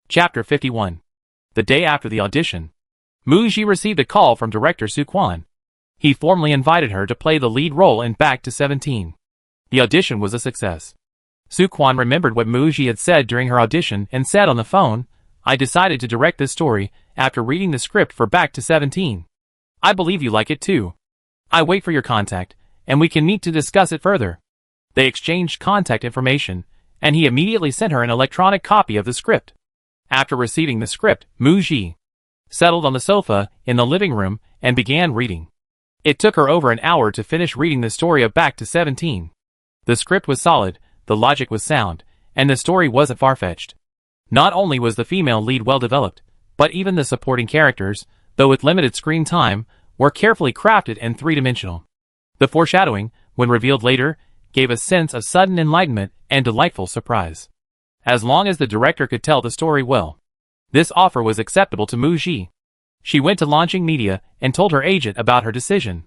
Chapter 51. The day after the audition, Muji received a call from director Soo Kwon. He formally invited her to play the lead role in Back to 17. The audition was a success. Soo Kwon remembered what Muji had said during her audition and said on the phone, "I decided to direct this story after reading the script for Back to 17. I believe you like it too. I wait for your contact, and we can meet to discuss it further." They exchanged contact information, and he immediately sent her an electronic copy of the script. After receiving the script, Muji settled on the sofa in the living room and began reading. It took her over an hour to finish reading the story of Back to 17. The script was solid, the logic was sound, and the story wasn't far-fetched. Not only was the female lead well developed, but even the supporting characters, though with limited screen time, were carefully crafted and three-dimensional. The foreshadowing, when revealed later, gave a sense of sudden enlightenment and delightful surprise. As long as the director could tell the story well, this offer was acceptable to Muji. She went to launching media and told her agent about her decision.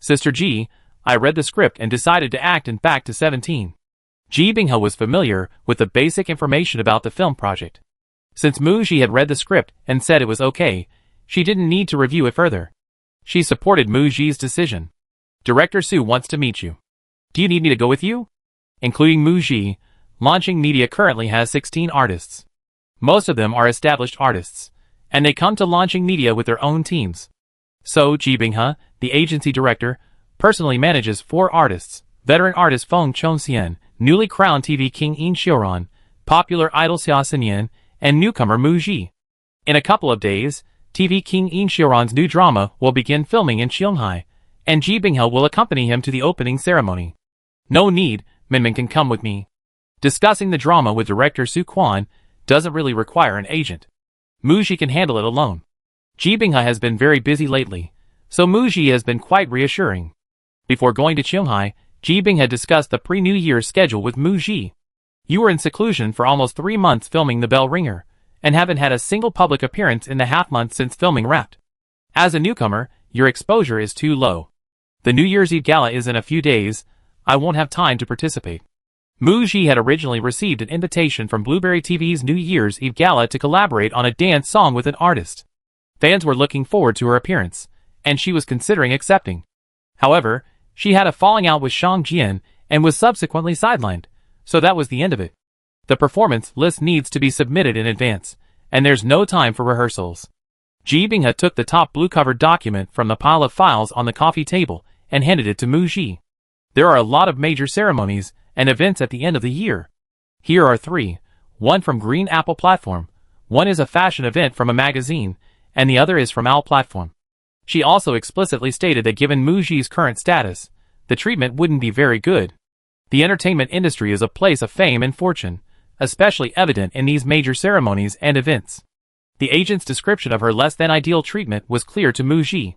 "Sister Ji, I read the script and decided to act in Back to 17. Ji Bingha was familiar with the basic information about the film project. Since Muji had read the script and said it was okay, she didn't need to review it further. She supported Muji's decision. Director Soo wants to meet you. Do you need me to go with you?" Including Muji, launching media currently has 16 artists. Most of them are established artists, and they come to launching media with their own teams. So Ji Bingha, the agency director, personally manages 4 artists: veteran artist Fong Chon-sien, newly crowned TV king In Shioran, popular idol Xia Sinyan, and newcomer Muji. In a couple of days, TV king In Shioran's new drama will begin filming in Shanghai, and Ji Bingha will accompany him to the opening ceremony. "No need, Minmin can come with me." Discussing the drama with director Soo Kwon doesn't really require an agent. Muji can handle it alone. Ji Bingha has been very busy lately, so Muji has been quite reassuring. Before going to Shanghai, Ji Bingha discussed the pre-New Year's schedule with Muji. "You were in seclusion for almost 3 months filming The Bell Ringer, and haven't had a single public appearance in the half-month since filming wrapped. As a newcomer, your exposure is too low. The New Year's Eve gala is in a few days. I won't have time to participate." Muji had originally received an invitation from Blueberry TV's New Year's Eve gala to collaborate on a dance song with an artist. Fans were looking forward to her appearance, and she was considering accepting. However, she had a falling out with Shang Jian and was subsequently sidelined, so that was the end of it. The performance list needs to be submitted in advance, and there's no time for rehearsals. Ji Bingha took the top blue-covered document from the pile of files on the coffee table and handed it to Muji. "There are a lot of major ceremonies and events at the end of the year. Here are 3, one from Green Apple Platform, one is a fashion event from a magazine, and the other is from Owl Platform." She also explicitly stated that given Muji's current status, the treatment wouldn't be very good. The entertainment industry is a place of fame and fortune, especially evident in these major ceremonies and events. The agent's description of her less-than-ideal treatment was clear to Muji.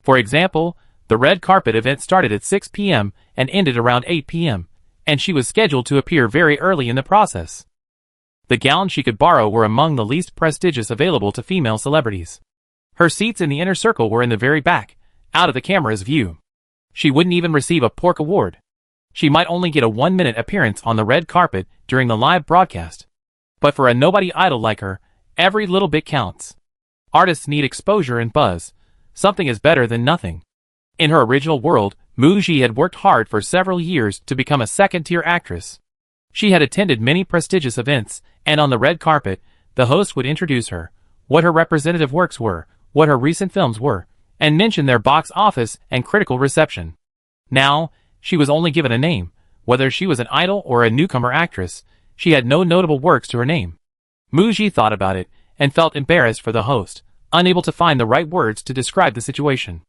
For example, the red carpet event started at 6 p.m. and ended around 8 p.m., and she was scheduled to appear very early in the process. The gowns she could borrow were among the least prestigious available to female celebrities. Her seats in the inner circle were in the very back, out of the camera's view. She wouldn't even receive a Pork Award. She might only get a 1-minute appearance on the red carpet during the live broadcast. But for a nobody idol like her, every little bit counts. Artists need exposure and buzz. Something is better than nothing. In her original world, Muji had worked hard for several years to become a second-tier actress. She had attended many prestigious events, and on the red carpet, the host would introduce her, what her representative works were, what her recent films were, and mention their box office and critical reception. Now, she was only given a name. Whether she was an idol or a newcomer actress, she had no notable works to her name. Muji thought about it, and felt embarrassed for the host, unable to find the right words to describe the situation.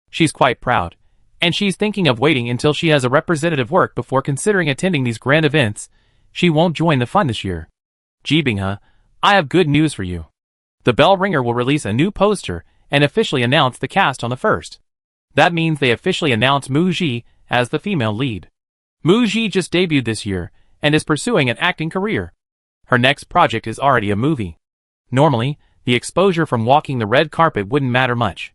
She's quite proud, and she's thinking of waiting until she has a representative work before considering attending these grand events. She won't join the fun this year. "Ji Bingha, I have good news for you. The Bell Ringer will release a new poster and officially announce the cast on the 1st. That means they officially announce Muji as the female lead. Muji just debuted this year and is pursuing an acting career. Her next project is already a movie. Normally, the exposure from walking the red carpet wouldn't matter much.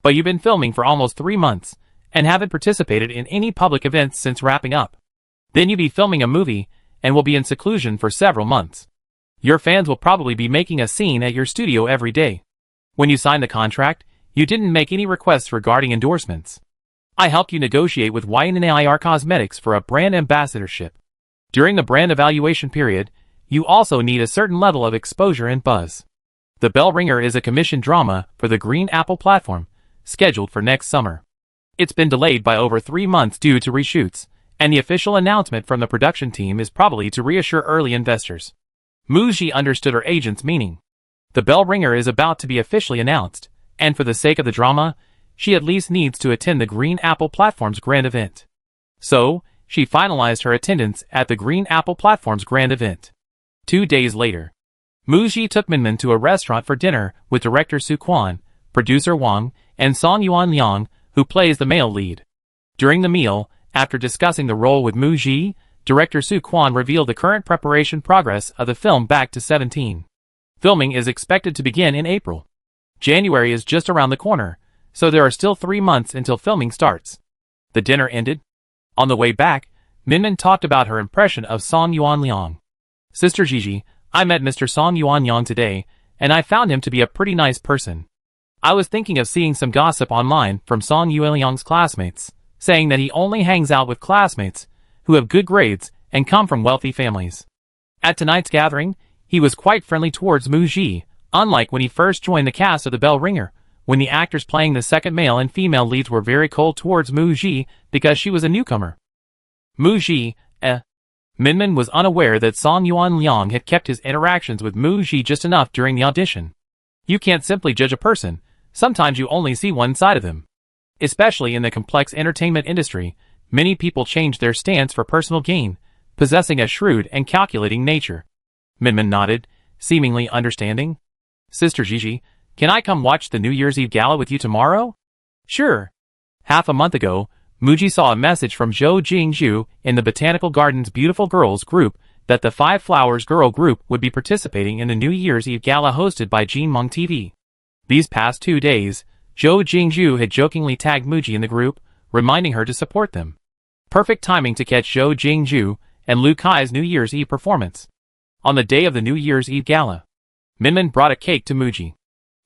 But you've been filming for almost 3 months and haven't participated in any public events since wrapping up. Then you'll be filming a movie and will be in seclusion for several months. Your fans will probably be making a scene at your studio every day. When you signed the contract, you didn't make any requests regarding endorsements. I helped you negotiate with YNAIR Cosmetics for a brand ambassadorship. During the brand evaluation period, you also need a certain level of exposure and buzz. The Bell Ringer is a commissioned drama for the Green Apple platform, scheduled for next summer. It's been delayed by over 3 months due to reshoots, and the official announcement from the production team is probably to reassure early investors. Muji understood her agent's meaning. The Bell Ringer is about to be officially announced, and for the sake of the drama, she at least needs to attend the Green Apple platform's grand event. So, she finalized her attendance at the Green Apple platform's grand event. 2 days later, Muji took Minmin to a restaurant for dinner with director Su Quan, producer Wang, and Song Yuan Liang, who plays the male lead. During the meal, after discussing the role with Muji, director Su Quan revealed the current preparation progress of the film Back to 17. Filming is expected to begin in April. January is just around the corner, so there are still 3 months until filming starts. The dinner ended. On the way back, Minmin talked about her impression of Song Yuan Liang. Sister Gigi, I met Mr. Song Yuan Liang today, and I found him to be a pretty nice person. I was thinking of seeing some gossip online from Song Yuan Liang's classmates, saying that he only hangs out with classmates who have good grades and come from wealthy families. At tonight's gathering, he was quite friendly towards Muji, unlike when he first joined the cast of The Bell Ringer, when the actors playing the second male and female leads were very cold towards Muji because she was a newcomer. Muji, Minmin was unaware that Song Yuan Liang had kept his interactions with Muji just enough during the audition. You can't simply judge a person, sometimes you only see one side of them. Especially in the complex entertainment industry, many people change their stance for personal gain, possessing a shrewd and calculating nature. Minmin nodded, seemingly understanding. Sister Gigi, can I come watch the New Year's Eve gala with you tomorrow? Sure. Half a month ago, Muji saw a message from Zhou Jingzhu in the Botanical Gardens Beautiful Girls group that the Five Flowers girl group would be participating in the New Year's Eve gala hosted by Jinmeng TV. These past 2 days, Zhou Jingzhu had jokingly tagged Muji in the group, reminding her to support them. Perfect timing to catch Zhou Jingzhu and Lu Kai's New Year's Eve performance. On the day of the New Year's Eve gala, Minmin brought a cake to Muji.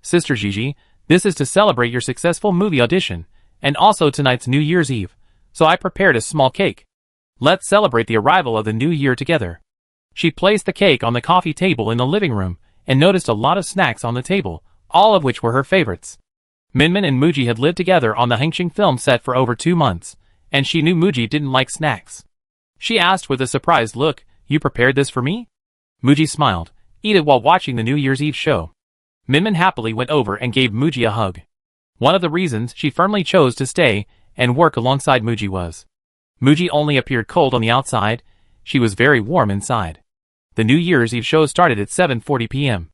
Sister Gigi, this is to celebrate your successful movie audition, and also tonight's New Year's Eve, so I prepared a small cake. Let's celebrate the arrival of the new year together. She placed the cake on the coffee table in the living room, and noticed a lot of snacks on the table, all of which were her favorites. Minmin and Muji had lived together on the Hengqin film set for over 2 months, and she knew Muji didn't like snacks. She asked with a surprised look, "You prepared this for me?" Muji smiled. "Eat it while watching the New Year's Eve show." Minmin happily went over and gave Muji a hug. One of the reasons she firmly chose to stay and work alongside Muji was Muji only appeared cold on the outside, she was very warm inside. The New Year's Eve show started at 7:40 p.m.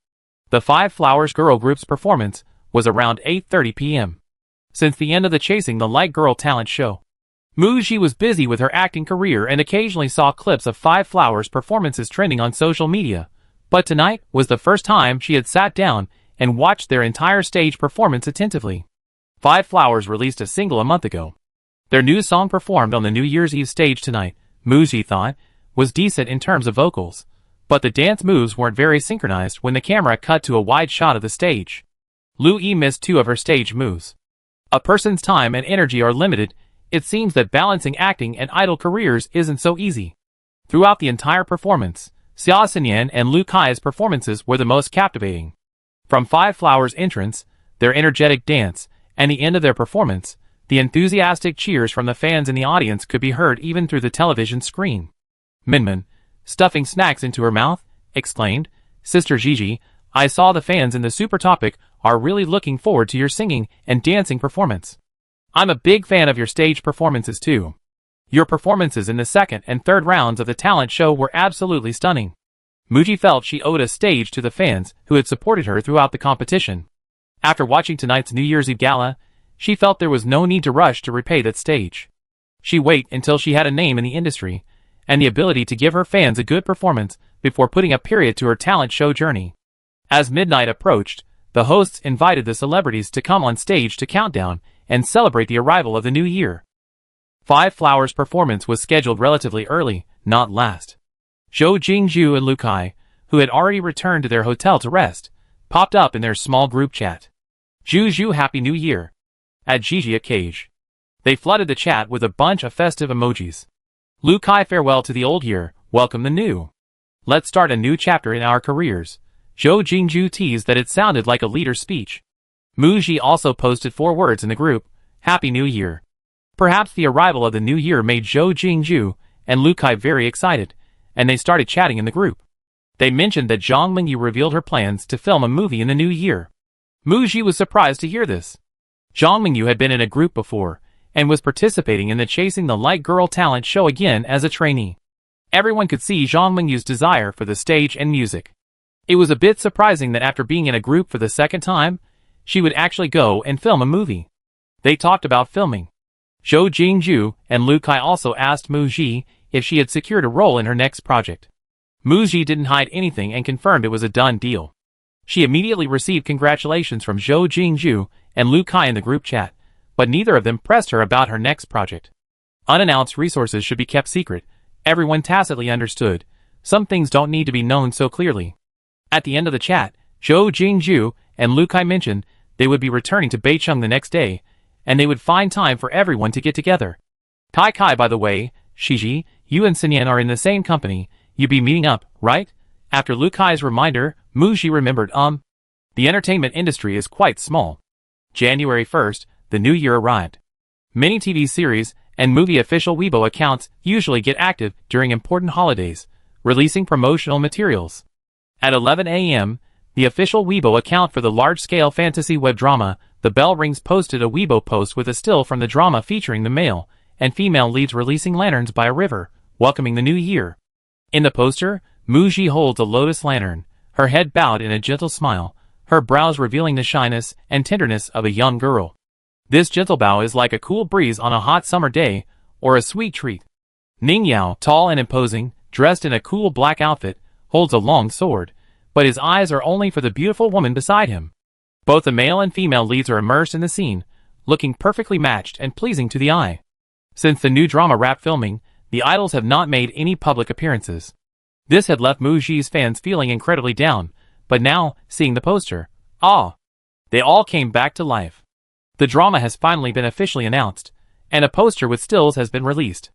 The Five Flowers girl group's performance was around 8:30 p.m. Since the end of the Chasing the Light Girl talent show, Muji was busy with her acting career and occasionally saw clips of Five Flowers performances trending on social media, but tonight was the first time she had sat down and watched their entire stage performance attentively. Five Flowers released a single a month ago. Their new song performed on the New Year's Eve stage tonight, Muji thought, was decent in terms of vocals, but the dance moves weren't very synchronized when the camera cut to a wide shot of the stage. Lu Yi missed 2 of her stage moves. A person's time and energy are limited. It seems that balancing acting and idol careers isn't so easy. Throughout the entire performance, Xia Xinyan and Lu Kai's performances were the most captivating. From Five Flowers' entrance, their energetic dance, and the end of their performance, the enthusiastic cheers from the fans in the audience could be heard even through the television screen. Minmin, stuffing snacks into her mouth, exclaimed, "Sister Gigi, I saw the fans in the Super Topic are really looking forward to your singing and dancing performance. I'm a big fan of your stage performances too. Your performances in the second and third rounds of the talent show were absolutely stunning." Muji felt she owed a stage to the fans who had supported her throughout the competition. After watching tonight's New Year's Eve gala, she felt there was no need to rush to repay that stage. She'd wait until she had a name in the industry, and the ability to give her fans a good performance before putting a period to her talent show journey. As midnight approached, the hosts invited the celebrities to come on stage to count down and celebrate the arrival of the new year. Five Flowers' performance was scheduled relatively early, not last. Zhou Jingzhu and Lu Kai, who had already returned to their hotel to rest, popped up in their small group chat. Juju Happy New Year. At Gigi a Cage. They flooded the chat with a bunch of festive emojis. Lu Kai farewell to the old year, welcome the new. Let's start a new chapter in our careers. Zhou Jingju teased that it sounded like a leader's speech. Muji also posted 4 words in the group, Happy New Year. Perhaps the arrival of the new year made Zhou Jingju and Lu Kai very excited, and they started chatting in the group. They mentioned that Zhang Mingyu revealed her plans to film a movie in the new year. Muji was surprised to hear this. Zhang Mingyu had been in a group before, and was participating in the Chasing the Light Girl talent show again as a trainee. Everyone could see Zhang Mingyu's desire for the stage and music. It was a bit surprising that after being in a group for the second time, she would actually go and film a movie. They talked about filming. Zhou Jingju and Lu Kai also asked Muji if she had secured a role in her next project. Muji didn't hide anything and confirmed it was a done deal. She immediately received congratulations from Zhou Jingju and Lu Kai in the group chat, but neither of them pressed her about her next project. Unannounced resources should be kept secret. Everyone tacitly understood. Some things don't need to be known so clearly. At the end of the chat, Zhou Jingju and Lu Kai mentioned they would be returning to Beicheng the next day, and they would find time for everyone to get together. Tai Kai, by the way, Shiji, you and Sinyan are in the same company, you be meeting up, right? After Lu Kai's reminder, Muji remembered, The entertainment industry is quite small. January 1st, the new year arrived. Many TV series and movie official Weibo accounts usually get active during important holidays, releasing promotional materials. At 11 a.m., the official Weibo account for the large-scale fantasy web drama, The Bell Rings, posted a Weibo post with a still from the drama featuring the male and female leads releasing lanterns by a river, welcoming the new year. In the poster, Muji holds a lotus lantern, her head bowed in a gentle smile, her brows revealing the shyness and tenderness of a young girl. This gentle bow is like a cool breeze on a hot summer day, or a sweet treat. Ning Yao, tall and imposing, dressed in a cool black outfit, holds a long sword, but his eyes are only for the beautiful woman beside him. Both the male and female leads are immersed in the scene, looking perfectly matched and pleasing to the eye. Since the new drama wrapped filming, the idols have not made any public appearances. This had left Muji's fans feeling incredibly down, but now, seeing the poster, they all came back to life. The drama has finally been officially announced, and a poster with stills has been released.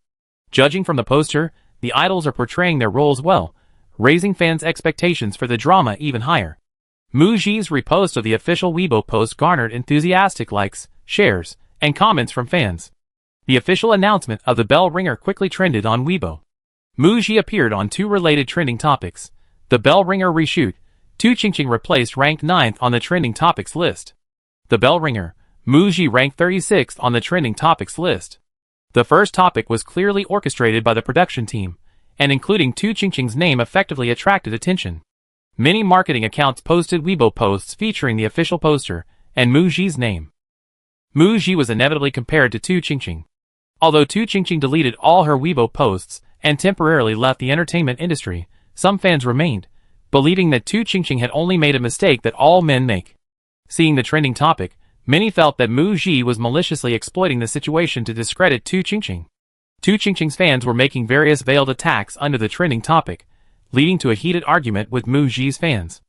Judging from the poster, the idols are portraying their roles well, raising fans' expectations for the drama even higher. Muji's repost of the official Weibo post garnered enthusiastic likes, shares, and comments from fans. The official announcement of the bell ringer quickly trended on Weibo. Muji appeared on 2 related trending topics. The bell ringer reshoot, Tu Qingqing replaced ranked 9th on the trending topics list. The bell ringer, Muji ranked 36th on the trending topics list. The first topic was clearly orchestrated by the production team, and including Tu Qingqing's name effectively attracted attention. Many marketing accounts posted Weibo posts featuring the official poster and Muji's name. Muji was inevitably compared to Tu Qingqing. Although Tu Qingqing deleted all her Weibo posts and temporarily left the entertainment industry, some fans remained, believing that Tu Qingqing had only made a mistake that all men make. Seeing the trending topic, many felt that Muji was maliciously exploiting the situation to discredit Tu Qingqing. Tu Qingqing's fans were making various veiled attacks under the trending topic, leading to a heated argument with Muji's fans.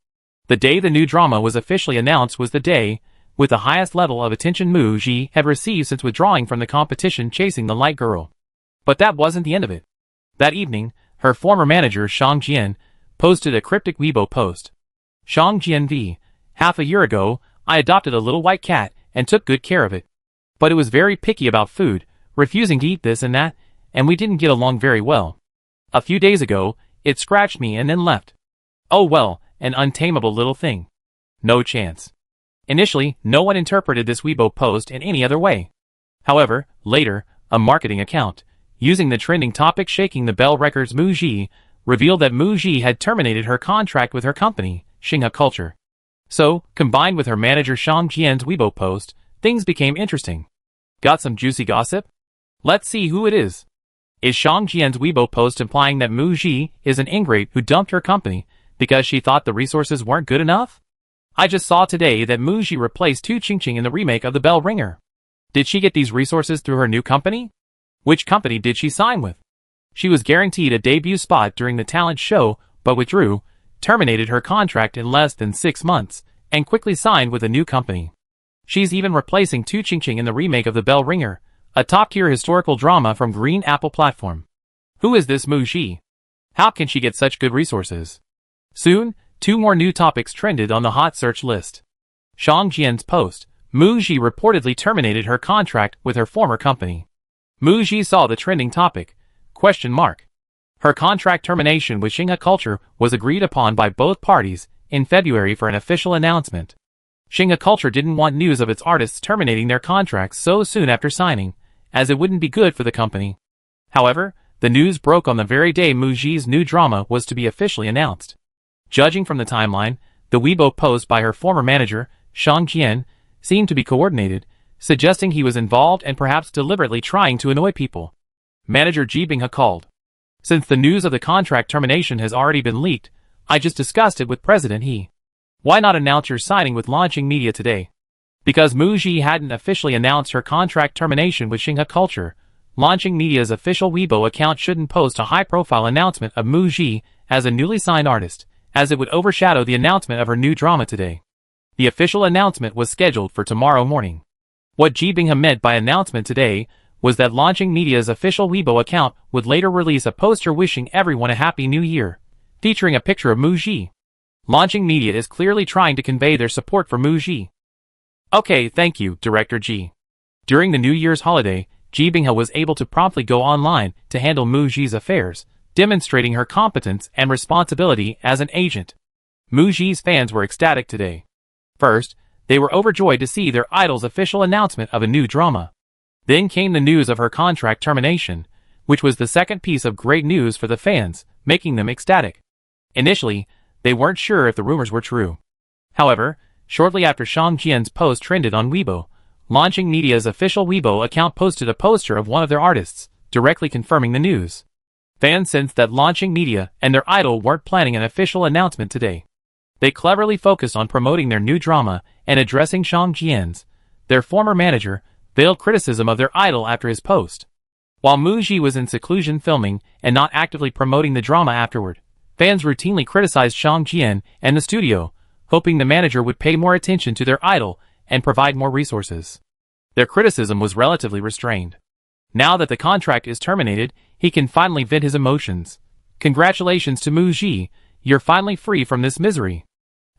The day the new drama was officially announced was the day with the highest level of attention Muji had received since withdrawing from the competition Chasing the Light Girl. But that wasn't the end of it. That evening, her former manager Shang Jian posted a cryptic Weibo post. Shang Jian v. Half a year ago, I adopted a little white cat and took good care of it. But it was very picky about food, refusing to eat this and that, and we didn't get along very well. A few days ago, it scratched me and then left. Oh well, an untamable little thing. No chance. Initially, no one interpreted this Weibo post in any other way. However, later, a marketing account, using the trending topic Shaking the Bell Records Muji, revealed that Muji had terminated her contract with her company, Xinghe Culture. So, combined with her manager Shang Jian's Weibo post, things became interesting. Got some juicy gossip? Let's see who it is. Is Shang Jian's Weibo post implying that Muji is an ingrate who dumped her company because she thought the resources weren't good enough? I just saw today that Muji replaced Tu Qingqing in the remake of The Bell Ringer. Did she get these resources through her new company? Which company did she sign with? She was guaranteed a debut spot during the talent show, but withdrew, terminated her contract in less than 6 months, and quickly signed with a new company. She's even replacing Tu Ching in the remake of The Bell Ringer, a top-tier historical drama from Green Apple platform. Who is this Mu Ji? How can she get such good resources? Soon, 2 more new topics trended on the hot search list. Shang Jian's post. Mu Ji reportedly terminated her contract with her former company. Mu Ji saw the trending topic. ? Her contract termination with Xinghe Culture was agreed upon by both parties in February for an official announcement. Xinghe Culture didn't want news of its artists terminating their contracts so soon after signing, as it wouldn't be good for the company. However, the news broke on the very day Mu Ji's new drama was to be officially announced. Judging from the timeline, the Weibo post by her former manager, Shang Jian, seemed to be coordinated, suggesting he was involved and perhaps deliberately trying to annoy people. Manager Ji Binghe called. Since the news of the contract termination has already been leaked, I just discussed it with President He. Why not announce your signing with Launching Media today? Because Mu Ji hadn't officially announced her contract termination with Xinghe Culture, Launching Media's official Weibo account shouldn't post a high-profile announcement of Mu Ji as a newly signed artist, as it would overshadow the announcement of her new drama today. The official announcement was scheduled for tomorrow morning. What Ji Binghe meant by announcement today was that Launching Media's official Weibo account would later release a poster wishing everyone a happy new year, featuring a picture of Mu Ji. Launching Media is clearly trying to convey their support for Mu Ji. Okay, thank you, Director Ji. During the New Year's holiday, Ji Binghe was able to promptly go online to handle Mu Ji's affairs, demonstrating her competence and responsibility as an agent. Mu Ji's fans were ecstatic today. First, they were overjoyed to see their idol's official announcement of a new drama. Then came the news of her contract termination, which was the second piece of great news for the fans, making them ecstatic. Initially, they weren't sure if the rumors were true. However, shortly after Shang Jian's post trended on Weibo, Launching Media's official Weibo account posted a poster of one of their artists, directly confirming the news. Fans sensed that Launching Media and their idol weren't planning an official announcement today. They cleverly focused on promoting their new drama and addressing Shang Jian's, their former manager, veiled criticism of their idol after his post. While Mu Ji was in seclusion filming and not actively promoting the drama afterward, fans routinely criticized Shang Jian and the studio, hoping the manager would pay more attention to their idol and provide more resources. Their criticism was relatively restrained. Now that the contract is terminated, he can finally vent his emotions. Congratulations to Mu Ji, you're finally free from this misery.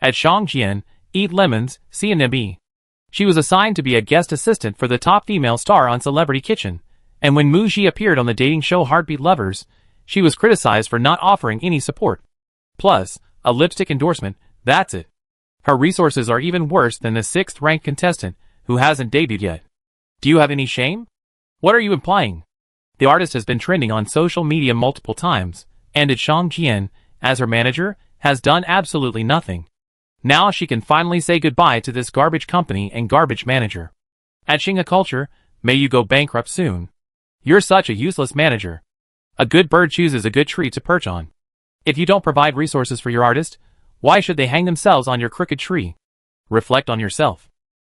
At Shang Jian, Eat Lemons, CNME. She was assigned to be a guest assistant for the top female star on Celebrity Kitchen, and when Mu Ji appeared on the dating show Heartbeat Lovers, she was criticized for not offering any support. Plus, a lipstick endorsement, that's it. Her resources are even worse than the 6th-ranked contestant, who hasn't debuted yet. Do you have any shame? What are you implying? The artist has been trending on social media multiple times, and Shang Jian, as her manager, has done absolutely nothing. Now she can finally say goodbye to this garbage company and garbage manager. At Xinghe Culture, may you go bankrupt soon. You're such a useless manager. A good bird chooses a good tree to perch on. If you don't provide resources for your artist, why should they hang themselves on your crooked tree? Reflect on yourself.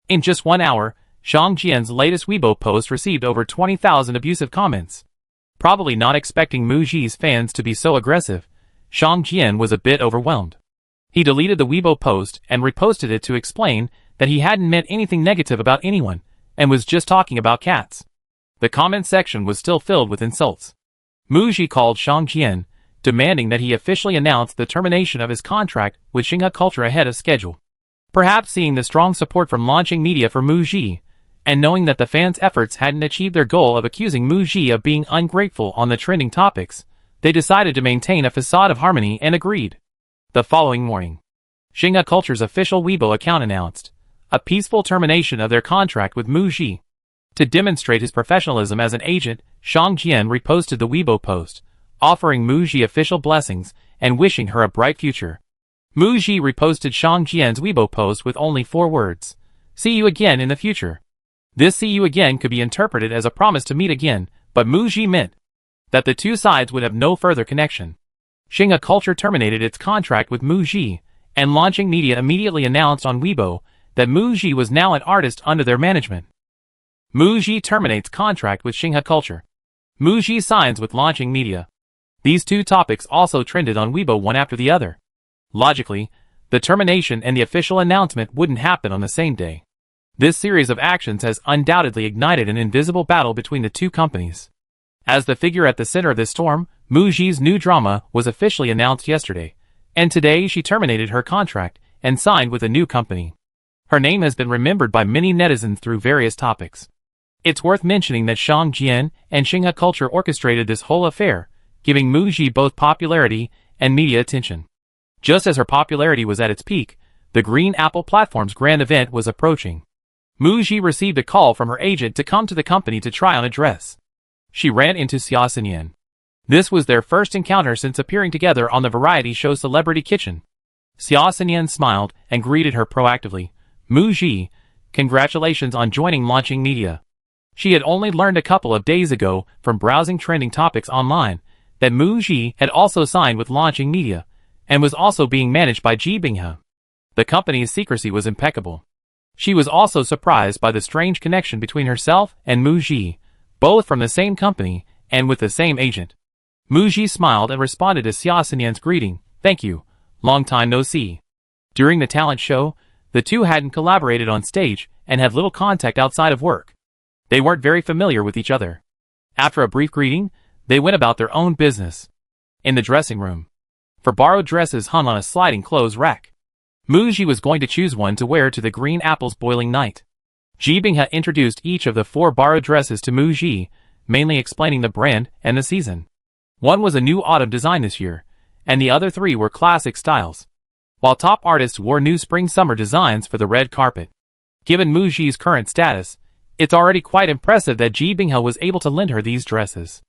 In just 1 hour, Shang Jian's latest Weibo post received over 20,000 abusive comments. Probably not expecting Mu Ji's fans to be so aggressive, Shang Jian was a bit overwhelmed. He deleted the Weibo post and reposted it to explain that he hadn't meant anything negative about anyone, and was just talking about cats. The comment section was still filled with insults. Mu Ji called Shang Jian, demanding that he officially announce the termination of his contract with Xinghe Culture ahead of schedule. Perhaps seeing the strong support from Launching Media for Mu Ji, and knowing that the fans' efforts hadn't achieved their goal of accusing Mu Ji of being ungrateful on the trending topics, they decided to maintain a facade of harmony and agreed. The following morning, Xinghe Culture's official Weibo account announced a peaceful termination of their contract with Mu Ji. To demonstrate his professionalism as an agent, Shang Jian reposted the Weibo post, offering Mu Ji official blessings and wishing her a bright future. Mu Ji reposted Shang Jian's Weibo post with only 4 words. See you again in the future. This see you again could be interpreted as a promise to meet again, but Mu Ji meant that the two sides would have no further connection. Xinghe Culture terminated its contract with Mu Ji, and Launching Media immediately announced on Weibo that Mu Ji was now an artist under their management. Mu Ji terminates contract with Xinghe Culture. Mu Ji signs with Launching Media. These two topics also trended on Weibo one after the other. Logically, the termination and the official announcement wouldn't happen on the same day. This series of actions has undoubtedly ignited an invisible battle between the two companies. As the figure at the center of this storm, Muji's new drama was officially announced yesterday, and today she terminated her contract and signed with a new company. Her name has been remembered by many netizens through various topics. It's worth mentioning that Shang Jian and Xinghe Culture orchestrated this whole affair, giving Muji both popularity and media attention. Just as her popularity was at its peak, the Green Apple Platform's grand event was approaching. Muji received a call from her agent to come to the company to try on a dress. She ran into Xia Xinyan. This was their first encounter since appearing together on the variety show Celebrity Kitchen. Xia Xinyan smiled and greeted her proactively. Muji, congratulations on joining Launching Media. She had only learned a couple of days ago from browsing trending topics online that Muji had also signed with Launching Media and was also being managed by Ji Binghe. The company's secrecy was impeccable. She was also surprised by the strange connection between herself and Muji, both from the same company and with the same agent. Muji smiled and responded to Xia Xinyan's greeting, "Thank you, long time no see." During the talent show, the two hadn't collaborated on stage and had little contact outside of work. They weren't very familiar with each other. After a brief greeting, they went about their own business. In the dressing room, for borrowed dresses hung on a sliding clothes rack. Muji was going to choose one to wear to the Green Apple's boiling night. Ji Binghe introduced each of the 4 borrowed dresses to Muji, mainly explaining the brand and the season. One was a new autumn design this year, and the other 3 were classic styles, while top artists wore new spring-summer designs for the red carpet. Given Muji's current status, it's already quite impressive that Ji Binghe was able to lend her these dresses.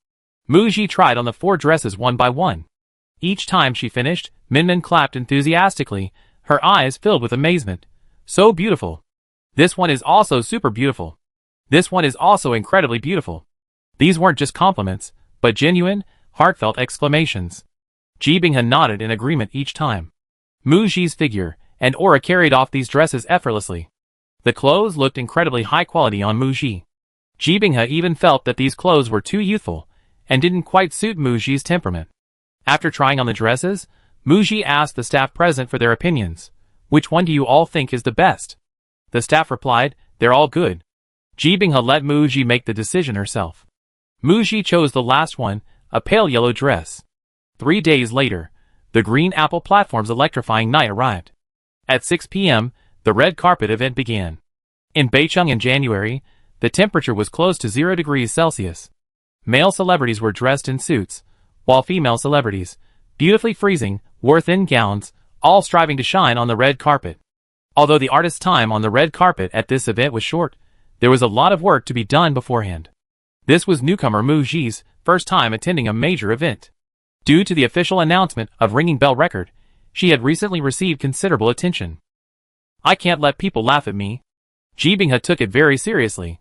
Muji tried on the 4 dresses one by one. Each time she finished, Minmin clapped enthusiastically, her eyes filled with amazement. "So beautiful. This one is also super beautiful. This one is also incredibly beautiful." These weren't just compliments, but genuine, heartfelt exclamations. Ji Binghe nodded in agreement each time. Muji's figure and aura carried off these dresses effortlessly. The clothes looked incredibly high quality on Muji. Ji Binghe even felt that these clothes were too youthful and didn't quite suit Muji's temperament. After trying on the dresses, Muji asked the staff present for their opinions. "Which one do you all think is the best?" The staff replied, "They're all good." Ji Binghe let Muji make the decision herself. Muji chose the last one, a pale yellow dress. 3 days later, the Green Apple Platform's electrifying night arrived. At 6 p.m., the red carpet event began. In Beicheng in January, the temperature was close to 0 degrees Celsius. Male celebrities were dressed in suits, while female celebrities, beautifully freezing, wore thin gowns, all striving to shine on the red carpet. Although the artist's time on the red carpet at this event was short, there was a lot of work to be done beforehand. This was newcomer Muji's first time attending a major event. Due to the official announcement of Ringing Bell Record, she had recently received considerable attention. "I can't let people laugh at me." Ji Binghe took it very seriously.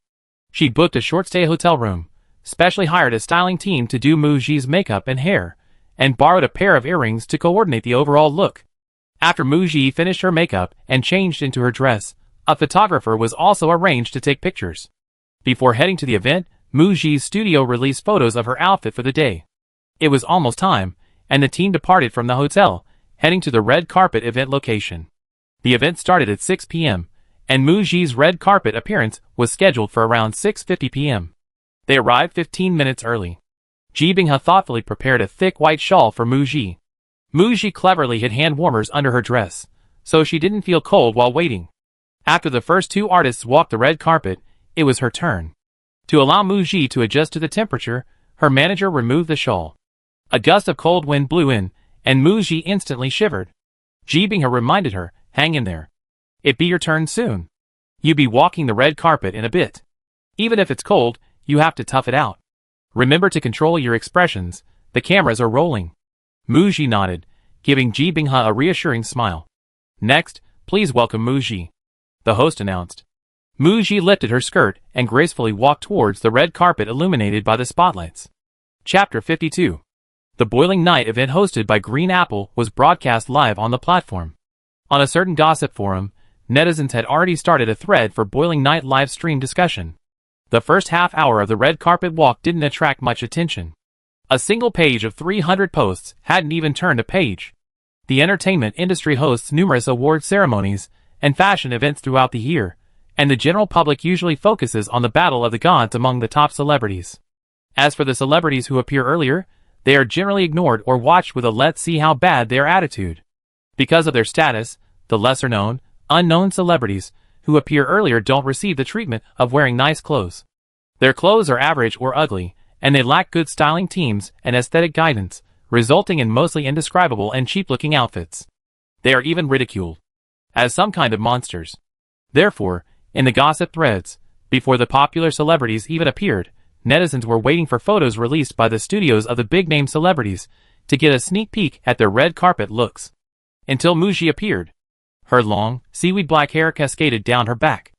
She booked a short-stay hotel room, specially hired a styling team to do Muji's makeup and hair, and borrowed a pair of earrings to coordinate the overall look. After Muji finished her makeup and changed into her dress, a photographer was also arranged to take pictures. Before heading to the event, Muji's studio released photos of her outfit for the day. It was almost time, and the team departed from the hotel, heading to the red carpet event location. The event started at 6 p.m., and Muji's red carpet appearance was scheduled for around 6:50 p.m. They arrived 15 minutes early. Ji Binghe thoughtfully prepared a thick white shawl for Muji. Muji cleverly hid hand warmers under her dress, so she didn't feel cold while waiting. After the first 2 artists walked the red carpet, it was her turn. To allow Muji to adjust to the temperature, her manager removed the shawl. A gust of cold wind blew in, and Muji instantly shivered. Ji Binghe reminded her, "Hang in there. It be your turn soon. You be walking the red carpet in a bit. Even if it's cold, you have to tough it out. Remember to control your expressions, the cameras are rolling." Muji nodded, giving Ji Binghe a reassuring smile. "Next, please welcome Muji," the host announced. Muji lifted her skirt and gracefully walked towards the red carpet illuminated by the spotlights. Chapter 52. The Boiling Night event hosted by Green Apple was broadcast live on the platform. On a certain gossip forum, netizens had already started a thread for Boiling Night live stream discussion. The first half hour of the red carpet walk didn't attract much attention. A single page of 300 posts hadn't even turned a page. The entertainment industry hosts numerous award ceremonies and fashion events throughout the year, and the general public usually focuses on the battle of the gods among the top celebrities. As for the celebrities who appear earlier, they are generally ignored or watched with a let's see how bad they are attitude. Because of their status, the lesser-known, unknown celebrities who appear earlier don't receive the treatment of wearing nice clothes. Their clothes are average or ugly, and they lack good styling teams and aesthetic guidance, resulting in mostly indescribable and cheap-looking outfits. They are even ridiculed as some kind of monsters. Therefore, in the gossip threads, before the popular celebrities even appeared, netizens were waiting for photos released by the studios of the big-name celebrities to get a sneak peek at their red carpet looks. Until Muji appeared. Her long, seaweed black hair cascaded down her back.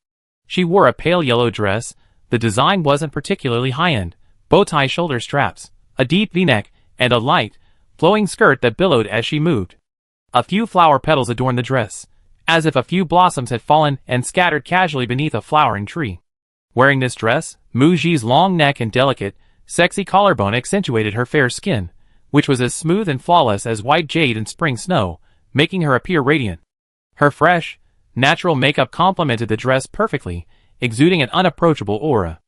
She wore a pale yellow dress. The design wasn't particularly high-end, bow-tie shoulder straps, a deep v-neck, and a light, flowing skirt that billowed as she moved. A few flower petals adorned the dress, as if a few blossoms had fallen and scattered casually beneath a flowering tree. Wearing this dress, Muji's long neck and delicate, sexy collarbone accentuated her fair skin, which was as smooth and flawless as white jade in spring snow, making her appear radiant. Her fresh, natural makeup complemented the dress perfectly, exuding an unapproachable aura.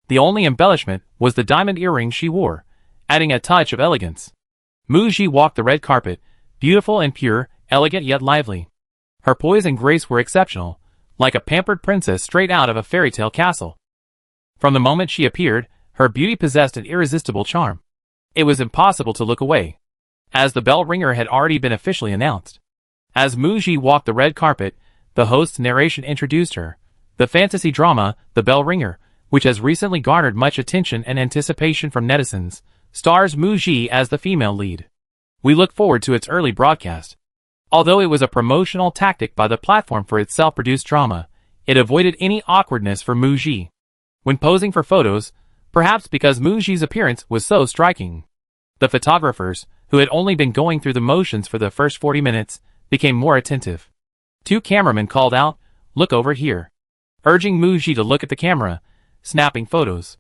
The only embellishment was the diamond earrings she wore, adding a touch of elegance. Muji walked the red carpet, beautiful and pure, elegant yet lively. Her poise and grace were exceptional, like a pampered princess straight out of a fairy tale castle. From the moment she appeared, her beauty possessed an irresistible charm. It was impossible to look away, as the bell ringer had already been officially announced. As Muji walked the red carpet, the host's narration introduced her. The fantasy drama, The Bell Ringer, which has recently garnered much attention and anticipation from netizens, stars Muji as the female lead. We look forward to its early broadcast. Although it was a promotional tactic by the platform for its self-produced drama, it avoided any awkwardness for Muji when posing for photos, perhaps because Muji's appearance was so striking. The photographers, who had only been going through the motions for the first 40 minutes, became more attentive. Two cameramen called out, "Look over here," urging Muji to look at the camera, snapping photos.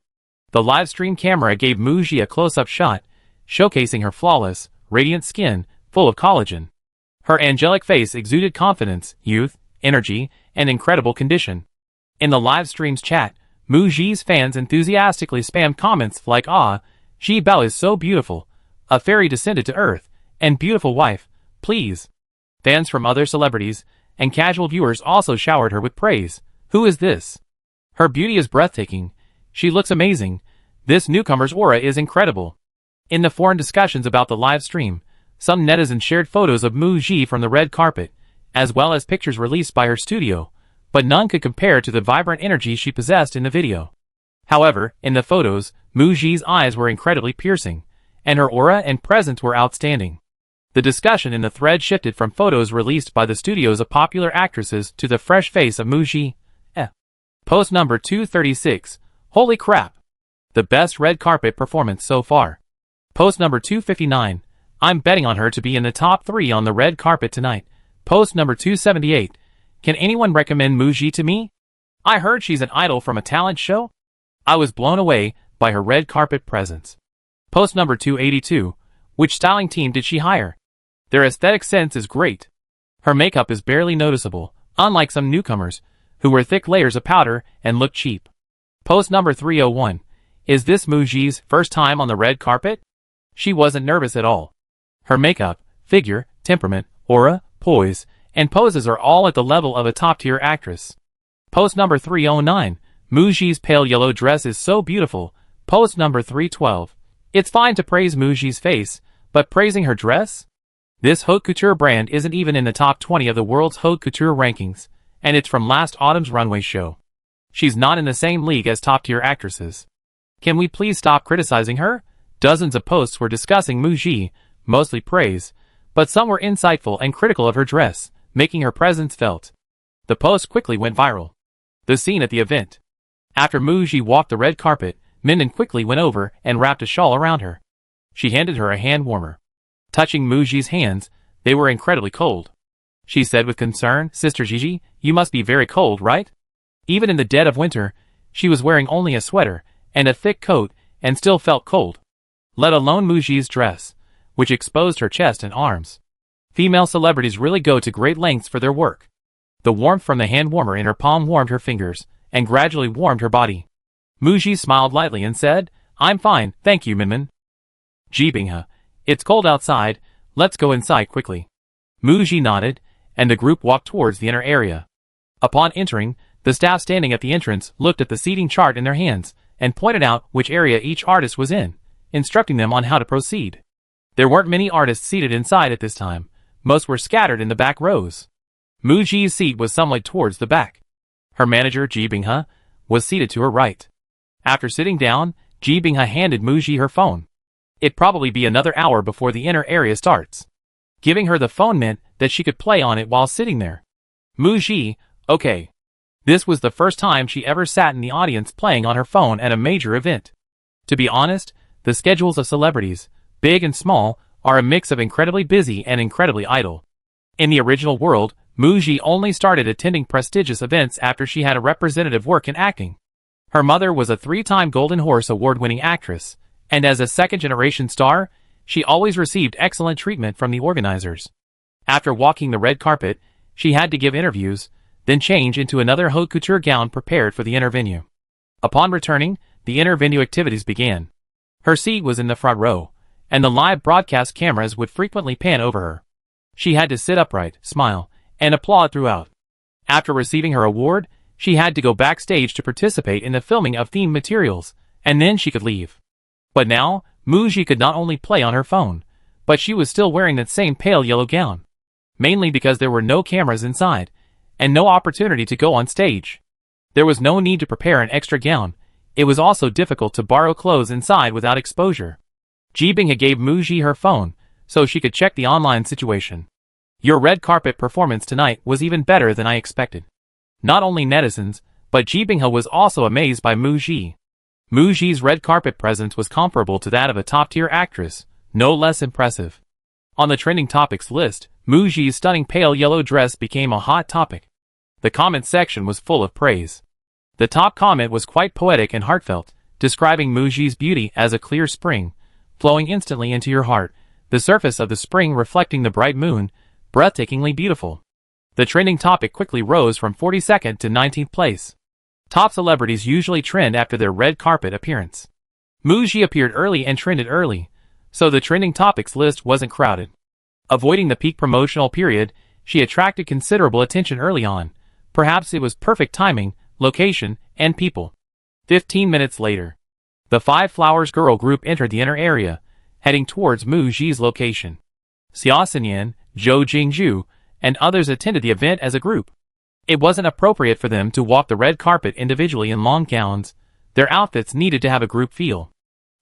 The live stream camera gave Muji a close-up shot, showcasing her flawless, radiant skin, full of collagen. Her angelic face exuded confidence, youth, energy, and incredible condition. In the live stream's chat, Muji's fans enthusiastically spammed comments like, "Ah, Ji Bao is so beautiful, a fairy descended to earth, and beautiful wife, please." Fans from other celebrities and casual viewers also showered her with praise. "Who is this? Her beauty is breathtaking. She looks amazing. This newcomer's aura is incredible." In the forum discussions about the live stream, some netizens shared photos of Muji from the red carpet, as well as pictures released by her studio, but none could compare to the vibrant energy she possessed in the video. However, in the photos, Muji's eyes were incredibly piercing, and her aura and presence were outstanding. The discussion in the thread shifted from photos released by the studios of popular actresses to the fresh face of Muji. Post number 236. Holy crap! The best red carpet performance so far. Post number 259. I'm betting on her to be in the top 3 on the red carpet tonight. Post number 278. Can anyone recommend Muji to me? I heard she's an idol from a talent show. I was blown away by her red carpet presence. Post number 282. Which styling team did she hire? Their aesthetic sense is great. Her makeup is barely noticeable, unlike some newcomers, who wear thick layers of powder and look cheap. Post number 301. Is this Muji's first time on the red carpet? She wasn't nervous at all. Her makeup, figure, temperament, aura, poise, and poses are all at the level of a top-tier actress. Post number 309. Muji's pale yellow dress is so beautiful. Post number 312. It's fine to praise Muji's face, but praising her dress? This haute couture brand isn't even in the top 20 of the world's haute couture rankings, and it's from last autumn's runway show. She's not in the same league as top-tier actresses. Can we please stop criticizing her? Dozens of posts were discussing Muji, mostly praise, but some were insightful and critical of her dress, making her presence felt. The post quickly went viral. The scene at the event. After Muji walked the red carpet, Minden quickly went over and wrapped a shawl around her. She handed her a hand warmer. Touching Muji's hands, they were incredibly cold. She said with concern, "Sister Gigi, you must be very cold, right?" Even in the dead of winter, she was wearing only a sweater and a thick coat and still felt cold. Let alone Muji's dress, which exposed her chest and arms. Female celebrities really go to great lengths for their work. The warmth from the hand warmer in her palm warmed her fingers, and gradually warmed her body. Muji smiled lightly and said, "I'm fine, thank you, Minmin." Ji Binghe, "It's cold outside, let's go inside quickly." Muji nodded, and the group walked towards the inner area. Upon entering, the staff standing at the entrance looked at the seating chart in their hands, and pointed out which area each artist was in, instructing them on how to proceed. There weren't many artists seated inside at this time. Most were scattered in the back rows. Muji's seat was somewhat towards the back. Her manager, Ji Binghe, was seated to her right. After sitting down, Ji Binghe handed Muji her phone. It'd probably be another hour before the inner area starts. Giving her the phone meant that she could play on it while sitting there. Muji, okay. This was the first time she ever sat in the audience playing on her phone at a major event. To be honest, the schedules of celebrities, big and small, are a mix of incredibly busy and incredibly idle. In the original world, Muji only started attending prestigious events after she had a representative work in acting. Her mother was a 3-time Golden Horse award-winning actress, and as a second-generation star, she always received excellent treatment from the organizers. After walking the red carpet, she had to give interviews, then change into another haute couture gown prepared for the inner venue. Upon returning, the inner venue activities began. Her seat was in the front row, and the live broadcast cameras would frequently pan over her. She had to sit upright, smile, and applaud throughout. After receiving her award, she had to go backstage to participate in the filming of theme materials, and then she could leave. But now, Muji could not only play on her phone, but she was still wearing that same pale yellow gown. Mainly because there were no cameras inside, and no opportunity to go on stage. There was no need to prepare an extra gown. It was also difficult to borrow clothes inside without exposure. Ji Binghe gave Muji her phone, so she could check the online situation. "Your red carpet performance tonight was even better than I expected." Not only netizens, but Ji Binghe was also amazed by Muji. Muji's red carpet presence was comparable to that of a top-tier actress, no less impressive. On the trending topics list, Muji's stunning pale yellow dress became a hot topic. The comment section was full of praise. The top comment was quite poetic and heartfelt, describing Muji's beauty as a clear spring, flowing instantly into your heart, the surface of the spring reflecting the bright moon, breathtakingly beautiful. The trending topic quickly rose from 42nd to 19th place. Top celebrities usually trend after their red carpet appearance. Muji appeared early and trended early, so the trending topics list wasn't crowded. Avoiding the peak promotional period, she attracted considerable attention early on. Perhaps it was perfect timing, location, and people. 15 minutes later, the Five Flowers girl group entered the inner area, heading towards Muji's location. Xia Xinyan, Zhou Jingzhu, and others attended the event as a group. It wasn't appropriate for them to walk the red carpet individually in long gowns. Their outfits needed to have a group feel.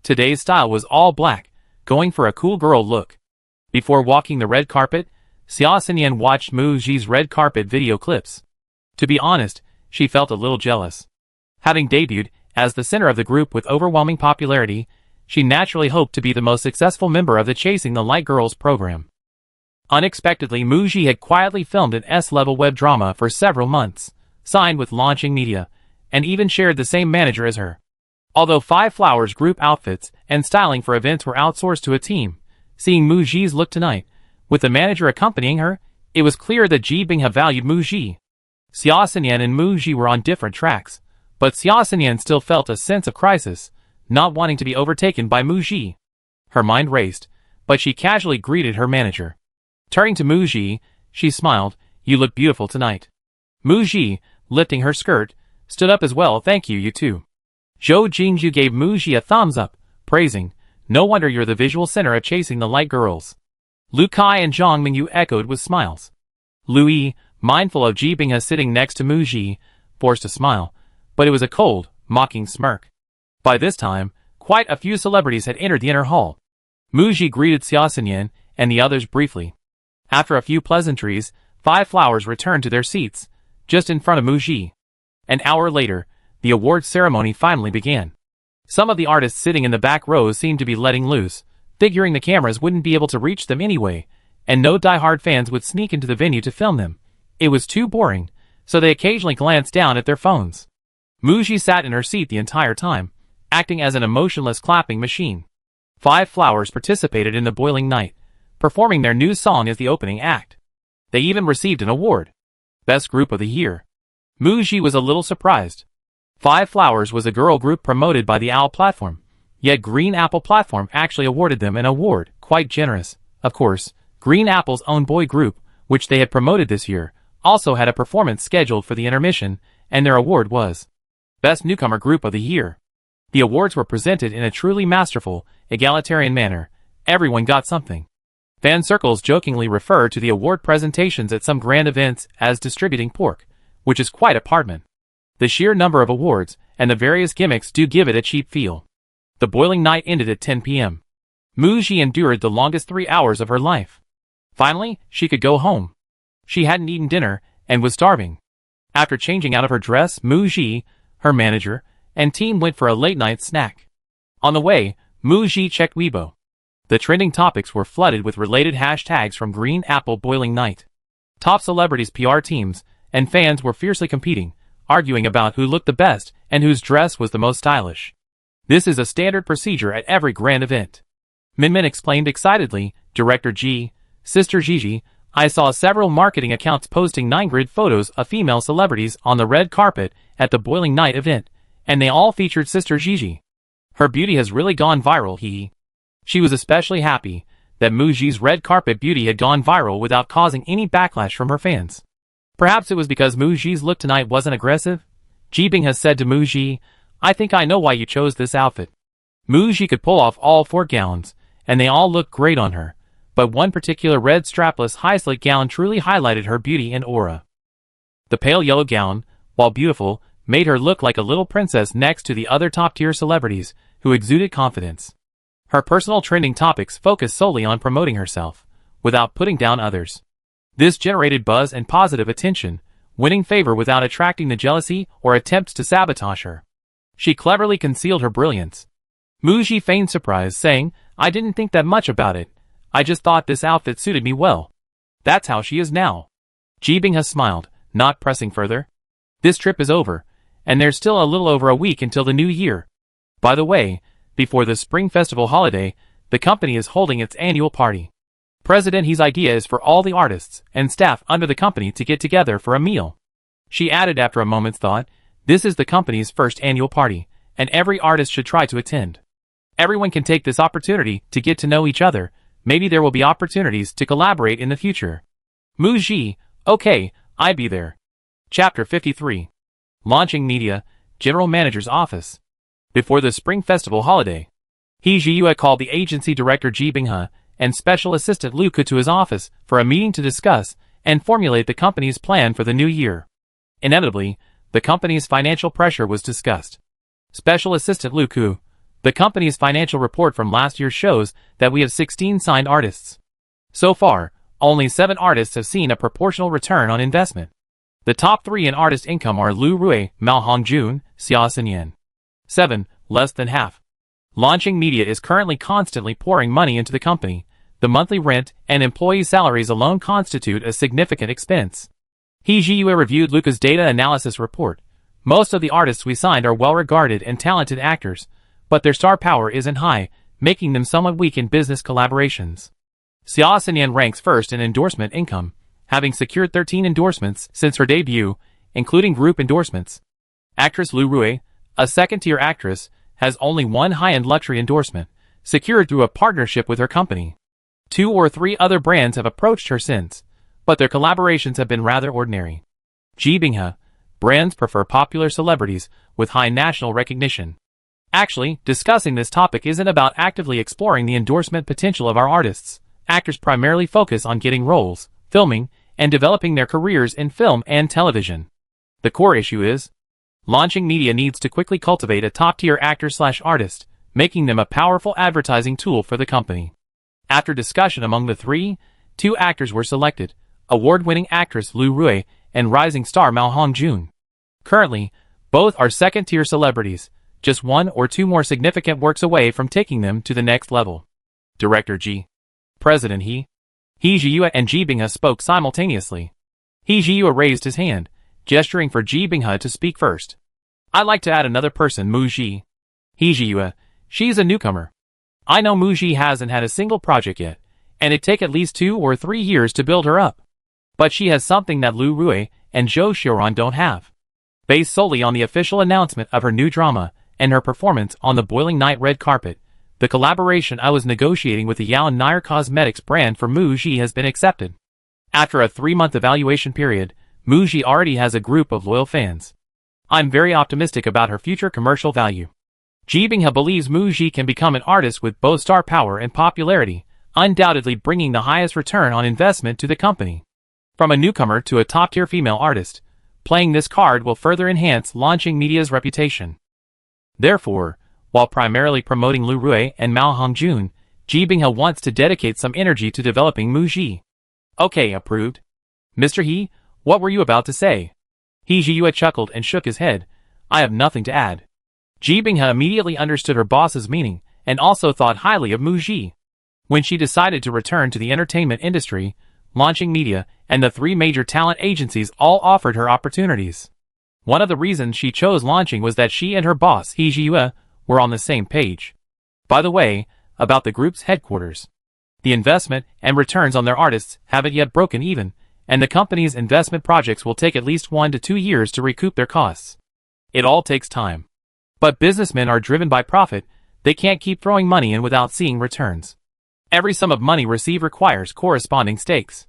Today's style was all black, going for a cool girl look. Before walking the red carpet, Xia Xinyan watched Muji's red carpet video clips. To be honest, she felt a little jealous. Having debuted as the center of the group with overwhelming popularity, she naturally hoped to be the most successful member of the Chasing the Light Girls program. Unexpectedly, Muji had quietly filmed an S-level web drama for several months, signed with Launching Media, and even shared the same manager as her. Although Five Flowers group outfits and styling for events were outsourced to a team, seeing Muji's look tonight, with the manager accompanying her, it was clear that Ji Binghe valued Muji. Xia Xinyan and Muji were on different tracks, but Xia Xinyan still felt a sense of crisis, not wanting to be overtaken by Muji. Her mind raced, but she casually greeted her manager. Turning to Muji, she smiled, "You look beautiful tonight." Muji, lifting her skirt, stood up as well. "Thank you, you too." Zhou Jingzhu gave Muji a thumbs up, praising, "No wonder you're the visual center of Chasing the Light Girls." Lu Kai and Zhang Mingyu echoed with smiles. Lu Yi, mindful of Ji Binghe sitting next to Muji, forced a smile, but it was a cold, mocking smirk. By this time, quite a few celebrities had entered the inner hall. Muji greeted Xia Xinyan and the others briefly. After a few pleasantries, Five Flowers returned to their seats, just in front of Muji. An hour later, the awards ceremony finally began. Some of the artists sitting in the back rows seemed to be letting loose, figuring the cameras wouldn't be able to reach them anyway, and no die-hard fans would sneak into the venue to film them. It was too boring, so they occasionally glanced down at their phones. Muji sat in her seat the entire time, acting as an emotionless clapping machine. Five Flowers participated in the boiling night, performing their new song as the opening act. They even received an award. Best Group of the Year. Muji was a little surprised. Five Flowers was a girl group promoted by the OWL platform, yet Green Apple platform actually awarded them an award, quite generous. Of course, Green Apple's own boy group, which they had promoted this year, also had a performance scheduled for the intermission, and their award was Best Newcomer Group of the Year. The awards were presented in a truly masterful, egalitarian manner. Everyone got something. Fan circles jokingly refer to the award presentations at some grand events as distributing pork, which is quite apartment. The sheer number of awards and the various gimmicks do give it a cheap feel. The boiling night ended at 10 p.m. Muji endured the longest 3 hours of her life. Finally, she could go home. She hadn't eaten dinner and was starving. After changing out of her dress, Muji, her manager, and team went for a late-night snack. On the way, Muji checked Weibo. The trending topics were flooded with related hashtags from Green Apple Boiling Night. Top celebrities' PR teams and fans were fiercely competing, arguing about who looked the best and whose dress was the most stylish. This is a standard procedure at every grand event. Minmin explained excitedly, Director G, Sister Gigi, I saw several marketing accounts posting 9-grid photos of female celebrities on the red carpet at the Boiling Night event, and they all featured Sister Gigi. Her beauty has really gone viral, hee. She was especially happy that Muji's red carpet beauty had gone viral without causing any backlash from her fans. Perhaps it was because Muji's look tonight wasn't aggressive? Jibing has said to Muji, I think I know why you chose this outfit. Muji could pull off all 4 gowns, and they all looked great on her, but one particular red strapless high-slit gown truly highlighted her beauty and aura. The pale yellow gown, while beautiful, made her look like a little princess next to the other top-tier celebrities, who exuded confidence. Her personal trending topics focused solely on promoting herself, without putting down others. This generated buzz and positive attention, winning favor without attracting the jealousy or attempts to sabotage her. She cleverly concealed her brilliance. Muji feigned surprise, saying, I didn't think that much about it. I just thought this outfit suited me well. That's how she is now. Jibing has smiled, not pressing further. This trip is over, and there's still a little over a week until the new year. By the way, before the Spring Festival holiday, the company is holding its annual party. President He's idea is for all the artists and staff under the company to get together for a meal. She added after a moment's thought, this is the company's first annual party, and every artist should try to attend. Everyone can take this opportunity to get to know each other. Maybe there will be opportunities to collaborate in the future. Muji, okay, I'd be there. Chapter 53. Launching Media, General Manager's Office. Before the Spring Festival holiday, He Jiyue called the agency director Ji Binghe and Special Assistant Lu Ke to his office for a meeting to discuss and formulate the company's plan for the new year. Inevitably, the company's financial pressure was discussed. Special Assistant Lu Ke, the company's financial report from last year shows that we have 16 signed artists. So far, only 7 artists have seen a proportional return on investment. The top 3 in artist income are Lu Rui, Mao Hongjun, Xia Xinyan. 7, less than half. Launching Media is currently constantly pouring money into the company. The monthly rent and employee salaries alone constitute a significant expense. He Jiyue reviewed Lu Ke's data analysis report. Most of the artists we signed are well-regarded and talented actors, but their star power isn't high, making them somewhat weak in business collaborations. Xia Xinyan ranks first in endorsement income, having secured 13 endorsements since her debut, including group endorsements. Actress Lu Rui, a second-tier actress, has only one high-end luxury endorsement, secured through a partnership with her company. 2 or 3 other brands have approached her since, but their collaborations have been rather ordinary. Ji Binghe, brands prefer popular celebrities with high national recognition. Actually, discussing this topic isn't about actively exploring the endorsement potential of our artists. Actors primarily focus on getting roles, filming, and developing their careers in film and television. The core issue is, Launching Media needs to quickly cultivate a top-tier actor/artist, making them a powerful advertising tool for the company. After discussion among the 3, 2 actors were selected, award-winning actress Lu Rui and rising star Mao Hongjun. Currently, both are second-tier celebrities, just 1 or 2 more significant works away from taking them to the next level. Director G. President He Jiyue and Ji Binghe spoke simultaneously. He Jiyue raised his hand, gesturing for Ji Binghe to speak first. I'd like to add another person, Muji. He Jiyue, she's a newcomer. I know Muji hasn't had a single project yet, and it'd take at least 2 or 3 years to build her up. But she has something that Lu Rui and Zhou Xiaoran don't have. Based solely on the official announcement of her new drama and her performance on the boiling night red carpet, the collaboration I was negotiating with the Yao Nair Cosmetics brand for Mu Ji has been accepted. After a 3-month evaluation period, Mu Ji already has a group of loyal fans. I'm very optimistic about her future commercial value. Ji Binghe believes Mu Ji can become an artist with both star power and popularity, undoubtedly bringing the highest return on investment to the company. From a newcomer to a top-tier female artist, playing this card will further enhance Launching Media's reputation. Therefore, while primarily promoting Lu Rui and Mao Hongjun, Ji Binghe wants to dedicate some energy to developing Mu Ji. Okay, approved. Mr. He, what were you about to say? He Jiyue chuckled and shook his head. I have nothing to add. Ji Binghe immediately understood her boss's meaning, and also thought highly of Mu Ji. When she decided to return to the entertainment industry, Launching Media and the 3 major talent agencies all offered her opportunities. One of the reasons she chose Launching was that she and her boss, He Jiyue, were on the same page. By the way, about the group's headquarters. The investment and returns on their artists haven't yet broken even, and the company's investment projects will take at least 1 to 2 years to recoup their costs. It all takes time. But businessmen are driven by profit, they can't keep throwing money in without seeing returns. Every sum of money received requires corresponding stakes.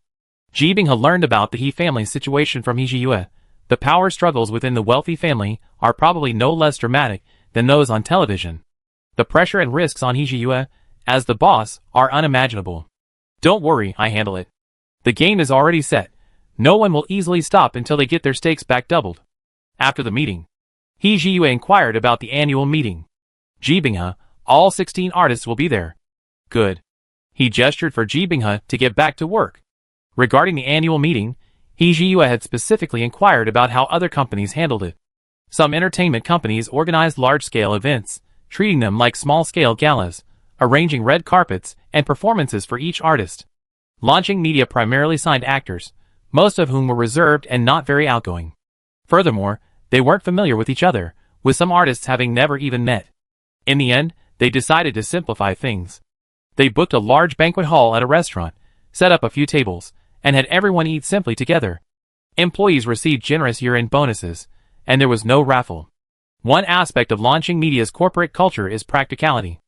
Ji Binghe learned about the He family's situation from He Jiyue. The power struggles within the wealthy family are probably no less dramatic than those on television. The pressure and risks on He Jiyue, as the boss, are unimaginable. Don't worry, I handle it. The game is already set. No one will easily stop until they get their stakes back doubled. After the meeting, He Jiyue inquired about the annual meeting. Ji Binghe, all 16 artists will be there. Good. He gestured for Ji Binghe to get back to work. Regarding the annual meeting, He Jiyue had specifically inquired about how other companies handled it. Some entertainment companies organized large-scale events, treating them like small-scale galas, arranging red carpets and performances for each artist. Launching Media primarily signed actors, most of whom were reserved and not very outgoing. Furthermore, they weren't familiar with each other, with some artists having never even met. In the end, they decided to simplify things. They booked a large banquet hall at a restaurant, set up a few tables, and had everyone eat simply together. Employees received generous year-end bonuses, and there was no raffle. One aspect of Launching Media's corporate culture is practicality.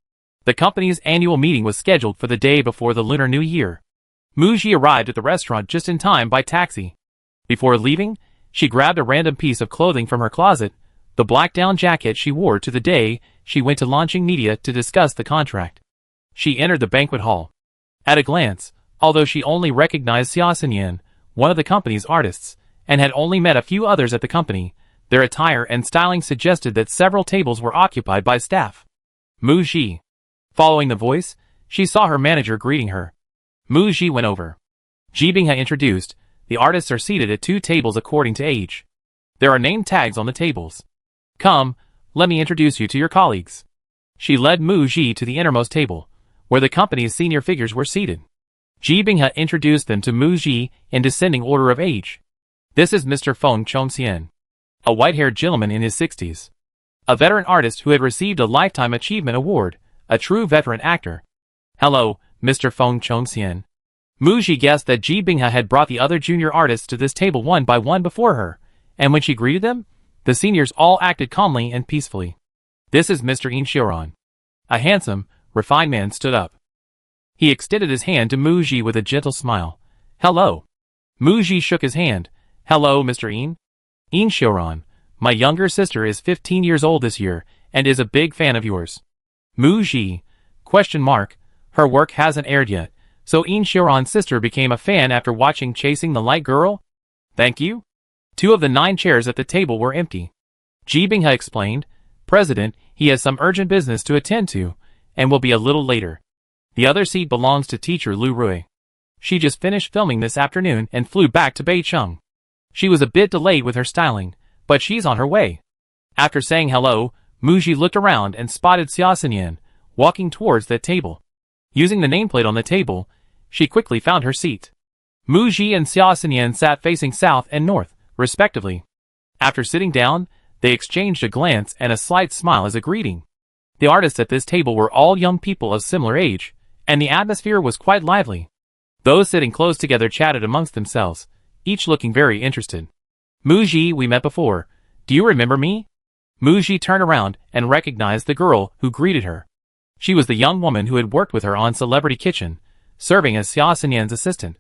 The company's annual meeting was scheduled for the day before the Lunar New Year. Mu Ji arrived at the restaurant just in time by taxi. Before leaving, she grabbed a random piece of clothing from her closet, the black down jacket she wore to the day she went to Launching Media to discuss the contract. She entered the banquet hall. At a glance, although she only recognized Xia Xinyan, one of the company's artists, and had only met a few others at the company, their attire and styling suggested that several tables were occupied by staff. Mu Ji. Following the voice, she saw her manager greeting her. Mu Ji went over. Ji Binghe introduced. The artists are seated at 2 tables according to age. There are name tags on the tables. Come, let me introduce you to your colleagues. She led Mu Ji to the innermost table, where the company's senior figures were seated. Ji Binghe introduced them to Mu Ji in descending order of age. This is Mr. Feng Chongxian, a white-haired gentleman in his 60s. A veteran artist who had received a Lifetime Achievement Award, a true veteran actor. Hello, Mr. Feng Chongxian. Mu Ji guessed that Ji Binghe had brought the other junior artists to this table one by one before her, and when she greeted them, the seniors all acted calmly and peacefully. This is Mr. Yin Xiaoran. A handsome, refined man stood up. He extended his hand to Mu Ji with a gentle smile. Hello. Mu Ji shook his hand. Hello, Mr. Yin. Yin Xiaoran, my younger sister is 15 years old this year, and is a big fan of yours. Mu Ji, ? Her work hasn't aired yet, so Yin Xiaoran's sister became a fan after watching Chasing the Light Girl? Thank you. 2 of the 9 chairs at the table were empty. Ji Binghe explained, President, he has some urgent business to attend to, and will be a little later. The other seat belongs to teacher Lu Rui. She just finished filming this afternoon and flew back to Beicheng. She was a bit delayed with her styling, but she's on her way. After saying hello, Mu Ji looked around and spotted Xia Xinyan, walking towards that table. Using the nameplate on the table, she quickly found her seat. Mu Ji and Xia Xinyan sat facing south and north, respectively. After sitting down, they exchanged a glance and a slight smile as a greeting. The artists at this table were all young people of similar age, and the atmosphere was quite lively. Those sitting close together chatted amongst themselves, each looking very interested. Muji, we met before. Do you remember me? Muji turned around and recognized the girl who greeted her. She was the young woman who had worked with her on Celebrity Kitchen, serving as Xia Xinyan's assistant.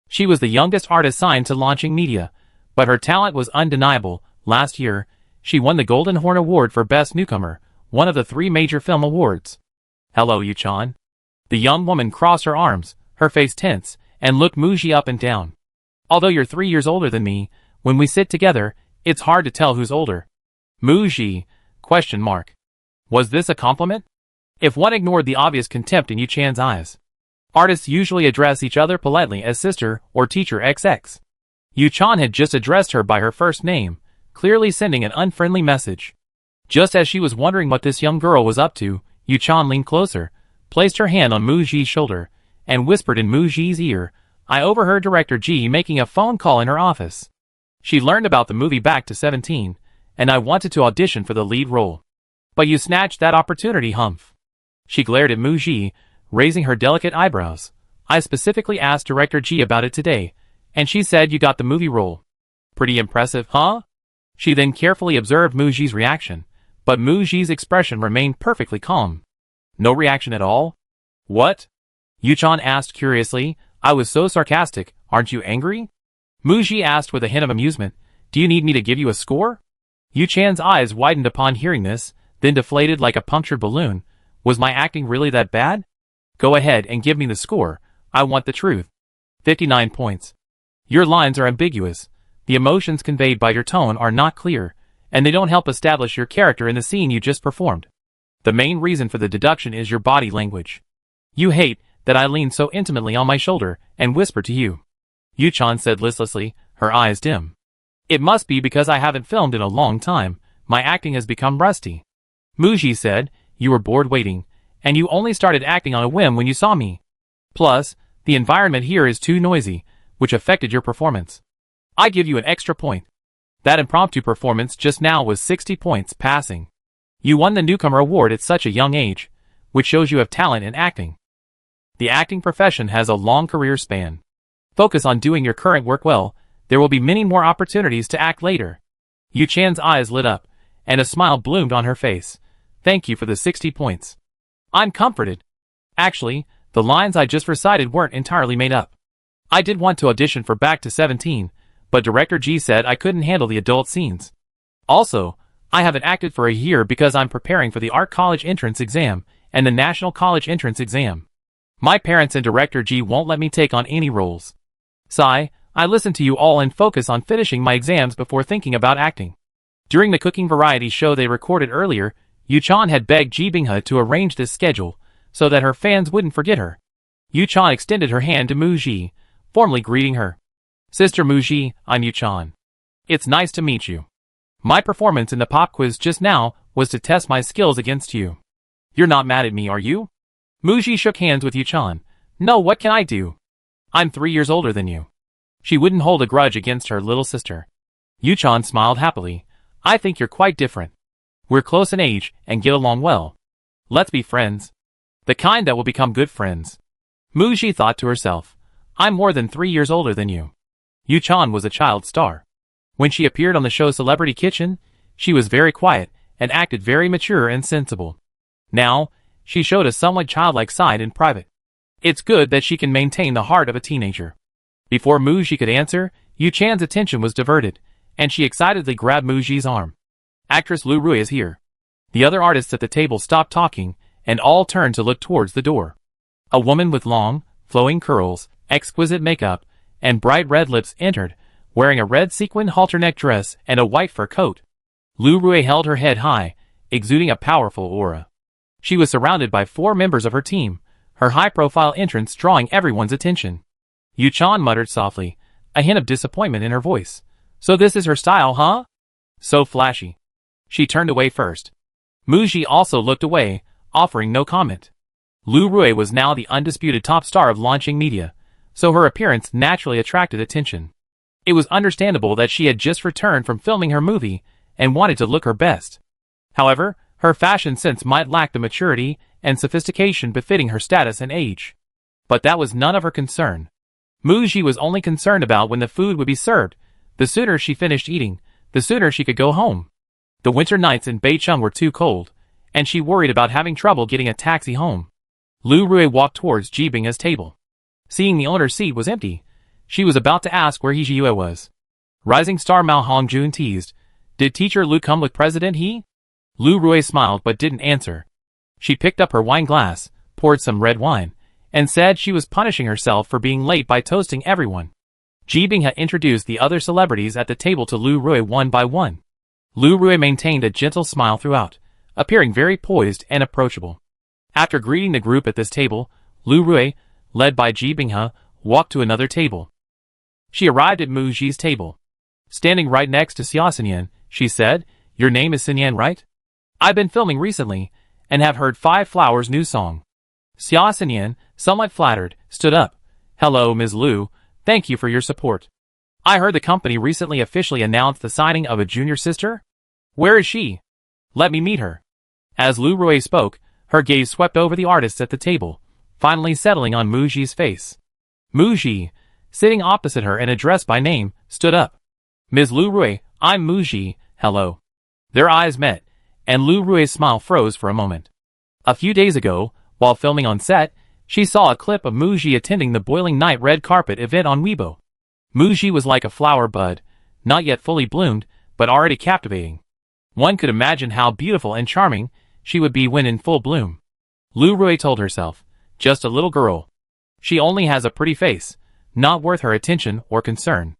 She was the youngest artist signed to Launching Media, but her talent was undeniable. Last year, she won the Golden Horn Award for Best Newcomer, one of the 3 major film awards. Hello, Yuchan. The young woman crossed her arms, her face tense, and looked Muji up and down. Although you're 3 years older than me, when we sit together, it's hard to tell who's older. Muji? ? Was this a compliment? If one ignored the obvious contempt in Yuchan's eyes. Artists usually address each other politely as sister or teacher XX. Yuchan had just addressed her by her first name, clearly sending an unfriendly message. Just as she was wondering what this young girl was up to, Yuchan leaned closer, placed her hand on Muji's shoulder, and whispered in Muji's ear, I overheard Director G making a phone call in her office. She learned about the movie Back to 17, and I wanted to audition for the lead role. But you snatched that opportunity, Humph. She glared at Muji, raising her delicate eyebrows. I specifically asked Director G about it today, and she said you got the movie role. Pretty impressive, huh? She then carefully observed Muji's reaction, but Muji's expression remained perfectly calm. No reaction at all? What? Yuchan asked curiously. I was so sarcastic, aren't you angry? Muji asked with a hint of amusement. Do you need me to give you a score? Yuchan's eyes widened upon hearing this, then deflated like a punctured balloon. Was my acting really that bad? Go ahead and give me the score. I want the truth. 59 points. Your lines are ambiguous. The emotions conveyed by your tone are not clear, and they don't help establish your character in the scene you just performed. The main reason for the deduction is your body language. You hate that I leaned so intimately on my shoulder and whispered to you. Yuchan said listlessly, her eyes dim. It must be because I haven't filmed in a long time. My acting has become rusty. Muji said, you were bored waiting, and you only started acting on a whim when you saw me. Plus, the environment here is too noisy, which affected your performance. I give you an extra point. That impromptu performance just now was 60 points passing. You won the newcomer award at such a young age, which shows you have talent in acting. The acting profession has a long career span. Focus on doing your current work well. There will be many more opportunities to act later. Yuchan's eyes lit up, and a smile bloomed on her face. Thank you for the 60 points. I'm comforted. Actually, the lines I just recited weren't entirely made up. I did want to audition for Back to 17, but Director G said I couldn't handle the adult scenes. Also, I haven't acted for a year because I'm preparing for the Art College entrance exam and the National College entrance exam. My parents and Director G won't let me take on any roles. Sigh, I listen to you all and focus on finishing my exams before thinking about acting. During the cooking variety show they recorded earlier, Yuchan had begged Ji Binghe to arrange this schedule so that her fans wouldn't forget her. Yuchan extended her hand to Muji, formally greeting her. Sister Muji, I'm Yuchan. It's nice to meet you. My performance in the pop quiz just now was to test my skills against you. You're not mad at me, are you? Muji shook hands with Yuchan. No, what can I do? I'm 3 years older than you. She wouldn't hold a grudge against her little sister. Yuchan smiled happily. I think you're quite different. We're close in age and get along well. Let's be friends. The kind that will become good friends. Muji thought to herself. I'm more than 3 years older than you. Yuchan was a child star. When she appeared on the show Celebrity Kitchen, she was very quiet and acted very mature and sensible. Now, she showed a somewhat childlike side in private. It's good that she can maintain the heart of a teenager. Before Muji could answer, Yuchan's attention was diverted, and she excitedly grabbed Muji's arm. Actress Lu Rui is here. The other artists at the table stopped talking, and all turned to look towards the door. A woman with long, flowing curls, exquisite makeup, and bright red lips entered, wearing a red sequin halter-neck dress and a white fur coat. Lu Rui held her head high, exuding a powerful aura. She was surrounded by 4 members of her team, her high-profile entrance drawing everyone's attention. Yuchan muttered softly, a hint of disappointment in her voice. So this is her style, huh? So flashy. She turned away first. Muji also looked away, offering no comment. Lu Rui was now the undisputed top star of Launching Media, so her appearance naturally attracted attention. It was understandable that she had just returned from filming her movie and wanted to look her best. However, her fashion sense might lack the maturity and sophistication befitting her status and age. But that was none of her concern. Mu Ji was only concerned about when the food would be served. The sooner she finished eating, the sooner she could go home. The winter nights in Beicheng were too cold, and she worried about having trouble getting a taxi home. Lu Rui walked towards Ji Binghe's table. Seeing the owner's seat was empty, she was about to ask where He Jiyue was. Rising star Mao Hongjun teased, "Did Teacher Lu come with President He?" Lu Rui smiled but didn't answer. She picked up her wine glass, poured some red wine, and said she was punishing herself for being late by toasting everyone. Ji Binghe introduced the other celebrities at the table to Lu Rui one by one. Lu Rui maintained a gentle smile throughout, appearing very poised and approachable. After greeting the group at this table, Lu Rui, led by Ji Binghe, walked to another table. She arrived at Mu Ji's table. Standing right next to Xia Xinyan, she said, "Your name is Xinyan, right? I've been filming recently, and have heard Five Flowers' new song." Xia Xinyan, somewhat flattered, stood up. "Hello, Ms. Lu, thank you for your support. I heard the company recently officially announced the signing of a junior sister? Where is she? Let me meet her." As Lu Rui spoke, her gaze swept over the artists at the table, finally settling on Mu Ji's face. Mu Ji, sitting opposite her and addressed by name, stood up. "Ms. Lu Rui, I'm Mu Ji, hello." Their eyes met, and Lu Rui's smile froze for a moment. A few days ago, while filming on set, she saw a clip of Mu Ji attending the Boiling Night red carpet event on Weibo. Mu Ji was like a flower bud, not yet fully bloomed, but already captivating. One could imagine how beautiful and charming she would be when in full bloom. Lu Rui told herself, just a little girl. She only has a pretty face, not worth her attention or concern.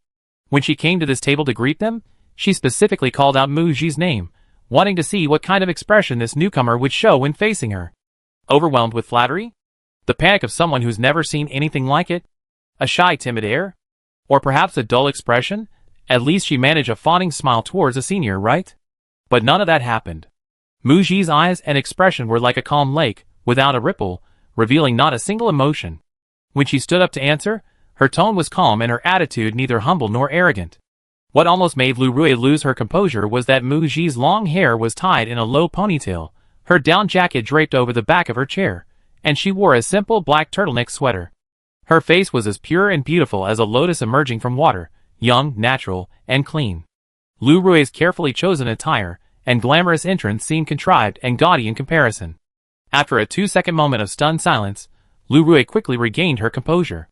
When she came to this table to greet them, she specifically called out Mu Ji's name, wanting to see what kind of expression this newcomer would show when facing her. Overwhelmed with flattery? The panic of someone who's never seen anything like it? A shy, timid air? Or perhaps a dull expression? At least she managed a fawning smile towards a senior, right? But none of that happened. Mu Ji's eyes and expression were like a calm lake, without a ripple, revealing not a single emotion. When she stood up to answer, her tone was calm and her attitude neither humble nor arrogant. What almost made Lu Rui lose her composure was that Mu Ji's long hair was tied in a low ponytail, her down jacket draped over the back of her chair, and she wore a simple black turtleneck sweater. Her face was as pure and beautiful as a lotus emerging from water, young, natural, and clean. Lu Rui's carefully chosen attire and glamorous entrance seemed contrived and gaudy in comparison. After a 2-second moment of stunned silence, Lu Rui quickly regained her composure.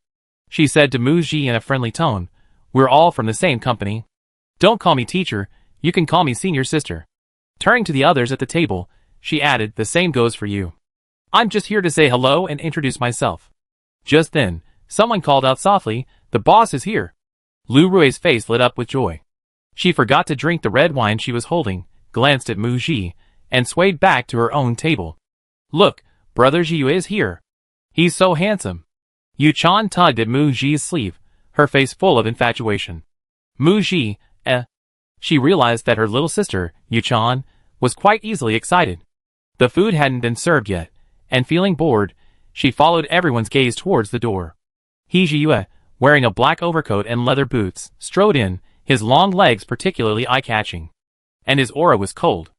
She said to Mu Ji in a friendly tone, "We're all from the same company. Don't call me teacher, you can call me senior sister." Turning to the others at the table, she added, "The same goes for you. I'm just here to say hello and introduce myself." Just then, someone called out softly, "The boss is here." Lu Rui's face lit up with joy. She forgot to drink the red wine she was holding, glanced at Mu Ji, and swayed back to her own table. "Look, Brother Jiyu is here. He's so handsome." Yu Chan tugged at Mu Ji's sleeve, her face full of infatuation. Mu Ji, She realized that her little sister, Yu Chan, was quite easily excited. The food hadn't been served yet, and feeling bored, she followed everyone's gaze towards the door. He Jiyue, wearing a black overcoat and leather boots, strode in, his long legs particularly eye-catching. And his aura was cold.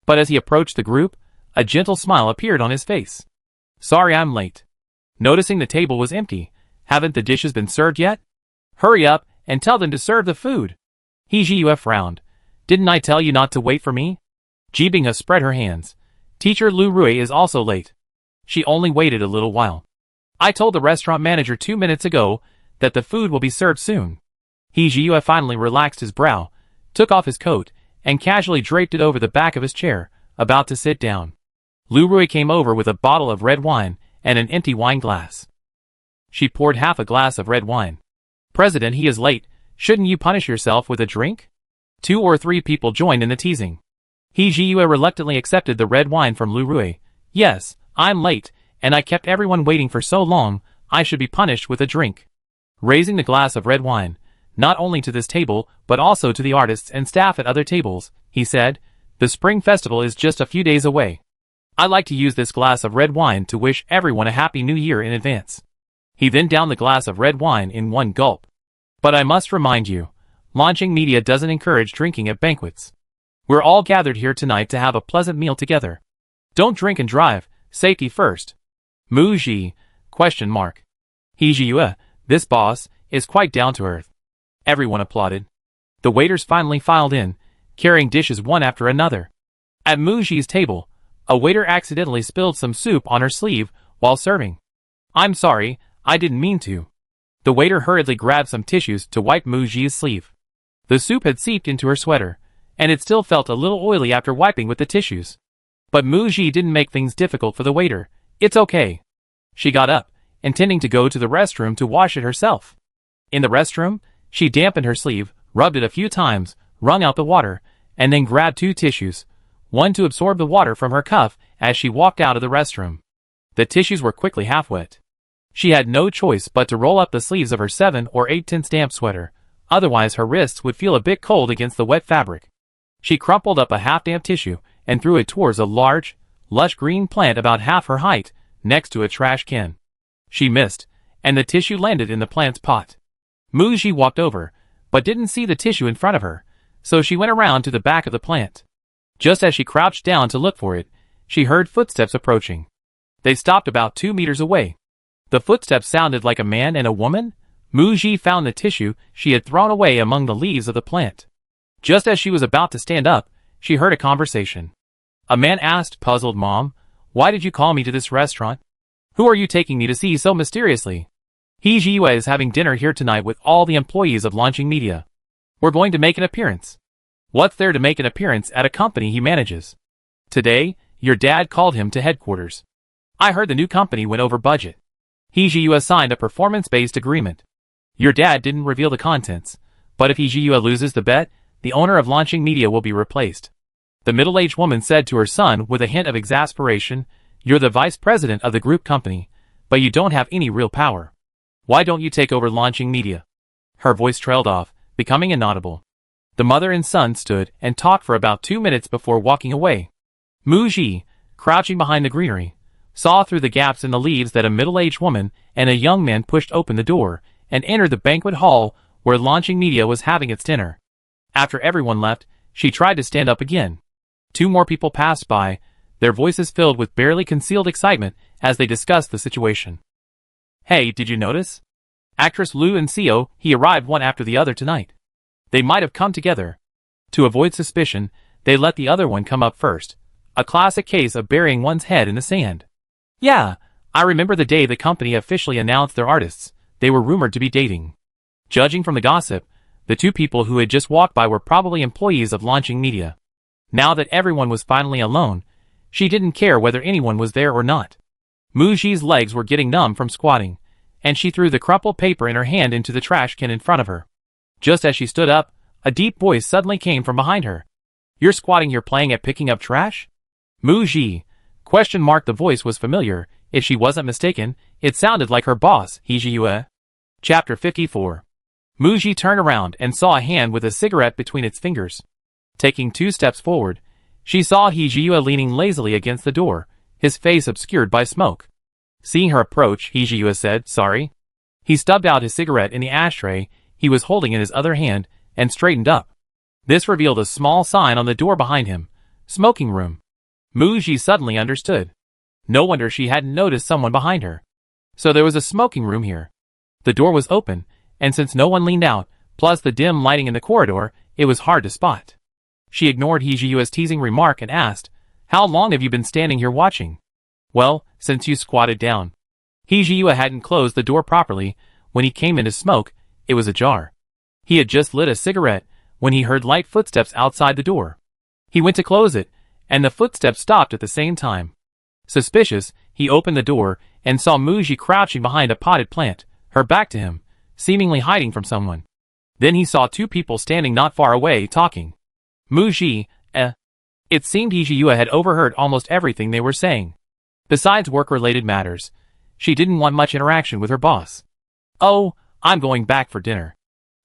But as he approached the group, a gentle smile appeared on his face. "Sorry I'm late." Noticing the table was empty, "Haven't the dishes been served yet? Hurry up and tell them to serve the food." He Jiyue frowned. "Didn't I tell you not to wait for me?" Ji Binghe spread her hands. "Teacher Lu Rui is also late. She only waited a little while. I told the restaurant manager 2 minutes ago that the food will be served soon." He Jiyue finally relaxed his brow, took off his coat, and casually draped it over the back of his chair, about to sit down. Lu Rui came over with a bottle of red wine and an empty wine glass. She poured half a glass of red wine. "President, he is late. Shouldn't you punish yourself with a drink?" 2 or 3 people joined in the teasing. He Jiyue reluctantly accepted the red wine from Lu Rui. "Yes, I'm late, and I kept everyone waiting for so long, I should be punished with a drink." Raising the glass of red wine, not only to this table, but also to the artists and staff at other tables, he said, "The Spring Festival is just a few days away. I'd like to use this glass of red wine to wish everyone a happy new year in advance." He then downed the glass of red wine in one gulp. "But I must remind you, launching media doesn't encourage drinking at banquets. We're all gathered here tonight to have a pleasant meal together. Don't drink and drive, Safety first. Muji, ? Hijiyue, this boss, is quite down to earth. Everyone applauded. The waiters finally filed in, carrying dishes one after another. At Muji's table, a waiter accidentally spilled some soup on her sleeve while serving. I'm sorry, I didn't mean to. The waiter hurriedly grabbed some tissues to wipe Muji's sleeve. The soup had seeped into her sweater, and it still felt a little oily after wiping with the tissues. But Muji didn't make things difficult for the waiter. It's okay. She got up, intending to go to the restroom to wash it herself. In the restroom, she dampened her sleeve, rubbed it a few times, wrung out the water, and then grabbed 2 tissues, one to absorb the water from her cuff as she walked out of the restroom. The tissues were quickly half wet. She had no choice but to roll up the sleeves of her 7 or 8-tenths damp sweater, otherwise her wrists would feel a bit cold against the wet fabric. She crumpled up a half-damp tissue and threw it towards a large, lush green plant about half her height, next to a trash can. She missed, and the tissue landed in the plant's pot. Muji walked over, but didn't see the tissue in front of her, so she went around to the back of the plant. Just as she crouched down to look for it, she heard footsteps approaching. They stopped about 2 meters away. The footsteps sounded like a man and a woman. Muji found the tissue she had thrown away among the leaves of the plant. Just as she was about to stand up, she heard a conversation. A man asked, puzzled, Mom, why did you call me to this restaurant? Who are you taking me to see so mysteriously? Hijiyue is having dinner here tonight with all the employees of Launching Media. We're going to make an appearance. What's there to make an appearance at a company he manages? Today, your dad called him to headquarters. I heard the new company went over budget. Hijiyue signed a performance-based agreement. Your dad didn't reveal the contents, but if Hijiyue loses the bet, the owner of Launching Media will be replaced. The middle-aged woman said to her son with a hint of exasperation, You're the vice president of the group company, but you don't have any real power. Why don't you take over Launching Media? Her voice trailed off, becoming inaudible. The mother and son stood and talked for about 2 minutes before walking away. Muji, crouching behind the greenery, saw through the gaps in the leaves that a middle-aged woman and a young man pushed open the door and entered the banquet hall where Launching Media was having its dinner. After everyone left, she tried to stand up again. 2 more people passed by, their voices filled with barely concealed excitement as they discussed the situation. Hey, did you notice? Actress Liu and Seo, he arrived one after the other tonight. They might have come together. To avoid suspicion, they let the other one come up first. A classic case of burying one's head in the sand. Yeah, I remember the day the company officially announced their artists. They were rumored to be dating. Judging from the gossip, the 2 people who had just walked by were probably employees of Launching Media. Now that everyone was finally alone, she didn't care whether anyone was there or not. Muji's legs were getting numb from squatting, and she threw the crumpled paper in her hand into the trash can in front of her. Just as she stood up, a deep voice suddenly came from behind her. You're squatting here playing at picking up trash? Muji? ? The voice was familiar. If she wasn't mistaken, it sounded like her boss, Hijiyue. Chapter 54. Muji turned around and saw a hand with a cigarette between its fingers. Taking 2 steps forward, she saw Hijiyue leaning lazily against the door, his face obscured by smoke. Seeing her approach, Hijiyue said, Sorry. He stubbed out his cigarette in the ashtray he was holding in his other hand and straightened up. This revealed a small sign on the door behind him, Smoking Room. Muji suddenly understood. No wonder she hadn't noticed someone behind her. So there was a smoking room here. The door was open, and since no one leaned out, plus the dim lighting in the corridor, it was hard to spot. She ignored Hijiyue's teasing remark and asked, How long have you been standing here watching? Well, since you squatted down. Hijiyue hadn't closed the door properly. When he came in to smoke, it was ajar. He had just lit a cigarette when he heard light footsteps outside the door. He went to close it, and the footsteps stopped at the same time. Suspicious, he opened the door and saw Muji crouching behind a potted plant, her back to him, seemingly hiding from someone. Then he saw 2 people standing not far away talking. Muji, It seemed Hijiyue had overheard almost everything they were saying. Besides work-related matters, she didn't want much interaction with her boss. Oh, I'm going back for dinner.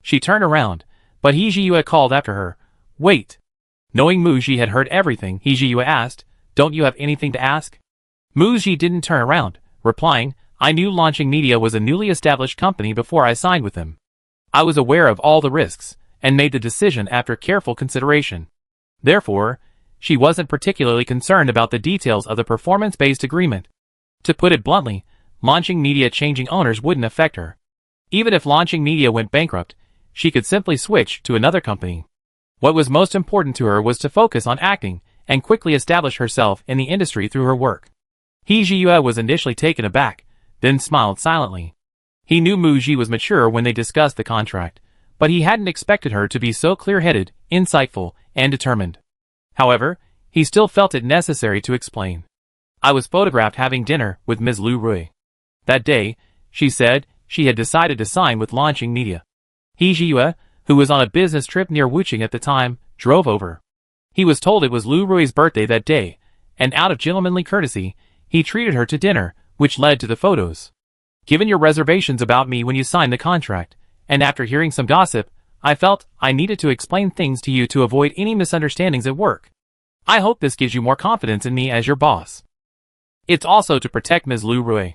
She turned around, but Hijiyue called after her, Wait. Knowing Muji had heard everything, Hijiyue asked, Don't you have anything to ask? Muji didn't turn around, replying, I knew Launching Media was a newly established company before I signed with them. I was aware of all the risks, and made the decision after careful consideration. Therefore, She wasn't particularly concerned about the details of the performance-based agreement. To put it bluntly, launching media changing owners wouldn't affect her. Even if launching media went bankrupt, she could simply switch to another company. What was most important to her was to focus on acting and quickly establish herself in the industry through her work. Hee Ji-yue was initially taken aback, then smiled silently. He knew Mu Ji was mature when they discussed the contract, but he hadn't expected her to be so clear-headed, insightful, and determined. However, he still felt it necessary to explain. I was photographed having dinner with Ms. Lu Rui. That day, she said, she had decided to sign with launching media. Hee Ji-yue, who was on a business trip near Wuching at the time, drove over. He was told it was Lu Rui's birthday that day, and out of gentlemanly courtesy, he treated her to dinner, which led to the photos. Given your reservations about me when you signed the contract, and after hearing some gossip, I felt I needed to explain things to you to avoid any misunderstandings at work. I hope this gives you more confidence in me as your boss. It's also to protect Ms. Lu Rui.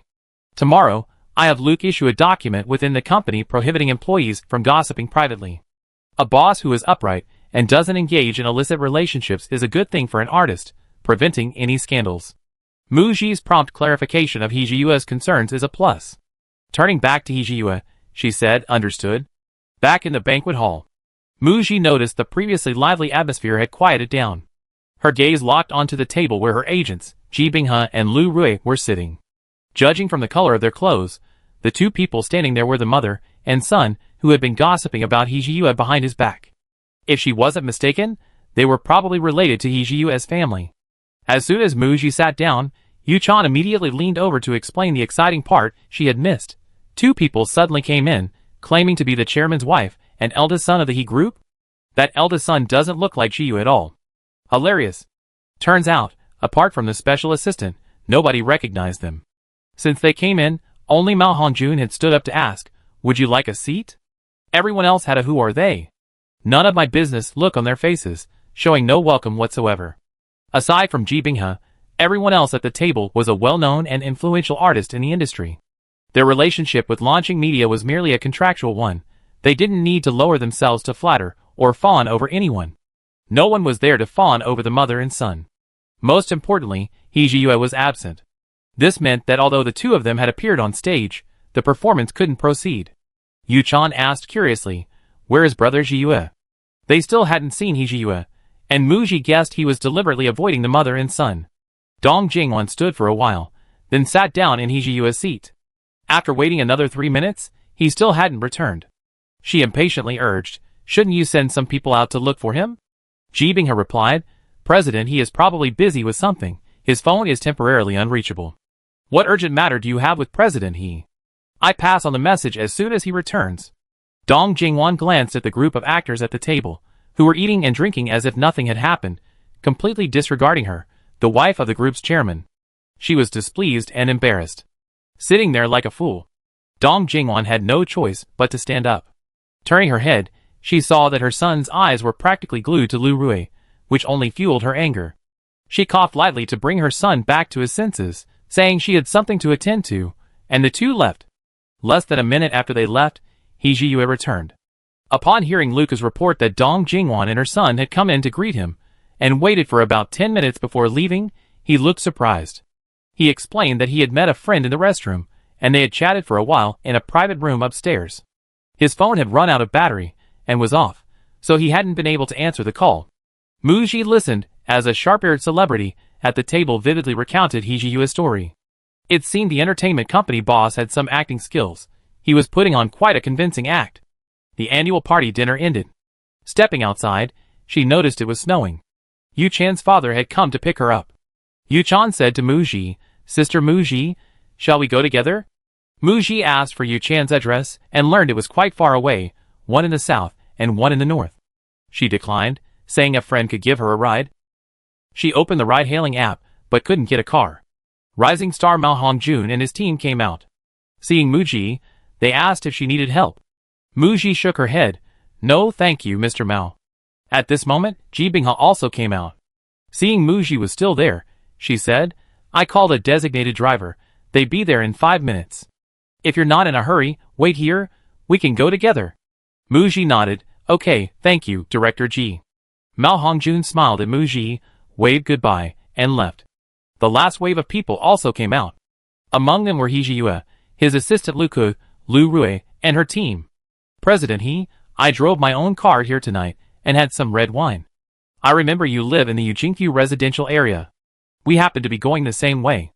Tomorrow, I have Luke issue a document within the company prohibiting employees from gossiping privately. A boss who is upright and doesn't engage in illicit relationships is a good thing for an artist, preventing any scandals. Mu Ji's prompt clarification of Hee Ji-yue's concerns is a plus. Turning back to Hee Ji-yue, she said, understood. Back in the banquet hall, Mu Ji noticed the previously lively atmosphere had quieted down. Her gaze locked onto the table where her agents, Ji Binghe and Lu Rui, were sitting. Judging from the color of their clothes, the two people standing there were the mother and son who had been gossiping about Hee Ji-yue behind his back. If she wasn't mistaken, they were probably related to Hee Ji-yue's family. As soon as Mu Ji sat down, Yu Chan immediately leaned over to explain the exciting part she had missed. Two people suddenly came in, claiming to be the chairman's wife and eldest son of the He group. That eldest son doesn't look like Ji-yu at all. Hilarious. Turns out, apart from the special assistant, nobody recognized them. Since they came in, only Mao Hongjun had stood up to ask, "Would you like a seat?" Everyone else had a "Who are they?" None of my business look on their faces, showing no welcome whatsoever. Aside from Ji Binghe, everyone else at the table was a well-known and influential artist in the industry. Their relationship with launching media was merely a contractual one. They didn't need to lower themselves to flatter or fawn over anyone. No one was there to fawn over the mother and son. Most importantly, Hee Ji-yue was absent. This meant that although the two of them had appeared on stage, the performance couldn't proceed. Yu Chan asked curiously, "Where is brother Ji-yue?" They still hadn't seen Hee Ji-yue, and Mu Ji guessed he was deliberately avoiding the mother and son. Dong Jingwan stood for a while, then sat down in Hee Ji-yue's seat. After waiting another 3 minutes, he still hadn't returned. She impatiently urged, "Shouldn't you send some people out to look for him?" Ji Binghe replied, "President, he is probably busy with something. His phone is temporarily unreachable." "What urgent matter do you have with President He? I pass on the message as soon as he returns." Dong Jingwan glanced at the group of actors at the table, who were eating and drinking as if nothing had happened, completely disregarding her, the wife of the group's chairman. She was displeased and embarrassed. Sitting there like a fool, Dong Jingwan had no choice but to stand up. Turning her head, she saw that her son's eyes were practically glued to Lu Rui, which only fueled her anger. She coughed lightly to bring her son back to his senses, saying she had something to attend to, and the two left. Less than a minute after they left, Hee Ji-yue returned. Upon hearing Luca's report that Dong Jingwan and her son had come in to greet him, and waited for about 10 minutes before leaving, he looked surprised. He explained that he had met a friend in the restroom, and they had chatted for a while in a private room upstairs. His phone had run out of battery, and was off, so he hadn't been able to answer the call. Mu Ji listened, as a sharp-eared celebrity at the table vividly recounted Hee Ji-yue's story. It seemed the entertainment company boss had some acting skills. He was putting on quite a convincing act. The annual party dinner ended. Stepping outside, she noticed it was snowing. Yu Chan's father had come to pick her up. Yu Chan said to Mu Ji, "Sister Mu Ji, shall we go together?" Mu Ji asked for Yu Chan's address and learned it was quite far away, one in the south and one in the north. She declined, saying a friend could give her a ride. She opened the ride-hailing app, but couldn't get a car. Rising star Mao Hongjun and his team came out. Seeing Mu Ji, they asked if she needed help. Mu Ji shook her head. "No thank you, Mr. Mao." At this moment, Ji Binghe also came out. Seeing Mu Ji was still there, she said, "I called a designated driver. They'd be there in 5 minutes. If you're not in a hurry, wait here, we can go together." Mu Ji nodded. "Okay, thank you, Director Ji." Mao Hongjun smiled at Mu Ji, waved goodbye, and left. The last wave of people also came out. Among them were Hijiyue, his assistant Lu Rui, and her team. President I drove my own car here tonight, and had some red wine. I remember you live in the Ujinkyu residential area. We happen to be going the same way.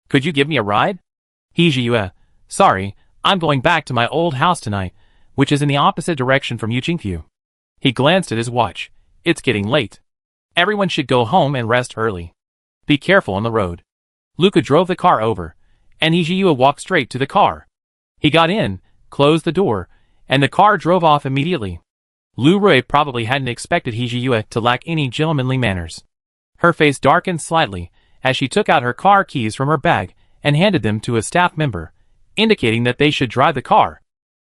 Could you give me a ride? Hijiyue, sorry, I'm going back to my old house tonight, which is in the opposite direction from Ujinkyu. He glanced at his watch. It's getting late. Everyone should go home and rest early. Be careful on the road. Luca drove the car over, and Hijiyue walked straight to the car. He got in, closed the door, and the car drove off immediately. Lu Rui probably hadn't expected Hijiyue to lack any gentlemanly manners. Her face darkened slightly as she took out her car keys from her bag and handed them to a staff member, indicating that they should drive the car.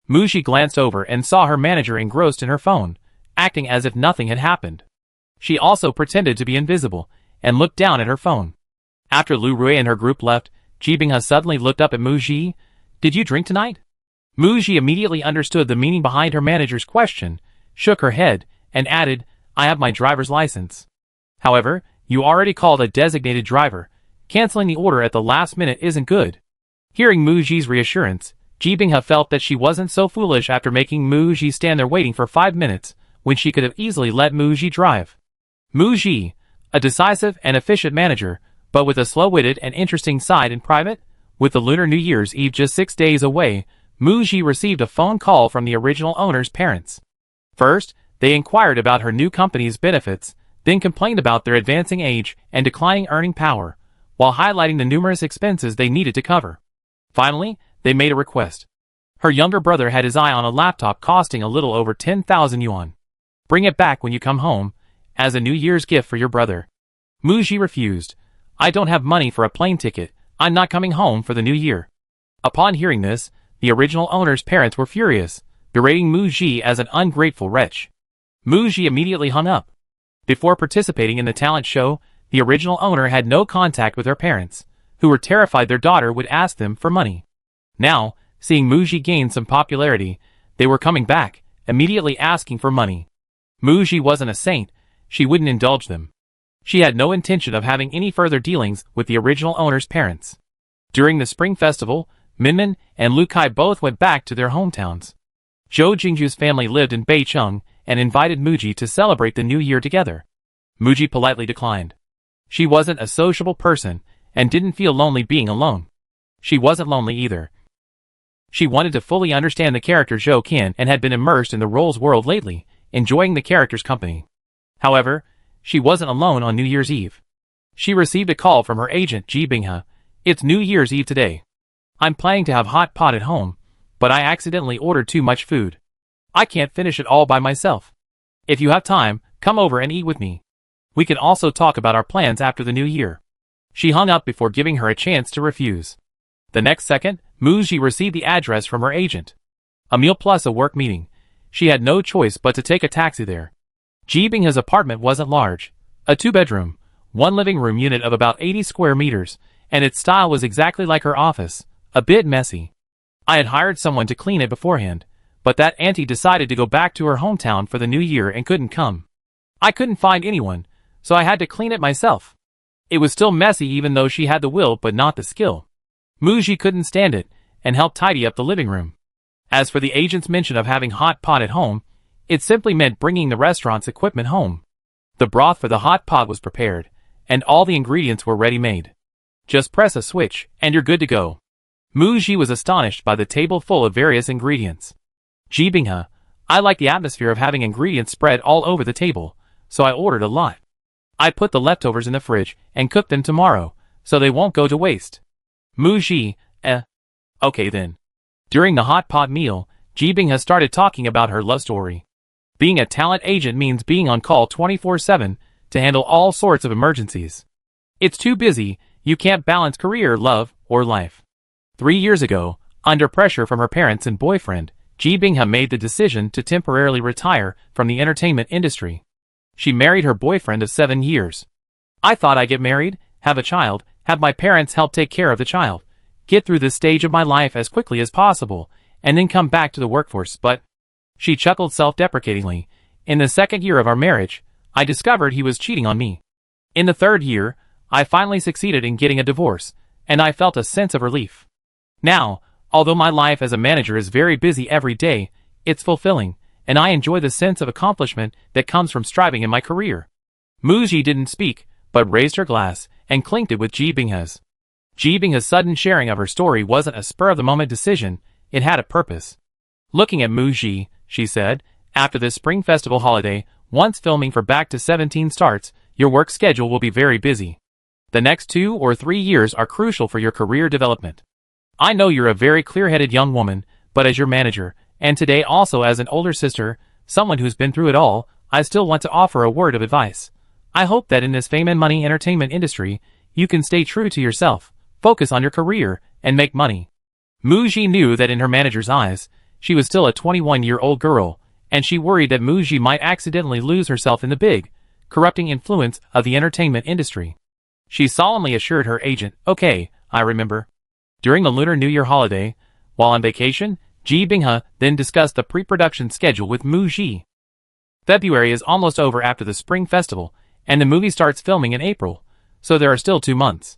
Muji glanced over and saw her manager engrossed in her phone, acting as if nothing had happened. She also pretended to be invisible and looked down at her phone. After Lu Rui and her group left, Jibingha suddenly looked up at Muji. Did you drink tonight? Muji immediately understood the meaning behind her manager's question, shook her head, and added, I have my driver's license. However, you already called a designated driver. Canceling the order at the last minute isn't good. Hearing Muji's reassurance, Jibingha felt that she wasn't so foolish after making Muji stand there waiting for 5 minutes, when she could have easily let Muji drive. Muji, a decisive and efficient manager, but with a slow-witted and interesting side in private, with the Lunar New Year's Eve just 6 days away, Muji received a phone call from the original owner's parents. First, they inquired about her new company's benefits, then complained about their advancing age and declining earning power, while highlighting the numerous expenses they needed to cover. Finally, they made a request. Her younger brother had his eye on a laptop costing a little over 10,000 yuan. Bring it back when you come home, as a New Year's gift for your brother. Muji refused. I don't have money for a plane ticket, I'm not coming home for the new year. Upon hearing this, the original owner's parents were furious, berating Muji as an ungrateful wretch. Muji immediately hung up. Before participating in the talent show, the original owner had no contact with her parents, who were terrified their daughter would ask them for money. Now, seeing Muji gain some popularity, they were coming back, immediately asking for money. Muji wasn't a saint, she wouldn't indulge them. She had no intention of having any further dealings with the original owner's parents. During the Spring Festival, Minmin and Lu Kai both went back to their hometowns. Zhou Jingju's family lived in Beicheng and invited Muji to celebrate the new year together. Muji politely declined. She wasn't a sociable person and didn't feel lonely being alone. She wasn't lonely either. She wanted to fully understand the character Zhou Qian and had been immersed in the role's world lately, enjoying the character's company. However, she wasn't alone on New Year's Eve. She received a call from her agent Jibingha. It's New Year's Eve today. I'm planning to have hot pot at home, but I accidentally ordered too much food. I can't finish it all by myself. If you have time, come over and eat with me. We can also talk about our plans after the new year. She hung up before giving her a chance to refuse. The next second, Muji received the address from her agent. A meal plus a work meeting. She had no choice but to take a taxi there. Jibingha's apartment wasn't large. A 2-bedroom, 1 living room unit of about 80 square meters, and its style was exactly like her office, a bit messy. I had hired someone to clean it beforehand, but that auntie decided to go back to her hometown for the new year and couldn't come. I couldn't find anyone, so I had to clean it myself. It was still messy even though she had the will but not the skill. Muji couldn't stand it, and helped tidy up the living room. As for the agent's mention of having hot pot at home, it simply meant bringing the restaurant's equipment home. The broth for the hot pot was prepared, and all the ingredients were ready-made. Just press a switch, and you're good to go. Muji was astonished by the table full of various ingredients. Jibingha, I like the atmosphere of having ingredients spread all over the table, so I ordered a lot. I put the leftovers in the fridge and cook them tomorrow, so they won't go to waste. Muji, okay then. During the hot pot meal, Jibingha started talking about her love story. Being a talent agent means being on call 24/7 to handle all sorts of emergencies. It's too busy, you can't balance career, love, or life. 3 years ago, under pressure from her parents and boyfriend, Jibingha made the decision to temporarily retire from the entertainment industry. She married her boyfriend of 7 years. I thought I'd get married, have a child, have my parents help take care of the child, get through this stage of my life as quickly as possible, and then come back to the workforce, but... She chuckled self-deprecatingly. In the 2nd year of our marriage, I discovered he was cheating on me. In the third year, I finally succeeded in getting a divorce, and I felt a sense of relief. Now, although my life as a manager is very busy every day, it's fulfilling, and I enjoy the sense of accomplishment that comes from striving in my career. Muji didn't speak, but raised her glass and clinked it with Ji Binghe's. Ji Binghe's sudden sharing of her story wasn't a spur-of-the-moment decision, it had a purpose. Looking at Muji, she said, after this spring festival holiday, once filming for Back to 17 starts, your work schedule will be very busy. The next 2 or 3 years are crucial for your career development. I know you're a very clear-headed young woman, but as your manager, and today also as an older sister, someone who's been through it all, I still want to offer a word of advice. I hope that in this fame and money entertainment industry, you can stay true to yourself, focus on your career, and make money. Muji knew that in her manager's eyes, she was still a 21-year-old girl, and she worried that Muji might accidentally lose herself in the big, corrupting influence of the entertainment industry. She solemnly assured her agent, "Okay, I remember." During the Lunar New Year holiday, while on vacation, Ji Binghe then discussed the pre-production schedule with Muji. February is almost over after the Spring Festival, and the movie starts filming in April, so there are still 2 months.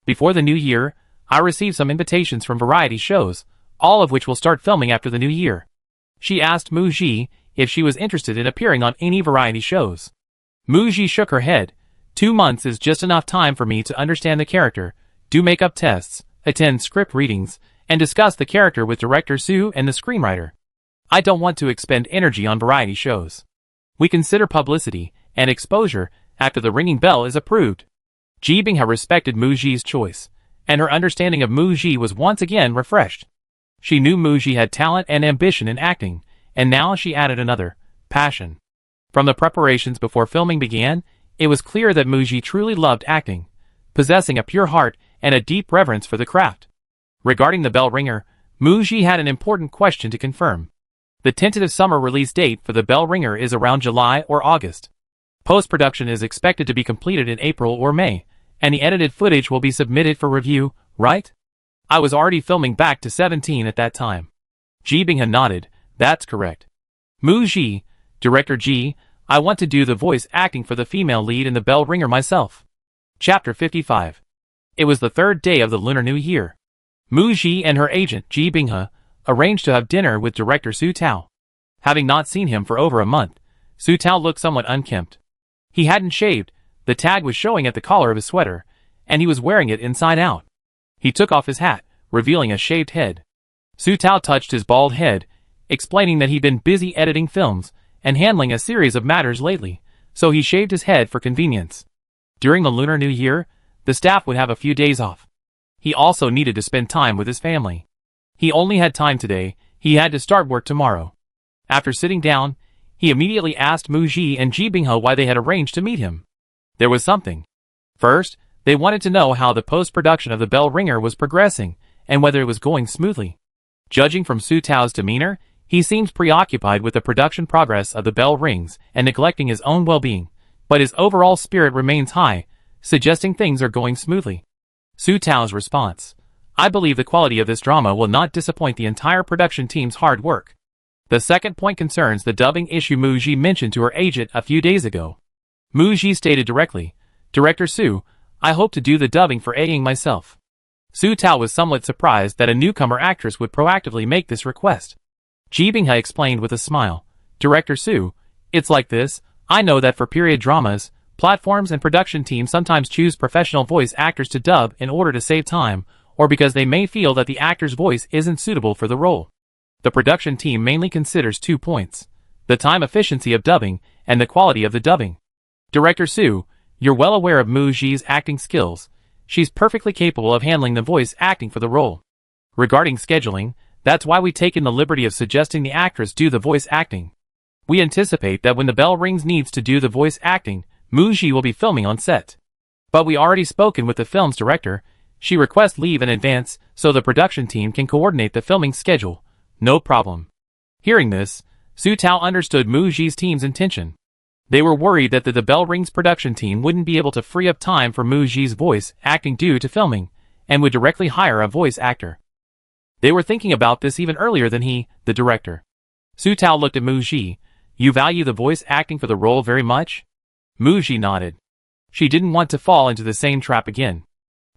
Before the new year, I received some invitations from variety shows, all of which will start filming after the new year. She asked Muji if she was interested in appearing on any variety shows. Muji shook her head. 2 months is just enough time for me to understand the character, do makeup tests, attend script readings, and discuss the character with director Sue and the screenwriter. I don't want to expend energy on variety shows. We consider publicity and exposure after the ringing bell is approved. Ji Binghe respected Muji's choice, and her understanding of Muji was once again refreshed. She knew Muji had talent and ambition in acting, and now she added another, passion. From the preparations before filming began, it was clear that Muji truly loved acting, possessing a pure heart and a deep reverence for the craft. Regarding the bell ringer, Muji had an important question to confirm. The tentative summer release date for the bell ringer is around July or August. Post-production is expected to be completed in April or May, and the edited footage will be submitted for review, right? I was already filming Back to 17 at that time. Ji Binghe nodded. That's correct. Muji, Director Ji, I want to do the voice acting for the female lead in the bell ringer myself. Chapter 55. It was the third day of the Lunar New Year. Muji and her agent Ji Binghe arranged to have dinner with director Su Tao. Having not seen him for over a month, Su Tao looked somewhat unkempt. He hadn't shaved, the tag was showing at the collar of his sweater, and he was wearing it inside out. He took off his hat, revealing a shaved head. Su Tao touched his bald head, explaining that he'd been busy editing films and handling a series of matters lately, so he shaved his head for convenience. During the Lunar New Year, the staff would have a few days off. He also needed to spend time with his family. He only had time today, he had to start work tomorrow. After sitting down, he immediately asked Muji and Ji Binghe why they had arranged to meet him. There was something. First, they wanted to know how the post-production of the bell ringer was progressing, and whether it was going smoothly. Judging from Su Tao's demeanor, he seemed preoccupied with the production progress of the bell rings and neglecting his own well-being, but his overall spirit remains high, suggesting things are going smoothly. Su Tao's response. I believe the quality of this drama will not disappoint the entire production team's hard work. The second point concerns the dubbing issue Muji mentioned to her agent a few days ago. Muji stated directly, Director Su, I hope to do the dubbing for Aang myself. Su Tao was somewhat surprised that a newcomer actress would proactively make this request. Ji Binghe explained with a smile, Director Su, it's like this, I know that for period dramas, platforms and production teams sometimes choose professional voice actors to dub in order to save time, or because they may feel that the actor's voice isn't suitable for the role. The production team mainly considers 2 points, the time efficiency of dubbing and the quality of the dubbing. Director Su, you're well aware of Muji's acting skills. She's perfectly capable of handling the voice acting for the role. Regarding scheduling, that's why we've taken the liberty of suggesting the actress do the voice acting. We anticipate that when the bell rings needs to do the voice acting, Muji will be filming on set. But we already spoken with the film's director. She requests leave in advance so the production team can coordinate the filming schedule. No problem. Hearing this, Su Tao understood Muji's team's intention. They were worried that the Bell Rings production team wouldn't be able to free up time for Muji's voice acting due to filming, and would directly hire a voice actor. They were thinking about this even earlier than he, the director. Su Tao looked at Muji. You value the voice acting for the role very much? Muji nodded. She didn't want to fall into the same trap again.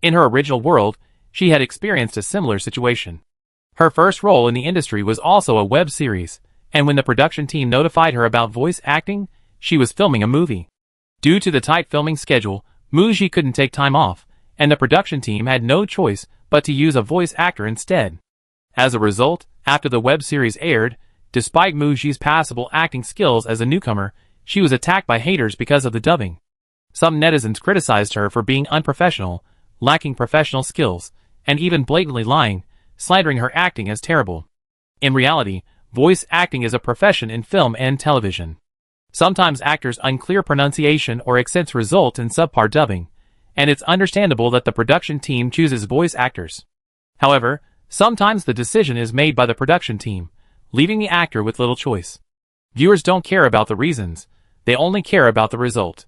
In her original world, she had experienced a similar situation. Her first role in the industry was also a web series, and when the production team notified her about voice acting, she was filming a movie. Due to the tight filming schedule, Muji couldn't take time off, and the production team had no choice but to use a voice actor instead. As a result, after the web series aired, despite Muji's passable acting skills as a newcomer, she was attacked by haters because of the dubbing. Some netizens criticized her for being unprofessional, lacking professional skills, and even blatantly lying, slandering her acting as terrible. In reality, voice acting is a profession in film and television. Sometimes actors' unclear pronunciation or accents result in subpar dubbing, and it's understandable that the production team chooses voice actors. However, sometimes the decision is made by the production team, leaving the actor with little choice. Viewers don't care about the reasons, they only care about the result.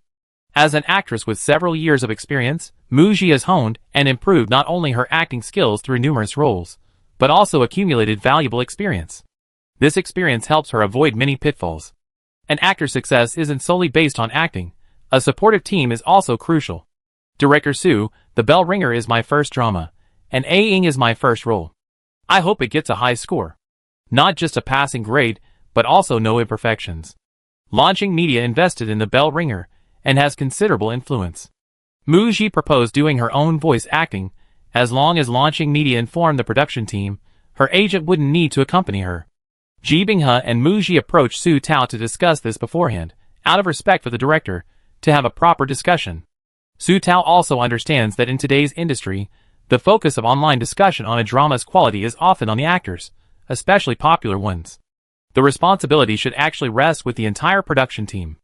As an actress with several years of experience, Muji has honed and improved not only her acting skills through numerous roles, but also accumulated valuable experience. This experience helps her avoid many pitfalls. An actor's success isn't solely based on acting, a supportive team is also crucial. Director Su, The Bell Ringer is my first drama, and A-ing is my first role. I hope it gets a high score. Not just a passing grade, but also no imperfections. Launching Media invested in The Bell Ringer, and has considerable influence. Muji proposed doing her own voice acting, as long as Launching Media informed the production team, her agent wouldn't need to accompany her. Ji Binghe and Muji approached Su Tao to discuss this beforehand, out of respect for the director, to have a proper discussion. Su Tao also understands that in today's industry, the focus of online discussion on a drama's quality is often on the actors, especially popular ones. The responsibility should actually rest with the entire production team.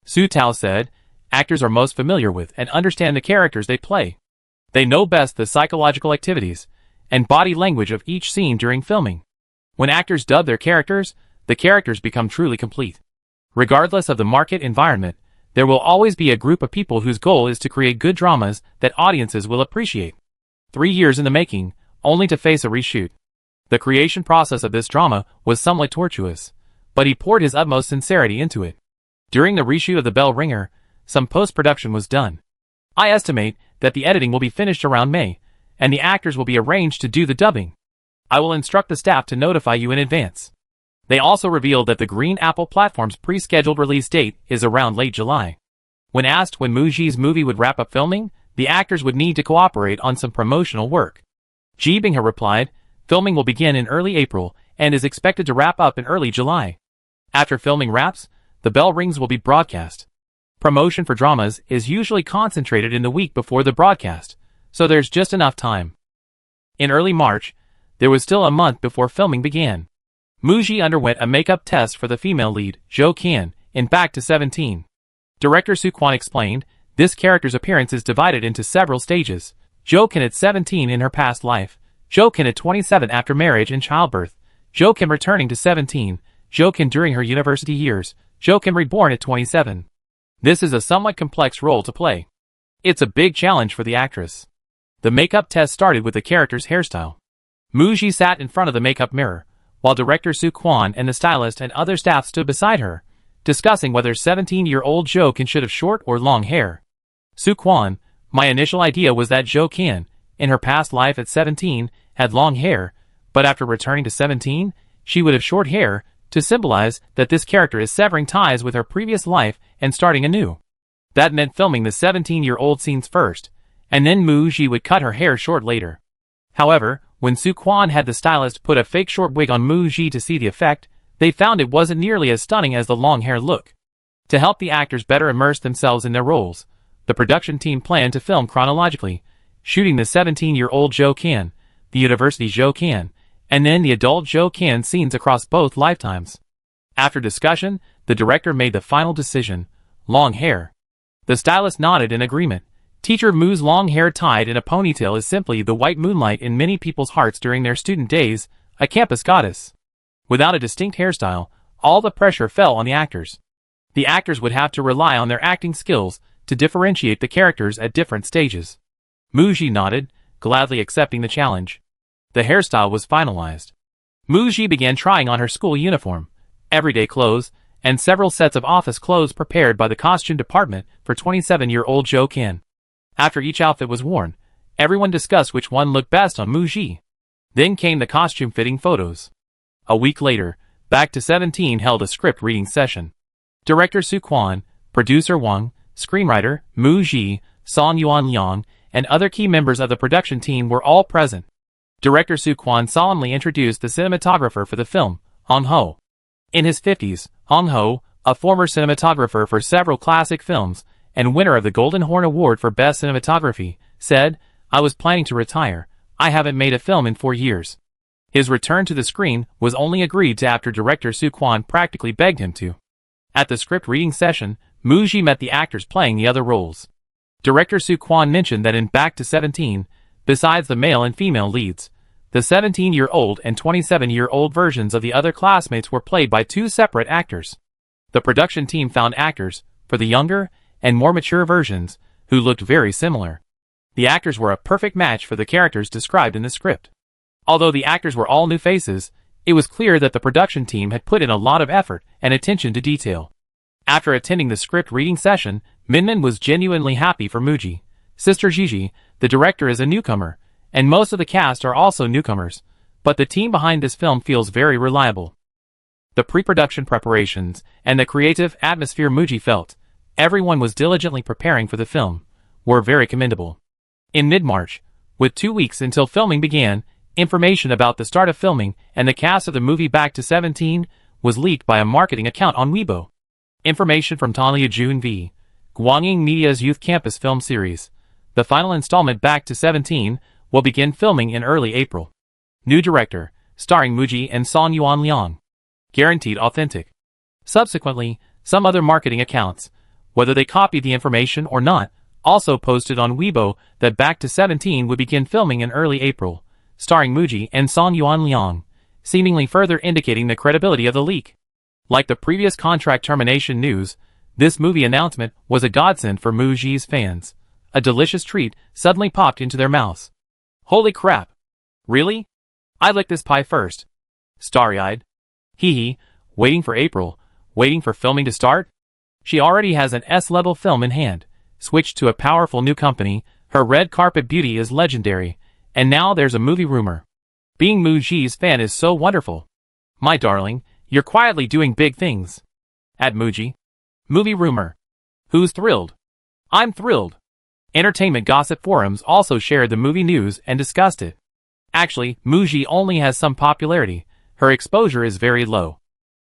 Su Tao said, actors are most familiar with and understand the characters they play. They know best the psychological activities and body language of each scene during filming. When actors dub their characters, the characters become truly complete. Regardless of the market environment, there will always be a group of people whose goal is to create good dramas that audiences will appreciate. 3 years in the making, only to face a reshoot. The creation process of this drama was somewhat tortuous, but he poured his utmost sincerity into it. During the reshoot of The Bell Ringer, some post-production was done. I estimate that the editing will be finished around May, and the actors will be arranged to do the dubbing. I will instruct the staff to notify you in advance. They also revealed that the Green Apple platform's pre-scheduled release date is around late July. When asked when Muji's movie would wrap up filming, the actors would need to cooperate on some promotional work. Ji Binghe replied, filming will begin in early April and is expected to wrap up in early July. After filming wraps, the bell rings will be broadcast. Promotion for dramas is usually concentrated in the week before the broadcast, so there's just enough time. In early March, there was still a month before filming began. Muji underwent a makeup test for the female lead, Jo Kan, in Back to 17. Director Su Kwan explained, this character's appearance is divided into several stages. Jo Kan at 17 in her past life, Jo Kan at 27 after marriage and childbirth, Jo Kan returning to 17, Jo Kan during her university years, Jo Kan reborn at 27. This is a somewhat complex role to play. It's a big challenge for the actress. The makeup test started with the character's hairstyle. Muji sat in front of the makeup mirror, while director Su Kwan and the stylist and other staff stood beside her, discussing whether 17-year-old Jo Kan should have short or long hair. Su Kwan, my initial idea was that Jo Kan, in her past life at 17, had long hair, but after returning to 17, she would have short hair, to symbolize that this character is severing ties with her previous life and starting anew. That meant filming the 17-year-old scenes first, and then Muji would cut her hair short later. However, when Su Kwan had the stylist put a fake short wig on Muji to see the effect, they found it wasn't nearly as stunning as the long hair look. To help the actors better immerse themselves in their roles, the production team planned to film chronologically, shooting the 17-year-old Jo Kan, the university Jo Kan, and then the adult Jo Kan scenes across both lifetimes. After discussion, the director made the final decision, long hair. The stylist nodded in agreement. Teacher Mu's long hair tied in a ponytail is simply the white moonlight in many people's hearts during their student days, a campus goddess. Without a distinct hairstyle, all the pressure fell on the actors. The actors would have to rely on their acting skills to differentiate the characters at different stages. Muji nodded, gladly accepting the challenge. The hairstyle was finalized. Muji began trying on her school uniform, everyday clothes, and several sets of office clothes prepared by the costume department for 27-year-old Jo Kin. After each outfit was worn, everyone discussed which one looked best on Muji. Then came the costume fitting photos. A week later, Back to 17 held a script reading session. Director Su Quan, producer Wang, screenwriter Muji, Song Yuan Liang, and other key members of the production team were all present. Director Su Quan solemnly introduced the cinematographer for the film, Hong Ho. In his 50s, Hong Ho, a former cinematographer for several classic films, and winner of the Golden Horn Award for Best Cinematography, said, "I was planning to retire. I haven't made a film in 4 years." His return to the screen was only agreed to after director Su Quan practically begged him to. At the script reading session, Muji met the actors playing the other roles. Director Su Quan mentioned that in Back to 17, besides the male and female leads, the 17-year-old and 27-year-old versions of the other classmates were played by 2 separate actors. The production team found actors for the younger and more mature versions who looked very similar. The actors were a perfect match for the characters described in the script. Although the actors were all new faces, it was clear that the production team had put in a lot of effort and attention to detail. After attending the script reading session, Minmin was genuinely happy for Muji. Sister Gigi, the director, is a newcomer, and most of the cast are also newcomers, but the team behind this film feels very reliable. The pre-production preparations and the creative atmosphere Muji felt everyone was diligently preparing for the film were very commendable. In mid-March, with 2 weeks until filming began, information about the start of filming and the cast of the movie Back to 17 was leaked by a marketing account on Weibo. Information from Tanlia Jun V. Guangying Media's Youth Campus film series. The final installment Back to 17 will begin filming in early April. New director, starring Muji and Song Yuan Liang. Guaranteed authentic. Subsequently, some other marketing accounts, whether they copied the information or not, also posted on Weibo that Back to 17 would begin filming in early April, starring Muji and Song Yuan Liang, seemingly further indicating the credibility of the leak. Like the previous contract termination news, this movie announcement was a godsend for Muji's fans. A delicious treat suddenly popped into their mouths. Holy crap! Really? I licked this pie first. Starry-eyed. Hee hee, waiting for April, waiting for filming to start? She already has an S-level film in hand, switched to a powerful new company, her red carpet beauty is legendary, and now there's a movie rumor. Being Muji's fan is so wonderful. My darling, you're quietly doing big things. At Muji. Movie rumor. Who's thrilled? I'm thrilled. Entertainment gossip forums also shared the movie news and discussed it. Actually, Muji only has some popularity. Her exposure is very low.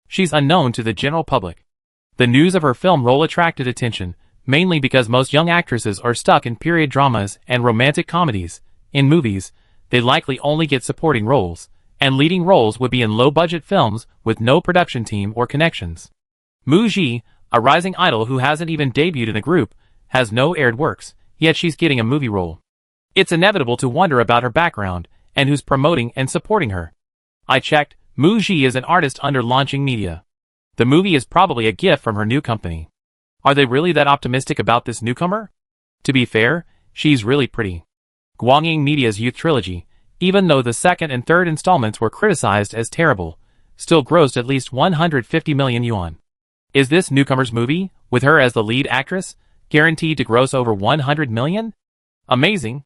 She's unknown to the general public. The news of her film role attracted attention, mainly because most young actresses are stuck in period dramas and romantic comedies. In movies, they likely only get supporting roles, and leading roles would be in low-budget films with no production team or connections. Muji, a rising idol who hasn't even debuted in a group, has no aired works, yet she's getting a movie role. It's inevitable to wonder about her background, and who's promoting and supporting her. I checked, Muji is an artist under Launching Media. The movie is probably a gift from her new company. Are they really that optimistic about this newcomer? To be fair, she's really pretty. Guangying Media's Youth Trilogy, even though the second and third installments were criticized as terrible, still grossed at least 150 million yuan. Is this newcomer's movie, with her as the lead actress, guaranteed to gross over 100 million? Amazing.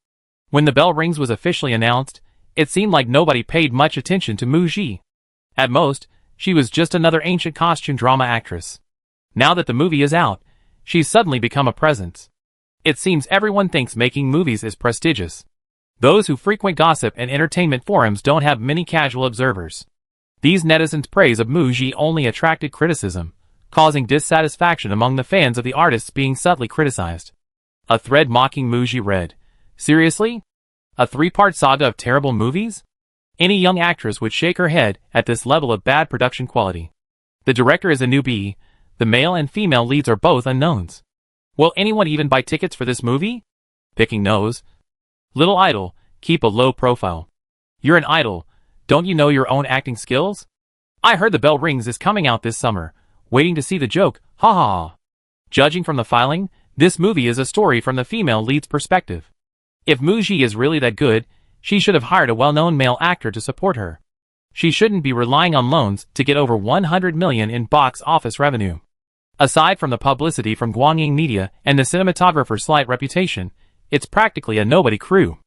When The Bell Rings was officially announced, it seemed like nobody paid much attention to Muji. At most, she was just another ancient costume drama actress. Now that the movie is out, she's suddenly become a presence. It seems everyone thinks making movies is prestigious. Those who frequent gossip and entertainment forums don't have many casual observers. These netizens' praise of Muji only attracted criticism, causing dissatisfaction among the fans of the artists being subtly criticized. A thread mocking Muji read, "Seriously? A 3-part saga of terrible movies?" Any young actress would shake her head at this level of bad production quality. The director is a newbie. The male and female leads are both unknowns. Will anyone even buy tickets for this movie? Picking nose. Little idol, keep a low profile. You're an idol, don't you know your own acting skills? I heard The Bell Rings is coming out this summer, waiting to see the joke, ha ha ha. Judging from the filing, this movie is a story from the female lead's perspective. If Muji is really that good, she should have hired a well-known male actor to support her. She shouldn't be relying on loans to get over 100 million in box office revenue. Aside from the publicity from Guangying Media and the cinematographer's slight reputation, it's practically a nobody crew.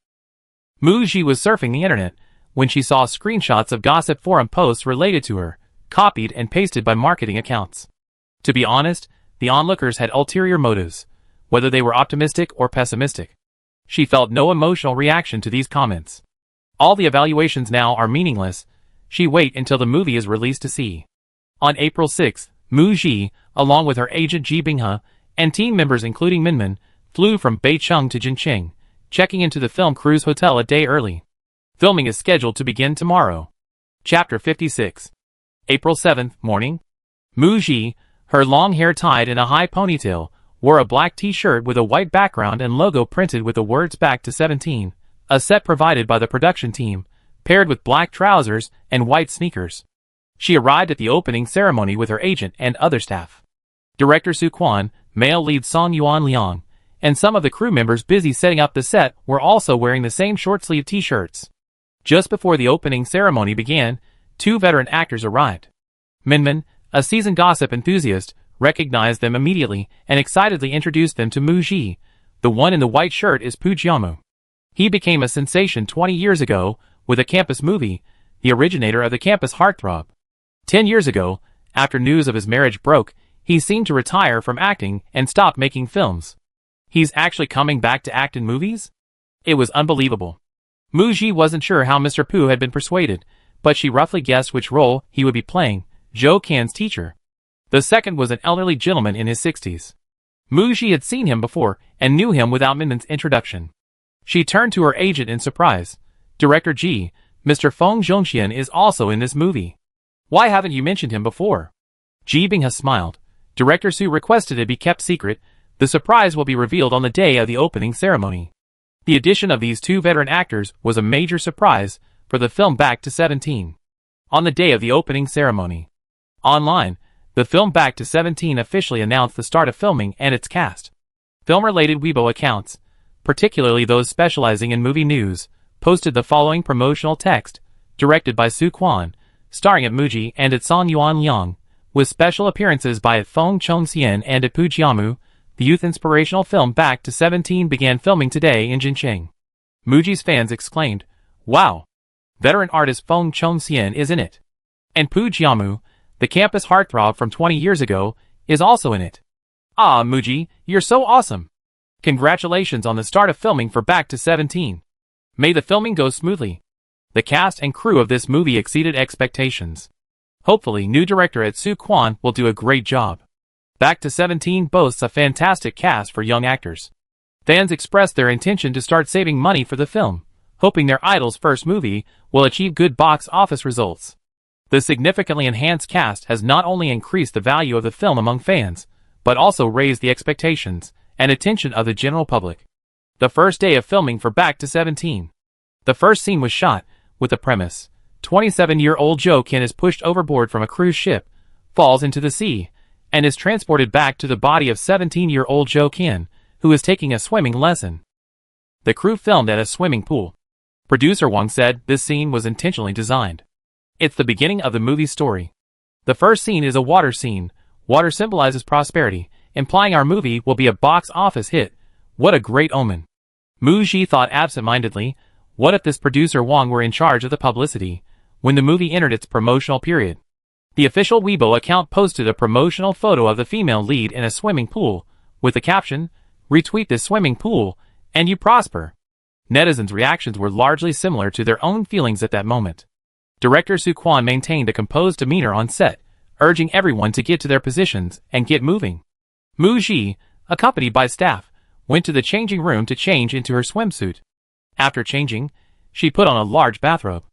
Mu Ji was surfing the internet when she saw screenshots of gossip forum posts related to her, copied and pasted by marketing accounts. To be honest, the onlookers had ulterior motives, whether they were optimistic or pessimistic. She felt no emotional reaction to these comments. All the evaluations now are meaningless. She wait until the movie is released to see. On April 6, Mu Ji, along with her agent Ji Binghe, and team members including Minmin, flew from Beicheng to Jincheng, checking into the film crew's hotel a day early. Filming is scheduled to begin tomorrow. Chapter 56. April 7th, morning. Mu Ji, her long hair tied in a high ponytail, wore a black t-shirt with a white background and logo printed with the words Back to 17, a set provided by the production team, paired with black trousers and white sneakers. She arrived at the opening ceremony with her agent and other staff. Director Su Quan, male lead Song Yuan Liang, and some of the crew members busy setting up the set were also wearing the same short-sleeved t-shirts. Just before the opening ceremony began, two veteran actors arrived. Minmin, a seasoned gossip enthusiast, recognized them immediately and excitedly introduced them to Mu Ji. The one in the white shirt is Pu Jiamu. He became a sensation 20 years ago with a campus movie, the originator of the campus heartthrob. 10 years ago, after news of his marriage broke, he seemed to retire from acting and stop making films. He's actually coming back to act in movies? It was unbelievable. Mu Ji wasn't sure how Mr. Pu had been persuaded, but she roughly guessed which role he would be playing, Zhou Qian's teacher. The second was an elderly gentleman in his 60s. Mu Ji had seen him before and knew him without Minmin's introduction. She turned to her agent in surprise. Director Ji, Mr. Feng Zhongxian is also in this movie. Why haven't you mentioned him before? Ji Binghe smiled. Director Su requested it be kept secret. The surprise will be revealed on the day of the opening ceremony. The addition of these two veteran actors was a major surprise for the film Back to 17. On the day of the opening ceremony. Online, the film Back to 17 officially announced the start of filming and its cast. Film-related Weibo accounts, particularly those specializing in movie news, posted the following promotional text, directed by Su Quan, starring at Mu Ji and at Song Yuan Liang, with special appearances by at Feng Chongxian and at Pu Jiamu. The youth inspirational film Back to 17 began filming today in Jincheng. Mu Ji's fans exclaimed, "Wow! Veteran artist Feng Chongxian is in it. And Pu Jiamu, the campus heartthrob from 20 years ago, is also in it. Ah, Mu Ji, you're so awesome! Congratulations on the start of filming for Back to 17. May the filming go smoothly. The cast and crew of this movie exceeded expectations. Hopefully, new director at Su Quan will do a great job. Back to 17 boasts a fantastic cast for young actors. Fans expressed their intention to start saving money for the film, hoping their idol's first movie will achieve good box office results. The significantly enhanced cast has not only increased the value of the film among fans, but also raised the expectations and attention of the general public. The first day of filming for Back to 17. The first scene was shot with the premise: 27-year-old Zhou Qian is pushed overboard from a cruise ship, falls into the sea, and is transported back to the body of 17-year-old Zhou Qian, who is taking a swimming lesson. The crew filmed at a swimming pool. Producer Wang said this scene was intentionally designed. It's the beginning of the movie's story. The first scene is a water scene. Water symbolizes prosperity, implying our movie will be a box office hit. What a great omen. Mu Ji thought absent-mindedly, what if this producer Wang were in charge of the publicity when the movie entered its promotional period? The official Weibo account posted a promotional photo of the female lead in a swimming pool, with the caption, "Retweet this swimming pool, and you prosper." Netizens' reactions were largely similar to their own feelings at that moment. Director Su Quan maintained a composed demeanor on set, urging everyone to get to their positions and get moving. Mu Ji, accompanied by staff, went to the changing room to change into her swimsuit. After changing, she put on a large bathrobe.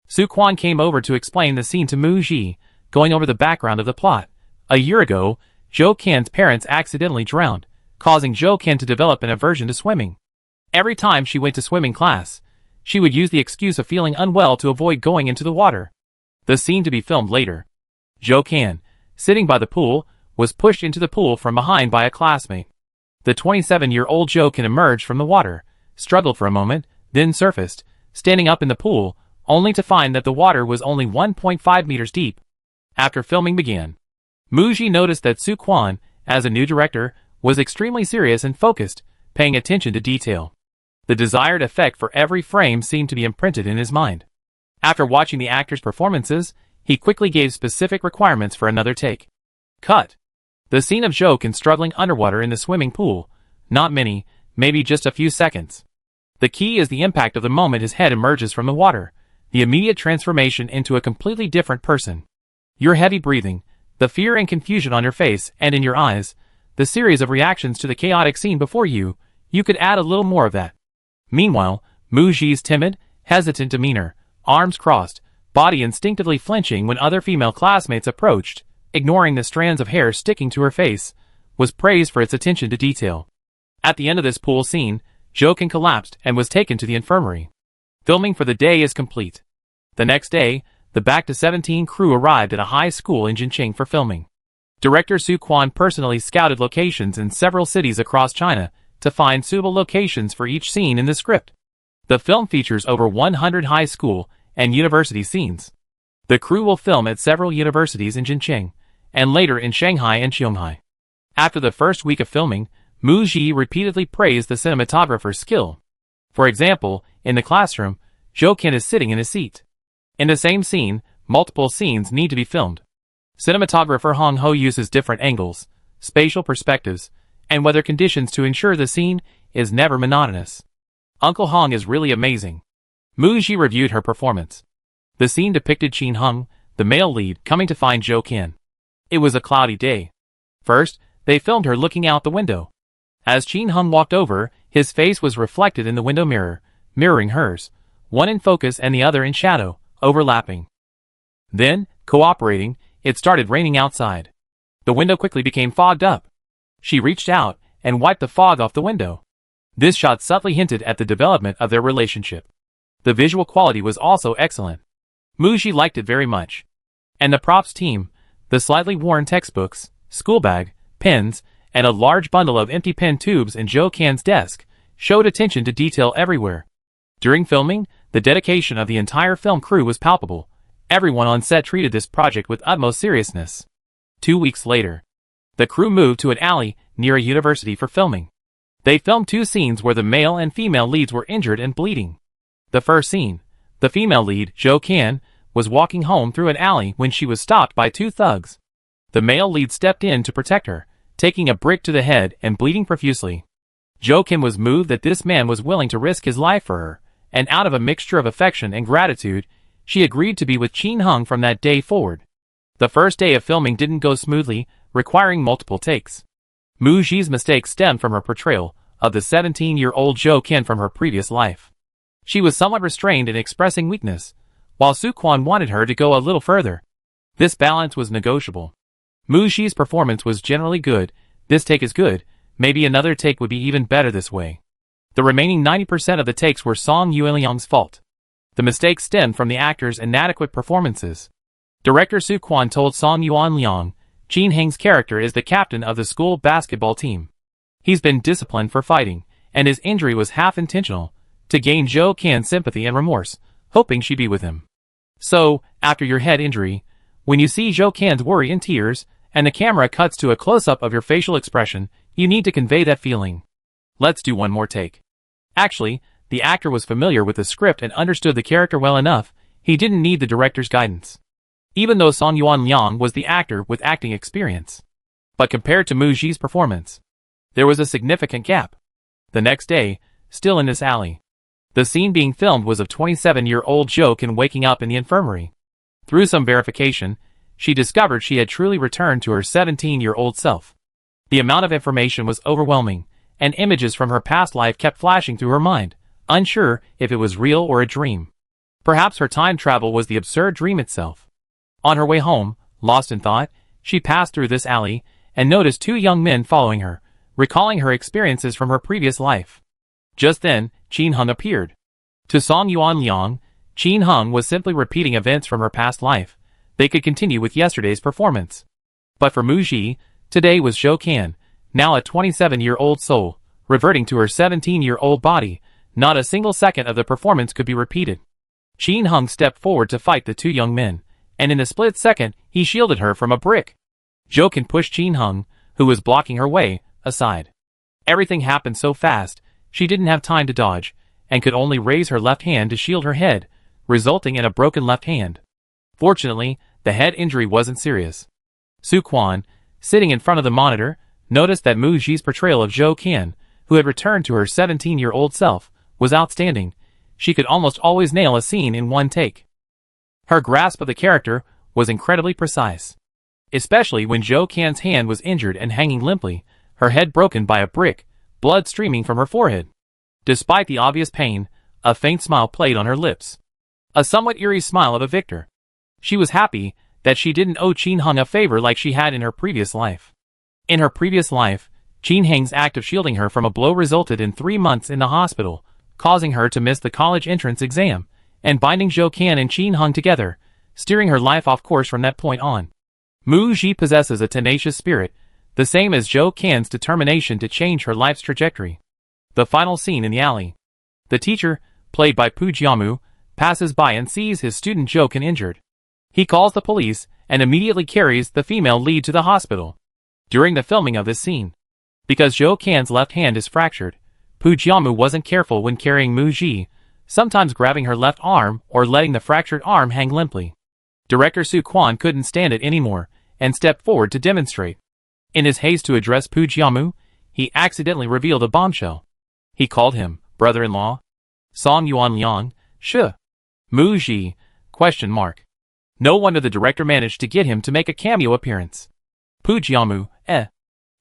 Su Quan came over to explain the scene to Mu Ji, going over the background of the plot. A year ago, Zhou Qian's parents accidentally drowned, causing Zhou Qian to develop an aversion to swimming. Every time she went to swimming class, she would use the excuse of feeling unwell to avoid going into the water. The scene to be filmed later. Zhou Qian, sitting by the pool, was pushed into the pool from behind by a classmate. The 27-year-old Zhou Qian emerged from the water, struggled for a moment, then surfaced, standing up in the pool, only to find that the water was only 1.5 meters deep. After filming began, Muji noticed that Soo Kwon, as a new director, was extremely serious and focused, paying attention to detail. The desired effect for every frame seemed to be imprinted in his mind. After watching the actors' performances, he quickly gave specific requirements for another take. Cut. The scene of Jokin struggling underwater in the swimming pool. Not many, maybe just a few seconds. The key is the impact of the moment his head emerges from the water, the immediate transformation into a completely different person. Your heavy breathing, the fear and confusion on your face and in your eyes, the series of reactions to the chaotic scene before you could add a little more of that. Meanwhile, Muji's timid, hesitant demeanor, arms crossed, body instinctively flinching when other female classmates approached, ignoring the strands of hair sticking to her face, was praised for its attention to detail. At the end of this pool scene, Jokin collapsed and was taken to the infirmary. Filming for the day is complete. The next day, the Back to 17 crew arrived at a high school in Jincheng for filming. Director Soo Kwon personally scouted locations in several cities across China to find suitable locations for each scene in the script. The film features over 100 high school and university scenes. The crew will film at several universities in Jincheng, and later in Shanghai and Qionghai. After the first week of filming, Muji repeatedly praised the cinematographer's skill. For example, in the classroom, Jokin is sitting in his seat. In the same scene, multiple scenes need to be filmed. Cinematographer Hong Ho uses different angles, spatial perspectives, and weather conditions to ensure the scene is never monotonous. Uncle Hong is really amazing. Muji reviewed her performance. The scene depicted Chin Hung, the male lead, coming to find Jokin. It was a cloudy day. First, they filmed her looking out the window. As Chin Hung walked over, his face was reflected in the window mirror, mirroring hers, one in focus and the other in shadow, overlapping. Then, cooperating, it started raining outside. The window quickly became fogged up. She reached out and wiped the fog off the window. This shot subtly hinted at the development of their relationship. The visual quality was also excellent. Muji liked it very much. And the props team, the slightly worn textbooks, school bag, pens, and a large bundle of empty pen tubes in Jokin's desk, showed attention to detail everywhere. During filming, the dedication of the entire film crew was palpable. Everyone on set treated this project with utmost seriousness. 2 weeks later, the crew moved to an alley near a university for filming. They filmed 2 scenes where the male and female leads were injured and bleeding. The first scene, the female lead, Jokin, was walking home through an alley when she was stopped by 2 thugs. The male lead stepped in to protect her, taking a brick to the head and bleeding profusely. Jokin was moved that this man was willing to risk his life for her, and out of a mixture of affection and gratitude, she agreed to be with Chin Hung from that day forward. The first day of filming didn't go smoothly, requiring multiple takes. Muji's mistake stemmed from her portrayal of the 17-year-old Jokin from her previous life. She was somewhat restrained in expressing weakness, while Soo Kwon wanted her to go a little further. This balance was negotiable. Muji's performance was generally good. This take is good, maybe another take would be even better this way. The remaining 90% of the takes were Song Yuanliang's fault. The mistakes stemmed from the actors' inadequate performances. Director Soo Kwon told Song Yuanliang, Chin Heng's character is the captain of the school basketball team. He's been disciplined for fighting, and his injury was half intentional, to gain Jokin's sympathy and remorse, hoping she'd be with him. So, after your head injury, when you see Jokin's worry and tears, and the camera cuts to a close-up of your facial expression, you need to convey that feeling. Let's do one more take. Actually, the actor was familiar with the script and understood the character well enough, he didn't need the director's guidance. Even though Song Yuanliang was the actor with acting experience. But compared to Muji's performance, there was a significant gap. The next day, still in this alley, the scene being filmed was of 27-year-old Jokin waking up in the infirmary. Through some verification, she discovered she had truly returned to her 17-year-old self. The amount of information was overwhelming, and images from her past life kept flashing through her mind, unsure if it was real or a dream. Perhaps her time travel was the absurd dream itself. On her way home, lost in thought, she passed through this alley and noticed 2 young men following her, recalling her experiences from her previous life. Just then, Chin Hung appeared. To Song Yuanliang, Chin Hung was simply repeating events from her past life. They could continue with yesterday's performance. But for Muji, today was Jokin, now a 27-year-old soul, reverting to her 17-year-old body. Not a single second of the performance could be repeated. Jin Hung stepped forward to fight the two young men, and in a split second, he shielded her from a brick. Jo Kan pushed Jin Hung, who was blocking her way, aside. Everything happened so fast, she didn't have time to dodge, and could only raise her left hand to shield her head, resulting in a broken left hand. Fortunately, the head injury wasn't serious. Soo Kwon, sitting in front of the monitor, noticed that Moo Ji's portrayal of Jo Kan, who had returned to her 17-year-old self, was outstanding. She could almost always nail a scene in one take. Her grasp of the character was incredibly precise. Especially when Jo Kan's hand was injured and hanging limply, her head broken by a brick, blood streaming from her forehead. Despite the obvious pain, a faint smile played on her lips. A somewhat eerie smile of a victor. She was happy that she didn't owe Jin Hung a favor like she had in her previous life. In her previous life, Jin Hung's act of shielding her from a blow resulted in 3 months in the hospital, causing her to miss the college entrance exam, and binding Jo Kan and Jin Hung together, steering her life off course from that point on. Moo Ji possesses a tenacious spirit, the same as Jo Kan's determination to change her life's trajectory. The final scene in the alley. The teacher, played by Poo Jiamu, passes by and sees his student Jo Kan injured. He calls the police and immediately carries the female lead to the hospital. During the filming of this scene, because Jo Kan's left hand is fractured, Poo Jiamu wasn't careful when carrying Moo Ji, sometimes grabbing her left arm or letting the fractured arm hang limply. Director Soo Kwon couldn't stand it anymore and stepped forward to demonstrate. In his haste to address Poo Jiamu, he accidentally revealed a bombshell. He called him brother-in-law. Song Yuan Liang, Shi. Moo Ji, ? No wonder the director managed to get him to make a cameo appearance. Poo Jiamu,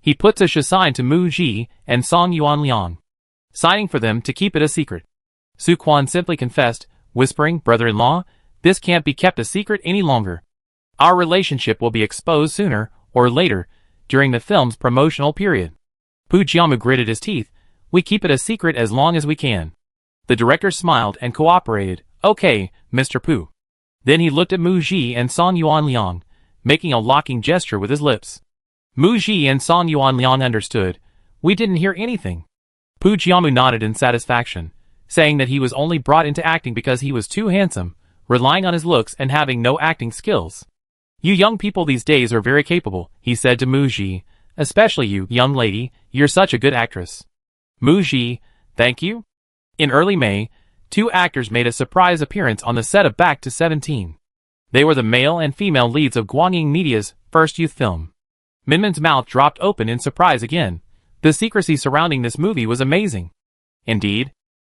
He puts a Shi sign to Moo Ji and Song Yuan Liang, signing for them to keep it a secret. Soo Kwon simply confessed, whispering, brother-in-law, this can't be kept a secret any longer. Our relationship will be exposed sooner or later, during the film's promotional period. Poo Jiamu gritted his teeth, we keep it a secret as long as we can. The director smiled and cooperated, okay, Mr. Poo. Then he looked at Moo Ji and Song Yuan Liang, making a locking gesture with his lips. Moo Ji and Song Yuan Liang understood. We didn't hear anything. Poo Jiamu nodded in satisfaction, saying that he was only brought into acting because he was too handsome, relying on his looks and having no acting skills. You young people these days are very capable, he said to Moo Ji, especially you, young lady, you're such a good actress. Moo Ji, thank you. In early May, 2 actors made a surprise appearance on the set of Back to 17. They were the male and female leads of Guangying Media's first youth film. Minmin's mouth dropped open in surprise again. The secrecy surrounding this movie was amazing. Indeed,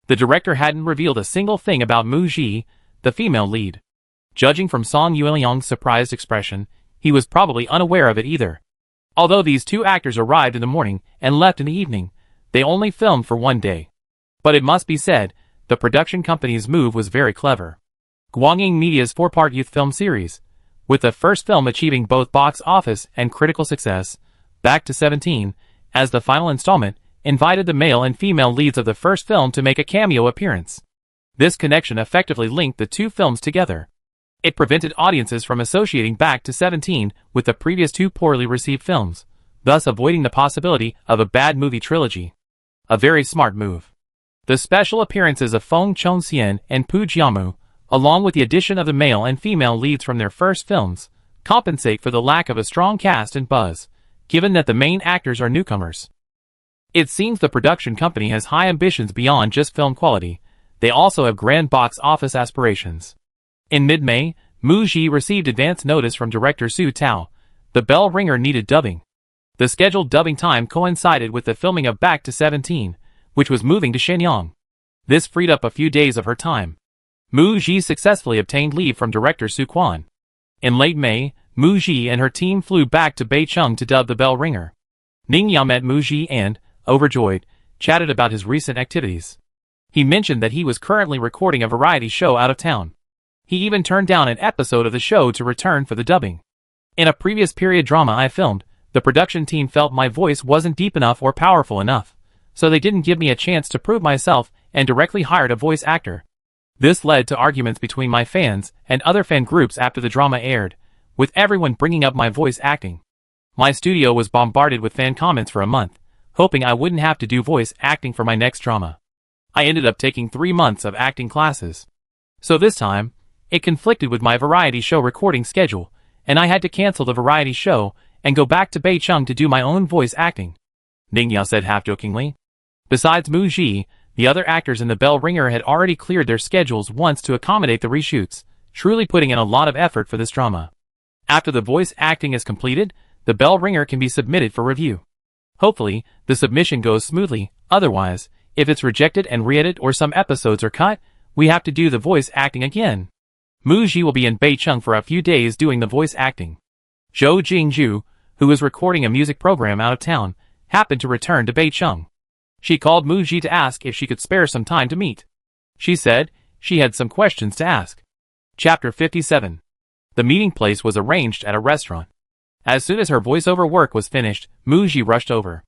the director hadn't revealed a single thing about Moo Ji, the female lead. Judging from Song Yuanliang's surprised expression, he was probably unaware of it either. Although these 2 actors arrived in the morning and left in the evening, they only filmed for 1 day. But it must be said, the production company's move was very clever. Guangying Media's 4-part youth film series, with the first film achieving both box office and critical success, Back to 17, as the final installment, invited the male and female leads of the first film to make a cameo appearance. This connection effectively linked the 2 films together. It prevented audiences from associating Back to 17 with the previous 2 poorly received films, thus avoiding the possibility of a bad movie trilogy. A very smart move. The special appearances of Feng Chongxian and Poo Jiamu, along with the addition of the male and female leads from their first films, compensate for the lack of a strong cast and buzz, given that the main actors are newcomers. It seems the production company has high ambitions beyond just film quality. They also have grand box office aspirations. In mid-May, Moo Ji received advance notice from director Su Tao. The bell ringer needed dubbing. The scheduled dubbing time coincided with the filming of Back to 17, which was moving to Shenyang. This freed up a few days of her time. Moo Ji successfully obtained leave from director Soo Kwon. In late May, Moo Ji and her team flew back to Beicheng to dub the bell ringer. Ning Yao met Moo Ji and, overjoyed, chatted about his recent activities. He mentioned that he was currently recording a variety show out of town. He even turned down an episode of the show to return for the dubbing. In a previous period drama I filmed, the production team felt my voice wasn't deep enough or powerful enough, so they didn't give me a chance to prove myself and directly hired a voice actor. This led to arguments between my fans and other fan groups after the drama aired, with everyone bringing up my voice acting. My studio was bombarded with fan comments for a month, hoping I wouldn't have to do voice acting for my next drama. I ended up taking 3 months of acting classes. So this time, it conflicted with my variety show recording schedule, and I had to cancel the variety show and go back to Beicheng to do my own voice acting, Ningyao said half-jokingly. Besides Mu Ji, the other actors in The Bell Ringer had already cleared their schedules once to accommodate the reshoots, truly putting in a lot of effort for this drama. After the voice acting is completed, The Bell Ringer can be submitted for review. Hopefully, the submission goes smoothly. Otherwise, if it's rejected and re-edited or some episodes are cut, we have to do the voice acting again. Mu Ji will be in Beicheng for a few days doing the voice acting. Zhou Jingju, who was recording a music program out of town, happened to return to Beicheng. She called Mu Ji to ask if she could spare some time to meet. She said she had some questions to ask. Chapter 57. The meeting place was arranged at a restaurant. As soon as her voiceover work was finished, Mu Ji rushed over.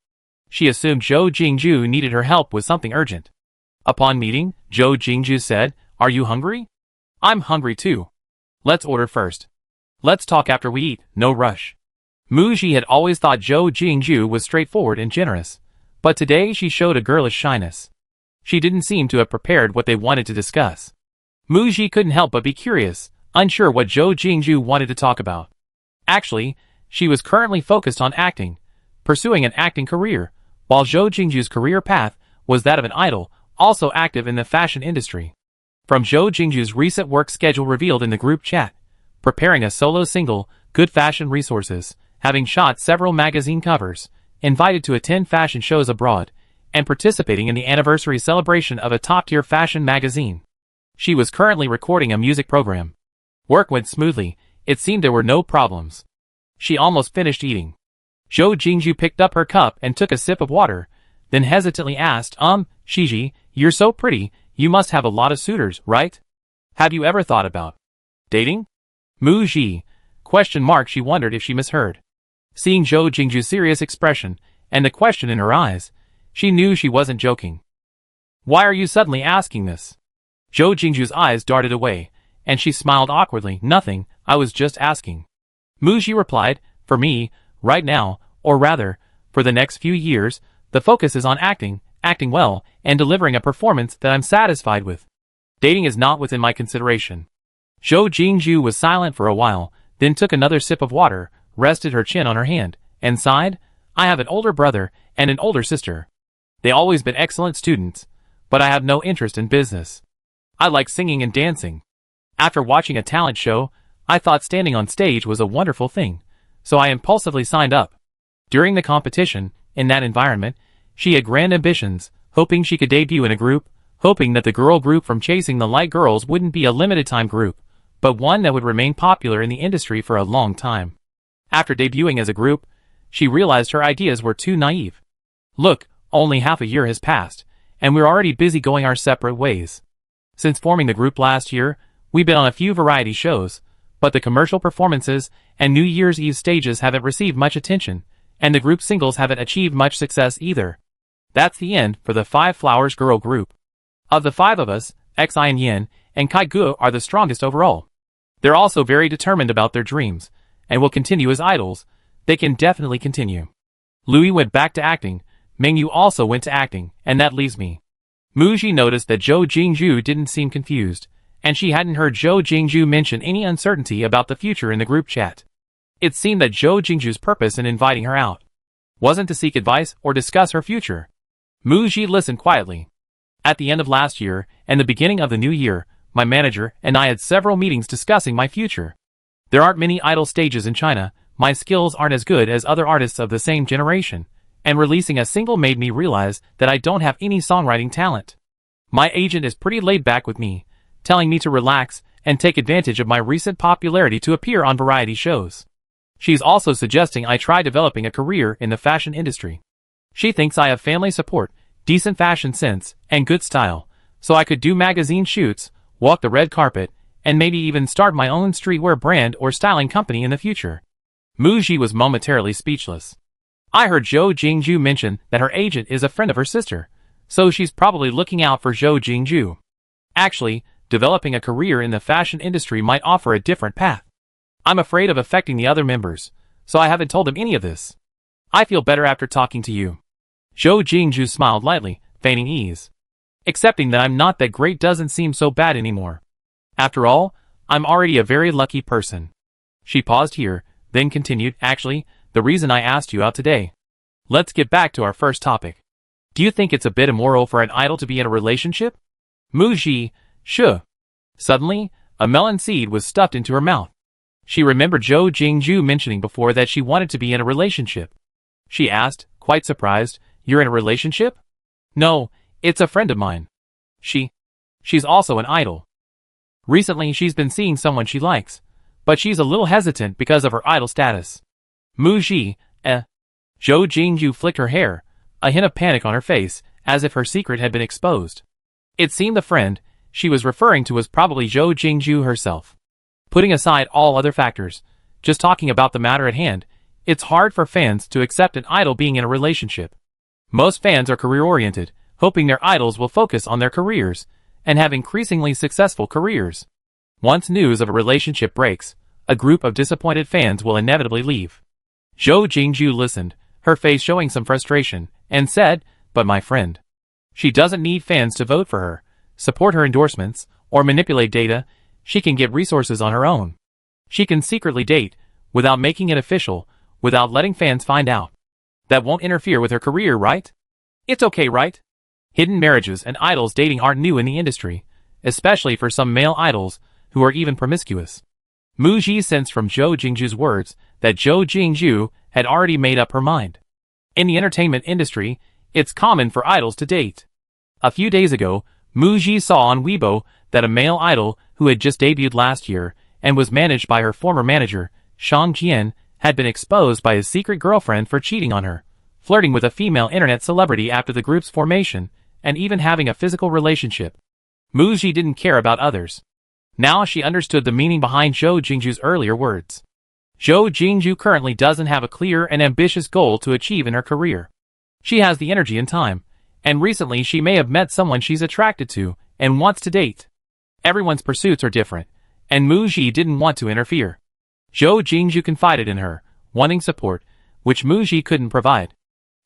She assumed Zhou Jingju needed her help with something urgent. Upon meeting, Zhou Jingju said, "Are you hungry?" "I'm hungry too. Let's order first. Let's talk after we eat, no rush." Mu Ji had always thought Zhou Jingju was straightforward and generous, but today she showed a girlish shyness. She didn't seem to have prepared what they wanted to discuss. Mu Ji couldn't help but be curious, unsure what Zhou Jingju wanted to talk about. Actually, she was currently focused on acting, pursuing an acting career, while Zhou Jingju's career path was that of an idol, also active in the fashion industry. From Zhou Jingju's recent work schedule revealed in the group chat, preparing a solo single, Good Fashion Resources, having shot several magazine covers, invited to attend fashion shows abroad, and participating in the anniversary celebration of a top-tier fashion magazine. She was currently recording a music program. Work went smoothly, it seemed there were no problems. She almost finished eating. Zhou Jingju picked up her cup and took a sip of water, then hesitantly asked, Shiji, you're so pretty, you must have a lot of suitors, right? Have you ever thought about dating? Mu Ji? ? She wondered if she misheard. Seeing Zhou Jingju's serious expression, and the question in her eyes, she knew she wasn't joking. Why are you suddenly asking this? Zhou Jingju's eyes darted away, and she smiled awkwardly. Nothing, I was just asking. Mu Ji replied, for me, right now, or rather, for the next few years, the focus is on acting well, and delivering a performance that I'm satisfied with. Dating is not within my consideration. Zhou Jingju was silent for a while, then took another sip of water, rested her chin on her hand, and sighed, I have an older brother and an older sister. They always been excellent students, but I have no interest in business. I like singing and dancing. After watching a talent show, I thought standing on stage was a wonderful thing, so I impulsively signed up. During the competition, in that environment, she had grand ambitions, hoping she could debut in a group, hoping that the girl group from Chasing the Light Girls wouldn't be a limited-time group, but one that would remain popular in the industry for a long time. After debuting as a group, she realized her ideas were too naive. Look, only half a year has passed, and we're already busy going our separate ways. Since forming the group last year, we've been on a few variety shows, but the commercial performances and New Year's Eve stages haven't received much attention, and the group singles haven't achieved much success either. That's the end for the Five Flowers girl group. Of the five of us, Xi and Yin and Kai Gu are the strongest overall. They're also very determined about their dreams, and will continue as idols. They can definitely continue. Louis went back to acting, Mengyu also went to acting, and that leaves me. Mu Ji noticed that Zhou Jingju didn't seem confused, and she hadn't heard Zhou Jingju mention any uncertainty about the future in the group chat. It seemed that Zhou Jingju's purpose in inviting her out wasn't to seek advice or discuss her future. Mu Ji listened quietly. At the end of last year and the beginning of the new year, my manager and I had several meetings discussing my future. There aren't many idol stages in China, my skills aren't as good as other artists of the same generation, and releasing a single made me realize that I don't have any songwriting talent. My agent is pretty laid back with me, telling me to relax and take advantage of my recent popularity to appear on variety shows. She's also suggesting I try developing a career in the fashion industry. She thinks I have family support, decent fashion sense, and good style, so I could do magazine shoots, walk the red carpet, and maybe even start my own streetwear brand or styling company in the future. Mu Ji was momentarily speechless. I heard Zhou Jingju mention that her agent is a friend of her sister, so she's probably looking out for Zhou Jingju. Actually, developing a career in the fashion industry might offer a different path. I'm afraid of affecting the other members, so I haven't told them any of this. I feel better after talking to you. Zhou Jingju smiled lightly, feigning ease. Accepting that I'm not that great doesn't seem so bad anymore. After all, I'm already a very lucky person. She paused here, then continued, actually, the reason I asked you out today. Let's get back to our first topic. Do you think it's a bit immoral for an idol to be in a relationship? Mu Ji, sure. Suddenly, a melon seed was stuffed into her mouth. She remembered Zhou Jingju mentioning before that she wanted to be in a relationship. She asked, quite surprised, "You're in a relationship?" "No, it's a friend of mine. She's also an idol. Recently she's been seeing someone she likes, but she's a little hesitant because of her idol status." Mu Ji, Zhou Jingju flicked her hair, a hint of panic on her face, as if her secret had been exposed. It seemed the friend she was referring to was probably Zhou Jingju herself. Putting aside all other factors, just talking about the matter at hand, it's hard for fans to accept an idol being in a relationship. Most fans are career-oriented, hoping their idols will focus on their careers and have increasingly successful careers. Once news of a relationship breaks, a group of disappointed fans will inevitably leave. Zhou Jingju listened, her face showing some frustration, and said, "But my friend. She doesn't need fans to vote for her, support her endorsements, or manipulate data. She can get resources on her own. She can secretly date, without making it official, without letting fans find out. That won't interfere with her career, right? It's okay, right?" Hidden marriages and idols dating aren't new in the industry, especially for some male idols who are even promiscuous. Mu Ji sensed from Zhou Jingju's words that Zhou Jingju had already made up her mind. In the entertainment industry, it's common for idols to date. A few days ago, Mu Ji saw on Weibo that a male idol who had just debuted last year and was managed by her former manager, Shang Jian, had been exposed by his secret girlfriend for cheating on her, flirting with a female internet celebrity after the group's formation, and even having a physical relationship. Mu Ji didn't care about others. Now she understood the meaning behind Zhou Jingju's earlier words. Zhou Jingju currently doesn't have a clear and ambitious goal to achieve in her career. She has the energy and time, and recently she may have met someone she's attracted to and wants to date. Everyone's pursuits are different, and Mu Ji didn't want to interfere. Zhou Jingju confided in her, wanting support, which Mu Ji couldn't provide.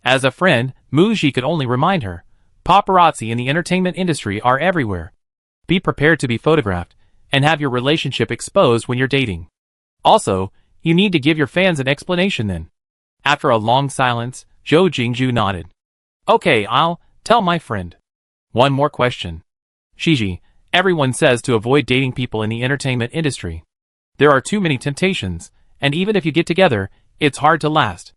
As a friend, Mu Ji could only remind her, paparazzi in the entertainment industry are everywhere. Be prepared to be photographed, and have your relationship exposed when you're dating. Also, you need to give your fans an explanation then. After a long silence, Zhou Jingju nodded. Okay, I'll tell my friend. One more question. Shiji, everyone says to avoid dating people in the entertainment industry. There are too many temptations, and even if you get together, it's hard to last.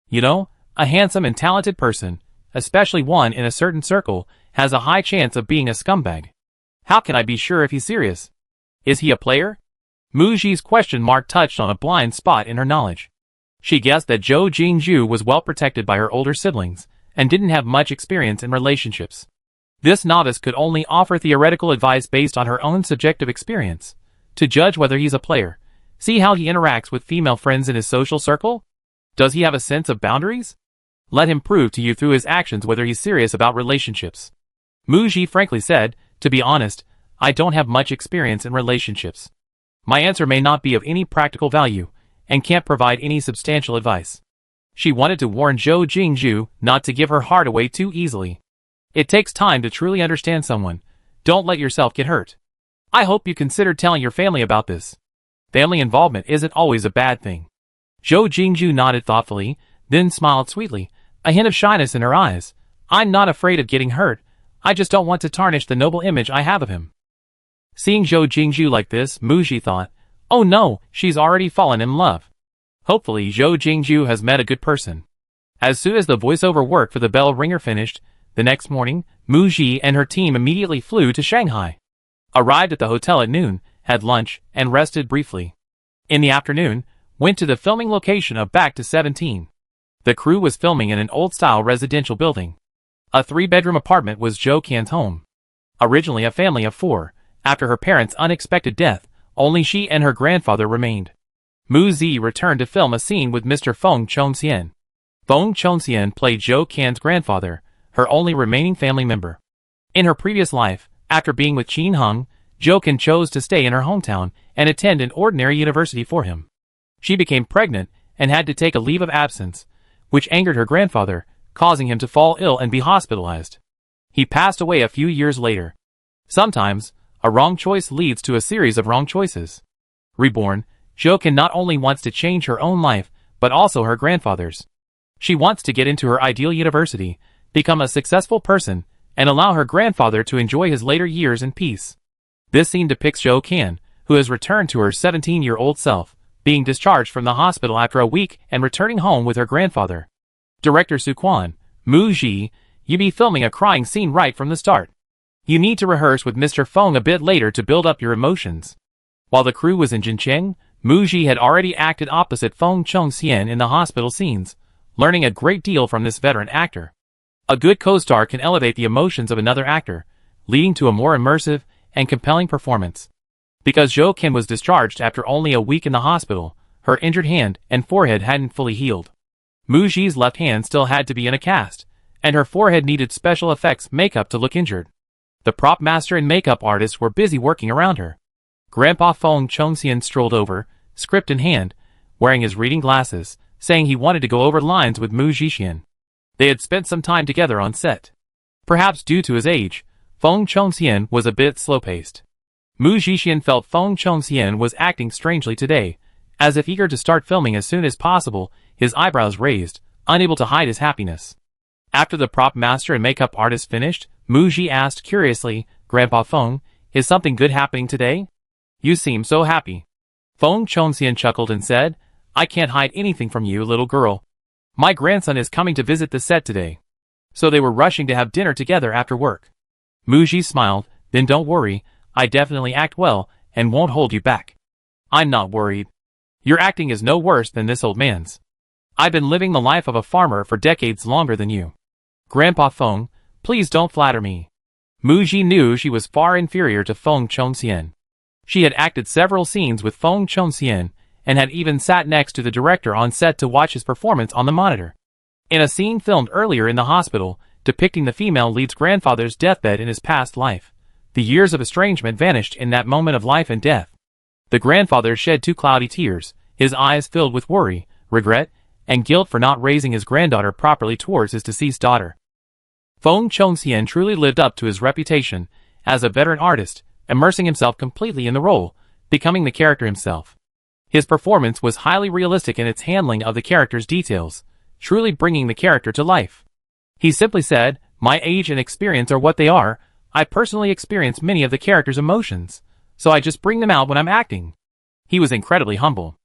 You know, a handsome and talented person, especially one in a certain circle, has a high chance of being a scumbag. How can I be sure if he's serious? Is he a player? Mu Ji's question mark touched on a blind spot in her knowledge. She guessed that Zhou Jingju was well protected by her older siblings, and didn't have much experience in relationships. This novice could only offer theoretical advice based on her own subjective experience. To judge whether he's a player, see how he interacts with female friends in his social circle? Does he have a sense of boundaries? Let him prove to you through his actions whether he's serious about relationships. Mu Ji frankly said, to be honest, I don't have much experience in relationships. My answer may not be of any practical value, and can't provide any substantial advice. She wanted to warn Zhou Jingju not to give her heart away too easily. It takes time to truly understand someone. Don't let yourself get hurt. I hope you consider telling your family about this. Family involvement isn't always a bad thing. Zhou Jingju nodded thoughtfully, then smiled sweetly, a hint of shyness in her eyes. I'm not afraid of getting hurt. I just don't want to tarnish the noble image I have of him. Seeing Zhou Jingju like this, Mu Ji thought, oh no, she's already fallen in love. Hopefully Zhou Jingju has met a good person. As soon as the voiceover work for the bell ringer finished, the next morning, Mu Ji and her team immediately flew to Shanghai. Arrived at the hotel at noon, had lunch, and rested briefly. In the afternoon, went to the filming location of Back to 17. The crew was filming in an old-style residential building. A 3-bedroom apartment was Zhou Qian's home. Originally a family of 4, after her parents' unexpected death, only she and her grandfather remained. Mu Zi returned to film a scene with Mr. Feng Chongxian. Feng Chongxian played Zhou Qian's grandfather, her only remaining family member. In her previous life, after being with Qin Heng, Zhou Qian chose to stay in her hometown and attend an ordinary university for him. She became pregnant and had to take a leave of absence, which angered her grandfather, causing him to fall ill and be hospitalized. He passed away a few years later. Sometimes, A wrong choice leads to a series of wrong choices. Reborn, Jo Kan not only wants to change her own life, but also her grandfather's. She wants to get into her ideal university, become a successful person, and allow her grandfather to enjoy his later years in peace. This scene depicts Jo Kan, who has returned to her 17-year-old self, being discharged from the hospital after a week and returning home with her grandfather. Director Sukwon, Moo Ji, you be filming a crying scene right from the start. You need to rehearse with Mr. Fong a bit later to build up your emotions. While the crew was in Jincheng, Moo Ji had already acted opposite Fong Chung-sien in the hospital scenes, learning a great deal from this veteran actor. A good co-star can elevate the emotions of another actor, leading to a more immersive and compelling performance. Because Jo Kan was discharged after only a week in the hospital, her injured hand and forehead hadn't fully healed. Moo Ji's left hand still had to be in a cast, and her forehead needed special effects makeup to look injured. The prop master and makeup artist were busy working around her. Grandpa Fong Chung-sien strolled over, script in hand, wearing his reading glasses, saying he wanted to go over lines with Moo Ji-sien. They had spent some time together on set. Perhaps due to his age, Fong Chung-sien was a bit slow-paced. Moo Ji-sien felt Fong Chung-sien was acting strangely today, as if eager to start filming as soon as possible, his eyebrows raised, unable to hide his happiness. After the prop master and makeup artist finished, Moo Ji asked curiously, Grandpa Fong, is something good happening today? You seem so happy. Fong Chung-sien chuckled and said, I can't hide anything from you, little girl. My grandson is coming to visit the set today. So they were rushing to have dinner together after work. Moo Ji smiled, then don't worry, I definitely act well, and won't hold you back. I'm not worried. Your acting is no worse than this old man's. I've been living the life of a farmer for decades longer than you. Grandpa Fong, please don't flatter me. Moo Ji knew she was far inferior to Fong Chung-sien. She had acted several scenes with Fong Chung-sien, and had even sat next to the director on set to watch his performance on the monitor. In a scene filmed earlier in the hospital, depicting the female lead's grandfather's deathbed in his past life, the years of estrangement vanished in that moment of life and death. The grandfather shed 2 cloudy tears, his eyes filled with worry, regret, and guilt for not raising his granddaughter properly towards his deceased daughter. Fong Chung-sien truly lived up to his reputation as a veteran artist, immersing himself completely in the role, becoming the character himself. His performance was highly realistic in its handling of the character's details, truly bringing the character to life. He simply said, my age and experience are what they are, I personally experience many of the character's emotions, so I just bring them out when I'm acting. He was incredibly humble.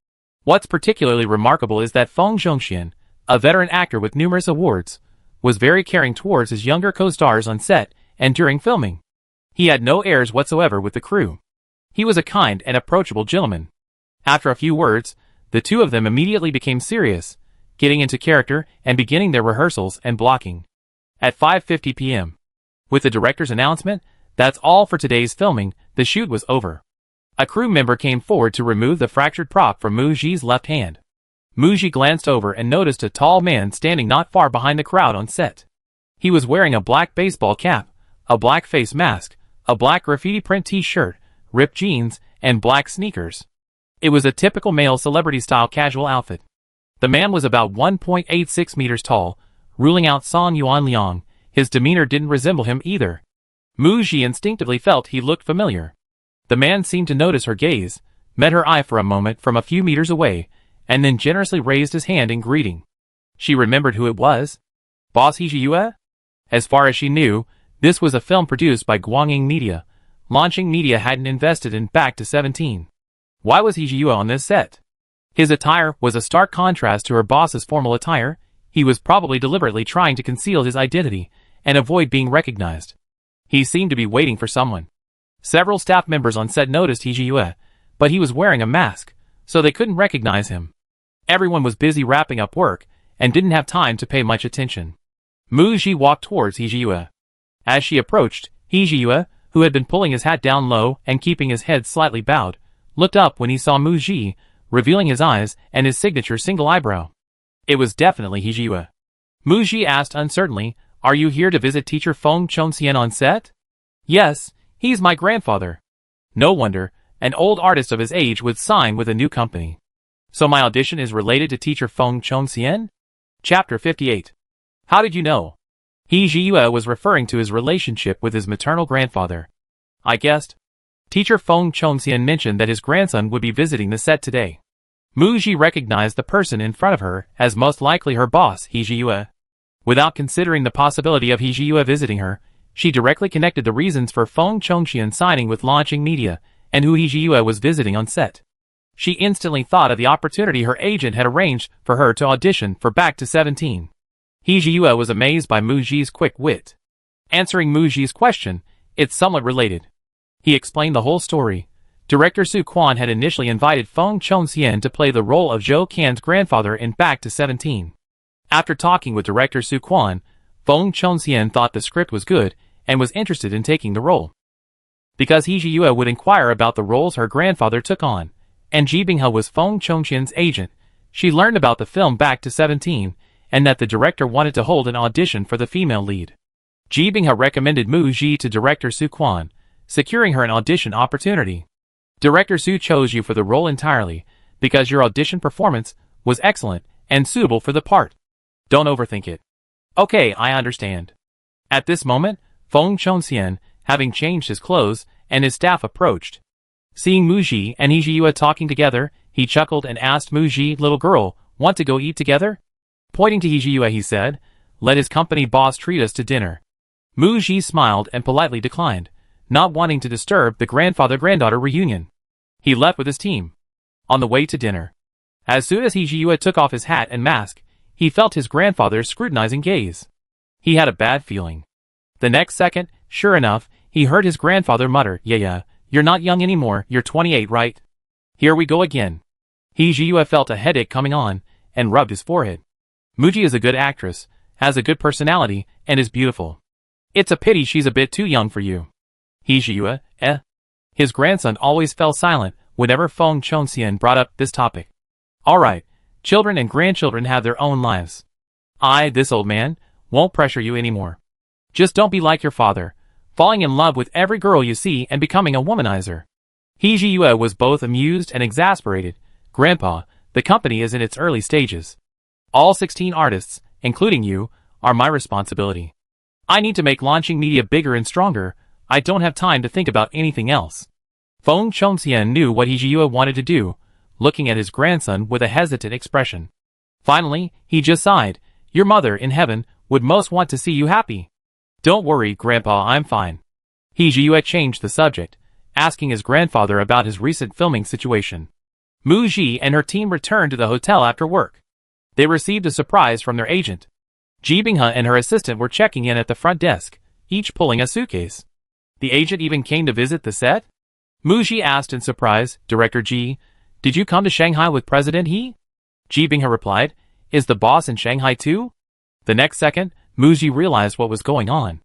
What's particularly remarkable is that Fong Chung-sien, a veteran actor with numerous awards, was very caring towards his younger co-stars on set and during filming. He had no airs whatsoever with the crew. He was a kind and approachable gentleman. After a few words, the two of them immediately became serious, getting into character and beginning their rehearsals and blocking. At 5:50 p.m. With the director's announcement, that's all for today's filming, the shoot was over. A crew member came forward to remove the fractured prop from Moo Ji's left hand. Moo Ji glanced over and noticed a tall man standing not far behind the crowd on set. He was wearing a black baseball cap, a black face mask, a black graffiti print t-shirt, ripped jeans, and black sneakers. It was a typical male celebrity-style casual outfit. The man was about 1.86 meters tall, ruling out Song Yuan Liang. His demeanor didn't resemble him either. Moo Ji instinctively felt he looked familiar. The man seemed to notice her gaze, met her eye for a moment from a few meters away, and then generously raised his hand in greeting. She remembered who it was. Boss He Ji-yue? As far as she knew, this was a film produced by Guangying Media. Launching Media hadn't invested in Back to 17. Why was He Ji-yue on this set? His attire was a stark contrast to her boss's formal attire. He was probably deliberately trying to conceal his identity and avoid being recognized. He seemed to be waiting for someone. Several staff members on set noticed He Ji-yue, but he was wearing a mask, so they couldn't recognize him. Everyone was busy wrapping up work and didn't have time to pay much attention. Moo Ji walked towards He Ji-yue. As she approached, He Ji-yue, who had been pulling his hat down low and keeping his head slightly bowed, looked up when he saw Moo Ji, revealing his eyes and his signature single eyebrow. It was definitely He Ji-yue. Moo Ji asked uncertainly, "Are you here to visit teacher Fong Chung-sien on set?" "Yes, he's my grandfather." No wonder, an old artist of his age would sign with a new company. So my audition is related to teacher Fong Chung-sien? Chapter 58. How did you know? He Ji-yue was referring to his relationship with his maternal grandfather. I guessed. Teacher Feng Chongxian mentioned that his grandson would be visiting the set today. Mu Ji recognized the person in front of her as most likely her boss, He Jiyue. Without considering the possibility of He Jiyue visiting her, she directly connected the reasons for Feng Chongxian signing with Launching Media and who He Jiyue was visiting on set. She instantly thought of the opportunity her agent had arranged for her to audition for Back to 17. He Jiyue was amazed by Mu Ji's quick wit. Answering Mu Ji's question, it's somewhat related. He explained the whole story. Director Su Quan had initially invited Feng Chongxian to play the role of Zhou Qian's grandfather in Back to 17. After talking with director Su Quan, Feng Chongxian thought the script was good and was interested in taking the role. Because He Jiyue would inquire about the roles her grandfather took on, and Ji Binghe was Feng Chongxian's agent, she learned about the film Back to 17, and that the director wanted to hold an audition for the female lead. Ji Binghe recommended Mu Ji to director Su Quan, securing her an audition opportunity. Director Su chose you for the role entirely, because your audition performance was excellent and suitable for the part. Don't overthink it. Okay, I understand. At this moment, Feng Chongxian, having changed his clothes, and his staff approached. Seeing Mu Ji and He Jiyue talking together, he chuckled and asked Mu Ji, "Little girl, want to go eat together?" Pointing to He Jiyue, he said, "Let his company boss treat us to dinner." Mu Ji smiled and politely declined, not wanting to disturb the grandfather-granddaughter reunion. He left with his team. On the way to dinner, as soon as He Jiyue took off his hat and mask, he felt his grandfather's scrutinizing gaze. He had a bad feeling. The next second, sure enough, he heard his grandfather mutter, Yeah, you're not young anymore, you're 28, right? Here we go again." He Jiyue felt a headache coming on, and rubbed his forehead. Mu Ji is a good actress, has a good personality, and is beautiful. It's a pity she's a bit too young for you. He Jiyue, eh? His grandson always fell silent whenever Feng Chongxian brought up this topic. Alright, children and grandchildren have their own lives. This old man, won't pressure you anymore. Just don't be like your father, falling in love with every girl you see and becoming a womanizer. He Jiyue was both amused and exasperated. Grandpa, the company is in its early stages. All 16 artists, including you, are my responsibility. I need to make Launching Media bigger and stronger. I don't have time to think about anything else. Feng Chongxian knew what He Jiyue wanted to do, looking at his grandson with a hesitant expression. Finally, he just sighed. Your mother in heaven would most want to see you happy. Don't worry, Grandpa, I'm fine. He Jiyue changed the subject, asking his grandfather about his recent filming situation. Mu Ji and her team returned to the hotel after work. They received a surprise from their agent. Ji Binghe and her assistant were checking in at the front desk, each pulling a suitcase. The agent even came to visit the set? Mu Ji asked in surprise, Director Ji, did you come to Shanghai with President He? Ji Binghe replied, is the boss in Shanghai too? The next second, Mu Ji realized what was going on.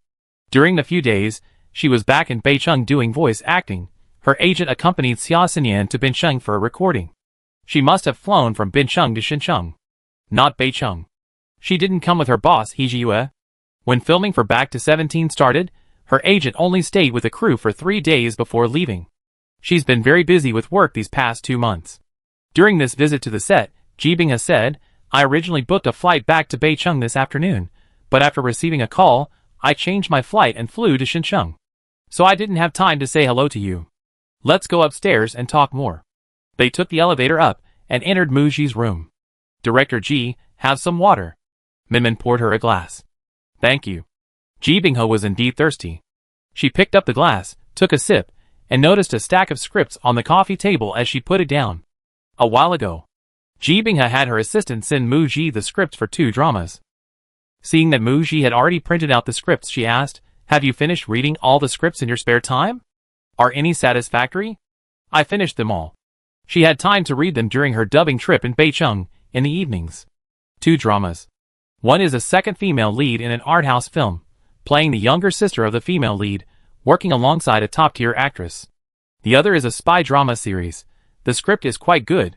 During the few days, she was back in Beicheng doing voice acting. Her agent accompanied Xia Xinyan to Bincheng for a recording. She must have flown from Bincheng to Xincheng. Not Beicheng. She didn't come with her boss, He Jiyue. When filming for Back to 17 started, her agent only stayed with the crew for 3 days before leaving. She's been very busy with work these past 2 months. During this visit to the set, Ji Binghe said, I originally booked a flight back to Beicheng this afternoon, but after receiving a call, I changed my flight and flew to Xincheng. So I didn't have time to say hello to you. Let's go upstairs and talk more. They took the elevator up and entered Mu Ji's room. Director Ji, have some water. Minmin poured her a glass. Thank you. Ji Binghe was indeed thirsty. She picked up the glass, took a sip, and noticed a stack of scripts on the coffee table as she put it down. A while ago, Ji Binghe had her assistant send Mu Ji the scripts for 2 dramas. Seeing that Mu Ji had already printed out the scripts, she asked, have you finished reading all the scripts in your spare time? Are any satisfactory? I finished them all. She had time to read them during her dubbing trip in Beicheng, in the evenings. 2 dramas. One is a second female lead in an art house film, playing the younger sister of the female lead, working alongside a top-tier actress. The other is a spy drama series. The script is quite good.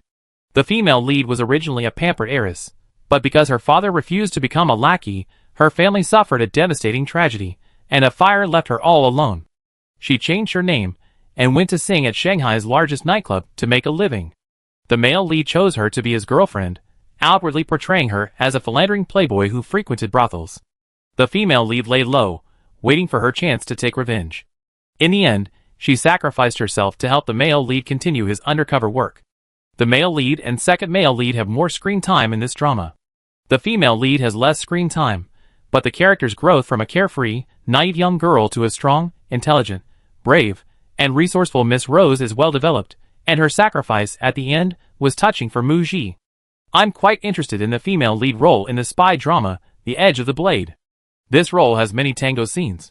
The female lead was originally a pampered heiress, but because her father refused to become a lackey, her family suffered a devastating tragedy, and a fire left her all alone. She changed her name, and went to sing at Shanghai's largest nightclub to make a living. The male lead chose her to be his girlfriend, outwardly portraying her as a philandering playboy who frequented brothels. The female lead lay low, waiting for her chance to take revenge. In the end, she sacrificed herself to help the male lead continue his undercover work. The male lead and second male lead have more screen time in this drama. The female lead has less screen time, but the character's growth from a carefree, naive young girl to a strong, intelligent, brave, and resourceful Miss Rose is well developed, and her sacrifice at the end was touching for Mu Ji. I'm quite interested in the female lead role in the spy drama, The Edge of the Blade. This role has many tango scenes.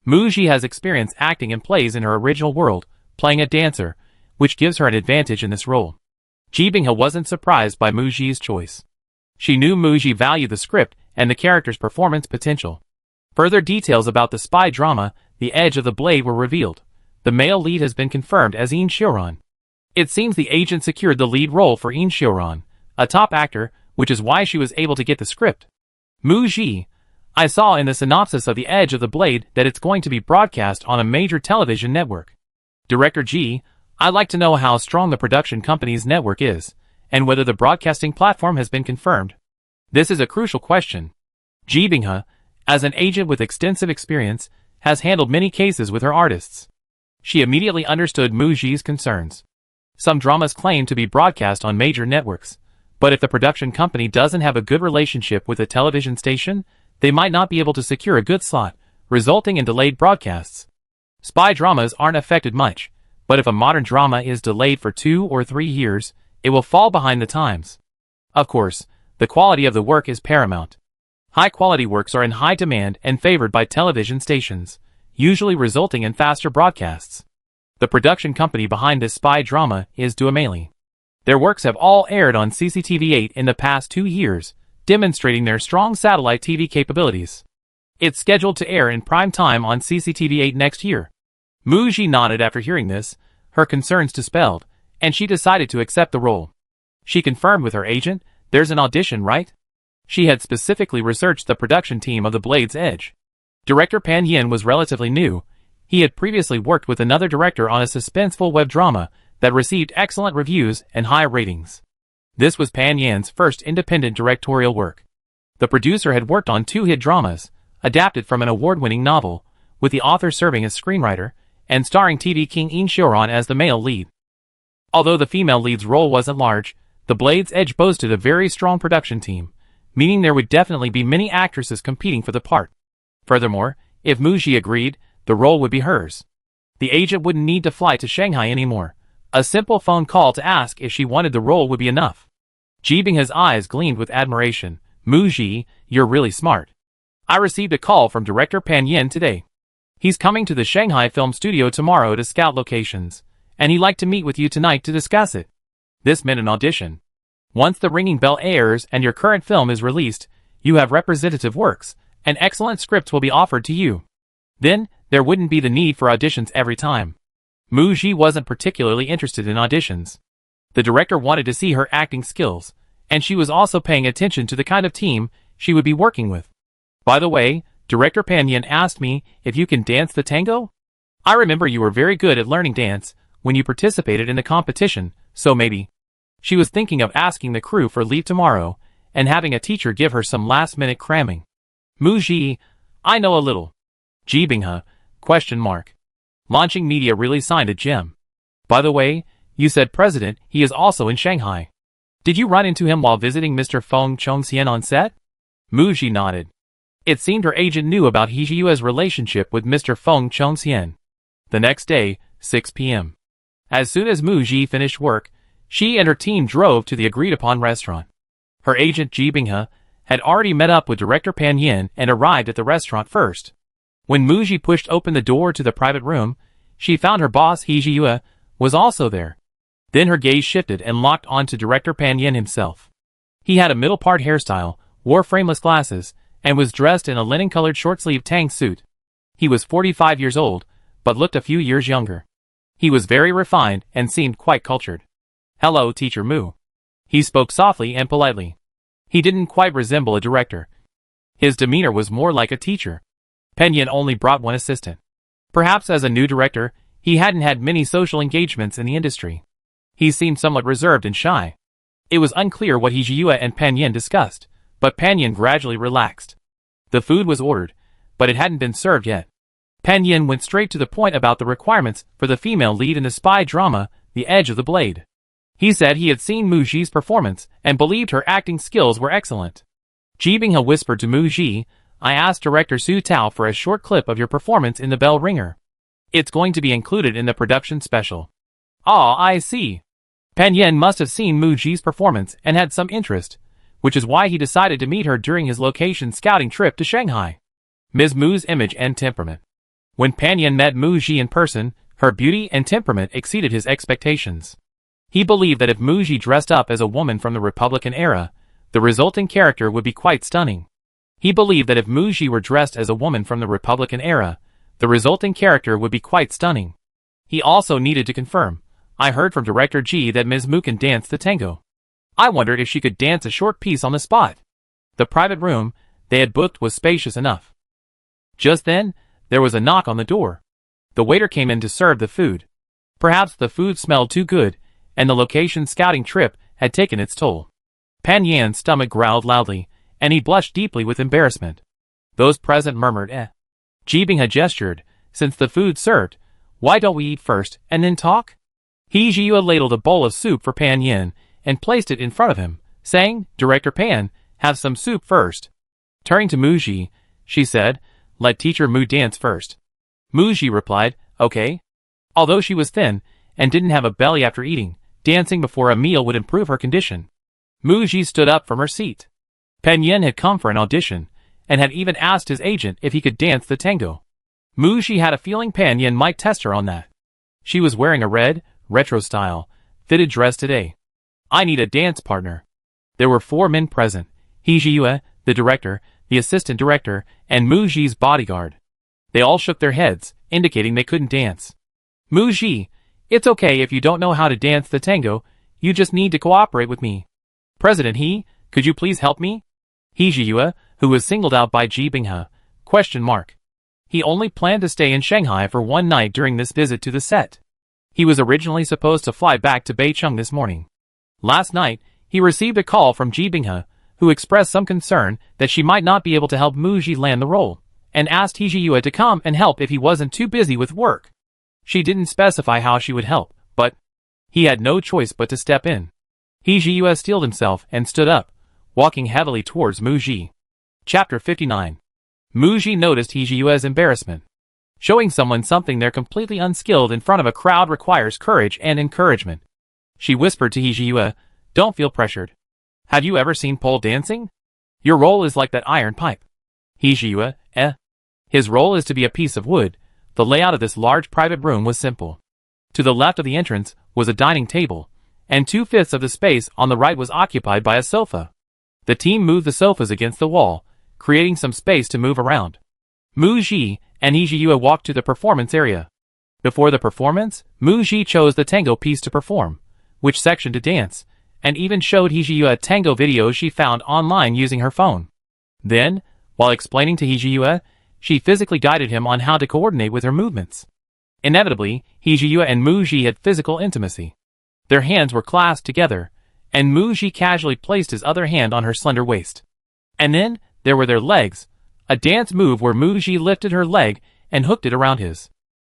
Mu Ji has experience acting in plays in her original world, playing a dancer, which gives her an advantage in this role. Ji Binghe wasn't surprised by Mu Ji's choice. She knew Mu Ji valued the script and the character's performance potential. Further details about the spy drama, The Edge of the Blade, were revealed. The male lead has been confirmed as Yin Xiuran. It seems the agent secured the lead role for Yin Xiuran, a top actor, which is why she was able to get the script. Mu Ji, I saw in the synopsis of The Edge of the Blade that it's going to be broadcast on a major television network. Director Ji, I'd like to know how strong the production company's network is, and whether the broadcasting platform has been confirmed. This is a crucial question. Ji Binghe, as an agent with extensive experience, has handled many cases with her artists. She immediately understood Mu Ji's concerns. Some dramas claim to be broadcast on major networks, but if the production company doesn't have a good relationship with the television station, they might not be able to secure a good slot, resulting in delayed broadcasts. Spy dramas aren't affected much, but if a modern drama is delayed for 2 or 3 years, it will fall behind the times. Of course, the quality of the work is paramount. High-quality works are in high demand and favored by television stations, usually resulting in faster broadcasts. The production company behind this spy drama is Duameli. Their works have all aired on CCTV8 in the past 2 years, demonstrating their strong satellite TV capabilities. It's scheduled to air in prime time on CCTV8 next year. Mu Ji nodded after hearing this, her concerns dispelled, and she decided to accept the role. She confirmed with her agent, there's an audition, right? She had specifically researched the production team of The Blade's Edge. Director Pan Yin was relatively new. He had previously worked with another director on a suspenseful web drama that received excellent reviews and high ratings. This was Pan Yin's first independent directorial work. The producer had worked on 2 hit dramas, adapted from an award-winning novel, with the author serving as screenwriter, and starring TV king Yin Xiuran as the male lead. Although the female lead's role wasn't large, The Blade's Edge boasted a very strong production team, meaning there would definitely be many actresses competing for the part. Furthermore, if Mu Ji agreed, the role would be hers. The agent wouldn't need to fly to Shanghai anymore. A simple phone call to ask if she wanted the role would be enough. Ji Binghe's eyes gleamed with admiration. Mu Ji, you're really smart. I received a call from director Pan Yin today. He's coming to the Shanghai film studio tomorrow to scout locations, and he'd like to meet with you tonight to discuss it. This meant an audition. Once the ringing bell airs and your current film is released, you have representative works, and excellent scripts will be offered to you. Then, there wouldn't be the need for auditions every time. Mu Ji wasn't particularly interested in auditions. The director wanted to see her acting skills, and she was also paying attention to the kind of team she would be working with. By the way, Director Pan Yin asked me if you can dance the tango? I remember you were very good at learning dance when you participated in the competition, so maybe. She was thinking of asking the crew for leave tomorrow and having a teacher give her some last-minute cramming. Mu Ji, I know a little. Ji Binghe, ? Launching Media really signed a gem. By the way, you said President, he is also in Shanghai. Did you run into him while visiting Mr. Feng Chongxian on set? Mu Ji nodded. It seemed her agent knew about He Zhiyue's relationship with Mr. Feng Chongxian. The next day, 6 p.m. As soon as Mu Ji finished work, she and her team drove to the agreed-upon restaurant. Her agent Ji Binghe had already met up with director Pan Yin and arrived at the restaurant first. When Mu Ji pushed open the door to the private room, she found her boss He Zhiyue was also there. Then her gaze shifted and locked onto director Pan Yin himself. He had a middle-part hairstyle, wore frameless glasses, and was dressed in a linen-colored short-sleeved tang suit. He was 45 years old, but looked a few years younger. He was very refined and seemed quite cultured. Hello, Teacher Mu. He spoke softly and politely. He didn't quite resemble a director. His demeanor was more like a teacher. Pan Yin only brought one assistant. Perhaps as a new director, he hadn't had many social engagements in the industry. He seemed somewhat reserved and shy. It was unclear what He Zhiyue and Pan Yin discussed, but Pan Yin gradually relaxed. The food was ordered, but it hadn't been served yet. Pan Yin went straight to the point about the requirements for the female lead in the spy drama, The Edge of the Blade. He said he had seen Mu Ji's performance and believed her acting skills were excellent. Ji Binghe whispered to Mu Ji, I asked director Su Tao for a short clip of your performance in The Bell Ringer. It's going to be included in the production special. Ah, I see. Pan Yin must have seen Mu Ji's performance and had some interest, which is why he decided to meet her during his location scouting trip to Shanghai. Ms. Mu's image and temperament. When Pan Yin met Mu Ji in person, her beauty and temperament exceeded his expectations. He believed that if Mu Ji dressed up as a woman from the Republican era, the resulting character would be quite stunning. He believed that if Mu Ji were dressed as a woman from the Republican era, the resulting character would be quite stunning. He also needed to confirm, I heard from director Ji that Ms. Mu can dance the tango. I wondered if she could dance a short piece on the spot. The private room they had booked was spacious enough. Just then, there was a knock on the door. The waiter came in to serve the food. Perhaps the food smelled too good, and the location scouting trip had taken its toll. Pan Yin's stomach growled loudly, and he blushed deeply with embarrassment. Those present murmured, eh. Ji Binghe gestured, since the food served, why don't we eat first and then talk? He Jiyue ladled a bowl of soup for Pan Yin and placed it in front of him, saying, Director Pan, have some soup first. Turning to Mu Ji, she said, let teacher Mu dance first. Mu Ji replied, okay. Although she was thin and didn't have a belly after eating, dancing before a meal would improve her condition. Mu Ji stood up from her seat. Pan Yin had come for an audition, and had even asked his agent if he could dance the tango. Mu Ji had a feeling Pan Yin might test her on that. She was wearing a red, retro-style, fitted dress today. I need a dance partner. There were 4 men present, He Jiyue, the director, the assistant director, and Mu Ji's bodyguard. They all shook their heads, indicating they couldn't dance. Mu Ji, it's okay if you don't know how to dance the tango, you just need to cooperate with me. President He, could you please help me? He Jiyue, who was singled out by Ji Binghe, question mark. He only planned to stay in Shanghai for 1 night during this visit to the set. He was originally supposed to fly back to Beicheng this morning. Last night, he received a call from Ji Binghe, who expressed some concern that she might not be able to help Mu Ji land the role, and asked He Jiyue to come and help if he wasn't too busy with work. She didn't specify how she would help, but he had no choice but to step in. He Jiyue steeled himself and stood up, walking heavily towards Mu Ji. Chapter 59. Mu Ji noticed He Jiyue's embarrassment. Showing someone something they're completely unskilled in front of a crowd requires courage and encouragement. She whispered to He Jiyue, don't feel pressured. Have you ever seen pole dancing? Your role is like that iron pipe. He Jiyue, eh? His role is to be a piece of wood. The layout of this large private room was simple. To the left of the entrance was a dining table, and 2/5 of the space on the right was occupied by a sofa. The team moved the sofas against the wall, creating some space to move around. Mu Ji and He Jiyue walked to the performance area. Before the performance, Mu Ji chose the tango piece to perform, which section to dance, and even showed He Jiyue tango videos she found online using her phone. Then, while explaining to He Jiyue, she physically guided him on how to coordinate with her movements. Inevitably, He Jiyue and Mu Ji had physical intimacy. Their hands were clasped together, and Mu Ji casually placed his other hand on her slender waist. And then, there were their legs, a dance move where Mu Ji lifted her leg and hooked it around his.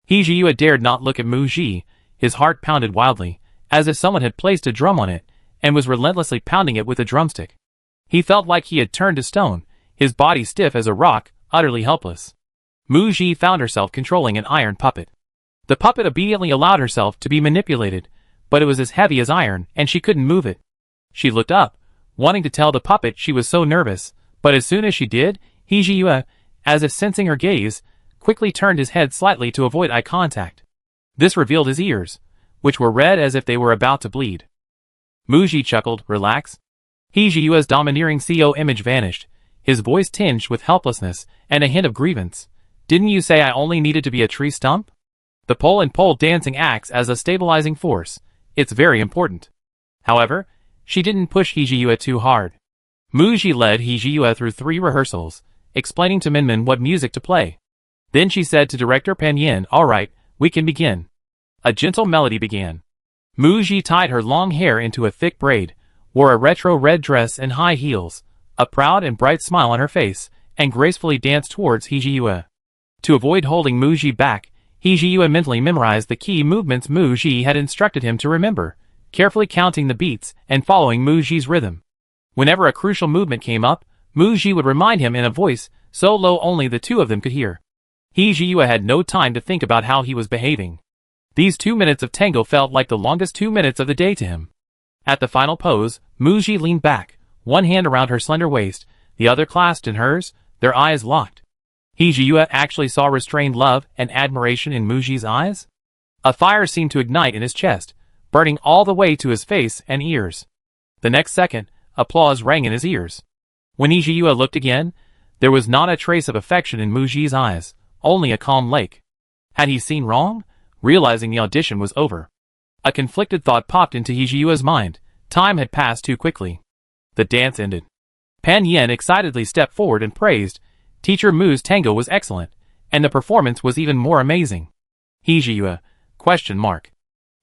He Jiyue dared not look at Mu Ji, his heart pounded wildly, as if someone had placed a drum on it, and was relentlessly pounding it with a drumstick. He felt like he had turned to stone, his body stiff as a rock, utterly helpless. Mu Ji found herself controlling an iron puppet. The puppet obediently allowed herself to be manipulated, but it was as heavy as iron and she couldn't move it. She looked up, wanting to tell the puppet she was so nervous, but as soon as she did, He Jiyue, as if sensing her gaze, quickly turned his head slightly to avoid eye contact. This revealed his ears, which were red as if they were about to bleed. Mu Ji chuckled, relax. He Jiyue's domineering CO image vanished, his voice tinged with helplessness and a hint of grievance. Didn't you say I only needed to be a tree stump? The pole and pole dancing acts as a stabilizing force. It's very important. However, she didn't push He Jiyue too hard. Mu Ji led He Jiyue through 3 rehearsals, explaining to Minmin what music to play. Then she said to director Pan Yin, all right, we can begin. A gentle melody began. Mu Ji tied her long hair into a thick braid, wore a retro red dress and high heels, a proud and bright smile on her face, and gracefully danced towards He Jiyue. To avoid holding Mu Ji back, He Jiyue mentally memorized the key movements Mu Ji had instructed him to remember, carefully counting the beats and following Mu Ji's rhythm. Whenever a crucial movement came up, Mu Ji would remind him in a voice so low only the two of them could hear. He Jiyue had no time to think about how he was behaving. These 2 minutes of tango felt like the longest 2 minutes of the day to him. At the final pose, Mu Ji leaned back, one hand around her slender waist, the other clasped in hers, their eyes locked. He Jiyue actually saw restrained love and admiration in Mu Ji's eyes. A fire seemed to ignite in his chest, burning all the way to his face and ears. The next second, applause rang in his ears. When He Jiyue looked again, there was not a trace of affection in Mu Ji's eyes, only a calm lake. Had he seen wrong? Realizing the audition was over, a conflicted thought popped into He Jiyue's mind. Time had passed too quickly. The dance ended. Pan Yin excitedly stepped forward and praised, Teacher Mu's tango was excellent, and the performance was even more amazing. He Jiyue? ?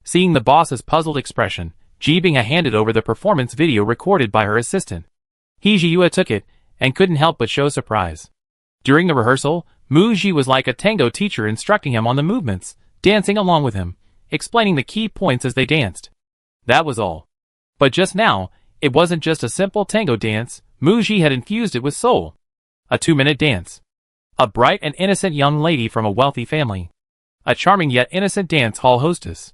Seeing the boss's puzzled expression, Ji Binghe handed over the performance video recorded by her assistant. He Jiyue took it, and couldn't help but show surprise. During the rehearsal, Mu Ji was like a tango teacher instructing him on the movements, dancing along with him, explaining the key points as they danced. That was all. But just now, it wasn't just a simple tango dance, Mu Ji had infused it with soul. A 2-minute dance. A bright and innocent young lady from a wealthy family. A charming yet innocent dance hall hostess.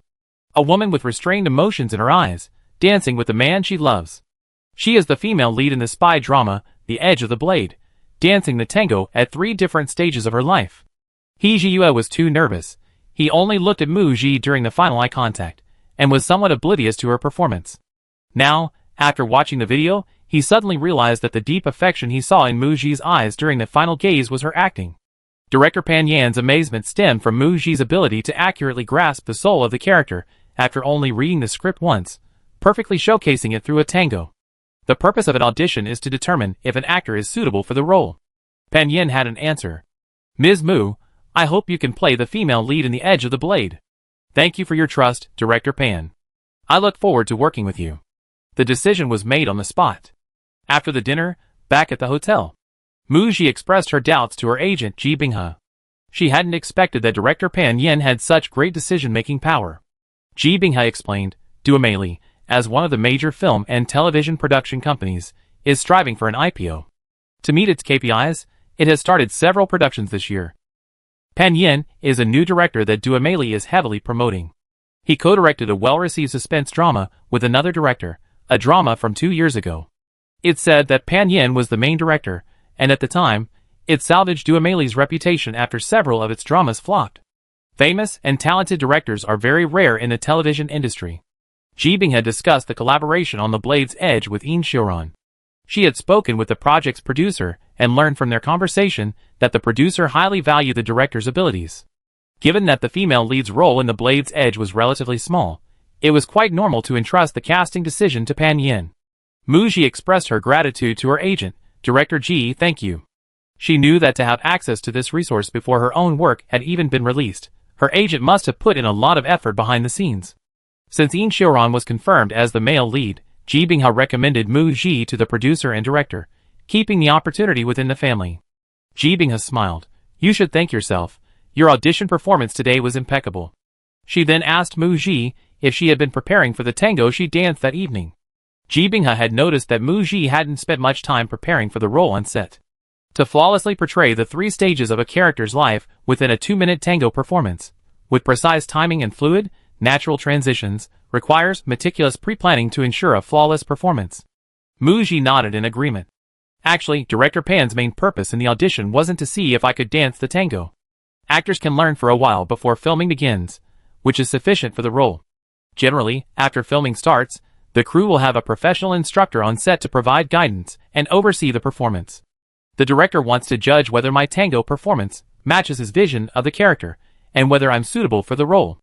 A woman with restrained emotions in her eyes, dancing with the man she loves. She is the female lead in the spy drama, The Edge of the Blade, dancing the tango at 3 different stages of her life. He Jiyue was too nervous. He only looked at Mu Ji during the final eye contact, and was somewhat oblivious to her performance. Now, after watching the video, he suddenly realized that the deep affection he saw in Mu Ji's eyes during the final gaze was her acting. Director Pan Yan's amazement stemmed from Mu Ji's ability to accurately grasp the soul of the character after only reading the script once, perfectly showcasing it through a tango. The purpose of an audition is to determine if an actor is suitable for the role. Pan Yan had an answer. Ms. Mu, I hope you can play the female lead in The Edge of the Blade. Thank you for your trust, Director Pan. I look forward to working with you. The decision was made on the spot. After the dinner, back at the hotel, Mu Ji expressed her doubts to her agent Ji Binghe. She hadn't expected that Director Pan Yan had such great decision-making power. Ji Binghe explained, Duameli, as one of the major film and television production companies, is striving for an IPO. To meet its KPIs, it has started several productions this year. Pan Yin is a new director that Duameli is heavily promoting. He co-directed a well-received suspense drama with another director, a drama from 2 years ago. It's said that Pan Yin was the main director, and at the time, it salvaged Duameli's reputation after several of its dramas flopped. Famous and talented directors are very rare in the television industry. Ji Binghe had discussed the collaboration on The Blade's Edge with Yin Xiaoran. She had spoken with the project's producer and learned from their conversation that the producer highly valued the director's abilities. Given that the female lead's role in The Blade's Edge was relatively small, it was quite normal to entrust the casting decision to Pan Yin. Mu Ji expressed her gratitude to her agent, Director Ji. Thank you. She knew that to have access to this resource before her own work had even been released, her agent must have put in a lot of effort behind the scenes. Since Yin Xiaoran was confirmed as the male lead, Ji Binghe recommended Mu Ji to the producer and director, keeping the opportunity within the family. Ji Binghe smiled. You should thank yourself. Your audition performance today was impeccable. She then asked Mu Ji if she had been preparing for the tango she danced that evening. Ji Binghe had noticed that Mu Ji hadn't spent much time preparing for the role on set. To flawlessly portray the 3 stages of a character's life within a 2-minute tango performance, with precise timing and fluid, natural transitions, requires meticulous pre-planning to ensure a flawless performance. Mu Ji nodded in agreement. Actually, Director Pan's main purpose in the audition wasn't to see if I could dance the tango. Actors can learn for a while before filming begins, which is sufficient for the role. Generally, after filming starts, the crew will have a professional instructor on set to provide guidance and oversee the performance. The director wants to judge whether my tango performance matches his vision of the character and whether I'm suitable for the role.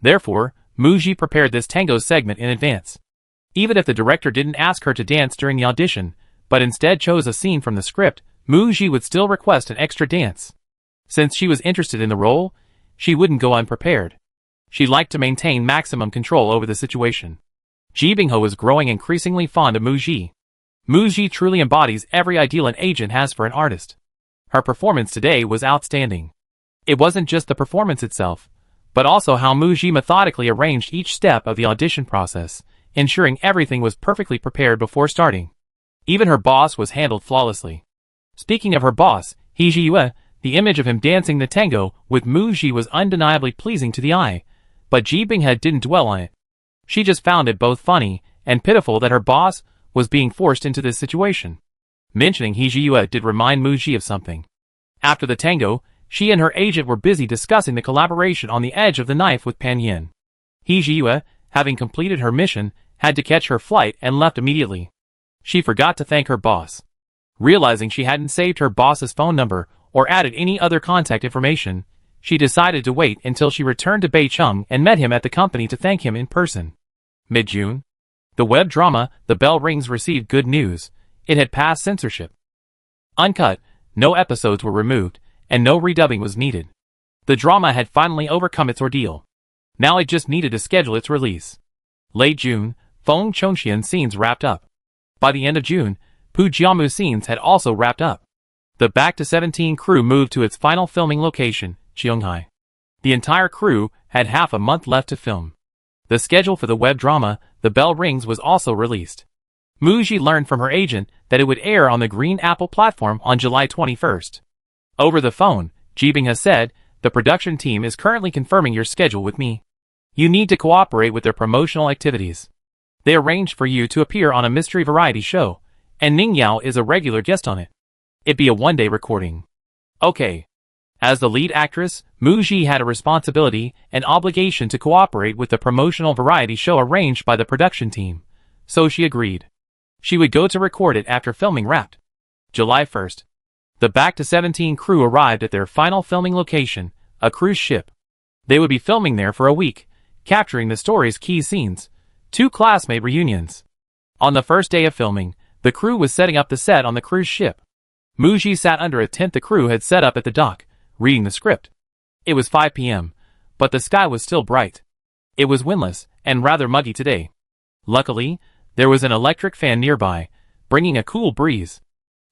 Therefore, Mu Ji prepared this tango segment in advance. Even if the director didn't ask her to dance during the audition, but instead chose a scene from the script, Mu Ji would still request an extra dance. Since she was interested in the role, she wouldn't go unprepared. She liked to maintain maximum control over the situation. Ji Binghe was growing increasingly fond of Mu Ji. Mu Ji truly embodies every ideal an agent has for an artist. Her performance today was outstanding. It wasn't just the performance itself, but also how Muji methodically arranged each step of the audition process, ensuring everything was perfectly prepared before starting. Even her boss was handled flawlessly. Speaking of her boss, He Ji-yue, the image of him dancing the tango with Muji was undeniably pleasing to the eye, but Ji Binghe didn't dwell on it. She just found it both funny and pitiful that her boss was being forced into this situation. Mentioning He Ji-yue did remind Muji of something. After the tango, she and her agent were busy discussing the collaboration on the edge of the knife with Pan Yin. He Ji-yue, having completed her mission, had to catch her flight and left immediately. She forgot to thank her boss. Realizing she hadn't saved her boss's phone number or added any other contact information, she decided to wait until she returned to Beicheng and met him at the company to thank him in person. Mid-June. The web drama, The Bell Rings, received good news. It had passed censorship. Uncut, no episodes were removed, and no redubbing was needed. The drama had finally overcome its ordeal. Now it just needed to schedule its release. Late June, Feng Chongqian scenes wrapped up. By the end of June, Pu Jiamu scenes had also wrapped up. The Back to 17 crew moved to its final filming location, Qionghai. The entire crew had half a month left to film. The schedule for the web drama, The Bell Rings, was also released. Muji learned from her agent that it would air on the Green Apple platform on July 21st. Over the phone, Ji Binghe said, "The production team is currently confirming your schedule with me. You need to cooperate with their promotional activities. They arranged for you to appear on a mystery variety show, and Ning Yao is a regular guest on it. It'd be a one-day recording." Okay. As the lead actress, Muji had a responsibility and obligation to cooperate with the promotional variety show arranged by the production team, so she agreed. She would go to record it after filming wrapped. July 1st. The Back to 17 crew arrived at their final filming location, a cruise ship. They would be filming there for a week, capturing the story's key scenes, 2 classmate reunions. On the first day of filming, the crew was setting up the set on the cruise ship. Muji sat under a tent the crew had set up at the dock, reading the script. It was 5 p.m., but the sky was still bright. It was windless and rather muggy today. Luckily, there was an electric fan nearby, bringing a cool breeze.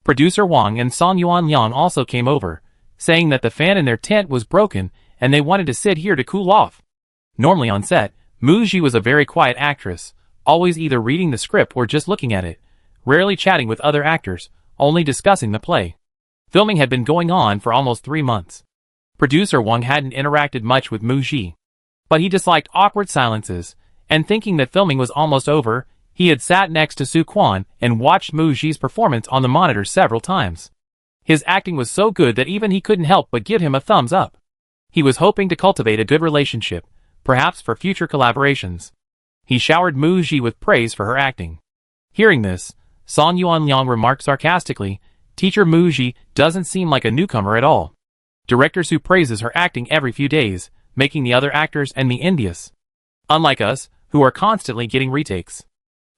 Producer Wang and Song Yuan Liang also came over, saying that the fan in their tent was broken and they wanted to sit here to cool off. Normally on set, Muji was a very quiet actress, always either reading the script or just looking at it, rarely chatting with other actors, only discussing the play. Filming had been going on for almost 3 months. Producer Wang hadn't interacted much with Muji, but he disliked awkward silences, and thinking that filming was almost over, he had sat next to Su Quan and watched Muji's performance on the monitor several times. His acting was so good that even he couldn't help but give him a thumbs up. He was hoping to cultivate a good relationship, perhaps for future collaborations. He showered Muji with praise for her acting. Hearing this, Song Yuan Liang remarked sarcastically, "Teacher Muji doesn't seem like a newcomer at all. Director Su praises her acting every few days, making the other actors envious. Unlike us, who are constantly getting retakes.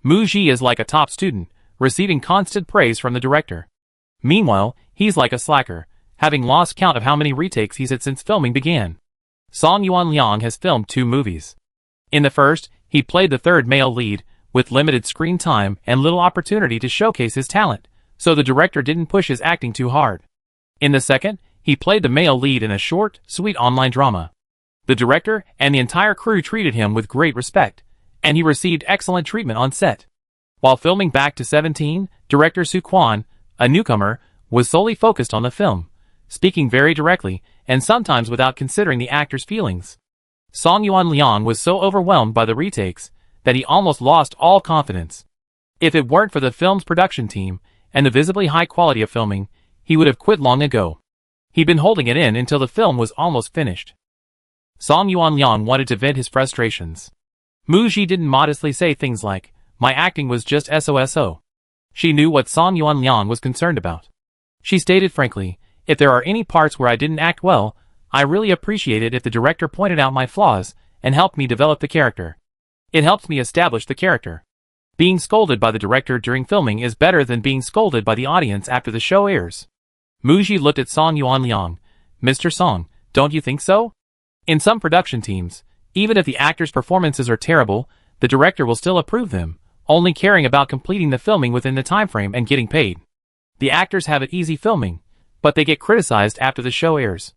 Muji is like a top student, receiving constant praise from the director. Meanwhile, he's like a slacker, having lost count of how many retakes he's had since filming began." Song Yuan Liang has filmed 2 movies. In the first, he played the third male lead, with limited screen time and little opportunity to showcase his talent, so the director didn't push his acting too hard. In the second, he played the male lead in a short, sweet online drama. The director and the entire crew treated him with great respect, and he received excellent treatment on set. While filming Back to 17, director Su Quan, a newcomer, was solely focused on the film, speaking very directly, and sometimes without considering the actor's feelings. Song Yuan Liang was so overwhelmed by the retakes that he almost lost all confidence. If it weren't for the film's production team and the visibly high quality of filming, he would have quit long ago. He'd been holding it in until the film was almost finished. Song Yuan Liang wanted to vent his frustrations. Muji didn't modestly say things like, "My acting was just SOSO." She knew what Song Yuan Liang was concerned about. She stated frankly, "If there are any parts where I didn't act well, I really appreciate it if the director pointed out my flaws and helped me develop the character. It helps me establish the character. Being scolded by the director during filming is better than being scolded by the audience after the show airs." Muji looked at Song Yuan Liang. "Mr. Song, don't you think so? In some production teams, even if the actors' performances are terrible, the director will still approve them, only caring about completing the filming within the time frame and getting paid. The actors have it easy filming, but they get criticized after the show airs.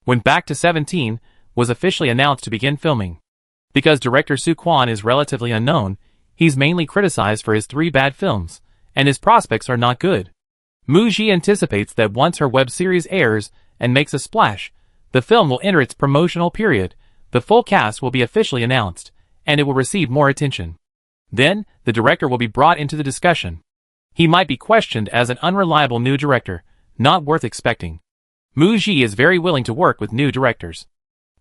When Back to 17 was officially announced to begin filming. Because director Soo Kwon is relatively unknown, he's mainly criticized for his 3 bad films, and his prospects are not good. Moo Ji anticipates that once her web series airs and makes a splash, the film will enter its promotional period, the full cast will be officially announced, and it will receive more attention. Then, the director will be brought into the discussion. He might be questioned as an unreliable new director, not worth expecting. Moo Ji is very willing to work with new directors.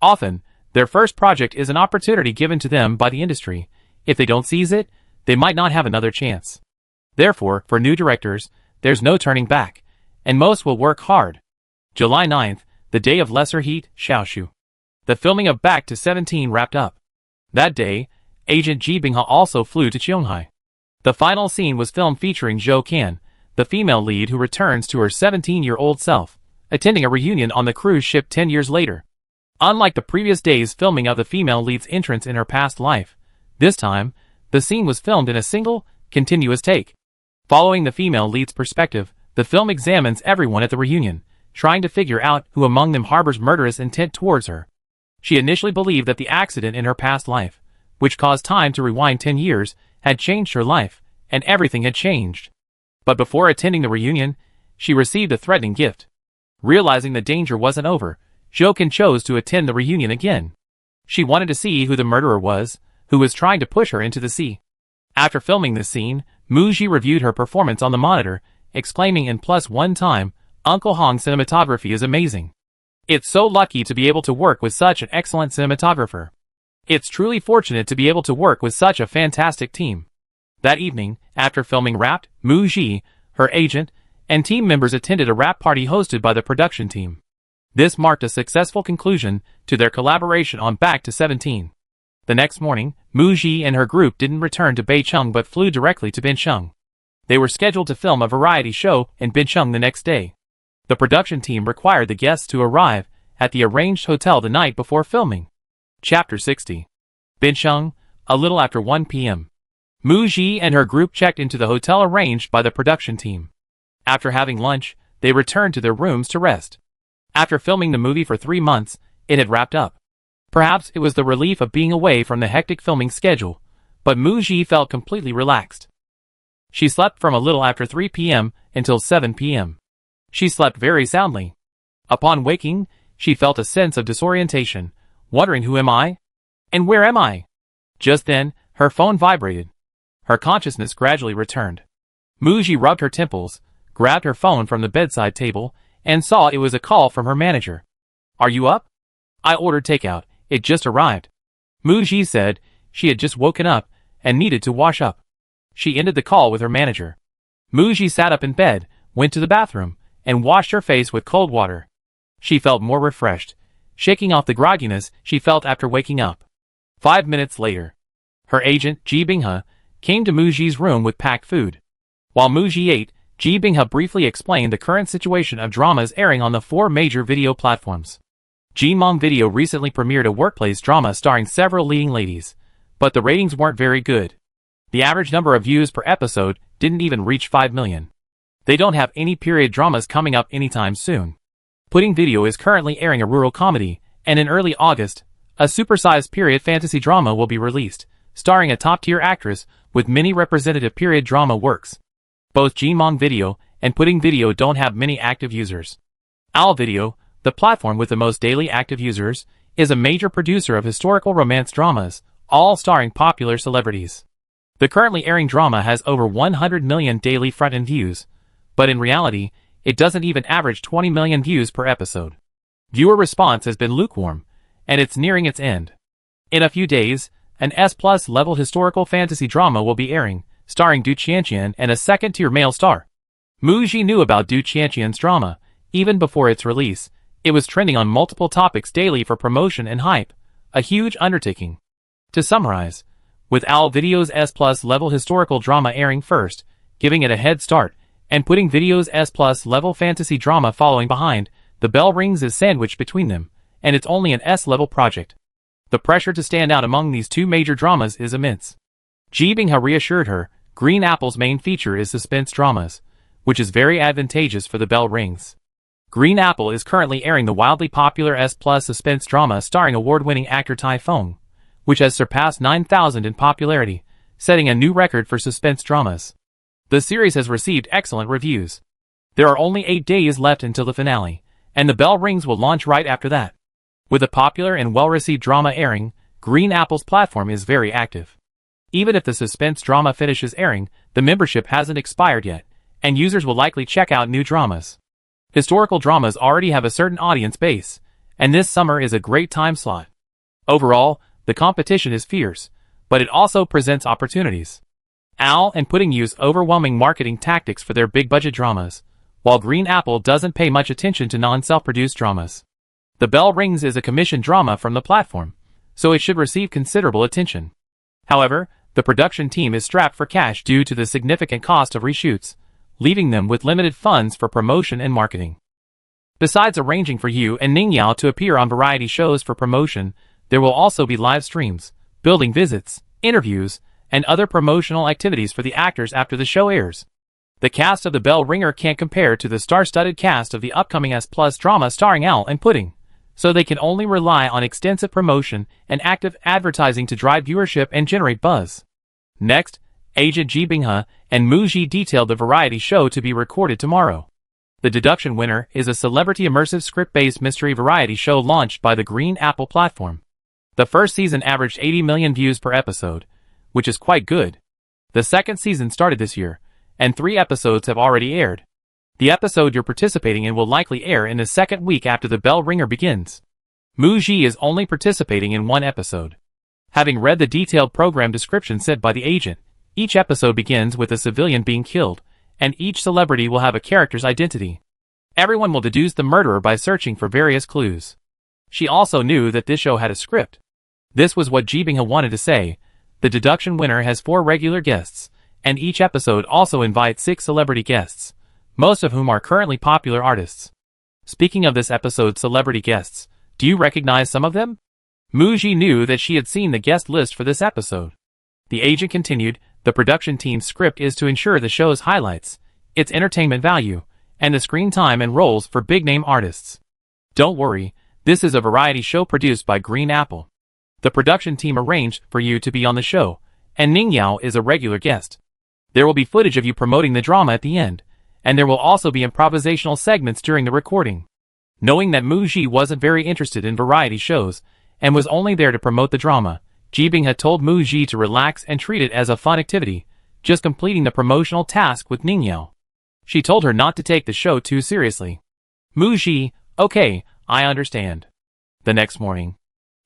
Often, their first project is an opportunity given to them by the industry. If they don't seize it, they might not have another chance. Therefore, for new directors, there's no turning back, and most will work hard. July 9th, the day of lesser heat, Xiaoshu. The filming of Back to 17 wrapped up. That day, agent Ji Bingha also flew to Cheonghai. The final scene was filmed featuring Zhou Kan, the female lead who returns to her 17-year-old self, attending a reunion on the cruise ship 10 years later. Unlike the previous day's filming of the female lead's entrance in her past life, this time, the scene was filmed in a single, continuous take. Following the female lead's perspective, the film examines everyone at the reunion, trying to figure out who among them harbors murderous intent towards her. She initially believed that the accident in her past life, which caused time to rewind 10 years, had changed her life, and everything had changed. But before attending the reunion, she received a threatening gift. Realizing the danger wasn't over, Zhou Kan chose to attend the reunion again. She wanted to see who the murderer was, who was trying to push her into the sea. After filming this scene, Moo Ji reviewed her performance on the monitor, exclaiming in +1 time, "Uncle Hong's cinematography is amazing. It's so lucky to be able to work with such an excellent cinematographer. It's truly fortunate to be able to work with such a fantastic team." That evening, after filming wrapped, Moo Ji, her agent, and team members attended a wrap party hosted by the production team. This marked a successful conclusion to their collaboration on Back to 17. The next morning, Moo Ji and her group didn't return to Beicheng but flew directly to Bincheng. They were scheduled to film a variety show in Bincheng the next day. The production team required the guests to arrive at the arranged hotel the night before filming. Chapter 60. Bincheng, a little after 1 p.m. Moo Ji and her group checked into the hotel arranged by the production team. After having lunch, they returned to their rooms to rest. After filming the movie for 3 months, it had wrapped up. Perhaps it was the relief of being away from the hectic filming schedule, but Moo Ji felt completely relaxed. She slept from a little after 3 p.m. until 7 p.m. She slept very soundly. Upon waking, she felt a sense of disorientation, wondering who am I? And where am I? Just then, her phone vibrated. Her consciousness gradually returned. Moo Ji rubbed her temples, grabbed her phone from the bedside table, and saw it was a call from her manager. "Are you up? I ordered takeout. It just arrived." Moo Ji said she had just woken up and needed to wash up. She ended the call with her manager. Moo Ji sat up in bed, went to the bathroom, and washed her face with cold water. She felt more refreshed, shaking off the grogginess she felt after waking up. 5 minutes later, her agent, Ji Bingha, came to Moo Ji's room with packed food. While Moo Ji ate, Ji Bingha briefly explained the current situation of dramas airing on the 4 major video platforms. Gmong Video recently premiered a workplace drama starring several leading ladies, but the ratings weren't very good. The average number of views per episode didn't even reach 5 million. They don't have any period dramas coming up anytime soon. Pudding Video is currently airing a rural comedy, and in early August, a supersized period fantasy drama will be released, starring a top-tier actress with many representative period drama works. Both Gmong Video and Pudding Video don't have many active users. Owl Video, the platform with the most daily active users, is a major producer of historical romance dramas, all starring popular celebrities. The currently airing drama has over 100 million daily front-end views, but in reality, it doesn't even average 20 million views per episode. Viewer response has been lukewarm, and it's nearing its end. In a few days, an S+ level historical fantasy drama will be airing, starring Du Qianqian and a second-tier male star. Moo Ji knew about Du Qianqian's drama, even before its release. It was trending on multiple topics daily for promotion and hype, a huge undertaking. To summarize, with Owl Video's S+ level historical drama airing first, giving it a head start, and Pudding Video's S+ level fantasy drama following behind, the bell rings is sandwiched between them, and it's only an S-level project. The pressure to stand out among these 2 major dramas is immense. Ji Bingha reassured her, Green Apple's main feature is suspense dramas, which is very advantageous for the bell rings. Green Apple is currently airing the wildly popular S+ suspense drama starring award-winning actor Tai Fong, which has surpassed 9,000 in popularity, setting a new record for suspense dramas. The series has received excellent reviews. There are only 8 days left until the finale, and the bell rings will launch right after that. With a popular and well-received drama airing, Green Apple's platform is very active. Even if the suspense drama finishes airing, the membership hasn't expired yet, and users will likely check out new dramas. Historical dramas already have a certain audience base, and this summer is a great time slot. Overall, the competition is fierce, but it also presents opportunities. Owl and Pudding use overwhelming marketing tactics for their big-budget dramas, while Green Apple doesn't pay much attention to non-self-produced dramas. The Bell Rings is a commissioned drama from the platform, so it should receive considerable attention. However, the production team is strapped for cash due to the significant cost of reshoots, leaving them with limited funds for promotion and marketing. Besides arranging for Yu and Ningyao to appear on variety shows for promotion, there will also be live streams, building visits, interviews, and other promotional activities for the actors after the show airs. The cast of The Bell Ringer can't compare to the star-studded cast of the upcoming S+ drama starring Owl and Pudding, so they can only rely on extensive promotion and active advertising to drive viewership and generate buzz. Next, agent Ji Binghe and Mu Ji detailed the variety show to be recorded tomorrow. The Deduction Winner is a celebrity immersive script-based mystery variety show launched by the Green Apple platform. The first season averaged 80 million views per episode, which is quite good. The second season started this year, and 3 episodes have already aired. The episode you're participating in will likely air in the second week after The Bell Ringer begins. Mu Ji is only participating in 1 episode. Having read the detailed program description sent by the agent, each episode begins with a civilian being killed, and each celebrity will have a character's identity. Everyone will deduce the murderer by searching for various clues. She also knew that this show had a script. This was what Ji Binghe wanted to say. The Deduction Winner has 4 regular guests, and each episode also invites 6 celebrity guests, most of whom are currently popular artists. Speaking of this episode's celebrity guests, do you recognize some of them? Mu Ji knew that she had seen the guest list for this episode. The agent continued, the production team's script is to ensure the show's highlights, its entertainment value, and the screen time and roles for big-name artists. Don't worry, this is a variety show produced by Green Apple. The production team arranged for you to be on the show, and Ningyao is a regular guest. There will be footage of you promoting the drama at the end, and there will also be improvisational segments during the recording. Knowing that Mu Ji wasn't very interested in variety shows, and was only there to promote the drama, Ji Binghe told Mu Ji to relax and treat it as a fun activity, just completing the promotional task with Ningyao. She told her not to take the show too seriously. Mu Ji, okay, I understand. The next morning,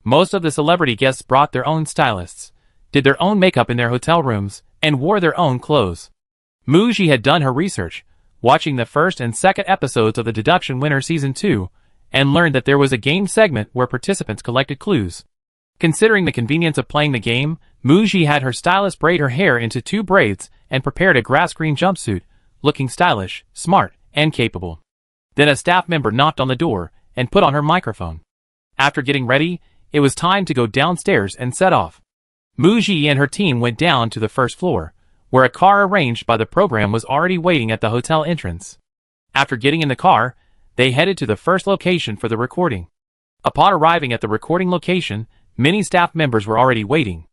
most of the celebrity guests brought their own stylists, did their own makeup in their hotel rooms, and wore their own clothes. Mu Ji had done her research, watching the first and second episodes of The Deduction Winner Season 2, and learned that there was a game segment where participants collected clues. Considering the convenience of playing the game, Mu Ji had her stylist braid her hair into 2 braids and prepared a grass green jumpsuit, looking stylish, smart, and capable. Then a staff member knocked on the door and put on her microphone. After getting ready, it was time to go downstairs and set off. Mu Ji and her team went down to the first floor, where a car arranged by the program was already waiting at the hotel entrance. After getting in the car, they headed to the first location for the recording. Upon arriving at the recording location, many staff members were already waiting.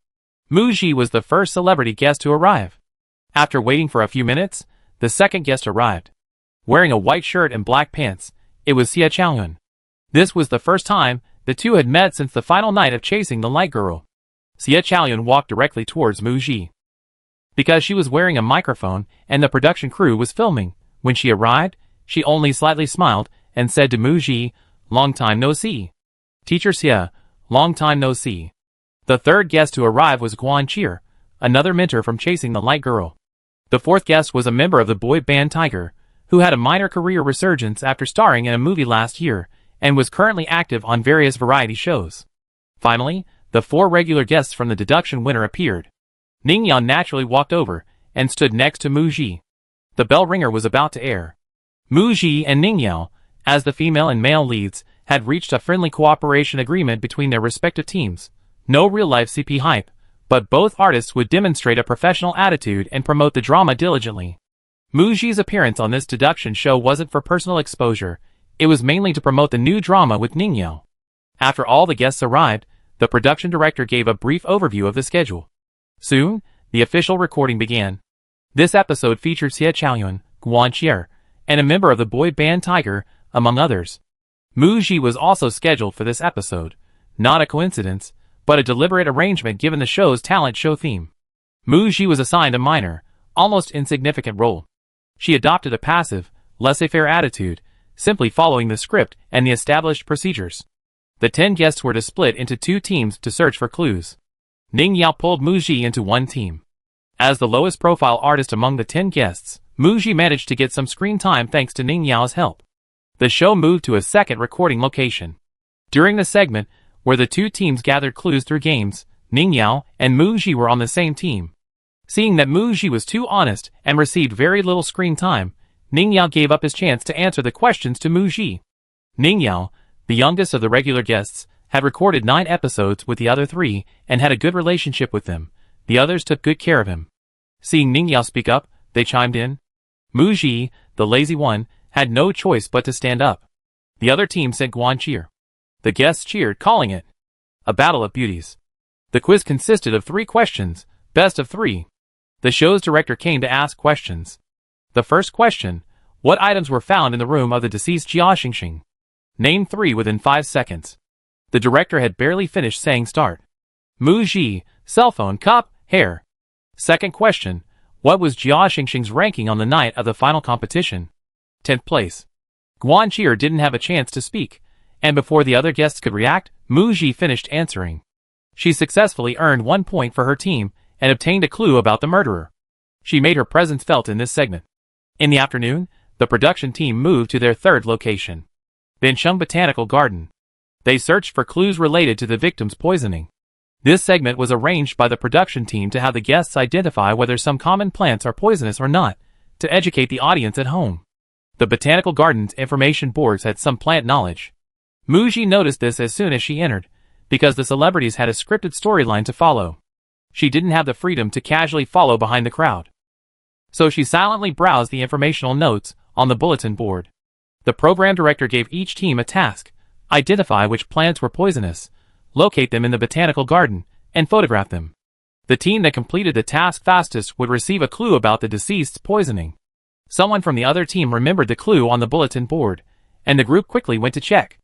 Mu Ji was the first celebrity guest to arrive. After waiting for a few minutes, the second guest arrived. Wearing a white shirt and black pants, it was Xia Chaoyun. This was the first time the two had met since the final night of chasing the light girl. Xia Chaoyun walked directly towards Mu Ji. Because she was wearing a microphone and the production crew was filming, when she arrived, she only slightly smiled and said to Mu Ji, "Long time no see." "Teacher Xia, long time no see." The third guest to arrive was Guan Cheer, another mentor from Chasing the Light Girl. The fourth guest was a member of the boy band Tiger, who had a minor career resurgence after starring in a movie last year, and was currently active on various variety shows. Finally, the 4 regular guests from The Deduction Winner appeared. Ningyao naturally walked over and stood next to Mu Ji. The bell ringer was about to air. Mu Ji and Ningyao, as the female and male leads, had reached a friendly cooperation agreement between their respective teams. No real-life CP hype, but both artists would demonstrate a professional attitude and promote the drama diligently. Mu Ji's appearance on this deduction show wasn't for personal exposure, It was mainly to promote the new drama with Ning Yao. After all the guests arrived, the production director gave a brief overview of the schedule. Soon, the official recording began. This episode featured Xie Chaoyun, Guan Qier, and a member of the boy band Tiger, among others. Mu Ji was also scheduled for this episode, not a coincidence, but a deliberate arrangement given the show's talent show theme. Mu Ji was assigned a minor, almost insignificant role. She adopted a passive, laissez-faire attitude, simply following the script and the established procedures. The 10 guests were to split into 2 teams to search for clues. Ning Yao pulled Mu Ji into one team. As the lowest profile artist among the 10 guests, Mu Ji managed to get some screen time thanks to Ning Yao's help. The show moved to a second recording location. During the segment, where the 2 teams gathered clues through games, Ning Yao and Mu Ji were on the same team. Seeing that Mu Ji was too honest and received very little screen time, Ning Yao gave up his chance to answer the questions to Mu Ji. Ning Yao, the youngest of the regular guests, had recorded 9 episodes with the other 3 and had a good relationship with them. The others took good care of him. Seeing Ning Yao speak up, they chimed in. Mu Ji, the lazy one, had no choice but to stand up. The other team sent Guan Qier. The guests cheered, calling it a battle of beauties. The quiz consisted of 3 questions, best of 3. The show's director came to ask questions. The first question: what items were found in the room of the deceased Jia Xingxing? Name 3 within 5 seconds. The director had barely finished saying start. Mu Ji, cell phone, cup, hair. Second question: what was Jia Xingxing's ranking on the night of the final competition? 10th place. Guan Qier didn't have a chance to speak, and before the other guests could react, Mu Ji finished answering. She successfully earned 1 point for her team and obtained a clue about the murderer. She made her presence felt in this segment. In the afternoon, the production team moved to their 3rd location, Bincheng Botanical Garden. They searched for clues related to the victim's poisoning. This segment was arranged by the production team to have the guests identify whether some common plants are poisonous or not, to educate the audience at home. The Botanical Garden's information boards had some plant knowledge. Mu Ji noticed this as soon as she entered, because the celebrities had a scripted storyline to follow. She didn't have the freedom to casually follow behind the crowd. So she silently browsed the informational notes on the bulletin board. The program director gave each team a task: identify which plants were poisonous, locate them in the botanical garden, and photograph them. The team that completed the task fastest would receive a clue about the deceased's poisoning. Someone from the other team remembered the clue on the bulletin board, and the group quickly went to check.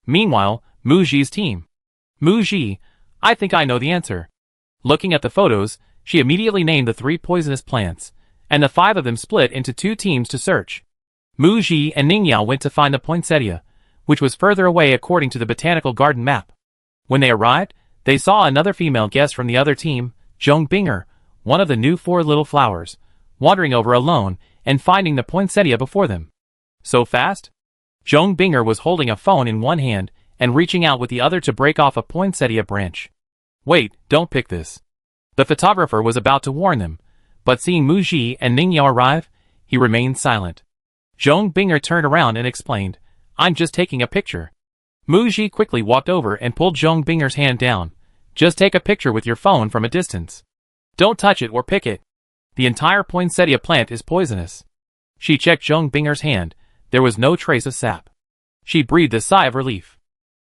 Meanwhile, Mu Ji's team. Mu Ji, I think I know the answer. Looking at the photos, she immediately named the 3 poisonous plants, and the 5 of them split into 2 teams to search. Mu Ji and Ning Yao went to find the poinsettia, which was further away according to the botanical garden map. When they arrived, they saw another female guest from the other team, Zhong Binger, one of the new 4 little flowers, wandering over alone and finding the poinsettia before them. So fast? Zhong Binger was holding a phone in one hand and reaching out with the other to break off a poinsettia branch. Wait, don't pick this. The photographer was about to warn them, but seeing Mu Ji and Ning Yao arrive, he remained silent. Zhong Binger turned around and explained, I'm just taking a picture. Mu Ji quickly walked over and pulled Zhong Binger's hand down. Just take a picture with your phone from a distance. Don't touch it or pick it. The entire poinsettia plant is poisonous. She checked Zhong Binger's hand. There was no trace of sap. She breathed a sigh of relief.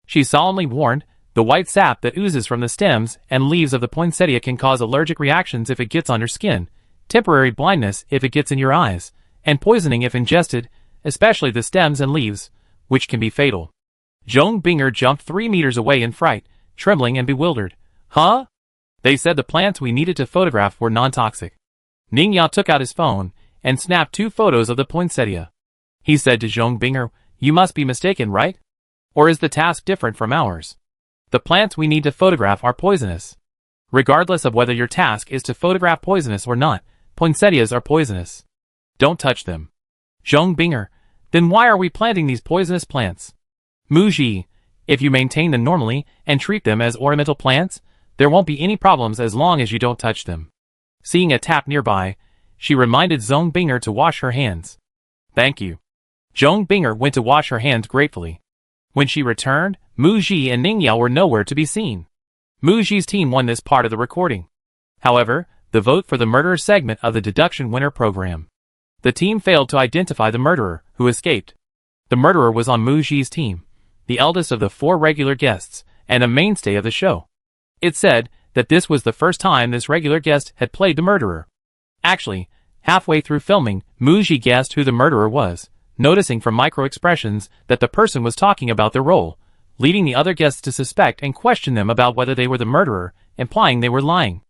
She solemnly warned, the white sap that oozes from the stems and leaves of the poinsettia can cause allergic reactions if it gets on your skin, temporary blindness if it gets in your eyes, and poisoning if ingested, especially the stems and leaves, which can be fatal. Zhong Binger jumped 3 meters away in fright, trembling and bewildered. Huh? They said the plants we needed to photograph were non-toxic. Ning Yao took out his phone and snapped 2 photos of the poinsettia. He said to Zhong Binger, you must be mistaken, right? Or is the task different from ours? The plants we need to photograph are poisonous. Regardless of whether your task is to photograph poisonous or not, poinsettias are poisonous. Don't touch them. Zhong Binger, then why are we planting these poisonous plants? Mu Ji, if you maintain them normally and treat them as ornamental plants, there won't be any problems as long as you don't touch them. Seeing a tap nearby, she reminded Zhong Binger to wash her hands. Thank you. Zhong Binger went to wash her hands gratefully. When she returned, Mu Ji and Ning Yao were nowhere to be seen. Mu Ji's team won this part of the recording. However, the vote for the murderer segment of the deduction winner program. The team failed to identify the murderer, who escaped. The murderer was on Muji's team, the eldest of the 4 regular guests, and a mainstay of the show. It said that this was the first time this regular guest had played the murderer. Actually, halfway through filming, Muji guessed who the murderer was, noticing from micro-expressions that the person was talking about their role, leading the other guests to suspect and question them about whether they were the murderer, implying they were lying.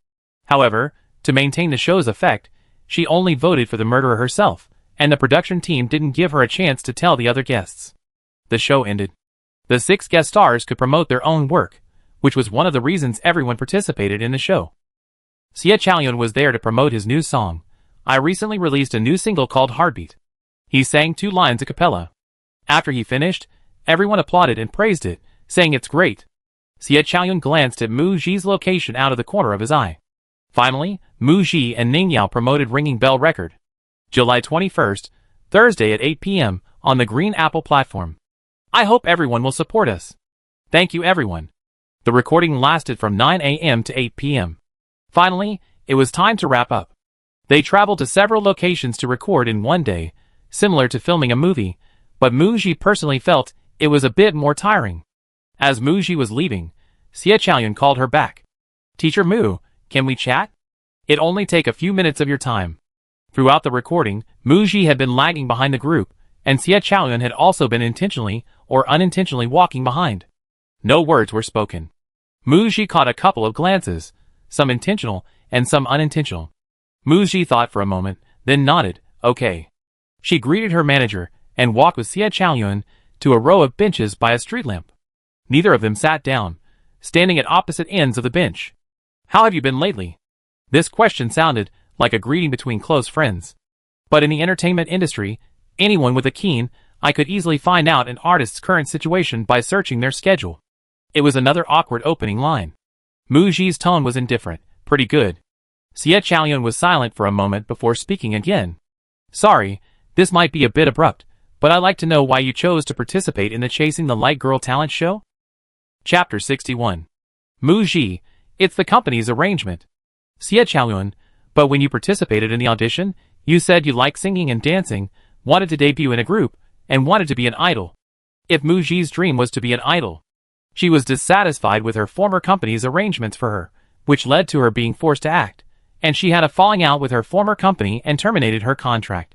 However, to maintain the show's effect, she only voted for the murderer herself, and the production team didn't give her a chance to tell the other guests. The show ended. The 6 guest stars could promote their own work, which was one of the reasons everyone participated in the show. Xie Chaoyun was there to promote his new song. I recently released a new single called Heartbeat. He sang 2 lines a cappella. After he finished, everyone applauded and praised it, saying it's great. Xie Chaoyun glanced at Mu Ji's location out of the corner of his eye. Finally, Mu Ji and Ning Yao promoted Ringing Bell Record. July 21st, Thursday at 8 p.m. on the Green Apple platform. I hope everyone will support us. Thank you everyone. The recording lasted from 9 a.m. to 8 p.m. Finally, it was time to wrap up. They traveled to several locations to record in one day, similar to filming a movie, but Mu Ji personally felt it was a bit more tiring. As Mu Ji was leaving, Xie Chaoyun called her back. Teacher Mu, can we chat? It only take a few minutes of your time. Throughout the recording, Mu Ji had been lagging behind the group, and Xie Chaoyun had also been intentionally or unintentionally walking behind. No words were spoken. Mu Ji caught a couple of glances, some intentional and some unintentional. Mu Ji thought for a moment, then nodded, okay. She greeted her manager and walked with Xie Chaoyun to a row of benches by a street lamp. Neither of them sat down, standing at opposite ends of the bench. How have you been lately? This question sounded like a greeting between close friends. But in the entertainment industry, anyone with a keen eye could easily find out an artist's current situation by searching their schedule. It was another awkward opening line. Mu Ji's tone was indifferent, pretty good. Xie Chaoyun was silent for a moment before speaking again. Sorry, this might be a bit abrupt, but I'd like to know why you chose to participate in the Chasing the Light Girl talent show? Chapter 61. Mu Ji, it's the company's arrangement. Xie Chaoyun, but when you participated in the audition, you said you liked singing and dancing, wanted to debut in a group, and wanted to be an idol. If Mu Ji's dream was to be an idol, she was dissatisfied with her former company's arrangements for her, which led to her being forced to act, and she had a falling out with her former company and terminated her contract.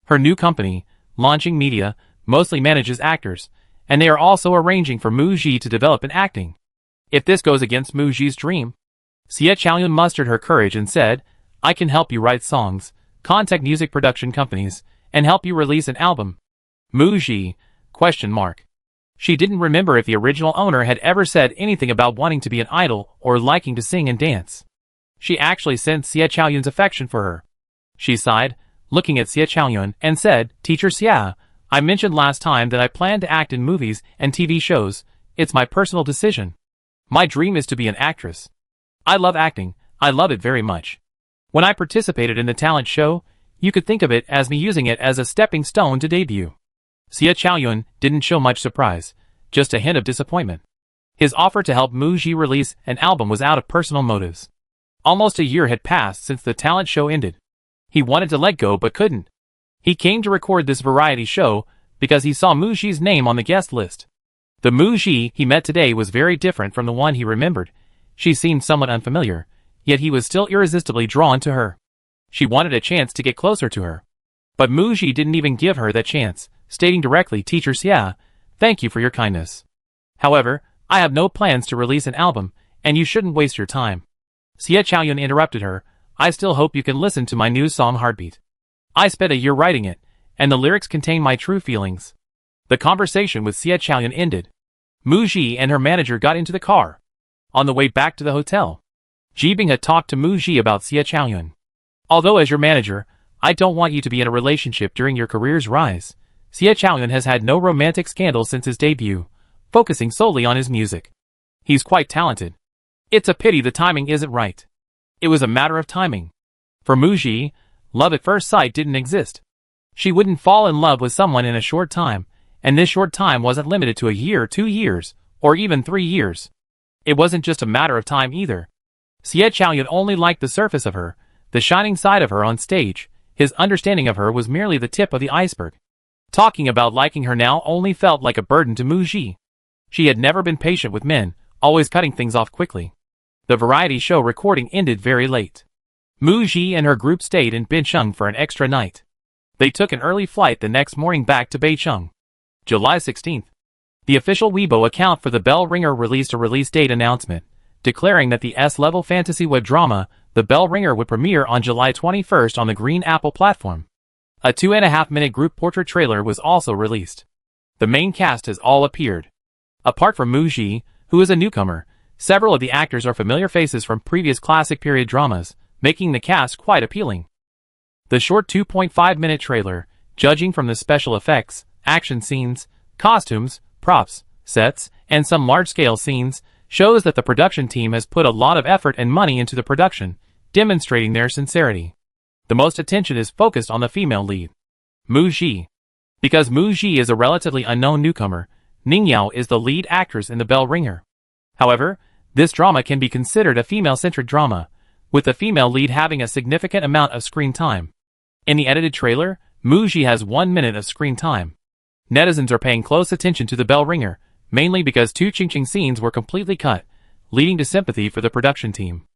Her new company, Launching Media, mostly manages actors, and they are also arranging for Mu Ji to develop in acting. If this goes against Mu Ji's dream, Xie Chaoyun mustered her courage and said, I can help you write songs, contact music production companies, and help you release an album. Mu Ji, ? She didn't remember if the original owner had ever said anything about wanting to be an idol or liking to sing and dance. She actually sensed Xie Chaoyun's affection for her. She sighed, looking at Xie Chaoyun, and said, Teacher Xie, I mentioned last time that I plan to act in movies and TV shows. It's my personal decision. My dream is to be an actress. I love acting, I love it very much. When I participated in the talent show, you could think of it as me using it as a stepping stone to debut. Xie Chaoyun didn't show much surprise, just a hint of disappointment. His offer to help Mu Ji release an album was out of personal motives. Almost a year had passed since the talent show ended. He wanted to let go but couldn't. He came to record this variety show because he saw Mu Ji's name on the guest list. The Mu Ji he met today was very different from the one he remembered. She seemed somewhat unfamiliar, yet he was still irresistibly drawn to her. She wanted a chance to get closer to her. But Mu Ji didn't even give her that chance, stating directly, Teacher Xie, thank you for your kindness. However, I have no plans to release an album, and you shouldn't waste your time. Xie Chaoyun interrupted her, I still hope you can listen to my new song Heartbeat. I spent a year writing it, and the lyrics contain my true feelings. The conversation with Xie Chaoyun ended. Mu Ji and her manager got into the car. On the way back to the hotel, Jibing had talked to Mu Ji about Xie Chaoyun. Although as your manager, I don't want you to be in a relationship during your career's rise. Xie Chaoyun has had no romantic scandal since his debut, focusing solely on his music. He's quite talented. It's a pity the timing isn't right. It was a matter of timing. For Mu Ji, love at first sight didn't exist. She wouldn't fall in love with someone in a short time, and this short time wasn't limited to a year, 2 years, or even 3 years. It wasn't just a matter of time either. Xie Chaoyun only liked the surface of her, the shining side of her on stage. His understanding of her was merely the tip of the iceberg. Talking about liking her now only felt like a burden to Mu Ji. She had never been patient with men, always cutting things off quickly. The variety show recording ended very late. Mu Ji and her group stayed in Bincheng for an extra night. They took an early flight the next morning back to Beicheng. July 16th. The official Weibo account for The Bell Ringer released a release date announcement, declaring that the S-level fantasy web drama, The Bell Ringer, would premiere on July 21st on the Green Apple platform. A 2.5-minute group portrait trailer was also released. The main cast has all appeared. Apart from Mu Ji, who is a newcomer, several of the actors are familiar faces from previous classic period dramas, making the cast quite appealing. The short 2.5-minute trailer, judging from the special effects, action scenes, costumes, props, sets, and some large-scale scenes, shows that the production team has put a lot of effort and money into the production, demonstrating their sincerity. The most attention is focused on the female lead, Mu Ji. Because Mu Ji is a relatively unknown newcomer, Ning Yao is the lead actress in The Bell Ringer. However, this drama can be considered a female-centric drama, with the female lead having a significant amount of screen time. In the edited trailer, Mu Ji has 1 minute of screen time. Netizens are paying close attention to The Bell Ringer, mainly because 2 Qingqing scenes were completely cut, leading to sympathy for the production team.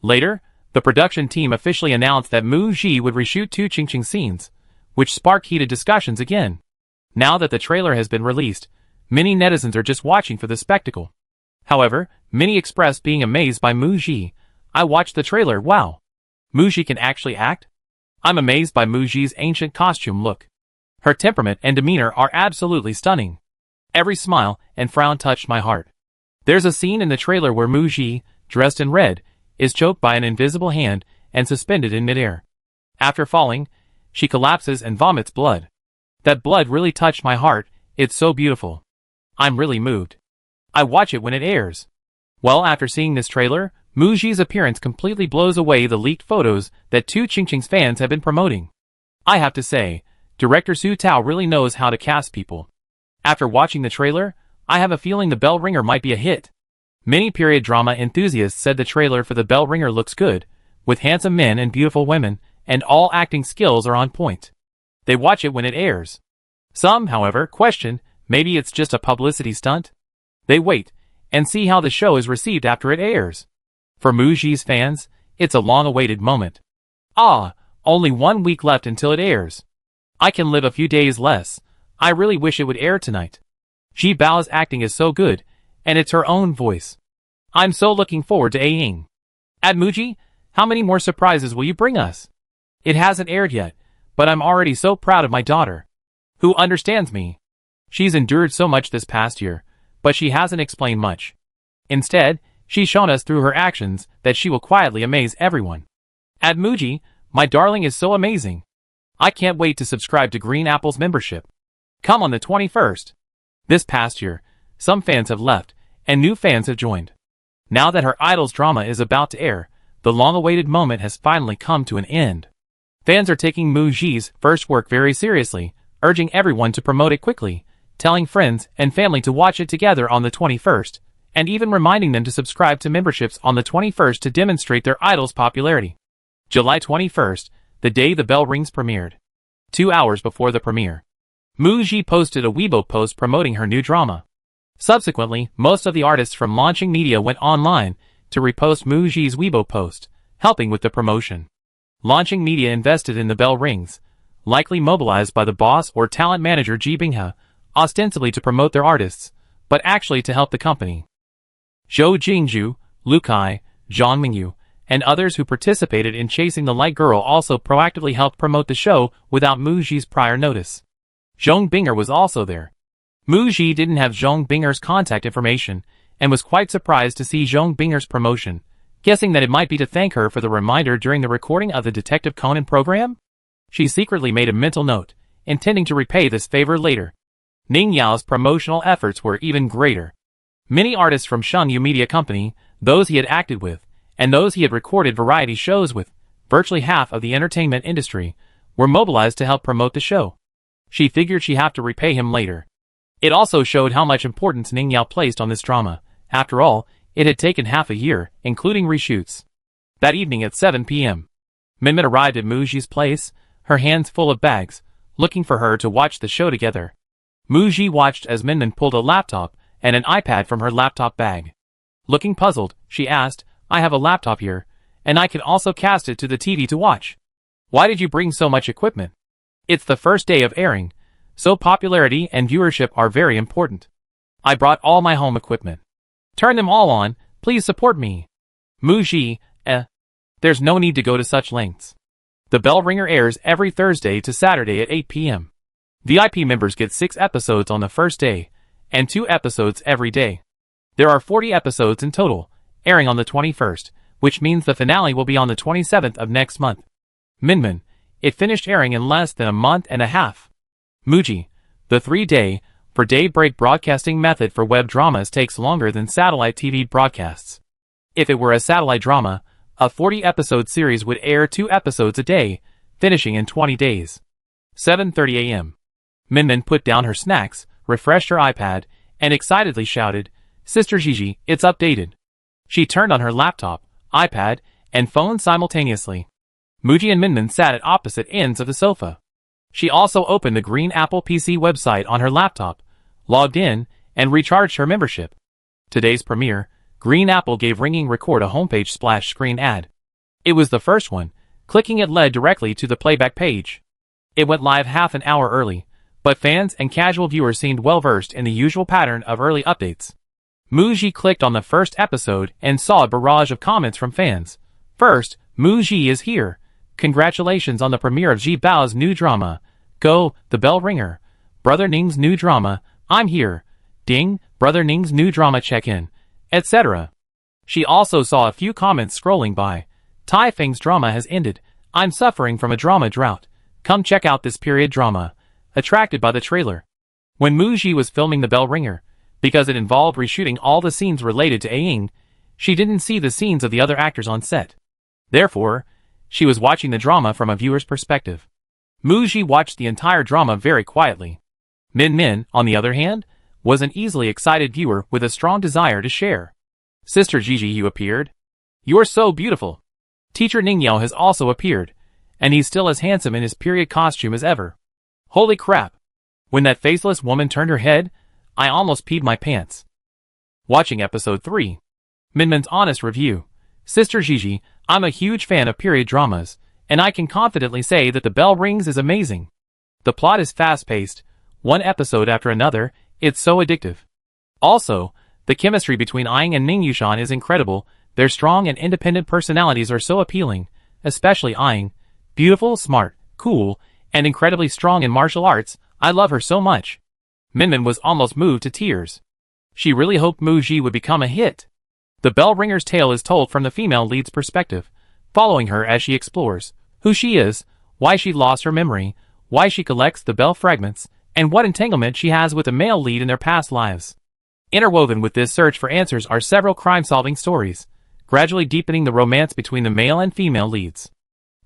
Later, the production team officially announced that Mu Ji would reshoot 2 Qingqing scenes, which sparked heated discussions again. Now that the trailer has been released, many netizens are just watching for the spectacle. However, many expressed being amazed by Mu Ji. I watched the trailer, wow. Mu Ji can actually act? I'm amazed by Mu Ji's ancient costume look. Her temperament and demeanor are absolutely stunning. Every smile and frown touched my heart. There's a scene in the trailer where Mu Ji, dressed in red, is choked by an invisible hand and suspended in midair. After falling, she collapses and vomits blood. That blood really touched my heart, it's so beautiful. I'm really moved. I watch it when it airs. Well, after seeing this trailer, Mu Ji's appearance completely blows away the leaked photos that 2 Qingqing's fans have been promoting. I have to say, director Su Tao really knows how to cast people. After watching the trailer, I have a feeling The Bell Ringer might be a hit. Many period drama enthusiasts said the trailer for The Bell Ringer looks good, with handsome men and beautiful women, and all acting skills are on point. They watch it when it airs. Some, however, question, maybe it's just a publicity stunt? They wait and see how the show is received after it airs. For Mu Ji's fans, it's a long-awaited moment. Ah, only 1 week left until it airs. I can live a few days less. I really wish it would air tonight. Ji Bao's acting is so good, and it's her own voice. I'm so looking forward to A-ing. At Mu Ji, how many more surprises will you bring us? It hasn't aired yet, but I'm already so proud of my daughter, who understands me. She's endured so much this past year, but she hasn't explained much. Instead, she's shown us through her actions that she will quietly amaze everyone. At Mu Ji, my darling is so amazing. I can't wait to subscribe to Green Apple's membership. Come on the 21st. This past year, some fans have left, and new fans have joined. Now that her idol's drama is about to air, the long-awaited moment has finally come to an end. Fans are taking Mu Ji's first work very seriously, urging everyone to promote it quickly, telling friends and family to watch it together on the 21st, and even reminding them to subscribe to memberships on the 21st to demonstrate their idol's popularity. July 21st, the day The Bell Rings premiered. 2 hours before the premiere, Mu Ji posted a Weibo post promoting her new drama. Subsequently, most of the artists from Launching Media went online to repost Mu Ji's Weibo post, helping with the promotion. Launching Media invested in The Bell Rings, likely mobilized by the boss or talent manager Ji Binghe, ostensibly to promote their artists, but actually to help the company. Zhou Jingzhu, Lu Kai, Zhang Mingyu, and others who participated in Chasing the Light Girl also proactively helped promote the show without Mu Ji's prior notice. Zhong Bing'er was also there. Mu Ji didn't have Zhong Bing'er's contact information, and was quite surprised to see Zhong Bing'er's promotion, guessing that it might be to thank her for the reminder during the recording of the Detective Conan program. She secretly made a mental note, intending to repay this favor later. Ning Yao's promotional efforts were even greater. Many artists from Shengyu Media Company, those he had acted with, and those he had recorded variety shows with, virtually half of the entertainment industry, were mobilized to help promote the show. She figured she'd have to repay him later. It also showed how much importance Ning Yao placed on this drama. After all, it had taken half a year, including reshoots. That evening at 7 p.m., Minmin arrived at Mu Ji's place, her hands full of bags, looking for her to watch the show together. Muji watched as Minmin pulled a laptop and an iPad from her laptop bag. Looking puzzled, she asked, "I have a laptop here, and I can also cast it to the TV to watch. Why did you bring so much equipment?" "It's the first day of airing, so popularity and viewership are very important. I brought all my home equipment. Turn them all on, please support me." Muji, there's no need to go to such lengths. The Bell Ringer airs every Thursday to Saturday at 8 p.m. VIP members get 6 episodes on the first day, and 2 episodes every day. There are 40 episodes in total, airing on the 21st, which means the finale will be on the 27th of next month. Minmin, it finished airing in less than a month and a half. Muji, the 3-day, per day break broadcasting method for web dramas takes longer than satellite TV broadcasts. If it were a satellite drama, a 40-episode series would air 2 episodes a day, finishing in 20 days. 7:30 a.m. Minmin put down her snacks, refreshed her iPad, and excitedly shouted, "Sister Gigi, it's updated." She turned on her laptop, iPad, and phone simultaneously. Muji and Minmin sat at opposite ends of the sofa. She also opened the Green Apple PC website on her laptop, logged in, and recharged her membership. Today's premiere, Green Apple gave Ringing Record a homepage splash screen ad. It was the first one. Clicking it led directly to the playback page. It went live half an hour early, but fans and casual viewers seemed well versed in the usual pattern of early updates. Muji clicked on the first episode and saw a barrage of comments from fans. First, "Muji is here. Congratulations on the premiere of Ji Bao's new drama. Go, The Bell Ringer. Brother Ning's new drama. I'm here. Ding, Brother Ning's new drama check-in," etc. She also saw a few comments scrolling by. "Tai Feng's drama has ended. I'm suffering from a drama drought. Come check out this period drama." Attracted by the trailer. When Muji was filming The Bell Ringer, because it involved reshooting all the scenes related to Aing, she didn't see the scenes of the other actors on set. Therefore, she was watching the drama from a viewer's perspective. Muji watched the entire drama very quietly. Minmin, on the other hand, was an easily excited viewer with a strong desire to share. "Sister Gigi, you appeared. You're so beautiful. Teacher Ningyao has also appeared, and he's still as handsome in his period costume as ever. Holy crap. When that faceless woman turned her head, I almost peed my pants." Watching episode 3. Minmin's honest review. "Sister Gigi, I'm a huge fan of period dramas, and I can confidently say that The Bell Rings is amazing. The plot is fast-paced, one episode after another, it's so addictive. Also, the chemistry between Aing and Ning Yushan is incredible, their strong and independent personalities are so appealing, especially Aing. Beautiful, smart, cool, and incredibly strong in martial arts, I love her so much." Minmin was almost moved to tears. She really hoped Muji would become a hit. The Bell Ringer's tale is told from the female lead's perspective, following her as she explores who she is, why she lost her memory, why she collects the bell fragments, and what entanglement she has with the male lead in their past lives. Interwoven with this search for answers are several crime-solving stories, gradually deepening the romance between the male and female leads.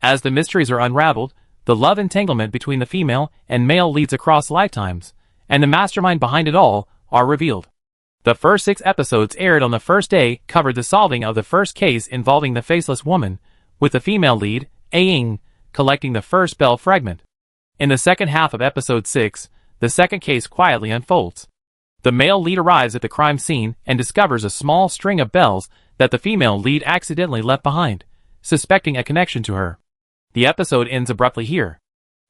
As the mysteries are unraveled, the love entanglement between the female and male leads across lifetimes, and the mastermind behind it all, are revealed. The first 6 episodes aired on the first day covered the solving of the first case involving the faceless woman, with the female lead, Aing, collecting the first bell fragment. In the second half of episode 6, the second case quietly unfolds. The male lead arrives at the crime scene and discovers a small string of bells that the female lead accidentally left behind, suspecting a connection to her. The episode ends abruptly here.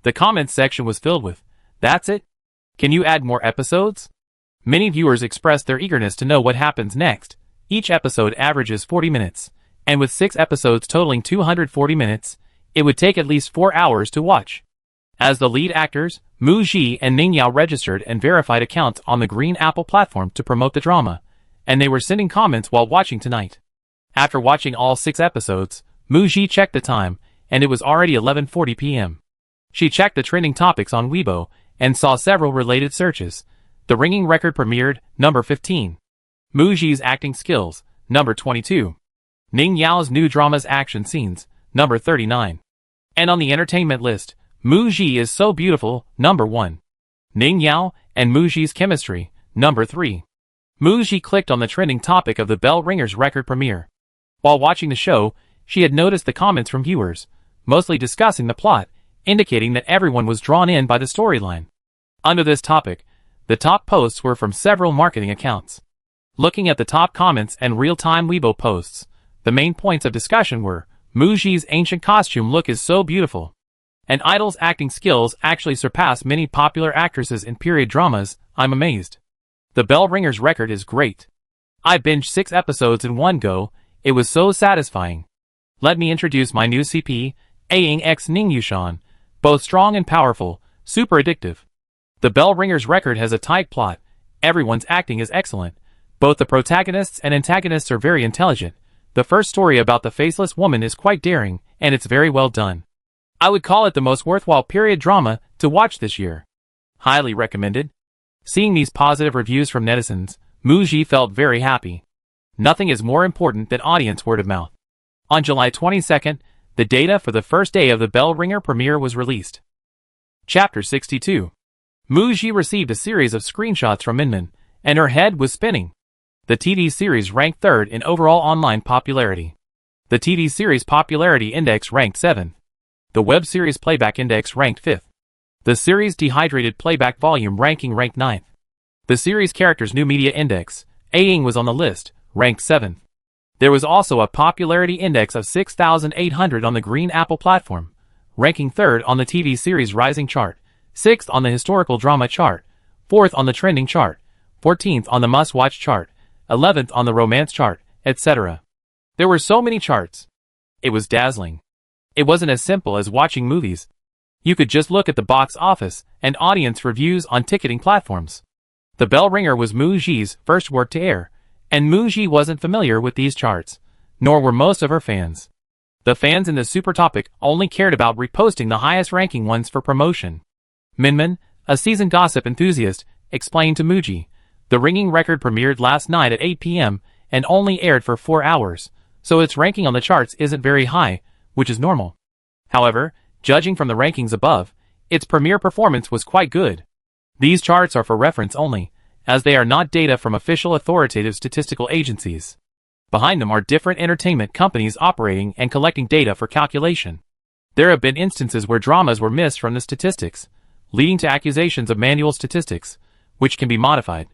The comments section was filled with, "That's it? Can you add more episodes?" Many viewers expressed their eagerness to know what happens next. Each episode averages 40 minutes, and with 6 episodes totaling 240 minutes, it would take at least 4 hours to watch. As the lead actors, Muji and Ningyao registered and verified accounts on the Green Apple platform to promote the drama, and they were sending comments while watching tonight. After watching all 6 episodes, Muji checked the time, and it was already 11:40 p.m. She checked the trending topics on Weibo, and saw several related searches. The Ringing Record premiered, number 15. Muji's acting skills, number 22. Ning Yao's new drama's action scenes, number 39. And on the entertainment list, Muji is so beautiful, number 1. Ning Yao and Muji's chemistry, number 3. Muji clicked on the trending topic of The Bell Ringer's record premiere. While watching the show, she had noticed the comments from viewers, mostly discussing the plot, indicating that everyone was drawn in by the storyline. Under this topic, the top posts were from several marketing accounts. Looking at the top comments and real-time Weibo posts, the main points of discussion were, Muji's ancient costume look is so beautiful. And Idol's acting skills actually surpass many popular actresses in period dramas, I'm amazed. The Bell Ringer's record is great. I binged 6 episodes in one go, it was so satisfying. Let me introduce my new CP, Aang x Ning Yushan, both strong and powerful, super addictive. The Bell Ringer's record has a tight plot, everyone's acting is excellent, both the protagonists and antagonists are very intelligent, the first story about the faceless woman is quite daring, and it's very well done. I would call it the most worthwhile period drama to watch this year. Highly recommended. Seeing these positive reviews from netizens, Muji felt very happy. Nothing is more important than audience word of mouth. On July 22nd, the data for the first day of the Bell Ringer premiere was released. Chapter 62. Muji received a series of screenshots from Minmin, and her head was spinning. The TV series ranked 3rd in overall online popularity. The TV series popularity index ranked 7th. The web series playback index ranked 5th. The series dehydrated playback volume ranking ranked 9th. The series characters new media index, Aang was on the list, ranked 7th. There was also a popularity index of 6,800 on the Green Apple platform, ranking 3rd on the TV series rising chart, 6th on the historical drama chart, 4th on the trending chart, 14th on the must-watch chart, 11th on the romance chart, etc. There were so many charts. It was dazzling. It wasn't as simple as watching movies. You could just look at the box office and audience reviews on ticketing platforms. The Bell Ringer was Muji's first work to air, and Muji wasn't familiar with these charts, nor were most of her fans. The fans in the super topic only cared about reposting the highest ranking ones for promotion. Minmin, a seasoned gossip enthusiast, explained to Muji, the ringing record premiered last night at 8 p.m. and only aired for 4 hours, so its ranking on the charts isn't very high, which is normal. However, judging from the rankings above, its premiere performance was quite good. These charts are for reference only, as they are not data from official authoritative statistical agencies. Behind them are different entertainment companies operating and collecting data for calculation. There have been instances where dramas were missed from the statistics, leading to accusations of manual statistics, which can be modified.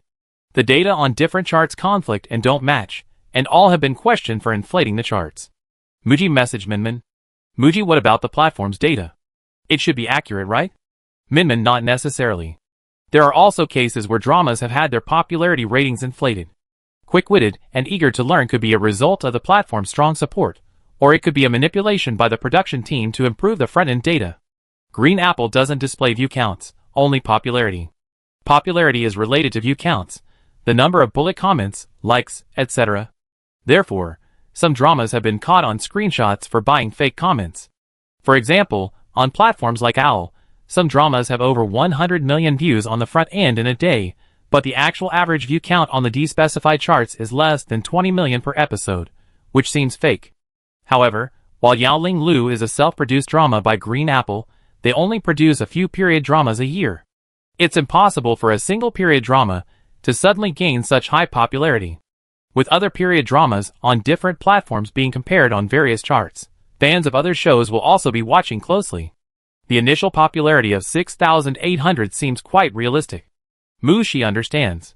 The data on different charts conflict and don't match, and all have been questioned for inflating the charts. Muji messaged Minmin. Muji, what about the platform's data? It should be accurate, right? Minmin, not necessarily. There are also cases where dramas have had their popularity ratings inflated. Quick-witted and eager to learn could be a result of the platform's strong support, or it could be a manipulation by the production team to improve the front-end data. Green Apple doesn't display view counts, only popularity. Popularity is related to view counts, the number of bullet comments, likes, etc. Therefore, some dramas have been caught on screenshots for buying fake comments. For example, on platforms like OWL, some dramas have over 100 million views on the front end in a day, but the actual average view count on the de-specified charts is less than 20 million per episode, which seems fake. However, while Yaoling Lu is a self-produced drama by Green Apple, they only produce a few period dramas a year. It's impossible for a single period drama to suddenly gain such high popularity. With other period dramas on different platforms being compared on various charts, fans of other shows will also be watching closely. The initial popularity of 6,800 seems quite realistic. Muji understands.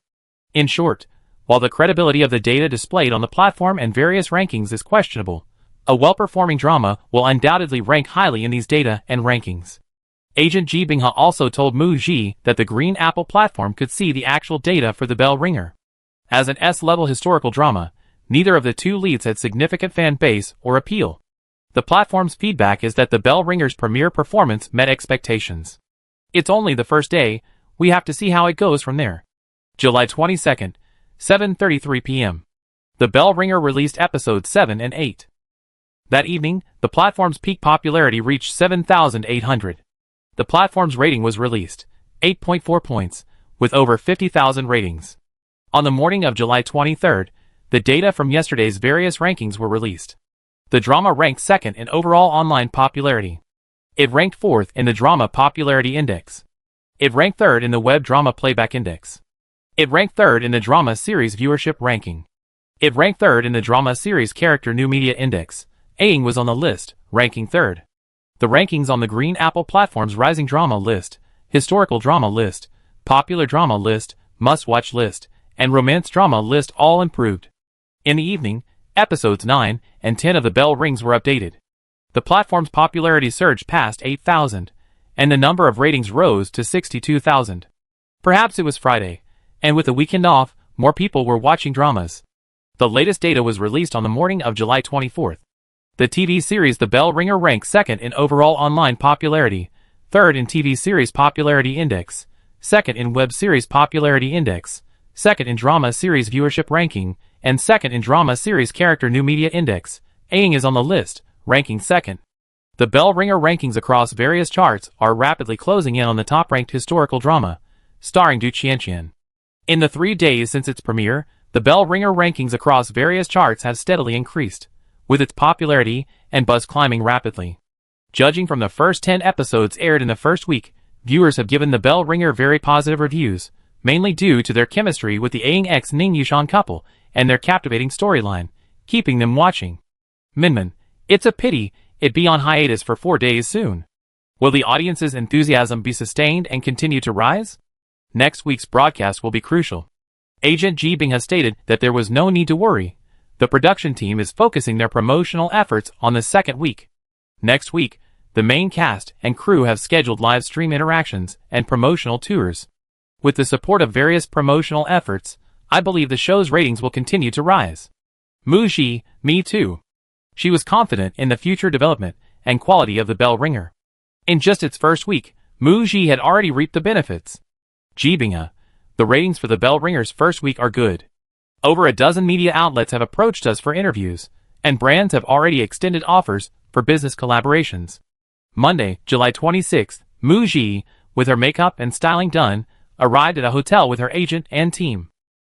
In short, while the credibility of the data displayed on the platform and various rankings is questionable, a well-performing drama will undoubtedly rank highly in these data and rankings. Agent Ji Bingha also told Muji that the Green Apple platform could see the actual data for the Bell Ringer. As an S-level historical drama, neither of the two leads had significant fan base or appeal. The platform's feedback is that the Bell Ringer's premiere performance met expectations. It's only the first day, we have to see how it goes from there. July 22nd, 7:33 p.m. The Bell Ringer released episodes 7 and 8. That evening, the platform's peak popularity reached 7,800. The platform's rating was released, 8.4 points, with over 50,000 ratings. On the morning of July 23rd, the data from yesterday's various rankings were released. The drama ranked 2nd in overall online popularity. It ranked 4th in the Drama Popularity Index. It ranked 3rd in the Web Drama Playback Index. It ranked 3rd in the Drama Series Viewership Ranking. It ranked 3rd in the Drama Series Character New Media Index. Aang was on the list, ranking 3rd. The rankings on the Green Apple platform's Rising Drama list, Historical Drama list, Popular Drama list, Must-Watch list, and Romance Drama list all improved. In the evening, episodes 9 and 10 of The Bell Rings were updated. The platform's popularity surged past 8,000, and the number of ratings rose to 62,000. Perhaps it was Friday, and with the weekend off, more people were watching dramas. The latest data was released on the morning of July 24th. The TV series The Bell Ringer ranks second in overall online popularity, third in TV series popularity index, second in web series popularity index, second in drama series viewership ranking, and second in drama series character new media index. Aang is on the list, ranking second. The Bell Ringer rankings across various charts are rapidly closing in on the top-ranked historical drama, starring Du Qianqian. In the 3 days since its premiere, the Bell Ringer rankings across various charts have steadily increased, with its popularity and buzz climbing rapidly. Judging from the first 10 episodes aired in the first week, viewers have given the Bell Ringer very positive reviews, mainly due to their chemistry with the Aang x Ning Yushan couple and their captivating storyline, keeping them watching. Minmin, it's a pity it'd be on hiatus for 4 days soon. Will the audience's enthusiasm be sustained and continue to rise? Next week's broadcast will be crucial. Agent Ji Bing has stated that there was no need to worry. The production team is focusing their promotional efforts on the second week. Next week, the main cast and crew have scheduled live stream interactions and promotional tours. With the support of various promotional efforts, I believe the show's ratings will continue to rise. Mu Ji, me too. She was confident in the future development and quality of the Bell Ringer. In just its first week, Mu Ji had already reaped the benefits. Ji Bing, the ratings for the Bell Ringer's first week are good. Over a dozen media outlets have approached us for interviews, and brands have already extended offers for business collaborations. Monday, July 26th, Mu Ji, with her makeup and styling done, arrived at a hotel with her agent and team.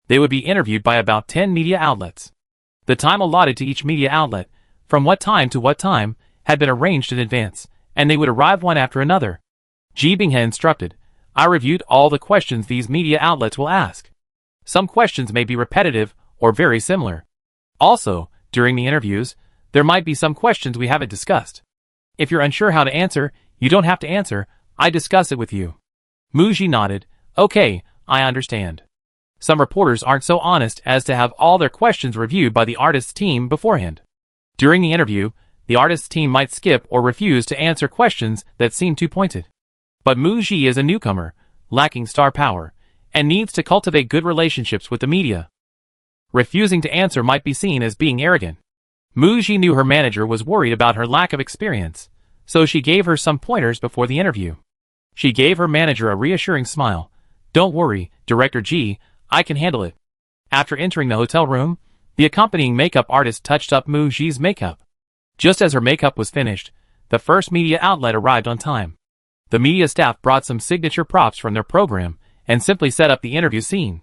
They would be interviewed by about 10 media outlets. The time allotted to each media outlet, from what time to what time, had been arranged in advance, and they would arrive one after another. Ji Bing had instructed, I reviewed all the questions these media outlets will ask. Some questions may be repetitive or very similar. Also, during the interviews, there might be some questions we haven't discussed. If you're unsure how to answer, you don't have to answer, I discuss it with you. Mu Ji nodded, okay, I understand. Some reporters aren't so honest as to have all their questions reviewed by the artist's team beforehand. During the interview, the artist's team might skip or refuse to answer questions that seem too pointed. But Mu Ji is a newcomer, lacking star power, and needs to cultivate good relationships with the media. Refusing to answer might be seen as being arrogant. Mu Ji knew her manager was worried about her lack of experience, so she gave her some pointers before the interview. She gave her manager a reassuring smile. Don't worry, Director Ji, I can handle it. After entering the hotel room, the accompanying makeup artist touched up Mu Ji's makeup. Just as her makeup was finished, the first media outlet arrived on time. The media staff brought some signature props from their program and simply set up the interview scene.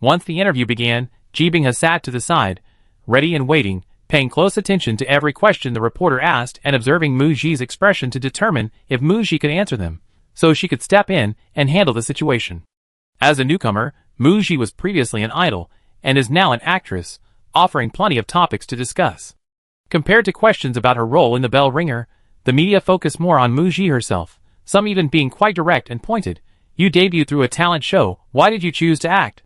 Once the interview began, Ji Bing sat to the side, ready and waiting, paying close attention to every question the reporter asked and observing Mu Ji's expression to determine if Mu Ji could answer them, so she could step in and handle the situation. As a newcomer, Mu Ji was previously an idol and is now an actress, offering plenty of topics to discuss. Compared to questions about her role in the Bell Ringer, the media focused more on Mu Ji herself, some even being quite direct and pointed. You debuted through a talent show, why did you choose to act?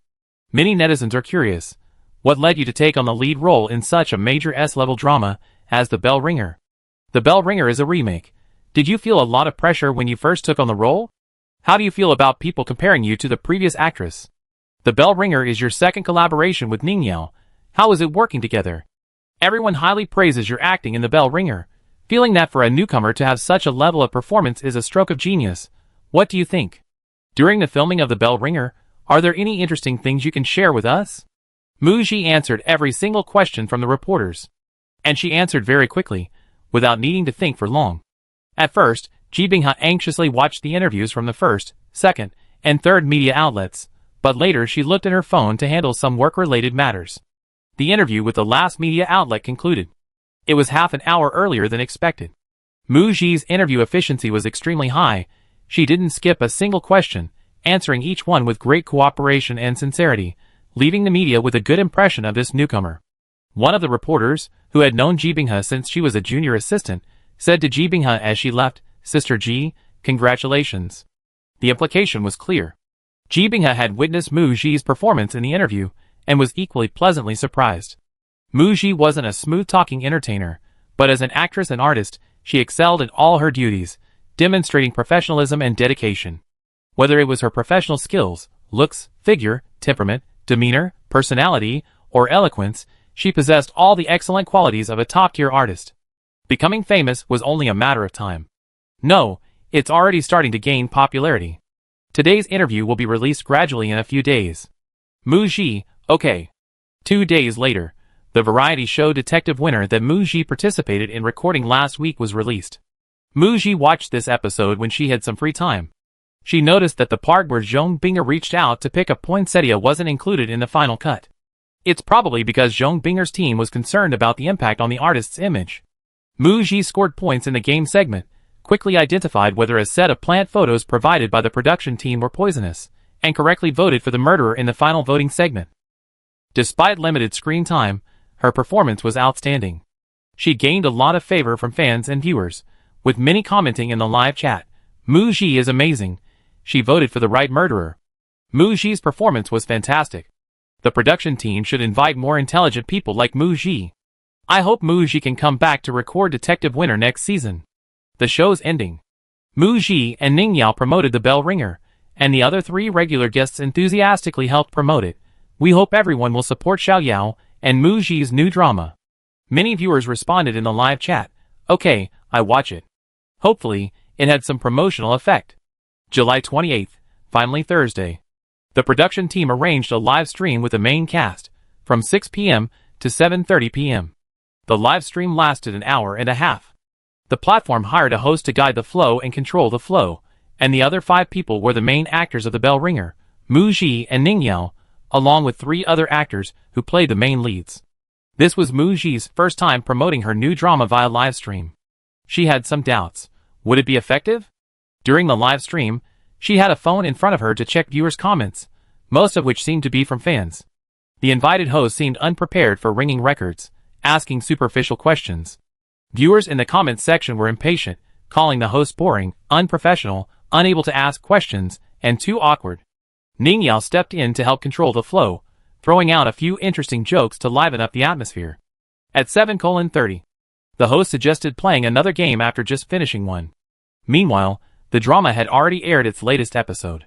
Many netizens are curious. What led you to take on the lead role in such a major S-level drama as The Bell Ringer? The Bell Ringer is a remake. Did you feel a lot of pressure when you first took on the role? How do you feel about people comparing you to the previous actress? The Bell Ringer is your second collaboration with Ning Yao. How is it working together? Everyone highly praises your acting in The Bell Ringer. Feeling that for a newcomer to have such a level of performance is a stroke of genius. What do you think? During the filming of The Bell Ringer, are there any interesting things you can share with us? Mu Ji answered every single question from the reporters. And she answered very quickly, without needing to think for long. At first, Ji Bing anxiously watched the interviews from the first, second, and third media outlets, but later she looked at her phone to handle some work-related matters. The interview with the last media outlet concluded. It was half an hour earlier than expected. Mu Ji's interview efficiency was extremely high. She didn't skip a single question, answering each one with great cooperation and sincerity, leaving the media with a good impression of this newcomer. One of the reporters, who had known Ji Bing since she was a junior assistant, said to Ji Binghe as she left, "Sister Ji, congratulations." The implication was clear. Ji Binghe had witnessed Mu Ji's performance in the interview and was equally pleasantly surprised. Mu Ji wasn't a smooth-talking entertainer, but as an actress and artist, she excelled in all her duties, demonstrating professionalism and dedication. Whether it was her professional skills, looks, figure, temperament, demeanor, personality, or eloquence, she possessed all the excellent qualities of a top-tier artist. Becoming famous was only a matter of time. No, it's already starting to gain popularity. Today's interview will be released gradually in a few days. Mu Ji, okay. 2 days later, the variety show Detective Winner that Mu Ji participated in recording last week was released. Mu Ji watched this episode when she had some free time. She noticed that the part where Zhong Binghe reached out to pick up poinsettia wasn't included in the final cut. It's probably because Zhong Binghe's team was concerned about the impact on the artist's image. Mu Ji scored points in the game segment, quickly identified whether a set of plant photos provided by the production team were poisonous, and correctly voted for the murderer in the final voting segment. Despite limited screen time, her performance was outstanding. She gained a lot of favor from fans and viewers, with many commenting in the live chat, "Mu Ji is amazing. She voted for the right murderer." Mu Ji's performance was fantastic. The production team should invite more intelligent people like Mu Ji. I hope Mu Ji can come back to record Detective Winner next season. The show's ending. Mu Ji and Ning Yao promoted The Bell Ringer, and the other 3 regular guests enthusiastically helped promote it. We hope everyone will support Xiao Yao and Mu Ji's new drama. Many viewers responded in the live chat, "Okay, I watch it." Hopefully, it had some promotional effect. July 28th, finally Thursday. The production team arranged a live stream with the main cast, from 6 p.m. to 7:30 p.m. The live stream lasted an hour and a half. The platform hired a host to guide the flow and control the flow, and the other 5 people were the main actors of The Bell Ringer, Mu Ji and Ning Yao, along with 3 other actors who played the main leads. This was Mu Ji's first time promoting her new drama via live stream. She had some doubts. Would it be effective? During the live stream, she had a phone in front of her to check viewers' comments, most of which seemed to be from fans. The invited host seemed unprepared for ringing records, asking superficial questions. Viewers in the comments section were impatient, calling the host boring, unprofessional, unable to ask questions, and too awkward. Ning Yao stepped in to help control the flow, throwing out a few interesting jokes to liven up the atmosphere. At 7:30, the host suggested playing another game after just finishing one. Meanwhile, the drama had already aired its latest episode.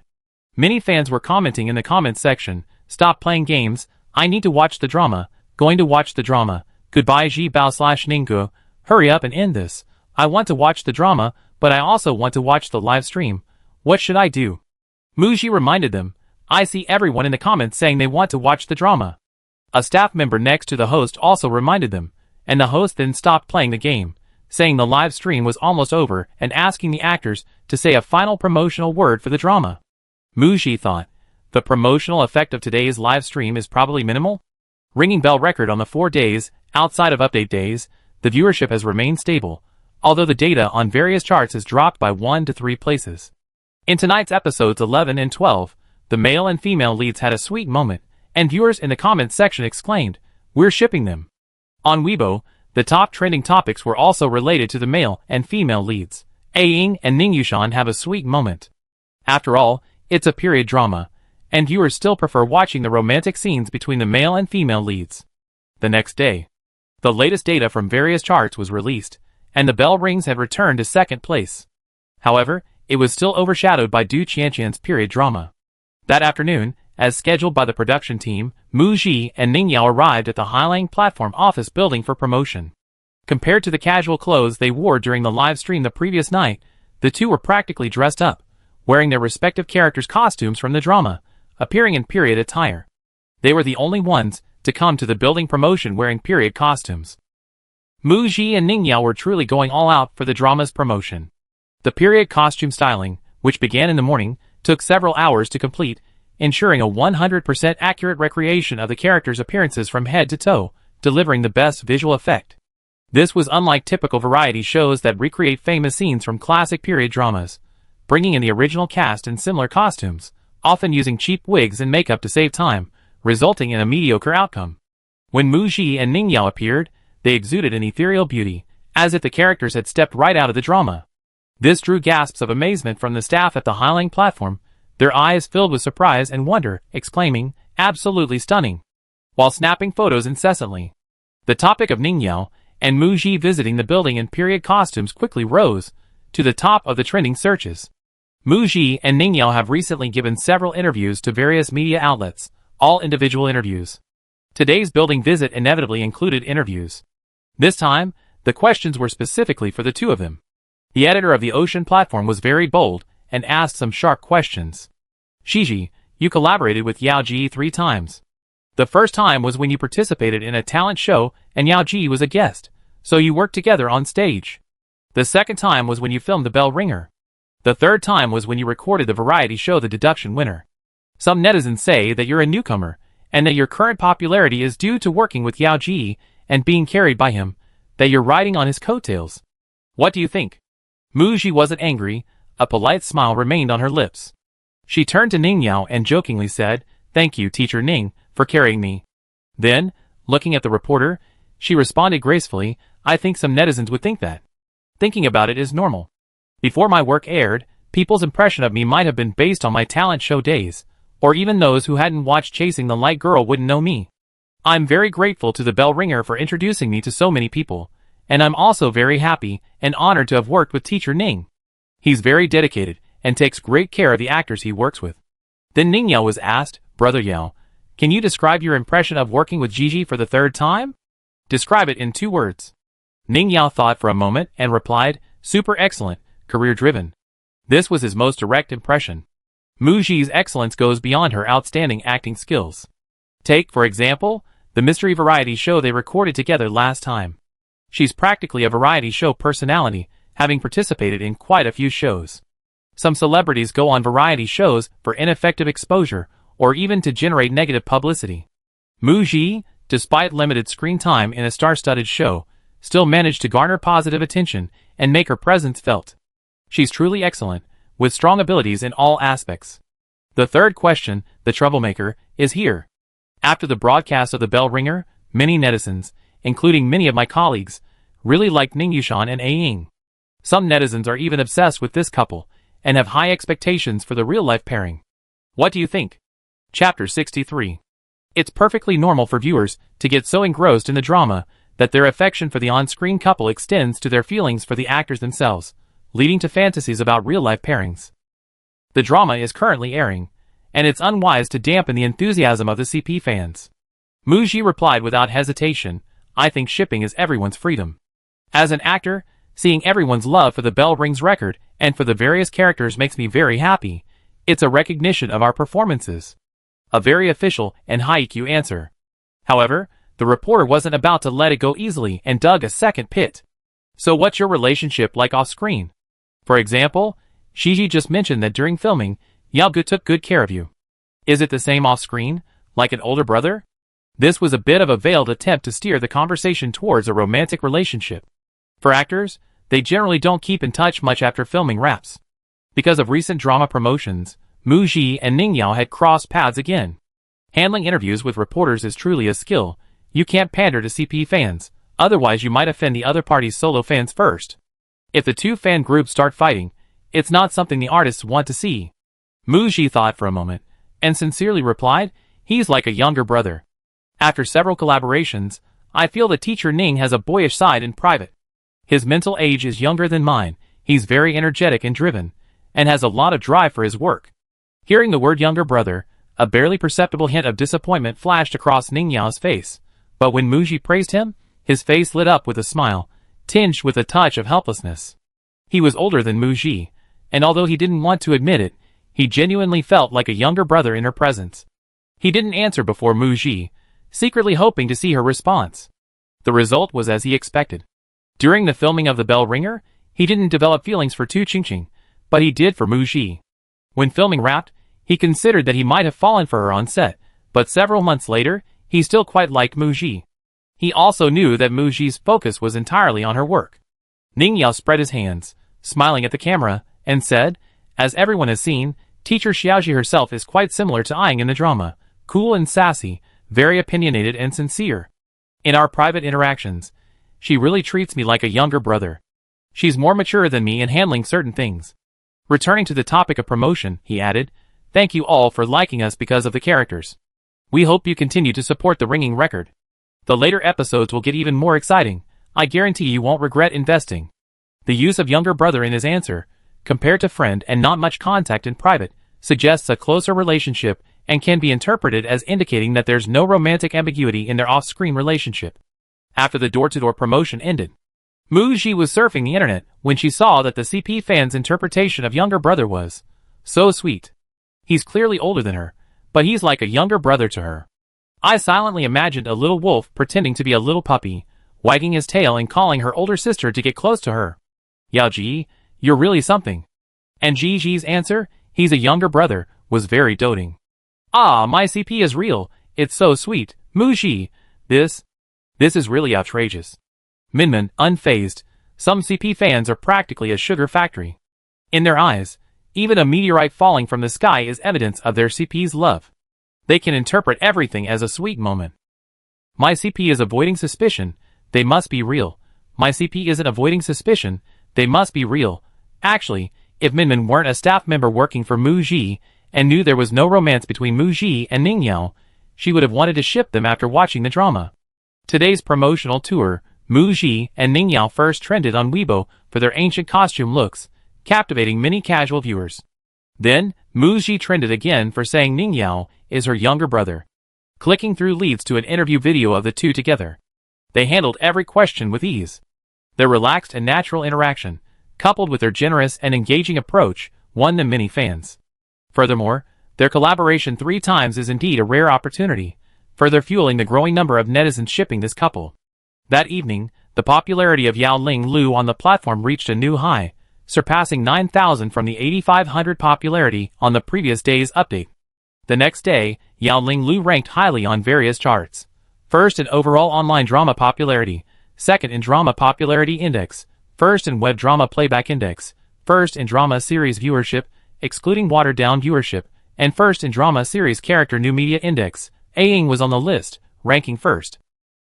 Many fans were commenting in the comments section, "Stop playing games, I need to watch the drama, going to watch the drama, goodbye Ji Bao/Ningguo, hurry up and end this, I want to watch the drama, but I also want to watch the live stream, what should I do?" Mu Ji reminded them, "I see everyone in the comments saying they want to watch the drama." A staff member next to the host also reminded them, and the host then stopped playing the game, saying the live stream was almost over and asking the actors to say a final promotional word for the drama. Mu Ji thought, the promotional effect of today's live stream is probably minimal. Ringing bell record on the 4 days, outside of update days, the viewership has remained stable, although the data on various charts has dropped by 1 to 3 places. In tonight's episodes 11 and 12, the male and female leads had a sweet moment, and viewers in the comments section exclaimed, "We're shipping them." On Weibo, the top trending topics were also related to the male and female leads. Ying and Ning Yushan have a sweet moment. After all, it's a period drama, and viewers still prefer watching the romantic scenes between the male and female leads. The next day, the latest data from various charts was released, and the bell rings had returned to second place. However, it was still overshadowed by Du Qianqian's period drama. That afternoon, as scheduled by the production team, Mu Ji and Ning Yao arrived at the Hailang platform office building for promotion. Compared to the casual clothes they wore during the live stream the previous night, the two were practically dressed up, wearing their respective characters' costumes from the drama, appearing in period attire. They were the only ones to come to the building promotion wearing period costumes. Mu Ji and Ning Yao were truly going all out for the drama's promotion. The period costume styling, which began in the morning, took several hours to complete, ensuring a 100% accurate recreation of the characters' appearances from head to toe, delivering the best visual effect. This was unlike typical variety shows that recreate famous scenes from classic period dramas, bringing in the original cast in similar costumes, often using cheap wigs and makeup to save time, resulting in a mediocre outcome. When Mu Ji and Ning Yao appeared, they exuded an ethereal beauty, as if the characters had stepped right out of the drama. This drew gasps of amazement from the staff at the Highline platform, their eyes filled with surprise and wonder, exclaiming, "Absolutely stunning!" while snapping photos incessantly. The topic of Ningyao and Muji visiting the building in period costumes quickly rose to the top of the trending searches. Muji and Ningyao have recently given several interviews to various media outlets, all individual interviews. Today's building visit inevitably included interviews. This time, the questions were specifically for the two of them. The editor of the Ocean platform was very bold and asked some sharp questions. "Shiji, you collaborated with Yao Ji 3 times. The first time was when you participated in a talent show and Yao Ji was a guest, so you worked together on stage. The second time was when you filmed The Bell Ringer. The third time was when you recorded the variety show The Deduction Winner. Some netizens say that you're a newcomer, and that your current popularity is due to working with Yao Ji and being carried by him, that you're riding on his coattails. What do you think?" Muji wasn't angry, a polite smile remained on her lips. She turned to Ningyao and jokingly said, "Thank you, Teacher Ning, for carrying me." Then, looking at the reporter, she responded gracefully, "I think some netizens would think that. Thinking about it is normal. Before my work aired, people's impression of me might have been based on my talent show days, or even those who hadn't watched Chasing the Light Girl wouldn't know me. I'm very grateful to the Bell Ringer for introducing me to so many people, and I'm also very happy and honored to have worked with Teacher Ning. He's very dedicated and takes great care of the actors he works with." Then Ningyao was asked, "Brother Yao, can you describe your impression of working with Gigi for the third time? Describe it in 2 words. Ningyao thought for a moment and replied, "Super excellent, career-driven." This was his most direct impression. Muji's excellence goes beyond her outstanding acting skills. Take, for example, the mystery variety show they recorded together last time. She's practically a variety show personality, having participated in quite a few shows. Some celebrities go on variety shows for ineffective exposure, or even to generate negative publicity. Muji, despite limited screen time in a star-studded show, still managed to garner positive attention and make her presence felt. She's truly excellent, with strong abilities in all aspects. The third question, the troublemaker, is here. After the broadcast of The Bell Ringer, many netizens, including many of my colleagues, really liked Ning Yushan and Ying. Some netizens are even obsessed with this couple, and have high expectations for the real-life pairing. What do you think? Chapter 63. It's perfectly normal for viewers to get so engrossed in the drama that their affection for the on-screen couple extends to their feelings for the actors themselves, leading to fantasies about real-life pairings. The drama is currently airing, and it's unwise to dampen the enthusiasm of the CP fans. Muji replied without hesitation, "I think shipping is everyone's freedom. As an actor, seeing everyone's love for the Bell Rings record and for the various characters makes me very happy. It's a recognition of our performances." A very official and high EQ answer. However, the reporter wasn't about to let it go easily and dug a second pit. "So what's your relationship like off-screen? For example, Shiji just mentioned that during filming, Yao Gu took good care of you. Is it the same off-screen, like an older brother?" This was a bit of a veiled attempt to steer the conversation towards a romantic relationship. For actors, they generally don't keep in touch much after filming wraps. Because of recent drama promotions, Muji and Ningyao had crossed paths again. Handling interviews with reporters is truly a skill. You can't pander to CP fans, otherwise you might offend the other party's solo fans first. If the two fan groups start fighting, it's not something the artists want to see. Muji thought for a moment, and sincerely replied, "He's like a younger brother. After several collaborations, I feel that Teacher Ning has a boyish side in private. His mental age is younger than mine, he's very energetic and driven, and has a lot of drive for his work." Hearing the word younger brother, a barely perceptible hint of disappointment flashed across Ningyao's face, but when Muji praised him, his face lit up with a smile, tinged with a touch of helplessness. He was older than Muji, and although he didn't want to admit it, he genuinely felt like a younger brother in her presence. He didn't answer before Muji, secretly hoping to see her response. The result was as he expected. During the filming of The Bell Ringer, he didn't develop feelings for Tu Qingqing, but he did for Muji. When filming wrapped, he considered that he might have fallen for her on set, but several months later, he still quite liked Muji. He also knew that Muji's focus was entirely on her work. Ningyao spread his hands, smiling at the camera, and said, "As everyone has seen, Teacher Xiaoji herself is quite similar to Ying in the drama, cool and sassy, very opinionated and sincere. In our private interactions, She really treats me like a younger brother. She's more mature than me in handling certain things. Returning to the topic of promotion, he added, thank you all for liking us because of the characters. We hope you continue to support the ringing record. The later episodes will get even more exciting. I guarantee you won't regret investing. The use of younger brother in his answer, compared to friend and not much contact in private, suggests a closer relationship and can be interpreted as indicating that there's no romantic ambiguity in their off-screen relationship. After the door-to-door promotion ended, Muji was surfing the internet when she saw that the CP fans' interpretation of younger brother was so sweet. He's clearly older than her, but he's like a younger brother to her. I silently imagined a little wolf pretending to be a little puppy, wagging his tail and calling her older sister to get close to her. Yao Ji, you're really something. And Gigi's answer, he's a younger brother, was very doting. Ah, my CP is real, it's so sweet, Muji, this is really outrageous. Minmin, unfazed, some CP fans are practically a sugar factory. In their eyes, even a meteorite falling from the sky is evidence of their CP's love. They can interpret everything as a sweet moment. My CP is avoiding suspicion, they must be real. My CP isn't avoiding suspicion, they must be real. Actually, if Minmin weren't a staff member working for Muji and knew there was no romance between Muji and Ningyao, she would have wanted to ship them after watching the drama. Today's promotional tour, Muji and Ningyao first trended on Weibo for their ancient costume looks, captivating many casual viewers. Then, Muji trended again for saying Ningyao is her younger brother. Clicking through leads to an interview video of the two together. They handled every question with ease. Their relaxed and natural interaction, coupled with their generous and engaging approach, won them many fans. Furthermore, their collaboration 3 times is indeed a rare opportunity, further fueling the growing number of netizens shipping this couple. That evening, the popularity of Yao Ling Lu on the platform reached a new high, surpassing 9,000 from the 8,500 popularity on the previous day's update. The next day, Yao Ling Lu ranked highly on various charts. First in overall online drama popularity, second in drama popularity index, first in web drama playback index, first in drama series viewership, excluding watered-down viewership, and first in drama series character new media index. Aang was on the list, ranking first.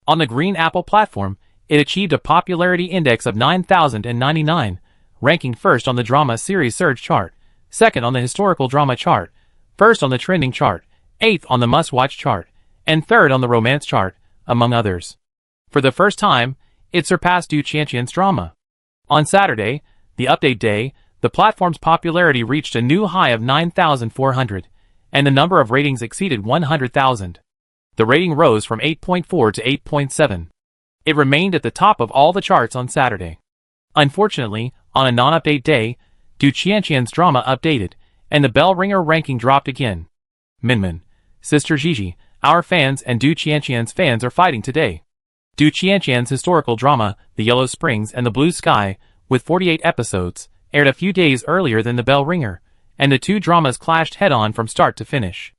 On the Green Apple platform, it achieved a popularity index of 9,099, ranking first on the drama series surge chart, second on the historical drama chart, first on the trending chart, 8th on the must-watch chart, and third on the romance chart, among others. For the first time, it surpassed Du Qianqian's drama. On Saturday, the update day, the platform's popularity reached a new high of 9,400, and the number of ratings exceeded 100,000. The rating rose from 8.4 to 8.7. It remained at the top of all the charts on Saturday. Unfortunately, on a non-update day, Du Qianqian's drama updated, and the bell ringer ranking dropped again. Minmin, Sister Gigi, our fans and Du Qianqian's fans are fighting today. Du Qianqian's historical drama, The Yellow Springs and the Blue Sky, with 48 episodes, aired a few days earlier than the bell ringer, and the two dramas clashed head-on from start to finish.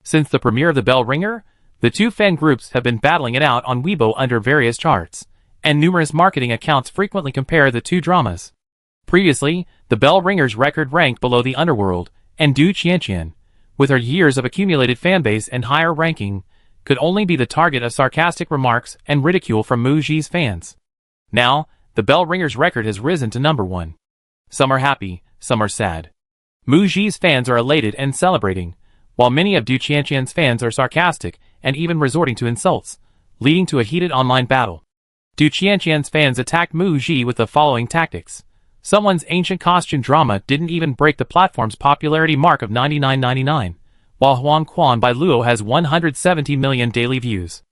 Since the premiere of the bell ringer, the two fan groups have been battling it out on Weibo under various charts, and numerous marketing accounts frequently compare the two dramas. Previously, the bell ringer's record ranked below the Underworld, and Du Qianqian, with her years of accumulated fanbase and higher ranking, could only be the target of sarcastic remarks and ridicule from Muji's fans. Now, the bell ringer's record has risen to number 1. Some are happy, some are sad. Muji's fans are elated and celebrating, while many of Du Qianqian's fans are sarcastic and even resorting to insults, leading to a heated online battle. Du Qianqian's fans attacked Muji with the following tactics. Someone's ancient costume drama didn't even break the platform's popularity mark of 99.99, while Huang Quan by Luo has 170 million daily views.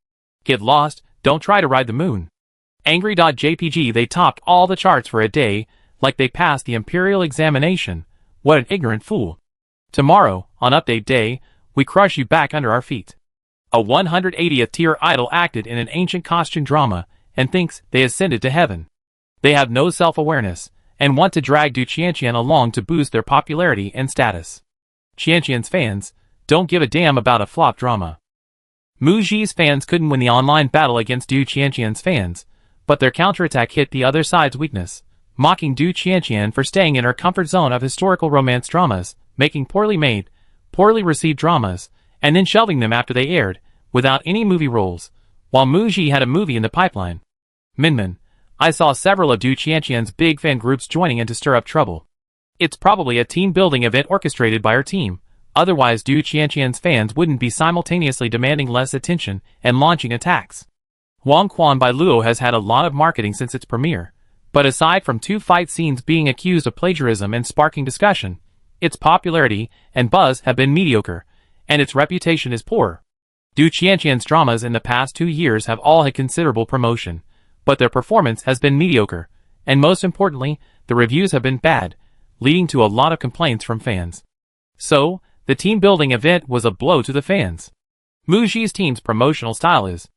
Get lost, don't try to ride the moon. Angry.jpg they topped all the charts for a day, like they passed the imperial examination. What an ignorant fool. Tomorrow, on update day, we crush you back under our feet. A 180th tier idol acted in an ancient costume drama and thinks they ascended to heaven. They have no self-awareness and want to drag Du Qianqian along to boost their popularity and status. Qianqian's fans don't give a damn about a flop drama. Muji's fans couldn't win the online battle against Du Qianqian's fans, but their counterattack hit the other side's weakness, mocking Du Qianqian for staying in her comfort zone of historical romance dramas, making poorly made, poorly received dramas, and then shelving them after they aired, without any movie roles, while Muji had a movie in the pipeline. Minmin, I saw several of Du Qianqian's big fan groups joining in to stir up trouble. It's probably a team-building event orchestrated by her team, otherwise Du Qianqian's fans wouldn't be simultaneously demanding less attention and launching attacks. Huang Quan by Luo has had a lot of marketing since its premiere, but aside from 2 fight scenes being accused of plagiarism and sparking discussion, its popularity and buzz have been mediocre, and its reputation is poor. Du Qianqian's dramas in the past 2 years have all had considerable promotion, but their performance has been mediocre, and most importantly, the reviews have been bad, leading to a lot of complaints from fans. So, the team-building event was a blow to the fans. Mu Xi's team's promotional style is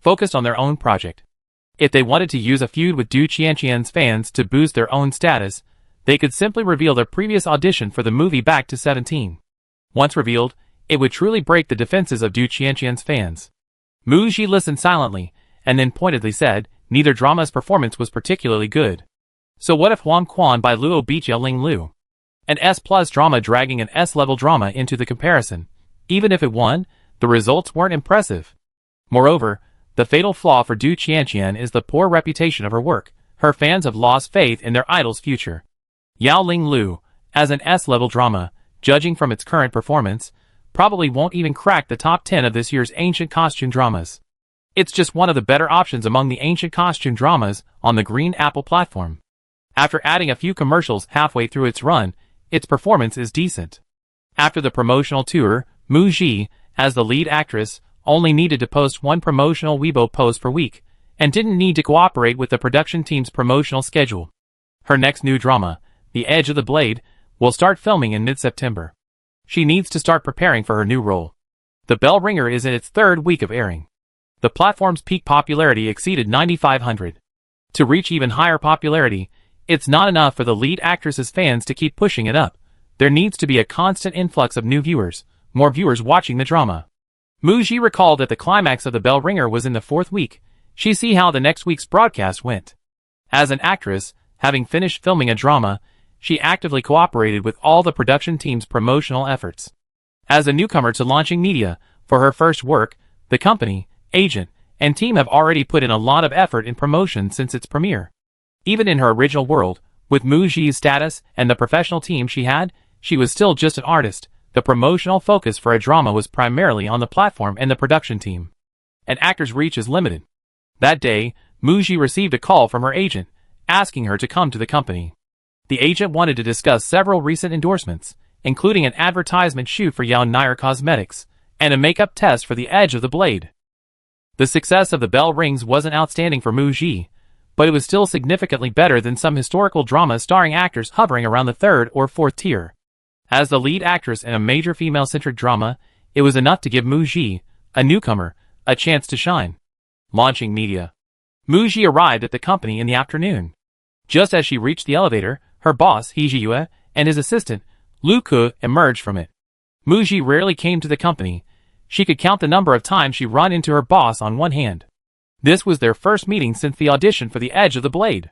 focused on their own project. If they wanted to use a feud with Du Qianqian's fans to boost their own status, they could simply reveal their previous audition for the movie Back to 17. Once revealed, it would truly break the defenses of Du Qianqian's fans. Mu Xi listened silently, and then pointedly said, neither drama's performance was particularly good. So what if Huang Quan by Luo beat Ling Lu? An S+ drama dragging an S-level drama into the comparison. Even if it won, the results weren't impressive. Moreover, the fatal flaw for Du Qianqian is the poor reputation of her work. Her fans have lost faith in their idol's future. Ling Lu, as an S-level drama, judging from its current performance, probably won't even crack the top 10 of this year's ancient costume dramas. It's just one of the better options among the ancient costume dramas on the Green Apple platform. After adding a few commercials halfway through its run, its performance is decent. After the promotional tour, Mu Xi, as the lead actress, only needed to post 1 promotional Weibo post per week, and didn't need to cooperate with the production team's promotional schedule. Her next new drama, The Edge of the Blade, will start filming in mid-September. She needs to start preparing for her new role. The Bell Ringer is in its 3rd week of airing. The platform's peak popularity exceeded 9,500. To reach even higher popularity, it's not enough for the lead actress's fans to keep pushing it up. There needs to be a constant influx of new viewers, more viewers watching the drama. Mu Xi recalled that the climax of The Bell Ringer was in the 4th week. She see how the next week's broadcast went. As an actress, having finished filming a drama, she actively cooperated with all the production team's promotional efforts. As a newcomer to launching media, for her first work, the company, agent, and team have already put in a lot of effort in promotion since its premiere. Even in her original world, with Mu Xi's status and the professional team she had, she was still just an artist. The promotional focus for a drama was primarily on the platform and the production team. An actor's reach is limited. That day, Mu Xi received a call from her agent, asking her to come to the company. The agent wanted to discuss several recent endorsements, including an advertisement shoot for Yao Nair Cosmetics, and a makeup test for The Edge of the Blade. The success of The Bell Rings wasn't outstanding for Mu Xi, but it was still significantly better than some historical dramas starring actors hovering around the 3rd or 4th tier. As the lead actress in a major female-centric drama, it was enough to give Mu Xi, a newcomer, a chance to shine. Launching media. Mu Xi arrived at the company in the afternoon. Just as she reached the elevator, her boss, He Jiyue, and his assistant, Lu Ke, emerged from it. Mu Xi rarely came to the company. She could count the number of times she run into her boss on one hand. This was their first meeting since the audition for The Edge of the Blade.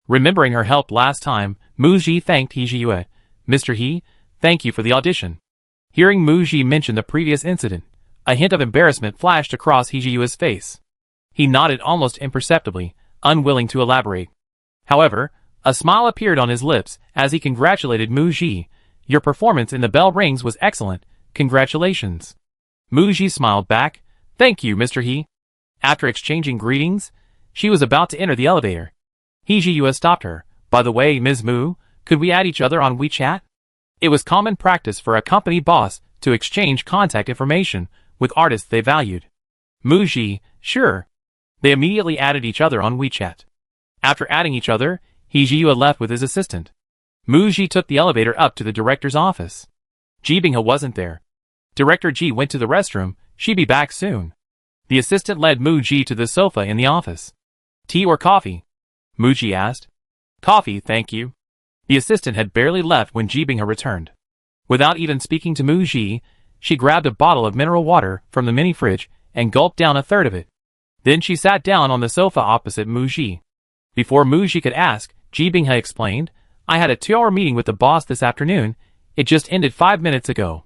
Remembering her help last time, Mu Xi thanked He Jiyue. Mr. He, thank you for the audition. Hearing Mu Xi mention the previous incident, a hint of embarrassment flashed across He Jiyue's face. He nodded almost imperceptibly, unwilling to elaborate. However, a smile appeared on his lips as he congratulated Mu Xi. Your performance in The Bell Rings was excellent. Congratulations. Mu Xi smiled back. Thank you, Mr. He. After exchanging greetings, she was about to enter the elevator. He Jiyue stopped her. By the way, Ms. Mu, could we add each other on WeChat? It was common practice for a company boss to exchange contact information with artists they valued. Mu Xi, sure. They immediately added each other on WeChat. After adding each other, He Jiyue left with his assistant. Mu Xi took the elevator up to the director's office. Ji Binghe wasn't there. Director Ji went to the restroom. She'd be back soon. The assistant led Mu Xi to the sofa in the office. Tea or coffee? Mu Xi asked. Coffee, thank you. The assistant had barely left when Ji Binghe returned. Without even speaking to Mu Xi, she grabbed a bottle of mineral water from the mini fridge and gulped down a third of it. Then she sat down on the sofa opposite Mu Xi. Before Mu Xi could ask, Ji Binghe explained, I had a 2-hour meeting with the boss this afternoon. It just ended 5 minutes ago.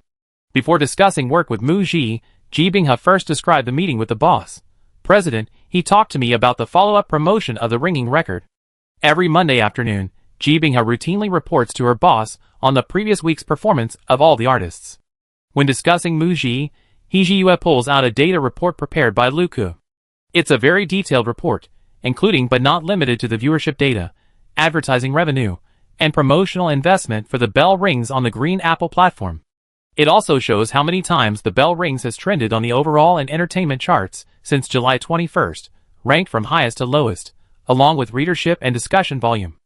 Before discussing work with Mu Xi, Ji Binghe first described the meeting with the boss. President, he talked to me about the follow-up promotion of the ringing record. Every Monday afternoon, Ji Binghe routinely reports to her boss on the previous week's performance of all the artists. When discussing Muji, Hee pulls out a data report prepared by Luku. It's a very detailed report, including but not limited to the viewership data, advertising revenue, and promotional investment for the Bell Rings on the Green Apple platform. It also shows how many times the Bell Rings has trended on the overall and entertainment charts since July 21st, ranked from highest to lowest, along with readership and discussion volume.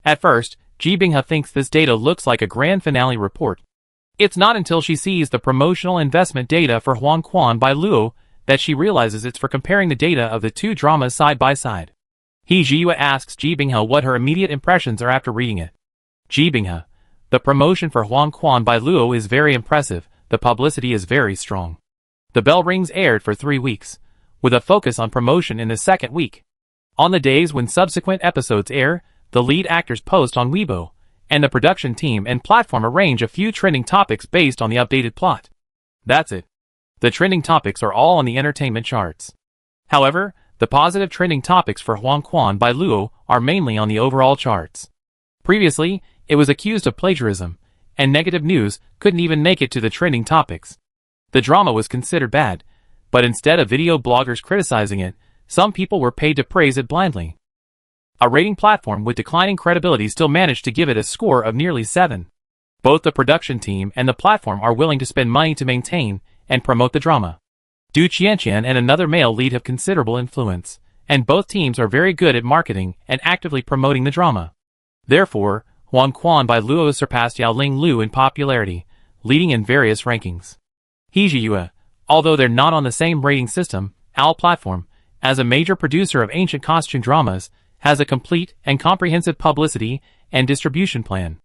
At first, Ji Binghe thinks this data looks like a grand finale report. It's not until she sees the promotional investment data for Huang Quan by Luo that she realizes it's for comparing the data of the two dramas side by side. Hee asks Ji Binghe what her immediate impressions are after reading it. Ji Binghe: the promotion for Huang Quan by Luo is very impressive, the publicity is very strong. The Bell Rings aired for 3 weeks, with a focus on promotion in the second week. On the days when subsequent episodes air, the lead actors post on Weibo, and the production team and platform arrange a few trending topics based on the updated plot. That's it. The trending topics are all on the entertainment charts. However, the positive trending topics for Huang Quan by Luo are mainly on the overall charts. Previously, it was accused of plagiarism, and negative news couldn't even make it to the trending topics. The drama was considered bad, but instead of video bloggers criticizing it, some people were paid to praise it blindly. A rating platform with declining credibility still managed to give it a score of nearly 7. Both the production team and the platform are willing to spend money to maintain and promote the drama. Du Qianqian and another male lead have considerable influence, and both teams are very good at marketing and actively promoting the drama. Therefore, Huang Quan by Luo surpassed Yaoling Lu in popularity, leading in various rankings. Hee, although they're not on the same rating system, OWL platform, as a major producer of ancient costume dramas, has a complete and comprehensive publicity and distribution plan.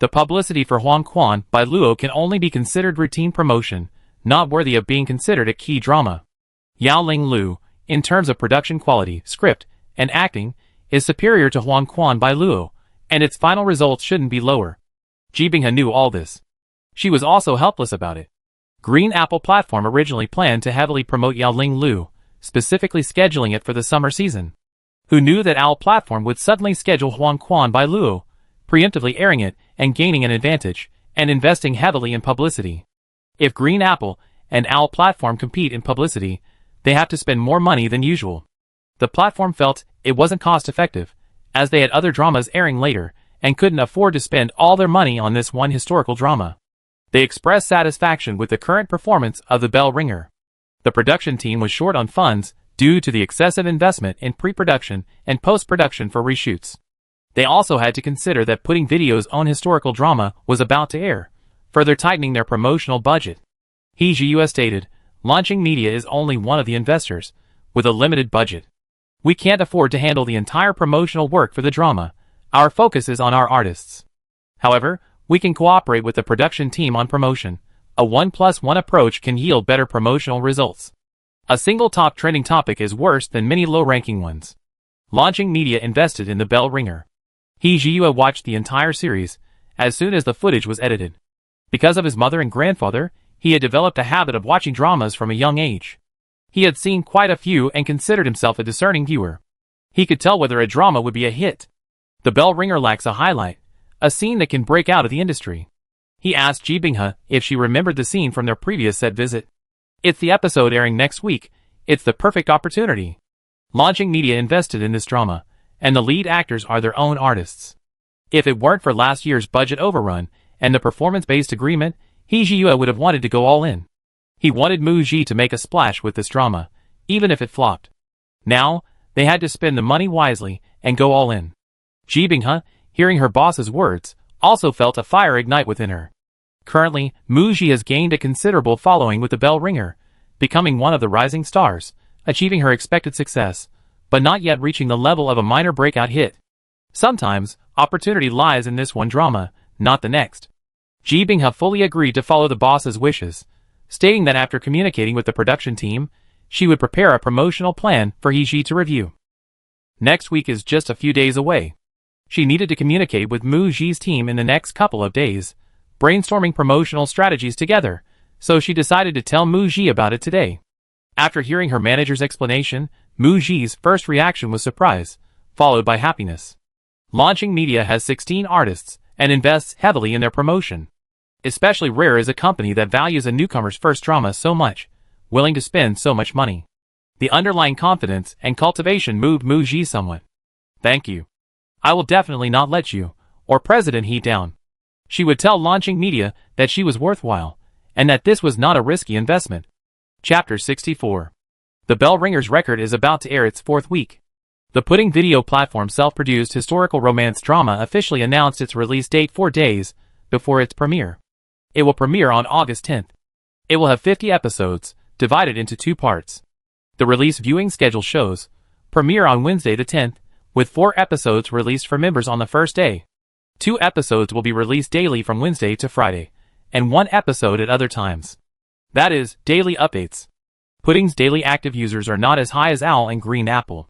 The publicity for Huang Quan by Luo can only be considered routine promotion, not worthy of being considered a key drama. Yaoling Lu, in terms of production quality, script, and acting, is superior to Huang Quan by Luo, and its final results shouldn't be lower. Ji Binghe knew all this. She was also helpless about it. Green Apple platform originally planned to heavily promote Yaoling Lu, specifically scheduling it for the summer season. Who knew that OWL platform would suddenly schedule Huang Quan by Luo, preemptively airing it and gaining an advantage, and investing heavily in publicity. If Green Apple and OWL platform compete in publicity, they have to spend more money than usual. The platform felt it wasn't cost-effective, as they had other dramas airing later, and couldn't afford to spend all their money on this one historical drama. They expressed satisfaction with the current performance of The Bell Ringer. The production team was short on funds due to the excessive investment in pre-production and post-production for reshoots. They also had to consider that putting video's own historical drama was about to air, further tightening their promotional budget. Hee stated, "Launching Media is only one of the investors, with a limited budget. We can't afford to handle the entire promotional work for the drama. Our focus is on our artists. However, we can cooperate with the production team on promotion. A 1+1 approach can yield better promotional results. A single top trending topic is worse than many low-ranking ones." Launching Media invested in The Bell Ringer. Hee watched the entire series as soon as the footage was edited. Because of his mother and grandfather, he had developed a habit of watching dramas from a young age. He had seen quite a few and considered himself a discerning viewer. He could tell whether a drama would be a hit. The Bell Ringer lacks a highlight, a scene that can break out of the industry. He asked Ji Binghe if she remembered the scene from their previous set visit. "It's the episode airing next week. It's the perfect opportunity. Launching Media invested in this drama, and the lead actors are their own artists. If it weren't for last year's budget overrun and the performance-based agreement, Hee would have wanted to go all in. He wanted Muji to make a splash with this drama, even if it flopped. Now, they had to spend the money wisely and go all in." Ji Binghe, hearing her boss's words, also felt a fire ignite within her. Currently, Muji has gained a considerable following with The Bell Ringer, becoming one of the rising stars, achieving her expected success, but not yet reaching the level of a minor breakout hit. Sometimes, opportunity lies in this one drama, not the next. Ji Binghe fully agreed to follow the boss's wishes, stating that after communicating with the production team, she would prepare a promotional plan for Hee to review. Next week is just a few days away. She needed to communicate with Muji's team in the next couple of days, brainstorming promotional strategies together, so she decided to tell Muji about it today. After hearing her manager's explanation, Mu Ji's first reaction was surprise, followed by happiness. Launching Media has 16 artists and invests heavily in their promotion. Especially rare is a company that values a newcomer's first drama so much, willing to spend so much money. The underlying confidence and cultivation moved Mu Ji somewhat. Thank you. I will definitely not let you, or President He down. She would tell Launching Media that she was worthwhile, and that this was not a risky investment. Chapter 64. The Bell Ringers record is about to air its 4th week. The Pudding video platform self-produced historical romance drama officially announced its release date 4 days before its premiere. It will premiere on August 10th. It will have 50 episodes, divided into 2 parts. The release viewing schedule shows premiere on Wednesday the 10th, with 4 episodes released for members on the first day. 2 episodes will be released daily from Wednesday to Friday, and 1 episode at other times. That is, daily updates. Pudding's daily active users are not as high as OWL and Green Apple.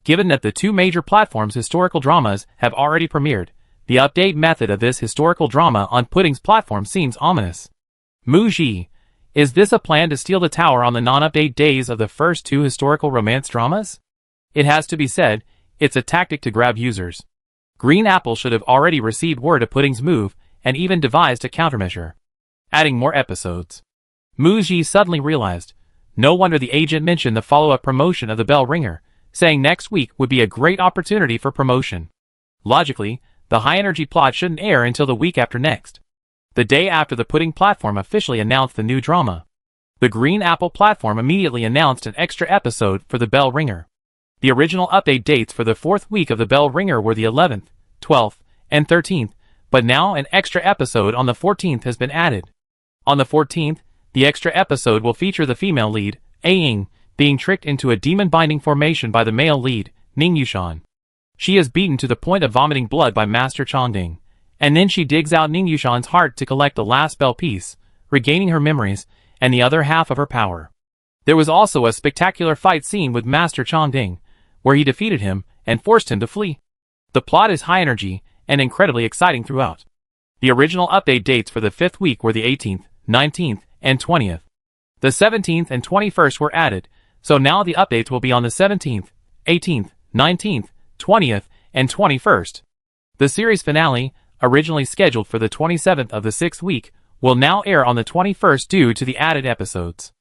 Given that the 2 major platforms' historical dramas have already premiered, the update method of this historical drama on Pudding's platform seems ominous. Mu Ji, is this a plan to steal the tower on the non-update days of the first 2 historical romance dramas? It has to be said, it's a tactic to grab users. Green Apple should have already received word of Pudding's move and even devised a countermeasure. Adding more episodes. Mu Ji suddenly realized, no wonder the agent mentioned the follow-up promotion of the Bell Ringer, saying next week would be a great opportunity for promotion. Logically, the high-energy plot shouldn't air until the week after next. The day after the Pudding platform officially announced the new drama. The Green Apple platform immediately announced an extra episode for the Bell Ringer. The original update dates for the 4th week of the Bell Ringer were the 11th, 12th, and 13th, but now an extra episode on the 14th has been added. On the 14th, the extra episode will feature the female lead, A-ing, being tricked into a demon-binding formation by the male lead, Ning Yushan. She is beaten to the point of vomiting blood by Master Chongding, and then she digs out Ning Yushan's heart to collect the last bell piece, regaining her memories and the other half of her power. There was also a spectacular fight scene with Master Chongding, where he defeated him and forced him to flee. The plot is high energy and incredibly exciting throughout. The original update dates for the 5th week were the 18th, 19th, and 20th. The 17th and 21st were added, so now the updates will be on the 17th, 18th, 19th, 20th, and 21st. The series finale, originally scheduled for the 27th of the 6th week, will now air on the 21st due to the added episodes.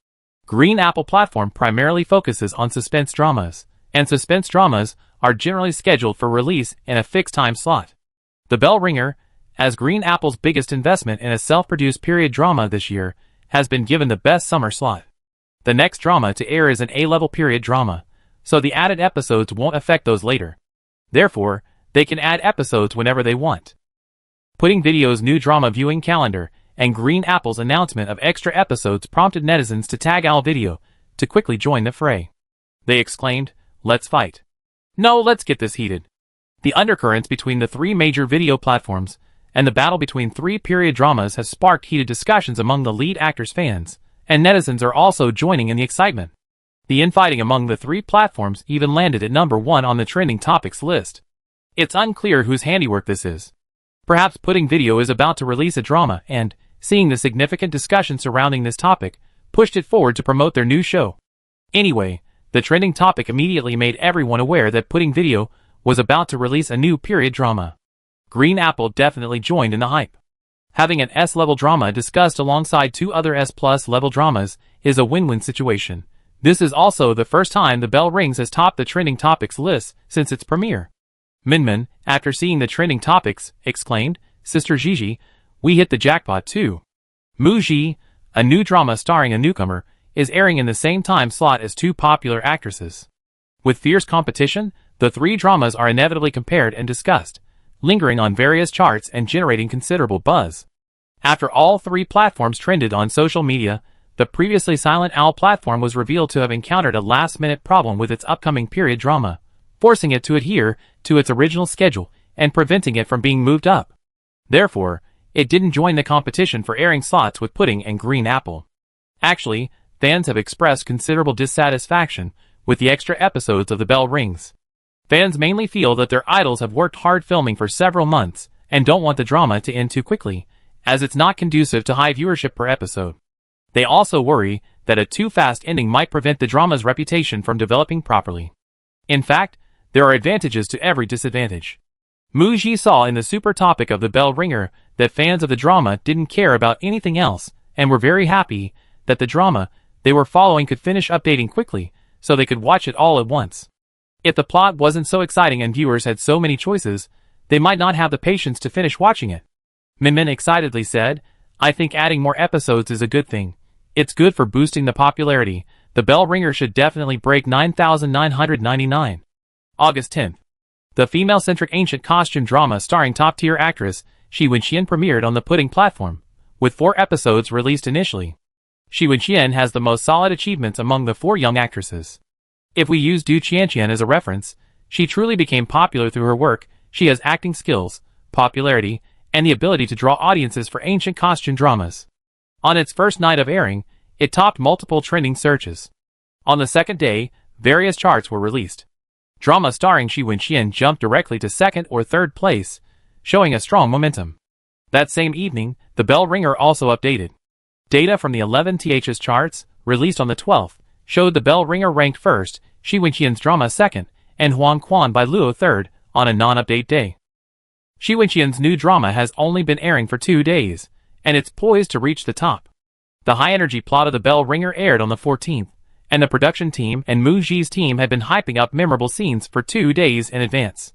Green Apple platform primarily focuses on suspense dramas, and suspense dramas are generally scheduled for release in a fixed time slot. The Bell Ringer, as Green Apple's biggest investment in a self-produced period drama this year, has been given the best summer slot. The next drama to air is an A-level period drama, so the added episodes won't affect those later. Therefore, they can add episodes whenever they want. Pudding Video's new drama viewing calendar and Green Apple's announcement of extra episodes prompted netizens to tag OWL Video to quickly join the fray. They exclaimed, "Let's fight. No, let's get this heated." The undercurrents between the 3 major video platforms and the battle between 3 period dramas has sparked heated discussions among the lead actors' fans, and netizens are also joining in the excitement. The infighting among the 3 platforms even landed at number 1 on the trending topics list. It's unclear whose handiwork this is. Perhaps Pudding Video is about to release a drama and, seeing the significant discussion surrounding this topic, pushed it forward to promote their new show. Anyway, the trending topic immediately made everyone aware that Pudding Video was about to release a new period drama. Green Apple definitely joined in the hype. Having an S-level drama discussed alongside 2 other S+ level dramas is a win-win situation. This is also the first time The Bell Rings has topped the trending topics list since its premiere. Minmin, after seeing the trending topics, exclaimed, "Sister Gigi, we hit the jackpot too." Mu Ji, a new drama starring a newcomer, is airing in the same time slot as 2 popular actresses. With fierce competition, the 3 dramas are inevitably compared and discussed, lingering on various charts and generating considerable buzz. After all 3 platforms trended on social media, the previously silent OWL platform was revealed to have encountered a last-minute problem with its upcoming period drama, forcing it to adhere to its original schedule and preventing it from being moved up. Therefore, it didn't join the competition for airing slots with Pudding and Green Apple. Actually, fans have expressed considerable dissatisfaction with the extra episodes of The Bell Rings. Fans mainly feel that their idols have worked hard filming for several months and don't want the drama to end too quickly, as it's not conducive to high viewership per episode. They also worry that a too fast ending might prevent the drama's reputation from developing properly. In fact, there are advantages to every disadvantage. Muji saw in the super topic of the bell ringer that fans of the drama didn't care about anything else and were very happy that the drama they were following could finish updating quickly so they could watch it all at once. If the plot wasn't so exciting and viewers had so many choices, they might not have the patience to finish watching it. Minmin excitedly said, "I think adding more episodes is a good thing. It's good for boosting the popularity. The bell ringer should definitely break 9,999. August 10th. The female-centric ancient costume drama starring top-tier actress Shi Wenxian premiered on the Pudding platform, with 4 episodes released initially. Shi Wenxian has the most solid achievements among the 4 young actresses. If we use Du Qianqian as a reference, she truly became popular through her work. She has acting skills, popularity, and the ability to draw audiences for ancient costume dramas. On its first night of airing, it topped multiple trending searches. On the second day, various charts were released. Drama starring Shi Wenxian jumped directly to 2nd or 3rd place, showing a strong momentum. That same evening, the bell ringer also updated. Data from the 11th's charts, released on the 12th, showed the bell ringer ranked 1st, Shi Wenxian's drama 2nd, and Huang Quan by Luo 3rd, on a non-update day. Shi Wenxian's new drama has only been airing for 2 days, and it's poised to reach the top. The high-energy plot of the bell ringer aired on the 14th, and the production team and Muji's team had been hyping up memorable scenes for 2 days in advance.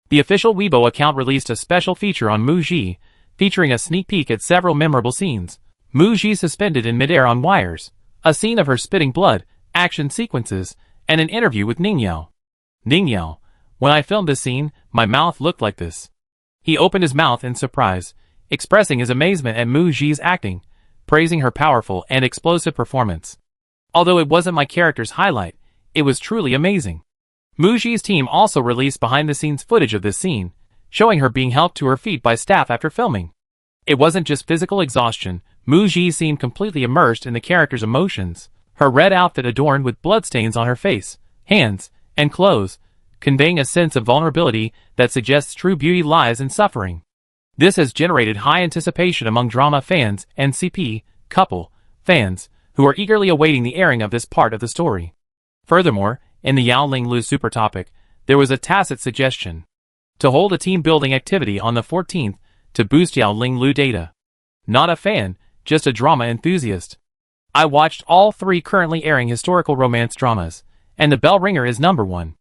The official Weibo account released a special feature on Muji, featuring a sneak peek at several memorable scenes. Muji suspended in midair on wires, a scene of her spitting blood, action sequences, and an interview with Ningyao. Ningyao, when I filmed this scene, my mouth looked like this. He opened his mouth in surprise, expressing his amazement at Muji's acting, praising her powerful and explosive performance. Although it wasn't my character's highlight, it was truly amazing. Muji's team also released behind-the-scenes footage of this scene, showing her being helped to her feet by staff after filming. It wasn't just physical exhaustion. Muji seemed completely immersed in the character's emotions, her red outfit adorned with bloodstains on her face, hands, and clothes, conveying a sense of vulnerability that suggests true beauty lies in suffering. This has generated high anticipation among drama fans and CP, couple, fans, who are eagerly awaiting the airing of this part of the story. Furthermore, in the Yao Ling Lu super topic, there was a tacit suggestion to hold a team-building activity on the 14th to boost Yao Ling Lu data. Not a fan, just a drama enthusiast. I watched all 3 currently airing historical romance dramas, and the bell ringer is number 1.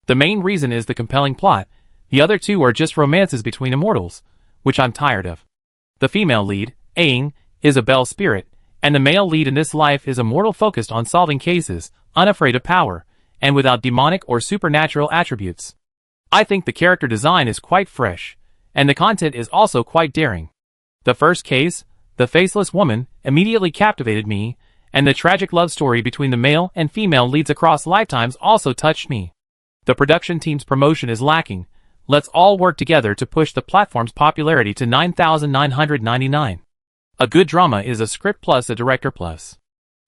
The main reason is the compelling plot. The other 2 are just romances between immortals, which I'm tired of. The female lead, Aang, is a bell spirit, and the male lead in this life is a mortal focused on solving cases, unafraid of power, and without demonic or supernatural attributes. I think the character design is quite fresh, and the content is also quite daring. The first case, The Faceless Woman, immediately captivated me, and the tragic love story between the male and female leads across lifetimes also touched me. The production team's promotion is lacking. Let's all work together to push the platform's popularity to 9,999. A good drama is a script plus a director plus.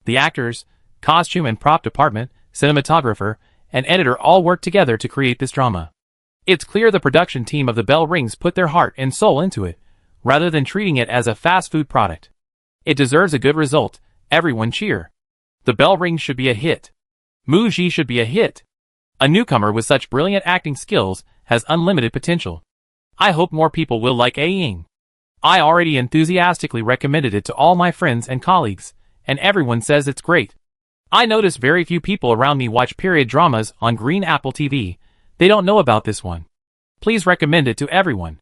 The actors, costume and prop department, cinematographer, and editor all work together to create this drama. It's clear the production team of The Bell Rings put their heart and soul into it, rather than treating it as a fast food product. It deserves a good result. Everyone cheer. The Bell Rings should be a hit. Muji should be a hit. A newcomer with such brilliant acting skills has unlimited potential. I hope more people will like Aang. I already enthusiastically recommended it to all my friends and colleagues, and everyone says it's great. I notice very few people around me watch period dramas on Green Apple TV. They don't know about this one. Please recommend it to everyone.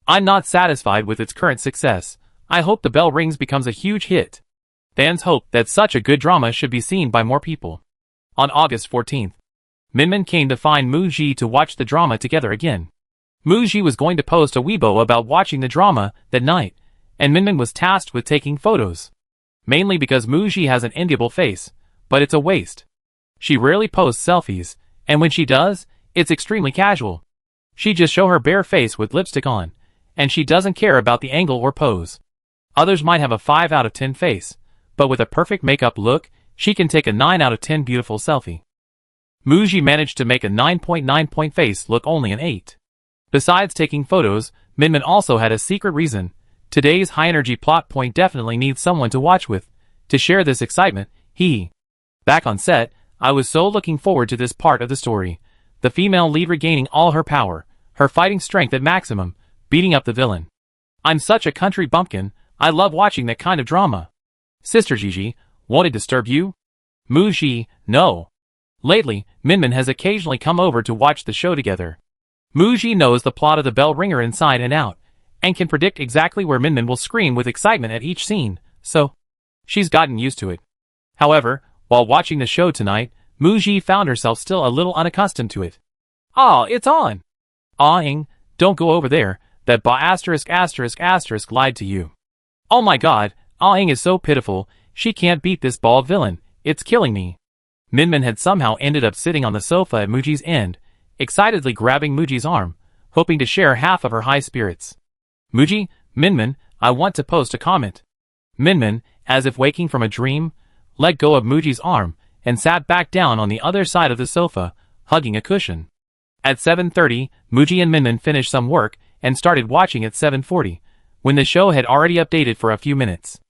I'm not satisfied with its current success. I hope The Bell Rings becomes a huge hit. Fans hope that such a good drama should be seen by more people. On August 14th, Minmin came to find Muji to watch the drama together again. Muji was going to post a Weibo about watching the drama that night, and Minmin was tasked with taking photos. Mainly because Muji has an enviable face, but it's a waste. She rarely posts selfies, and when she does, it's extremely casual. She just shows her bare face with lipstick on, and she doesn't care about the angle or pose. Others might have a 5 out of 10 face, but with a perfect makeup look, she can take a 9 out of 10 beautiful selfie. Muji managed to make a 9.9 point face look only an 8. Besides taking photos, Minmin also had a secret reason. Today's high-energy plot point definitely needs someone to watch with. To share this excitement, Back on set, I was so looking forward to this part of the story. The female lead regaining all her power, her fighting strength at maximum, beating up the villain. I'm such a country bumpkin, I love watching that kind of drama. Sister Gigi, won't it disturb you? Muji, no. Lately, Minmin has occasionally come over to watch the show together. Muji knows the plot of the bell ringer inside and out, and can predict exactly where Minmin will scream with excitement at each scene, so she's gotten used to it. However, while watching the show tonight, Muji found herself still a little unaccustomed to it. Ah, it's on! Ah-ing, don't go over there, that **** lied to you. Oh my god, Ah-ing is so pitiful, she can't beat this bald villain, it's killing me. Minmin had somehow ended up sitting on the sofa at Muji's end, excitedly grabbing Muji's arm, hoping to share half of her high spirits. Muji, Minmin, I want to post a comment. Minmin, as if waking from a dream, let go of Muji's arm and sat back down on the other side of the sofa, hugging a cushion. At 7:30, Muji and Minmin finished some work and started watching at 7:40, when the show had already updated for a few minutes.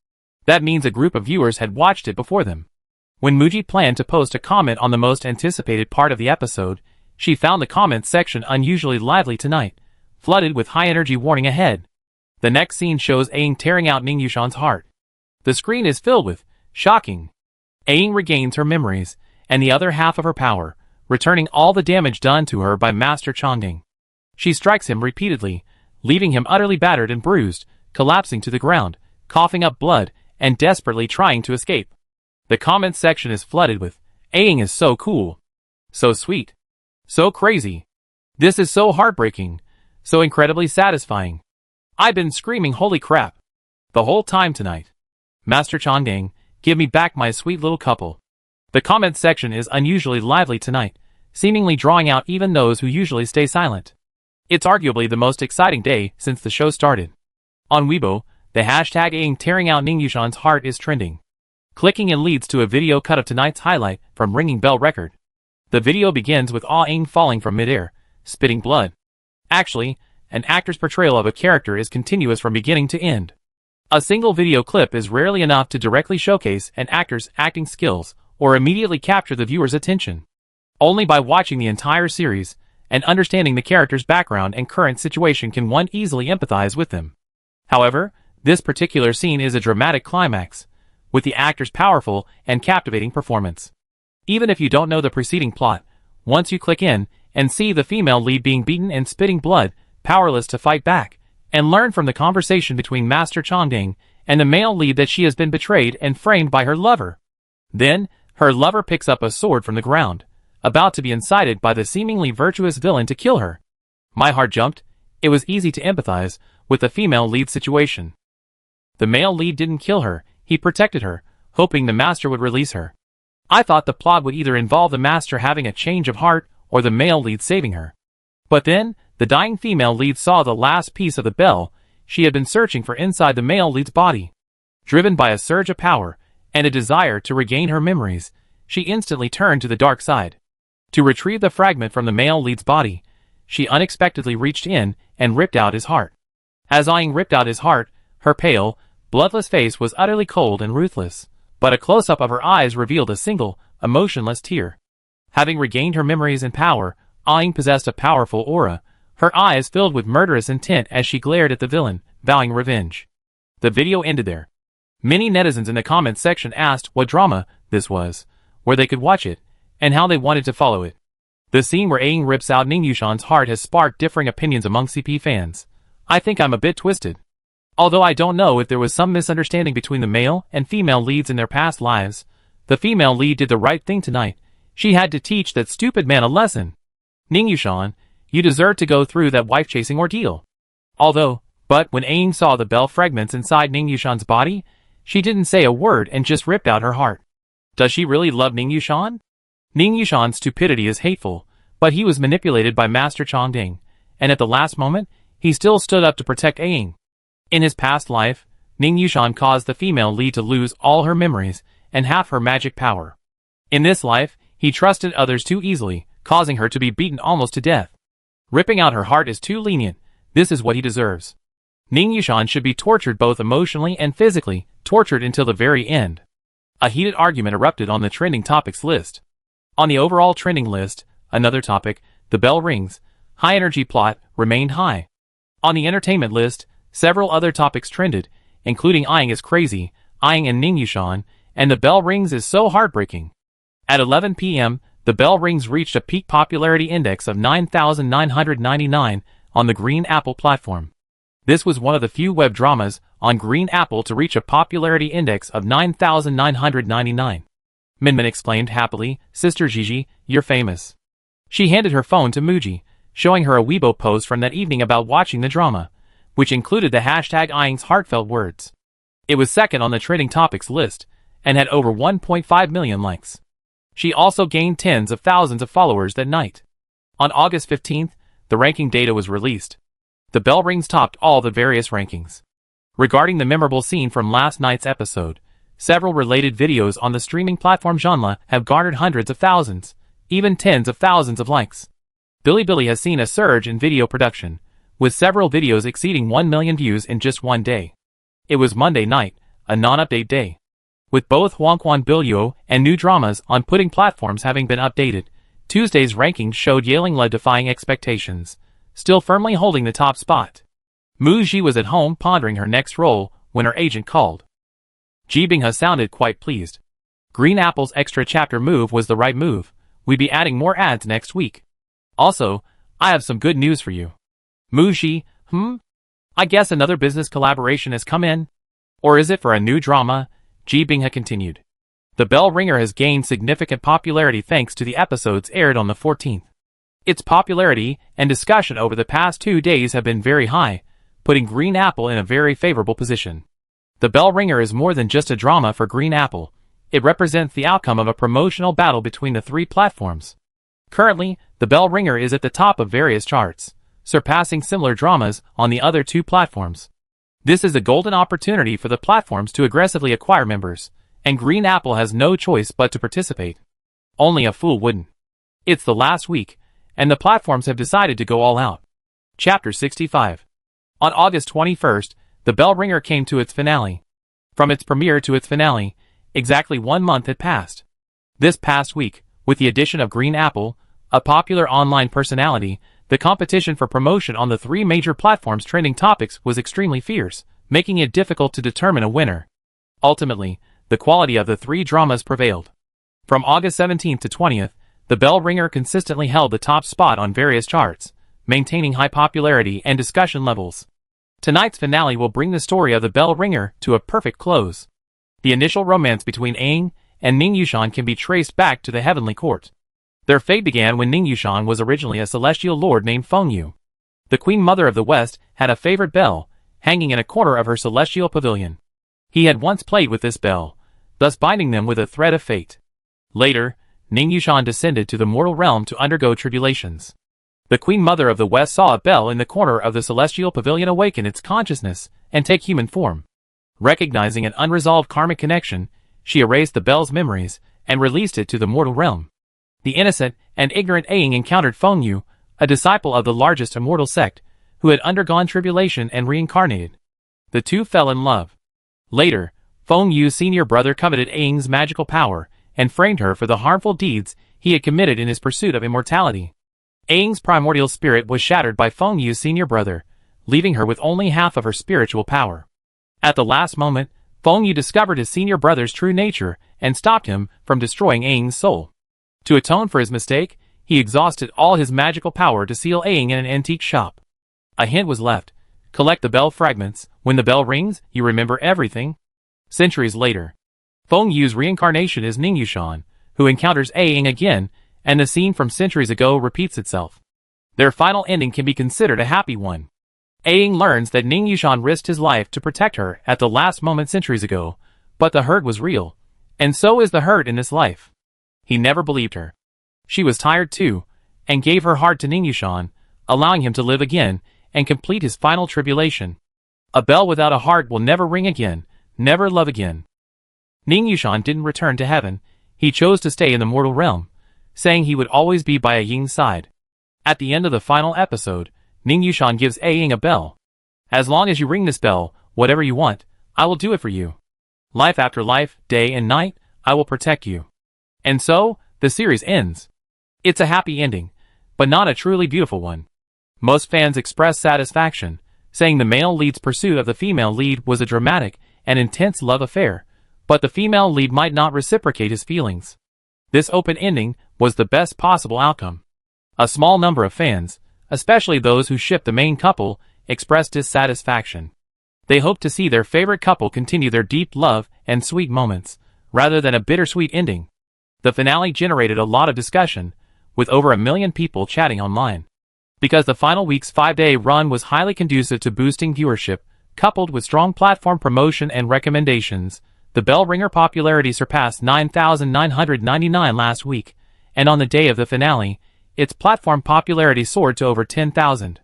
That means a group of viewers had watched it before them. When Muji planned to post a comment on the most anticipated part of the episode, she found the comments section unusually lively tonight, flooded with high-energy warning ahead. The next scene shows Aang tearing out Ning Yushan's heart. The screen is filled with shocking. Aang regains her memories and the other half of her power, returning all the damage done to her by Master Changding. She strikes him repeatedly, leaving him utterly battered and bruised, collapsing to the ground, coughing up blood, and desperately trying to escape. The comments section is flooded with, Aang is so cool. So sweet. So crazy. This is so heartbreaking. So incredibly satisfying. I've been screaming holy crap the whole time tonight. Master Changding, give me back my sweet little couple. The comments section is unusually lively tonight, seemingly drawing out even those who usually stay silent. It's arguably the most exciting day since the show started. On Weibo, the hashtag Aang tearing out Ning Yushan's heart is trending. Clicking in leads to a video cut of tonight's highlight from Ringing Bell Record. The video begins with Aang falling from midair, spitting blood. Actually, an actor's portrayal of a character is continuous from beginning to end. A single video clip is rarely enough to directly showcase an actor's acting skills or immediately capture the viewer's attention. Only by watching the entire series and understanding the character's background and current situation can one easily empathize with them. However, this particular scene is a dramatic climax, with the actor's powerful and captivating performance. Even if you don't know the preceding plot, once you click in and see the female lead being beaten and spitting blood, powerless to fight back, and learn from the conversation between Master Changding and the male lead that she has been betrayed and framed by her lover. Then, her lover picks up a sword from the ground, about to be incited by the seemingly virtuous villain to kill her. My heart jumped. It was easy to empathize with the female lead situation. The male lead didn't kill her, he protected her, hoping the master would release her. I thought the plot would either involve the master having a change of heart or the male lead saving her. But then, the dying female lead saw the last piece of the bell she had been searching for inside the male lead's body. Driven by a surge of power and a desire to regain her memories, she instantly turned to the dark side. To retrieve the fragment from the male lead's body, she unexpectedly reached in and ripped out his heart. As Aang ripped out his heart, her pale, bloodless face was utterly cold and ruthless, but a close-up of her eyes revealed a single, emotionless tear. Having regained her memories and power, Aang possessed a powerful aura, her eyes filled with murderous intent as she glared at the villain, vowing revenge. The video ended there. Many netizens in the comments section asked what drama this was, where they could watch it, and how they wanted to follow it. The scene where Aang rips out Ning Yushan's heart has sparked differing opinions among CP fans. I think I'm a bit twisted. Although I don't know if there was some misunderstanding between the male and female leads in their past lives, the female lead did the right thing tonight. She had to teach that stupid man a lesson. Ning Yushan, you deserve to go through that wife-chasing ordeal. But when Aang saw the bell fragments inside Ning Yushan's body, she didn't say a word and just ripped out her heart. Does she really love Ning Yushan? Ning Yushan's stupidity is hateful, but he was manipulated by Master Changding, and at the last moment, he still stood up to protect Aang. In his past life, Ning Yushan caused the female lead to lose all her memories and half her magic power. In this life, he trusted others too easily, causing her to be beaten almost to death. Ripping out her heart is too lenient. This is what he deserves. Ning Yushan should be tortured both emotionally and physically, tortured until the very end. A heated argument erupted on the trending topics list. On the overall trending list, another topic, the bell rings, high-energy plot, remained high. On the entertainment list, several other topics trended, including Eyeing is crazy, Eyeing and Ning Yushan, and the bell rings is so heartbreaking. At 11 p.m., the bell rings reached a peak popularity index of 9,999 on the Green Apple platform. This was one of the few web dramas on Green Apple to reach a popularity index of 9,999. Minmin exclaimed happily, "Sister Gigi, you're famous." She handed her phone to Muji, showing her a Weibo post from that evening about watching the drama, which included the hashtag Eyeing's heartfelt words. It was second on the trending topics list, and had over 1.5 million likes. She also gained tens of thousands of followers that night. On August 15th, the ranking data was released. The bell rings topped all the various rankings. Regarding the memorable scene from last night's episode, several related videos on the streaming platform genre have garnered hundreds of thousands, even tens of thousands of likes. Bilibili has seen a surge in video production, with several videos exceeding 1 million views in just one day. It was Monday night, a non-update day. With both Huangquan Bilyo and new dramas on pudding platforms having been updated, Tuesday's rankings showed Yalingla defying expectations, still firmly holding the top spot. Mu Ji was at home pondering her next role when her agent called. Ji Binghe sounded quite pleased. Green Apple's extra chapter move was the right move. We'd be adding more ads next week. Also, I have some good news for you. Mu Ji, I guess another business collaboration has come in? Or is it for a new drama? Ji Binghe continued. The bell ringer has gained significant popularity thanks to the episodes aired on the 14th. Its popularity and discussion over the past 2 days have been very high, putting Green Apple in a very favorable position. The bell ringer is more than just a drama for Green Apple. It represents the outcome of a promotional battle between the three platforms. Currently, the bell ringer is at the top of various charts, surpassing similar dramas on the other two platforms. This is a golden opportunity for the platforms to aggressively acquire members, and Green Apple has no choice but to participate. Only a fool wouldn't. It's the last week, and the platforms have decided to go all out. Chapter 65. On August 21st, the bell ringer came to its finale. From its premiere to its finale, exactly 1 month had passed. This past week, with the addition of Green Apple, a popular online personality, the competition for promotion on the three major platforms' trending topics was extremely fierce, making it difficult to determine a winner. Ultimately, the quality of the three dramas prevailed. From August 17th to 20th, the bell ringer consistently held the top spot on various charts, maintaining high popularity and discussion levels. Tonight's finale will bring the story of the bell ringer to a perfect close. The initial romance between Aang and Ning Yushan can be traced back to the heavenly court. Their fate began when Ning Yushan was originally a celestial lord named Feng Yu. The Queen Mother of the West had a favorite bell, hanging in a corner of her celestial pavilion. He had once played with this bell, thus binding them with a thread of fate. Later, Ning Yushan descended to the mortal realm to undergo tribulations. The Queen Mother of the West saw a bell in the corner of the celestial pavilion awaken its consciousness and take human form. Recognizing an unresolved karmic connection, she erased the bell's memories and released it to the mortal realm. The innocent and ignorant Aang encountered Feng Yu, a disciple of the largest immortal sect, who had undergone tribulation and reincarnated. The two fell in love. Later, Feng Yu's senior brother coveted Aang's magical power and framed her for the harmful deeds he had committed in his pursuit of immortality. Aang's primordial spirit was shattered by Feng Yu's senior brother, leaving her with only half of her spiritual power. At the last moment, Feng Yu discovered his senior brother's true nature and stopped him from destroying Aang's soul. To atone for his mistake, he exhausted all his magical power to seal Aang in an antique shop. A hint was left: collect the bell fragments. When the bell rings, you remember everything. Centuries later, Feng Yu's reincarnation is Ning Yushan, who encounters Aang again, and the scene from centuries ago repeats itself. Their final ending can be considered a happy one. Aang learns that Ning Yushan risked his life to protect her at the last moment centuries ago, but the hurt was real, and so is the hurt in this life. He never believed her. She was tired too, and gave her heart to Ning Yushan, allowing him to live again and complete his final tribulation. A bell without a heart will never ring again, never love again. Ning Yushan didn't return to heaven. He chose to stay in the mortal realm, saying he would always be by Aang's side. At the end of the final episode, Ning Yushan gives Aang a bell. As long as you ring this bell, whatever you want, I will do it for you. Life after life, day and night, I will protect you. And so, the series ends. It's a happy ending, but not a truly beautiful one. Most fans express satisfaction, saying the male lead's pursuit of the female lead was a dramatic and intense love affair, but the female lead might not reciprocate his feelings. This open ending was the best possible outcome. A small number of fans, especially those who ship the main couple, expressed dissatisfaction. They hoped to see their favorite couple continue their deep love and sweet moments, rather than a bittersweet ending. The finale generated a lot of discussion, with over 1 million people chatting online. Because the final week's 5-day run was highly conducive to boosting viewership, coupled with strong platform promotion and recommendations, the bell ringer popularity surpassed 9,999 last week, and on the day of the finale, its platform popularity soared to over 10,000.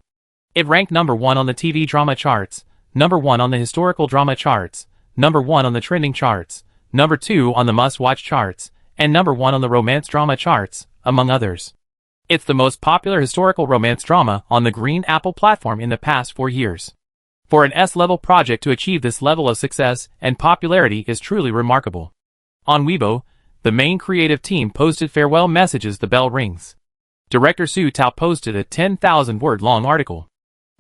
It ranked number 1 on the TV drama charts, number 1 on the historical drama charts, number 1 on the trending charts, number 2 on the must-watch charts, and number 1 on the romance drama charts, among others. It's the most popular historical romance drama on the Green Apple platform in the past 4 years. For an S-level project to achieve this level of success and popularity is truly remarkable. On Weibo, the main creative team posted farewell messages the bell rings. Director Su Tao posted a 10,000-word-long article.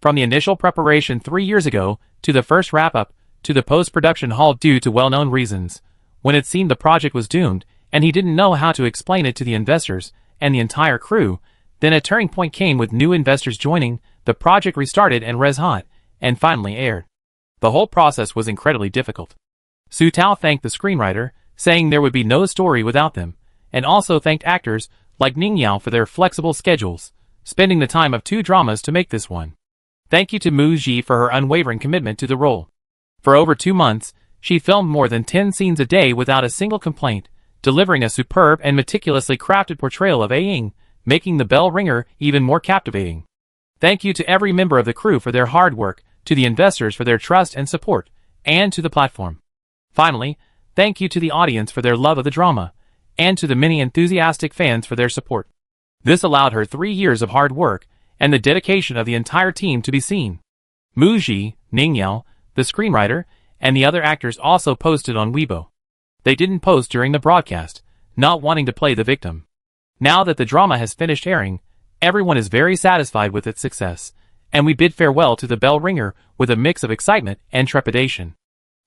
From the initial preparation 3 years ago, to the first wrap-up, to the post-production halt due to well-known reasons, when it seemed the project was doomed, and he didn't know how to explain it to the investors and the entire crew, then a turning point came with new investors joining, the project restarted and res hot, and finally aired. The whole process was incredibly difficult. Su Tao thanked the screenwriter, saying there would be no story without them, and also thanked actors like Ning Yao for their flexible schedules, spending the time of 2 dramas to make this one. Thank you to Mu Ji for her unwavering commitment to the role. For over 2 months, she filmed more than 10 scenes a day without a single complaint, delivering a superb and meticulously crafted portrayal of Ying, making the bell ringer even more captivating. Thank you to every member of the crew for their hard work, to the investors for their trust and support, and to the platform. Finally, thank you to the audience for their love of the drama, and to the many enthusiastic fans for their support. This allowed her 3 years of hard work, and the dedication of the entire team to be seen. Mu Ji, Ning Yao, the screenwriter, and the other actors also posted on Weibo. They didn't post during the broadcast, not wanting to play the victim. Now that the drama has finished airing, everyone is very satisfied with its success, and we bid farewell to the bell ringer with a mix of excitement and trepidation.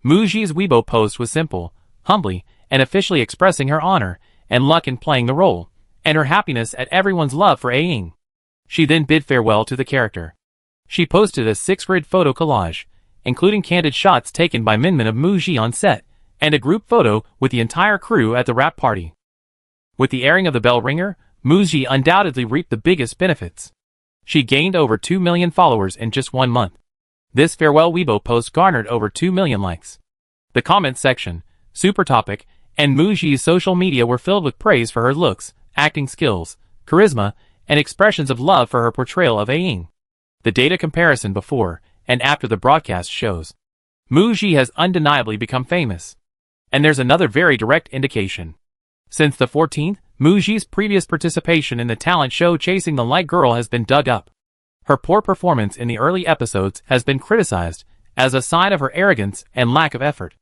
Mu Ji's Weibo post was simple, humbly, and officially expressing her honor and luck in playing the role, and her happiness at everyone's love for Ying. She then bid farewell to the character. She posted a 6-grid photo collage, including candid shots taken by Minmin of Mu Ji on set, and a group photo with the entire crew at the wrap party. With the airing of the bell ringer, Mu Ji undoubtedly reaped the biggest benefits. She gained over 2 million followers in just 1 month. This farewell Weibo post garnered over 2 million likes. The comments section, Super Topic, and Mu Ji's social media were filled with praise for her looks, acting skills, charisma, and expressions of love for her portrayal of Ying. The data comparison before and after the broadcast shows Mu Ji has undeniably become famous. And there's another very direct indication. Since the 14th, Mu Ji's previous participation in the talent show Chasing the Light Girl has been dug up. Her poor performance in the early episodes has been criticized as a sign of her arrogance and lack of effort.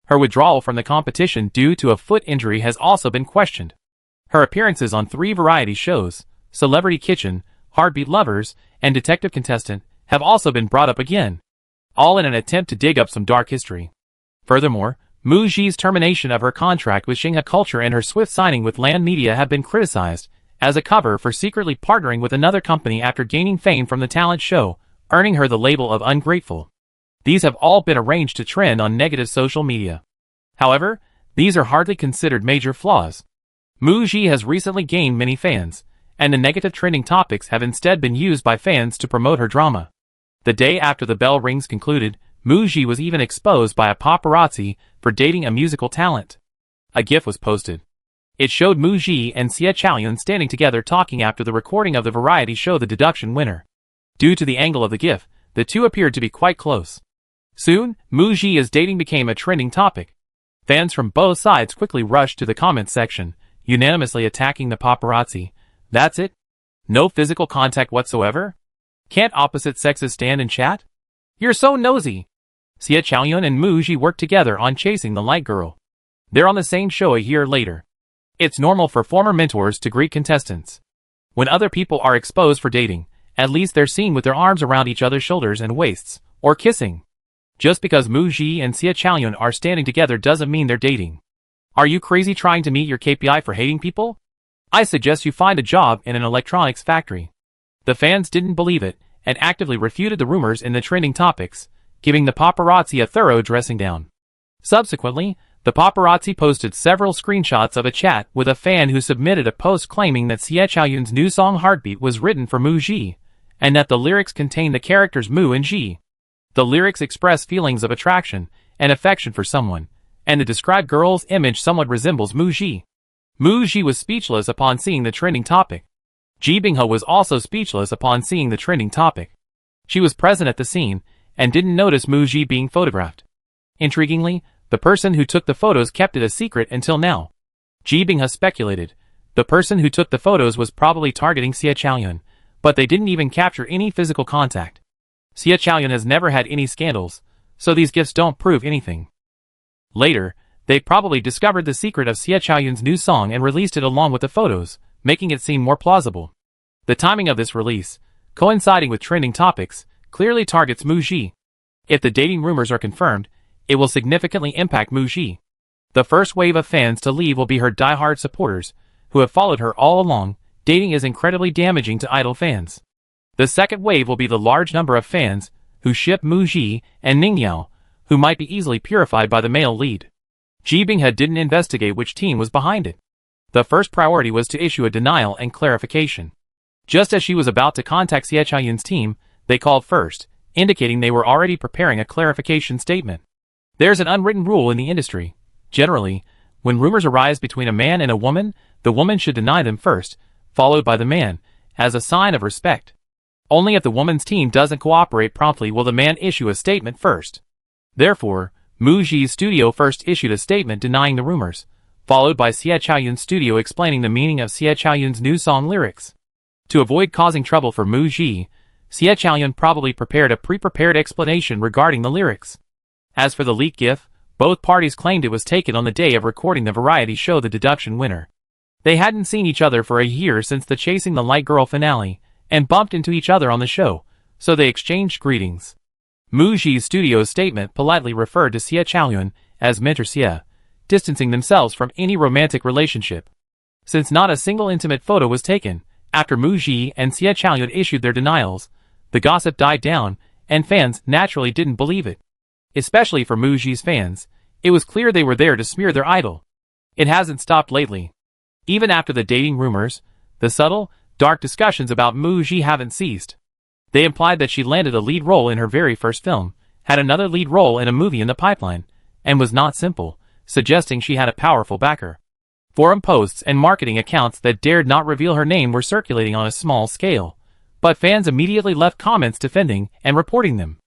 Her withdrawal from the competition due to a foot injury has also been questioned. Her appearances on 3 variety shows, Celebrity Kitchen, Heartbeat Lovers, and Detective Contestant, have also been brought up again, all in an attempt to dig up some dark history. Furthermore, Mu Ji's termination of her contract with Xinghe Culture and her swift signing with Land Media have been criticized as a cover for secretly partnering with another company after gaining fame from the talent show, earning her the label of ungrateful. These have all been arranged to trend on negative social media. However, these are hardly considered major flaws. Mu Ji has recently gained many fans, and the negative trending topics have instead been used by fans to promote her drama. The day after the bell rings concluded, Mu Ji was even exposed by a paparazzi for dating a musical talent. A GIF was posted. It showed Mu Ji and Xie Chaoyun standing together talking after the recording of the variety show The Deduction Winner. Due to the angle of the GIF, the two appeared to be quite close. Soon, Mu Ji's dating became a trending topic. Fans from both sides quickly rushed to the comments section, unanimously attacking the paparazzi. That's it? No physical contact whatsoever? Can't opposite sexes stand and chat? You're so nosy. Xie Chaoyun and Mu Ji worked together on Chasing the Light Girl. They're on the same show a year later. It's normal for former mentors to greet contestants. When other people are exposed for dating, at least they're seen with their arms around each other's shoulders and waists, or kissing. Just because Mu Ji and Xia Chaoyun are standing together doesn't mean they're dating. Are you crazy trying to meet your KPI for hating people? I suggest you find a job in an electronics factory. The fans didn't believe it, and actively refuted the rumors in the trending topics, giving the paparazzi a thorough dressing down. Subsequently, the paparazzi posted several screenshots of a chat with a fan who submitted a post claiming that Xia Chaoyun's new song Heartbeat was written for Mu Ji, and that the lyrics contain the characters Mu and Ji. The lyrics express feelings of attraction and affection for someone, and the described girl's image somewhat resembles Mu Ji. Mu Ji was speechless upon seeing the trending topic. Ji Binghe was also speechless upon seeing the trending topic. She was present at the scene, and didn't notice Mu Ji being photographed. Intriguingly, the person who took the photos kept it a secret until now. Ji Binghe speculated, the person who took the photos was probably targeting Xia Chaoyun, but they didn't even capture any physical contact. Xia Chaoyun has never had any scandals, so these gifts don't prove anything. Later, they probably discovered the secret of Xia Chaoyun's new song and released it along with the photos, making it seem more plausible. The timing of this release, coinciding with trending topics, clearly targets Mu Ji. If the dating rumors are confirmed, it will significantly impact Mu Ji. The first wave of fans to leave will be her die-hard supporters, who have followed her all along. Dating is incredibly damaging to idol fans. The second wave will be the large number of fans who ship Mu Ji and Ning Yao, who might be easily purified by the male lead. Ji Binghe didn't investigate which team was behind it. The first priority was to issue a denial and clarification. Just as she was about to contact Xia Chaoyun's team, they called first, indicating they were already preparing a clarification statement. There's an unwritten rule in the industry. Generally, when rumors arise between a man and a woman, the woman should deny them first, followed by the man, as a sign of respect. Only if the woman's team doesn't cooperate promptly will the man issue a statement first. Therefore, Mu Ji's studio first issued a statement denying the rumors, followed by Xia Chaoyun's studio explaining the meaning of Xia Chaoyun's new song lyrics. To avoid causing trouble for Mu Ji, Xia Chaoyun probably prepared a pre-prepared explanation regarding the lyrics. As for the leaked GIF, both parties claimed it was taken on the day of recording the variety show The Deduction Winner. They hadn't seen each other for a year since the Chasing the Light Girl finale, and bumped into each other on the show, so they exchanged greetings. Mu Ji's studio's statement politely referred to Xia Chaoyun as Mentor Xia, distancing themselves from any romantic relationship. Since not a single intimate photo was taken, after Mu Ji and Xia Chaoyun issued their denials, the gossip died down, and fans naturally didn't believe it. Especially for Mu Ji's fans, it was clear they were there to smear their idol. It hasn't stopped lately. Even after the dating rumors, the subtle, dark discussions about Mu Ji haven't ceased. They implied that she landed a lead role in her very first film, had another lead role in a movie in the pipeline, and was not simple, suggesting she had a powerful backer. Forum posts and marketing accounts that dared not reveal her name were circulating on a small scale, but fans immediately left comments defending and reporting them.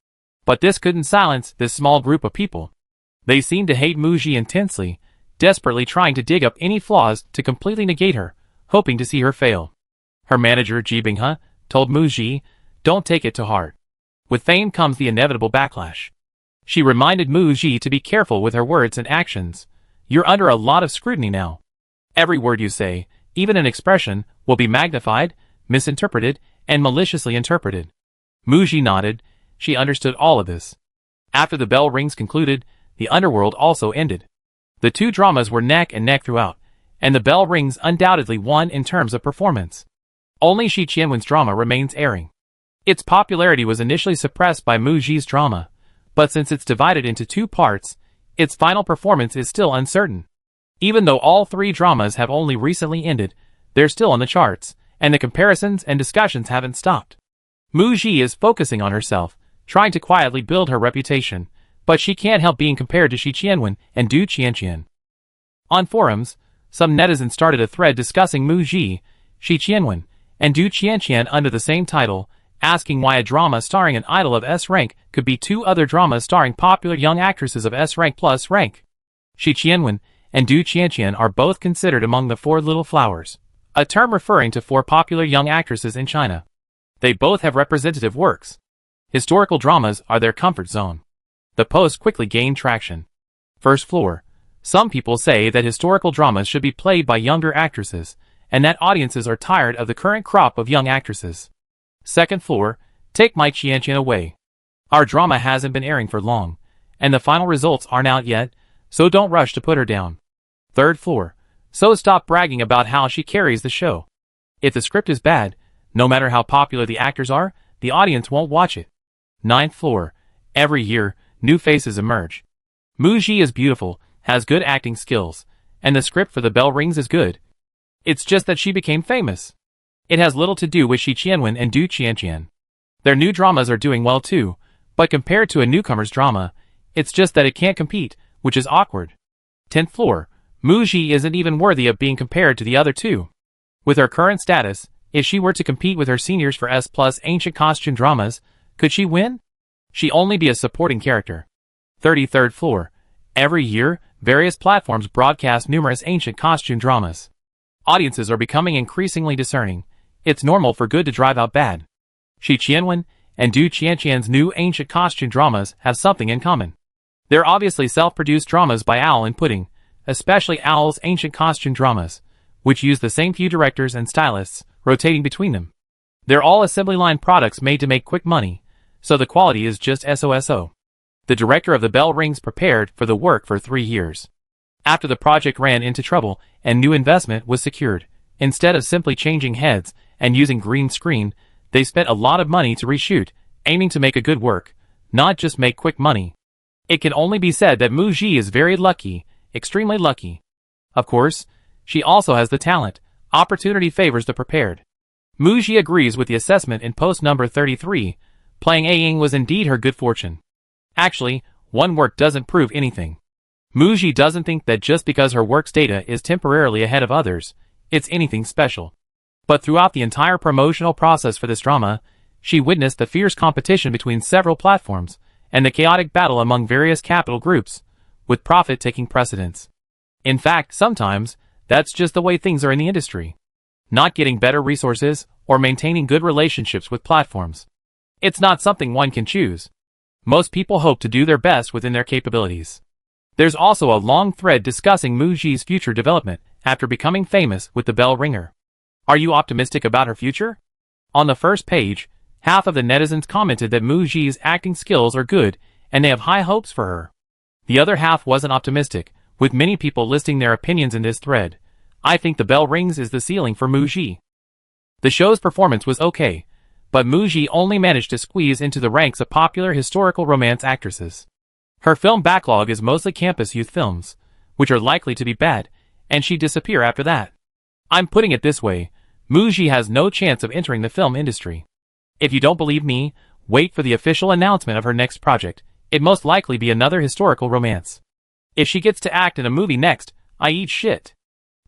But this couldn't silence this small group of people. They seemed to hate Mu Ji intensely, desperately trying to dig up any flaws to completely negate her, hoping to see her fail. Her manager, Ji Binghe, told Mu Ji, "Don't take it to heart. With fame comes the inevitable backlash." She reminded Mu Ji to be careful with her words and actions. "You're under a lot of scrutiny now. Every word you say, even an expression, will be magnified, misinterpreted, and maliciously interpreted." Mu Ji nodded. She understood all of this. After the bell rings concluded, the underworld also ended. The two dramas were neck and neck throughout, and the bell rings undoubtedly won in terms of performance. Only Shi Qianwen's drama remains airing. Its popularity was initially suppressed by Mu Ji's drama, but since it's divided into two parts, its final performance is still uncertain. Even though all three dramas have only recently ended, they're still on the charts, and the comparisons and discussions haven't stopped. Mu Ji is focusing on herself, trying to quietly build her reputation, but she can't help being compared to Shi Qianwen and Du Qianqian. On forums, some netizens started a thread discussing Mu Ji, Shi Qianwen, and Du Qianqian under the same title, asking why a drama starring an idol of S rank could be two other dramas starring popular young actresses of S rank plus rank. Shi Qianwen and Du Qianqian are both considered among the four little flowers, a term referring to four popular young actresses in China. They both have representative works. Historical dramas are their comfort zone. The post quickly gained traction. First floor, Some people say that historical dramas should be played by younger actresses, and that audiences are tired of the current crop of young actresses. Second floor, take my Qianqian away. Our drama hasn't been airing for long, and the final results aren't out yet, so don't rush to put her down. Third floor, so stop bragging about how she carries the show. If the script is bad, no matter how popular the actors are, the audience won't watch it. Ninth floor, every year, new faces emerge. Mu Ji is beautiful, has good acting skills, and the script for The Bell Rings is good. It's just that she became famous. It has little to do with Shi Qianwen and Du Qianqian. Their new dramas are doing well too, but compared to a newcomer's drama, it's just that it can't compete, which is awkward. 10th floor, Mu Ji isn't even worthy of being compared to the other two. With her current status, if she were to compete with her seniors for S+ ancient costume dramas, could she win? She'd only be a supporting character. 33rd floor, every year, various platforms broadcast numerous ancient costume dramas. Audiences are becoming increasingly discerning. It's normal for good to drive out bad. Shi Qianwen and Du Qianqian's new ancient costume dramas have something in common. They're obviously self-produced dramas by Owl and Pudding, especially Owl's ancient costume dramas, which use the same few directors and stylists, rotating between them. They're all assembly line products made to make quick money, so the quality is just SOSO. The director of The Bell Rings prepared for the work for 3 years. After the project ran into trouble and new investment was secured, instead of simply changing heads and using green screen, they spent a lot of money to reshoot, aiming to make a good work, not just make quick money. It can only be said that Mu Ji is very lucky, extremely lucky. Of course, she also has the talent. Opportunity favors the prepared. Mu Ji agrees with the assessment in post number 33. Playing A Ying was indeed her good fortune. Actually, one work doesn't prove anything. Mu Ji doesn't think that just because her work's data is temporarily ahead of others, it's anything special. But throughout the entire promotional process for this drama, she witnessed the fierce competition between several platforms, and the chaotic battle among various capital groups, with profit taking precedence. In fact, sometimes, that's just the way things are in the industry. Not getting better resources, or maintaining good relationships with platforms. It's not something one can choose. Most people hope to do their best within their capabilities. There's also a long thread discussing Mu Ji's future development after becoming famous with The Bell Ringer. Are you optimistic about her future? On the first page, half of the netizens commented that Mu Ji's acting skills are good and they have high hopes for her. The other half wasn't optimistic, with many people listing their opinions in this thread. I think The Bell Rings is the ceiling for Mu Ji. The show's performance was okay, but Mu Ji only managed to squeeze into the ranks of popular historical romance actresses. Her film backlog is mostly campus youth films, which are likely to be bad, and she'd disappear after that. I'm putting it this way, Mu Ji has no chance of entering the film industry. If you don't believe me, wait for the official announcement of her next project. It'd most likely be another historical romance. If she gets to act in a movie next, I eat shit.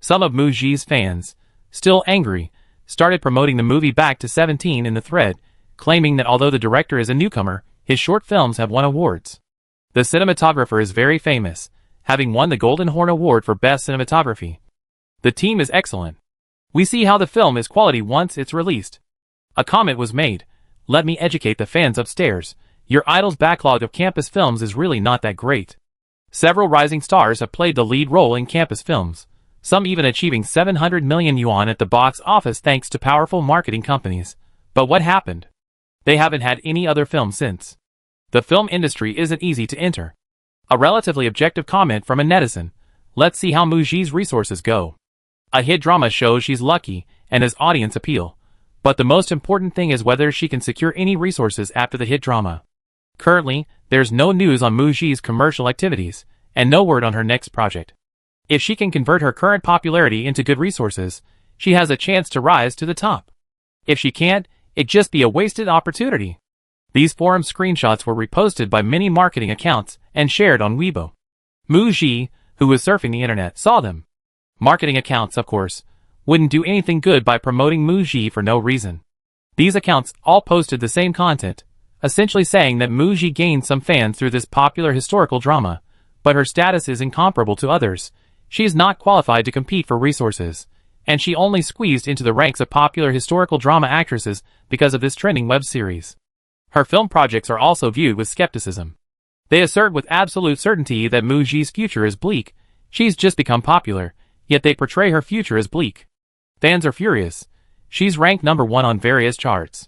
Some of Mu Ji's fans, still angry, started promoting the movie Back to 17 in the thread, claiming that although the director is a newcomer, his short films have won awards. The cinematographer is very famous, having won the Golden Horn Award for Best Cinematography. The team is excellent. We see how the film is quality once it's released. A comment was made, let me educate the fans upstairs, your idol's backlog of campus films is really not that great. Several rising stars have played the lead role in campus films, some even achieving 700 million yuan at the box office thanks to powerful marketing companies. But what happened? They haven't had any other film since. The film industry isn't easy to enter. A relatively objective comment from a netizen. Let's see how Mu Ji's resources go. A hit drama shows she's lucky and has audience appeal. But the most important thing is whether she can secure any resources after the hit drama. Currently, there's no news on Mu Ji's commercial activities, and no word on her next project. If she can convert her current popularity into good resources, she has a chance to rise to the top. If she can't, it'd just be a wasted opportunity. These forum screenshots were reposted by many marketing accounts and shared on Weibo. Mu Ji, who was surfing the internet, saw them. Marketing accounts, of course, wouldn't do anything good by promoting Mu Ji for no reason. These accounts all posted the same content, essentially saying that Mu Ji gained some fans through this popular historical drama, but her status is incomparable to others. She is not qualified to compete for resources, and she only squeezed into the ranks of popular historical drama actresses because of this trending web series. Her film projects are also viewed with skepticism. They assert with absolute certainty that Mu Ji's future is bleak. She's just become popular, yet they portray her future as bleak. Fans are furious. She's ranked #1 on various charts.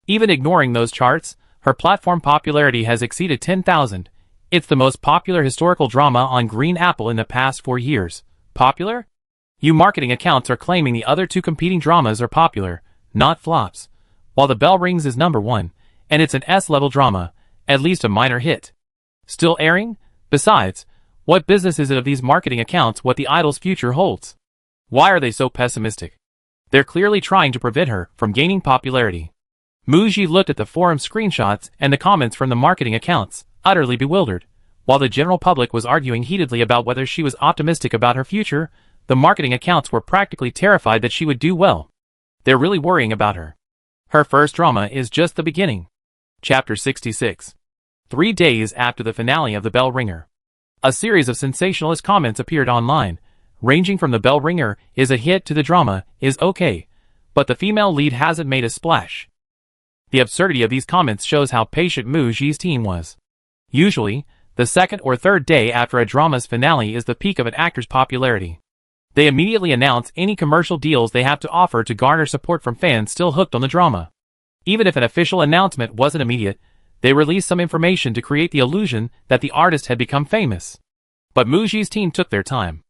Even ignoring those charts, her platform popularity has exceeded 10,000. It's the most popular historical drama on Green Apple in the past 4 years. Popular? You marketing accounts are claiming the other two competing dramas are popular, not flops. While The Bell Rings is #1, and it's an S-level drama, at least a minor hit. Still airing? Besides, what business is it of these marketing accounts what the idol's future holds? Why are they so pessimistic? They're clearly trying to prevent her from gaining popularity. Muji looked at the forum screenshots and the comments from the marketing accounts, utterly bewildered. While the general public was arguing heatedly about whether she was optimistic about her future, the marketing accounts were practically terrified that she would do well. They're really worrying about her. Her first drama is just the beginning. Chapter 66. 3 days after the finale of The Bell Ringer. A series of sensationalist comments appeared online, ranging from "the bell ringer is a hit" to "the drama is okay, but the female lead hasn't made a splash." The absurdity of these comments shows how patient Muji's team was. Usually, the second or third day after a drama's finale is the peak of an actor's popularity. They immediately announce any commercial deals they have to offer to garner support from fans still hooked on the drama. Even if an official announcement wasn't immediate, they released some information to create the illusion that the artist had become famous. But Muji's team took their time.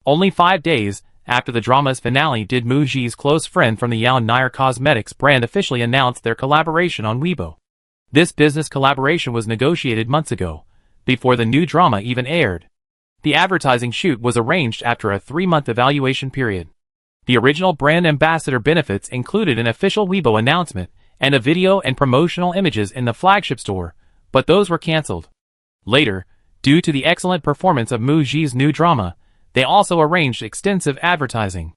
Only 5 days after the drama's finale did Muji's close friend from the Yao Nair Cosmetics brand officially announce their collaboration on Weibo. This business collaboration was negotiated months ago, before the new drama even aired. The advertising shoot was arranged after a 3-month evaluation period. The original brand ambassador benefits included an official Weibo announcement and a video and promotional images in the flagship store, but those were cancelled. Later, due to the excellent performance of Muji's new drama, they also arranged extensive advertising.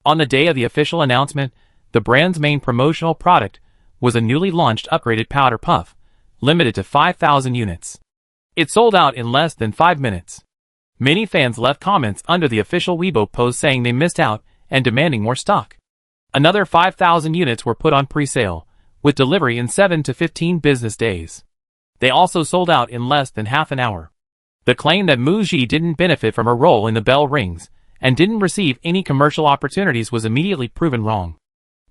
On the day of the official announcement, the brand's main promotional product was a newly launched upgraded powder puff, limited to 5,000 units. It sold out in less than 5 minutes. Many fans left comments under the official Weibo post saying they missed out and demanding more stock. Another 5,000 units were put on pre-sale, with delivery in 7 to 15 business days. They also sold out in less than half an hour. The claim that Muji didn't benefit from her role in The Bell Rings and didn't receive any commercial opportunities was immediately proven wrong.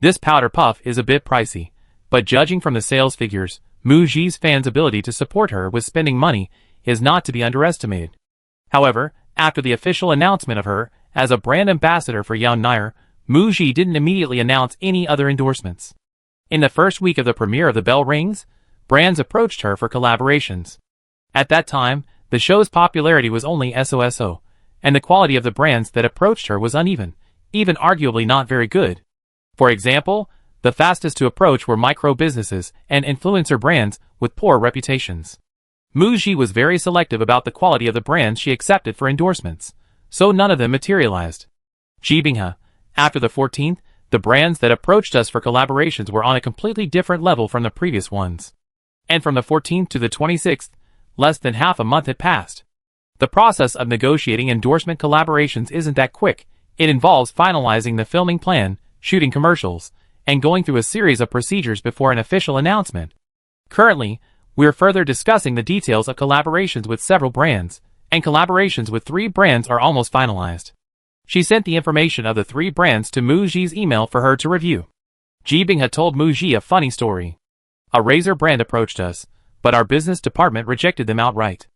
This powder puff is a bit pricey, but judging from the sales figures, Muji's fans' ability to support her with spending money is not to be underestimated. However, after the official announcement of her as a brand ambassador for Yao Nair, Muji didn't immediately announce any other endorsements. In the first week of the premiere of The Bell Rings, brands approached her for collaborations. At that time, the show's popularity was only so-so, and the quality of the brands that approached her was uneven, even arguably not very good. For example, the fastest to approach were micro-businesses and influencer brands with poor reputations. Muji was very selective about the quality of the brands she accepted for endorsements, so none of them materialized. Jibinghe, after the 14th, the brands that approached us for collaborations were on a completely different level from the previous ones. And from the 14th to the 26th, less than half a month had passed. The process of negotiating endorsement collaborations isn't that quick. It involves finalizing the filming plan, shooting commercials, and going through a series of procedures before an official announcement. Currently, we're further discussing the details of collaborations with several brands, and collaborations with 3 brands are almost finalized. She sent the information of the 3 brands to Muji's email for her to review. Jibinghe told Muji a funny story. A razor brand approached us, but our business department rejected them outright.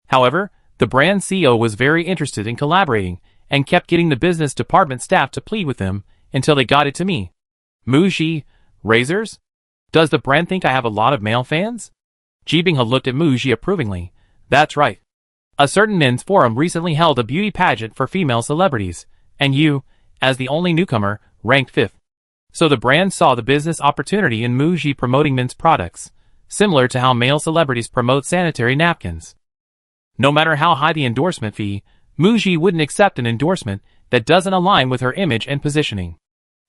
However, the brand CEO was very interested in collaborating and kept getting the business department staff to plead with them until they got it to me. Muji, razors? Does the brand think I have a lot of male fans? Jibinghe looked at Muji approvingly. That's right. A certain men's forum recently held a beauty pageant for female celebrities, and you, as the only newcomer, ranked 5th. So the brand saw the business opportunity in Muji promoting men's products, similar to how male celebrities promote sanitary napkins. No matter how high the endorsement fee, Muji wouldn't accept an endorsement that doesn't align with her image and positioning.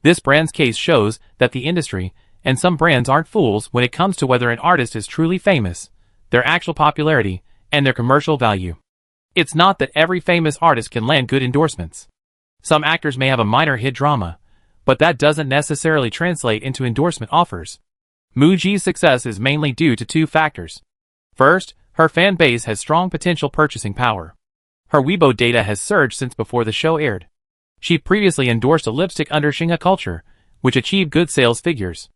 This brand's case shows that the industry and some brands aren't fools when it comes to whether an artist is truly famous, their actual popularity, and their commercial value. It's not that every famous artist can land good endorsements. Some actors may have a minor hit drama, but that doesn't necessarily translate into endorsement offers. Muji's success is mainly due to 2 factors. First, her fan base has strong potential purchasing power. Her Weibo data has surged since before the show aired. She previously endorsed a lipstick under Shinha Culture, which achieved good sales figures.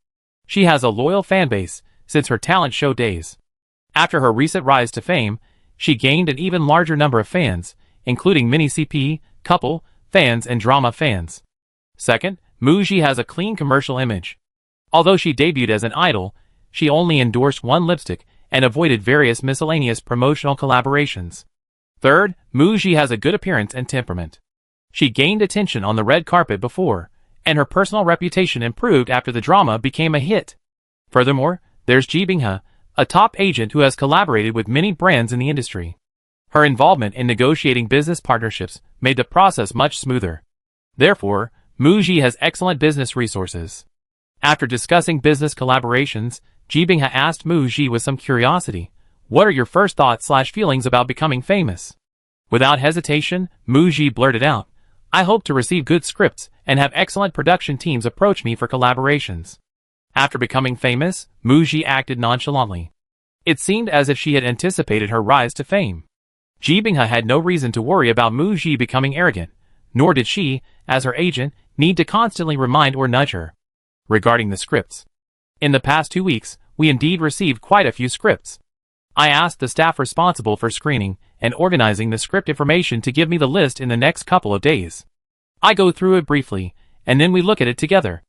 She has a loyal fanbase since her talent show days. After her recent rise to fame, she gained an even larger number of fans, including mini CP, couple, fans and drama fans. Second, Muji has a clean commercial image. Although she debuted as an idol, she only endorsed one lipstick and avoided various miscellaneous promotional collaborations. Third, Muji has a good appearance and temperament. She gained attention on the red carpet before, and her personal reputation improved after the drama became a hit. Furthermore, there's Ji Binghe, a top agent who has collaborated with many brands in the industry. Her involvement in negotiating business partnerships made the process much smoother. Therefore, Muji has excellent business resources. After discussing business collaborations, Ji Binghe asked Muji with some curiosity, "What are your first thoughts/feelings about becoming famous?" Without hesitation, Muji blurted out, "I hope to receive good scripts and have excellent production teams approach me for collaborations." After becoming famous, Muji acted nonchalantly. It seemed as if she had anticipated her rise to fame. Ji Binghe had no reason to worry about Muji becoming arrogant, nor did she, as her agent, need to constantly remind or nudge her. Regarding the scripts. In the past 2 weeks, we indeed received quite a few scripts. I asked the staff responsible for screening and organizing the script information to give me the list in the next couple of days. I go through it briefly, and then we look at it together.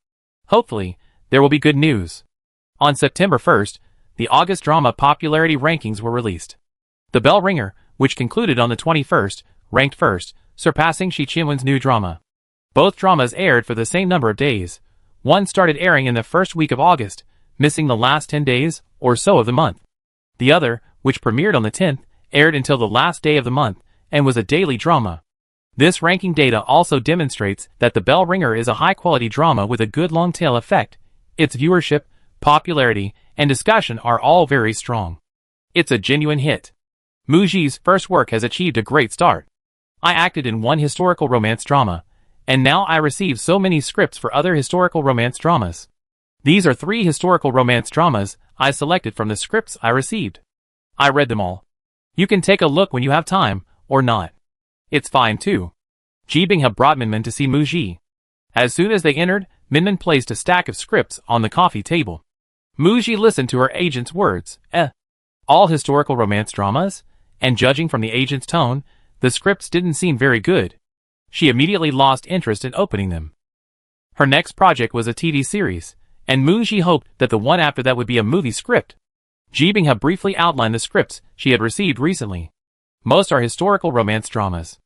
Hopefully, there will be good news. On September 1st, the August drama popularity rankings were released. The Bell Ringer, which concluded on the 21st, ranked first, surpassing Shi Qinwen's new drama. Both dramas aired for the same number of days. One started airing in the first week of August, missing the last 10 days or so of the month. The other, which premiered on the 10th, aired until the last day of the month and was a daily drama. This ranking data also demonstrates that The Bell Ringer is a high-quality drama with a good long-tail effect. Its viewership, popularity, and discussion are all very strong. It's a genuine hit. Muji's first work has achieved a great start. I acted in one historical romance drama, and now I receive so many scripts for other historical romance dramas. These are 3 historical romance dramas I selected from the scripts I received. I read them all. You can take a look when you have time, or not. It's fine too. Ji Binghe brought Minmin to see Muji. As soon as they entered, Minmin placed a stack of scripts on the coffee table. Muji listened to her agent's words. All historical romance dramas? And judging from the agent's tone, the scripts didn't seem very good. She immediately lost interest in opening them. Her next project was a TV series, and Muji hoped that the one after that would be a movie script. Ji Binghe briefly outlined the scripts she had received recently. Most are historical romance dramas.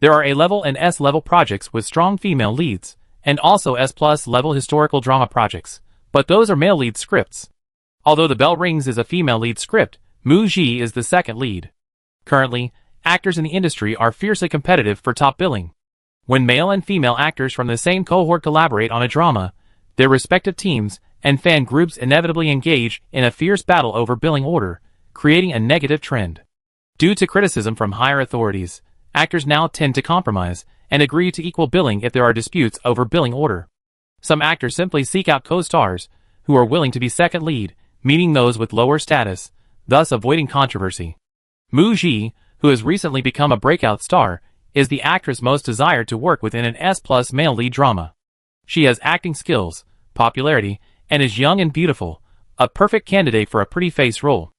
There are A-level and S-level projects with strong female leads, and also S+ level historical drama projects, but those are male lead scripts. Although The Bell Rings is a female lead script, Muji is the second lead. Currently, actors in the industry are fiercely competitive for top billing. When male and female actors from the same cohort collaborate on a drama, their respective teams and fan groups inevitably engage in a fierce battle over billing order, creating a negative trend. Due to criticism from higher authorities, actors now tend to compromise and agree to equal billing if there are disputes over billing order. Some actors simply seek out co-stars who are willing to be second lead, meeting those with lower status, thus avoiding controversy. Muji, who has recently become a breakout star, is the actress most desired to work within an S+ male lead drama. She has acting skills, popularity, and is young and beautiful, a perfect candidate for a pretty face role.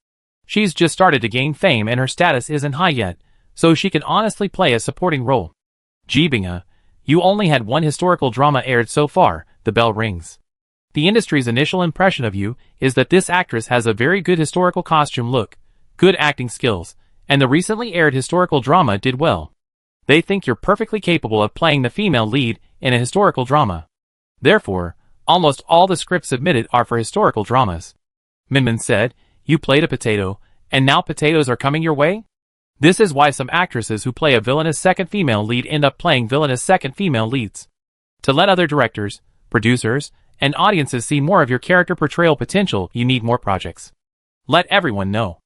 She's just started to gain fame and her status isn't high yet, so she can honestly play a supporting role. Ji Binghe, you only had one historical drama aired so far, The Bell Rings. The industry's initial impression of you is that this actress has a very good historical costume look, good acting skills, and the recently aired historical drama did well. They think you're perfectly capable of playing the female lead in a historical drama. Therefore, almost all the scripts submitted are for historical dramas. Minmin said, "You played a potato, and now potatoes are coming your way?" This is why some actresses who play a villainous second female lead end up playing villainous second female leads. To let other directors, producers, and audiences see more of your character portrayal potential, you need more projects. Let everyone know.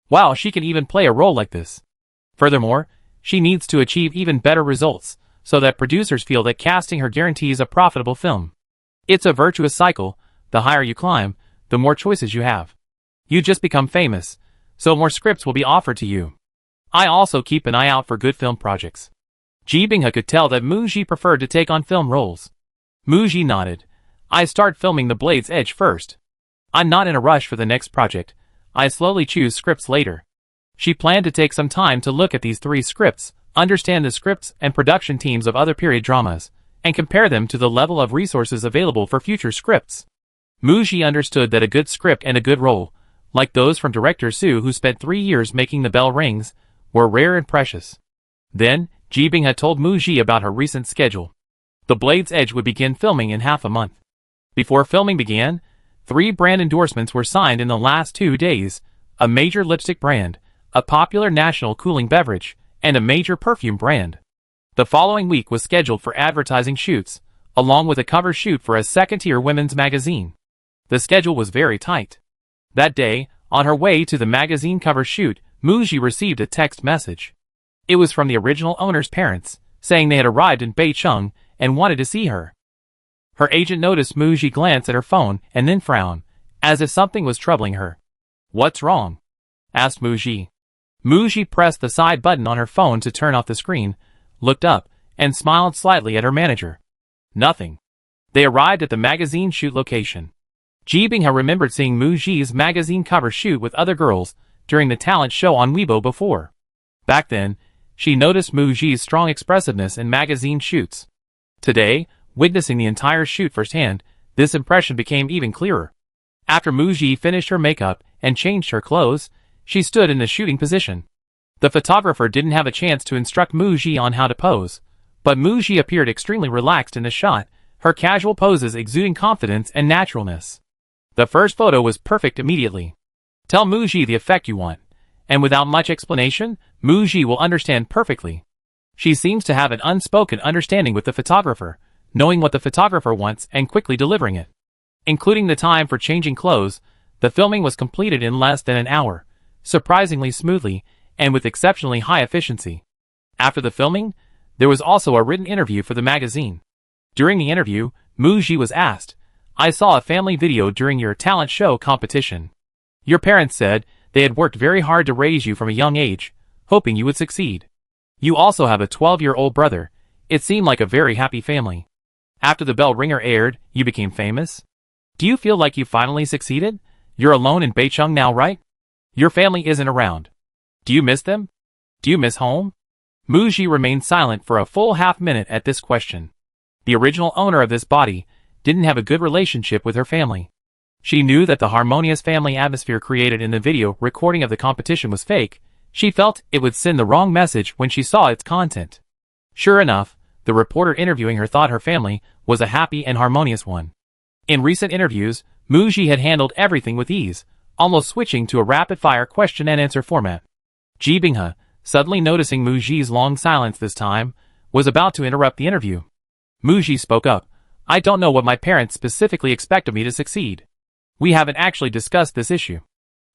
Wow, she can even play a role like this. Furthermore, she needs to achieve even better results, so that producers feel that casting her guarantees a profitable film. It's a virtuous cycle. The higher you climb, the more choices you have. You just become famous, so more scripts will be offered to you. I also keep an eye out for good film projects. Ji Binghe could tell that Mu Ji preferred to take on film roles. Mu Ji nodded. I start filming The Blade's Edge first. I'm not in a rush for the next project. I slowly choose scripts later. She planned to take some time to look at these 3 scripts, understand the scripts and production teams of other period dramas, and compare them to the level of resources available for future scripts. Mu Ji understood that a good script and a good role, like those from director Su, who spent 3 years making The Bell Rings, were rare and precious. Then, Ji Binghe told Mu Ji about her recent schedule. The Blade's Edge would begin filming in half a month. Before filming began, 3 brand endorsements were signed in the last 2 days, a major lipstick brand, a popular national cooling beverage, and a major perfume brand. The following week was scheduled for advertising shoots, along with a cover shoot for a second-tier women's magazine. The schedule was very tight. That day, on her way to the magazine cover shoot, Mu Ji received a text message. It was from the original owner's parents, saying they had arrived in Beicheng and wanted to see her. Her agent noticed Mu Ji glance at her phone and then frown, as if something was troubling her. "What's wrong?" asked Mu Ji. Mu Ji pressed the side button on her phone to turn off the screen, looked up, and smiled slightly at her manager. Nothing. They arrived at the magazine shoot location. Ji Binghe remembered seeing Mu Ji's magazine cover shoot with other girls during the talent show on Weibo before. Back then, she noticed Mu Ji's strong expressiveness in magazine shoots. Today, witnessing the entire shoot firsthand, this impression became even clearer. After Mu Ji finished her makeup and changed her clothes, she stood in the shooting position. The photographer didn't have a chance to instruct Mu Ji on how to pose, but Mu Ji appeared extremely relaxed in the shot, her casual poses exuding confidence and naturalness. The first photo was perfect immediately. Tell Mu Ji the effect you want, and without much explanation, Mu Ji will understand perfectly. She seems to have an unspoken understanding with the photographer, knowing what the photographer wants and quickly delivering it. Including the time for changing clothes, the filming was completed in less than an hour, surprisingly smoothly, and with exceptionally high efficiency. After the filming, there was also a written interview for the magazine. During the interview, Mu Ji was asked, "I saw a family video during your talent show competition. Your parents said they had worked very hard to raise you from a young age, hoping you would succeed. You also have a 12-year-old brother. It seemed like a very happy family. After The Bell Ringer aired, you became famous. Do you feel like you finally succeeded? You're alone in Beicheng now, right? Your family isn't around. Do you miss them? Do you miss home?" Mu Ji remained silent for a full half-minute at this question. The original owner of this body didn't have a good relationship with her family. She knew that the harmonious family atmosphere created in the video recording of the competition was fake. She felt it would send the wrong message when she saw its content. Sure enough, the reporter interviewing her thought her family was a happy and harmonious one. In recent interviews, Mu Ji had handled everything with ease, almost switching to a rapid-fire question-and-answer format. Ji Binghe, suddenly noticing Mu Ji's long silence this time, was about to interrupt the interview. Mu Ji spoke up. "I don't know what my parents specifically expect of me to succeed. We haven't actually discussed this issue.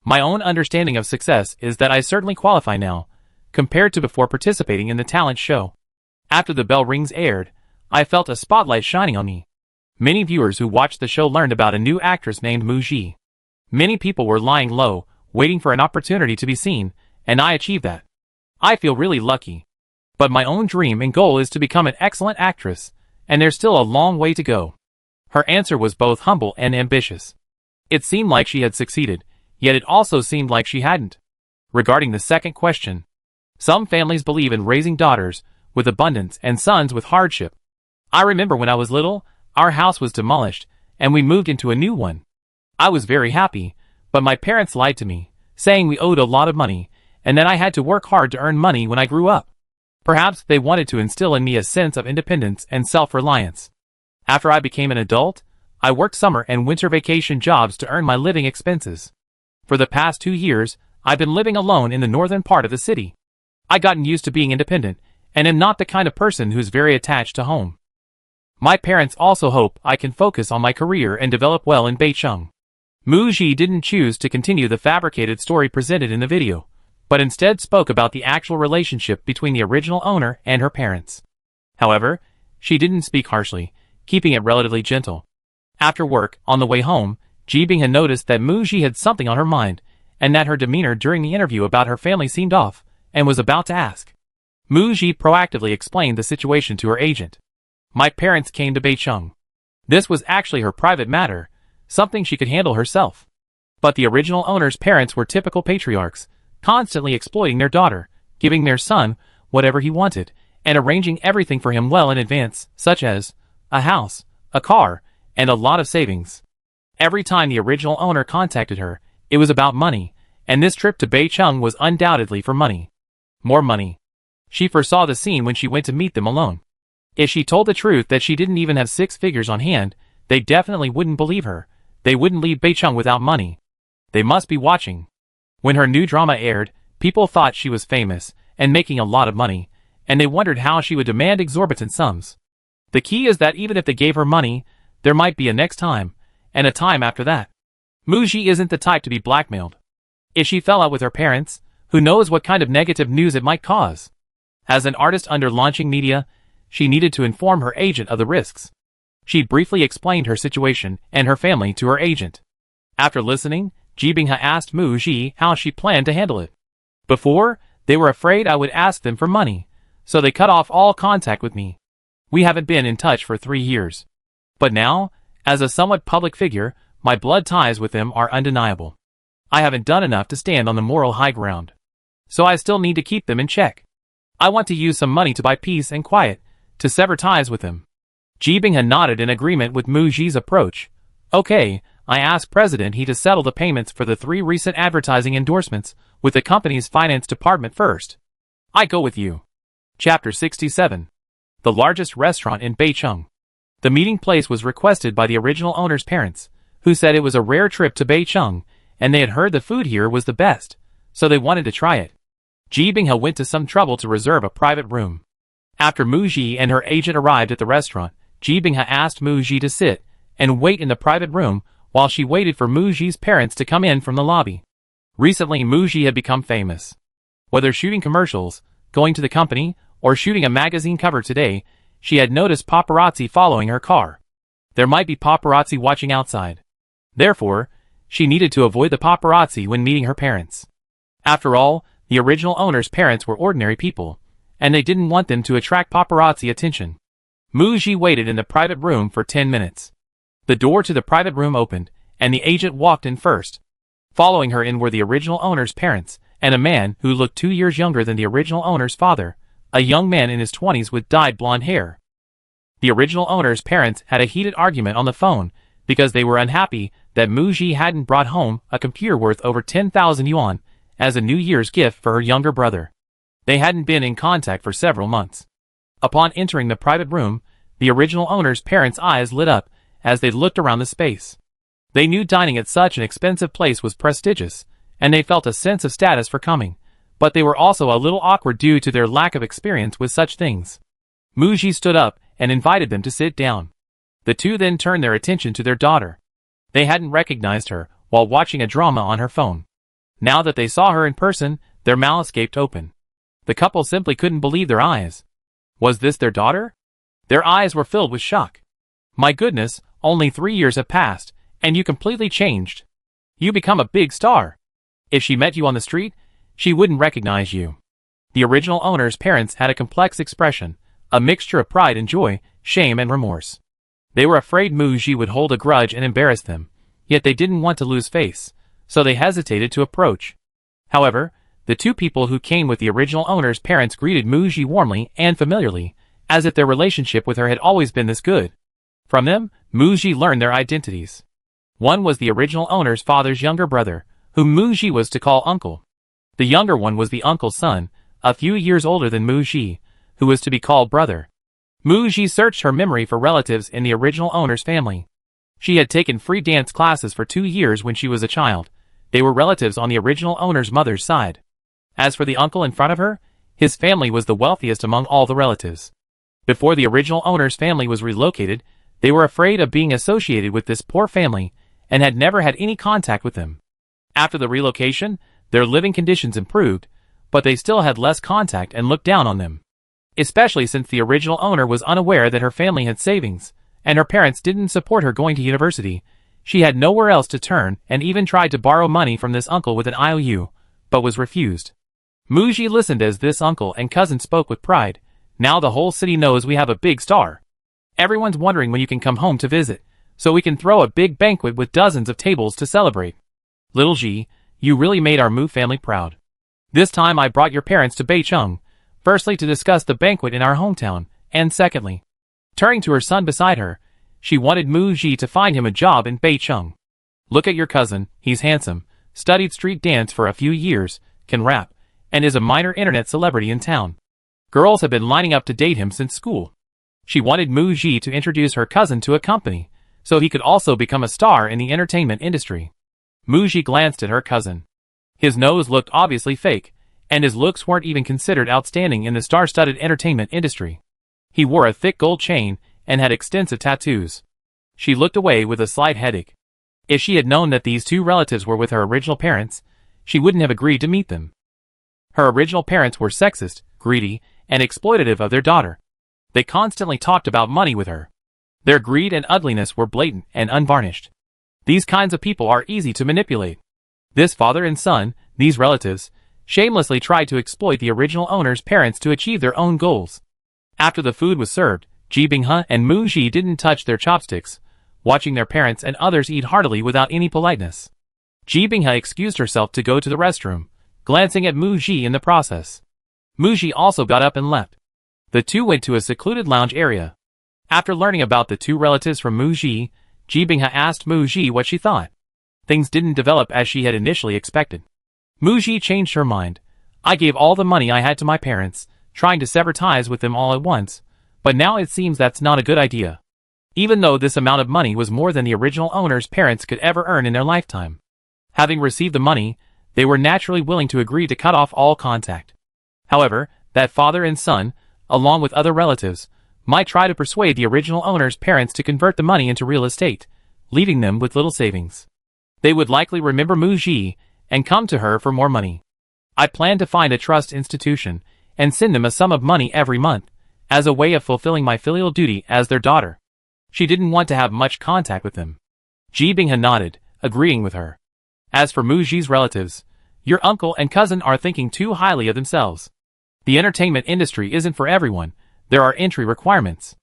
My own understanding of success is that I certainly qualify now, compared to before participating in the talent show. After The Bell Rings aired, I felt a spotlight shining on me. Many viewers who watched the show learned about a new actress named Mu Ji. Many people were lying low, waiting for an opportunity to be seen, and I achieved that. I feel really lucky. But my own dream and goal is to become an excellent actress, and there's still a long way to go." Her answer was both humble and ambitious. It seemed like she had succeeded, yet it also seemed like she hadn't. Regarding the second question, some families believe in raising daughters with abundance and sons with hardship. I remember when I was little, our house was demolished, and we moved into a new one. I was very happy, but my parents lied to me, saying we owed a lot of money, and that I had to work hard to earn money when I grew up. Perhaps they wanted to instill in me a sense of independence and self-reliance. After I became an adult, I worked summer and winter vacation jobs to earn my living expenses. For the past 2 years, I've been living alone in the northern part of the city. I've gotten used to being independent, and am not the kind of person who's very attached to home. My parents also hope I can focus on my career and develop well in Beicheng." Mu Ji didn't choose to continue the fabricated story presented in the video, but instead spoke about the actual relationship between the original owner and her parents. However, she didn't speak harshly, keeping it relatively gentle. After work, on the way home, Ji Binghe had noticed that Mu Ji had something on her mind, and that her demeanor during the interview about her family seemed off, and was about to ask. Muji proactively explained the situation to her agent. My parents came to Beicheng. This was actually her private matter, something she could handle herself. But the original owner's parents were typical patriarchs, constantly exploiting their daughter, giving their son whatever he wanted, and arranging everything for him well in advance, such as a house, a car, and a lot of savings. Every time the original owner contacted her, it was about money, and this trip to Beicheng was undoubtedly for money. More money. She foresaw the scene when she went to meet them alone. If she told the truth that she didn't even have 6 figures on hand, they definitely wouldn't believe her. They wouldn't leave Beicheng without money. They must be watching. When her new drama aired, people thought she was famous and making a lot of money, and they wondered how she would demand exorbitant sums. The key is that even if they gave her money, there might be a next time, and a time after that. Muji isn't the type to be blackmailed. If she fell out with her parents, who knows what kind of negative news it might cause? As an artist under launching media, she needed to inform her agent of the risks. She briefly explained her situation and her family to her agent. After listening, Jibinghe asked Muji how she planned to handle it. Before, they were afraid I would ask them for money, so they cut off all contact with me. We haven't been in touch for 3 years. But now, as a somewhat public figure, my blood ties with them are undeniable. I haven't done enough to stand on the moral high ground. So I still need to keep them in check. I want to use some money to buy peace and quiet, to sever ties with them. Jibinghe nodded in agreement with Muji's approach. Okay, I asked President He to settle the payments for the 3 recent advertising endorsements with the company's finance department first. I go with you. Chapter 67. The largest restaurant in Beicheng. The meeting place was requested by the original owner's parents, who said it was a rare trip to Beicheng, and they had heard the food here was the best, so they wanted to try it. Jibinghe went to some trouble to reserve a private room. After Muji and her agent arrived at the restaurant, Jibinghe asked Muji to sit and wait in the private room while she waited for Muji's parents to come in from the lobby. Recently, Muji had become famous. Whether shooting commercials, going to the company, or shooting a magazine cover today, she had noticed paparazzi following her car. There might be paparazzi watching outside. Therefore, she needed to avoid the paparazzi when meeting her parents. After all, the original owner's parents were ordinary people, and they didn't want them to attract paparazzi attention. Muji waited in the private room for 10 minutes. The door to the private room opened, and the agent walked in first. Following her in were the original owner's parents, and a man who looked 2 years younger than the original owner's father, a young man in his 20s with dyed blonde hair. The original owner's parents had a heated argument on the phone because they were unhappy that Muji hadn't brought home a computer worth over 10,000 yuan as a New Year's gift for her younger brother. They hadn't been in contact for several months. Upon entering the private room, the original owner's parents' eyes lit up as they looked around the space. They knew dining at such an expensive place was prestigious, and they felt a sense of status for coming, but they were also a little awkward due to their lack of experience with such things. Muji stood up and invited them to sit down. The two then turned their attention to their daughter. They hadn't recognized her while watching a drama on her phone. Now that they saw her in person, their mouths gaped open. The couple simply couldn't believe their eyes. Was this their daughter? Their eyes were filled with shock. My goodness, only 3 years have passed, and you completely changed. You become a big star. If she met you on the street, she wouldn't recognize you. The original owner's parents had a complex expression, a mixture of pride and joy, shame and remorse. They were afraid Muji would hold a grudge and embarrass them, yet they didn't want to lose face, so they hesitated to approach. However, the two people who came with the original owner's parents greeted Muji warmly and familiarly, as if their relationship with her had always been this good. From them, Muji learned their identities. One was the original owner's father's younger brother, whom Muji was to call uncle. The younger one was the uncle's son, a few years older than Muji, who was to be called brother. Muji searched her memory for relatives in the original owner's family. She had taken free dance classes for 2 years when she was a child. They were relatives on the original owner's mother's side. As for the uncle in front of her, his family was the wealthiest among all the relatives. Before the original owner's family was relocated, they were afraid of being associated with this poor family and had never had any contact with them. After the relocation, their living conditions improved, but they still had less contact and looked down on them. Especially since the original owner was unaware that her family had savings, and her parents didn't support her going to university. She had nowhere else to turn and even tried to borrow money from this uncle with an IOU, but was refused. Mu Ji listened as this uncle and cousin spoke with pride. Now the whole city knows we have a big star. Everyone's wondering when you can come home to visit, so we can throw a big banquet with dozens of tables to celebrate. Little Ji, you really made our Mu family proud. This time I brought your parents to Beicheng, firstly to discuss the banquet in our hometown, and secondly, turning to her son beside her, she wanted Mu Ji to find him a job in Beicheng. Look at your cousin, he's handsome, studied street dance for a few years, can rap, and is a minor internet celebrity in town. Girls have been lining up to date him since school. She wanted Mu Ji to introduce her cousin to a company, so he could also become a star in the entertainment industry. Mu Ji glanced at her cousin. His nose looked obviously fake, and his looks weren't even considered outstanding in the star-studded entertainment industry. He wore a thick gold chain and had extensive tattoos. She looked away with a slight headache. If she had known that these two relatives were with her original parents, she wouldn't have agreed to meet them. Her original parents were sexist, greedy, and exploitative of their daughter. They constantly talked about money with her. Their greed and ugliness were blatant and unvarnished. These kinds of people are easy to manipulate. This father and son, these relatives, shamelessly tried to exploit the original owner's parents to achieve their own goals. After the food was served, Ji Binghe and Mu Ji didn't touch their chopsticks, watching their parents and others eat heartily without any politeness. Ji Binghe excused herself to go to the restroom, glancing at Mu Ji in the process. Mu Ji also got up and left. The two went to a secluded lounge area. After learning about the two relatives from Mu Ji, Ji Binghe asked Mu Ji what she thought. Things didn't develop as she had initially expected. Mu Ji changed her mind. I gave all the money I had to my parents, trying to sever ties with them all at once, but now it seems that's not a good idea. Even though this amount of money was more than the original owner's parents could ever earn in their lifetime. Having received the money, they were naturally willing to agree to cut off all contact. However, that father and son, along with other relatives, might try to persuade the original owner's parents to convert the money into real estate, leaving them with little savings. They would likely remember Mu Ji and come to her for more money. I plan to find a trust institution and send them a sum of money every month, as a way of fulfilling my filial duty as their daughter. She didn't want to have much contact with them. Ji Binghe nodded, agreeing with her. As for Mu Ji's relatives, your uncle and cousin are thinking too highly of themselves. The entertainment industry isn't for everyone, there are entry requirements.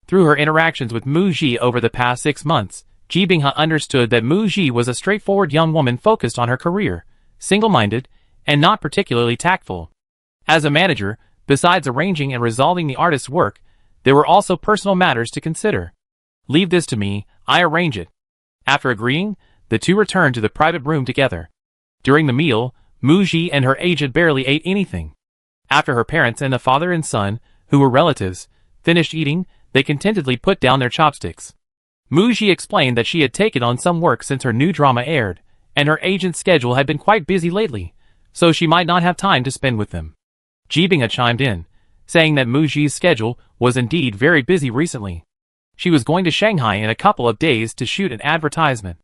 Through her interactions with Mu Ji over the past 6 months, Ji Binghe understood that Mu Ji was a straightforward young woman focused on her career, single-minded, and not particularly tactful. As a manager, besides arranging and resolving the artist's work, there were also personal matters to consider. Leave this to me, I arrange it. After agreeing, the two returned to the private room together. During the meal, Mu Ji and her agent barely ate anything. After her parents and the father and son, who were relatives, finished eating, they contentedly put down their chopsticks. Mu Ji explained that she had taken on some work since her new drama aired, and her agent's schedule had been quite busy lately, so she might not have time to spend with them. Ji Binghe chimed in, saying that Mu Ji's schedule was indeed very busy recently. She was going to Shanghai in a couple of days to shoot an advertisement.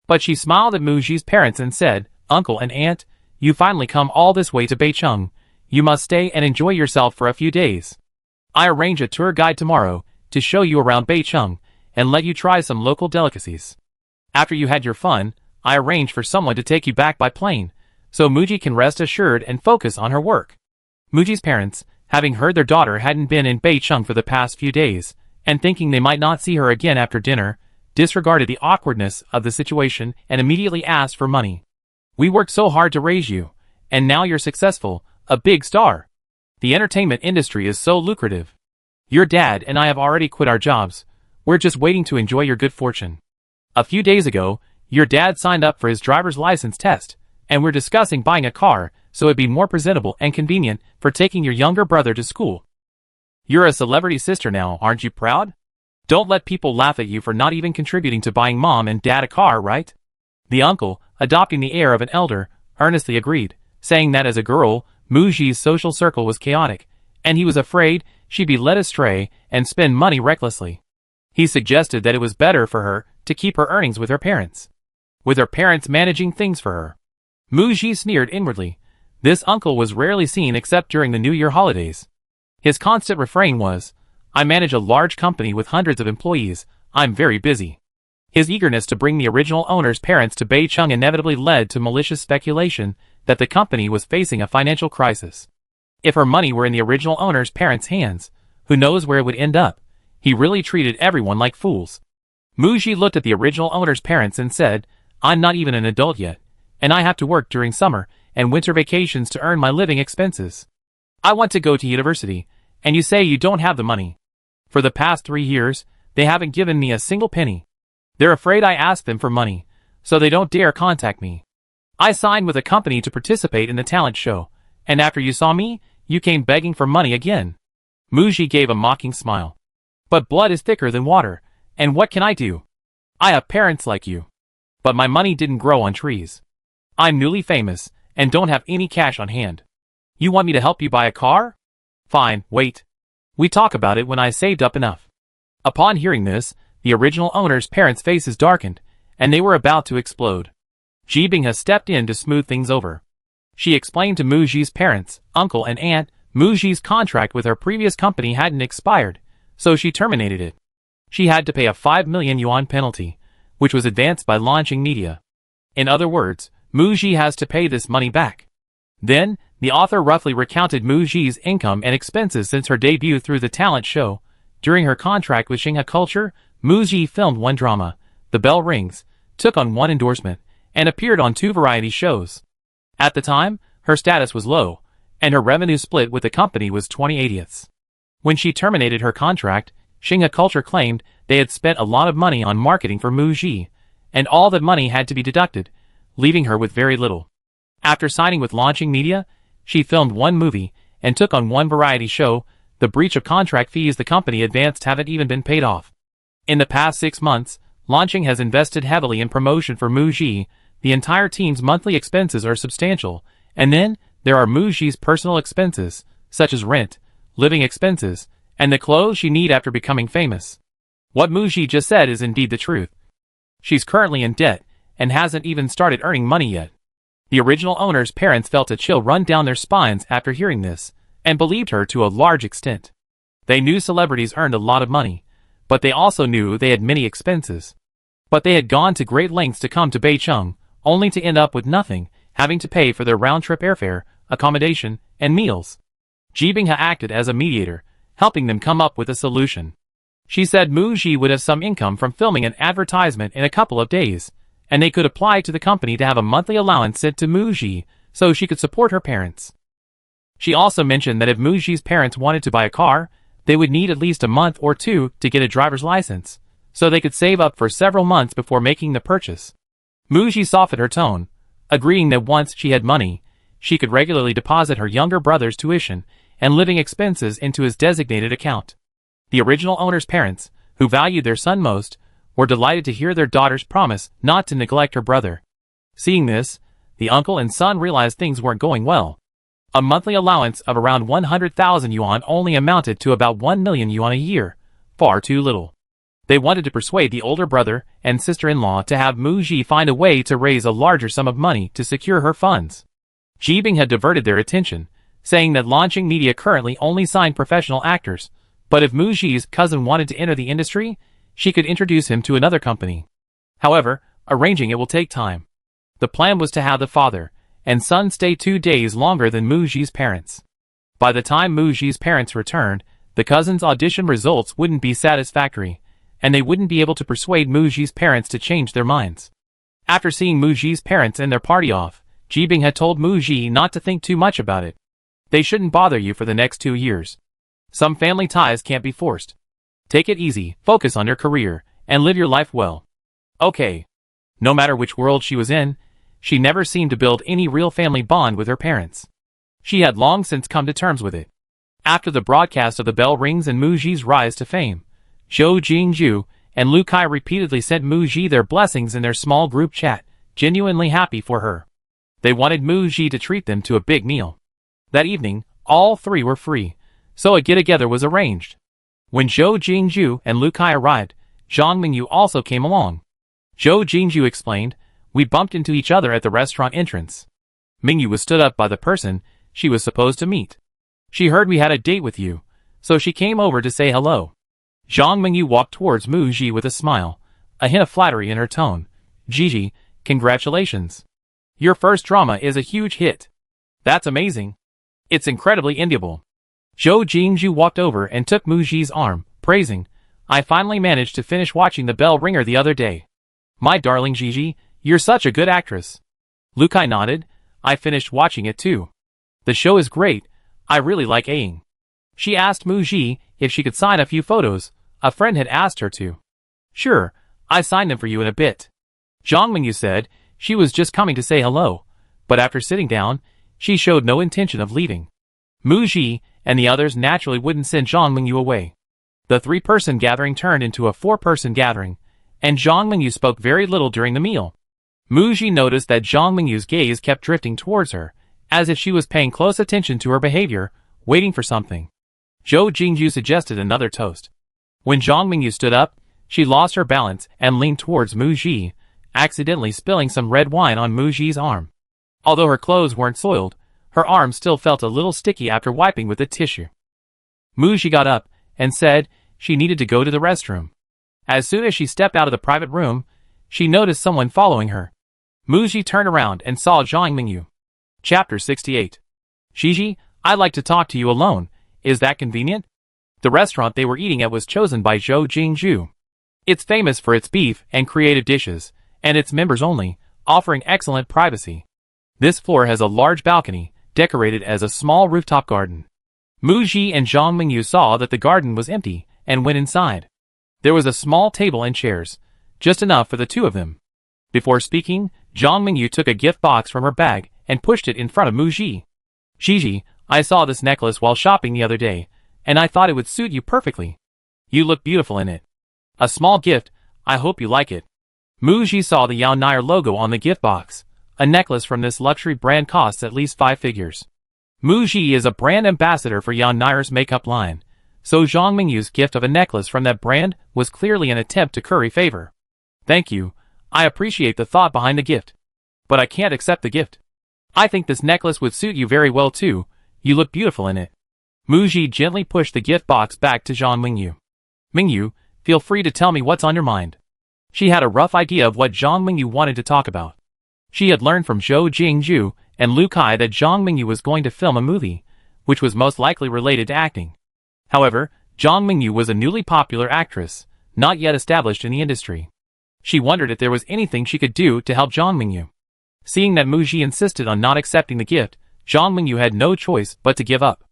But she smiled at Mu Ji's parents and said, Uncle and Aunt, you finally come all this way to Beicheng. You must stay and enjoy yourself for a few days. I arrange a tour guide tomorrow to show you around Beicheng and let you try some local delicacies. After you had your fun, I arrange for someone to take you back by plane, so Mu Ji can rest assured and focus on her work. Mu Ji's parents, having heard their daughter hadn't been in Beicheng for the past few days, and thinking they might not see her again after dinner, disregarded the awkwardness of the situation and immediately asked for money. We worked so hard to raise you, and now you're successful, a big star. The entertainment industry is so lucrative. Your dad and I have already quit our jobs. We're just waiting to enjoy your good fortune. A few days ago, your dad signed up for his driver's license test, and we're discussing buying a car so it'd be more presentable and convenient for taking your younger brother to school. You're a celebrity sister now, aren't you proud? Don't let people laugh at you for not even contributing to buying mom and dad a car, right? The uncle, adopting the air of an elder, earnestly agreed, saying that as a girl, Mu Ji's social circle was chaotic, and he was afraid she'd be led astray and spend money recklessly. He suggested that it was better for her to keep her earnings with her parents managing things for her. Mu Ji sneered inwardly. This uncle was rarely seen except during the New Year holidays. His constant refrain was, I manage a large company with hundreds of employees, I'm very busy. His eagerness to bring the original owner's parents to Beicheng inevitably led to malicious speculation that the company was facing a financial crisis. If her money were in the original owner's parents' hands, who knows where it would end up? He really treated everyone like fools. Mu Ji looked at the original owner's parents and said, "I'm not even an adult yet, and I have to work during summer and winter vacations to earn my living expenses. I want to go to university, and you say you don't have the money. For the past 3 years, they haven't given me a single penny. They're afraid I ask them for money, so they don't dare contact me. I signed with a company to participate in the talent show, and after you saw me, you came begging for money again." Mu Ji gave a mocking smile. "But blood is thicker than water, and what can I do? I have parents like you. But my money didn't grow on trees. I'm newly famous, and don't have any cash on hand. You want me to help you buy a car? Fine, wait. We talk about it when I saved up enough." Upon hearing this, the original owner's parents' faces darkened, and they were about to explode. Ji Binghe stepped in to smooth things over. She explained to Mu Ji's parents, uncle and aunt, Mu Ji's contract with her previous company hadn't expired, so she terminated it. She had to pay a 5 million yuan penalty, which was advanced by launching media. In other words, Mu Ji has to pay this money back. Then, the author roughly recounted Mu Ji's income and expenses since her debut through the talent show. During her contract with Xinghe Culture, Mu Ji filmed 1 drama, The Bell Rings, took on 1 endorsement, and appeared on 2 variety shows. At the time, her status was low, and her revenue split with the company was 20/80ths. When she terminated her contract, Xinghe Culture claimed they had spent a lot of money on marketing for Mu Ji, and all that money had to be deducted, leaving her with very little. After signing with Launching Media, she filmed 1 movie and took on 1 variety show. The breach of contract fees the company advanced haven't even been paid off. In the past 6 months, Launching has invested heavily in promotion for Mu Ji. The entire team's monthly expenses are substantial, and then there are Mu Ji's personal expenses, such as rent, living expenses, and the clothes she needs after becoming famous. What Mu Ji just said is indeed the truth. She's currently in debt, and hasn't even started earning money yet. The original owner's parents felt a chill run down their spines after hearing this, and believed her to a large extent. They knew celebrities earned a lot of money, but they also knew they had many expenses. But they had gone to great lengths to come to Beicheng, only to end up with nothing, having to pay for their round-trip airfare, accommodation, and meals. Ji Binghe acted as a mediator, helping them come up with a solution. She said Mu Ji would have some income from filming an advertisement in a couple of days, and they could apply to the company to have a monthly allowance sent to Mu Ji, so she could support her parents. She also mentioned that if Mu Ji's parents wanted to buy a car, they would need at least a month or 2 to get a driver's license, so they could save up for several months before making the purchase. Mu Ji softened her tone, agreeing that once she had money, she could regularly deposit her younger brother's tuition and living expenses into his designated account. The original owner's parents, who valued their son most, were delighted to hear their daughter's promise not to neglect her brother. Seeing this, the uncle and son realized things weren't going well. A monthly allowance of around 100,000 yuan only amounted to about 1 million yuan a year, far too little. They wanted to persuade the older brother and sister-in-law to have Mu Ji find a way to raise a larger sum of money to secure her funds. Ji Binghe had diverted their attention, saying that Launching Media currently only signed professional actors, but if Mu Ji's cousin wanted to enter the industry, she could introduce him to another company. However, arranging it will take time. The plan was to have the father and son stay 2 days longer than Mu Ji's parents. By the time Mu Ji's parents returned, the cousin's audition results wouldn't be satisfactory, and they wouldn't be able to persuade Mu Ji's parents to change their minds. After seeing Mu Ji's parents end their party off, Ji Binghe had told Mu Ji not to think too much about it. They shouldn't bother you for the next 2 years. Some family ties can't be forced. Take it easy, focus on your career, and live your life well. Okay. No matter which world she was in, she never seemed to build any real family bond with her parents. She had long since come to terms with it. After the broadcast of The Bell Rings and Mu Ji's rise to fame, Zhou Jingzhu and Lu Kai repeatedly sent Mu Ji their blessings in their small group chat, genuinely happy for her. They wanted Mu Ji to treat them to a big meal. That evening, all 3 were free, so a get-together was arranged. When Zhou Jingzhu and Lu Kai arrived, Zhang Mingyu also came along. Zhou Jingzhu explained, "We bumped into each other at the restaurant entrance. Mingyu was stood up by the person she was supposed to meet. She heard we had a date with you, so she came over to say hello." Zhang Mingyu walked towards Mu Ji with a smile, a hint of flattery in her tone. Gigi, congratulations. Your first drama is a huge hit. That's amazing. It's incredibly enviable. Zhou Jingzhu walked over and took Mu Ji's arm, praising, I finally managed to finish watching The Bell Ringer the other day. My darling Gigi, you're such a good actress. Lu Kai nodded, I finished watching it too. The show is great, I really like Aang. She asked Mu Ji if she could sign a few photos, a friend had asked her to. Sure, I signed them for you in a bit. Zhang Mingyu said, she was just coming to say hello, but after sitting down, she showed no intention of leaving. Mu Ji and the others naturally wouldn't send Zhang Mingyu away. The three-person gathering turned into a four-person gathering, and Zhang Mingyu spoke very little during the meal. Mu Ji noticed that Zhang Mingyu's gaze kept drifting towards her, as if she was paying close attention to her behavior, waiting for something. Zhou Jingzhu suggested another toast. When Zhang Mingyu stood up, she lost her balance and leaned towards Mu Ji, accidentally spilling some red wine on Mu Ji's arm. Although her clothes weren't soiled, her arm still felt a little sticky after wiping with a tissue. Mu Ji got up and said she needed to go to the restroom. As soon as she stepped out of the private room, she noticed someone following her. Mu Ji turned around and saw Zhang Mingyu. Chapter 68. Gigi, I'd like to talk to you alone. Is that convenient? The restaurant they were eating at was chosen by Zhou Jingzhu. It's famous for its beef and creative dishes, and its members only, offering excellent privacy. This floor has a large balcony, decorated as a small rooftop garden. Mu Ji and Zhang Mingyu saw that the garden was empty, and went inside. There was a small table and chairs, just enough for the two of them. Before speaking, Zhang Mingyu took a gift box from her bag and pushed it in front of Mu Ji. Gigi, I saw this necklace while shopping the other day, and I thought it would suit you perfectly. You look beautiful in it. A small gift, I hope you like it. Mu Ji saw the Yao Nair logo on the gift box. A necklace from this luxury brand costs at least 5 figures. Mu Ji is a brand ambassador for Yao Nair's makeup line, so Zhang Mingyu's gift of a necklace from that brand was clearly an attempt to curry favor. Thank you, I appreciate the thought behind the gift. But I can't accept the gift. I think this necklace would suit you very well too, you look beautiful in it. Mu Ji gently pushed the gift box back to Zhang Mingyu. Mingyu, feel free to tell me what's on your mind. She had a rough idea of what Zhang Mingyu wanted to talk about. She had learned from Zhou Jingzhu and Lu Kai that Zhang Mingyu was going to film a movie, which was most likely related to acting. However, Zhang Mingyu was a newly popular actress, not yet established in the industry. She wondered if there was anything she could do to help Zhang Mingyu. Seeing that Mu Ji insisted on not accepting the gift, Zhang Mingyu had no choice but to give up.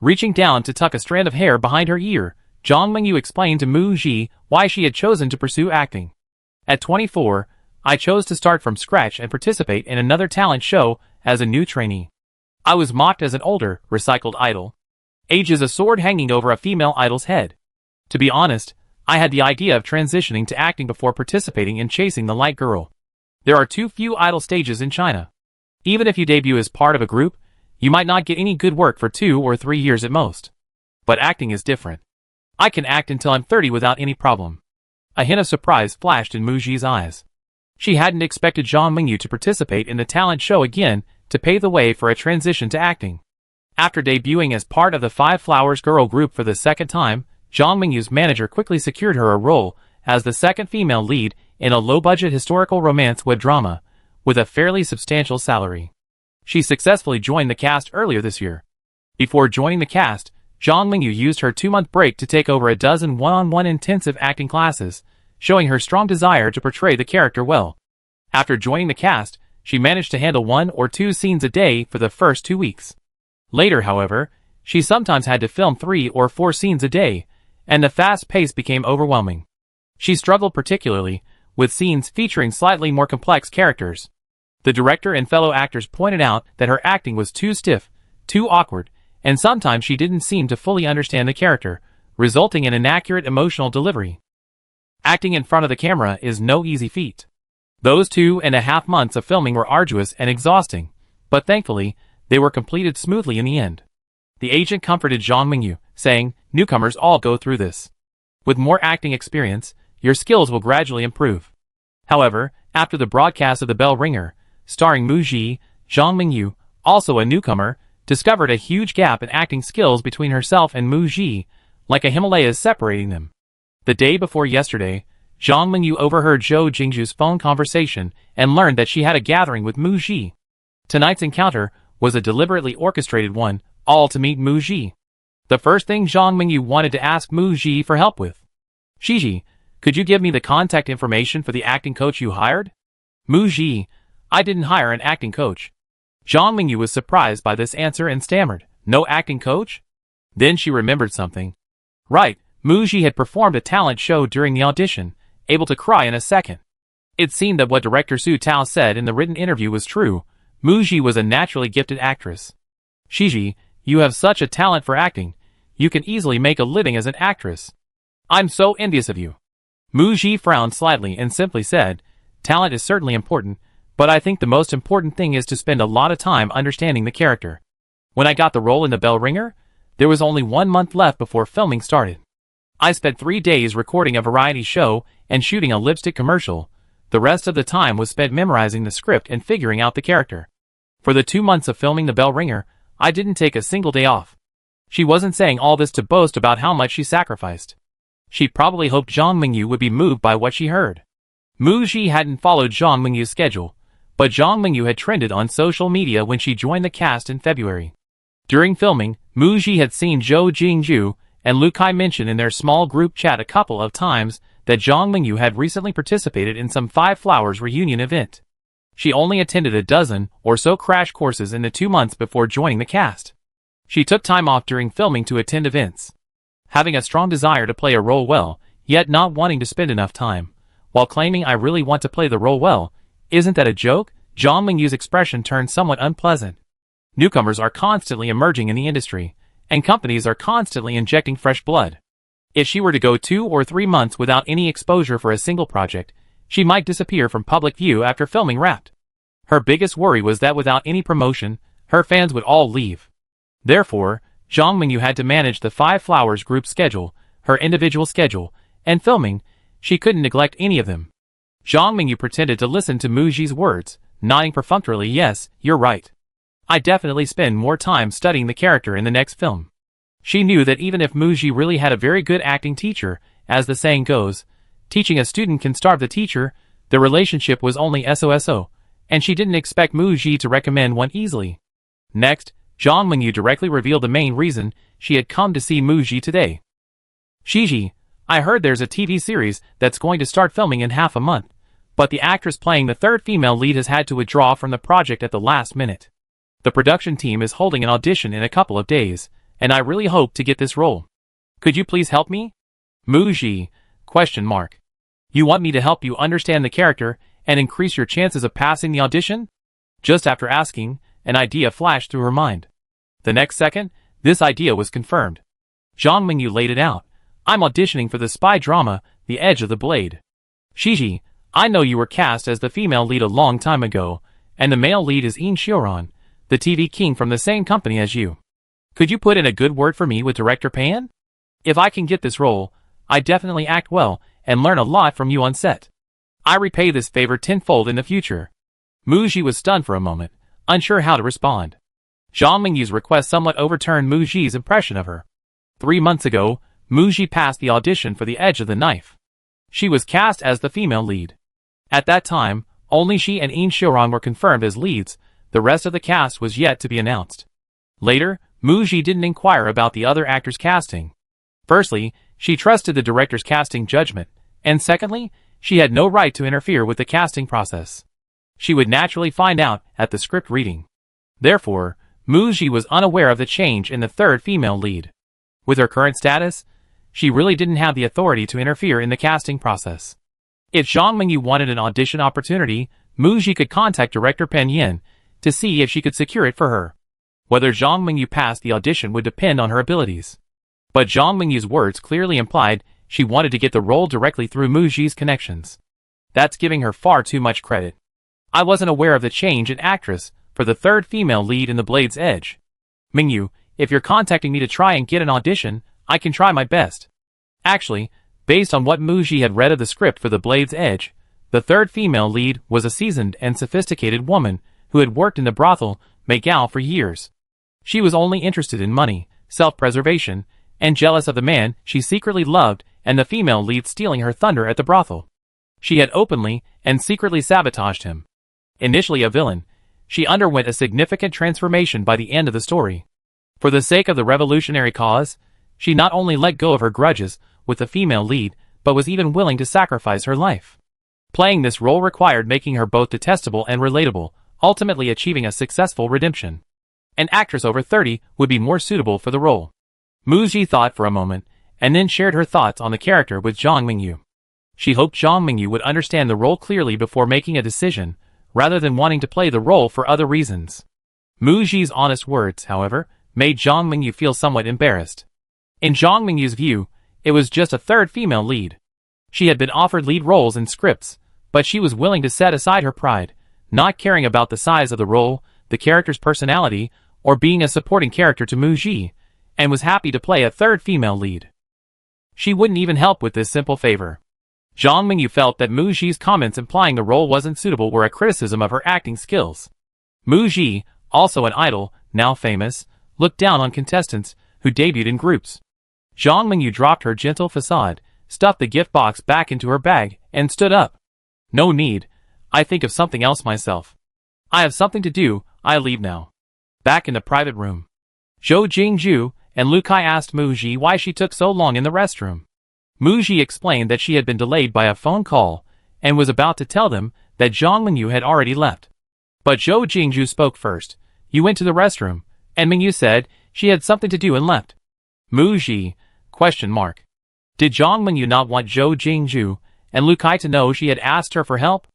Reaching down to tuck a strand of hair behind her ear, Zhang Mingyu explained to Mu Ji why she had chosen to pursue acting. At 24, I chose to start from scratch and participate in another talent show as a new trainee. I was mocked as an older, recycled idol. Age is a sword hanging over a female idol's head. To be honest, I had the idea of transitioning to acting before participating in Chasing the Light Girl. There are too few idol stages in China. Even if you debut as part of a group, you might not get any good work for 2 or 3 years at most. But acting is different. I can act until I'm 30 without any problem. A hint of surprise flashed in Mu Ji's eyes. She hadn't expected Zhang Mingyu to participate in the talent show again to pave the way for a transition to acting. After debuting as part of the Five Flowers girl group for the second time, Zhang Mingyu's manager quickly secured her a role as the second female lead in a low-budget historical romance web drama, with a fairly substantial salary. She successfully joined the cast earlier this year. Before joining the cast, Zhang Mingyu used her 2-month break to take over a dozen one-on-one intensive acting classes, showing her strong desire to portray the character well. After joining the cast, she managed to handle 1 or 2 scenes a day for the first 2 weeks. Later, however, she sometimes had to film 3 or 4 scenes a day, and the fast pace became overwhelming. She struggled particularly with scenes featuring slightly more complex characters. The director and fellow actors pointed out that her acting was too stiff, too awkward, and sometimes she didn't seem to fully understand the character, resulting in inaccurate emotional delivery. Acting in front of the camera is no easy feat. Those 2.5 months of filming were arduous and exhausting, but thankfully, they were completed smoothly in the end. The agent comforted Zhang Mingyu, saying, "Newcomers all go through this. With more acting experience, your skills will gradually improve." However, after the broadcast of The Bell Ringer, starring Mu Ji, Zhang Mingyu, also a newcomer, discovered a huge gap in acting skills between herself and Mu Ji, like a Himalayas separating them. The day before yesterday, Zhang Mingyu overheard Zhou Jingju's phone conversation and learned that she had a gathering with Mu Ji. Tonight's encounter was a deliberately orchestrated one, all to meet Mu Ji. The first thing Zhang Mingyu wanted to ask Mu Ji for help with. Shiji, could you give me the contact information for the acting coach you hired? Mu Ji, I didn't hire an acting coach. Zhang Mingyu was surprised by this answer and stammered, no acting coach? Then she remembered something. Right, Mu Ji had performed a talent show during the audition, able to cry in a second. It seemed that what director Su Tao said in the written interview was true. Mu Ji was a naturally gifted actress. Shiji, you have such a talent for acting. You can easily make a living as an actress. I'm so envious of you. Mu Ji frowned slightly and simply said, talent is certainly important, but I think the most important thing is to spend a lot of time understanding the character. When I got the role in The Bell Ringer, there was only 1 month left before filming started. I spent 3 days recording a variety show and shooting a lipstick commercial. The rest of the time was spent memorizing the script and figuring out the character. For the 2 months of filming The Bell Ringer, I didn't take a single day off. She wasn't saying all this to boast about how much she sacrificed. She probably hoped Zhang Mingyu would be moved by what she heard. Mu Ji hadn't followed Zhang Mingyu's schedule, but Zhang Mingyu had trended on social media when she joined the cast in February. During filming, Mu Ji had seen Zhou Jingju and Lu Kai mention in their small group chat a couple of times that Zhang Mingyu had recently participated in some Five Flowers reunion event. She only attended a dozen or so crash courses in the 2 months before joining the cast. She took time off during filming to attend events. Having a strong desire to play a role well, yet not wanting to spend enough time, while claiming I really want to play the role well, isn't that a joke? Zhang Mingyu's expression turned somewhat unpleasant. Newcomers are constantly emerging in the industry, and companies are constantly injecting fresh blood. If she were to go 2 or 3 months without any exposure for a single project, she might disappear from public view after filming wrapped. Her biggest worry was that without any promotion, her fans would all leave. Therefore, Zhang Mingyu had to manage the Five Flowers group schedule, her individual schedule, and filming. She couldn't neglect any of them. Zhang Mingyu pretended to listen to Mu Ji's words, nodding perfunctorily. Yes, you're right. I definitely spend more time studying the character in the next film. She knew that even if Mu Ji really had a very good acting teacher, as the saying goes, teaching a student can starve the teacher, the relationship was only SOSO, and she didn't expect Mu Ji to recommend one easily. Next, Zhang Mingyu directly revealed the main reason she had come to see Mu Ji today. Shiji, I heard there's a TV series that's going to start filming in half a month, but the actress playing the third female lead has had to withdraw from the project at the last minute. The production team is holding an audition in a couple of days, and I really hope to get this role. Could you please help me? Mu Ji, ? You want me to help you understand the character and increase your chances of passing the audition? Just after asking, an idea flashed through her mind. The next second, this idea was confirmed. Zhang Mingyu laid it out. I'm auditioning for the spy drama, The Edge of the Blade. Shiji, I know you were cast as the female lead a long time ago, and the male lead is Yin Xiaoran, the TV king from the same company as you. Could you put in a good word for me with director Pan? If I can get this role, I definitely act well and learn a lot from you on set. I repay this favor tenfold in the future. Mu Ji was stunned for a moment, unsure how to respond. Zhang Mingyu's request somewhat overturned Mu Ji's impression of her. 3 months ago, Mu Ji passed the audition for The Edge of the Knife. She was cast as the female lead. At that time, only she and Yin Xiaoran were confirmed as leads. The rest of the cast was yet to be announced. Later, Mu Ji didn't inquire about the other actors' casting. Firstly, she trusted the director's casting judgment, and secondly, she had no right to interfere with the casting process. She would naturally find out at the script reading. Therefore, Mu Ji was unaware of the change in the third female lead. With her current status, she really didn't have the authority to interfere in the casting process. If Zhang Mingyu wanted an audition opportunity, Mu Ji could contact director Pen Yin to see if she could secure it for her. Whether Zhang Mingyu passed the audition would depend on her abilities. But Zhang Mingyu's words clearly implied she wanted to get the role directly through Mu Ji's connections. That's giving her far too much credit. I wasn't aware of the change in actress for the third female lead in The Blade's Edge. Mingyu, if you're contacting me to try and get an audition, I can try my best. Actually, based on what Mu Ji had read of the script for The Blade's Edge, the third female lead was a seasoned and sophisticated woman who had worked in the brothel Meigao for years. She was only interested in money, self-preservation, and jealous of the man she secretly loved and the female lead stealing her thunder at the brothel. She had openly and secretly sabotaged him. Initially a villain, she underwent a significant transformation by the end of the story. For the sake of the revolutionary cause, she not only let go of her grudges with the female lead, but was even willing to sacrifice her life. Playing this role required making her both detestable and relatable, ultimately achieving a successful redemption. An actress over 30 would be more suitable for the role. Muji thought for a moment, and then shared her thoughts on the character with Zhang Mingyu. She hoped Zhang Mingyu would understand the role clearly before making a decision, rather than wanting to play the role for other reasons. Muji's honest words, however, made Zhang Mingyu feel somewhat embarrassed. In Zhang Mingyu's view, it was just a third female lead. She had been offered lead roles in scripts, but she was willing to set aside her pride, not caring about the size of the role, the character's personality, or being a supporting character to Muji, and was happy to play a third female lead. She wouldn't even help with this simple favor. Zhang Mingyu felt that Muji's comments implying the role wasn't suitable were a criticism of her acting skills. Muji, also an idol, now famous, looked down on contestants who debuted in groups. Zhang Mingyu dropped her gentle facade, stuffed the gift box back into her bag, and stood up. No need. I think of something else myself. I have something to do, I leave now. Back in the private room. Zhou Jingju and Lu Kai asked Muji why she took so long in the restroom. Muji explained that she had been delayed by a phone call, and was about to tell them that Zhang Mingyu had already left. But Zhou Jingju spoke first. You went to the restroom, and Mingyu said she had something to do and left. Muji, ? Did Zhang Mingyu not want Zhou Jingju and Lu Kai to know she had asked her for help?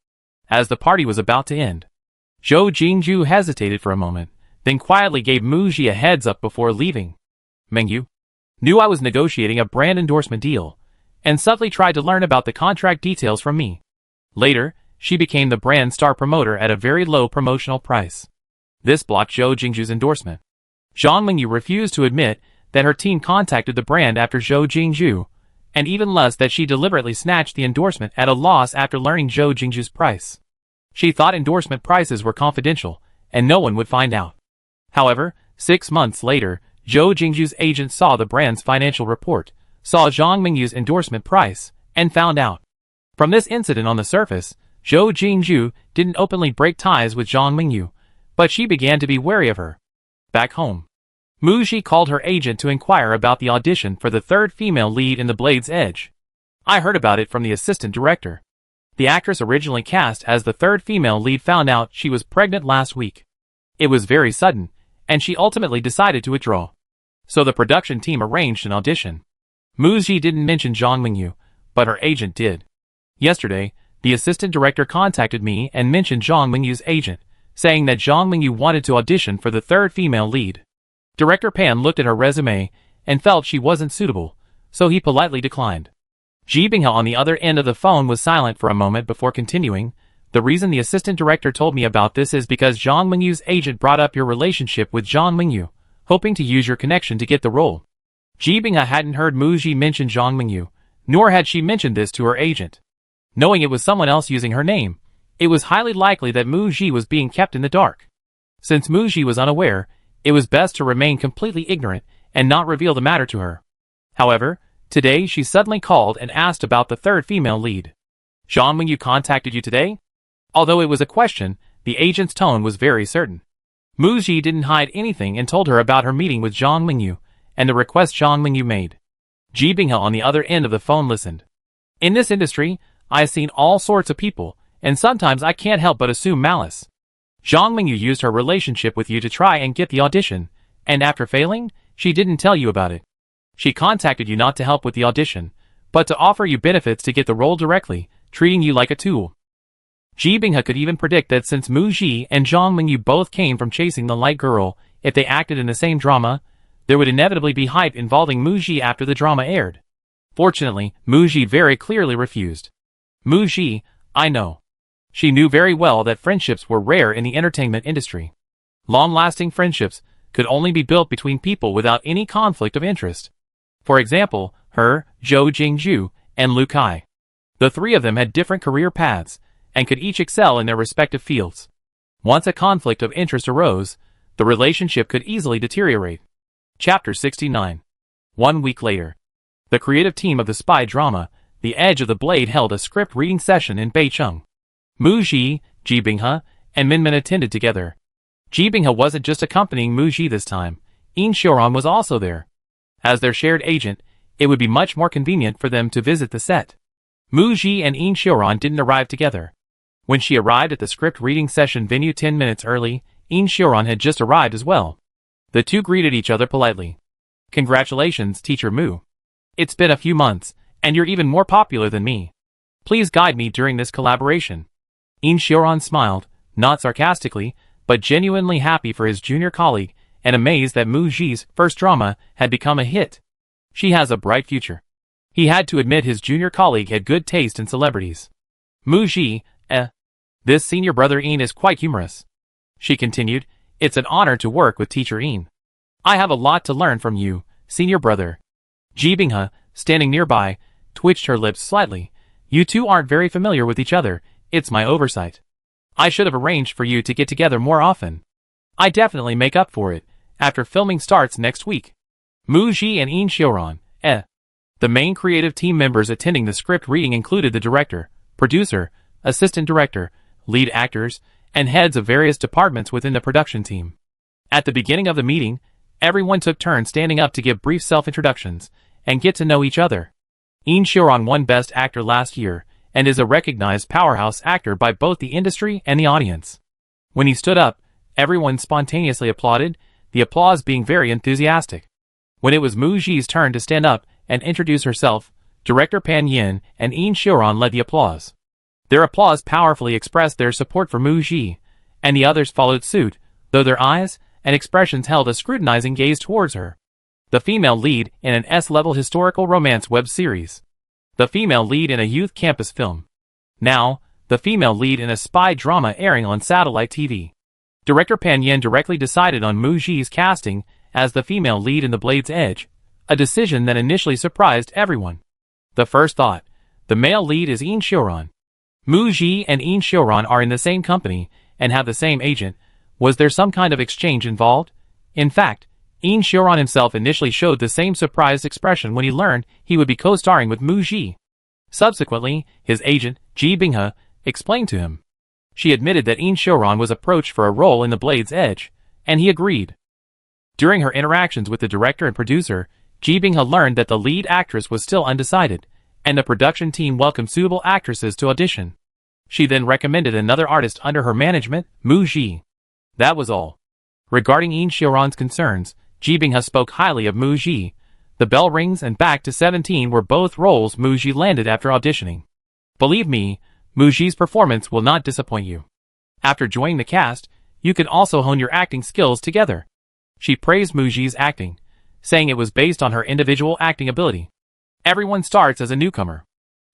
As the party was about to end, Zhou Jingju hesitated for a moment, then quietly gave Muji a heads up before leaving. Mingyu knew I was negotiating a brand endorsement deal, and subtly tried to learn about the contract details from me. Later, she became the brand star promoter at a very low promotional price. This blocked Zhou Jingju's endorsement. Zhang Mingyu refused to admit that her team contacted the brand after Zhou Jingju, and even less that she deliberately snatched the endorsement at a loss after learning Zhou Jingju's price. She thought endorsement prices were confidential, and no one would find out. However, 6 months later, Zhou Jingju's agent saw the brand's financial report, saw Zhang Mingyu's endorsement price, and found out. From this incident on the surface, Zhou Jingju didn't openly break ties with Zhang Mingyu, but she began to be wary of her. Back home, Muji called her agent to inquire about the audition for the third female lead in The Blade's Edge. I heard about it from the assistant director. The actress originally cast as the third female lead found out she was pregnant last week. It was very sudden, and she ultimately decided to withdraw. So the production team arranged an audition. Muji didn't mention Zhang Mingyu, but her agent did. Yesterday, the assistant director contacted me and mentioned Zhang Mingyu's agent, saying that Zhang Mingyu wanted to audition for the third female lead. Director Pan looked at her resume and felt she wasn't suitable, so he politely declined. Ji Binghe on the other end of the phone was silent for a moment before continuing. The reason the assistant director told me about this is because Zhang Mingyu's agent brought up your relationship with Zhang Mingyu, hoping to use your connection to get the role. Ji Binghe hadn't heard Muji mention Zhang Mingyu, nor had she mentioned this to her agent. Knowing it was someone else using her name, it was highly likely that Muji was being kept in the dark. Since Muji was unaware, it was best to remain completely ignorant and not reveal the matter to her. However, today she suddenly called and asked about the third female lead. Zhang Mingyu contacted you today? Although it was a question, the agent's tone was very certain. Muji didn't hide anything and told her about her meeting with Zhang Mingyu, and the request Zhang Mingyu made. Ji Binghe on the other end of the phone listened. In this industry, I've seen all sorts of people, and sometimes I can't help but assume malice. Zhang Mingyu used her relationship with you to try and get the audition, and after failing, she didn't tell you about it. She contacted you not to help with the audition, but to offer you benefits to get the role directly, treating you like a tool. Ji Binghe could even predict that since Muji and Zhang Mingyu both came from chasing the light girl, if they acted in the same drama, there would inevitably be hype involving Muji after the drama aired. Fortunately, Muji very clearly refused. Muji, I know. She knew very well that friendships were rare in the entertainment industry. Long-lasting friendships could only be built between people without any conflict of interest. For example, her, Zhou Jingju, and Lu Kai. The three of them had different career paths, and could each excel in their respective fields. Once a conflict of interest arose, the relationship could easily deteriorate. Chapter 69. 1 week later. The creative team of the spy drama, The Edge of the Blade, held a script reading session in Beicheng. Mu Ji, Ji Binghe, and Min Min attended together. Ji Binghe wasn't just accompanying Mu Ji this time. Yin Xiaoran was also there. As their shared agent, it would be much more convenient for them to visit the set. Mu Ji and Yin Xiaoran didn't arrive together. When she arrived at the script reading session venue 10 minutes early, Yin Xiaoran had just arrived as well. The two greeted each other politely. "Congratulations, Teacher Mu. It's been a few months, and you're even more popular than me. Please guide me during this collaboration." Yin Xiaoran smiled, not sarcastically, but genuinely happy for his junior colleague, and amazed that Mu Ji's first drama had become a hit. She has a bright future. He had to admit his junior colleague had good taste in celebrities. Mu Ji, this senior brother Yin is quite humorous. She continued, "It's an honor to work with Teacher Yin. I have a lot to learn from you, senior brother." Ji Binghe, standing nearby, twitched her lips slightly. "You two aren't very familiar with each other. It's my oversight. I should have arranged for you to get together more often. I definitely make up for it after filming starts next week." Mu Ji and Yin Xiaoran, The main creative team members attending the script reading included the director, producer, assistant director, lead actors, and heads of various departments within the production team. At the beginning of the meeting, everyone took turns standing up to give brief self-introductions and get to know each other. Yin Xiaoran won Best Actor last year and is a recognized powerhouse actor by both the industry and the audience. When he stood up, everyone spontaneously applauded, the applause being very enthusiastic. When it was Mu Ji's turn to stand up and introduce herself, director Pan Yin and Yin Xiaoran led the applause. Their applause powerfully expressed their support for Mu Ji, and the others followed suit, though their eyes and expressions held a scrutinizing gaze towards her. The female lead in an S-level historical romance web series. The female lead in a youth campus film. Now, the female lead in a spy drama airing on satellite TV. Director Pan Yin directly decided on Mu Ji's casting as the female lead in The Blade's Edge, a decision that initially surprised everyone. The first thought, the male lead is Yin Xiaoran. Mu Ji and Yin Xiaoran are in the same company and have the same agent. Was there some kind of exchange involved? In fact, Yin Xiaoran himself initially showed the same surprised expression when he learned he would be co-starring with Mu Ji. Subsequently, his agent, Ji Binghe, explained to him. She admitted that Yin Xiaoran was approached for a role in The Blade's Edge, and he agreed. During her interactions with the director and producer, Ji Binghe learned that the lead actress was still undecided, and the production team welcomed suitable actresses to audition. She then recommended another artist under her management, Mu Ji. That was all. Regarding Yin Xiaoran's concerns, Ji Binghe spoke highly of Mu Ji. The Bell Rings and Back to 17 were both roles Mu Ji landed after auditioning. Believe me, Mu Ji's performance will not disappoint you. After joining the cast, you can also hone your acting skills together. She praised Mu Ji's acting, saying it was based on her individual acting ability. Everyone starts as a newcomer.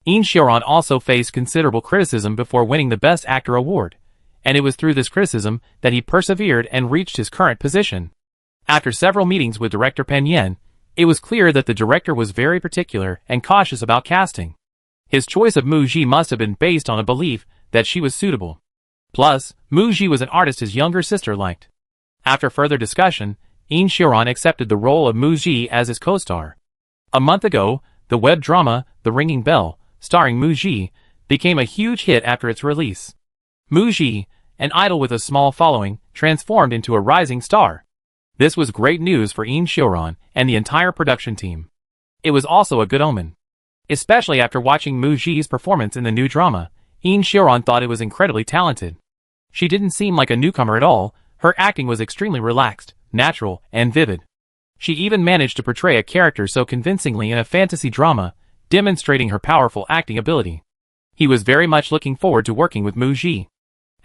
Yin Xiaoran also faced considerable criticism before winning the Best Actor award, and it was through this criticism that he persevered and reached his current position. After several meetings with director Pan Yin, it was clear that the director was very particular and cautious about casting. His choice of Mu Ji must have been based on a belief that she was suitable. Plus, Mu Ji was an artist his younger sister liked. After further discussion, Yin Xiaoran accepted the role of Mu Ji as his co-star. A month ago, the web drama, The Ringing Bell, starring Mu Ji, became a huge hit after its release. Mu Ji, an idol with a small following, transformed into a rising star. This was great news for Yin Xiaoran and the entire production team. It was also a good omen. Especially after watching Mu Ji's performance in the new drama, Yin Xiaoran thought it was incredibly talented. She didn't seem like a newcomer at all. Her acting was extremely relaxed, natural, and vivid. She even managed to portray a character so convincingly in a fantasy drama, demonstrating her powerful acting ability. He was very much looking forward to working with Mu Ji.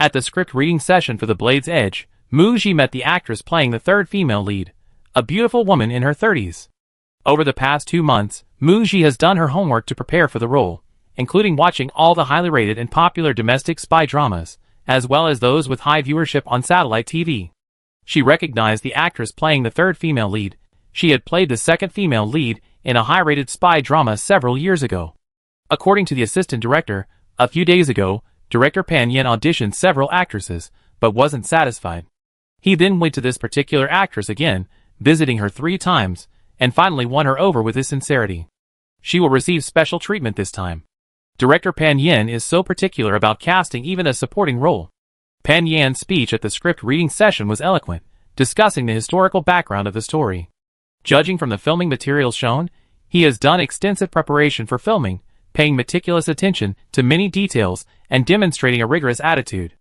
At the script reading session for The Blade's Edge, Mu Ji met the actress playing the third female lead, a beautiful woman in her 30s. Over the past 2 months, Mu Ji has done her homework to prepare for the role, including watching all the highly rated and popular domestic spy dramas, as well as those with high viewership on satellite TV. She recognized the actress playing the third female lead. She had played the second female lead in a high-rated spy drama several years ago. According to the assistant director, a few days ago, director Pan Yin auditioned several actresses, but wasn't satisfied. He then went to this particular actress again, visiting her 3 times, and finally won her over with his sincerity. She will receive special treatment this time. Director Pan Yin is so particular about casting even a supporting role. Pan Yan's speech at the script reading session was eloquent, discussing the historical background of the story. Judging from the filming materials shown, he has done extensive preparation for filming, paying meticulous attention to many details and demonstrating a rigorous attitude.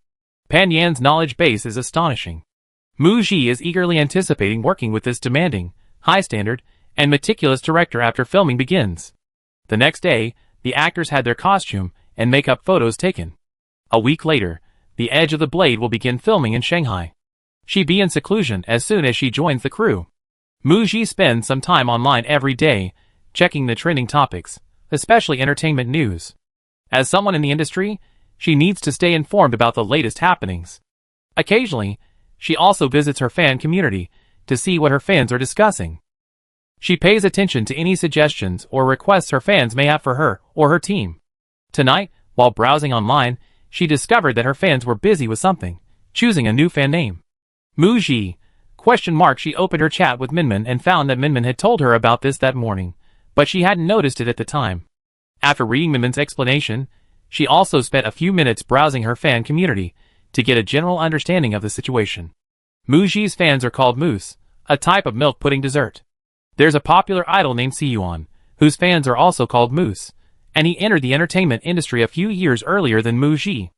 Pan Yan's knowledge base is astonishing. Mu Ji is eagerly anticipating working with this demanding, high-standard, and meticulous director after filming begins. The next day, the actors had their costume and makeup photos taken. A week later, The Edge of the Blade will begin filming in Shanghai. She be in seclusion as soon as she joins the crew. Mu Ji spends some time online every day, checking the trending topics, especially entertainment news. As someone in the industry, she needs to stay informed about the latest happenings. Occasionally, she also visits her fan community to see what her fans are discussing. She pays attention to any suggestions or requests her fans may have for her or her team. Tonight, while browsing online, she discovered that her fans were busy with something, choosing a new fan name. Mu Ji? She opened her chat with Minmin and found that Minmin had told her about this that morning, but she hadn't noticed it at the time. After reading Minmin's explanation, she also spent a few minutes browsing her fan community to get a general understanding of the situation. Mu Ji's fans are called mousse, a type of milk pudding dessert. There's a popular idol named Siyuan, whose fans are also called mousse, and he entered the entertainment industry a few years earlier than Mu Ji.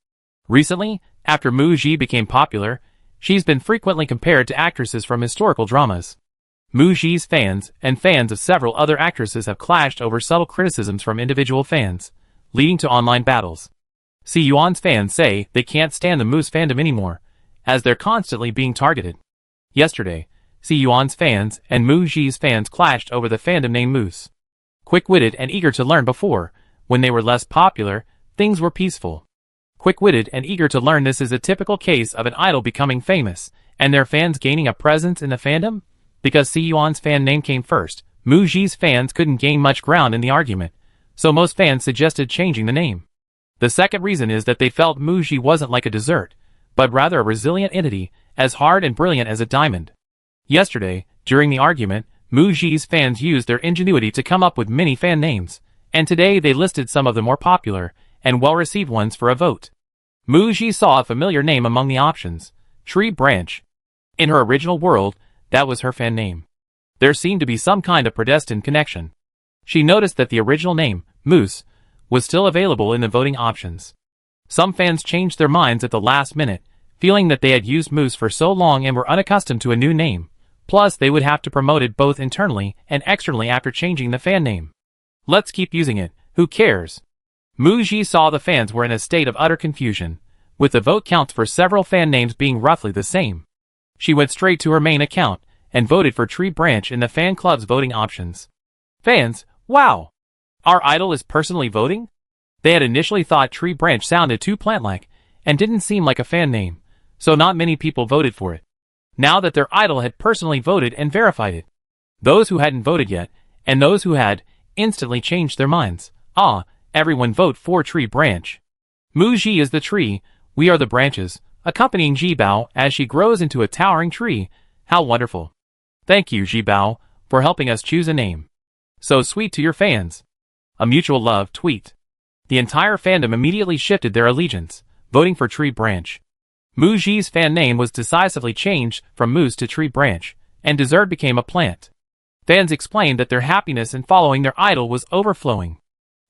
Recently, after Mu Ji became popular, she's been frequently compared to actresses from historical dramas. Mu Ji's fans and fans of several other actresses have clashed over subtle criticisms from individual fans, leading to online battles. Siyuan's fans say they can't stand the Mousse fandom anymore, as they're constantly being targeted. Yesterday, Siyuan's fans and Mu Ji's fans clashed over the fandom name Mousse. Quick-witted and eager to learn before, when they were less popular, things were peaceful. Quick-witted and eager to learn, this is a typical case of an idol becoming famous, and their fans gaining a presence in the fandom? Because Siyuan's fan name came first, Mu Ji's fans couldn't gain much ground in the argument, so most fans suggested changing the name. The second reason is that they felt Mu Ji wasn't like a dessert, but rather a resilient entity, as hard and brilliant as a diamond. Yesterday, during the argument, Mu Ji's fans used their ingenuity to come up with many fan names, and today they listed some of the more popular and well-received ones for a vote. Mu Ji saw a familiar name among the options, Tree Branch. In her original world, that was her fan name. There seemed to be some kind of predestined connection. She noticed that the original name, Moose, was still available in the voting options. Some fans changed their minds at the last minute, feeling that they had used Moose for so long and were unaccustomed to a new name. Plus, they would have to promote it both internally and externally after changing the fan name. Let's keep using it, who cares? Mu Ji saw the fans were in a state of utter confusion, with the vote counts for several fan names being roughly the same. She went straight to her main account and voted for Tree Branch in the fan club's voting options. Fans, wow! Our idol is personally voting? They had initially thought Tree Branch sounded too plant-like and didn't seem like a fan name, so not many people voted for it. Now that their idol had personally voted and verified it, those who hadn't voted yet, and those who had, instantly changed their minds. Everyone vote for Tree Branch. Mu Ji is the tree, we are the branches, accompanying Ji Bao as she grows into a towering tree. How wonderful. Thank you, Ji Bao, for helping us choose a name. So sweet to your fans. A mutual love tweet. The entire fandom immediately shifted their allegiance, voting for Tree Branch. Mu Ji's fan name was decisively changed from Moose to Tree Branch, and dessert became a plant. Fans explained that their happiness in following their idol was overflowing.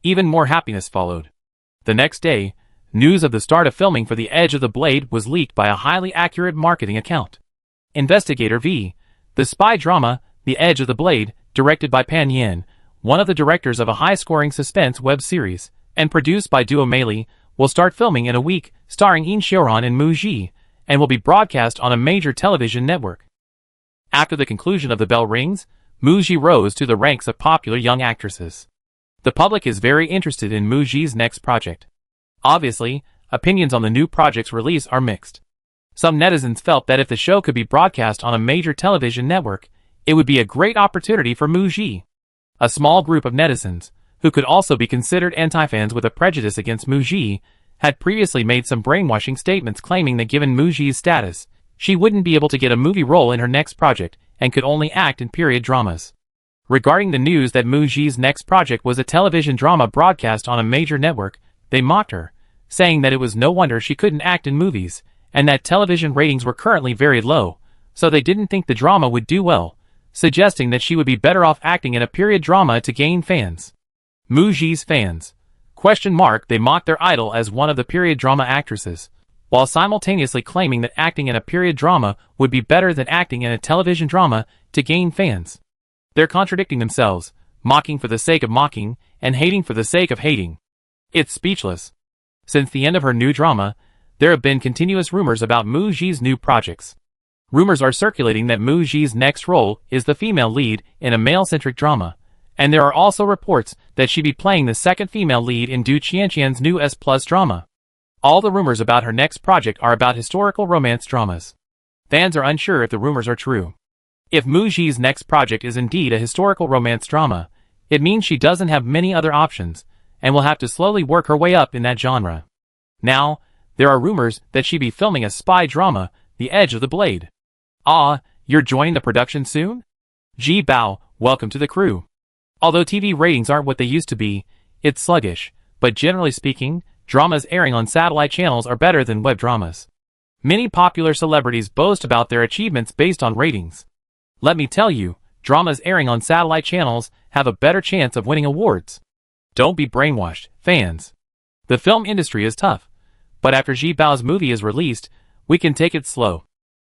Even more happiness followed. The next day, news of the start of filming for The Edge of the Blade was leaked by a highly accurate marketing account. Investigator V, the spy drama, The Edge of the Blade, directed by Pan Yin, one of the directors of a high-scoring suspense web series, and produced by Duo Meili, will start filming in a week, starring Yin Xiaoran and Mu Ji, and will be broadcast on a major television network. After the conclusion of The Bell Rings, Mu Ji rose to the ranks of popular young actresses. The public is very interested in Mu Ji's next project. Obviously, opinions on the new project's release are mixed. Some netizens felt that if the show could be broadcast on a major television network, it would be a great opportunity for Mu Ji. A small group of netizens, who could also be considered anti-fans with a prejudice against Mu Ji, had previously made some brainwashing statements claiming that given Mu Ji's status, she wouldn't be able to get a movie role in her next project and could only act in period dramas. Regarding the news that Muji's next project was a television drama broadcast on a major network, they mocked her, saying that it was no wonder she couldn't act in movies, and that television ratings were currently very low, so they didn't think the drama would do well, suggesting that she would be better off acting in a period drama to gain fans. Muji's fans. They mocked their idol as one of the period drama actresses, while simultaneously claiming that acting in a period drama would be better than acting in a television drama to gain fans. They're contradicting themselves, mocking for the sake of mocking, and hating for the sake of hating. It's speechless. Since the end of her new drama, there have been continuous rumors about Muji's new projects. Rumors are circulating that Muji's next role is the female lead in a male-centric drama, and there are also reports that she'd be playing the second female lead in Du Qianqian's new S+ drama. All the rumors about her next project are about historical romance dramas. Fans are unsure if the rumors are true. If Muji's next project is indeed a historical romance drama, it means she doesn't have many other options, and will have to slowly work her way up in that genre. Now, there are rumors that she'd be filming a spy drama, The Edge of the Blade. Ah, you're joining the production soon? Ji Bao, welcome to the crew. Although TV ratings aren't what they used to be, it's sluggish, but generally speaking, dramas airing on satellite channels are better than web dramas. Many popular celebrities boast about their achievements based on ratings. Let me tell you, dramas airing on satellite channels have a better chance of winning awards. Don't be brainwashed, fans. The film industry is tough, but after Ji Bao's movie is released, we can take it slow.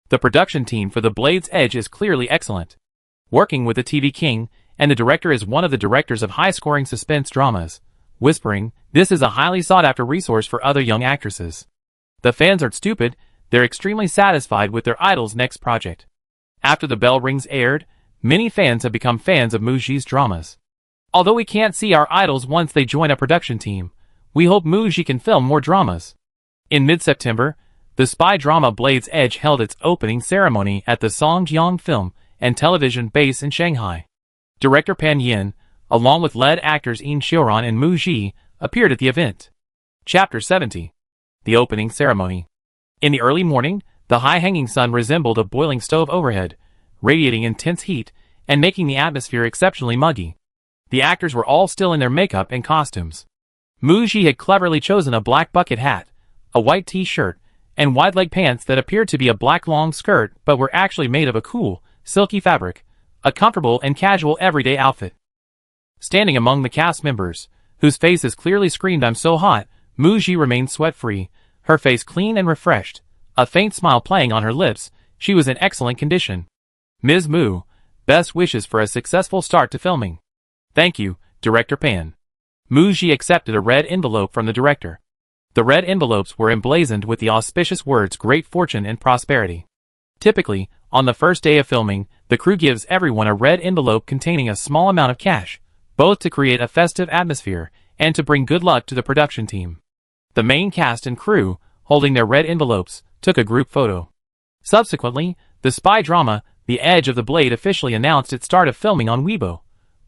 The production team for The Blade's Edge is clearly excellent. Working with the TV king, and the director is one of the directors of high-scoring suspense dramas, whispering, this is a highly sought-after resource for other young actresses. The fans aren't stupid, they're extremely satisfied with their idol's next project. After The Bell Rings aired, many fans have become fans of Muji's dramas. Although we can't see our idols once they join a production team, we hope Muji can film more dramas. In mid-September, the spy drama Blade's Edge held its opening ceremony at the Songjiang Film and Television Base in Shanghai. Director Pan Yin, along with lead actors Yin Xiuran and Muji, appeared at the event. Chapter 70. The Opening Ceremony. In the early morning, the high-hanging sun resembled a boiling stove overhead, radiating intense heat and making the atmosphere exceptionally muggy. The actors were all still in their makeup and costumes. Muji had cleverly chosen a black bucket hat, a white t-shirt, and wide-leg pants that appeared to be a black long skirt but were actually made of a cool, silky fabric, a comfortable and casual everyday outfit. Standing among the cast members, whose faces clearly screamed "I'm so hot," Muji remained sweat-free, her face clean and refreshed, a faint smile playing on her lips. She was in excellent condition. Ms. Mu, best wishes for a successful start to filming. Thank you, Director Pan. Muji accepted a red envelope from the director. The red envelopes were emblazoned with the auspicious words "Great Fortune and Prosperity." Typically, on the first day of filming, the crew gives everyone a red envelope containing a small amount of cash, both to create a festive atmosphere and to bring good luck to the production team. The main cast and crew, holding their red envelopes, took a group photo. Subsequently, the spy drama, The Edge of the Blade, officially announced its start of filming on Weibo,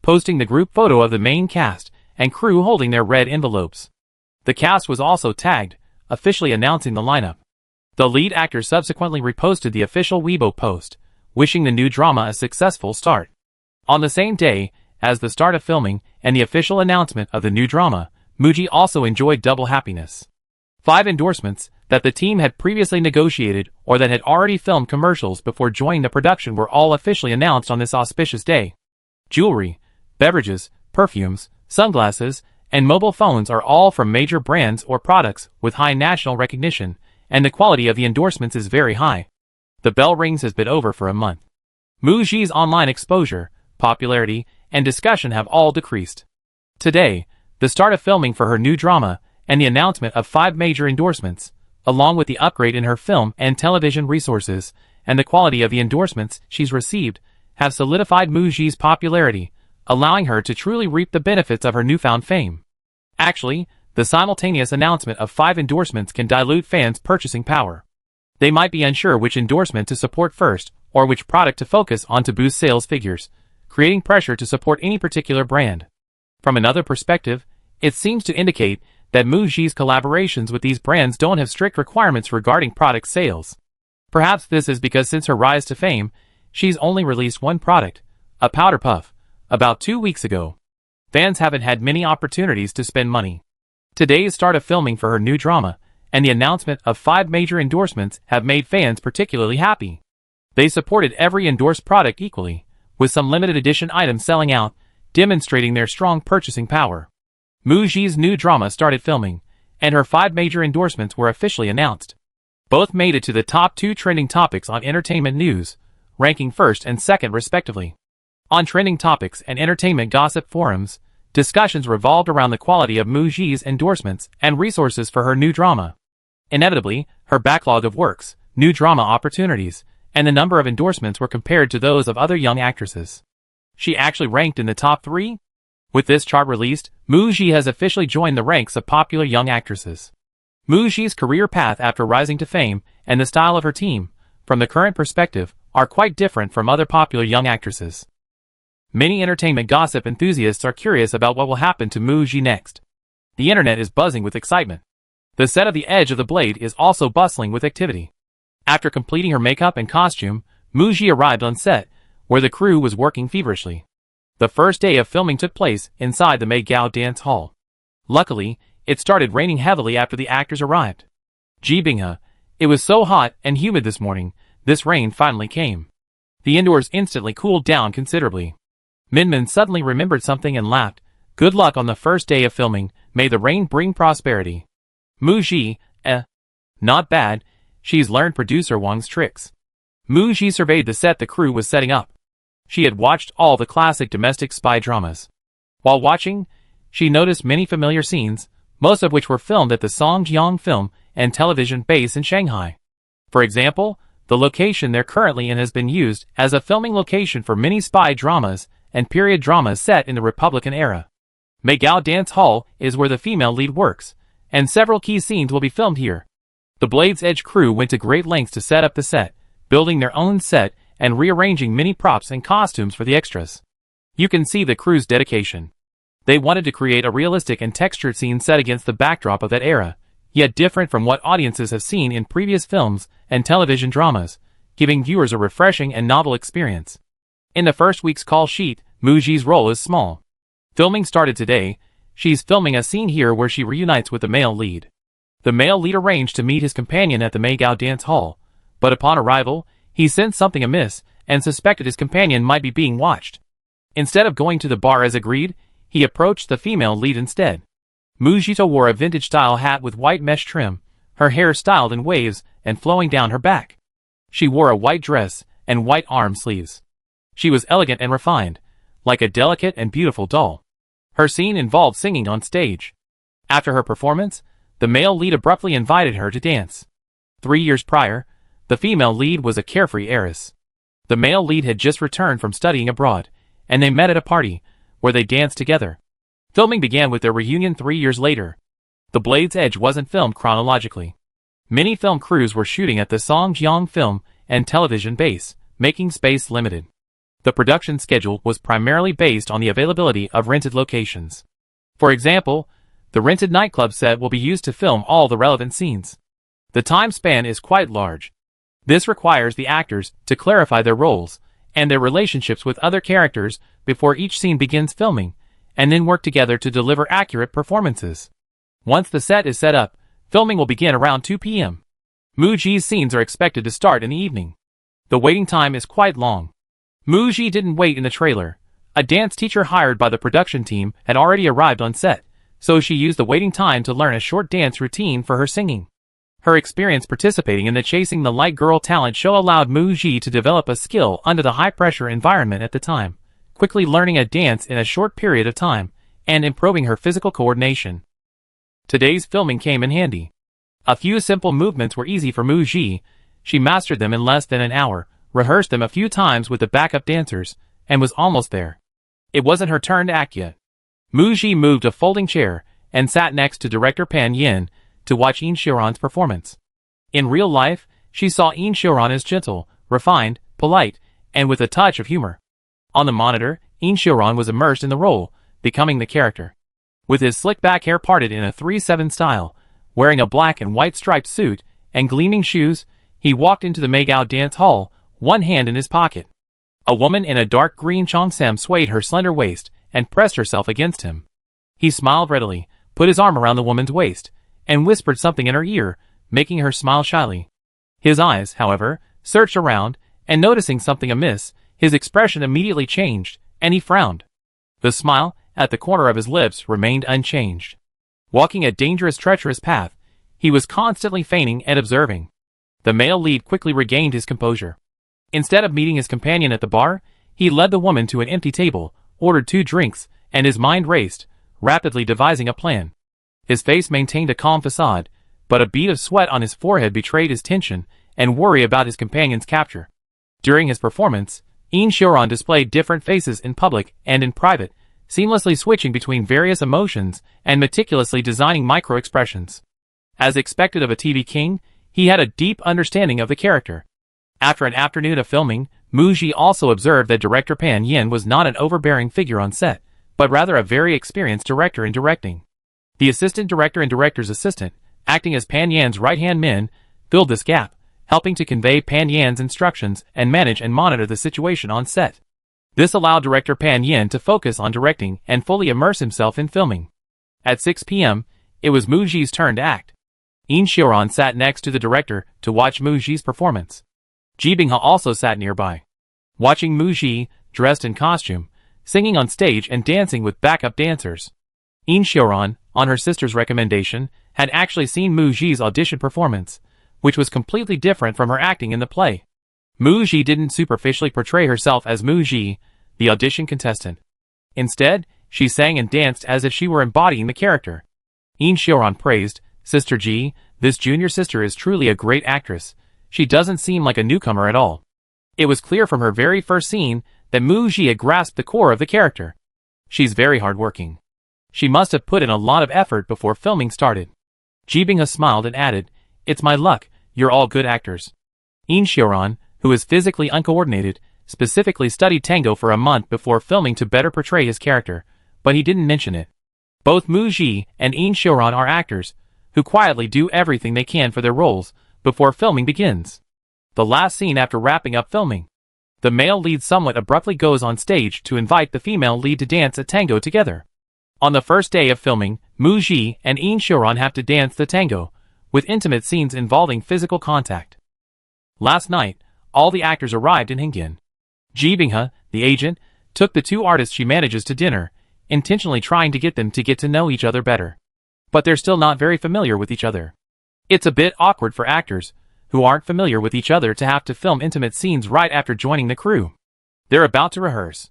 posting the group photo of the main cast and crew holding their red envelopes. The cast was also tagged, officially announcing the lineup. The lead actor subsequently reposted the official Weibo post, wishing the new drama a successful start. On the same day as the start of filming and the official announcement of the new drama, Muji also enjoyed double happiness. 5 endorsements that the team had previously negotiated or that had already filmed commercials before joining the production were all officially announced on this auspicious day. Jewelry, beverages, perfumes, sunglasses, and mobile phones are all from major brands or products with high national recognition, and the quality of the endorsements is very high. The Bell Rings has been over for a month. Muji's online exposure, popularity, and discussion have all decreased. Today, the start of filming for her new drama, and the announcement of 5 major endorsements, along with the upgrade in her film and television resources, and the quality of the endorsements she's received, have solidified Muji's popularity, allowing her to truly reap the benefits of her newfound fame. Actually, the simultaneous announcement of 5 endorsements can dilute fans' purchasing power. They might be unsure which endorsement to support first, or which product to focus on to boost sales figures, creating pressure to support any particular brand. From another perspective, it seems to indicate that Muji's collaborations with these brands don't have strict requirements regarding product sales. Perhaps this is because since her rise to fame, she's only released one product, a powder puff, About 2 weeks ago. Fans haven't had many opportunities to spend money. Today's start of filming for her new drama, and the announcement of 5 major endorsements have made fans particularly happy. They supported every endorsed product equally, with some limited edition items selling out, demonstrating their strong purchasing power. Muji's new drama started filming, and her 5 major endorsements were officially announced. Both made it to the top 2 trending topics on entertainment news, ranking first and second respectively. On trending topics and entertainment gossip forums, discussions revolved around the quality of Muji's endorsements and resources for her new drama. Inevitably, her backlog of works, new drama opportunities, and the number of endorsements were compared to those of other young actresses. She actually ranked in the top 3? With this chart released, Muji has officially joined the ranks of popular young actresses. Muji's career path after rising to fame and the style of her team, from the current perspective, are quite different from other popular young actresses. Many entertainment gossip enthusiasts are curious about what will happen to Muji next. The internet is buzzing with excitement. The set of The Edge of the Blade is also bustling with activity. After completing her makeup and costume, Muji arrived on set, where the crew was working feverishly. The first day of filming took place inside the Maigao dance hall. Luckily, it started raining heavily after the actors arrived. Jibingha, it was so hot and humid this morning, this rain finally came. The indoors instantly cooled down considerably. Minmin suddenly remembered something and laughed. Good luck on the first day of filming, may the rain bring prosperity. Muji, not bad, she's learned producer Wang's tricks. Muji surveyed the set the crew was setting up. She had watched all the classic domestic spy dramas. While watching, she noticed many familiar scenes, most of which were filmed at the Songjiang Film and Television base in Shanghai. For example, the location they're currently in has been used as a filming location for many spy dramas and period dramas set in the Republican era. Maigao Dance Hall is where the female lead works, and several key scenes will be filmed here. The Blade's Edge crew went to great lengths to set up the set, building their own set and rearranging many props and costumes for the extras. You can see the crew's dedication. They wanted to create a realistic and textured scene set against the backdrop of that era, yet different from what audiences have seen in previous films and television dramas, giving viewers a refreshing and novel experience. In the first week's call sheet, Muji's role is small. Filming started today. She's filming a scene here where she reunites with the male lead. The male lead arranged to meet his companion at the Maigao dance hall, but upon arrival, he sensed something amiss and suspected his companion might be being watched. Instead of going to the bar as agreed, he approached the female lead instead. Muji wore a vintage-style hat with white mesh trim, her hair styled in waves and flowing down her back. She wore a white dress and white arm sleeves. She was elegant and refined, like a delicate and beautiful doll. Her scene involved singing on stage. After her performance, the male lead abruptly invited her to dance. 3 years prior, the female lead was a carefree heiress. The male lead had just returned from studying abroad, and they met at a party, where they danced together. Filming began with their reunion 3 years later. The Blade's Edge wasn't filmed chronologically. Many film crews were shooting at the Songjiang Film and Television base, making space limited. The production schedule was primarily based on the availability of rented locations. For example, the rented nightclub set will be used to film all the relevant scenes. The time span is quite large. This requires the actors to clarify their roles and their relationships with other characters before each scene begins filming, and then work together to deliver accurate performances. Once the set is set up, filming will begin around 2 p.m. Muji's scenes are expected to start in the evening. The waiting time is quite long. Muji didn't wait in the trailer. A dance teacher hired by the production team had already arrived on set, so she used the waiting time to learn a short dance routine for her singing. Her experience participating in the Chasing the Light Girl talent show allowed Muji to develop a skill under the high-pressure environment at the time, quickly learning a dance in a short period of time, and improving her physical coordination. Today's filming came in handy. A few simple movements were easy for Muji. She mastered them in less than an hour, rehearsed them a few times with the backup dancers, and was almost there. It wasn't her turn to act yet. Muji moved a folding chair and sat next to director Pan Yin to watch Yin Xiuran's performance. In real life, she saw Yin Xiuran as gentle, refined, polite, and with a touch of humor. On the monitor, Yin Xiuran was immersed in the role, becoming the character. With his slick back hair parted in a 3/7 style, wearing a black and white striped suit and gleaming shoes, he walked into the Maigao dance hall, one hand in his pocket. A woman in a dark green cheongsam swayed her slender waist and pressed herself against him. He smiled readily, put his arm around the woman's waist, and whispered something in her ear, making her smile shyly. His eyes, however, searched around, and noticing something amiss, his expression immediately changed, and he frowned. The smile, at the corner of his lips, remained unchanged. Walking a dangerous, treacherous path, he was constantly feigning and observing. The male lead quickly regained his composure. Instead of meeting his companion at the bar, he led the woman to an empty table, ordered 2 drinks, and his mind raced, rapidly devising a plan. His face maintained a calm facade, but a bead of sweat on his forehead betrayed his tension and worry about his companion's capture. During his performance, In Xiaoran displayed different faces in public and in private, seamlessly switching between various emotions and meticulously designing micro-expressions. As expected of a TV king, he had a deep understanding of the character. After an afternoon of filming, Mu Ji also observed that director Pan Yin was not an overbearing figure on set, but rather a very experienced director in directing. The assistant director and director's assistant, acting as Pan Yan's right-hand men, filled this gap, helping to convey Pan Yan's instructions and manage and monitor the situation on set. This allowed director Pan Yin to focus on directing and fully immerse himself in filming. At 6 p.m., it was Mu Ji's turn to act. In Xiaoran sat next to the director to watch Mu Ji's performance. Ji Binghe also sat nearby. Watching Mu Ji, dressed in costume, singing on stage and dancing with backup dancers. In Xiaoran, on her sister's recommendation, had actually seen Mu Ji's audition performance, which was completely different from her acting in the play. Mu Ji didn't superficially portray herself as Mu Ji, the audition contestant. Instead, she sang and danced as if she were embodying the character. In Xiaoran praised, "Sister Ji, this junior sister is truly a great actress. She doesn't seem like a newcomer at all." It was clear from her very first scene that Mu Ji had grasped the core of the character. She's very hardworking. She must have put in a lot of effort before filming started. Ji Binghe smiled and added, "It's my luck, you're all good actors." In Xiaoran, who is physically uncoordinated, specifically studied tango for a month before filming to better portray his character, but he didn't mention it. Both Mu Ji and In Xiaoran are actors, who quietly do everything they can for their roles before filming begins. The last scene after wrapping up filming. The male lead somewhat abruptly goes on stage to invite the female lead to dance a tango together. On the first day of filming, Mu Ji and In Xiaoran have to dance the tango, with intimate scenes involving physical contact. Last night, all the actors arrived in Hengyan. Ji Binghe, the agent, took the 2 artists she manages to dinner, intentionally trying to get them to get to know each other better. But they're still not very familiar with each other. It's a bit awkward for actors, who aren't familiar with each other, to have to film intimate scenes right after joining the crew. They're about to rehearse.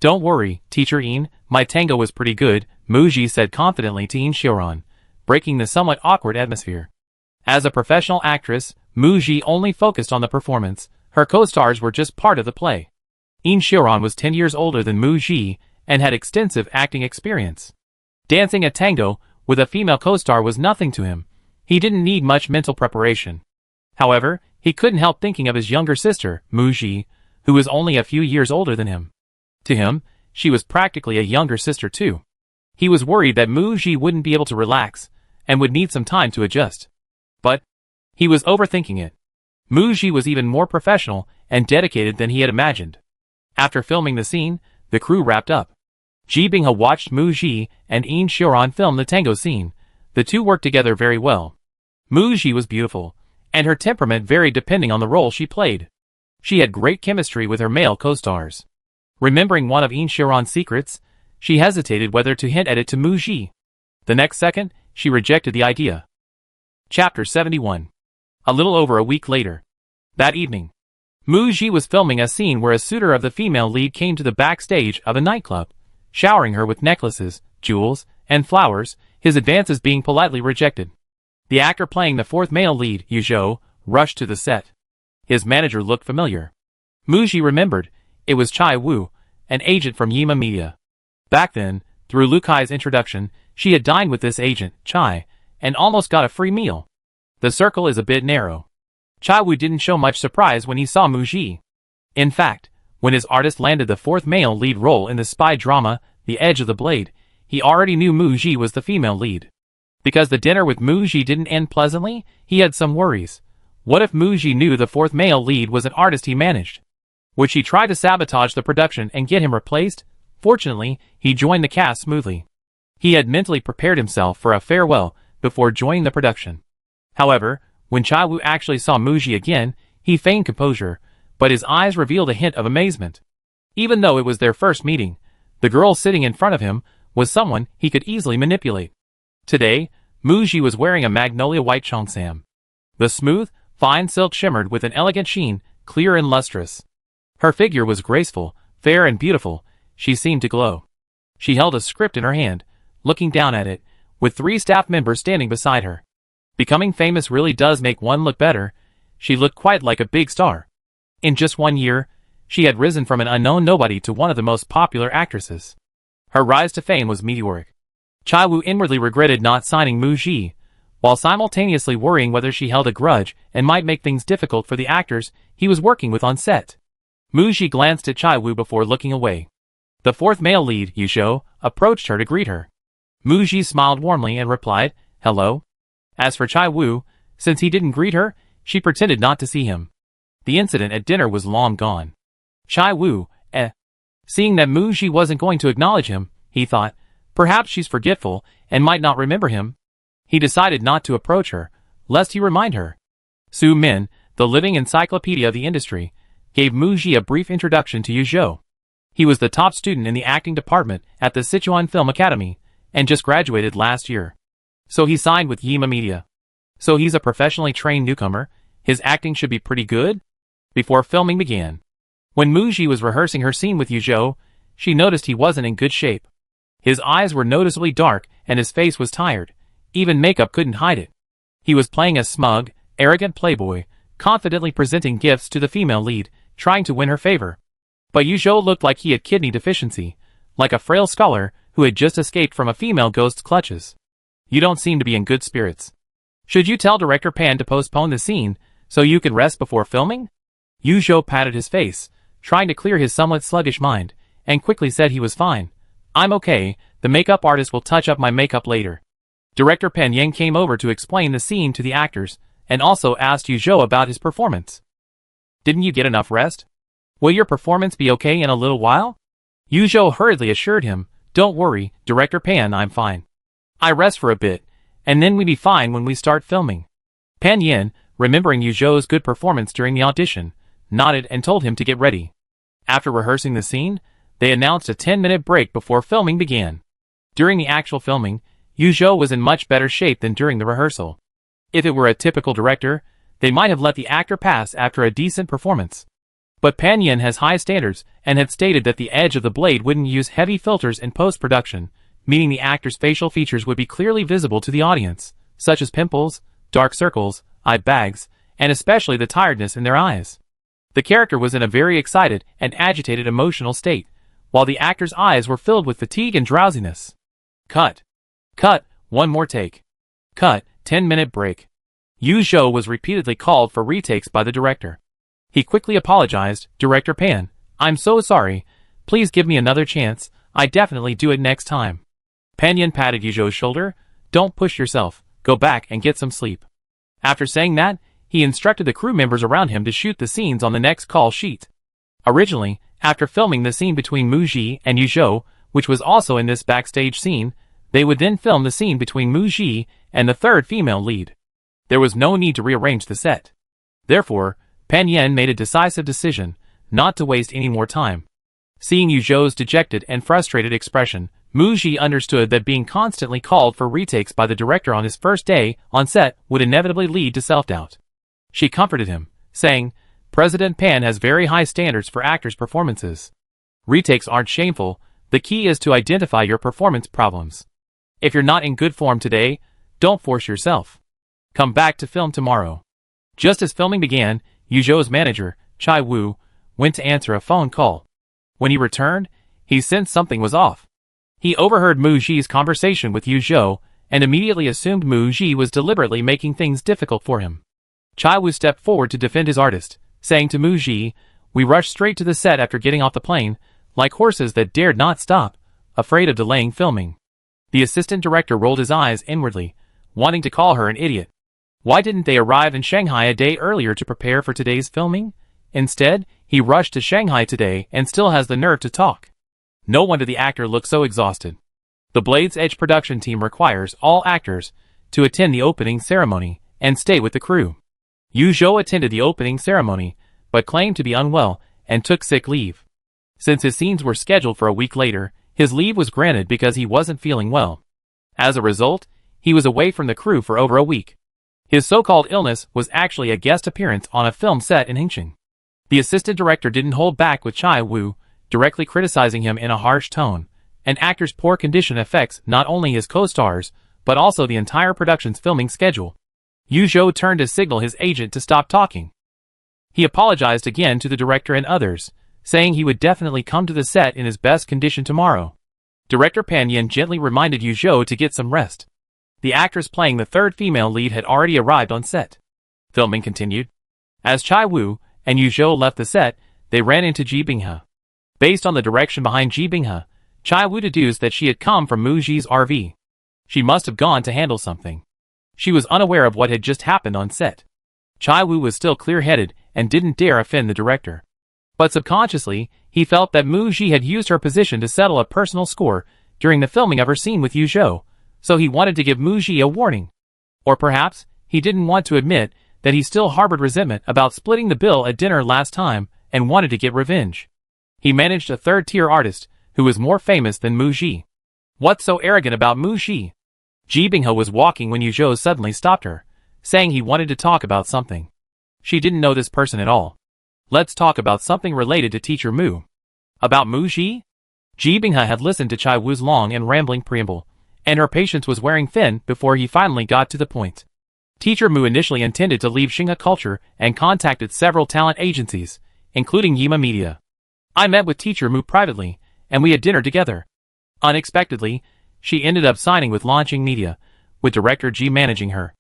"Don't worry, Teacher In, my tango was pretty good," Mu Ji said confidently to In Xiaoran, breaking the somewhat awkward atmosphere. As a professional actress, Mu Ji only focused on the performance. Her co-stars were just part of the play. In Xiaoran was 10 years older than Mu Ji and had extensive acting experience. Dancing a tango with a female co-star was nothing to him. He didn't need much mental preparation. However, he couldn't help thinking of his younger sister, Mu Ji, who was only a few years older than him. To him, she was practically a younger sister too. He was worried that Mu Ji wouldn't be able to relax and would need some time to adjust. But he was overthinking it. Mu Ji was even more professional and dedicated than he had imagined. After filming the scene, the crew wrapped up. Ji Binghe watched Mu Ji and In Xiaoran film the tango scene. The 2 worked together very well. Mu Ji was beautiful, and her temperament varied depending on the role she played. She had great chemistry with her male co-stars. Remembering one of In Xiaoran's secrets, she hesitated whether to hint at it to Mu Ji. The next second, she rejected the idea. Chapter 71. A little over a week later. That evening, Mu Ji was filming a scene where a suitor of the female lead came to the backstage of a nightclub, showering her with necklaces, jewels, and flowers, his advances being politely rejected. The actor playing the 4th male lead, Yu Zhou, rushed to the set. His manager looked familiar. Mu Ji remembered, it was Chai Wu, an agent from Yima Media. Back then, through Lu Kai's introduction, she had dined with this agent, Chai, and almost got a free meal. The circle is a bit narrow. Chai Wu didn't show much surprise when he saw Mu Ji. In fact, when his artist landed the 4th male lead role in the spy drama, The Edge of the Blade, he already knew Mu Ji was the female lead. Because the dinner with Mu Ji didn't end pleasantly, he had some worries. What if Mu Ji knew the 4th male lead was an artist he managed? Would she try to sabotage the production and get him replaced? Fortunately, he joined the cast smoothly. He had mentally prepared himself for a farewell before joining the production. However, when Chai-woo actually saw Muji again, he feigned composure, but his eyes revealed a hint of amazement. Even though it was their first meeting, the girl sitting in front of him was someone he could easily manipulate. Today, Muji was wearing a magnolia white cheongsam. The smooth, fine silk shimmered with an elegant sheen, clear and lustrous. Her figure was graceful, fair and beautiful. She seemed to glow. She held a script in her hand, looking down at it, with 3 staff members standing beside her. Becoming famous really does make one look better. She looked quite like a big star. In just 1 year, she had risen from an unknown nobody to one of the most popular actresses. Her rise to fame was meteoric. Chai-woo inwardly regretted not signing Muji, while simultaneously worrying whether she held a grudge and might make things difficult for the actors he was working with on set. Muji glanced at Chai-woo before looking away. The 4th male lead, Yusho, approached her to greet her. Muji smiled warmly and replied, "Hello." As for Chai-woo, since he didn't greet her, she pretended not to see him. The incident at dinner was long gone. Chai-woo, Seeing that Muji wasn't going to acknowledge him, he thought, perhaps she's forgetful and might not remember him. He decided not to approach her, lest he remind her. Su Min, the living encyclopedia of the industry, gave Muji a brief introduction to Yuzhou. He was the top student in the acting department at the Sichuan Film Academy, and just graduated last year. So he signed with Yima Media. So he's a professionally trained newcomer. His acting should be pretty good? Before filming began. When Muji was rehearsing her scene with Yuzhou, she noticed he wasn't in good shape. His eyes were noticeably dark and his face was tired. Even makeup couldn't hide it. He was playing a smug, arrogant playboy, confidently presenting gifts to the female lead, trying to win her favor. But Yuzhou looked like he had kidney deficiency, like a frail scholar who had just escaped from a female ghost's clutches. You don't seem to be in good spirits. Should you tell director Pan to postpone the scene so you could rest before filming? Yuzhou patted his face, trying to clear his somewhat sluggish mind, and quickly said he was fine. I'm okay, the makeup artist will touch up my makeup later. Director Pan Yang came over to explain the scene to the actors, and also asked Yuzhou about his performance. Didn't you get enough rest? Will your performance be okay in a little while? Yuzhou hurriedly assured him, don't worry, Director Pan, I'm fine. I rest for a bit, and then we be fine when we start filming. Pan Yin, remembering Yuzhou's good performance during the audition, nodded and told him to get ready. After rehearsing the scene, they announced a 10-minute break before filming began. During the actual filming, Yuzhou was in much better shape than during the rehearsal. If it were a typical director, they might have let the actor pass after a decent performance. But Pan Yin has high standards and had stated that the edge of the blade wouldn't use heavy filters in post-production, meaning the actor's facial features would be clearly visible to the audience, such as pimples, dark circles, eye bags, and especially the tiredness in their eyes. The character was in a very excited and agitated emotional state, while the actor's eyes were filled with fatigue and drowsiness. Cut. Cut, one more take. Cut, 10-minute break. Yuzhou was repeatedly called for retakes by the director. He quickly apologized, Director Pan, I'm so sorry, please give me another chance, I definitely do it next time. Pan Yin patted Yuzhou's shoulder, don't push yourself, go back and get some sleep. After saying that, he instructed the crew members around him to shoot the scenes on the next call sheet. Originally, after filming the scene between Muji and Yuzhou, which was also in this backstage scene, they would then film the scene between Muji and the 3rd female lead. There was no need to rearrange the set. Therefore, Pan Yin made a decisive decision, not to waste any more time. Seeing Yuzhou's dejected and frustrated expression, Muji understood that being constantly called for retakes by the director on his first day on set would inevitably lead to self-doubt. She comforted him, saying, President Pan has very high standards for actors' performances. Retakes aren't shameful, the key is to identify your performance problems. If you're not in good form today, don't force yourself. Come back to film tomorrow. Just as filming began, Yuzhou's manager, Chai-woo, went to answer a phone call. When he returned, he sensed something was off. He overheard Muji's conversation with Yuzhou and immediately assumed Muji was deliberately making things difficult for him. Chai-woo stepped forward to defend his artist, saying to Muji, we rushed straight to the set after getting off the plane, like horses that dared not stop, afraid of delaying filming. The assistant director rolled his eyes inwardly, wanting to call her an idiot. Why didn't they arrive in Shanghai a day earlier to prepare for today's filming? Instead, he He rushed to Shanghai today and still has the nerve to talk. No wonder the actor looks so exhausted. The Blade's Edge production team requires all actors to attend the opening ceremony and stay with the crew. Yu Zhou attended the opening ceremony, but claimed to be unwell and took sick leave. Since his scenes were scheduled for a week later, his leave was granted because he wasn't feeling well. As a result, he was away from the crew for over a week. His so-called illness was actually a guest appearance on a film set in Hengqin. The assistant director didn't hold back with Chai Wu, directly criticizing him in a harsh tone. An actor's poor condition affects not only his co-stars, but also the entire production's filming schedule. Yu Zhou turned to signal his agent to stop talking. He apologized again to the director and others, saying he would definitely come to the set in his best condition tomorrow. Director Pan Yin gently reminded Yu Zhou to get some rest. The actress playing the third female lead had already arrived on set. Filming continued. As Chai Wu and Yu Zhou left the set, they ran into Ji Binghe. Based on the direction behind Ji Binghe, Chai Wu deduced that she had come from Mu Ji's RV. She must have gone to handle something. She was unaware of what had just happened on set. Chai Wu was still clear-headed and didn't dare offend the director. But subconsciously, he felt that Mu Ji had used her position to settle a personal score during the filming of her scene with Yu Zhou, so he wanted to give Mu Ji a warning. Or perhaps, he didn't want to admit that he still harbored resentment about splitting the bill at dinner last time and wanted to get revenge. He managed a third-tier artist who was more famous than Mu Ji. What's so arrogant about Mu Ji? Ji Binghe was walking when Yu Zhou suddenly stopped her, saying he wanted to talk about something. She didn't know this person at all. Let's talk about something related to Teacher Mu. About Mu Ji? Ji Binghe had listened to Chai Wu's long and rambling preamble, and her patience was wearing thin before he finally got to the point. Teacher Mu initially intended to leave Xinghe Culture and contacted several talent agencies, including Yima Media. I met with Teacher Mu privately, and we had dinner together. Unexpectedly, she ended up signing with Launching Media, with Director Ji managing her.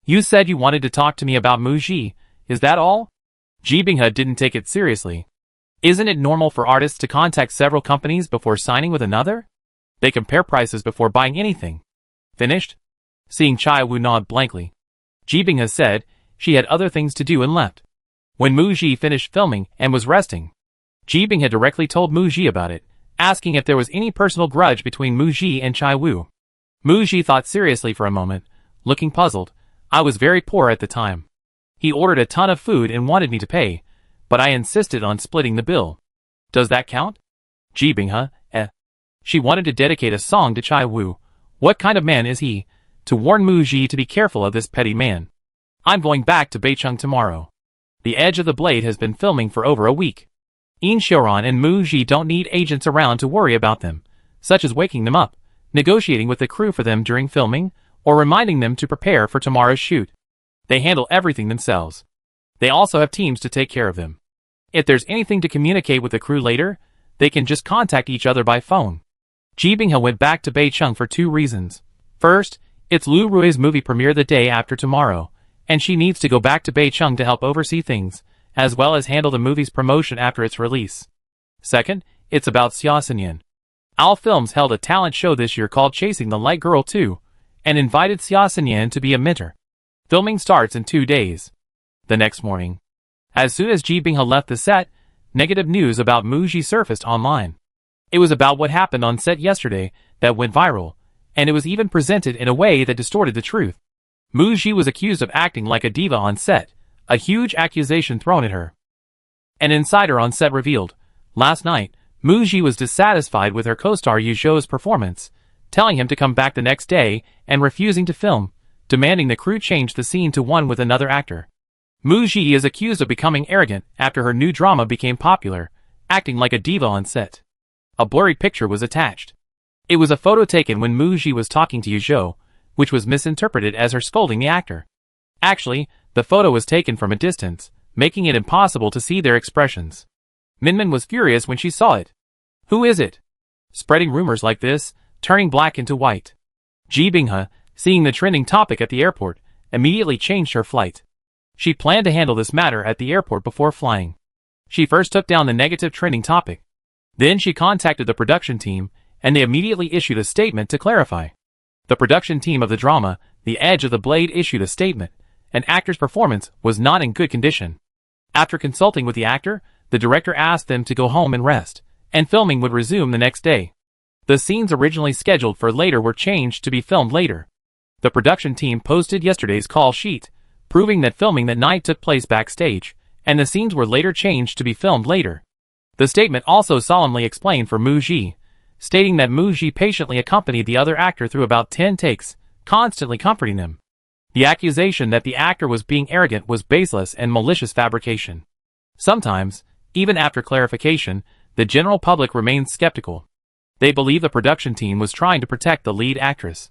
You said you wanted to talk to me about Mu Ji, is that all? Ji Binghe didn't take it seriously. Isn't it normal for artists to contact several companies before signing with another? They compare prices before buying anything. Finished? Seeing Chai Wu nod blankly, Ji Binghe said she had other things to do and left. When Mu Ji finished filming and was resting, Ji Binghe directly told Mu Ji about it, asking if there was any personal grudge between Mu Ji and Chai Wu. Mu Ji thought seriously for a moment, looking puzzled. I was very poor at the time. He ordered a ton of food and wanted me to pay, but I insisted on splitting the bill. Does that count? Ji Binghe, She wanted to dedicate a song to Chai Wu. What kind of man is he, to warn Mu Ji to be careful of this petty man? I'm going back to Beicheng tomorrow. The Edge of the Blade has been filming for over a week. Yin Xiuran and Mu Ji don't need agents around to worry about them, such as waking them up, negotiating with the crew for them during filming, or reminding them to prepare for tomorrow's shoot. They handle everything themselves. They also have teams to take care of them. If there's anything to communicate with the crew later, they can just contact each other by phone. Ji Binghe went back to Beicheng for 2 reasons. First, it's Lu Rui's movie premiere the day after tomorrow, and she needs to go back to Beicheng to help oversee things, as well as handle the movie's promotion after its release. Second, it's about Xia Xinyan. Owl Films held a talent show this year called Chasing the Light Girl 2, and invited Xia Xinyan to be a mentor. Filming starts in 2 days. The next morning, as soon as Ji Binghe left the set, negative news about Mu Ji surfaced online. It was about what happened on set yesterday that went viral, and it was even presented in a way that distorted the truth. Mu Ji was accused of acting like a diva on set, a huge accusation thrown at her. An insider on set revealed, last night, Mu Ji was dissatisfied with her co-star Yu Zhou's performance, telling him to come back the next day and refusing to film, demanding the crew change the scene to one with another actor. Mu Ji is accused of becoming arrogant after her new drama became popular, acting like a diva on set. A blurry picture was attached. It was a photo taken when Mu Ji was talking to Yu Zhou, which was misinterpreted as her scolding the actor. Actually, the photo was taken from a distance, making it impossible to see their expressions. Minmin was furious when she saw it. Who is it? Spreading rumors like this, turning black into white. Ji Binghe, seeing the trending topic at the airport, immediately changed her flight. She planned to handle this matter at the airport before flying. She first took down the negative trending topic. Then she contacted the production team, and they immediately issued a statement to clarify. The production team of the drama, The Edge of the Blade, issued a statement. An actor's performance was not in good condition. After consulting with the actor, The director asked them to go home and rest, and filming would resume the next day. The scenes originally scheduled for later were changed to be filmed later. The production team posted yesterday's call sheet, proving that filming that night took place backstage, and the scenes were later changed to be filmed later. The statement also solemnly explained for Mu Ji, stating that Mu Ji patiently accompanied the other actor through about 10 takes, constantly comforting him. The accusation that the actor was being arrogant was baseless and malicious fabrication. Sometimes, even after clarification, the general public remains skeptical. They believe the production team was trying to protect the lead actress.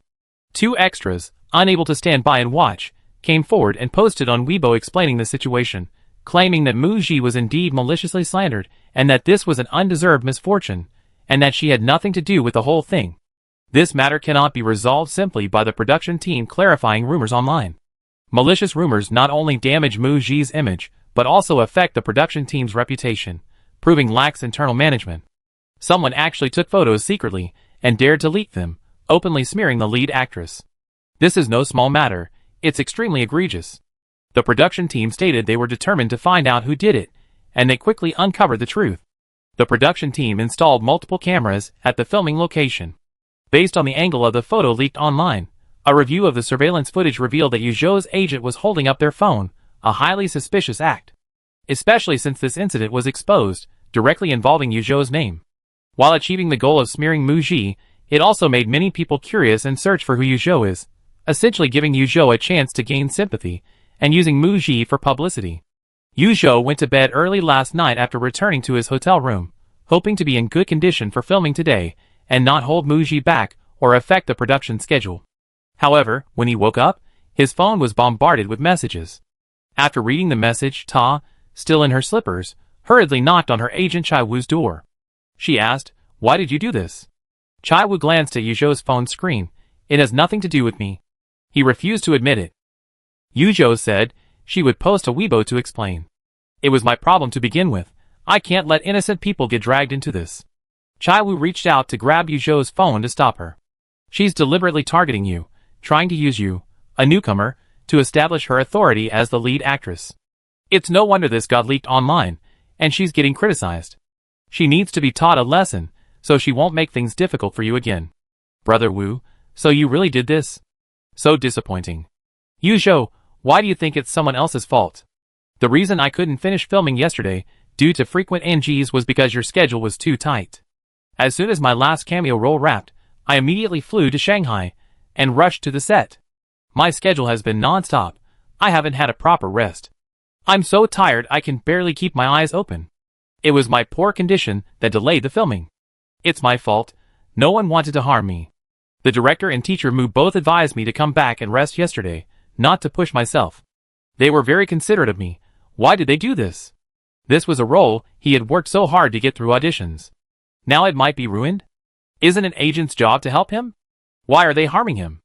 2 extras, unable to stand by and watch, came forward and posted on Weibo explaining the situation, claiming that Mu Ji was indeed maliciously slandered and that this was an undeserved misfortune, and that she had nothing to do with the whole thing. This matter cannot be resolved simply by the production team clarifying rumors online. Malicious rumors not only damage Mu Ji's image, but also affect the production team's reputation, proving lax internal management. Someone actually took photos secretly and dared to leak them, openly smearing the lead actress. This is no small matter, it's extremely egregious. The production team stated they were determined to find out who did it, and they quickly uncovered the truth. The production team installed multiple cameras at the filming location. Based on the angle of the photo leaked online, a review of the surveillance footage revealed that Yu Zhou's agent was holding up their phone, a highly suspicious act. Especially since this incident was exposed, directly involving Yu Zhou's name. While achieving the goal of smearing Mu Ji, it also made many people curious and search for who Yu Zhou is, essentially giving Yu Zhou a chance to gain sympathy, and using Mu Ji for publicity. Yu Zhou went to bed early last night after returning to his hotel room, hoping to be in good condition for filming today, and not hold Mu Ji back or affect the production schedule. However, when he woke up, his phone was bombarded with messages. After reading the message, Ta, still in her slippers, hurriedly knocked on her agent Chai Wu's door. She asked, "Why did you do this?" Chai Wu glanced at Yu Zhou's phone screen. "It has nothing to do with me." He refused to admit it. Yu Zhou said she would post a Weibo to explain. "It was my problem to begin with. I can't let innocent people get dragged into this." Chai Wu reached out to grab Yu Zhou's phone to stop her. "She's deliberately targeting you, trying to use you, a newcomer, to establish her authority as the lead actress. It's no wonder this got leaked online, and she's getting criticized. She needs to be taught a lesson, so she won't make things difficult for you again." "Brother Wu, so you really did this? So disappointing." "Yu Zhou, why do you think it's someone else's fault?" "The reason I couldn't finish filming yesterday, due to frequent NGs, was because your schedule was too tight. As soon as my last cameo role wrapped, I immediately flew to Shanghai and rushed to the set. My schedule has been non-stop. I haven't had a proper rest. I'm so tired I can barely keep my eyes open. It was my poor condition that delayed the filming. It's my fault. No one wanted to harm me. The director and teacher Mu both advised me to come back and rest yesterday, not to push myself. They were very considerate of me. Why did they do this? This was a role he had worked so hard to get through auditions. Now it might be ruined? Isn't an agent's job to help him? Why are they harming him?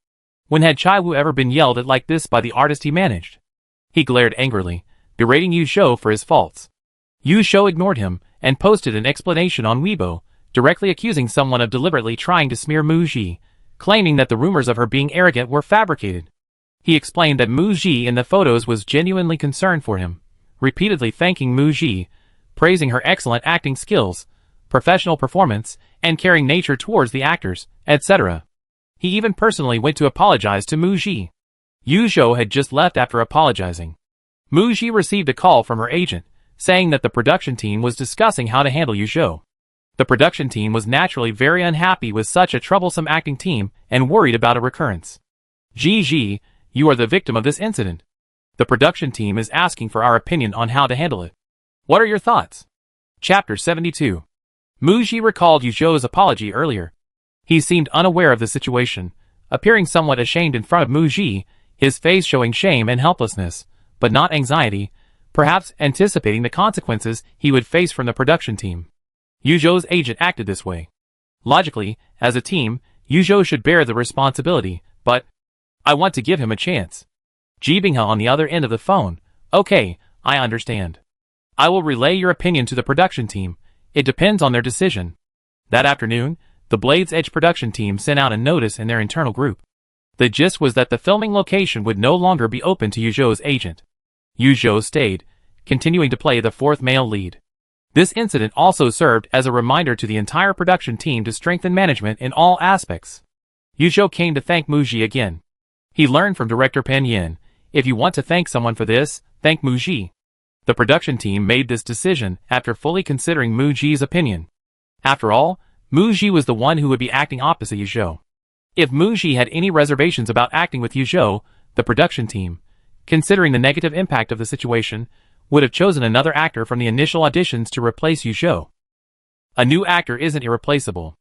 When had Chai Wu ever been yelled at like this by the artist he managed?" He glared angrily, berating Yu Zhou for his faults. Yu Zhou ignored him and posted an explanation on Weibo, directly accusing someone of deliberately trying to smear Mu Ji, claiming that the rumors of her being arrogant were fabricated. He explained that Mu Ji in the photos was genuinely concerned for him, repeatedly thanking Mu Ji, praising her excellent acting skills, professional performance, and caring nature towards the actors, etc. He even personally went to apologize to Mu Ji. Yu Zhou had just left after apologizing. Mu Ji received a call from her agent, saying that the production team was discussing how to handle Yu Zhou. The production team was naturally very unhappy with such a troublesome acting team and worried about a recurrence. "Ji, you are the victim of this incident. The production team is asking for our opinion on how to handle it. What are your thoughts?" Chapter 72. Mu Ji recalled Yu Zhou's apology earlier. He seemed unaware of the situation, appearing somewhat ashamed in front of Mu Ji, his face showing shame and helplessness, but not anxiety, perhaps anticipating the consequences he would face from the production team. Yu Zhou's agent acted this way. Logically, as a team, Yu Zhou should bear the responsibility, but I want to give him a chance. Ji Binghe on the other end of the phone. "Okay, I understand. I will relay your opinion to the production team. It depends on their decision." That afternoon, the Blade's Edge production team sent out a notice in their internal group. The gist was that the filming location would no longer be open to Yu Zhou's agent. Yu Zhou stayed, continuing to play the fourth male lead. This incident also served as a reminder to the entire production team to strengthen management in all aspects. Yuzhou came to thank Muji again. He learned from director Pan Yin, "If you want to thank someone for this, thank Muji." The production team made this decision after fully considering Muji's opinion. After all, Muji was the one who would be acting opposite Yuzhou. If Muji had any reservations about acting with Yuzhou, the production team, considering the negative impact of the situation, would have chosen another actor from the initial auditions to replace Yuzhou. A new actor isn't irreplaceable.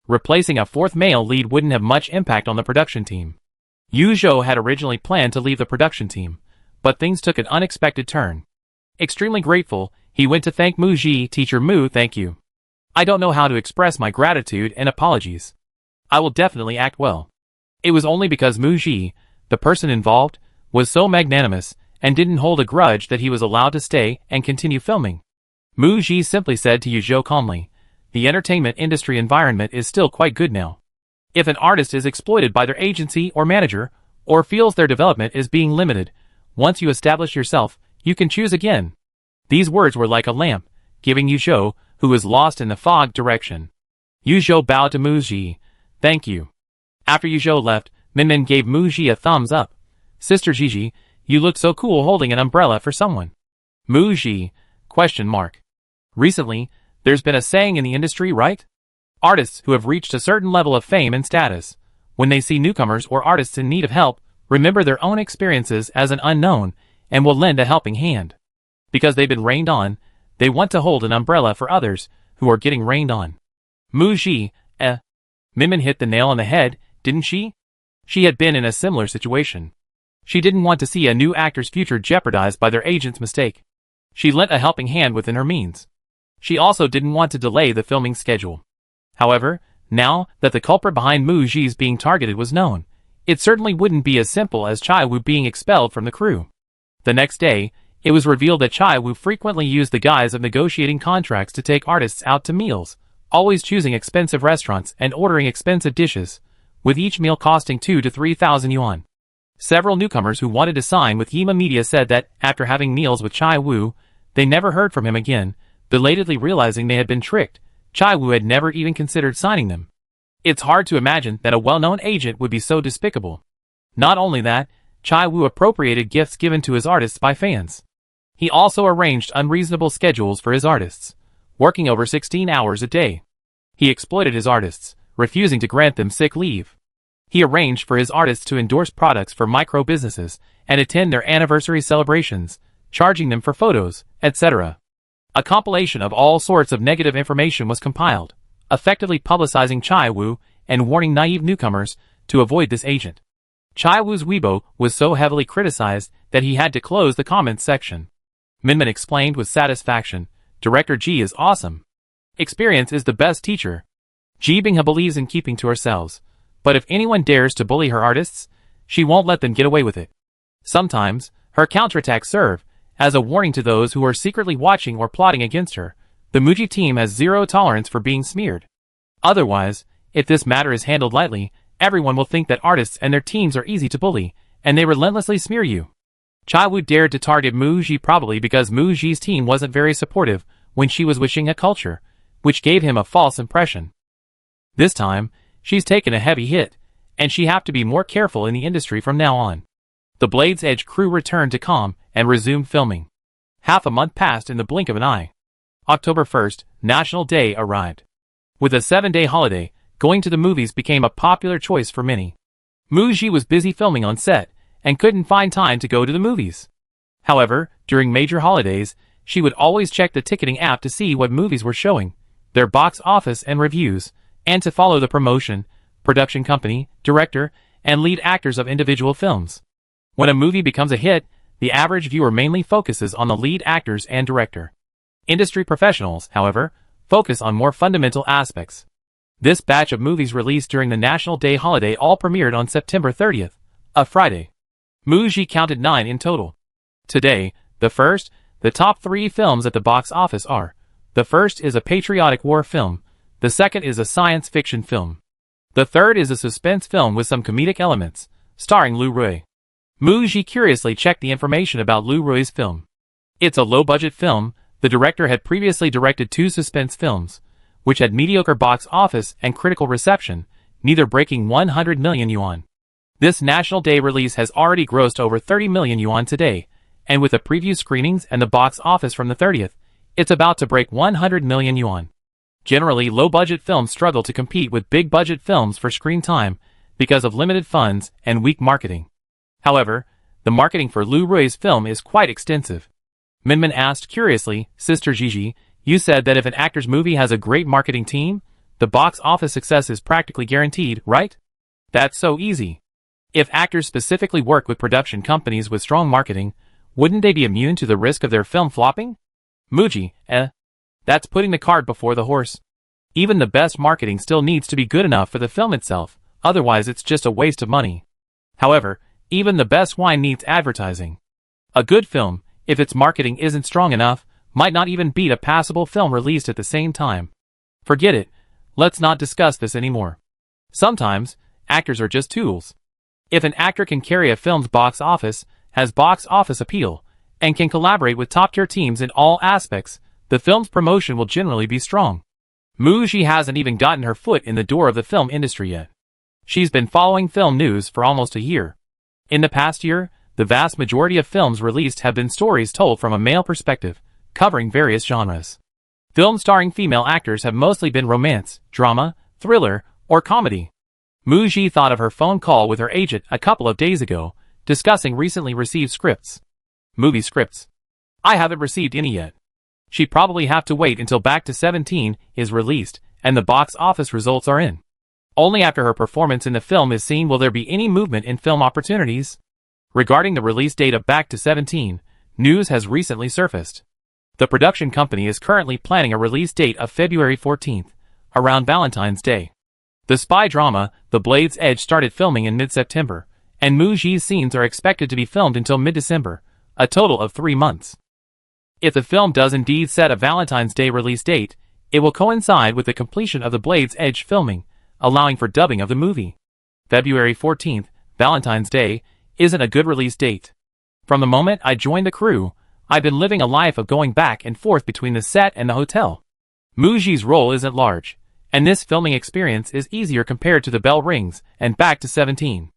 Replacing a fourth male lead wouldn't have much impact on the production team. Yuzhou had originally planned to leave the production team, but things took an unexpected turn. Extremely grateful, he went to thank Muji. "Teacher Mu, thank you. I don't know how to express my gratitude and apologies. I will definitely act well." It was only because Muji, the person involved, was so magnanimous and didn't hold a grudge that he was allowed to stay and continue filming. Muji simply said to Yuzhou calmly, "The entertainment industry environment is still quite good now. If an artist is exploited by their agency or manager, or feels their development is being limited, once you establish yourself, you can choose again." These words were like a lamp, giving Yuzhou, who was lost in the fog, direction. Yuzhou bowed to Muji. "Thank you." After Yuzhou left, Minmin gave Muji a thumbs up. "Sister Gigi, you look so cool holding an umbrella for someone." Muji? Recently, there's been a saying in the industry, right? Artists who have reached a certain level of fame and status, when they see newcomers or artists in need of help, remember their own experiences as an unknown and will lend a helping hand. Because they've been rained on, they want to hold an umbrella for others who are getting rained on. Muji, Minmin hit the nail on the head, didn't she? She had been in a similar situation. She didn't want to see a new actor's future jeopardized by their agent's mistake. She lent a helping hand within her means. She also didn't want to delay the filming schedule. However, now that the culprit behind Muji's being targeted was known, it certainly wouldn't be as simple as Chai Wu being expelled from the crew. The next day, it was revealed that Chai Wu frequently used the guise of negotiating contracts to take artists out to meals, always choosing expensive restaurants and ordering expensive dishes, with each meal costing 2,000 to 3,000 yuan. Several newcomers who wanted to sign with Yima Media said that, after having meals with Chai Wu, they never heard from him again, belatedly realizing they had been tricked. Chai Wu had never even considered signing them. It's hard to imagine that a well-known agent would be so despicable. Not only that, Chai Wu appropriated gifts given to his artists by fans. He also arranged unreasonable schedules for his artists, working over 16 hours a day. He exploited his artists, refusing to grant them sick leave. He arranged for his artists to endorse products for micro-businesses and attend their anniversary celebrations, charging them for photos, etc. A compilation of all sorts of negative information was compiled, effectively publicizing Chai Wu and warning naive newcomers to avoid this agent. Chai Wu's Weibo was so heavily criticized that he had to close the comments section. Minmin explained with satisfaction, "Director Ji is awesome. Experience is the best teacher." Ji Binghe believes in keeping to ourselves, but if anyone dares to bully her artists, she won't let them get away with it. Sometimes, her counterattacks serve as a warning to those who are secretly watching or plotting against her. The Muji team has zero tolerance for being smeared. Otherwise, if this matter is handled lightly, everyone will think that artists and their teams are easy to bully, and they relentlessly smear you. Chai Wu dared to target Muji probably because Muji's team wasn't very supportive when she was wishing a culture, which gave him a false impression. This time, she's taken a heavy hit, and she have to be more careful in the industry from now on. The Blade's Edge crew returned to calm and resumed filming. Half a month passed in the blink of an eye. October 1st, National Day arrived. With a 7-day holiday, going to the movies became a popular choice for many. Muji was busy filming on set, and couldn't find time to go to the movies. However, during major holidays, she would always check the ticketing app to see what movies were showing, their box office and reviews, and to follow the promotion, production company, director, and lead actors of individual films. When a movie becomes a hit, the average viewer mainly focuses on the lead actors and director. Industry professionals, however, focus on more fundamental aspects. This batch of movies released during the National Day holiday all premiered on September 30th, a Friday. Muji counted 9 in total. Today, the top 3 films at the box office are: the first is a patriotic war film, the second is a science fiction film. The third is a suspense film with some comedic elements, starring Lu Rui. Muji curiously checked the information about Lu Rui's film. It's a low-budget film, The director had previously directed 2 suspense films, which had mediocre box office and critical reception, neither breaking 100 million yuan. This National Day release has already grossed over 30 million yuan today, and with the preview screenings and the box office from the 30th, it's about to break 100 million yuan. Generally, low-budget films struggle to compete with big-budget films for screen time because of limited funds and weak marketing. However, the marketing for Lu Rui's film is quite extensive. Minmin asked curiously, "Sister Gigi, you said that if an actor's movie has a great marketing team, the box office success is practically guaranteed, right? That's so easy. If actors specifically work with production companies with strong marketing, wouldn't they be immune to the risk of their film flopping?" Muji, that's putting the cart before the horse. Even the best marketing still needs to be good enough for the film itself, otherwise it's just a waste of money. However, even the best wine needs advertising. A good film, if its marketing isn't strong enough, might not even beat a passable film released at the same time. Forget it, let's not discuss this anymore. Sometimes, actors are just tools. If an actor can carry a film's box office, has box office appeal, and can collaborate with top-tier teams in all aspects, the film's promotion will generally be strong. Mu Ji hasn't even gotten her foot in the door of the film industry yet. She's been following film news for almost a year. In the past year, the vast majority of films released have been stories told from a male perspective, covering various genres. Films starring female actors have mostly been romance, drama, thriller, or comedy. Mu Ji thought of her phone call with her agent a couple of days ago, discussing recently received scripts. Movie scripts. I haven't received any yet. She'd probably have to wait until Back to 17 is released and the box office results are in. Only after her performance in the film is seen will there be any movement in film opportunities. Regarding the release date of Back to 17, news has recently surfaced. The production company is currently planning a release date of February 14th, around Valentine's Day. The spy drama, The Blade's Edge, started filming in mid-September, and Mu Ji's scenes are expected to be filmed until mid-December, a total of 3 months. If the film does indeed set a Valentine's Day release date, it will coincide with the completion of The Blade's Edge filming, allowing for dubbing of the movie. February 14th, Valentine's Day, isn't a good release date. From the moment I joined the crew, I've been living a life of going back and forth between the set and the hotel. Mu Ji's role isn't large, and this filming experience is easier compared to The Bell Rings and Back to 17.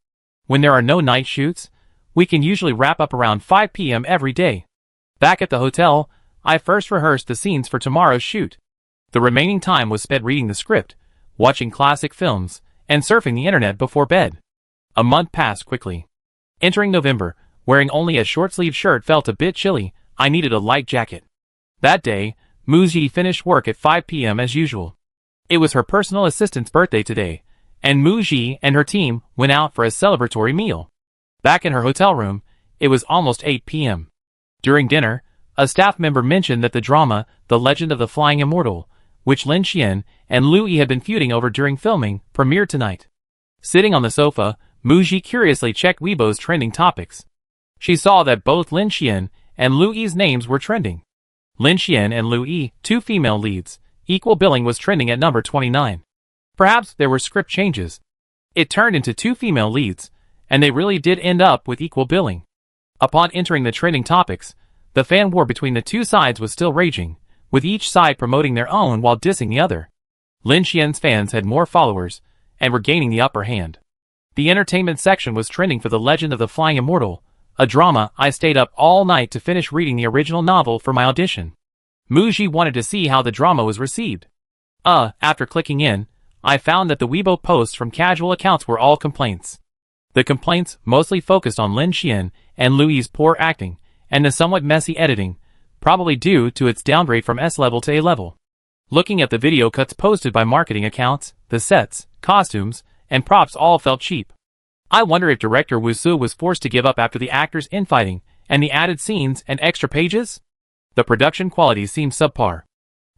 When there are no night shoots, we can usually wrap up around 5 p.m. every day. Back at the hotel, I first rehearsed the scenes for tomorrow's shoot. The remaining time was spent reading the script, watching classic films, and surfing the internet before bed. A month passed quickly. Entering November, wearing only a short-sleeved shirt felt a bit chilly. I needed a light jacket. That day, Mu Ji finished work at 5 p.m. as usual. It was her personal assistant's birthday today, and Mu Ji and her team went out for a celebratory meal. Back in her hotel room, it was almost 8 p.m. During dinner, a staff member mentioned that the drama, The Legend of the Flying Immortal, which Lin Xian and Lu Yi had been feuding over during filming, premiered tonight. Sitting on the sofa, Mu Ji curiously checked Weibo's trending topics. She saw that both Lin Xian and Lu Yi's names were trending. Lin Xian and Lu Yi, 2 female leads, equal billing was trending at number 29. Perhaps there were script changes. It turned into 2 female leads, and they really did end up with equal billing. Upon entering the trending topics, the fan war between the 2 sides was still raging, with each side promoting their own while dissing the other. Lin Xian's fans had more followers, and were gaining the upper hand. The entertainment section was trending for The Legend of the Flying Immortal, a drama. I stayed up all night to finish reading the original novel for my audition. Mu Ji wanted to see how the drama was received. After clicking in, I found that the Weibo posts from casual accounts were all complaints. The complaints mostly focused on Lin Xian and Lu Yi's poor acting, and the somewhat messy editing, probably due to its downgrade from S level to A level. Looking at the video cuts posted by marketing accounts, the sets, costumes, and props all felt cheap. I wonder if director Wu Su was forced to give up after the actors infighting, and the added scenes and extra pages? The production quality seemed subpar.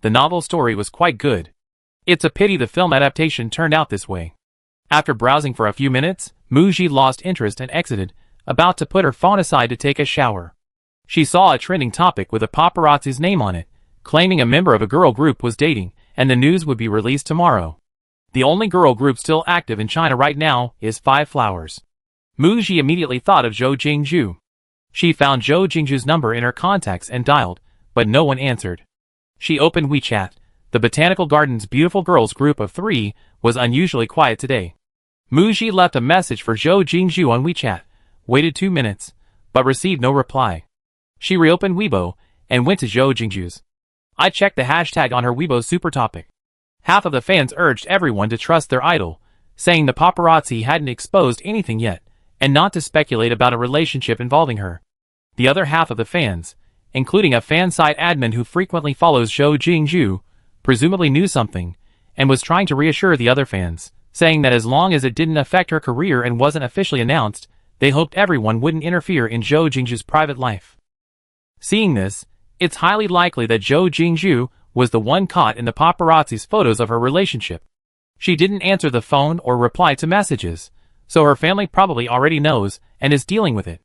The novel story was quite good. It's a pity the film adaptation turned out this way. After browsing for a few minutes, Mu Ji lost interest and exited, about to put her phone aside to take a shower. She saw a trending topic with a paparazzi's name on it, claiming a member of a girl group was dating, and the news would be released tomorrow. The only girl group still active in China right now is 5 Flowers. Mu Ji immediately thought of Zhou Jingzhu. She found Zhou Jingzhu's number in her contacts and dialed, but no one answered. She opened WeChat. The Botanical Gardens beautiful girls group of 3 was unusually quiet today. Muji left a message for Zhou Jingzhu on WeChat, waited 2 minutes, but received no reply. She reopened Weibo and went to Zhou Jingzhu's. I checked the hashtag on her Weibo super topic. Half of the fans urged everyone to trust their idol, saying the paparazzi hadn't exposed anything yet, and not to speculate about a relationship involving her. The other half of the fans, including a fan site admin who frequently follows Zhou Jingzhu, presumably knew something, and was trying to reassure the other fans, saying that as long as it didn't affect her career and wasn't officially announced, they hoped everyone wouldn't interfere in Zhou Jingzhu's private life. Seeing this, it's highly likely that Zhou Jingzhu was the one caught in the paparazzi's photos of her relationship. She didn't answer the phone or reply to messages, so her family probably already knows and is dealing with it.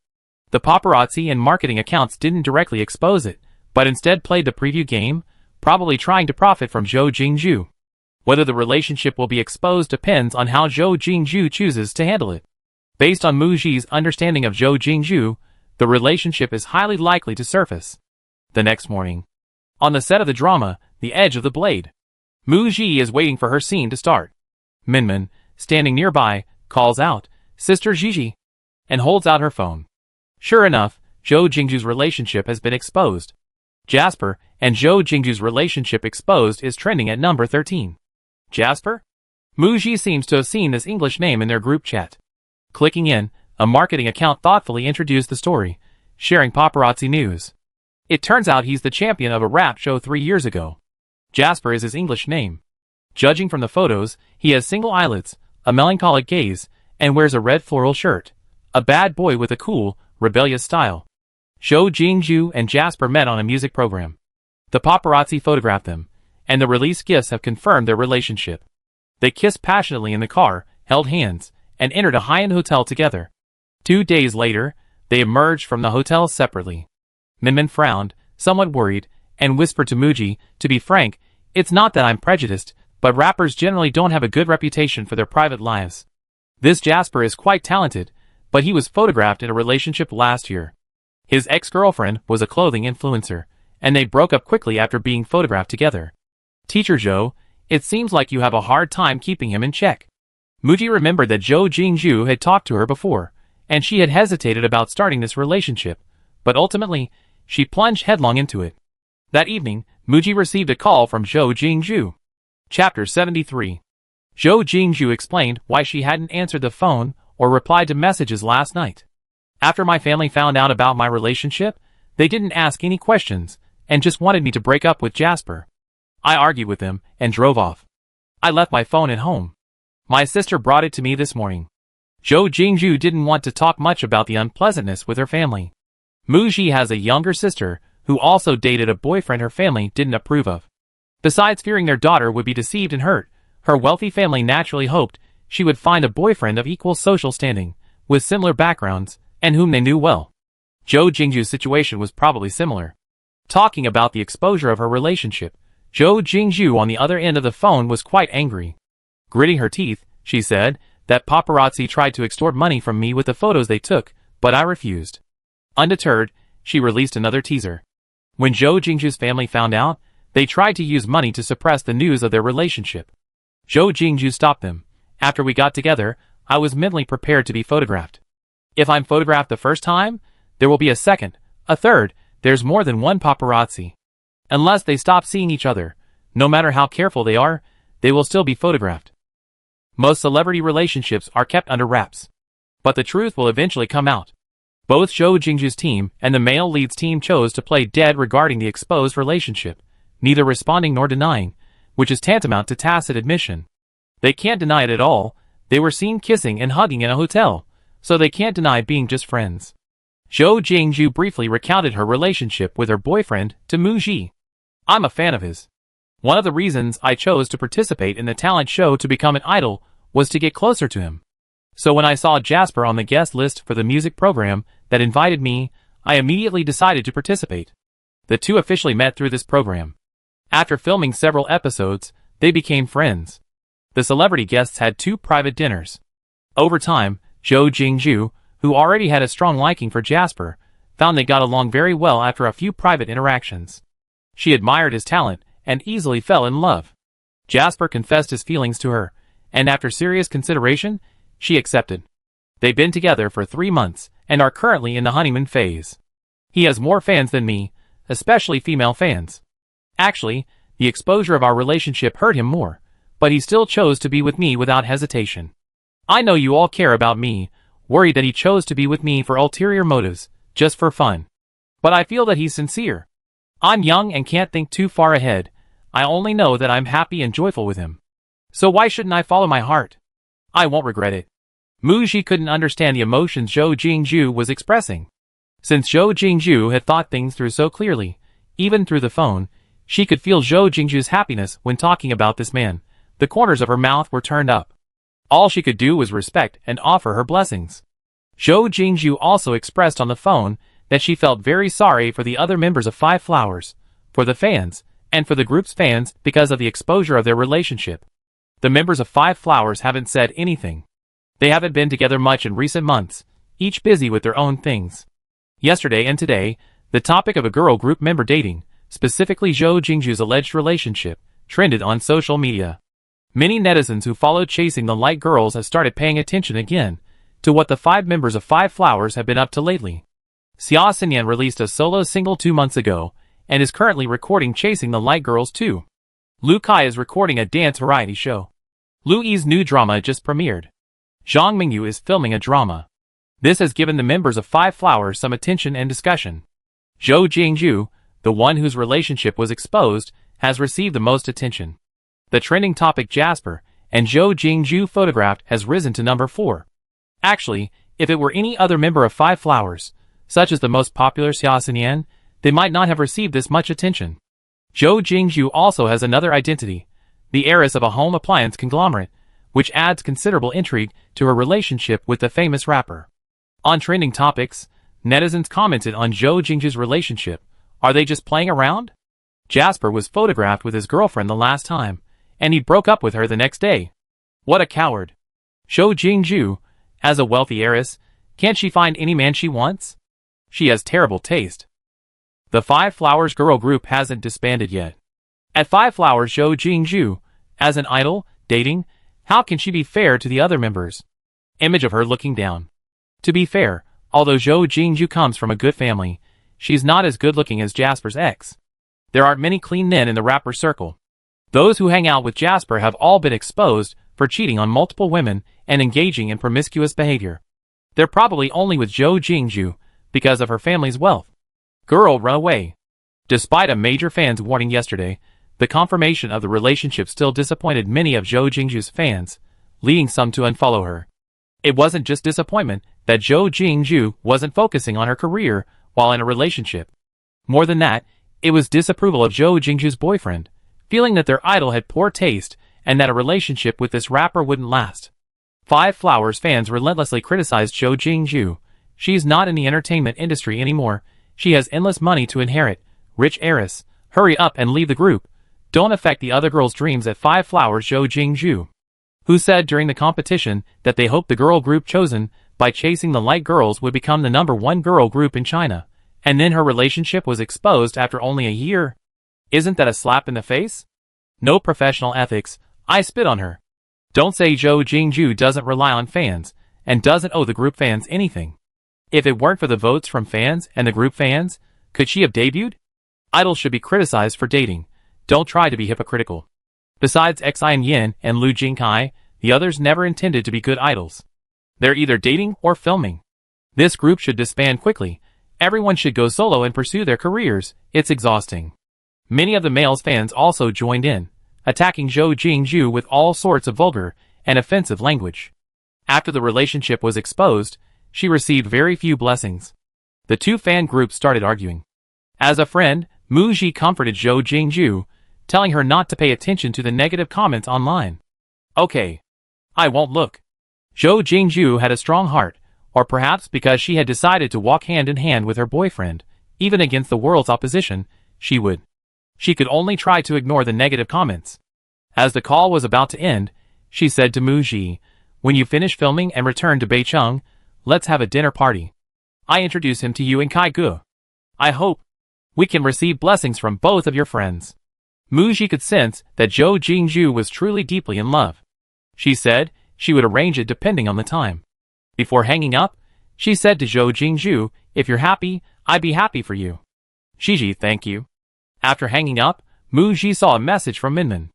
The paparazzi and marketing accounts didn't directly expose it, but instead played the preview game, probably trying to profit from Zhou Jingzhu. Whether the relationship will be exposed depends on how Zhou Jingzhu chooses to handle it. Based on Muji's understanding of Zhou Jingzhu, the relationship is highly likely to surface. The next morning, on the set of the drama, The Edge of the Blade, Muji is waiting for her scene to start. Minmin, standing nearby, calls out, "Sister Gigi," and holds out her phone. Sure enough, Zhou Jingzhu's relationship has been exposed. Jasper and Zhou Jingzhu's relationship exposed is trending at number 13. Jasper? Muji seems to have seen this English name in their group chat. Clicking in, a marketing account thoughtfully introduced the story, sharing paparazzi news. It turns out he's the champion of a rap show 3 years ago. Jasper is his English name. Judging from the photos, he has single eyelids, a melancholic gaze, and wears a red floral shirt. A bad boy with a cool, rebellious style. Zhou Jingzhu and Jasper met on a music program. The paparazzi photographed them, and the release gifts have confirmed their relationship. They kissed passionately in the car, held hands, and entered a high-end hotel together. 2 days later, they emerged from the hotel separately. Minmin frowned, somewhat worried, and whispered to Muji, "To be frank, it's not that I'm prejudiced, but rappers generally don't have a good reputation for their private lives. This Jasper is quite talented, but he was photographed in a relationship last year. His ex-girlfriend was a clothing influencer, and they broke up quickly after being photographed together. Teacher Zhou, it seems like you have a hard time keeping him in check." Muji remembered that Zhou Jingzhu had talked to her before, and she had hesitated about starting this relationship, but ultimately, she plunged headlong into it. That evening, Muji received a call from Zhou Jingzhu. Chapter 73. Zhou Jingzhu explained why she hadn't answered the phone or replied to messages last night. "After my family found out about my relationship, they didn't ask any questions and just wanted me to break up with Jasper. I argued with them and drove off. I left my phone at home. My sister brought it to me this morning." Zhou Jingzhu didn't want to talk much about the unpleasantness with her family. Muji has a younger sister who also dated a boyfriend her family didn't approve of. Besides fearing their daughter would be deceived and hurt, her wealthy family naturally hoped she would find a boyfriend of equal social standing, with similar backgrounds, and whom they knew well. Zhou Jingzhu's situation was probably similar. Talking about the exposure of her relationship, Zhou Jingzhu on the other end of the phone was quite angry. Gritting her teeth, she said, "That paparazzi tried to extort money from me with the photos they took, but I refused." Undeterred, she released another teaser. When Zhou Jingzhu's family found out, they tried to use money to suppress the news of their relationship. Zhou Jingzhu stopped them. "After we got together, I was mentally prepared to be photographed. If I'm photographed the first time, there will be a second, a third, there's more than one paparazzi. Unless they stop seeing each other, no matter how careful they are, they will still be photographed. Most celebrity relationships are kept under wraps. But the truth will eventually come out." Both Zhou Jingzhu's team and the male lead's team chose to play dead regarding the exposed relationship, neither responding nor denying, which is tantamount to tacit admission. They can't deny it at all. They were seen kissing and hugging in a hotel, so they can't deny being just friends. Zhou Jingzhu briefly recounted her relationship with her boyfriend to Muji. "I'm a fan of his. One of the reasons I chose to participate in the talent show to become an idol was to get closer to him. So when I saw Jasper on the guest list for the music program that invited me, I immediately decided to participate." The two officially met through this program. After filming several episodes, they became friends. The celebrity guests had 2 private dinners. Over time, Zhou Jingzhu, who already had a strong liking for Jasper, found they got along very well after a few private interactions. She admired his talent and easily fell in love. Jasper confessed his feelings to her, and after serious consideration, she accepted. They've been together for 3 months and are currently in the honeymoon phase. He has more fans than me, especially female fans. Actually, the exposure of our relationship hurt him more, but he still chose to be with me without hesitation. I know you all care about me, worried that he chose to be with me for ulterior motives, just for fun. But I feel that he's sincere. I'm young and can't think too far ahead. I only know that I'm happy and joyful with him. So why shouldn't I follow my heart? I won't regret it. Mu Ji couldn't understand the emotions Zhou Jingzhu was expressing. Since Zhou Jingzhu had thought things through so clearly, even through the phone, she could feel Zhou Jingzhu's happiness when talking about this man. The corners of her mouth were turned up. All she could do was respect and offer her blessings. Zhou Jingzhu also expressed on the phone that she felt very sorry for the other members of Five Flowers, for the fans, and for the group's fans because of the exposure of their relationship. The members of Five Flowers haven't said anything. They haven't been together much in recent months, each busy with their own things. Yesterday and today, the topic of a girl group member dating, specifically Zhou Jingzhu's alleged relationship, trended on social media. Many netizens who followed Chasing the Light Girls have started paying attention again to what the 5 members of Five Flowers have been up to lately. Xia Xinyan released a solo single 2 months ago and is currently recording Chasing the Light Girls 2. Lu Kai is recording a dance variety show. Lu Yi's new drama just premiered. Zhang Mingyu is filming a drama. This has given the members of Five Flowers some attention and discussion. Zhou Jingzhu, the one whose relationship was exposed, has received the most attention. The trending topic Jasper and Zhou Jingzhu photographed has risen to number 4. Actually, if it were any other member of Five Flowers, such as the most popular Xia Xinyan, they might not have received this much attention. Zhou Jingzhu also has another identity, the heiress of a home appliance conglomerate, which adds considerable intrigue to her relationship with the famous rapper. On trending topics, netizens commented on Zhou Jingzhu's relationship. Are they just playing around? Jasper was photographed with his girlfriend the last time, and he broke up with her the next day. What a coward. Zhou Jingzhu, as a wealthy heiress, can't she find any man she wants? She has terrible taste. The Five Flowers girl group hasn't disbanded yet. At Five Flowers Zhou Jingzhu, as an idol, dating, how can she be fair to the other members? Image of her looking down. To be fair, although Zhou Jingzhu comes from a good family, she's not as good looking as Jasper's ex. There aren't many clean men in the rapper circle. Those who hang out with Jasper have all been exposed for cheating on multiple women and engaging in promiscuous behavior. They're probably only with Zhou Jingzhu because of her family's wealth. Girl, run away. Despite a major fan's warning yesterday, the confirmation of the relationship still disappointed many of Zhou Jingzhu's fans, leading some to unfollow her. It wasn't just disappointment that Zhou Jingzhu wasn't focusing on her career while in a relationship. More than that, it was disapproval of Zhou Jingzhu's boyfriend, feeling that their idol had poor taste and that a relationship with this rapper wouldn't last. Five Flowers fans relentlessly criticized Zhou Jingzhu. She's not in the entertainment industry anymore. She has endless money to inherit. Rich heiress. Hurry up and leave the group. Don't affect the other girls' dreams at Five Flowers Zhou Jingzhu, who said during the competition that they hoped the girl group chosen by Chasing the Light Girls would become the #1 girl group in China, and then her relationship was exposed after only a year. Isn't that a slap in the face? No professional ethics. I spit on her. Don't say Zhou Jingzhu doesn't rely on fans and doesn't owe the group fans anything. If it weren't for the votes from fans and the group fans, could she have debuted? Idols should be criticized for dating. Don't try to be hypocritical. Besides Xian Yin and Lu Jingkai, the others never intended to be good idols. They're either dating or filming. This group should disband quickly. Everyone should go solo and pursue their careers. It's exhausting. Many of the male's fans also joined in, attacking Zhou Jingzhu with all sorts of vulgar and offensive language. After the relationship was exposed, she received very few blessings. The two fan groups started arguing. As a friend, Mu Ji comforted Zhou Jingzhu, telling her not to pay attention to the negative comments online. Okay. I won't look. Zhou Jingzhu had a strong heart, or perhaps because she had decided to walk hand in hand with her boyfriend, even against the world's opposition, she would. She could only try to ignore the negative comments. As the call was about to end, she said to Mu Ji, "When you finish filming and return to Beicheng, let's have a dinner party. I introduce him to you in Kaigu. I hope." We can receive blessings from both of your friends. Muji could sense that Zhou Jingzhu was truly deeply in love. She said she would arrange it depending on the time. Before hanging up, she said to Zhou Jingzhu, "If you're happy, I'd be happy for you." "Gigi, thank you." After hanging up, Muji saw a message from Minmin.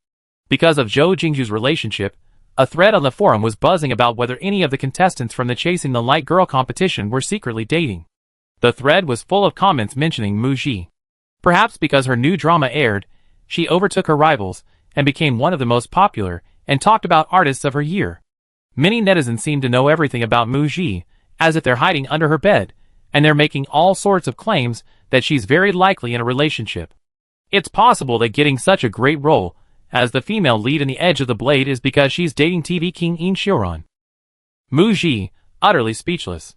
Because of Zhou Jingzhu's relationship, a thread on the forum was buzzing about whether any of the contestants from the Chasing the Light Girl competition were secretly dating. The thread was full of comments mentioning Muji. Perhaps because her new drama aired, she overtook her rivals and became one of the most popular and talked about artists of her year. Many netizens seem to know everything about Muji, as if they're hiding under her bed, and they're making all sorts of claims that she's very likely in a relationship. It's possible that getting such a great role as the female lead in The Edge of the Blade is because she's dating TV king In Xiuran. Muji, utterly speechless.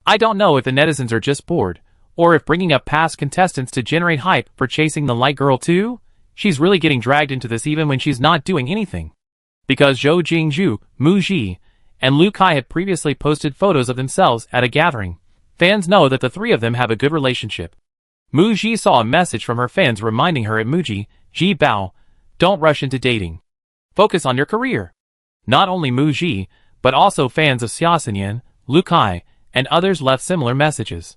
I don't know if the netizens are just bored, or if bringing up past contestants to generate hype for Chasing the Light Girl too? She's really getting dragged into this even when she's not doing anything. Because Zhou Jingzhu, Muji, and Lu Kai had previously posted photos of themselves at a gathering, fans know that the three of them have a good relationship. Muji saw a message from her fans reminding her at Muji, "Ji Bao, don't rush into dating. Focus on your career." Not only Muji, but also fans of Xia Xinyan, Lu Kai, and others left similar messages.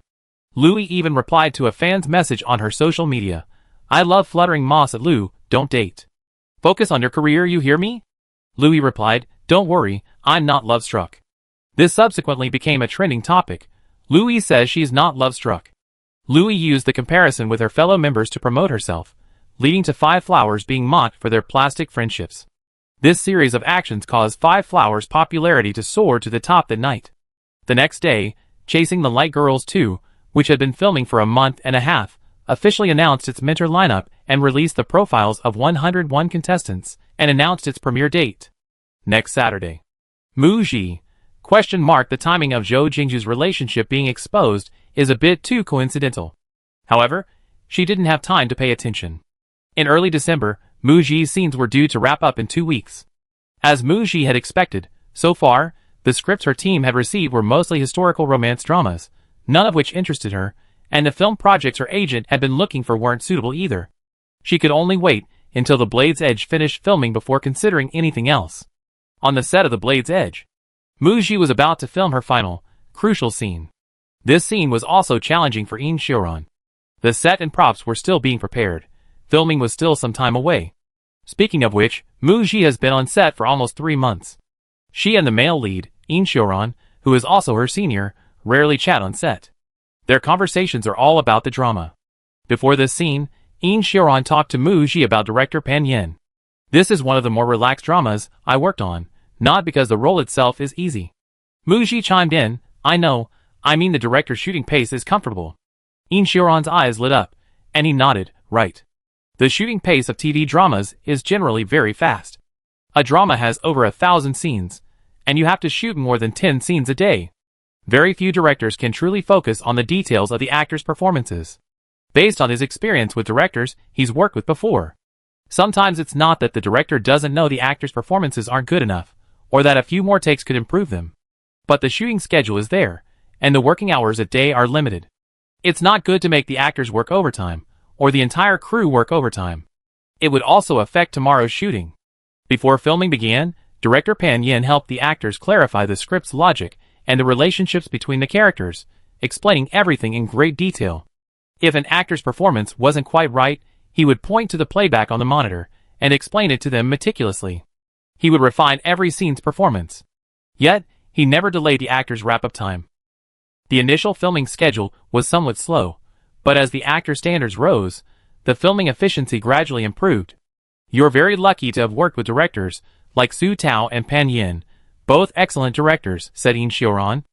Lui even replied to a fan's message on her social media, "I love fluttering moss at Lu, don't date. Focus on your career, you hear me?" Lui replied, "Don't worry, I'm not love-struck." This subsequently became a trending topic. Lui says she's not love-struck. Lui used the comparison with her fellow members to promote herself, leading to Five Flowers being mocked for their plastic friendships. This series of actions caused Five Flowers' popularity to soar to the top that night. The next day, Chasing the Light Girls 2, which had been filming for a month and a half, officially announced its mentor lineup and released the profiles of 101 contestants, and announced its premiere date. Next Saturday. Muji? The timing of Zhou Jingzhu's relationship being exposed is a bit too coincidental. However, she didn't have time to pay attention. In early December, Muji's scenes were due to wrap up in 2 weeks. As Muji had expected, so far, the scripts her team had received were mostly historical romance dramas, none of which interested her, and the film projects her agent had been looking for weren't suitable either. She could only wait until The Blade's Edge finished filming before considering anything else. On the set of The Blade's Edge, Muji was about to film her final, crucial scene. This scene was also challenging for In Xiuran. The set and props were still being prepared. Filming was still some time away. Speaking of which, Muji has been on set for almost 3 months. She and the male lead, In Xiuran, who is also her senior, rarely chat on set. Their conversations are all about the drama. Before this scene, In Xiuran talked to Muji about director Pan Yin. "This is one of the more relaxed dramas I worked on, not because the role itself is easy." Muji chimed in, I mean the director's shooting pace is comfortable." In Xiuran's eyes lit up, and he nodded, "Right. The shooting pace of TV dramas is generally very fast. A drama has over 1,000 scenes, and you have to shoot more than 10 scenes a day. Very few directors can truly focus on the details of the actors' performances. Based on his experience with directors he's worked with before. Sometimes it's not that the director doesn't know the actors' performances aren't good enough, or that a few more takes could improve them. But the shooting schedule is there, and the working hours a day are limited. It's not good to make the actors work overtime, or the entire crew work overtime. It would also affect tomorrow's shooting." Before filming began, director Pan Yin helped the actors clarify the script's logic and the relationships between the characters, explaining everything in great detail. If an actor's performance wasn't quite right, he would point to the playback on the monitor and explain it to them meticulously. He would refine every scene's performance. Yet, he never delayed the actors' wrap-up time. The initial filming schedule was somewhat slow, but as the actor standards rose, the filming efficiency gradually improved. "You're very lucky to have worked with directors like Su Tao and Pan Yin, both excellent directors," said In Xiuran.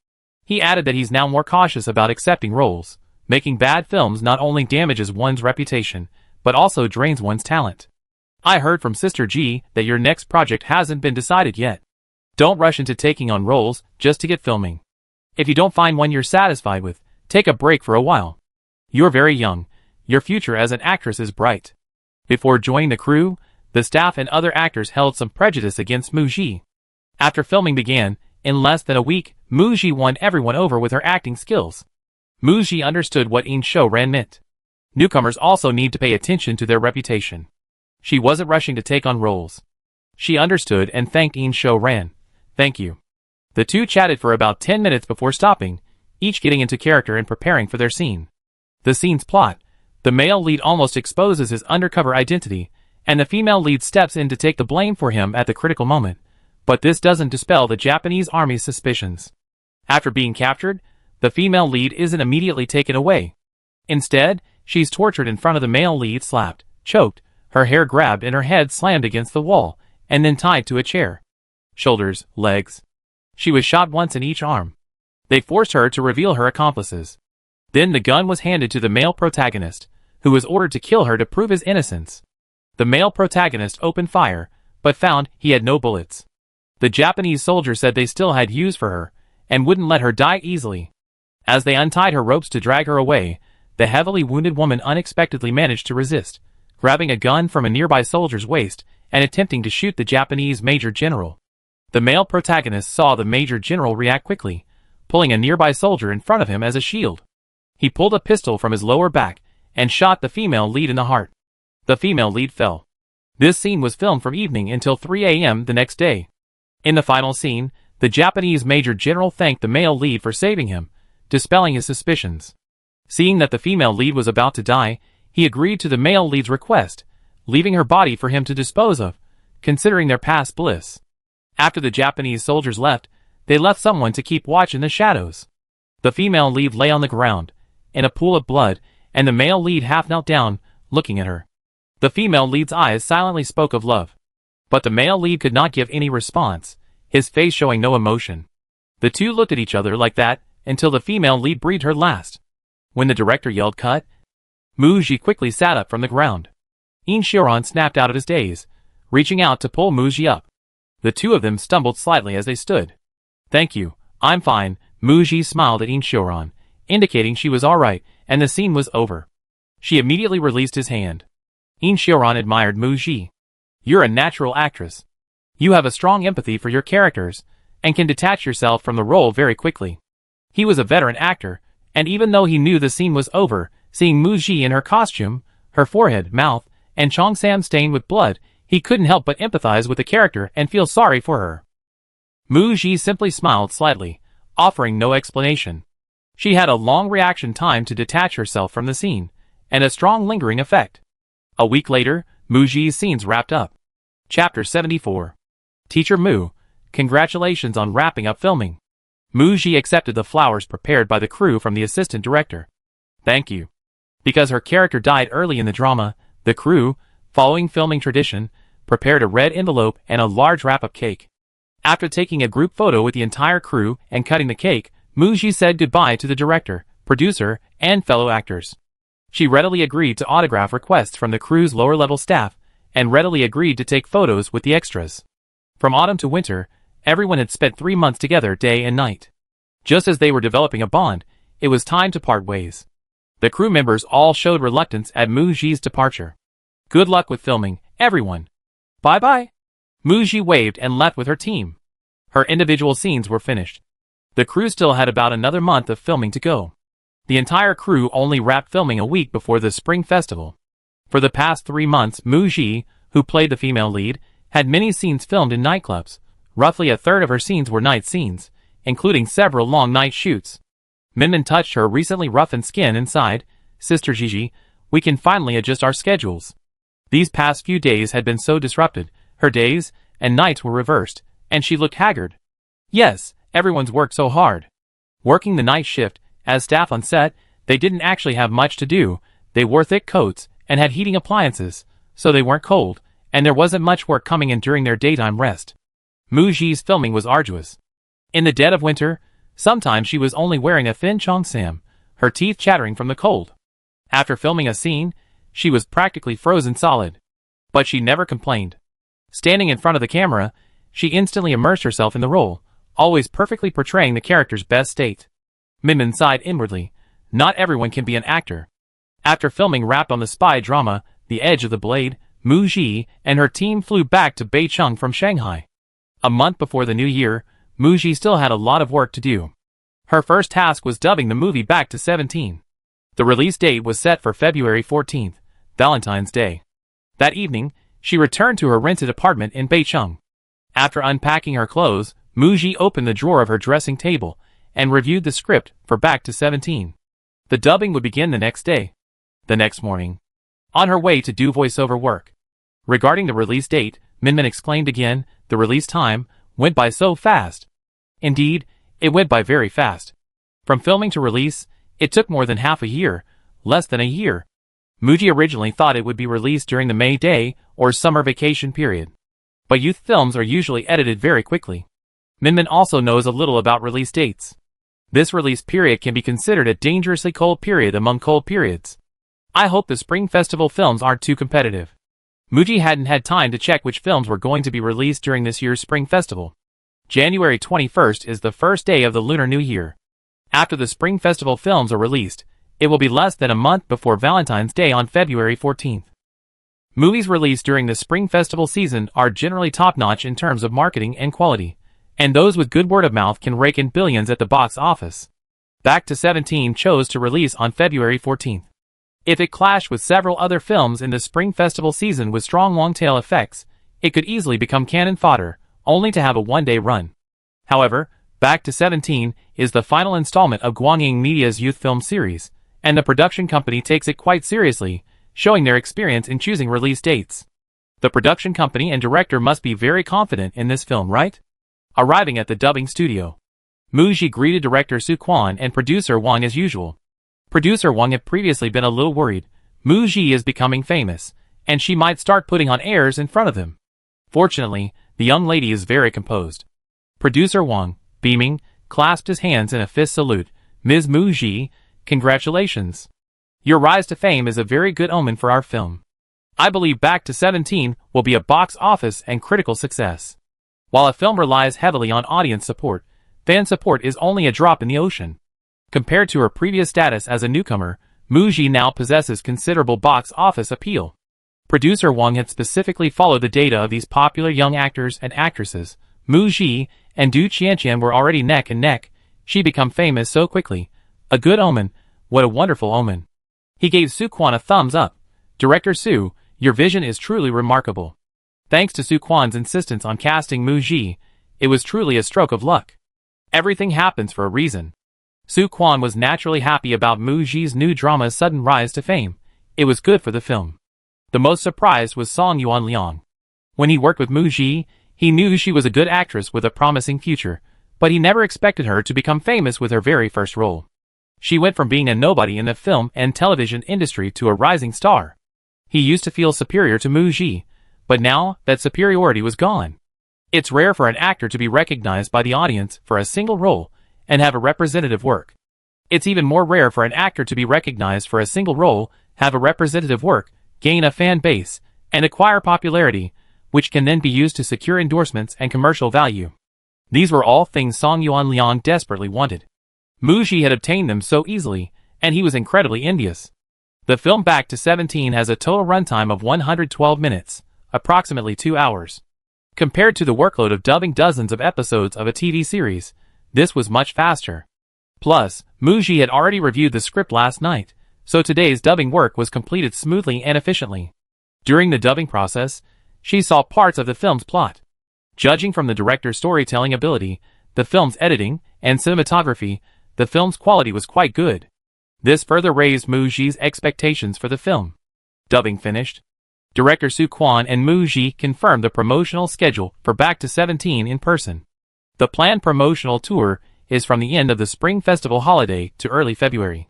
He added that he's now more cautious about accepting roles. Making bad films not only damages one's reputation, but also drains one's talent. "I heard from Sister G that your next project hasn't been decided yet. Don't rush into taking on roles just to get filming. If you don't find one you're satisfied with, take a break for a while. You're very young. Your future as an actress is bright." Before joining the crew, the staff and other actors held some prejudice against Muji. After filming began, in less than a week, Muji won everyone over with her acting skills. Muji understood what In Xiuran meant. Newcomers also need to pay attention to their reputation. She wasn't rushing to take on roles. She understood and thanked In Sho-ran. Thank you. The two chatted for about 10 minutes before stopping, each getting into character and preparing for their scene. The scene's plot: the male lead almost exposes his undercover identity, and the female lead steps in to take the blame for him at the critical moment. But this doesn't dispel the Japanese army's suspicions. After being captured, the female lead isn't immediately taken away. Instead, she's tortured in front of the male lead, slapped, choked, her hair grabbed and her head slammed against the wall, and then tied to a chair. Shoulders, legs. She was shot once in each arm. They forced her to reveal her accomplices. Then the gun was handed to the male protagonist, who was ordered to kill her to prove his innocence. The male protagonist opened fire, but found he had no bullets. The Japanese soldier said they still had use for her, and wouldn't let her die easily. As they untied her ropes to drag her away, the heavily wounded woman unexpectedly managed to resist, grabbing a gun from a nearby soldier's waist and attempting to shoot the Japanese Major General. The male protagonist saw the Major General react quickly, pulling a nearby soldier in front of him as a shield. He pulled a pistol from his lower back and shot the female lead in the heart. The female lead fell. This scene was filmed from evening until 3 a.m. the next day. In the final scene, the Japanese Major General thanked the male lead for saving him, dispelling his suspicions. Seeing that the female lead was about to die, he agreed to the male lead's request, leaving her body for him to dispose of, considering their past bliss. After the Japanese soldiers left, they left someone to keep watch in the shadows. The female lead lay on the ground, in a pool of blood, and the male lead half knelt down, looking at her. The female lead's eyes silently spoke of love. But the male lead could not give any response, his face showing no emotion. The two looked at each other like that, until the female lead breathed her last. When the director yelled cut, Muji quickly sat up from the ground. In Sho-ran snapped out of his daze, reaching out to pull Muji up. The two of them stumbled slightly as they stood. Thank you, I'm fine. Muji smiled at In Sho-ran, indicating she was alright, and the scene was over. She immediately released his hand. In Sho-ran admired Muji. You're a natural actress. You have a strong empathy for your characters, and can detach yourself from the role very quickly. He was a veteran actor, and even though he knew the scene was over, seeing Muji in her costume, her forehead, mouth, and Cheongsam stained with blood, he couldn't help but empathize with the character and feel sorry for her. Muji simply smiled slightly, offering no explanation. She had a long reaction time to detach herself from the scene, and a strong lingering effect. A week later, Muji's scenes wrapped up. Chapter 74. Teacher Mu, congratulations on wrapping up filming. Muji accepted the flowers prepared by the crew from the assistant director. Thank you. Because her character died early in the drama, the crew, following filming tradition, prepared a red envelope and a large wrap-up cake. After taking a group photo with the entire crew and cutting the cake, Muji said goodbye to the director, producer, and fellow actors. She readily agreed to autograph requests from the crew's lower-level staff, and readily agreed to take photos with the extras. From autumn to winter, everyone had spent 3 months together day and night. Just as they were developing a bond, it was time to part ways. The crew members all showed reluctance at Muji's departure. Good luck with filming, everyone. Bye-bye. Muji waved and left with her team. Her individual scenes were finished. The crew still had about another month of filming to go. The entire crew only wrapped filming a week before the Spring Festival. For the past 3 months, Muji, who played the female lead, had many scenes filmed in nightclubs. Roughly a third of her scenes were night scenes, including several long night shoots. Minmin touched her recently roughened skin and sighed, Sister Gigi, we can finally adjust our schedules. These past few days had been so disrupted, her days and nights were reversed, and she looked haggard. Yes, everyone's worked so hard. Working the night shift, as staff on set, they didn't actually have much to do. They wore thick coats and had heating appliances, so they weren't cold, and there wasn't much work coming in during their daytime rest. Muji's filming was arduous. In the dead of winter, sometimes she was only wearing a thin cheongsam, her teeth chattering from the cold. After filming a scene, she was practically frozen solid. But she never complained. Standing in front of the camera, she instantly immersed herself in the role, always perfectly portraying the character's best state. Minmin sighed inwardly. Not everyone can be an actor. After filming wrapped on the spy drama, The Edge of the Blade, Muji and her team flew back to Beicheng from Shanghai. A month before the new year, Muji still had a lot of work to do. Her first task was dubbing the movie back to 17. The release date was set for February 14th, Valentine's Day. That evening, she returned to her rented apartment in Beicheng. After unpacking her clothes, Muji opened the drawer of her dressing table and reviewed the script for Back to 17. The dubbing would begin the next day. The next morning, on her way to do voiceover work. Regarding the release date, Minmin exclaimed again, the release time went by so fast. Indeed, it went by very fast. From filming to release, it took more than half a year, less than a year. Muji originally thought it would be released during the May Day or summer vacation period. But youth films are usually edited very quickly. Minmin also knows a little about release dates. This release period can be considered a dangerously cold period among cold periods. I hope the Spring Festival films aren't too competitive. Muji hadn't had time to check which films were going to be released during this year's Spring Festival. January 21st is the first day of the Lunar New Year. After the Spring Festival films are released, it will be less than a month before Valentine's Day on February 14th. Movies released during the Spring Festival season are generally top-notch in terms of marketing and quality, and those with good word of mouth can rake in billions at the box office. Back to 17 chose to release on February 14th. If it clashed with several other films in the Spring Festival season with strong long-tail effects, it could easily become cannon fodder, only to have a one-day run. However, Back to 17 is the final installment of Guangying Media's youth film series, and the production company takes it quite seriously, showing their experience in choosing release dates. The production company and director must be very confident in this film, right? Arriving at the dubbing studio, Muji greeted director Su Quan and producer Wang as usual. Producer Wang had previously been a little worried. Muji is becoming famous, and she might start putting on airs in front of him. Fortunately, the young lady is very composed. Producer Wang, beaming, clasped his hands in a fist salute. Ms. Muji, congratulations. Your rise to fame is a very good omen for our film. I believe Back to 17 will be a box office and critical success. While a film relies heavily on audience support, fan support is only a drop in the ocean. Compared to her previous status as a newcomer, Muji now possesses considerable box office appeal. Producer Wang had specifically followed the data of these popular young actors and actresses. Muji and Du Qianqian were already neck and neck. She became famous so quickly. A good omen. What a wonderful omen. He gave Su Quan a thumbs up. Director Su, your vision is truly remarkable. Thanks to Su Quan's insistence on casting Muji, it was truly a stroke of luck. Everything happens for a reason. Su Quan was naturally happy about Muji's new drama's sudden rise to fame. It was good for the film. The most surprised was Song Yuan Liang. When he worked with Muji, he knew she was a good actress with a promising future, but he never expected her to become famous with her very first role. She went from being a nobody in the film and television industry to a rising star. He used to feel superior to Muji, but now that superiority was gone. It's rare for an actor to be recognized by the audience for a single role and have a representative work. It's even more rare for an actor to be recognized for a single role, have a representative work, gain a fan base, and acquire popularity, which can then be used to secure endorsements and commercial value. These were all things Song Yuan Liang desperately wanted. Muji had obtained them so easily, and he was incredibly envious. The film Back to 17 has a total runtime of 112 minutes, approximately 2 hours. Compared to the workload of dubbing dozens of episodes of a TV series, this was much faster. Plus, Muji had already reviewed the script last night, so today's dubbing work was completed smoothly and efficiently. During the dubbing process, she saw parts of the film's plot. Judging from the director's storytelling ability, the film's editing, and cinematography, the film's quality was quite good. This further raised Muji's expectations for the film. Dubbing finished. Director Su Quan and Muji confirmed the promotional schedule for Back to 17 in person. The planned promotional tour is from the end of the Spring Festival holiday to early February.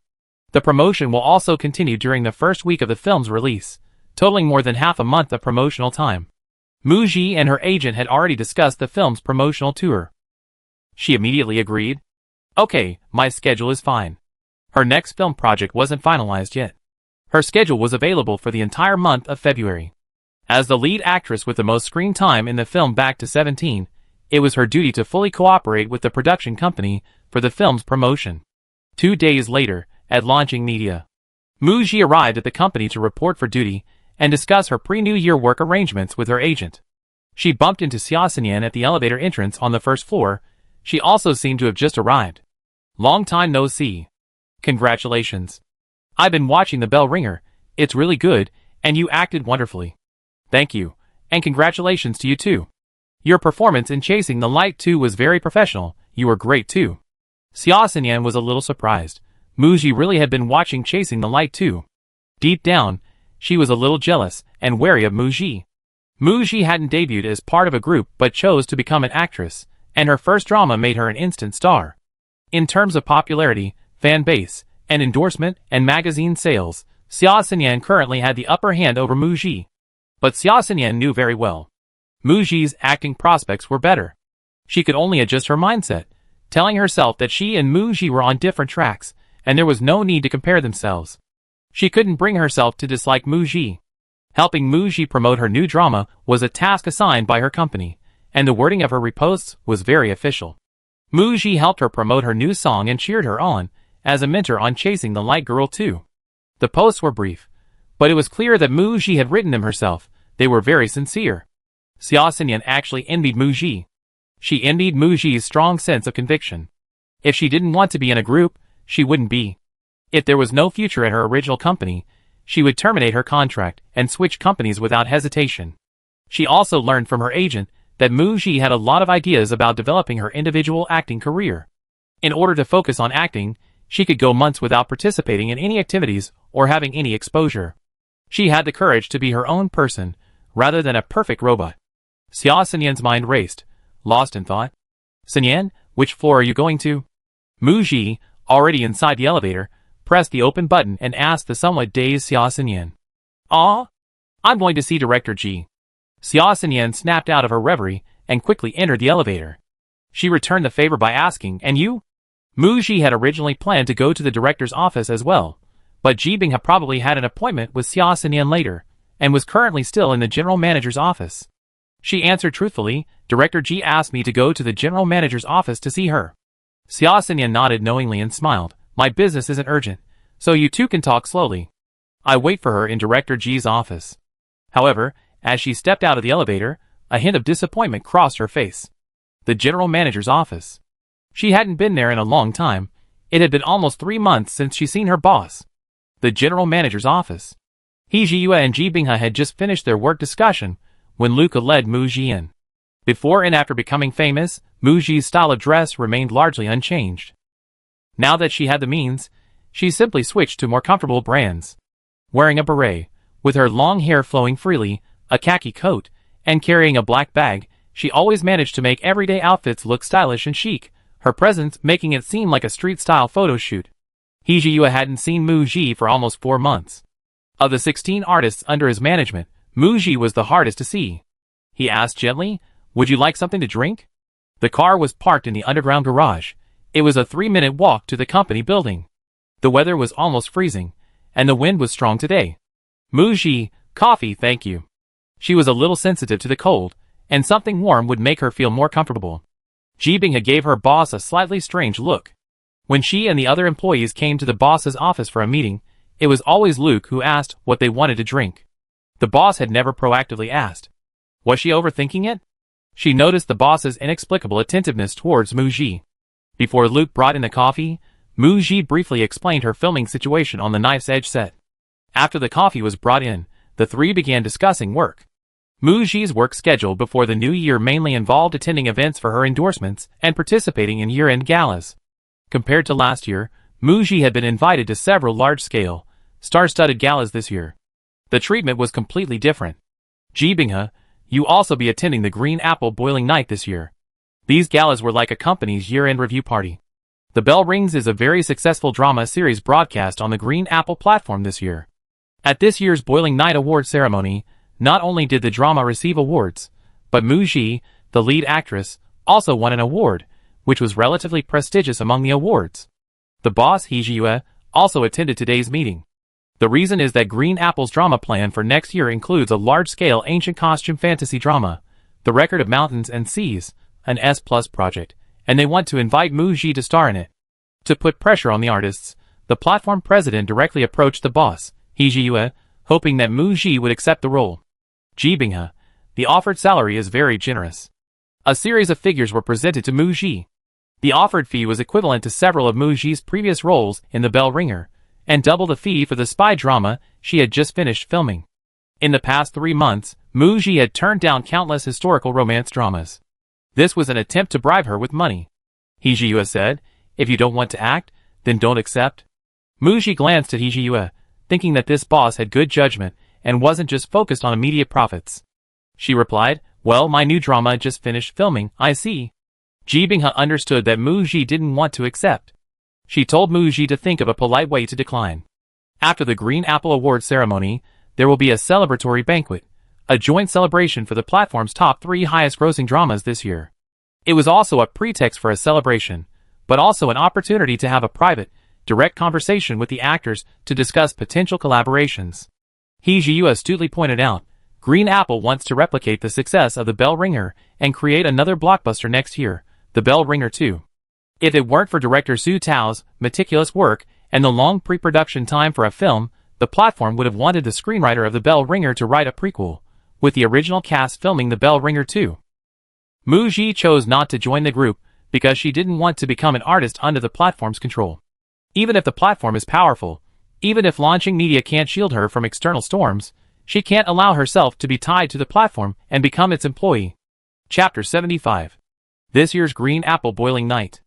The promotion will also continue during the first week of the film's release, totaling more than half a month of promotional time. Muji and her agent had already discussed the film's promotional tour. She immediately agreed. Okay, my schedule is fine. Her next film project wasn't finalized yet. Her schedule was available for the entire month of February. As the lead actress with the most screen time in the film Back to 17, it was her duty to fully cooperate with the production company for the film's promotion. 2 days later, at launching media, Muji arrived at the company to report for duty and discuss her pre-New Year work arrangements with her agent. She bumped into Xia Xinyan at the elevator entrance on the first floor. She also seemed to have just arrived. Long time no see. Congratulations. I've been watching The Bell Ringer. It's really good, and you acted wonderfully. Thank you, and congratulations to you too. Your performance in Chasing the Light 2 was very professional. You were great too. Xia Xinyan was a little surprised. Muji really had been watching Chasing the Light 2. Deep down, she was a little jealous and wary of Muji. Muji hadn't debuted as part of a group but chose to become an actress, and her first drama made her an instant star. In terms of popularity, fan base, and endorsement and magazine sales, Xia Xinyan currently had the upper hand over Muji. But Xia Xinyan knew very well Muji's acting prospects were better. She could only adjust her mindset, telling herself that she and Muji were on different tracks, and there was no need to compare themselves. She couldn't bring herself to dislike Muji. Helping Muji promote her new drama was a task assigned by her company, and the wording of her reposts was very official. Muji helped her promote her new song and cheered her on, as a mentor on Chasing the Light Girl 2. The posts were brief, but it was clear that Muji had written them herself. They were very sincere. Xia Xinyan actually envied Muji. She envied Muji's strong sense of conviction. If she didn't want to be in a group, she wouldn't be. If there was no future at her original company, she would terminate her contract and switch companies without hesitation. She also learned from her agent that Muji had a lot of ideas about developing her individual acting career. In order to focus on acting, she could go months without participating in any activities or having any exposure. She had the courage to be her own person, rather than a perfect robot. Xia Xinyan's mind raced, lost in thought. Xinyan, which floor are you going to? Muji, already inside the elevator, pressed the open button and asked the somewhat dazed Xia Xinyan. I'm going to see Director G. Xia Xinyan snapped out of her reverie and quickly entered the elevator. She returned the favor by asking, and you? Muji had originally planned to go to the director's office as well, but Ji Bing had probably had an appointment with Xia Xinyan later, and was currently still in the general manager's office. She answered truthfully, Director Ji asked me to go to the general manager's office to see her. Xia Xinyan nodded knowingly and smiled. My business isn't urgent, so you two can talk slowly. I wait for her in Director G's office. However, as she stepped out of the elevator, a hint of disappointment crossed her face. The general manager's office. She hadn't been there in a long time. It had been almost 3 months since she'd seen her boss. The general manager's office. He Jiyue and Ji Binghe had just finished their work discussion when Luca led Muji in. Before and after becoming famous, Muji's style of dress remained largely unchanged. Now that she had the means, she simply switched to more comfortable brands. Wearing a beret, with her long hair flowing freely, a khaki coat, and carrying a black bag, she always managed to make everyday outfits look stylish and chic, her presence making it seem like a street-style photo shoot. He Jiyue hadn't seen Muji for almost 4 months. Of the 16 artists under his management, Muji was the hardest to see. He asked gently, would you like something to drink? The car was parked in the underground garage. It was a 3-minute walk to the company building. The weather was almost freezing, and the wind was strong today. Muji, coffee thank you. She was a little sensitive to the cold, and something warm would make her feel more comfortable. Ji Binghe gave her boss a slightly strange look. When she and the other employees came to the boss's office for a meeting, it was always Luke who asked what they wanted to drink. The boss had never proactively asked. Was she overthinking it? She noticed the boss's inexplicable attentiveness towards Muji. Before Luke brought in the coffee, Muji briefly explained her filming situation on the Knife's Edge set. After the coffee was brought in, the three began discussing work. Muji's work schedule before the new year mainly involved attending events for her endorsements and participating in year-end galas. Compared to last year, Muji had been invited to several large-scale, star-studded galas this year. The treatment was completely different. Ji Binghe, you also be attending the Green Apple Boiling Night this year. These galas were like a company's year-end review party. The Bell Rings is a very successful drama series broadcast on the Green Apple platform this year. At this year's Boiling Night award ceremony, not only did the drama receive awards, but Muji, the lead actress, also won an award, which was relatively prestigious among the awards. The boss, He Jiyue, also attended today's meeting. The reason is that Green Apple's drama plan for next year includes a large-scale ancient costume fantasy drama, The Record of Mountains and Seas, an S+ project, and they want to invite Muji to star in it. To put pressure on the artists, the platform president directly approached the boss, He Jiyue, hoping that Muji would accept the role. Ji Binghe, the offered salary is very generous. A series of figures were presented to Muji. The offered fee was equivalent to several of Muji's previous roles in The Bell Ringer, and double the fee for the spy drama she had just finished filming. In the past 3 months, Mu Ji had turned down countless historical romance dramas. This was an attempt to bribe her with money. He Ji-yue said, "If you don't want to act, then don't accept." Mu Ji glanced at He Ji-yue, thinking that this boss had good judgment and wasn't just focused on immediate profits. She replied, "Well, my new drama just finished filming, I see." Ji Binghe understood that Mu Ji didn't want to accept. She told Mu Ji to think of a polite way to decline. After the Green Apple Award ceremony, there will be a celebratory banquet, a joint celebration for the platform's top 3 highest-grossing dramas this year. It was also a pretext for a celebration, but also an opportunity to have a private, direct conversation with the actors to discuss potential collaborations. He Ji-yue astutely pointed out, Green Apple wants to replicate the success of The Bell Ringer and create another blockbuster next year, The Bell Ringer 2. If it weren't for director Su Tao's meticulous work and the long pre-production time for a film, the platform would have wanted the screenwriter of The Bell Ringer to write a prequel, with the original cast filming The Bell Ringer 2. Mu Ji chose not to join the group because she didn't want to become an artist under the platform's control. Even if the platform is powerful, even if launching media can't shield her from external storms, she can't allow herself to be tied to the platform and become its employee. Chapter 75. This year's Green Apple Boiling Night.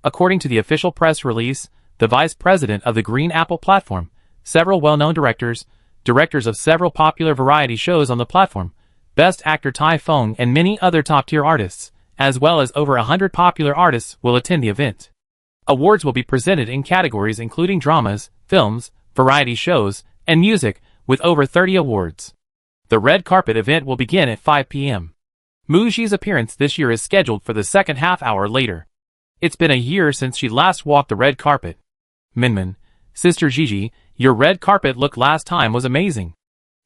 According to the official press release, the vice president of the Green Apple platform, several well-known directors of several popular variety shows on the platform, Best Actor Tai Fong and many other top-tier artists, as well as over 100 popular artists will attend the event. Awards will be presented in categories including dramas, films, variety shows, and music, with over 30 awards. The red carpet event will begin at 5 p.m. Mu Ji's appearance this year is scheduled for the second half-hour later. It's been a year since she last walked the red carpet. Minmin, Sister Gigi, your red carpet look last time was amazing.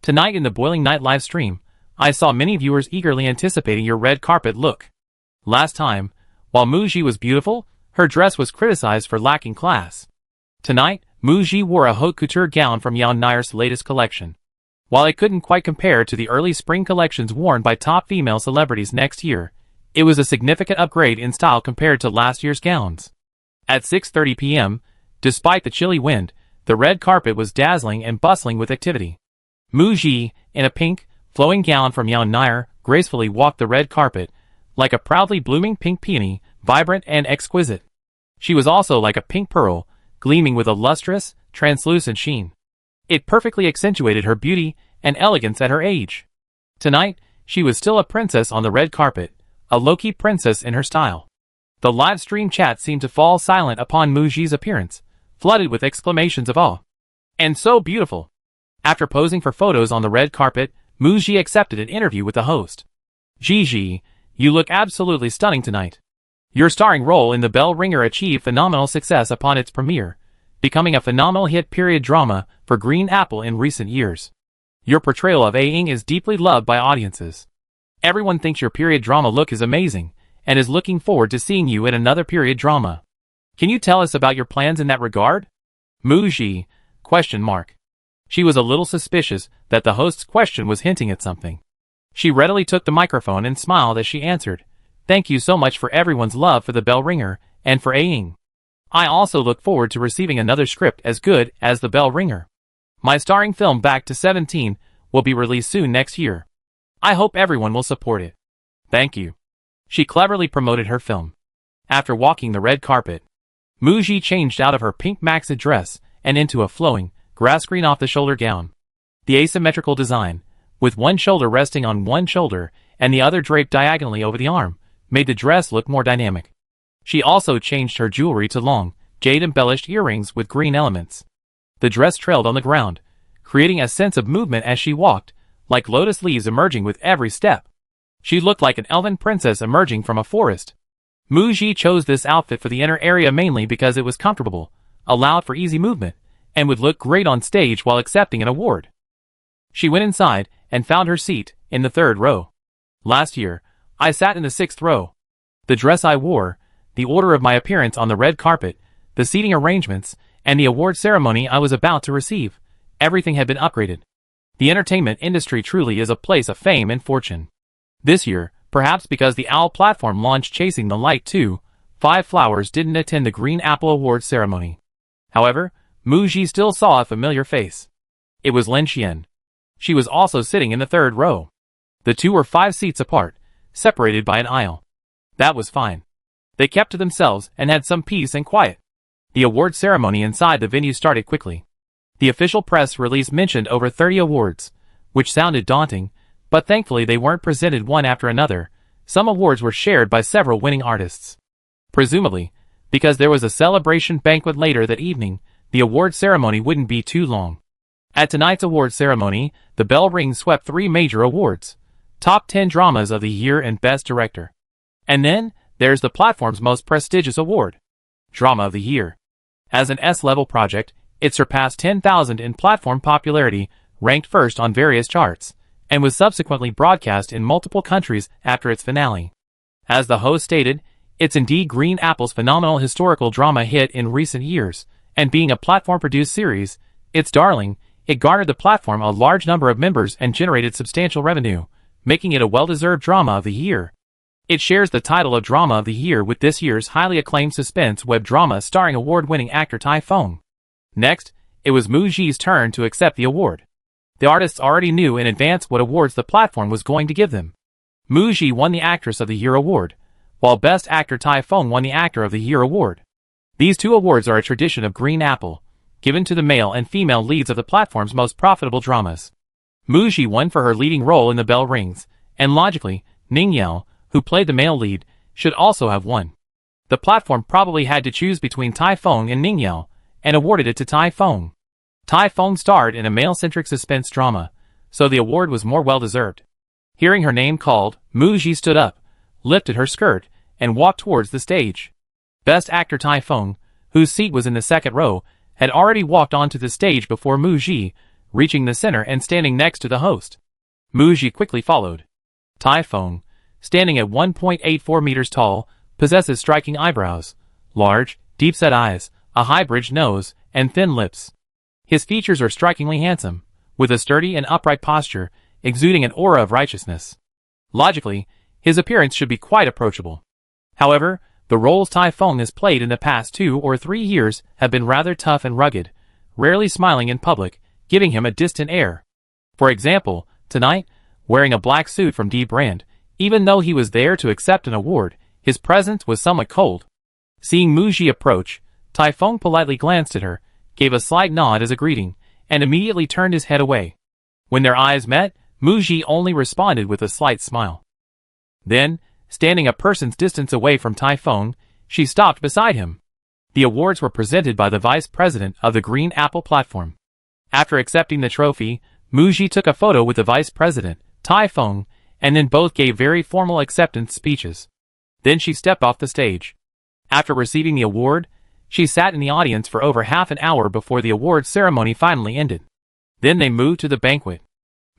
Tonight in the Boiling Night live stream, I saw many viewers eagerly anticipating your red carpet look. Last time, while Mu Ji was beautiful, her dress was criticized for lacking class. Tonight, Mu Ji wore a haute couture gown from Yeon Nair's latest collection. While it couldn't quite compare to the early spring collections worn by top female celebrities next year, it was a significant upgrade in style compared to last year's gowns. At 6:30 p.m., despite the chilly wind, the red carpet was dazzling and bustling with activity. Mu Ji, in a pink, flowing gown from Yeon Nair, gracefully walked the red carpet, like a proudly blooming pink peony, vibrant and exquisite. She was also like a pink pearl, gleaming with a lustrous, translucent sheen. It perfectly accentuated her beauty and elegance at her age. Tonight, she was still a princess on the red carpet, a low-key princess in her style. The live stream chat seemed to fall silent upon Mu Ji's appearance, flooded with exclamations of awe. And so beautiful! After posing for photos on the red carpet, Mu Ji accepted an interview with the host. Gigi, you look absolutely stunning tonight. Your starring role in The Bell Ringer achieved phenomenal success upon its premiere, becoming a phenomenal hit period drama for Green Apple in recent years. Your portrayal of A-ing is deeply loved by audiences. Everyone thinks your period drama look is amazing, and is looking forward to seeing you in another period drama. Can you tell us about your plans in that regard? Mu Ji, ? She was a little suspicious that the host's question was hinting at something. She readily took the microphone and smiled as she answered, "Thank you so much for everyone's love for The Bell Ringer, and for A-ing. I also look forward to receiving another script as good as The Bell Ringer. My starring film Back to 17 will be released soon next year. I hope everyone will support it. Thank you." She cleverly promoted her film. After walking the red carpet, Mu Ji changed out of her pink maxi dress and into a flowing, grass-green off-the-shoulder gown. The asymmetrical design, with one shoulder resting on one shoulder and the other draped diagonally over the arm, made the dress look more dynamic. She also changed her jewelry to long, jade-embellished earrings with green elements. The dress trailed on the ground, creating a sense of movement as she walked, like lotus leaves emerging with every step. She looked like an elven princess emerging from a forest. Mu Ji chose this outfit for the inner area mainly because it was comfortable, allowed for easy movement, and would look great on stage while accepting an award. She went inside and found her seat in the 3rd row. Last year, I sat in the 6th row. The dress I wore, the order of my appearance on the red carpet, the seating arrangements, and the award ceremony I was about to receive, everything had been upgraded. The entertainment industry truly is a place of fame and fortune. This year, perhaps because the OWL platform launched Chasing the Light 2, 5 Flowers didn't attend the Green Apple Awards ceremony. However, Mu Ji still saw a familiar face. It was Lin Xian. She was also sitting in the third row. The two were 5 seats apart, separated by an aisle. That was fine. They kept to themselves and had some peace and quiet. The award ceremony inside the venue started quickly. The official press release mentioned over 30 awards, which sounded daunting, but thankfully they weren't presented one after another. Some awards were shared by several winning artists. Presumably, because there was a celebration banquet later that evening, the award ceremony wouldn't be too long. At tonight's award ceremony, the bell ring swept 3 major awards: Top 10 Dramas of the Year and Best Director. And then, there's the platform's most prestigious award, Drama of the Year. As an S-level project, it surpassed 10,000 in platform popularity, ranked first on various charts, and was subsequently broadcast in multiple countries after its finale. As the host stated, it's indeed Green Apple's phenomenal historical drama hit in recent years, and being a platform-produced series, it's darling. It garnered the platform a large number of members and generated substantial revenue, making it a well-deserved Drama of the Year. It shares the title of Drama of the Year with this year's highly acclaimed suspense web drama starring award-winning actor Tai Fong. Next, it was Mu Ji's turn to accept the award. The artists already knew in advance what awards the platform was going to give them. Mu Ji won the Actress of the Year award, while Best Actor Tai Fong won the Actor of the Year award. These two awards are a tradition of Green Apple, given to the male and female leads of the platform's most profitable dramas. Mu Ji won for her leading role in The Bell Rings, and logically, Ning Yao, who played the male lead, should also have won. The platform probably had to choose between Tai Fong and Ning Yao, and awarded it to Tai Fong. Tai Fong starred in a male-centric suspense drama, so the award was more well-deserved. Hearing her name called, Mu Ji stood up, lifted her skirt, and walked towards the stage. Best Actor Tai Fong, whose seat was in the second row, had already walked onto the stage before Mu Ji, reaching the center and standing next to the host. Mu Ji quickly followed. Tai Fong, standing at 1.84 meters tall, possesses striking eyebrows, large, deep-set eyes, a high-bridged nose, and thin lips. His features are strikingly handsome, with a sturdy and upright posture, exuding an aura of righteousness. Logically, his appearance should be quite approachable. However, the roles Tai Fong has played in the past 2 or 3 years have been rather tough and rugged, rarely smiling in public, giving him a distant air. For example, tonight, wearing a black suit from D brand, even though he was there to accept an award, his presence was somewhat cold. Seeing Mu Ji approach, Tai Fong politely glanced at her, gave a slight nod as a greeting, and immediately turned his head away. When their eyes met, Mu Ji only responded with a slight smile. Then, standing a person's distance away from Tai Fong, she stopped beside him. The awards were presented by the vice president of the Green Apple platform. After accepting the trophy, Mu Ji took a photo with the vice president, Tai Fong, and then both gave very formal acceptance speeches. Then she stepped off the stage. After receiving the award, she sat in the audience for over half an hour before the award ceremony finally ended. Then they moved to the banquet.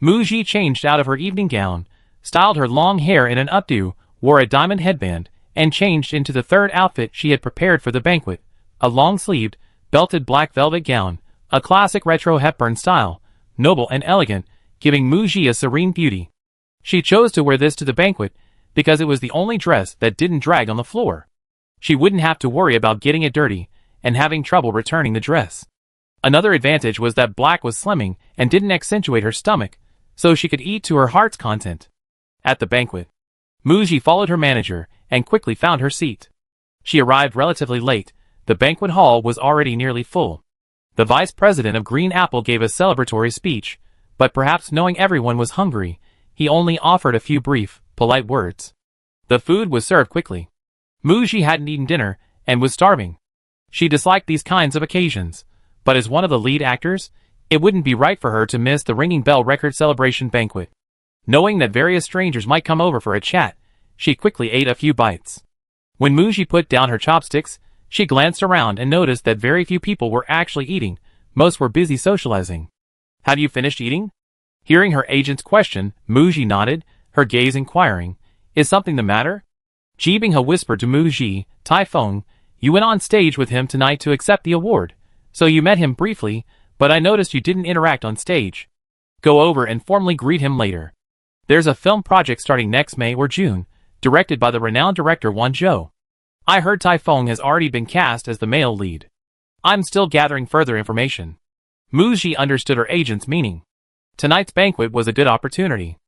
Mu Ji changed out of her evening gown, styled her long hair in an updo, wore a diamond headband, and changed into the third outfit she had prepared for the banquet, a long-sleeved, belted black velvet gown, a classic retro Hepburn style, noble and elegant, giving Mu Ji a serene beauty. She chose to wear this to the banquet because it was the only dress that didn't drag on the floor. She wouldn't have to worry about getting it dirty and having trouble returning the dress. Another advantage was that black was slimming and didn't accentuate her stomach, so she could eat to her heart's content. At the banquet, Mu Ji followed her manager and quickly found her seat. She arrived relatively late. The banquet hall was already nearly full. The vice president of Green Apple gave a celebratory speech, but perhaps knowing everyone was hungry, he only offered a few brief, polite words. The food was served quickly. Mu Ji hadn't eaten dinner and was starving. She disliked these kinds of occasions, but as one of the lead actors, it wouldn't be right for her to miss the Ringing Bell record celebration banquet. Knowing that various strangers might come over for a chat, she quickly ate a few bites. When Mu Ji put down her chopsticks, she glanced around and noticed that very few people were actually eating. Most were busy socializing. "Have you finished eating?" Hearing her agent's question, Mu Ji nodded, her gaze inquiring, "Is something the matter?" Ji Binghe whispered to Mu Ji, "Tai Fong, you went on stage with him tonight to accept the award, so you met him briefly, but I noticed you didn't interact on stage. Go over and formally greet him later. There's a film project starting next May or June, directed by the renowned director Wan Zhou. I heard Tai Fong has already been cast as the male lead. I'm still gathering further information. Mu Ji understood her agent's meaning. Tonight's banquet was a good opportunity.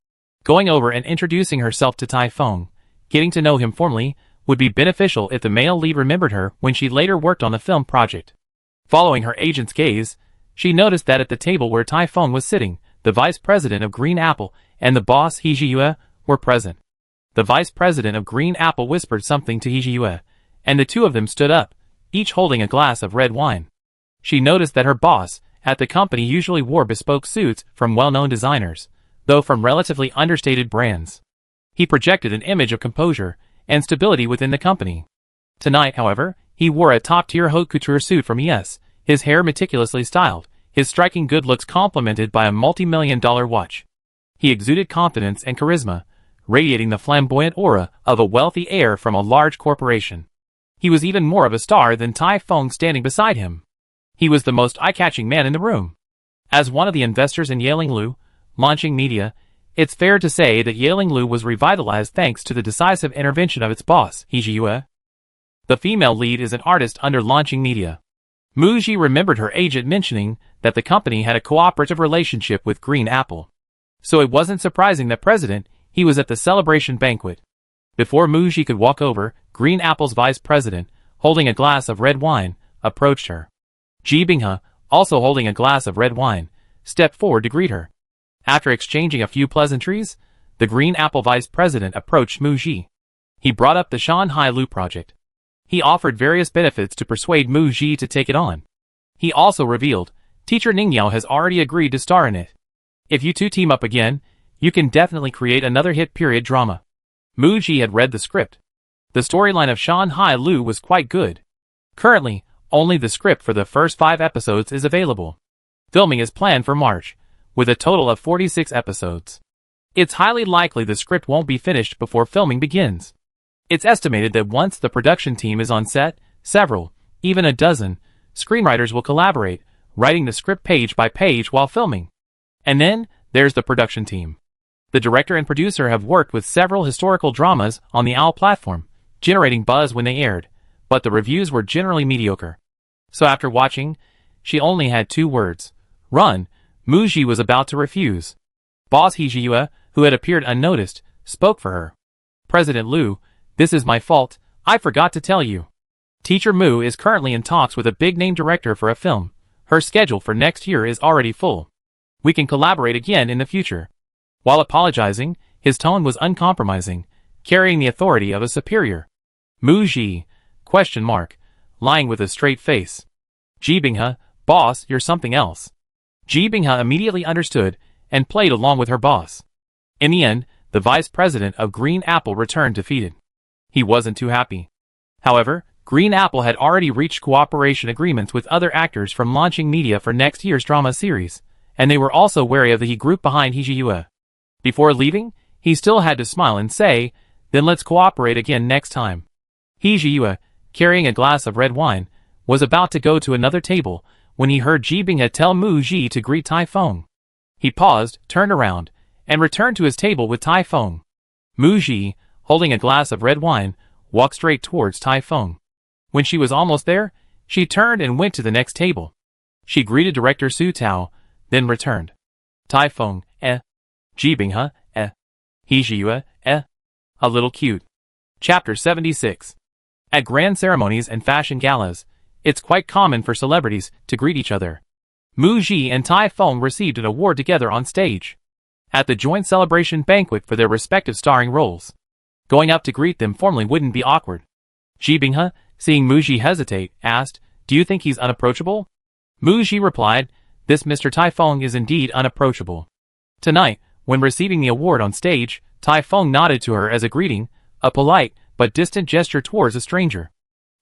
Going over and introducing herself to Tai Feng, getting to know him formally, would be beneficial if the male lead remembered her when she later worked on the film project. Following her agent's gaze, she noticed that at the table where Tai Feng was sitting, the vice president of Green Apple and the boss He Jiyue were present. The vice president of Green Apple whispered something to He Jiyue, and the two of them stood up, each holding a glass of red wine. She noticed that her boss at the company usually wore bespoke suits from well-known designers, though from relatively understated brands. He projected an image of composure and stability within the company. Tonight, however, he wore a top-tier haute couture suit from ES, his hair meticulously styled, his striking good looks complemented by a multi-million-dollar watch. He exuded confidence and charisma, radiating the flamboyant aura of a wealthy heir from a large corporation. He was even more of a star than Tai Feng standing beside him. He was the most eye-catching man in the room. As one of the investors in Yelinglu, launching media, it's fair to say that Yelinglu was revitalized thanks to the decisive intervention of its boss, He Jiyue. The female lead is an artist under launching media. Mu Ji remembered her agent mentioning that the company had a cooperative relationship with Green Apple. So it wasn't surprising that he was at the celebration banquet. Before Mu Ji could walk over, Green Apple's vice president, holding a glass of red wine, approached her. Ji Binghe, also holding a glass of red wine, stepped forward to greet her. After exchanging a few pleasantries, the Green Apple vice president approached Mu Ji. He brought up the Shanghai Lu project. He offered various benefits to persuade Mu Ji to take it on. He also revealed, teacher Ningyao has already agreed to star in it. If you two team up again, you can definitely create another hit period drama. Mu Ji had read the script. The storyline of Shanghai Lu was quite good. Currently, only the script for the first 5 episodes is available. Filming is planned for March, with a total of 46 episodes. It's highly likely the script won't be finished before filming begins. It's estimated that once the production team is on set, several, even a dozen, screenwriters will collaborate, writing the script page by page while filming. And then, there's the production team. The director and producer have worked with several historical dramas on the OWL platform, generating buzz when they aired, but the reviews were generally mediocre. So after watching, she only had 2 words. Run. Mu Ji was about to refuse. Boss He Jiyue, who had appeared unnoticed, spoke for her. President Lu, this is my fault, I forgot to tell you. Teacher Mu is currently in talks with a big-name director for a film. Her schedule for next year is already full. We can collaborate again in the future. While apologizing, his tone was uncompromising, carrying the authority of a superior. Mu Ji, ? Lying with a straight face. Ji Binghe, boss, you're something else. Ji Binghe immediately understood and played along with her boss. In the end, the vice president of Green Apple returned defeated. He wasn't too happy. However, Green Apple had already reached cooperation agreements with other actors from launching media for next year's drama series, and they were also wary of the He group behind He Jiyue. Before leaving, he still had to smile and say, then let's cooperate again next time. He Jiyue, carrying a glass of red wine, was about to go to another table when he heard Ji Binghe tell Mu Ji to greet Tai Feng. He paused, turned around, and returned to his table with Tai Feng. Mu Ji, holding a glass of red wine, walked straight towards Tai Feng. When she was almost there, she turned and went to the next table. She greeted director Su Tao, then returned. Tai Feng, Ji Binghe, He Jiyue, a little cute. Chapter 76. At grand ceremonies and fashion galas, it's quite common for celebrities to greet each other. Mu Ji and Tai Feng received an award together on stage. At the joint celebration banquet for their respective starring roles. Going up to greet them formally wouldn't be awkward. Ji Binghe, seeing Mu Ji hesitate, asked, do you think he's unapproachable? Mu Ji replied, this Mr. Tai Feng is indeed unapproachable. Tonight, when receiving the award on stage, Tai Feng nodded to her as a greeting, a polite but distant gesture towards a stranger.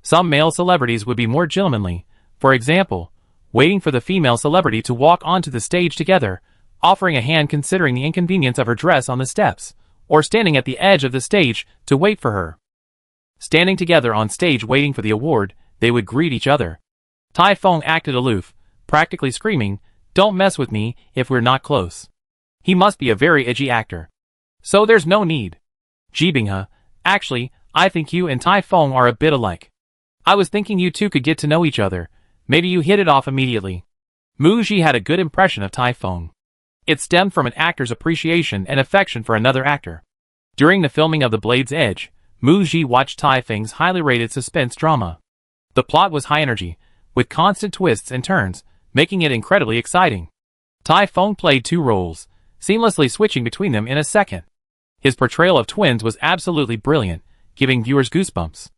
Some male celebrities would be more gentlemanly, for example, waiting for the female celebrity to walk onto the stage together, offering a hand considering the inconvenience of her dress on the steps, or standing at the edge of the stage to wait for her. Standing together on stage waiting for the award, they would greet each other. Tai Feng acted aloof, practically screaming, don't mess with me if we're not close. He must be a very edgy actor. So there's no need. Ji Binghe, actually, I think you and Tai Feng are a bit alike. I was thinking you two could get to know each other, Maybe you hit it off immediately. Mu Ji had a good impression of Tai Feng. It stemmed from an actor's appreciation and affection for another actor. During the filming of The Blade's Edge, Mu Ji watched Tai Feng's highly rated suspense drama. The plot was high energy, with constant twists and turns, making it incredibly exciting. Tai Feng played two roles, seamlessly switching between them in a second. His portrayal of twins was absolutely brilliant, giving viewers goosebumps.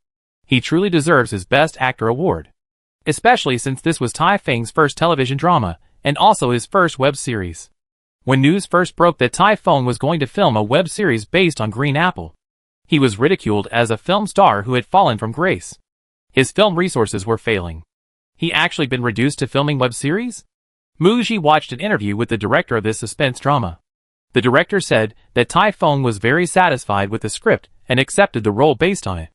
He truly deserves his Best Actor award. Especially since this was Tai Feng's first television drama, and also his first web series. When news first broke that Tai Feng was going to film a web series based on Green Apple, he was ridiculed as a film star who had fallen from grace. His film resources were failing. He actually been reduced to filming web series? Mu Ji watched an interview with the director of this suspense drama. The director said that Tai Feng was very satisfied with the script and accepted the role based on it.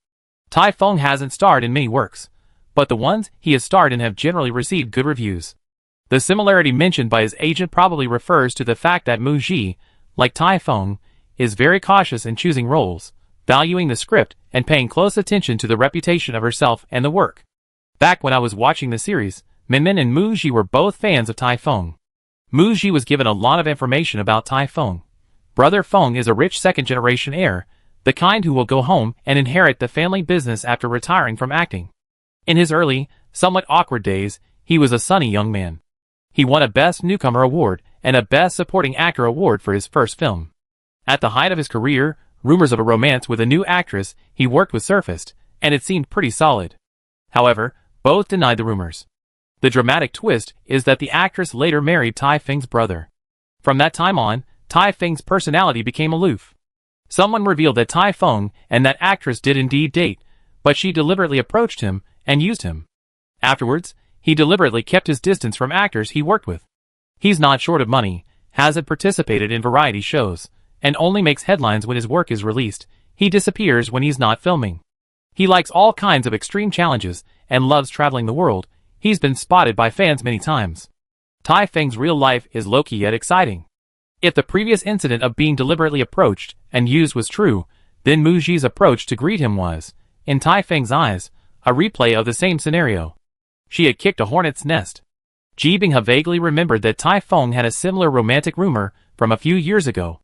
Tai Feng hasn't starred in many works, but the ones he has starred in have generally received good reviews. The similarity mentioned by his agent probably refers to the fact that Mu Ji, like Tai Feng, is very cautious in choosing roles, valuing the script and paying close attention to the reputation of herself and the work. Back when I was watching the series, Min and Mu Ji were both fans of Tai Feng. Mu Ji was given a lot of information about Tai Feng. Brother Feng is a rich second-generation heir, the kind who will go home and inherit the family business after retiring from acting. In his early, somewhat awkward days, he was a sunny young man. He won a Best Newcomer award and a Best Supporting Actor award for his first film. At the height of his career, rumors of a romance with a new actress he worked with surfaced, and it seemed pretty solid. However, both denied the rumors. The dramatic twist is that the actress later married Tai Feng's brother. From that time on, Tai Feng's personality became aloof. Someone revealed that Tai Feng and that actress did indeed date, but she deliberately approached him and used him. Afterwards, he deliberately kept his distance from actors he worked with. He's not short of money, hasn't participated in variety shows, and only makes headlines when his work is released. He disappears when he's not filming. He likes all kinds of extreme challenges and loves traveling the world. He's been spotted by fans many times. Tai Feng's real life is low-key yet exciting. If the previous incident of being deliberately approached and used was true, then Mu Ji's approach to greet him was, in Tai Feng's eyes, a replay of the same scenario. She had kicked a hornet's nest. Ji Binghe vaguely remembered that Tai Feng had a similar romantic rumor from a few years ago.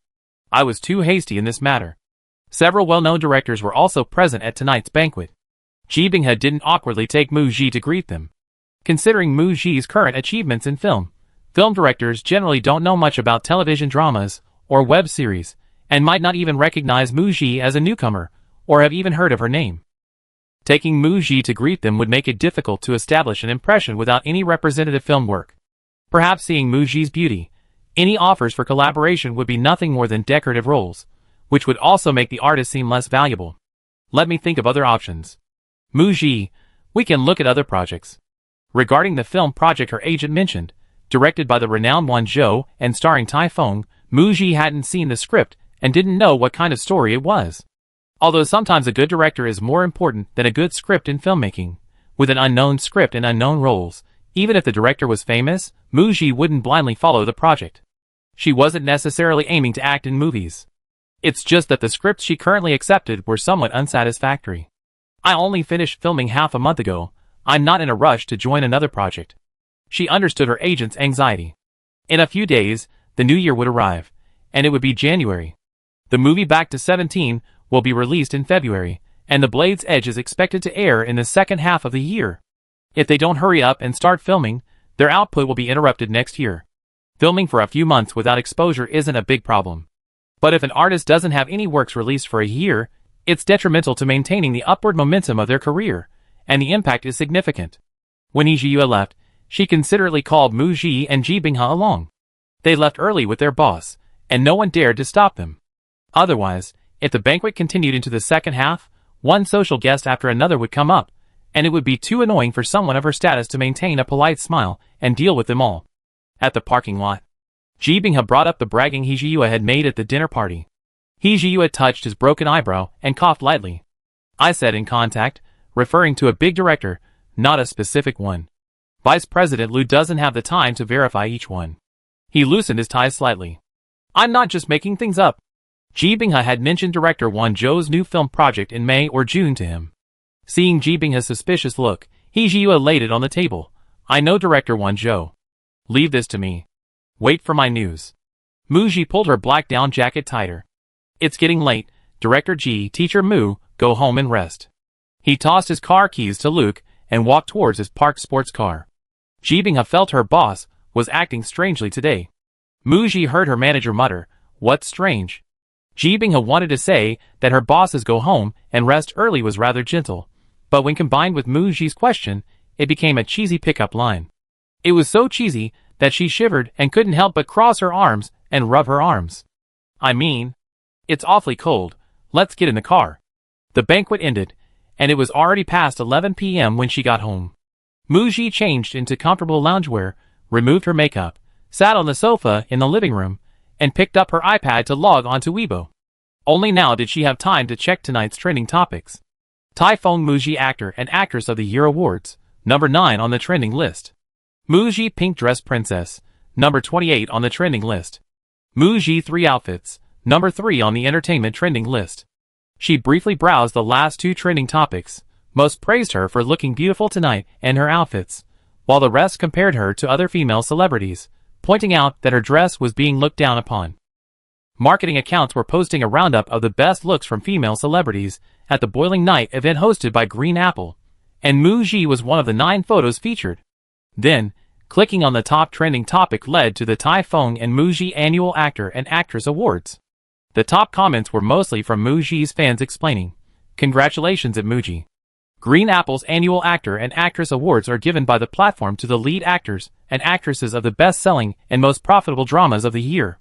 I was too hasty in this matter. Several well-known directors were also present at tonight's banquet. Ji Binghe didn't awkwardly take Mu Ji to greet them. Considering Mu Ji's current achievements in film directors generally don't know much about television dramas or web series, and might not even recognize Mu Ji as a newcomer, or have even heard of her name. Taking Mu Ji to greet them would make it difficult to establish an impression without any representative film work. Perhaps seeing Mu Ji's beauty, any offers for collaboration would be nothing more than decorative roles, which would also make the artist seem less valuable. Let me think of other options. Mu Ji, we can look at other projects. Regarding the film project her agent mentioned, directed by the renowned Wan Zhou and starring Tai Feng, Mu Ji hadn't seen the script and didn't know what kind of story it was. Although sometimes a good director is more important than a good script in filmmaking, with an unknown script and unknown roles, even if the director was famous, Mu Ji wouldn't blindly follow the project. She wasn't necessarily aiming to act in movies. It's just that the scripts she currently accepted were somewhat unsatisfactory. I only finished filming half a month ago. I'm not in a rush to join another project. She understood her agent's anxiety. In a few days, the new year would arrive, and it would be January. The movie Back to 17 will be released in February, and The Blade's Edge is expected to air in the second half of the year. If they don't hurry up and start filming, their output will be interrupted next year. Filming for a few months without exposure isn't a big problem. But if an artist doesn't have any works released for a year, it's detrimental to maintaining the upward momentum of their career, and the impact is significant. When He Jiyue left, she considerately called Mu Ji and Ji Binghe along. They left early with their boss, and no one dared to stop them. Otherwise, if the banquet continued into the second half, one social guest after another would come up, and it would be too annoying for someone of her status to maintain a polite smile and deal with them all. At the parking lot, Ji Binghe brought up the bragging He Jiyue had made at the dinner party. He Jiyue touched his broken eyebrow and coughed lightly. I said in contact, referring to a big director, not a specific one. Vice President Liu doesn't have the time to verify each one. He loosened his ties slightly. I'm not just making things up. Ji Binghe had mentioned director Wan Zhou's new film project in May or June to him. Seeing Ji Binghe's suspicious look, He Jiyue laid it on the table. I know Director Won Jo. Leave this to me. Wait for my news. Muji pulled her black down jacket tighter. It's getting late, Director G. Teacher Mu, go home and rest. He tossed his car keys to Luke and walked towards his parked sports car. Ji Bingha felt her boss was acting strangely today. Muji heard her manager mutter, "What's strange?" Ji Bingha wanted to say that her boss's go home and rest early was rather gentle, but when combined with Muji's question, it became a cheesy pickup line. It was so cheesy that she shivered and couldn't help but cross her arms and rub her arms. I mean, it's awfully cold, let's get in the car. The banquet ended, and it was already past 11 p.m. when she got home. Muji changed into comfortable loungewear, removed her makeup, sat on the sofa in the living room, and picked up her iPad to log onto Weibo. Only now did she have time to check tonight's trending topics. Typhoon Muji Actor and Actress of the Year Awards, number 9 on the trending list. Muji Pink Dress Princess, number 28 on the trending list. Muji 3 Outfits, number 3 on the entertainment trending list. She briefly browsed the last 2 trending topics. Most praised her for looking beautiful tonight and her outfits, while the rest compared her to other female celebrities, pointing out that her dress was being looked down upon. Marketing accounts were posting a roundup of the best looks from female celebrities at the Boiling Night event hosted by Green Apple, and Muji was one of the 9 photos featured. Then, clicking on the top trending topic led to the Typhoon and Muji Annual Actor and Actress Awards. The top comments were mostly from Muji's fans explaining, "Congratulations at Muji." Green Apple's Annual Actor and Actress Awards are given by the platform to the lead actors and actresses of the best-selling and most profitable dramas of the year.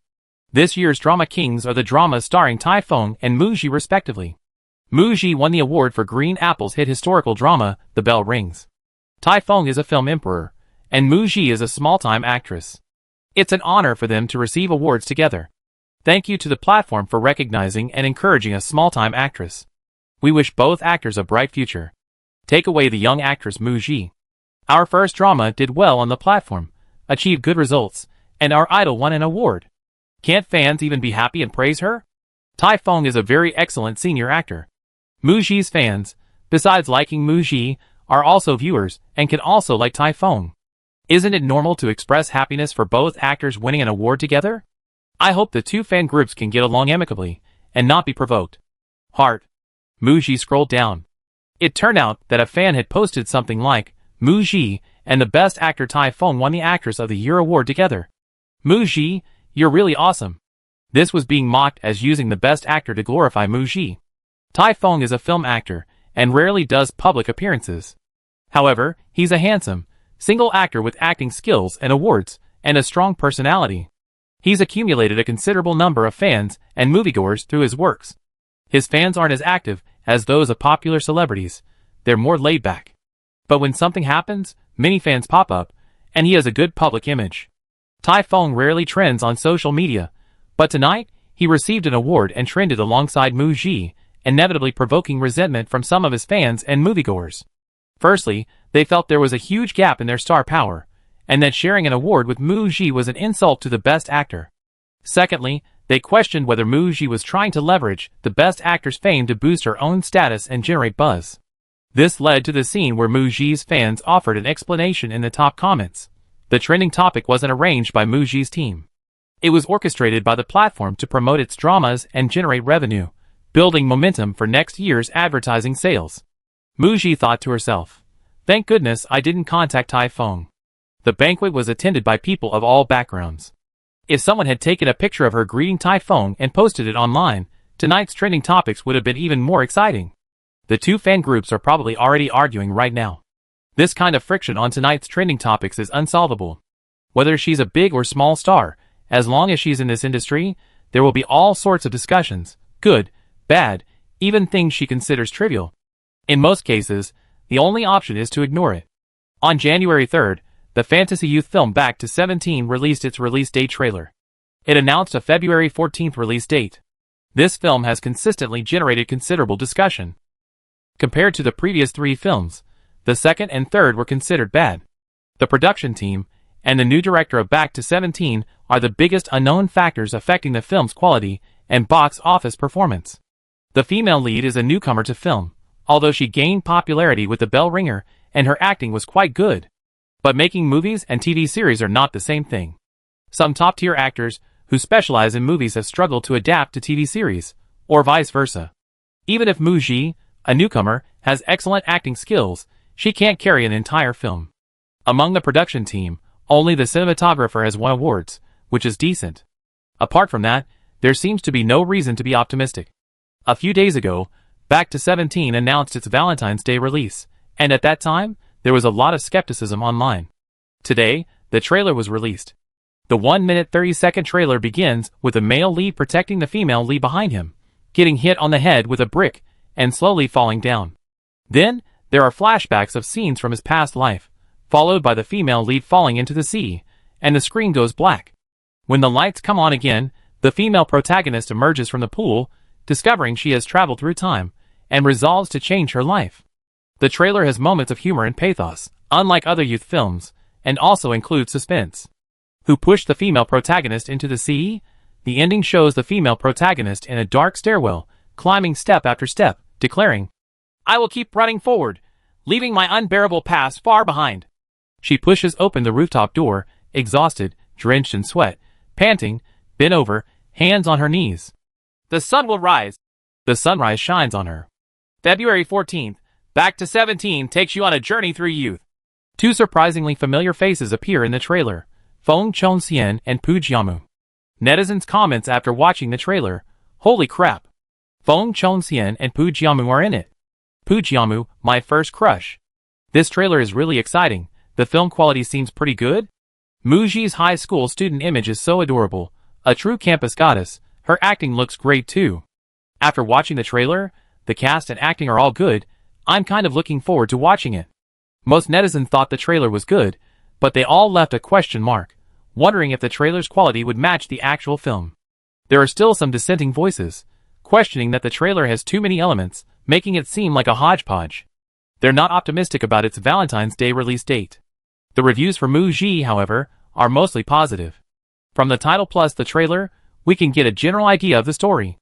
This year's Drama Kings are the dramas starring Typhoon and Muji respectively. Muji won the award for Green Apple's hit historical drama, The Bell Rings. Typhoon is a film emperor, and Muji is a small-time actress. It's an honor for them to receive awards together. Thank you to the platform for recognizing and encouraging a small-time actress. We wish both actors a bright future. Take away the young actress Muji. Our first drama did well on the platform, achieved good results, and our idol won an award. Can't fans even be happy and praise her? Typhoon is a very excellent senior actor. Muji's fans, besides liking Muji, are also viewers and can also like Typhoon. Isn't it normal to express happiness for both actors winning an award together? I hope the 2 fan groups can get along amicably and not be provoked. Heart. Muji scrolled down. It turned out that a fan had posted something like, "Muji and the best actor Typhoon won the Actress of the Year award together. Muji, you're really awesome." This was being mocked as using the best actor to glorify Muji. Typhoon is a film actor and rarely does public appearances. However, he's a handsome, single actor with acting skills and awards, and a strong personality. He's accumulated a considerable number of fans and moviegoers through his works. His fans aren't as active as those of popular celebrities, they're more laid back. But when something happens, many fans pop up, and he has a good public image. Typhoon rarely trends on social media, but tonight, he received an award and trended alongside Muji, inevitably provoking resentment from some of his fans and moviegoers. Firstly, they felt there was a huge gap in their star power, and that sharing an award with Muji was an insult to the best actor. Secondly, they questioned whether Muji was trying to leverage the best actor's fame to boost her own status and generate buzz. This led to the scene where Muji's fans offered an explanation in the top comments. The trending topic wasn't arranged by Muji's team. It was orchestrated by the platform to promote its dramas and generate revenue, building momentum for next year's advertising sales. Muji thought to herself, "Thank goodness I didn't contact Typhoon." The banquet was attended by people of all backgrounds. If someone had taken a picture of her greeting Typhoon and posted it online, tonight's trending topics would have been even more exciting. The 2 fan groups are probably already arguing right now. This kind of friction on tonight's trending topics is unsolvable. Whether she's a big or small star, as long as she's in this industry, there will be all sorts of discussions, good, bad, even things she considers trivial. In most cases, the only option is to ignore it. On January 3rd, the fantasy youth film Back to 17 released its release date trailer. It announced a February 14th release date. This film has consistently generated considerable discussion. Compared to the previous 3 films, the second and third were considered bad. The production team and the new director of Back to 17 are the biggest unknown factors affecting the film's quality and box office performance. The female lead is a newcomer to film, although she gained popularity with The Bell Ringer and her acting was quite good. But making movies and TV series are not the same thing. Some top-tier actors who specialize in movies have struggled to adapt to TV series, or vice versa. Even if Mu Ji, a newcomer, has excellent acting skills, she can't carry an entire film. Among the production team, only the cinematographer has won awards, which is decent. Apart from that, there seems to be no reason to be optimistic. A few days ago, Back to 17 announced its Valentine's Day release, and at that time, there was a lot of skepticism online. Today, the trailer was released. The 1-minute 30-second trailer begins with the male lead protecting the female lead behind him, getting hit on the head with a brick, and slowly falling down. Then, there are flashbacks of scenes from his past life, followed by the female lead falling into the sea, and the screen goes black. When the lights come on again, the female protagonist emerges from the pool, discovering she has traveled through time, and resolves to change her life. The trailer has moments of humor and pathos, unlike other youth films, and also includes suspense. Who pushed the female protagonist into the sea? The ending shows the female protagonist in a dark stairwell, climbing step after step, declaring, "I will keep running forward, leaving my unbearable past far behind." She pushes open the rooftop door, exhausted, drenched in sweat, panting, bent over, hands on her knees. The sun will rise. The sunrise shines on her. February 14th, Back to 17 takes you on a journey through youth. Two surprisingly familiar faces appear in the trailer, Feng Chongxian and Pu Jiamu. Netizens' comments after watching the trailer, "Holy crap! Feng Chongxian and Pu Jiamu are in it. Pu Jiamu, my first crush." This trailer is really exciting. The film quality seems pretty good. Mu Ji's high school student image is so adorable, a true campus goddess. Her acting looks great too. After watching the trailer, the cast and acting are all good. I'm kind of looking forward to watching it. Most netizens thought the trailer was good, but they all left a question mark, wondering if the trailer's quality would match the actual film. There are still some dissenting voices, questioning that the trailer has too many elements, making it seem like a hodgepodge. They're not optimistic about its Valentine's Day release date. The reviews for Mu Ji, however, are mostly positive. From the title plus the trailer, we can get a general idea of the story.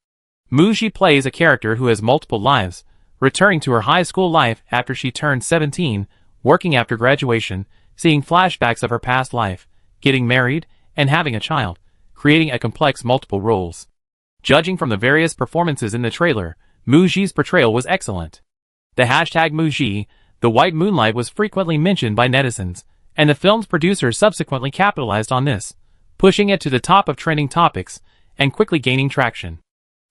Mu Ji plays a character who has multiple lives, returning to her high school life after she turned 17, working after graduation, seeing flashbacks of her past life, getting married, and having a child, creating a complex multiple roles. Judging from the various performances in the trailer, Mu Ji's portrayal was excellent. The hashtag Mu Ji, the white moonlight, was frequently mentioned by netizens, and the film's producers subsequently capitalized on this, pushing it to the top of trending topics, and quickly gaining traction.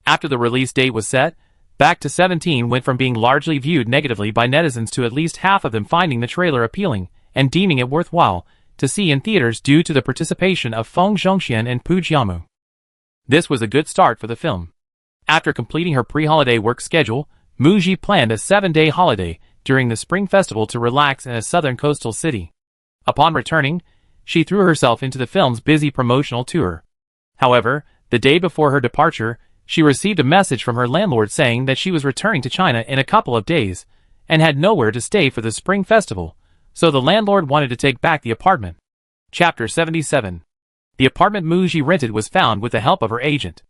After the release date was set, Back to 17 went from being largely viewed negatively by netizens to at least half of them finding the trailer appealing and deeming it worthwhile to see in theaters due to the participation of Feng Zhongxian and Pu Jiamu. This was a good start for the film. After completing her pre-holiday work schedule, Mu Ji planned a 7-day holiday during the Spring Festival to relax in a southern coastal city. Upon returning, she threw herself into the film's busy promotional tour. However, the day before her departure, she received a message from her landlord saying that she was returning to China in a couple of days and had nowhere to stay for the Spring Festival, so the landlord wanted to take back the apartment. Chapter 77. The apartment Mu Ji rented was found with the help of her agent.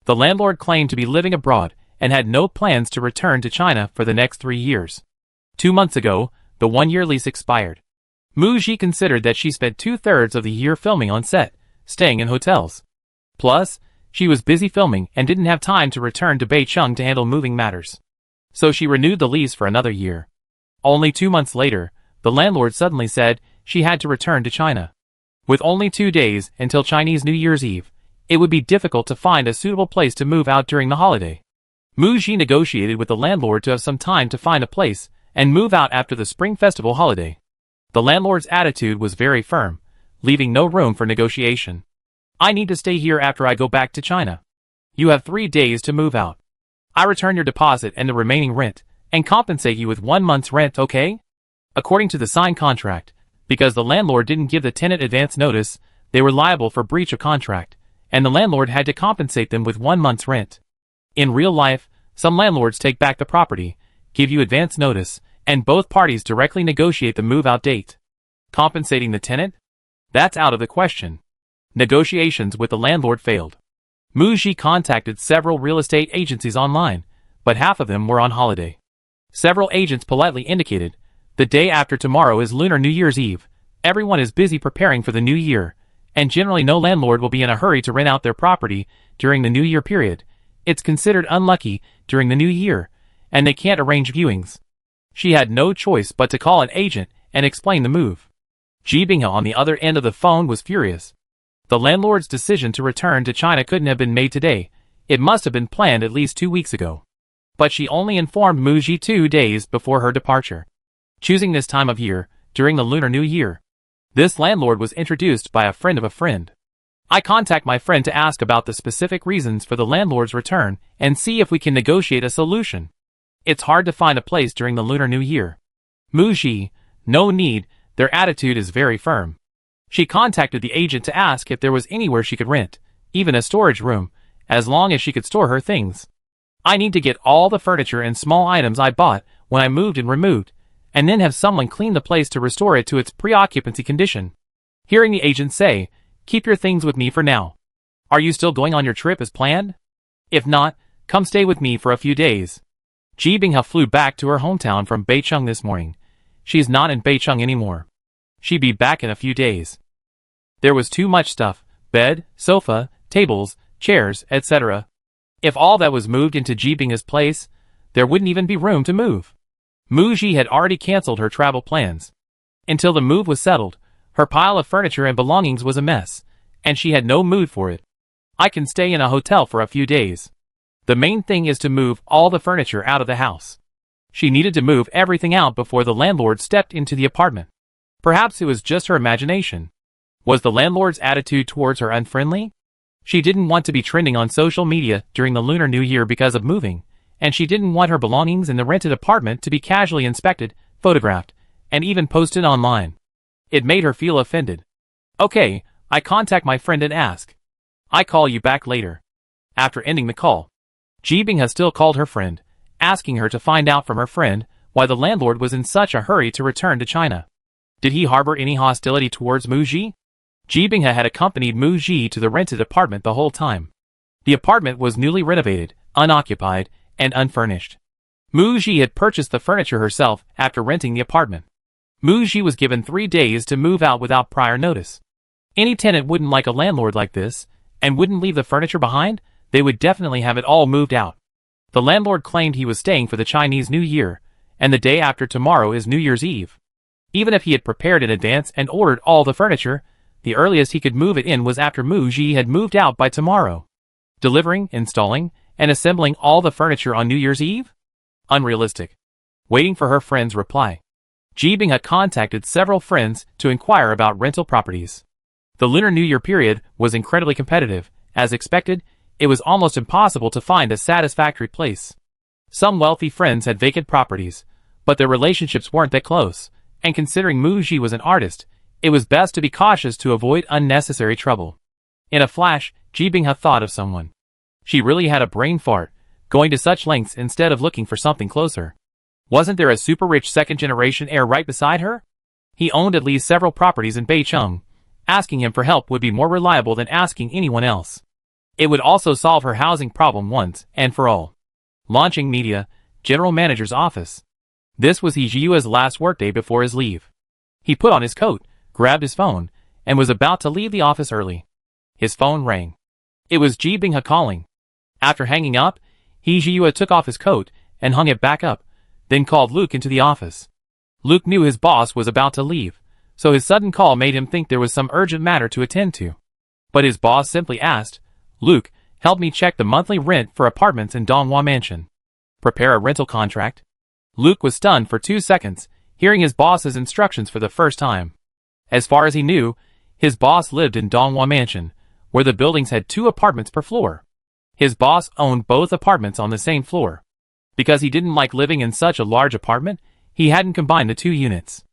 The landlord claimed to be living abroad and had no plans to return to China for the next 3 years. 2 months ago, the 1-year lease expired. Mu Ji considered that she spent 2/3 of the year filming on set, staying in hotels. Plus, she was busy filming and didn't have time to return to Beicheng to handle moving matters. So she renewed the lease for another year. Only 2 months later, the landlord suddenly said she had to return to China. With only 2 days until Chinese New Year's Eve, it would be difficult to find a suitable place to move out during the holiday. Mu Ji negotiated with the landlord to have some time to find a place and move out after the Spring Festival holiday. The landlord's attitude was very firm, leaving no room for negotiation. "I need to stay here after I go back to China. You have 3 days to move out. I return your deposit and the remaining rent, and compensate you with 1 month's rent, okay?" According to the signed contract, because the landlord didn't give the tenant advance notice, they were liable for breach of contract, and the landlord had to compensate them with 1 month's rent. In real life, some landlords take back the property, give you advance notice, and both parties directly negotiate the move-out date. Compensating the tenant? That's out of the question. Negotiations with the landlord failed. Mu Ji contacted several real estate agencies online, but half of them were on holiday. Several agents politely indicated, "The day after tomorrow is Lunar New Year's Eve, Everyone is busy preparing for the new year, and generally no landlord will be in a hurry to rent out their property during the new year period. It's considered unlucky during the new year, and they can't arrange viewings. She had no choice but to call an agent and explain the move. Ji Binghe on the other end of the phone was furious. The landlord's decision to return to China couldn't have been made today. It must have been planned at least 2 weeks ago. But she only informed Mu Ji 2 days before her departure. Choosing this time of year, during the Lunar New Year. This landlord was introduced by a friend of a friend. I contact my friend to ask about the specific reasons for the landlord's return and see if we can negotiate a solution. It's hard to find a place during the Lunar New Year. Mu Ji, no need, their attitude is very firm. She contacted the agent to ask if there was anywhere she could rent, even a storage room, as long as she could store her things. I need to get all the furniture and small items I bought when I moved and removed, and then have someone clean the place to restore it to its pre-occupancy condition. Hearing the agent say, "Keep your things with me for now. Are you still going on your trip as planned? If not, come stay with me for a few days." Ji Binghe flew back to her hometown from Beicheng this morning. She's not in Beicheng anymore. She'd be back in a few days. There was too much stuff, bed, sofa, tables, chairs, etc. If all that was moved into Ji Binghe's place, there wouldn't even be room to move. Mu Ji had already cancelled her travel plans. Until the move was settled, her pile of furniture and belongings was a mess, and she had no mood for it. I can stay in a hotel for a few days. The main thing is to move all the furniture out of the house. She needed to move everything out before the landlord stepped into the apartment. Perhaps it was just her imagination. Was the landlord's attitude towards her unfriendly? She didn't want to be trending on social media during the Lunar New Year because of moving, and she didn't want her belongings in the rented apartment to be casually inspected, photographed, and even posted online. It made her feel offended. "Okay, I contact my friend and ask. I call you back later." After ending the call, Ji Binghe still called her friend, asking her to find out from her friend why the landlord was in such a hurry to return to China. Did he harbor any hostility towards Mu Ji? Ji Binghe had accompanied Mu Ji to the rented apartment the whole time. The apartment was newly renovated, unoccupied, and unfurnished. Mu Ji had purchased the furniture herself after renting the apartment. Mu Ji was given 3 days to move out without prior notice. Any tenant wouldn't like a landlord like this, and wouldn't leave the furniture behind. They would definitely have it all moved out. The landlord claimed he was staying for the Chinese New Year, and the day after tomorrow is New Year's Eve. Even if he had prepared in advance and ordered all the furniture, the earliest he could move it in was after Mu Ji had moved out by tomorrow. Delivering, installing, and assembling all the furniture on New Year's Eve? Unrealistic. Waiting for her friend's reply, Ji Binghe contacted several friends to inquire about rental properties. The Lunar New Year period was incredibly competitive. As expected, it was almost impossible to find a satisfactory place. Some wealthy friends had vacant properties, but their relationships weren't that close, and considering Mu Ji was an artist, it was best to be cautious to avoid unnecessary trouble. In a flash, Ji Binghe thought of someone. She really had a brain fart, going to such lengths instead of looking for something closer. Wasn't there a super-rich second-generation heir right beside her? He owned at least several properties in Beicheng. Asking him for help would be more reliable than asking anyone else. It would also solve her housing problem once and for all. Launching Media, General Manager's office. This was He Jiu's last workday before his leave. He put on his coat, grabbed his phone, and was about to leave the office early. His phone rang. It was Ji Binghe calling. After hanging up, He Jiu took off his coat and hung it back up, then called Luke into the office. Luke knew his boss was about to leave, so his sudden call made him think there was some urgent matter to attend to. But his boss simply asked, "Luke, help me check the monthly rent for apartments in Donghua Mansion. Prepare a rental contract." Luke was stunned for 2 seconds, hearing his boss's instructions for the first time. As far as he knew, his boss lived in Donghua Mansion, where the buildings had 2 apartments per floor. His boss owned both apartments on the same floor. Because he didn't like living in such a large apartment, he hadn't combined the 2 units.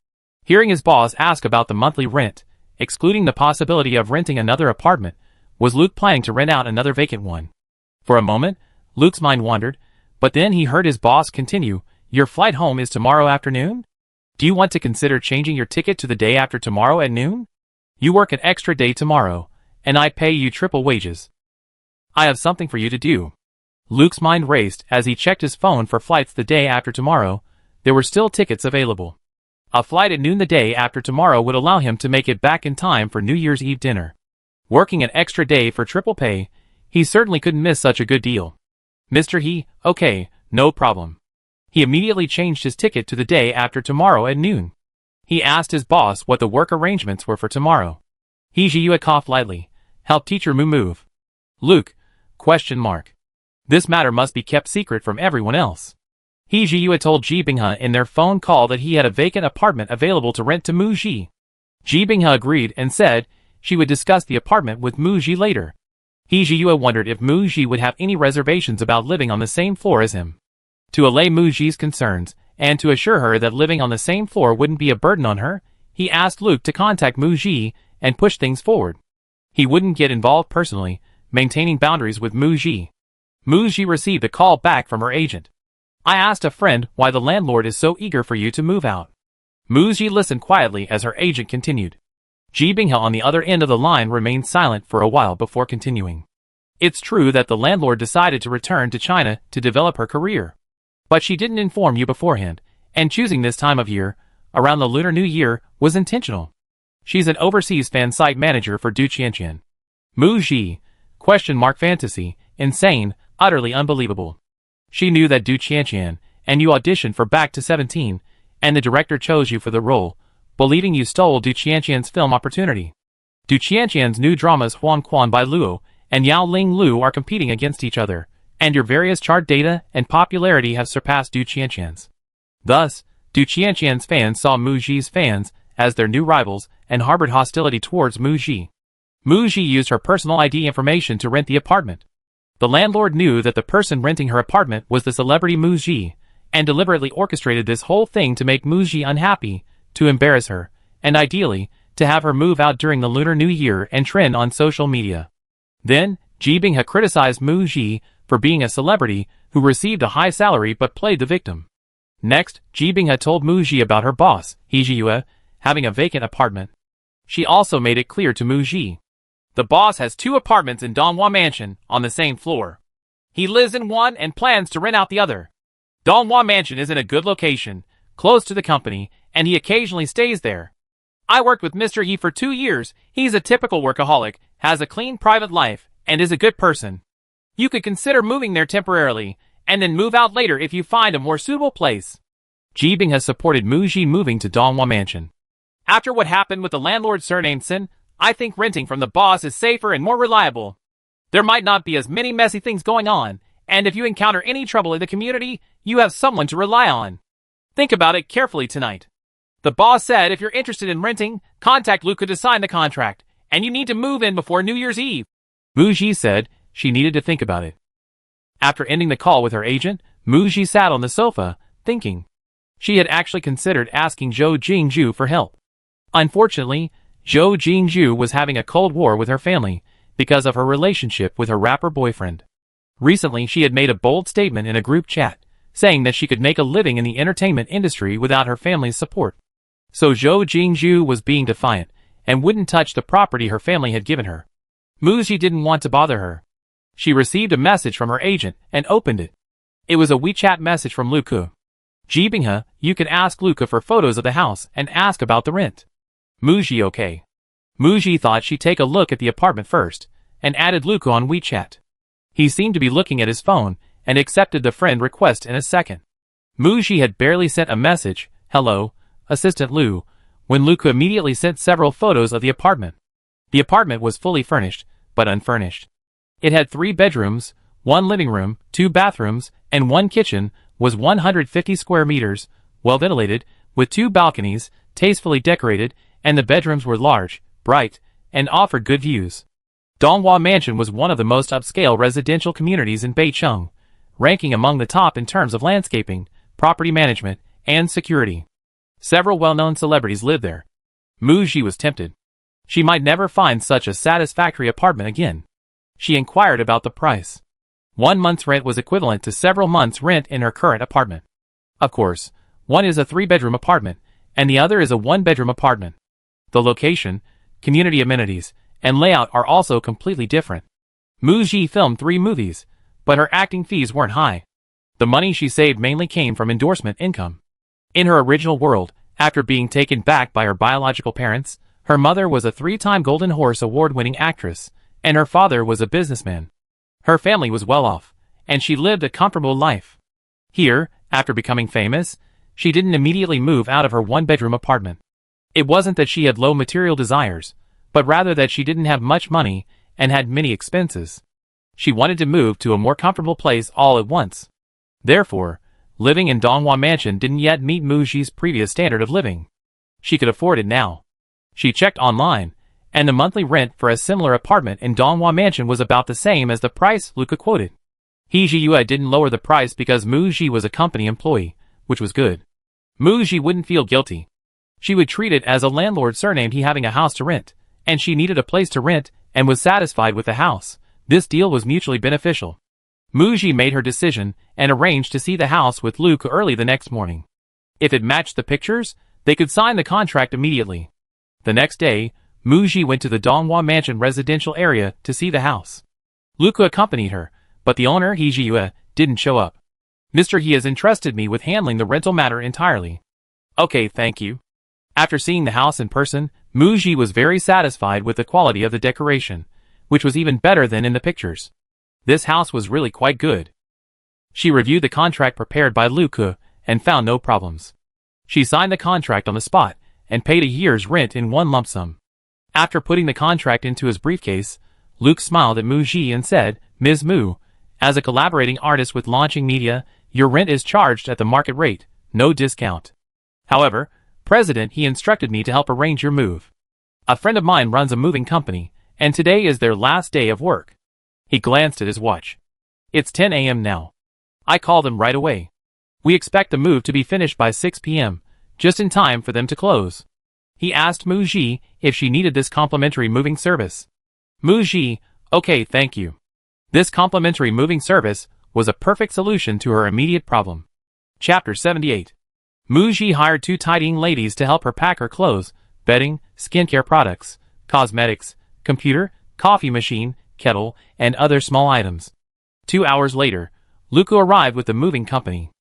Hearing his boss ask about the monthly rent, excluding the possibility of renting another apartment, was Luke planning to rent out another vacant one? For a moment, Luke's mind wandered, but then he heard his boss continue, "Your flight home is tomorrow afternoon? Do you want to consider changing your ticket to the day after tomorrow at noon? You work an extra day tomorrow, and I pay you triple wages. I have something for you to do." Luke's mind raced as he checked his phone for flights the day after tomorrow. There were still tickets available. A flight at noon the day after tomorrow would allow him to make it back in time for New Year's Eve dinner. Working an extra day for triple pay, he certainly couldn't miss such a good deal. Mr. He, okay, no problem. He immediately changed his ticket to the day after tomorrow at noon. He asked his boss what the work arrangements were for tomorrow. He Ji coughed lightly. Help teacher Mu move. Luke? ? This matter must be kept secret from everyone else. He Ji told Ji Binghe in their phone call that he had a vacant apartment available to rent to Mu Ji. Ji Binghe agreed and said she would discuss the apartment with Mu Ji later. He Ji wondered if Mu Ji would have any reservations about living on the same floor as him. To allay Mu Ji's concerns, and to assure her that living on the same floor wouldn't be a burden on her, he asked Luke to contact Mu Ji and push things forward. He wouldn't get involved personally, maintaining boundaries with Mu Ji. Mu Ji received a call back from her agent. I asked a friend why the landlord is so eager for you to move out. Mu Ji listened quietly as her agent continued. Ji Binghe on the other end of the line remained silent for a while before continuing. It's true that the landlord decided to return to China to develop her career. But she didn't inform you beforehand, and choosing this time of year, around the Lunar New Year, was intentional. She's an overseas fan site manager for Du Qianqian. Mu Ji, ? Fantasy, insane, utterly unbelievable. She knew that Du Qianqian, and you auditioned for Back to 17, and the director chose you for the role, believing you stole Du Qianqian's film opportunity. Du Qianqian's new dramas Huan Quan by Luo and Yao Ling Lu are competing against each other, and your various chart data and popularity have surpassed Du Qianqian's. Thus, Du Qianqian's fans saw Mu Ji's fans as their new rivals and harbored hostility towards Mu Ji. Mu Ji used her personal ID information to rent the apartment. The landlord knew that the person renting her apartment was the celebrity Mu Ji, and deliberately orchestrated this whole thing to make Mu Ji unhappy, to embarrass her, and ideally, to have her move out during the Lunar New Year and trend on social media. Then, Ji Binghe criticized Mu Ji for being a celebrity who received a high salary but played the victim. Next, Ji Binghe told Mu Ji about her boss, He Ji, having a vacant apartment. She also made it clear to Mu Ji. The boss has 2 apartments in Donghua Mansion on the same floor. He lives in one and plans to rent out the other. Donghua Mansion is in a good location, close to the company, and he occasionally stays there. I worked with Mr. He for 2 years. He's a typical workaholic, has a clean private life, and is a good person. You could consider moving there temporarily, and then move out later if you find a more suitable place. Ji Binghe supported Mu Ji moving to Donghua Mansion. After what happened with the landlord surnamed Sin, I think renting from the boss is safer and more reliable. There might not be as many messy things going on, and if you encounter any trouble in the community, you have someone to rely on. Think about it carefully tonight. The boss said if you're interested in renting, contact Luca to sign the contract, and you need to move in before New Year's Eve. Mu Ji said she needed to think about it. After ending the call with her agent, Mu Ji sat on the sofa, thinking. She had actually considered asking Zhou Jingzhu for help. Unfortunately, Zhou Jingzhu was having a cold war with her family because of her relationship with her rapper boyfriend. Recently, she had made a bold statement in a group chat, saying that she could make a living in the entertainment industry without her family's support. So Zhou Jingzhu was being defiant and wouldn't touch the property her family had given her. Mu Ji didn't want to bother her. She received a message from her agent and opened it. It was a WeChat message from Luca. Ji Binghe, you can ask Luca for photos of the house and ask about the rent. Mu Ji okay. Mu Ji thought she'd take a look at the apartment first, and added Luca on WeChat. He seemed to be looking at his phone, and accepted the friend request in a second. Mu Ji had barely sent a message, hello, Assistant Lu, when Luca immediately sent several photos of the apartment. The apartment was fully furnished, but unfurnished. It had 3 bedrooms, 1 living room, 2 bathrooms, and 1 kitchen, was 150 square meters, well ventilated, with 2 balconies, tastefully decorated, and the bedrooms were large, bright, and offered good views. Donghua Mansion was one of the most upscale residential communities in Beicheng, ranking among the top in terms of landscaping, property management, and security. Several well-known celebrities lived there. Mu Ji was tempted. She might never find such a satisfactory apartment again. She inquired about the price. 1 month's rent was equivalent to several months' rent in her current apartment. Of course, one is a 3-bedroom apartment, and the other is a 1-bedroom apartment. The location, community amenities, and layout are also completely different. Mu Ji filmed 3 movies, but her acting fees weren't high. The money she saved mainly came from endorsement income. In her original world, After being taken back by her biological parents, her mother was a 3-time Golden Horse award-winning actress, and her father was a businessman. Her family was well off, and she lived a comfortable life. Here, after becoming famous, she didn't immediately move out of her 1-bedroom apartment. It wasn't that she had low material desires, but rather that she didn't have much money and had many expenses. She wanted to move to a more comfortable place all at once. Therefore, living in Donghua Mansion didn't yet meet Muji's previous standard of living. She could afford it now. She checked online, and the monthly rent for a similar apartment in Donghua Mansion was about the same as the price Luca quoted. He Jiyue didn't lower the price because Muji was a company employee, which was good. Muji wouldn't feel guilty. She would treat it as a landlord surnamed he having a house to rent, and she needed a place to rent and was satisfied with the house. This deal was mutually beneficial. Muji made her decision and arranged to see the house with Luca early the next morning. If it matched the pictures, they could sign the contract immediately. The next day, Muji went to the Donghua Mansion residential area to see the house. Luca accompanied her, but the owner, He Jiyue, didn't show up. Mr. He has entrusted me with handling the rental matter entirely. Okay, thank you. After seeing the house in person, Muji was very satisfied with the quality of the decoration, which was even better than in the pictures. This house was really quite good. She reviewed the contract prepared by Luca and found no problems. She signed the contract on the spot and paid a year's rent in one lump sum. After putting the contract into his briefcase, Luke smiled at Muji and said, "Ms. Mu, as a collaborating artist with Launching Media, your rent is charged at the market rate, no discount. However, President He instructed me to help arrange your move. A friend of mine runs a moving company, and today is their last day of work." He glanced at his watch. "It's 10 a.m. now. I called them right away. We expect the move to be finished by 6 p.m., just in time for them to close." He asked Muji if she needed this complimentary moving service. Muji, "Okay, thank you." This complimentary moving service was a perfect solution to her immediate problem. Chapter 78. Muji hired 2 tidying ladies to help her pack her clothes, bedding, skincare products, cosmetics, computer, coffee machine, kettle, and other small items. 2 hours later, Luca arrived with the moving company.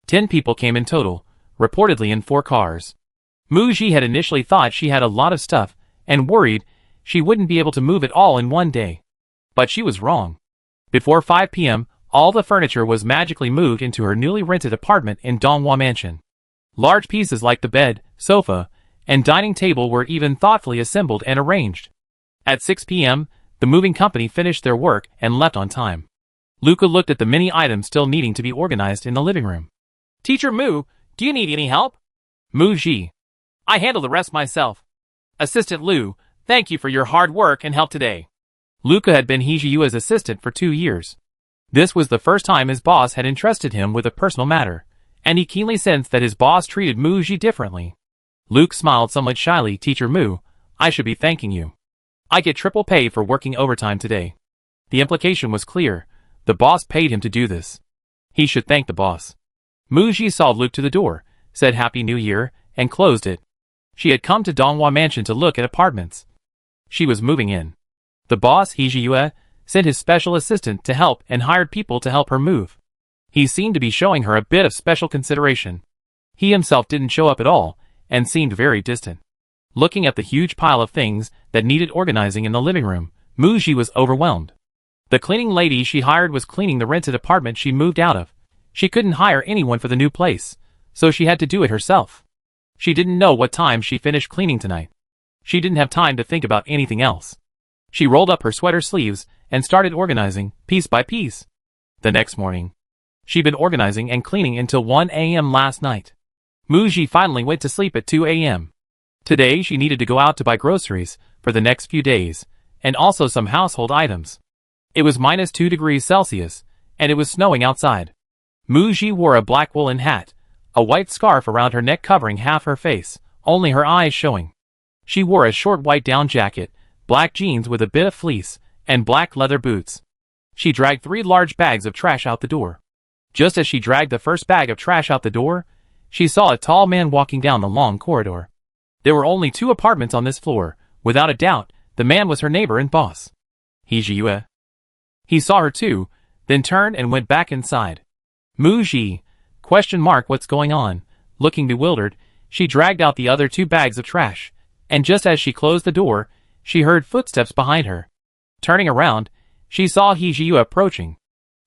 10 people came in total, reportedly in 4 cars. Muji had initially thought she had a lot of stuff and worried she wouldn't be able to move it all in one day. But she was wrong. Before 5 p.m., all the furniture was magically moved into her newly rented apartment in Donghua Mansion. Large pieces like the bed, sofa, and dining table were even thoughtfully assembled and arranged. At 6 p.m., the moving company finished their work and left on time. Luca looked at the many items still needing to be organized in the living room. "Teacher Mu, do you need any help?" Muji, "I handle the rest myself." Assistant Lu, "Thank you for your hard work and help today." Luca had been He Jiyue's assistant for 2 years. This was the first time his boss had entrusted him with a personal matter, and he keenly sensed that his boss treated Muji differently. Luke smiled somewhat shyly. "Teacher Mu, I should be thanking you. I get triple pay for working overtime today." The implication was clear. The boss paid him to do this. He should thank the boss. Muji saw Luke to the door, said Happy New Year, and closed it. She had come to Donghua Mansion to look at apartments. She was moving in. The boss, He Jiyue, sent his special assistant to help and hired people to help her move. He seemed to be showing her a bit of special consideration. He himself didn't show up at all, and seemed very distant. Looking at the huge pile of things that needed organizing in the living room, Muji was overwhelmed. The cleaning lady she hired was cleaning the rented apartment she moved out of. She couldn't hire anyone for the new place, so she had to do it herself. She didn't know what time she finished cleaning tonight. She didn't have time to think about anything else. She rolled up her sweater sleeves and started organizing, piece by piece. The next morning, she'd been organizing and cleaning until 1 a.m. last night. Muji finally went to sleep at 2 a.m. Today she needed to go out to buy groceries for the next few days, and also some household items. It was -2 degrees Celsius, and it was snowing outside. Muji wore a black woolen hat, a white scarf around her neck covering half her face, only her eyes showing. She wore a short white down jacket, black jeans with a bit of fleece, and black leather boots. She dragged 3 large bags of trash out the door. Just as she dragged the first bag of trash out the door, she saw a tall man walking down the long corridor. There were only 2 apartments on this floor. Without a doubt, the man was her neighbor and boss, He Jiyue. He saw her too, then turned and went back inside. Muji, ? What's going on? Looking bewildered, She dragged out the other 2 bags of trash, and just as she closed the door, she heard footsteps behind her. Turning around, she saw Hee-ji approaching.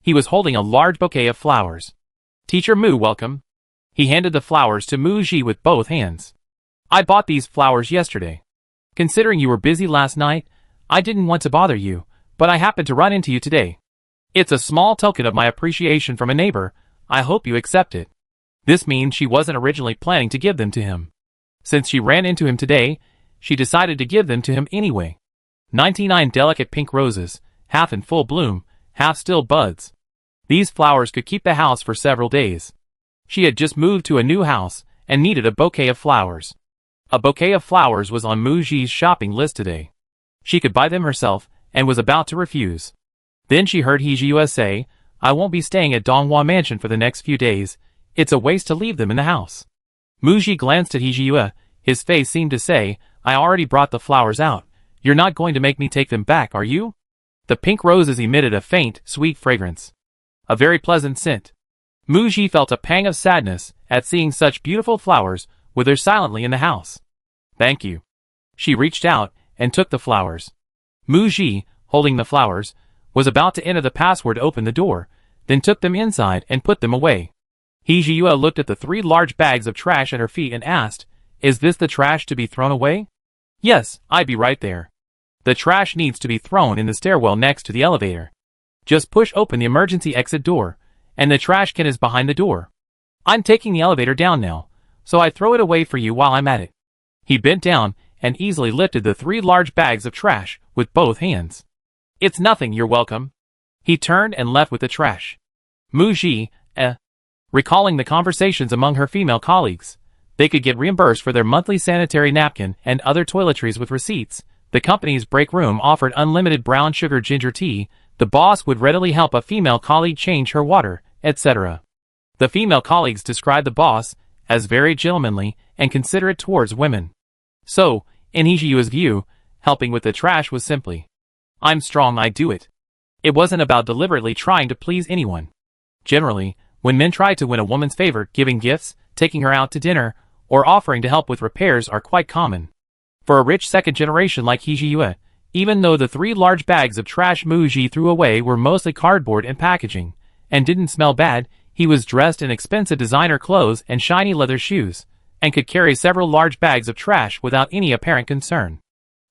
He was holding a large bouquet of flowers. "Teacher Mu, welcome." He handed the flowers to Mu-ji with both hands. "I bought these flowers yesterday. Considering you were busy last night, I didn't want to bother you, but I happened to run into you today. It's a small token of my appreciation from a neighbor. I hope you accept it." This means she wasn't originally planning to give them to him. Since she ran into him today, she decided to give them to him anyway. 99 delicate pink roses, half in full bloom, half still buds. These flowers could keep the house for several days. She had just moved to a new house and needed a bouquet of flowers. A bouquet of flowers was on Mu-ji's shopping list today. She could buy them herself and was about to refuse. Then she heard Hee-ji say, "I won't be staying at Donghua Mansion for the next few days. It's a waste to leave them in the house." Mu-ji glanced at Hee-ji. His face seemed to say, "I already brought the flowers out. You're not going to make me take them back, are you?" The pink roses emitted a faint, sweet fragrance. A very pleasant scent. Mu-ji felt a pang of sadness at seeing such beautiful flowers wither silently in the house. "Thank you." She reached out and took the flowers. Mu-ji, holding the flowers, was about to enter the password to open the door, then took them inside and put them away. Hee-ji looked at the 3 large bags of trash at her feet and asked, "Is this the trash to be thrown away?" "Yes, I'd be right there. The trash needs to be thrown in the stairwell next to the elevator. Just push open the emergency exit door, and the trash can is behind the door. I'm taking the elevator down now, so I throw it away for you while I'm at it." He bent down and easily lifted the 3 large bags of trash with both hands. "It's nothing, you're welcome." He turned and left with the trash. Mu-ji, recalling the conversations among her female colleagues, they could get reimbursed for their monthly sanitary napkin and other toiletries with receipts. The company's break room offered unlimited brown sugar ginger tea. The boss would readily help a female colleague change her water, etc. The female colleagues described the boss as very gentlemanly and considerate towards women. So, in Hee-ji's view, helping with the trash was simply, "I'm strong, I do it." It wasn't about deliberately trying to please anyone. Generally, when men try to win a woman's favor, giving gifts, taking her out to dinner, or offering to help with repairs are quite common. For a rich second generation like Hee-ji, even though the 3 large bags of trash Mu-ji threw away were mostly cardboard and packaging, and didn't smell bad, he was dressed in expensive designer clothes and shiny leather shoes, and could carry several large bags of trash without any apparent concern.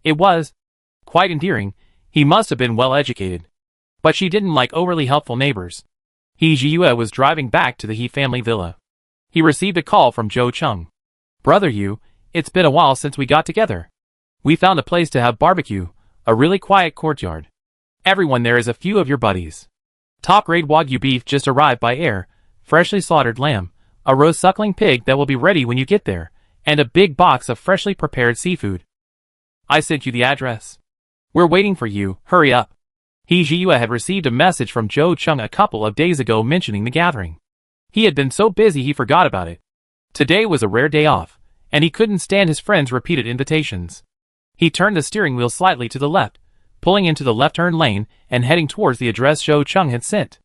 It was quite endearing. He must have been well educated. But she didn't like overly helpful neighbors. Hee-ji was driving back to the He family villa. He received a call from Jo Chung. "Brother Yu, it's been a while since we got together. We found a place to have barbecue, a really quiet courtyard. Everyone there is a few of your buddies. Top-grade Wagyu beef just arrived by air, freshly slaughtered lamb, a roast suckling pig that will be ready when you get there, and a big box of freshly prepared seafood. I sent you the address. We're waiting for you, hurry up." Hee-ji had received a message from Jo Chung a couple of days ago mentioning the gathering. He had been so busy he forgot about it. Today was a rare day off, and he couldn't stand his friends' repeated invitations. He turned the steering wheel slightly to the left, pulling into the left-turn lane and heading towards the address Jo Chung had sent.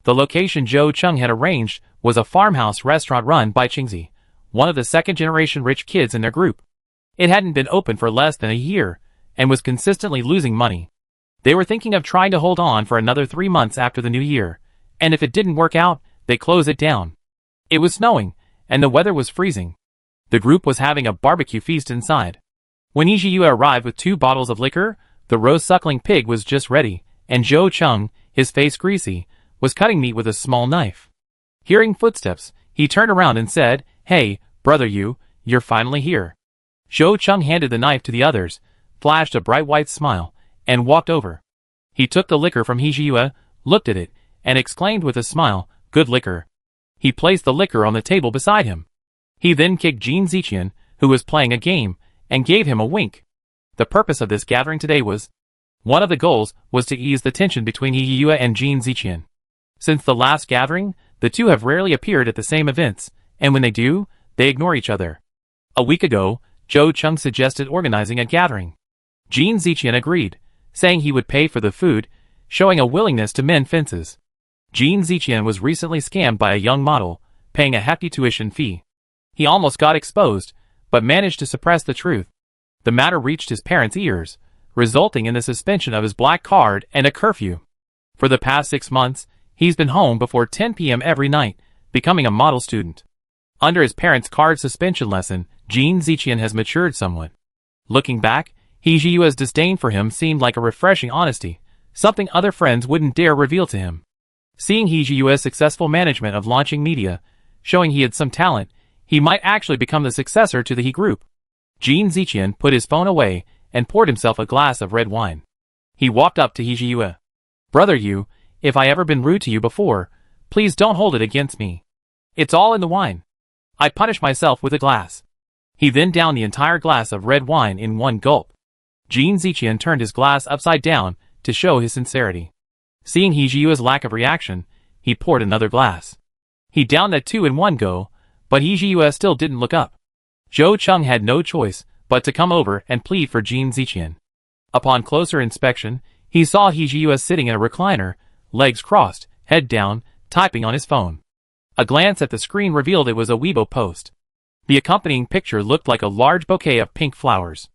The location Jo Chung had arranged was a farmhouse restaurant run by Chingzi, one of the second-generation rich kids in their group. It hadn't been open for less than a year, and was consistently losing money. They were thinking of trying to hold on for another 3 months after the new year, and if it didn't work out, they'd close it down. It was snowing, and the weather was freezing. The group was having a barbecue feast inside. When Hee-ji arrived with 2 bottles of liquor, the roast suckling pig was just ready, and Jo Chung, his face greasy, was cutting meat with a small knife. Hearing footsteps, he turned around and said, "Hey, brother Yu, you're finally here." Jo Chung handed the knife to the others, flashed a bright white smile, and walked over. He took the liquor from Hee-ji, looked at it, and exclaimed with a smile, "Good liquor." He placed the liquor on the table beside him. He then kicked Jin Ziqian, who was playing a game, and gave him a wink. The purpose of this gathering today was, one of the goals was to ease the tension between Hee-ji and Jin Ziqian. Since the last gathering, the two have rarely appeared at the same events, and when they do, they ignore each other. A week ago, Jo Chung suggested organizing a gathering. Jin Ziqian agreed, saying he would pay for the food, showing a willingness to mend fences. Jin Ziqian was recently scammed by a young model, paying a hefty tuition fee. He almost got exposed, but managed to suppress the truth. The matter reached his parents' ears, resulting in the suspension of his black card and a curfew. For the past 6 months, he's been home before 10 p.m. every night, becoming a model student. Under his parents' card suspension lesson, Jin Ziqian has matured somewhat. Looking back, He Jiyue's disdain for him seemed like a refreshing honesty, something other friends wouldn't dare reveal to him. Seeing He Jiyue's successful management of launching media, showing he had some talent, he might actually become the successor to the He group. Jin Ziqian put his phone away and poured himself a glass of red wine. He walked up to He Jiyue. "Brother Yu, if I ever been rude to you before, please don't hold it against me. It's all in the wine. I punish myself with a glass." He then downed the entire glass of red wine in one gulp. Jin Ziqian turned his glass upside down to show his sincerity. Seeing He Jiyue's lack of reaction, he poured another glass. He downed that too in one go, but He Jiyue still didn't look up. Zhou Cheng had no choice but to come over and plead for Jin Ziqian. Upon closer inspection, he saw He Jiyue sitting in a recliner, legs crossed, head down, typing on his phone. A glance at the screen revealed it was a Weibo post. The accompanying picture looked like a large bouquet of pink flowers.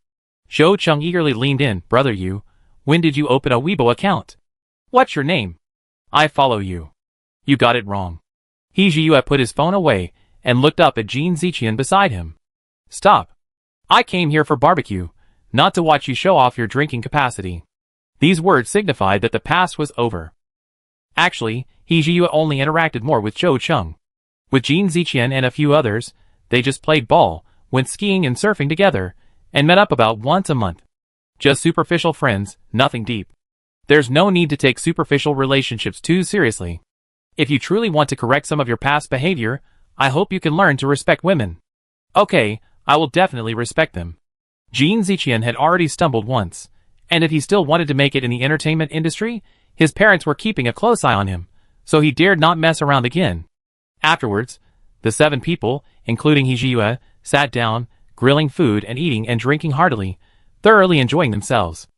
Zhou Cheng eagerly leaned in. "Brother Yu, when did you open a Weibo account? What's your name? I follow you." "You got it wrong." He Jiyue put his phone away and looked up at Jin Ziqian beside him. "Stop. I came here for barbecue, not to watch you show off your drinking capacity." These words signified that the past was over. Actually, He Jiyue only interacted more with Zhou Cheng. With Jin Ziqian and a few others, they just played ball, went skiing and surfing together, and met up about once a month. Just superficial friends, nothing deep. There's no need to take superficial relationships too seriously. If you truly want to correct some of your past behavior, I hope you can learn to respect women. Okay, I will definitely respect them. Jin Ziqian had already stumbled once, and if he still wanted to make it in the entertainment industry, his parents were keeping a close eye on him, so he dared not mess around again. Afterwards, the 7 people, including He Jiyue, sat down, grilling food and eating and drinking heartily, thoroughly enjoying themselves.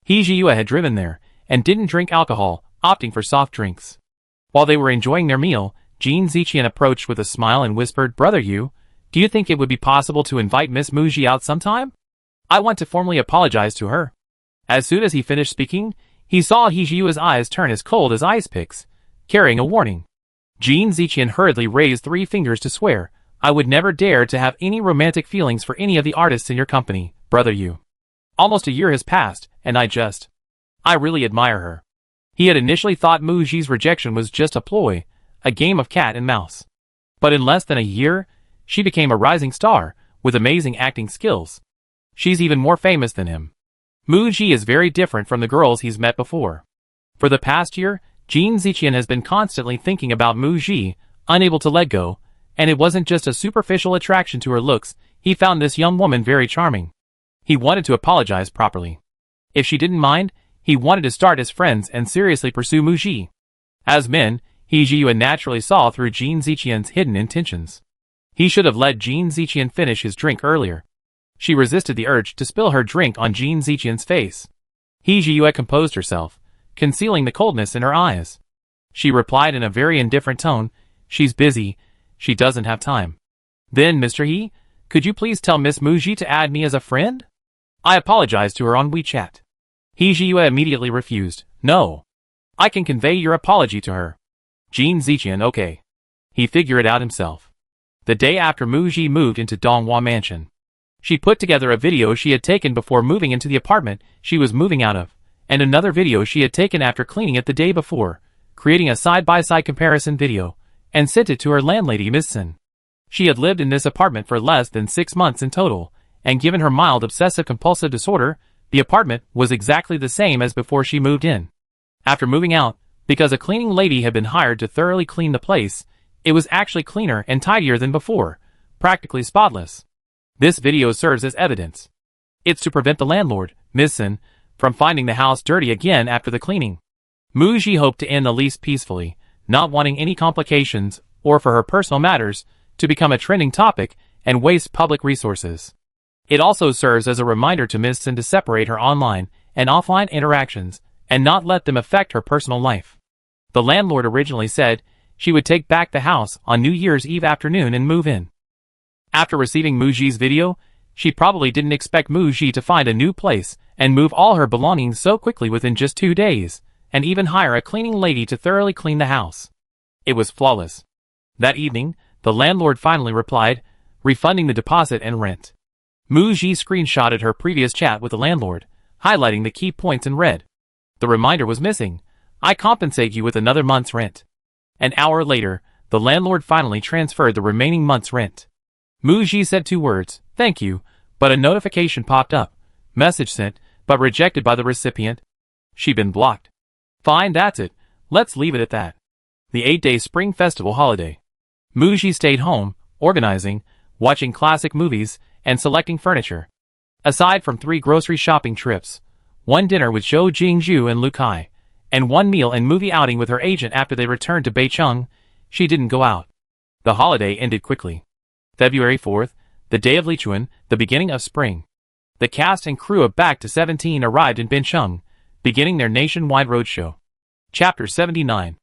He Jiyue had driven there, and didn't drink alcohol, opting for soft drinks. While they were enjoying their meal, Jin Ziqian approached with a smile and whispered, "Brother Yu, do you think it would be possible to invite Miss Muji out sometime? I want to formally apologize to her." As soon as he finished speaking, he saw He Jiyue's eyes turn as cold as ice picks, carrying a warning. Jin Ziqian hurriedly raised 3 fingers to swear, "I would never dare to have any romantic feelings for any of the artists in your company, Brother Yu. Almost a year has passed, and I really admire her." He had initially thought Muji's rejection was just a ploy, a game of cat and mouse. But in less than a year, she became a rising star, with amazing acting skills. She's even more famous than him. Muji is very different from the girls he's met before. For the past year, Jin Ziqian has been constantly thinking about Muji, unable to let go, and it wasn't just a superficial attraction to her looks, he found this young woman very charming. He wanted to apologize properly. If she didn't mind, he wanted to start as friends and seriously pursue Muji. As men, He Jiyue naturally saw through Jin Ziqian's hidden intentions. He should have let Jin Ziqian finish his drink earlier. She resisted the urge to spill her drink on Jin Ziqian's face. He Jiyue composed herself, concealing the coldness in her eyes. She replied in a very indifferent tone, "She's busy, she doesn't have time." "Then, Mr. He, could you please tell Miss Muji to add me as a friend? I apologized to her on WeChat." He Jiyue immediately refused. "No. I can convey your apology to her." Jin Ziqian, okay. He figured it out himself. The day after Muji moved into Donghua Mansion, she put together a video she had taken before moving into the apartment she was moving out of, and another video she had taken after cleaning it the day before, creating a side-by-side comparison video, and sent it to her landlady Miss Sin. She had lived in this apartment for less than 6 months in total, and given her mild obsessive-compulsive disorder, the apartment was exactly the same as before she moved in. After moving out, because a cleaning lady had been hired to thoroughly clean the place, it was actually cleaner and tidier than before, practically spotless. This video serves as evidence. It's to prevent the landlord, Miss Sin, from finding the house dirty again after the cleaning. Muji hoped to end the lease peacefully, not wanting any complications, or for her personal matters, to become a trending topic and waste public resources. It also serves as a reminder to Miss Sin to separate her online and offline interactions, and not let them affect her personal life. The landlord originally said she would take back the house on New Year's Eve afternoon and move in. After receiving Muji's video, she probably didn't expect Muji to find a new place and move all her belongings so quickly within just 2 days, and even hire a cleaning lady to thoroughly clean the house. It was flawless. That evening, the landlord finally replied, refunding the deposit and rent. Muji screenshotted her previous chat with the landlord, highlighting the key points in red. The reminder was missing. I compensate you with another month's rent. An hour later, the landlord finally transferred the remaining month's rent. Muji said 2 words, thank you, but a notification popped up. Message sent, but rejected by the recipient. She'd been blocked. Fine, that's it. Let's leave it at that. The 8-day Spring Festival holiday. Muji stayed home, organizing, watching classic movies, and selecting furniture. Aside from 3 grocery shopping trips, 1 dinner with Zhou Jingzhu and Lu Kai, and 1 meal and movie outing with her agent after they returned to Beicheng, she didn't go out. The holiday ended quickly. February 4th, the day of Lichuan, the beginning of spring. The cast and crew of Back to 17 arrived in Beicheng, beginning their nationwide roadshow. Chapter 79.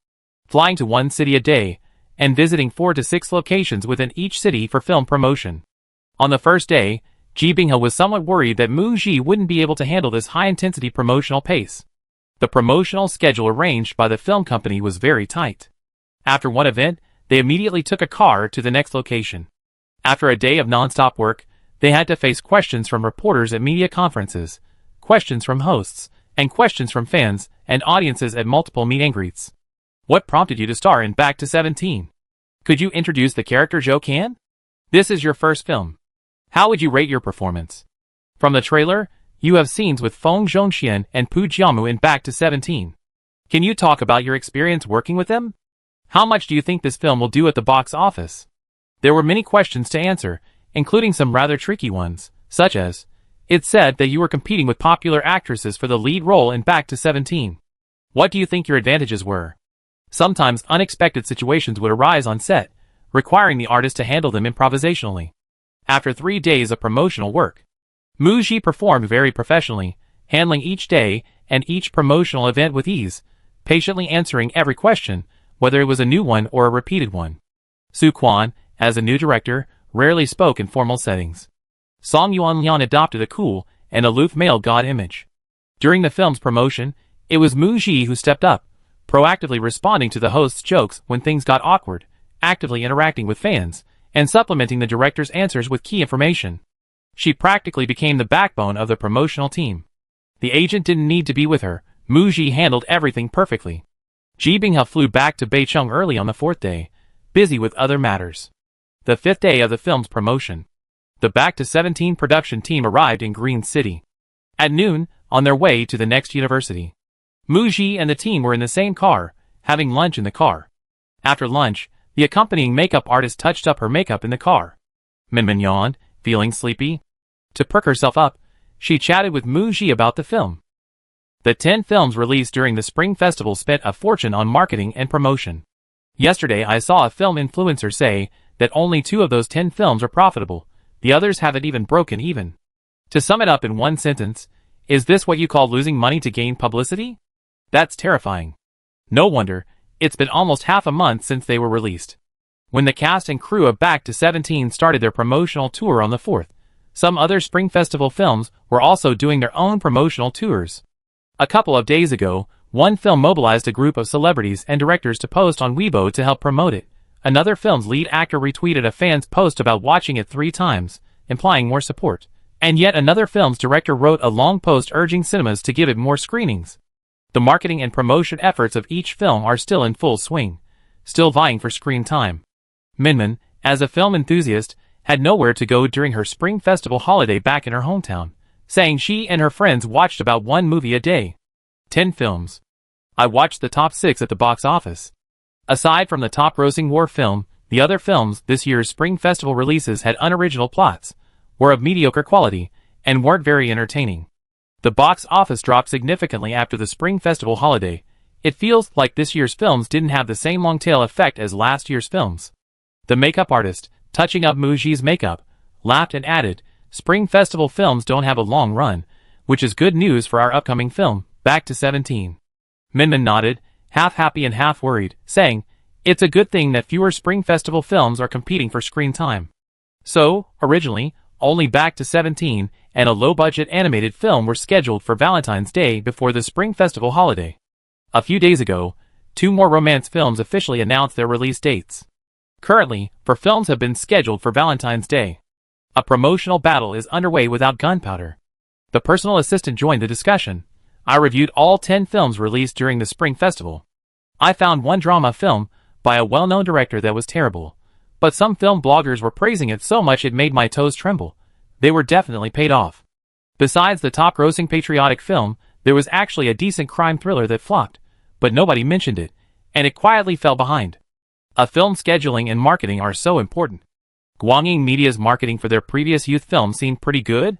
Flying to 1 city a day, and visiting 4 to 6 locations within each city for film promotion. On the first day, Ji Binghe was somewhat worried that Muji wouldn't be able to handle this high-intensity promotional pace. The promotional schedule arranged by the film company was very tight. After one event, they immediately took a car to the next location. After a day of non-stop work, they had to face questions from reporters at media conferences, questions from hosts, and questions from fans and audiences at multiple meet-and-greets. What prompted you to star in Back to 17? Could you introduce the character Zhou Can? This is your first film. How would you rate your performance? From the trailer, you have scenes with Feng Zhongxian and Pu Jiamu in Back to 17. Can you talk about your experience working with them? How much do you think this film will do at the box office? There were many questions to answer, including some rather tricky ones, such as, it's said that you were competing with popular actresses for the lead role in Back to 17. What do you think your advantages were? Sometimes unexpected situations would arise on set, requiring the artist to handle them improvisationally. After 3 days of promotional work, Muji performed very professionally, handling each day and each promotional event with ease, patiently answering every question, whether it was a new one or a repeated one. Su Quan, as a new director, rarely spoke in formal settings. Song Yuanlian adopted a cool and aloof male god image. During the film's promotion, it was Muji who stepped up, proactively responding to the host's jokes when things got awkward, actively interacting with fans, and supplementing the director's answers with key information. She practically became the backbone of the promotional team. The agent didn't need to be with her. Muji handled everything perfectly. Ji Binghe flew back to Beicheng early on the 4th day, busy with other matters. The 5th day of the film's promotion. The Back to 17 production team arrived in Green City. At noon, on their way to the next university. Muji and the team were in the same car, having lunch in the car. After lunch, the accompanying makeup artist touched up her makeup in the car. Minmin yawned, feeling sleepy. To perk herself up, she chatted with Muji about the film. The 10 films released during the Spring Festival spent a fortune on marketing and promotion. Yesterday I saw a film influencer say that only 2 of those 10 films are profitable, the others haven't even broken even. To sum it up in one sentence, is this what you call losing money to gain publicity? That's terrifying. No wonder, it's been almost half a month since they were released. When the cast and crew of Back to 17 started their promotional tour on the 4th, some other Spring Festival films were also doing their own promotional tours. A couple of days ago, one film mobilized a group of celebrities and directors to post on Weibo to help promote it. Another film's lead actor retweeted a fan's post about watching it 3 times, implying more support. And yet another film's director wrote a long post urging cinemas to give it more screenings. The marketing and promotion efforts of each film are still in full swing, still vying for screen time. Minmin, as a film enthusiast, had nowhere to go during her Spring Festival holiday back in her hometown, saying she and her friends watched about 1 movie a day. 10 films. I watched the top 6 at the box office. Aside from the top-grossing war film, the other films this year's Spring Festival releases had unoriginal plots, were of mediocre quality, and weren't very entertaining. The box office dropped significantly after the Spring Festival holiday. It feels like this year's films didn't have the same long-tail effect as last year's films. The makeup artist, touching up Muji's makeup, laughed and added, Spring Festival films don't have a long run, which is good news for our upcoming film, Back to 17. Minmin nodded, half happy and half worried, saying, it's a good thing that fewer Spring Festival films are competing for screen time. So, originally, only Back to 17 and a low-budget animated film were scheduled for Valentine's Day before the Spring Festival holiday. A few days ago, 2 more romance films officially announced their release dates. Currently, 4 films have been scheduled for Valentine's Day. A promotional battle is underway without gunpowder. The personal assistant joined the discussion. I reviewed all 10 films released during the Spring Festival. I found one drama film by a well-known director that was terrible, but some film bloggers were praising it so much it made my toes tremble. They were definitely paid off. Besides the top-grossing patriotic film, there was actually a decent crime thriller that flopped, but nobody mentioned it, and it quietly fell behind. A film scheduling and marketing are so important. Guangyin Media's marketing for their previous youth film seemed pretty good.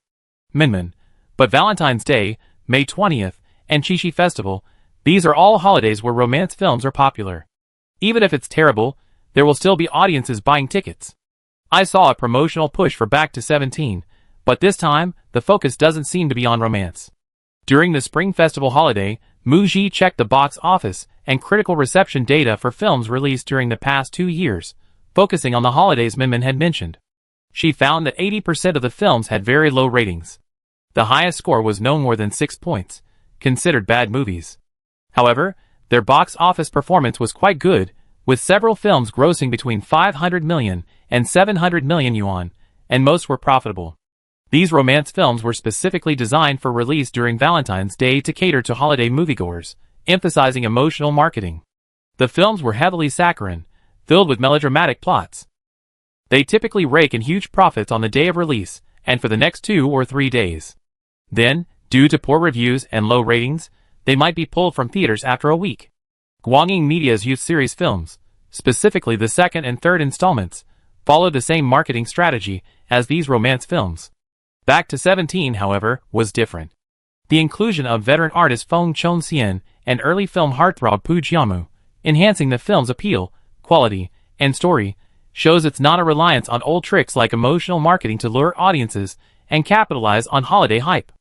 Minmin. But Valentine's Day, May 20th, and Qixi Festival, these are all holidays where romance films are popular. Even if it's terrible, there will still be audiences buying tickets. I saw a promotional push for Back to 17, but this time, the focus doesn't seem to be on romance. During the Spring Festival holiday, Mu Ji checked the box office and critical reception data for films released during the past 2 years, focusing on the holidays Minmin had mentioned. She found that 80% of the films had very low ratings. The highest score was no more than 6 points, considered bad movies. However, their box office performance was quite good, with several films grossing between 500 million and 700 million yuan, and most were profitable. These romance films were specifically designed for release during Valentine's Day to cater to holiday moviegoers, emphasizing emotional marketing. The films were heavily saccharine, filled with melodramatic plots. They typically rake in huge profits on the day of release, and for the next 2 or 3 days. Then, due to poor reviews and low ratings, they might be pulled from theaters after a week. Guangyin Media's youth series films, specifically the second and third installments, followed the same marketing strategy as these romance films. Back to 17, however, was different. The inclusion of veteran artist Feng Chongxian and early film heartthrob Pu Jiamu, enhancing the film's appeal, quality, and story, shows it's not a reliance on old tricks like emotional marketing to lure audiences and capitalize on holiday hype.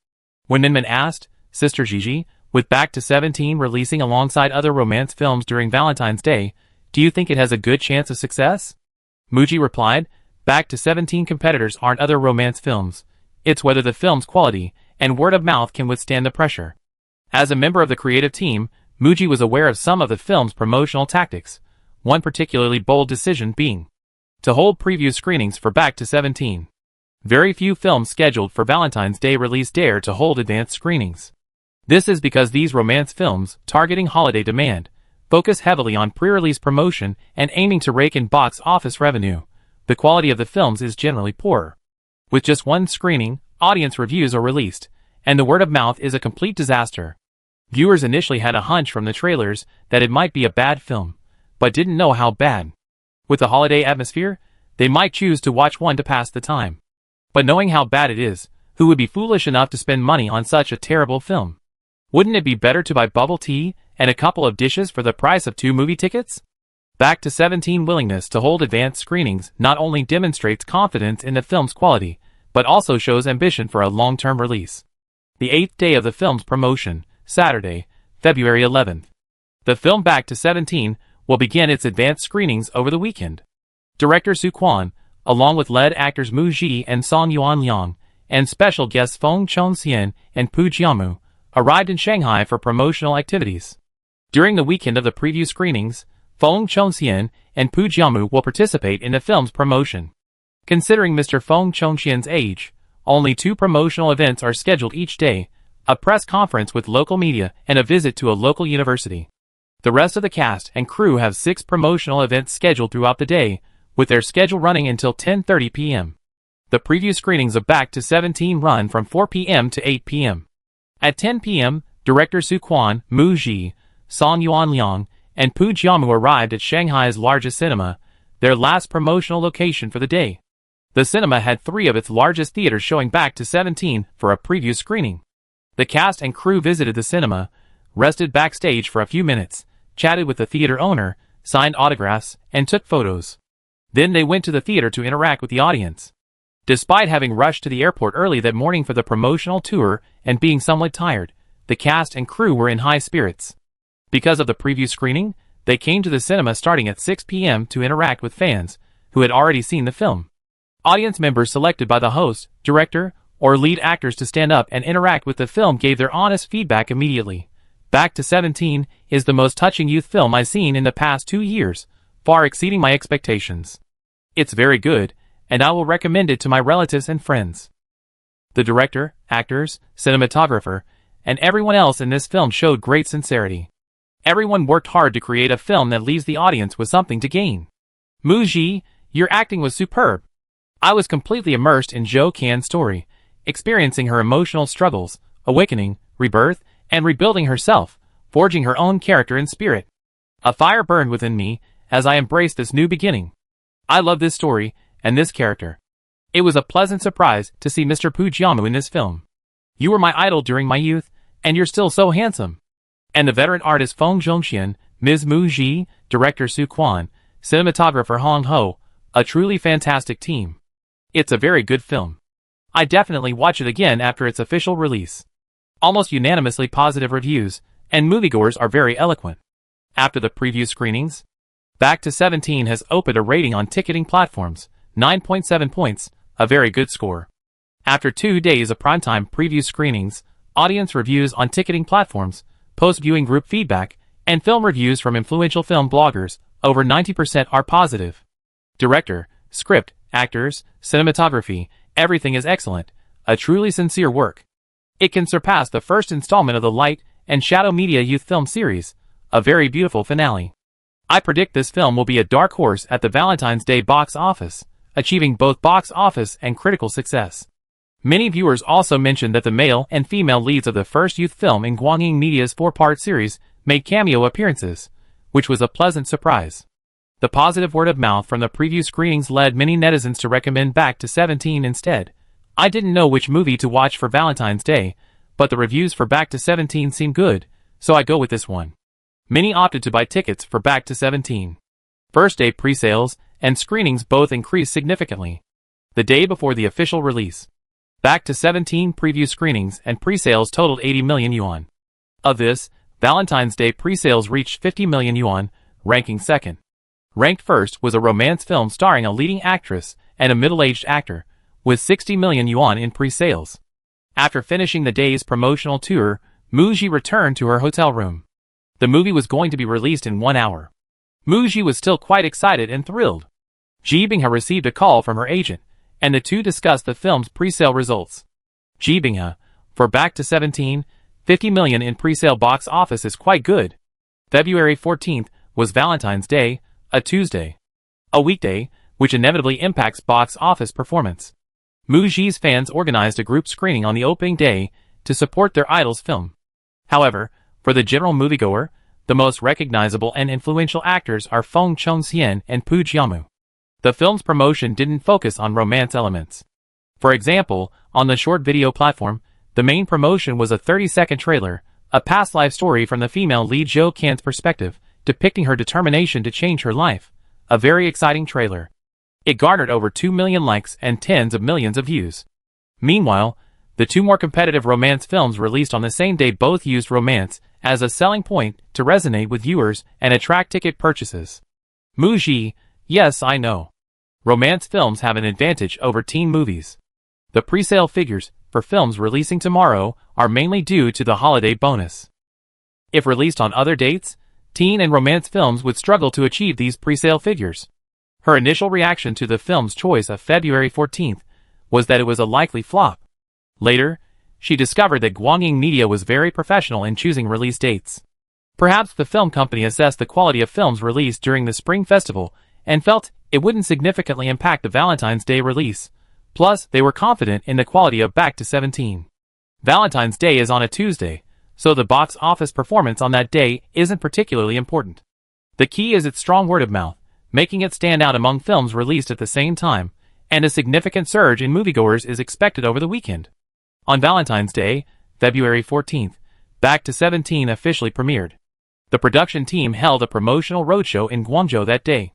When Minmin asked, Sister Gigi, with Back to 17 releasing alongside other romance films during Valentine's Day, do you think it has a good chance of success? Muji replied, Back to 17 competitors aren't other romance films. It's whether the film's quality and word of mouth can withstand the pressure. As a member of the creative team, Muji was aware of some of the film's promotional tactics, one particularly bold decision being to hold preview screenings for Back to 17. Very few films scheduled for Valentine's Day release dare to hold advanced screenings. This is because these romance films, targeting holiday demand, focus heavily on pre-release promotion and aiming to rake in box office revenue. The quality of the films is generally poor. With just one screening, audience reviews are released, and the word of mouth is a complete disaster. Viewers initially had a hunch from the trailers that it might be a bad film, but didn't know how bad. With the holiday atmosphere, they might choose to watch one to pass the time. But knowing how bad it is, who would be foolish enough to spend money on such a terrible film? Wouldn't it be better to buy bubble tea and a couple of dishes for the price of 2 movie tickets? Back to 17 willingness to hold advanced screenings not only demonstrates confidence in the film's quality, but also shows ambition for a long-term release. The 8th day of the film's promotion, Saturday, February 11th. The film Back to 17 will begin its advanced screenings over the weekend. Director Su Quan, along with lead actors Mu Ji and Song Yuan Liang, and special guests Feng Chongxian and Pu Jiamu, arrived in Shanghai for promotional activities. During the weekend of the preview screenings, Feng Chongxian and Pu Jiamu will participate in the film's promotion. Considering Mr. Feng Chongxian's age, only 2 promotional events are scheduled each day, a press conference with local media and a visit to a local university. The rest of the cast and crew have 6 promotional events scheduled throughout the day, with their schedule running until 10:30 p.m. The preview screenings of Back to 17 run from 4 p.m. to 8 p.m. At 10 p.m., director Su Quan, Mu Ji, Song Yuan Liang, and Pu Jiamu arrived at Shanghai's largest cinema, their last promotional location for the day. The cinema had 3 of its largest theaters showing Back to 17 for a preview screening. The cast and crew visited the cinema, rested backstage for a few minutes, chatted with the theater owner, signed autographs, and took photos. Then they went to the theater to interact with the audience. Despite having rushed to the airport early that morning for the promotional tour and being somewhat tired, the cast and crew were in high spirits. Because of the preview screening, they came to the cinema starting at 6 p.m. to interact with fans who had already seen the film. Audience members selected by the host, director, or lead actors to stand up and interact with the film gave their honest feedback immediately. Back to 17 is the most touching youth film I've seen in the past 2 years, far exceeding my expectations. It's very good, and I will recommend it to my relatives and friends. The director, actors, cinematographer, and everyone else in this film showed great sincerity. Everyone worked hard to create a film that leaves the audience with something to gain. Muji, your acting was superb. I was completely immersed in Jo Can's story, experiencing her emotional struggles, awakening, rebirth, and rebuilding herself, forging her own character and spirit. A fire burned within me as I embraced this new beginning. I love this story and this character. It was a pleasant surprise to see Mr. Pujiamu in this film. You were my idol during my youth, and you're still so handsome. And the veteran artist Feng Zhongxian, Ms. Mu Ji, director Su Quan, cinematographer Hong Ho, a truly fantastic team. It's a very good film. I definitely watch it again after its official release. Almost unanimously positive reviews, and moviegoers are very eloquent. After the preview screenings, Back to 17 has opened a rating on ticketing platforms, 9.7 points, a very good score. After 2 days of primetime preview screenings, audience reviews on ticketing platforms, post-viewing group feedback, and film reviews from influential film bloggers, over 90% are positive. Director, script, actors, cinematography, everything is excellent, a truly sincere work. It can surpass the first installment of the Light and Shadow Media youth film series, a very beautiful finale. I predict this film will be a dark horse at the Valentine's Day box office, achieving both box office and critical success. Many viewers also mentioned that the male and female leads of the first youth film in Guangying Media's 4-part series made cameo appearances, which was a pleasant surprise. The positive word of mouth from the preview screenings led many netizens to recommend Back to 17 instead. I didn't know which movie to watch for Valentine's Day, but the reviews for Back to 17 seem good, so I go with this one. Many opted to buy tickets for Back to 17. First day pre-sales and screenings both increased significantly. The day before the official release, Back to 17 preview screenings and pre-sales totaled 80 million yuan. Of this, Valentine's Day pre-sales reached 50 million yuan, ranking second. Ranked first was a romance film starring a leading actress and a middle-aged actor, with 60 million yuan in pre-sales. After finishing the day's promotional tour, Muji returned to her hotel room. The movie was going to be released in 1 hour. Muji was still quite excited and thrilled. Ji Binghe received a call from her agent, and the two discussed the film's pre-sale results. Ji Binghe, for Back to 17, 50 million in pre-sale box office is quite good. February 14th was Valentine's Day, a Tuesday. A weekday, which inevitably impacts box office performance. Muji's fans organized a group screening on the opening day to support their idol's film. However, for the general moviegoer, the most recognizable and influential actors are Feng Chongxian and Pujiamu. The film's promotion didn't focus on romance elements. For example, on the short video platform, the main promotion was a 30-second trailer, a past life story from the female lead Jo Can's perspective, depicting her determination to change her life. A very exciting trailer. It garnered over 2 million likes and tens of millions of views. Meanwhile, the two more competitive romance films released on the same day both used romance as a selling point to resonate with viewers and attract ticket purchases. Muji, yes, I know. Romance films have an advantage over teen movies. The pre-sale figures for films releasing tomorrow are mainly due to the holiday bonus. If released on other dates, teen and romance films would struggle to achieve these pre-sale figures. Her initial reaction to the film's choice of February 14th was that it was a likely flop. Later, she discovered that Guangying Media was very professional in choosing release dates. Perhaps the film company assessed the quality of films released during the Spring Festival and felt it wouldn't significantly impact the Valentine's Day release. Plus, they were confident in the quality of Back to 17. Valentine's Day is on a Tuesday, so the box office performance on that day isn't particularly important. The key is its strong word of mouth, making it stand out among films released at the same time, and a significant surge in moviegoers is expected over the weekend. On Valentine's Day, February 14th, Back to 17 officially premiered. The production team held a promotional roadshow in Guangzhou that day.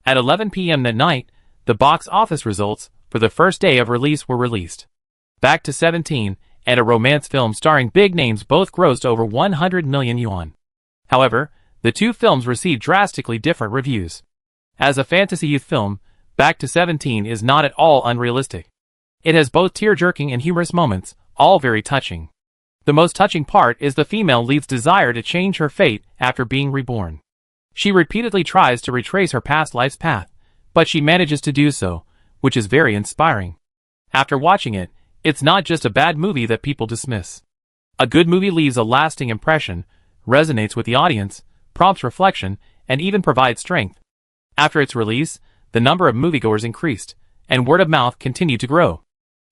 At 11 p.m. that night, the box office results for the first day of release were released. Back to 17 and a romance film starring big names both grossed over 100 million yuan. However, the two films received drastically different reviews. As a fantasy youth film, Back to 17 is not at all unrealistic. It has both tear-jerking and humorous moments, all very touching. The most touching part is the female lead's desire to change her fate after being reborn. She repeatedly tries to retrace her past life's path, but she manages to do so, which is very inspiring. After watching it, it's not just a bad movie that people dismiss. A good movie leaves a lasting impression, resonates with the audience, prompts reflection, and even provides strength. After its release, the number of moviegoers increased, and word of mouth continued to grow.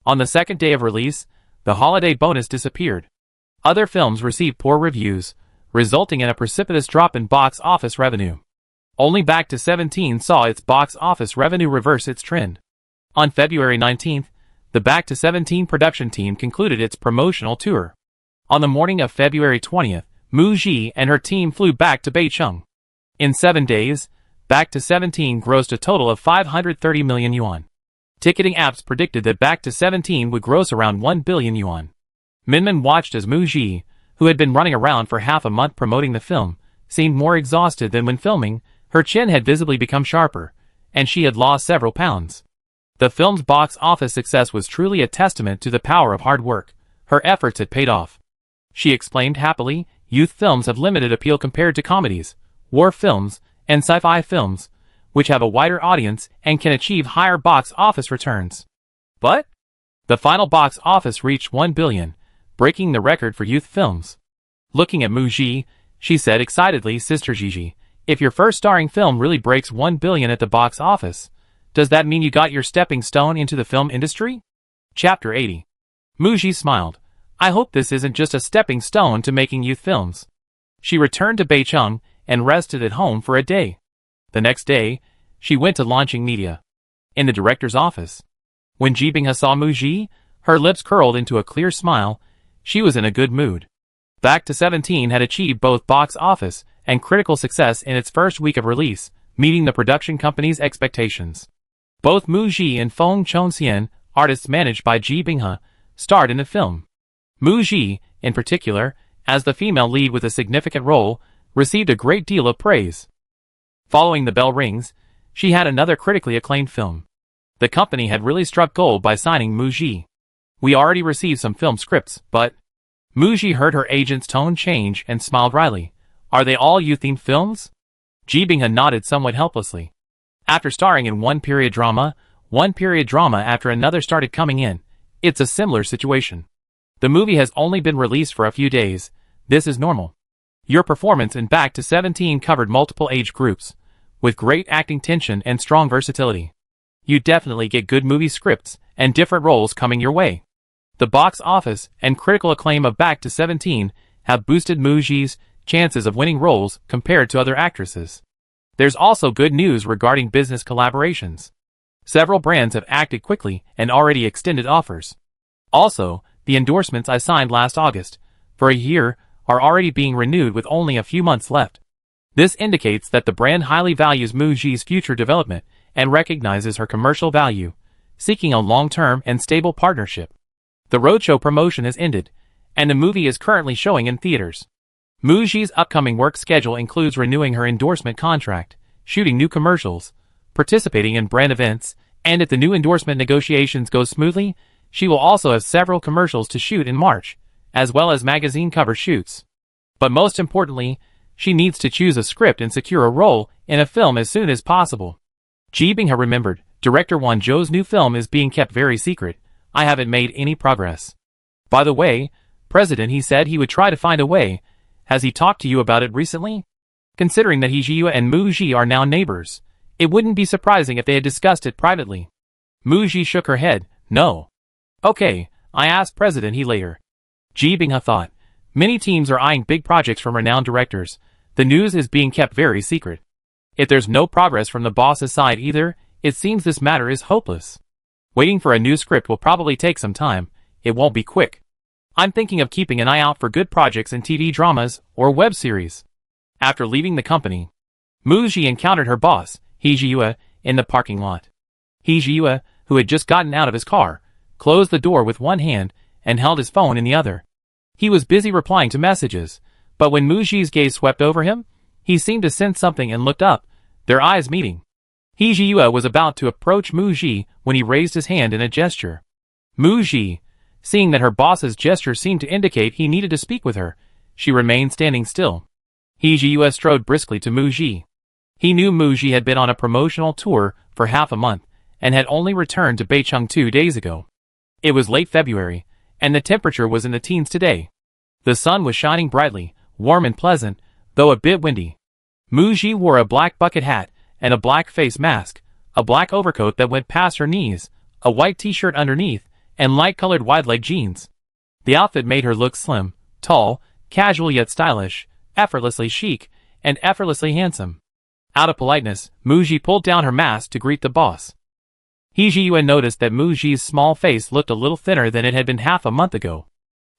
On the second day of release, the holiday bonus disappeared. Other films received poor reviews, resulting in a precipitous drop in box office revenue. Only Back to 17 saw its box office revenue reverse its trend. On February 19th, the Back to 17 production team concluded its promotional tour. On the morning of February 20th, Mu Ji and her team flew back to Beicheng. In 7 days, Back to 17 grossed a total of 530 million yuan. Ticketing apps predicted that Back to 17 would gross around 1 billion yuan. Minmin watched as Mu Ji, who had been running around for half a month promoting the film, seemed more exhausted than when filming. Her chin had visibly become sharper, and she had lost several pounds. The film's box office success was truly a testament to the power of hard work. Her efforts had paid off. She explained happily, youth films have limited appeal compared to comedies, war films, and sci-fi films, which have a wider audience and can achieve higher box office returns. But the final box office reached 1 billion, breaking the record for youth films. Looking at Mu Ji, she said excitedly, "Sister Gigi, if your first starring film really breaks 1 billion at the box office, does that mean you got your stepping stone into the film industry?" Chapter 80. Mu Ji smiled. "I hope this isn't just a stepping stone to making youth films." She returned to Beicheng and rested at home for a day. The next day, she went to launching media. In the director's office. When Ji Binghe saw Mu Ji, her lips curled into a clear smile. She was in a good mood. Back to 17 had achieved both box office and critical success in its first week of release, meeting the production company's expectations. Both Mu Ji and Feng Chonxian, artists managed by Ji Binghe, starred in the film. Mu Ji, in particular, as the female lead with a significant role, received a great deal of praise. Following The Bell Rings, she had another critically acclaimed film. The company had really struck gold by signing Mu Ji. "We already received some film scripts, but..." Mu Ji heard her agent's tone change and smiled wryly. "Are they all youth-themed films?" Ji Binghe nodded somewhat helplessly. After starring in one period drama after another started coming in, it's a similar situation. The movie has only been released for a few days. This is normal. Your performance in Back to 17 covered multiple age groups, with great acting tension and strong versatility. You definitely get good movie scripts and different roles coming your way. The box office and critical acclaim of Back to 17 have boosted Mu Ji's chances of winning roles compared to other actresses. There's also good news regarding business collaborations. Several brands have acted quickly and already extended offers. Also, the endorsements I signed last August, for a year, are already being renewed with only a few months left. This indicates that the brand highly values Mu Ji's future development and recognizes her commercial value, seeking a long-term and stable partnership. The roadshow promotion has ended, and the movie is currently showing in theaters. Mu Ji's upcoming work schedule includes renewing her endorsement contract, shooting new commercials, participating in brand events, and if the new endorsement negotiations go smoothly, she will also have several commercials to shoot in March, as well as magazine cover shoots. But most importantly, she needs to choose a script and secure a role in a film as soon as possible. Ji Binghe remembered, director Wan Zhou's new film is being kept very secret. I haven't made any progress. By the way, President, he said he would try to find a way. Has he talked to you about it recently? Considering that He Jiyue and Mu Ji are now neighbors, it wouldn't be surprising if they had discussed it privately. Mu Ji shook her head. No. Okay, I asked President he later. Ji Binghe thought. Many teams are eyeing big projects from renowned directors. The news is being kept very secret. If there's no progress from the boss's side either, it seems this matter is hopeless. Waiting for a new script will probably take some time. It won't be quick. I'm thinking of keeping an eye out for good projects in TV dramas or web series. After leaving the company, Mu Ji encountered her boss, He Jiyue, in the parking lot. He Jiyue, who had just gotten out of his car, closed the door with one hand and held his phone in the other. He was busy replying to messages, but when Mu Ji's gaze swept over him, he seemed to sense something and looked up, their eyes meeting. He Jiyue was about to approach Mu Ji when he raised his hand in a gesture. Mu Ji, seeing that her boss's gesture seemed to indicate he needed to speak with her, she remained standing still. He Jiyue strode briskly to Mu Ji. He knew Mu Ji had been on a promotional tour for half a month, and had only returned to Beicheng 2 days ago. It was late February, and the temperature was in the teens today. The sun was shining brightly, warm and pleasant, though a bit windy. Mu Ji wore a black bucket hat and a black face mask, a black overcoat that went past her knees, a white t-shirt underneath, and light-colored wide-leg jeans. The outfit made her look slim, tall, casual yet stylish, effortlessly chic, and effortlessly handsome. Out of politeness, Mu Ji pulled down her mask to greet the boss. He Jiyue noticed that Mu Ji's small face looked a little thinner than it had been half a month ago.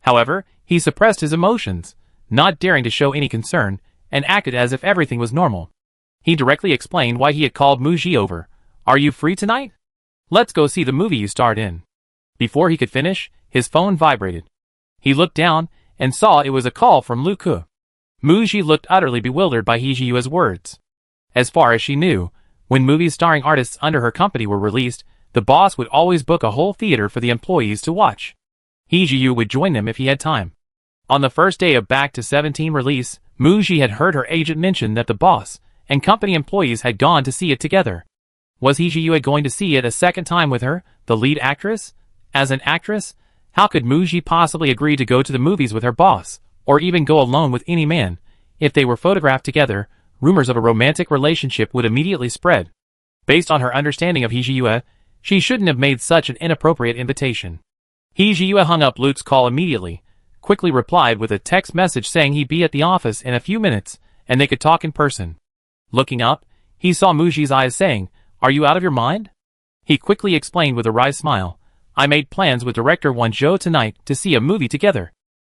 However, he suppressed his emotions, not daring to show any concern, and acted as if everything was normal. He directly explained why he had called Mu Ji over. "Are you free tonight? Let's go see the movie you starred in." Before he could finish, his phone vibrated. He looked down, and saw it was a call from Lu Ke. Mu Ji looked utterly bewildered by He Jiyue's words. As far as she knew, when movies starring artists under her company were released, the boss would always book a whole theater for the employees to watch. He Jiyue would join them if he had time. On the first day of Back to 17 release, Mu Ji had heard her agent mention that the boss and company employees had gone to see it together. Was He Jiyue going to see it a second time with her, the lead actress? As an actress, how could Mu Ji possibly agree to go to the movies with her boss, or even go alone with any man? If they were photographed together, rumors of a romantic relationship would immediately spread. Based on her understanding of He Jiyue, she shouldn't have made such an inappropriate invitation. He Jiyue hung up Luke's call immediately, quickly replied with a text message saying he'd be at the office in a few minutes, and they could talk in person. Looking up, he saw Mu Ji's eyes saying, "Are you out of your mind?" He quickly explained with a wry smile, "I made plans with Director Wan Zhou tonight to see a movie together.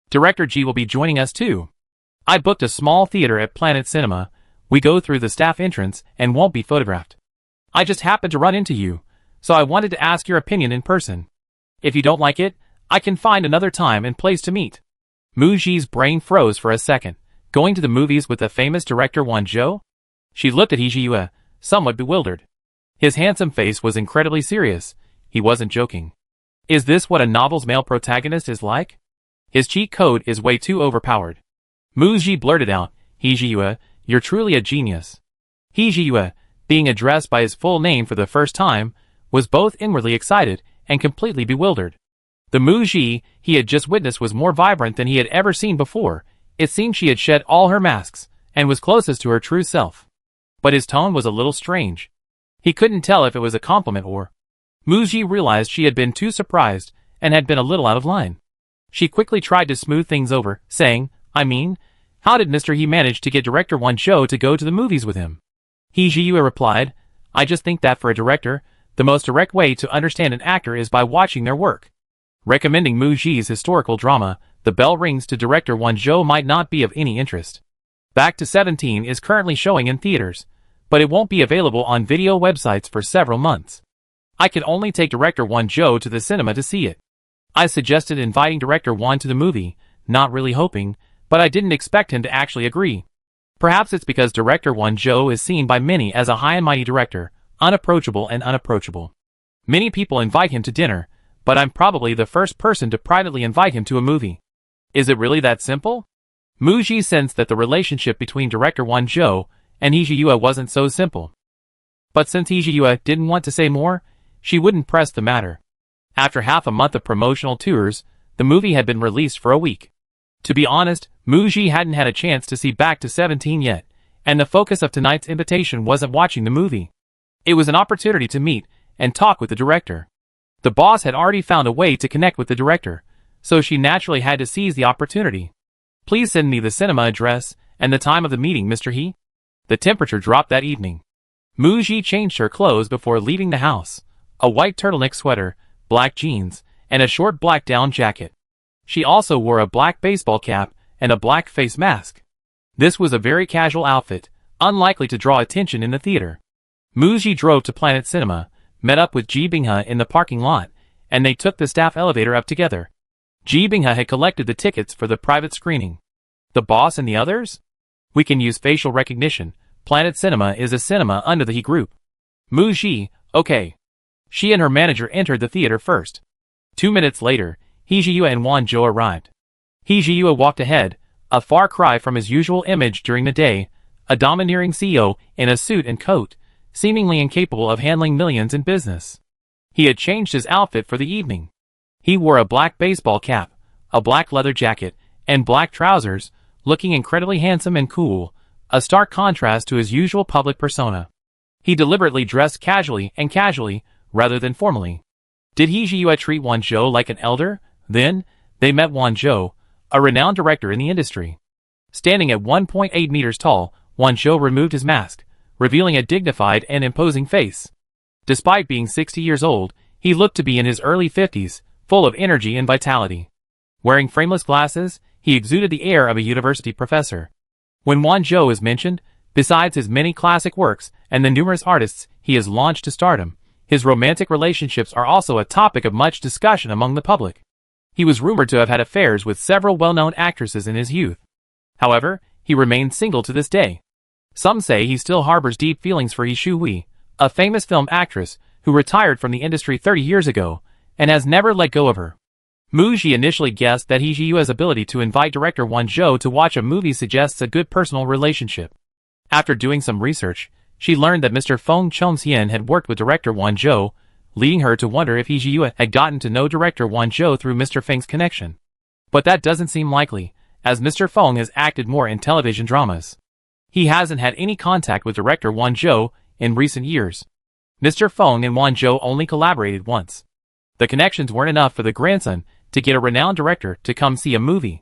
Director Ji will be joining us too. I booked a small theater at Planet Cinema. We go through the staff entrance and won't be photographed. I just happened to run into you, so I wanted to ask your opinion in person. If you don't like it, I can find another time and place to meet." Mu Ji's brain froze for a second. Going to the movies with the famous director Wan Zhou? She looked at He Jiyue, somewhat bewildered. His handsome face was incredibly serious. He wasn't joking. Is this what a novel's male protagonist is like? His cheat code is way too overpowered. Mu Ji blurted out, "He Jiyue, you're truly a genius." He Jiyue, being addressed by his full name for the first time, was both inwardly excited and completely bewildered. The Mu Ji he had just witnessed was more vibrant than he had ever seen before. It seemed she had shed all her masks, and was closest to her true self. But his tone was a little strange. He couldn't tell if it was a compliment or... Mu Ji realized she had been too surprised, and had been a little out of line. She quickly tried to smooth things over, saying, "I mean, how did Mr. He manage to get director Wan Zhou to go to the movies with him?" He Jiyue replied, "I just think that for a director, the most direct way to understand an actor is by watching their work." Recommending Mu Ji's historical drama, The Bell Rings to director Wan Zhou might not be of any interest. Back to 17 is currently showing in theaters, but it won't be available on video websites for several months. I can only take director Wan Zhou to the cinema to see it. I suggested inviting director Wan to the movie, not really hoping, but I didn't expect him to actually agree. Perhaps it's because director Wan Zhou is seen by many as a high and mighty director, unapproachable and unapproachable. Many people invite him to dinner, but I'm probably the first person to privately invite him to a movie. Is it really that simple? Mu Ji sensed that the relationship between director Wan Zhou and He Jiyue wasn't so simple. But since He Jiyue didn't want to say more, she wouldn't press the matter. After half a month of promotional tours, the movie had been released for a week. To be honest, Mu Ji hadn't had a chance to see Back to 17 yet, and the focus of tonight's invitation wasn't watching the movie. It was an opportunity to meet and talk with the director. The boss had already found a way to connect with the director, so she naturally had to seize the opportunity. "Please send me the cinema address and the time of the meeting, Mr. He." The temperature dropped that evening. Mu Ji changed her clothes before leaving the house. A white turtleneck sweater, black jeans, and a short black down jacket. She also wore a black baseball cap and a black face mask. This was a very casual outfit, unlikely to draw attention in the theater. Mu Ji drove to Planet Cinema, met up with Ji Binghe in the parking lot, and they took the staff elevator up together. Ji Binghe had collected the tickets for the private screening. The boss and the others? We can use facial recognition. Planet Cinema is a cinema under the He Group. Mu Ji, okay. She and her manager entered the theater first. 2 minutes later, He Jiyue and Wan Zhou arrived. He Jiyue walked ahead, a far cry from his usual image during the day, a domineering CEO in a suit and coat, seemingly incapable of handling millions in business. He had changed his outfit for the evening. He wore a black baseball cap, a black leather jacket, and black trousers, looking incredibly handsome and cool, a stark contrast to his usual public persona. He deliberately dressed casually, rather than formally. Did He Jiyue treat Wan Zhou like an elder? Then, they met Wan Zhou, a renowned director in the industry. Standing at 1.8 meters tall, Wan Zhou removed his mask, revealing a dignified and imposing face. Despite being 60 years old, he looked to be in his early 50s, full of energy and vitality. Wearing frameless glasses, he exuded the air of a university professor. When Wan Zhou is mentioned, besides his many classic works and the numerous artists he has launched to stardom, his romantic relationships are also a topic of much discussion among the public. He was rumored to have had affairs with several well-known actresses in his youth. However, he remains single to this day. Some say he still harbors deep feelings for He Shui, a famous film actress who retired from the industry 30 years ago and has never let go of her. Mu Ji initially guessed that He Jiyue's ability to invite director Wan Zhou to watch a movie suggests a good personal relationship. After doing some research, she learned that Mr. Feng Chongxian had worked with director Wan Zhou, leading her to wonder if He Jiyue had gotten to know director Wan Zhou through Mr. Feng's connection. But that doesn't seem likely, as Mr. Feng has acted more in television dramas. He hasn't had any contact with director Wan Zhou in recent years. Mr. Feng and Wan Zhou only collaborated once. The connections weren't enough for the grandson to get a renowned director to come see a movie.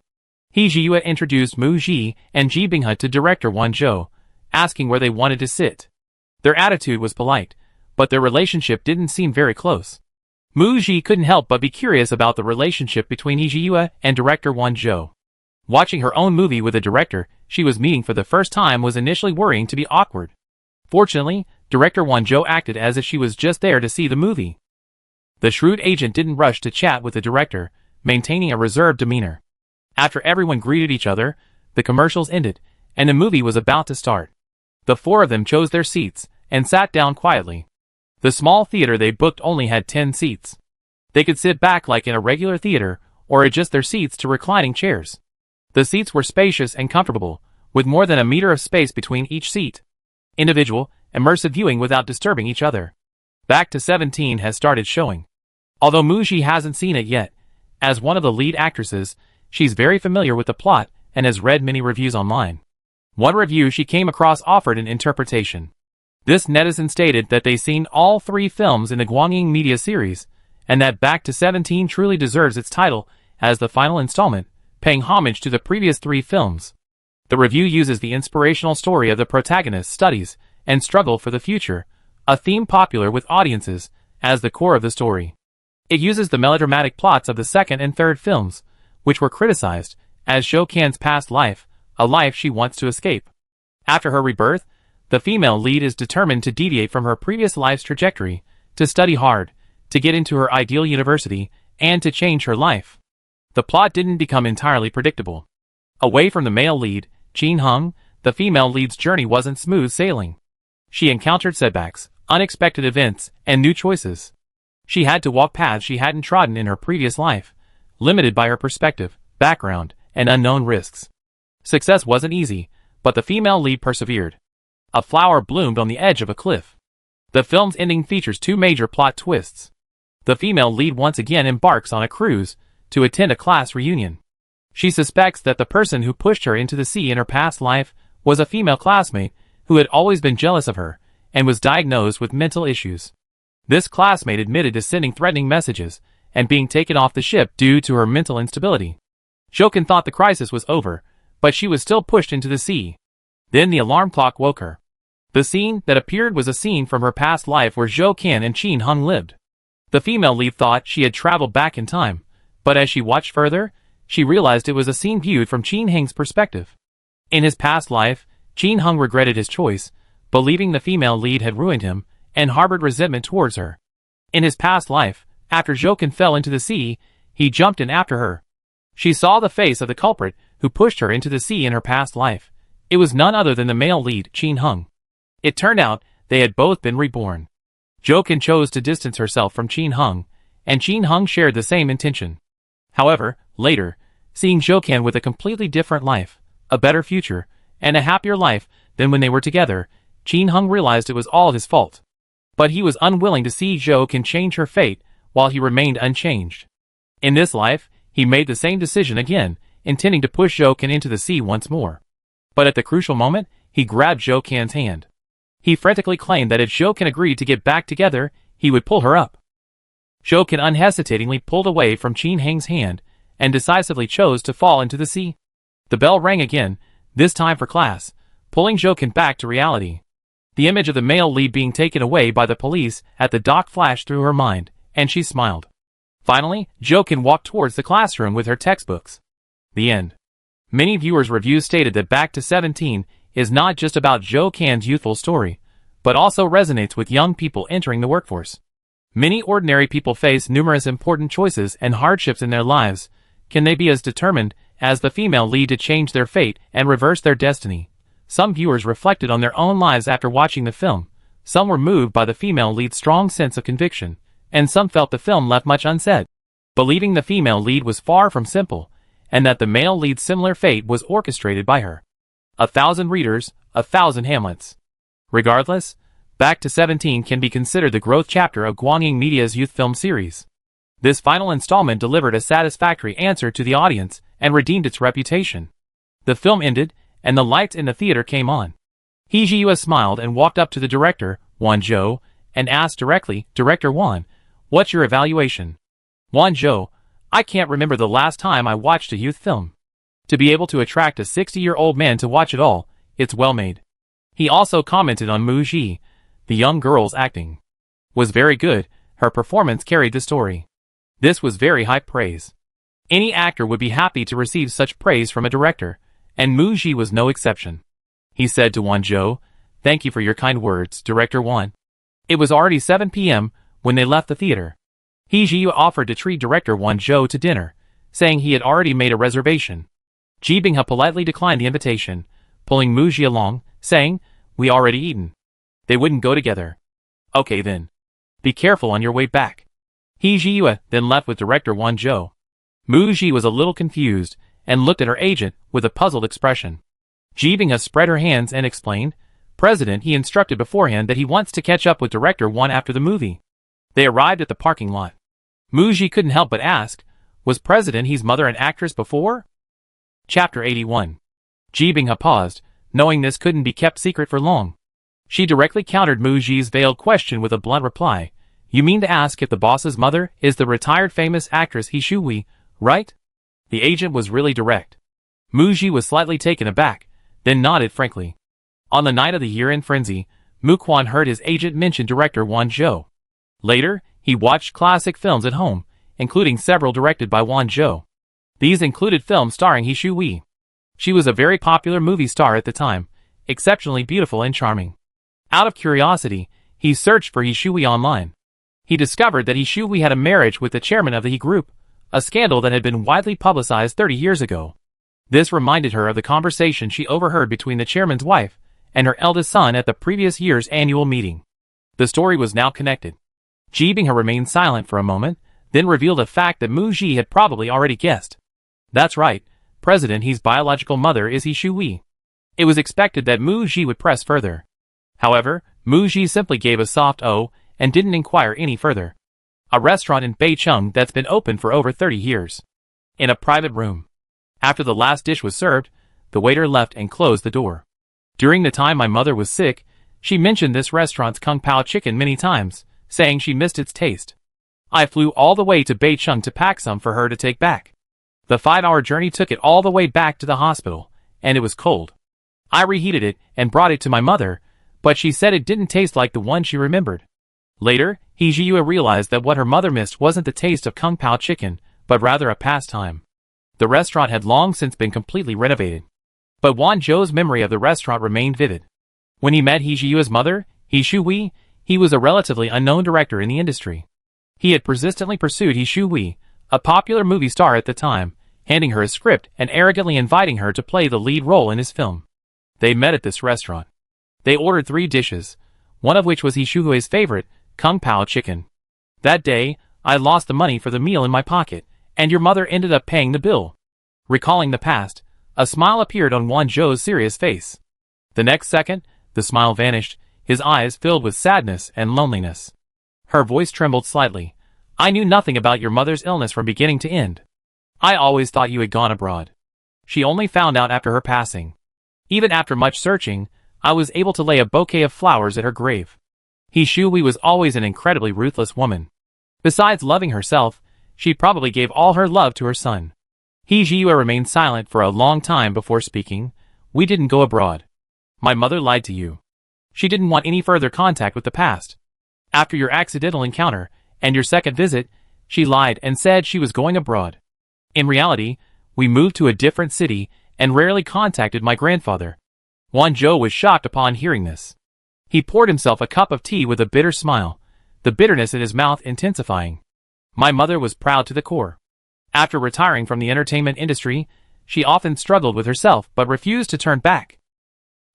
He Jiyue introduced Mu Ji and Ji Binghe to director Wan Zhou, asking where they wanted to sit. Their attitude was polite, but their relationship didn't seem very close. Mu Ji couldn't help but be curious about the relationship between He Jiyue and director Wan Zhou. Watching her own movie with a director she was meeting for the first time was initially worrying to be awkward. Fortunately, director Wan Zhou acted as if she was just there to see the movie. The shrewd agent didn't rush to chat with the director, maintaining a reserved demeanor. After everyone greeted each other, the commercials ended, and the movie was about to start. The four of them chose their seats and sat down quietly. The small theater they booked only had 10 seats. They could sit back like in a regular theater or adjust their seats to reclining chairs. The seats were spacious and comfortable, with more than a meter of space between each seat. Individual, immersive viewing without disturbing each other. Back to 17 has started showing. Although Mu Ji hasn't seen it yet, as one of the lead actresses, she's very familiar with the plot and has read many reviews online. One review she came across offered an interpretation. This netizen stated that they've seen all 3 films in the Guangying Media series, and that Back to 17 truly deserves its title as the final installment, paying homage to the previous 3 films. The review uses the inspirational story of the protagonist's studies and struggle for the future, a theme popular with audiences, as the core of the story. It uses the melodramatic plots of the second and third films, which were criticized, as Zhou Qian's past life, a life she wants to escape. After her rebirth, the female lead is determined to deviate from her previous life's trajectory, to study hard, to get into her ideal university, and to change her life. The plot didn't become entirely predictable. Away from the male lead, Qin Heng, the female lead's journey wasn't smooth sailing. She encountered setbacks, unexpected events, and new choices. She had to walk paths she hadn't trodden in her previous life, limited by her perspective, background, and unknown risks. Success wasn't easy, but the female lead persevered. A flower bloomed on the edge of a cliff. The film's ending features 2 major plot twists. The female lead once again embarks on a cruise to attend a class reunion. She suspects that the person who pushed her into the sea in her past life was a female classmate who had always been jealous of her and was diagnosed with mental issues. This classmate admitted to sending threatening messages and being taken off the ship due to her mental instability. Zhou thought the crisis was over, but she was still pushed into the sea. Then the alarm clock woke her. The scene that appeared was a scene from her past life where Zhou Qian and Qin Heng lived. The female lead thought she had traveled back in time, but as she watched further, she realized it was a scene viewed from Qin Heng's perspective. In his past life, Qin Heng regretted his choice, believing the female lead had ruined him, and harbored resentment towards her. In his past life, after Zhou Qian fell into the sea, he jumped in after her. She saw the face of the culprit who pushed her into the sea in her past life. It was none other than the male lead, Qin Heng. It turned out they had both been reborn. Jo Kan chose to distance herself from Chin Hung, and Chin Hung shared the same intention. However, later, seeing Jo Kan with a completely different life, a better future, and a happier life than when they were together, Chin Hung realized it was all his fault. But he was unwilling to see Jo Kan change her fate while he remained unchanged. In this life, he made the same decision again, intending to push Jo Kan into the sea once more. But at the crucial moment, he grabbed Jo Kan's hand. He frantically claimed that if Jo Kan agreed to get back together, he would pull her up. Jo Kan unhesitatingly pulled away from Chin Hung's hand and decisively chose to fall into the sea. The bell rang again, this time for class, pulling Jo Kan back to reality. The image of the male lead being taken away by the police at the dock flashed through her mind, and she smiled. Finally, Jo Kan walked towards the classroom with her textbooks. The end. Many viewers' reviews stated that Back to 17 is not just about Jo Kan's youthful story, but also resonates with young people entering the workforce. Many ordinary people face numerous important choices and hardships in their lives. Can they be as determined as the female lead to change their fate and reverse their destiny? Some viewers reflected on their own lives after watching the film. Some were moved by the female lead's strong sense of conviction, and some felt the film left much unsaid, believing the female lead was far from simple, and that the male lead's similar fate was orchestrated by her. 1,000 readers, 1,000 Hamlets. Regardless, Back to 17 can be considered the growth chapter of Guangying Media's youth film series. This final installment delivered a satisfactory answer to the audience and redeemed its reputation. The film ended, and the lights in the theater came on. He Ji-yue smiled and walked up to the director, Won Jo, and asked directly, "Director Won, what's your evaluation?" "Won Jo, I can't remember the last time I watched a youth film. To be able to attract a 60-year-old man to watch it all, it's well made." He also commented on Mu Ji, the young girl's acting was very good, her performance carried the story. This was very high praise. Any actor would be happy to receive such praise from a director, and Mu Ji was no exception. He said to Won Jo, "Thank you for your kind words, Director Won." It was already 7 p.m. when they left the theater. He Ji-yue offered to treat Director Won Jo to dinner, saying he had already made a reservation. Ji Binghe politely declined the invitation, pulling Mu Ji along, saying, "We already eaten." They wouldn't go together. "Okay then. Be careful on your way back." He Ji-yue then left with Director Won Jo. Mu Ji was a little confused, and looked at her agent with a puzzled expression. Ji Binghe spread her hands and explained, "President, he instructed beforehand that he wants to catch up with Director Won after the movie." They arrived at the parking lot. Mu Ji couldn't help but ask, was President He's mother an actress before? Chapter 81. Ji Binghe paused, knowing this couldn't be kept secret for long. She directly countered Mu Ji's veiled question with a blunt reply. "You mean to ask if the boss's mother is the retired famous actress He Shui, right?" The agent was really direct. Mu Ji was slightly taken aback, then nodded frankly. On the night of the year-end frenzy, Mu Quan heard his agent mention Director Won Jo. Later, he watched classic films at home, including several directed by Won Jo. These included films starring He Shui. She was a very popular movie star at the time, exceptionally beautiful and charming. Out of curiosity, he searched for He Shui online. He discovered that He Shui had a marriage with the chairman of the He Group, a scandal that had been widely publicized 30 years ago. This reminded her of the conversation she overheard between the chairman's wife and her eldest son at the previous year's annual meeting. The story was now connected. Ji Binghe remained silent for a moment, then revealed a fact that Mu Ji had probably already guessed. "That's right, President He's biological mother is He Shui." It was expected that Mu Ji would press further. However, Mu Ji simply gave a soft "oh" and didn't inquire any further. A restaurant in Beicheng that's been open for over 30 years. In a private room. After the last dish was served, the waiter left and closed the door. "During the time my mother was sick, she mentioned this restaurant's Kung Pao chicken many times, saying she missed its taste. I flew all the way to Beicheng to pack some for her to take back. The 5-hour journey took it all the way back to the hospital, and it was cold. I reheated it and brought it to my mother, but she said it didn't taste like the one she remembered." Later, He Ji-yue realized that what her mother missed wasn't the taste of Kung Pao chicken, but rather a pastime. The restaurant had long since been completely renovated. But Won Jo's memory of the restaurant remained vivid. When he met He Ji-yue's mother, He Shui, he was a relatively unknown director in the industry. He had persistently pursued He Shui, a popular movie star at the time, handing her a script and arrogantly inviting her to play the lead role in his film. They met at this restaurant. They ordered 3 dishes, one of which was He Shui's favorite, Kung Pao chicken. That day, I lost the money for the meal in my pocket, and your mother ended up paying the bill. Recalling the past, a smile appeared on Wan Zhou's serious face. The next second, the smile vanished, his eyes filled with sadness and loneliness. Her voice trembled slightly. I knew nothing about your mother's illness from beginning to end. I always thought you had gone abroad. She only found out after her passing. Even after much searching, I was able to lay a bouquet of flowers at her grave. He Shui was always an incredibly ruthless woman. Besides loving herself, she probably gave all her love to her son. He Jiyue remained silent for a long time before speaking. We didn't go abroad. My mother lied to you. She didn't want any further contact with the past. After your accidental encounter, and your second visit, she lied and said she was going abroad. In reality, we moved to a different city and rarely contacted my grandfather. Wan Zhou was shocked upon hearing this. He poured himself a cup of tea with a bitter smile, the bitterness in his mouth intensifying. My mother was proud to the core. After retiring from the entertainment industry, she often struggled with herself but refused to turn back.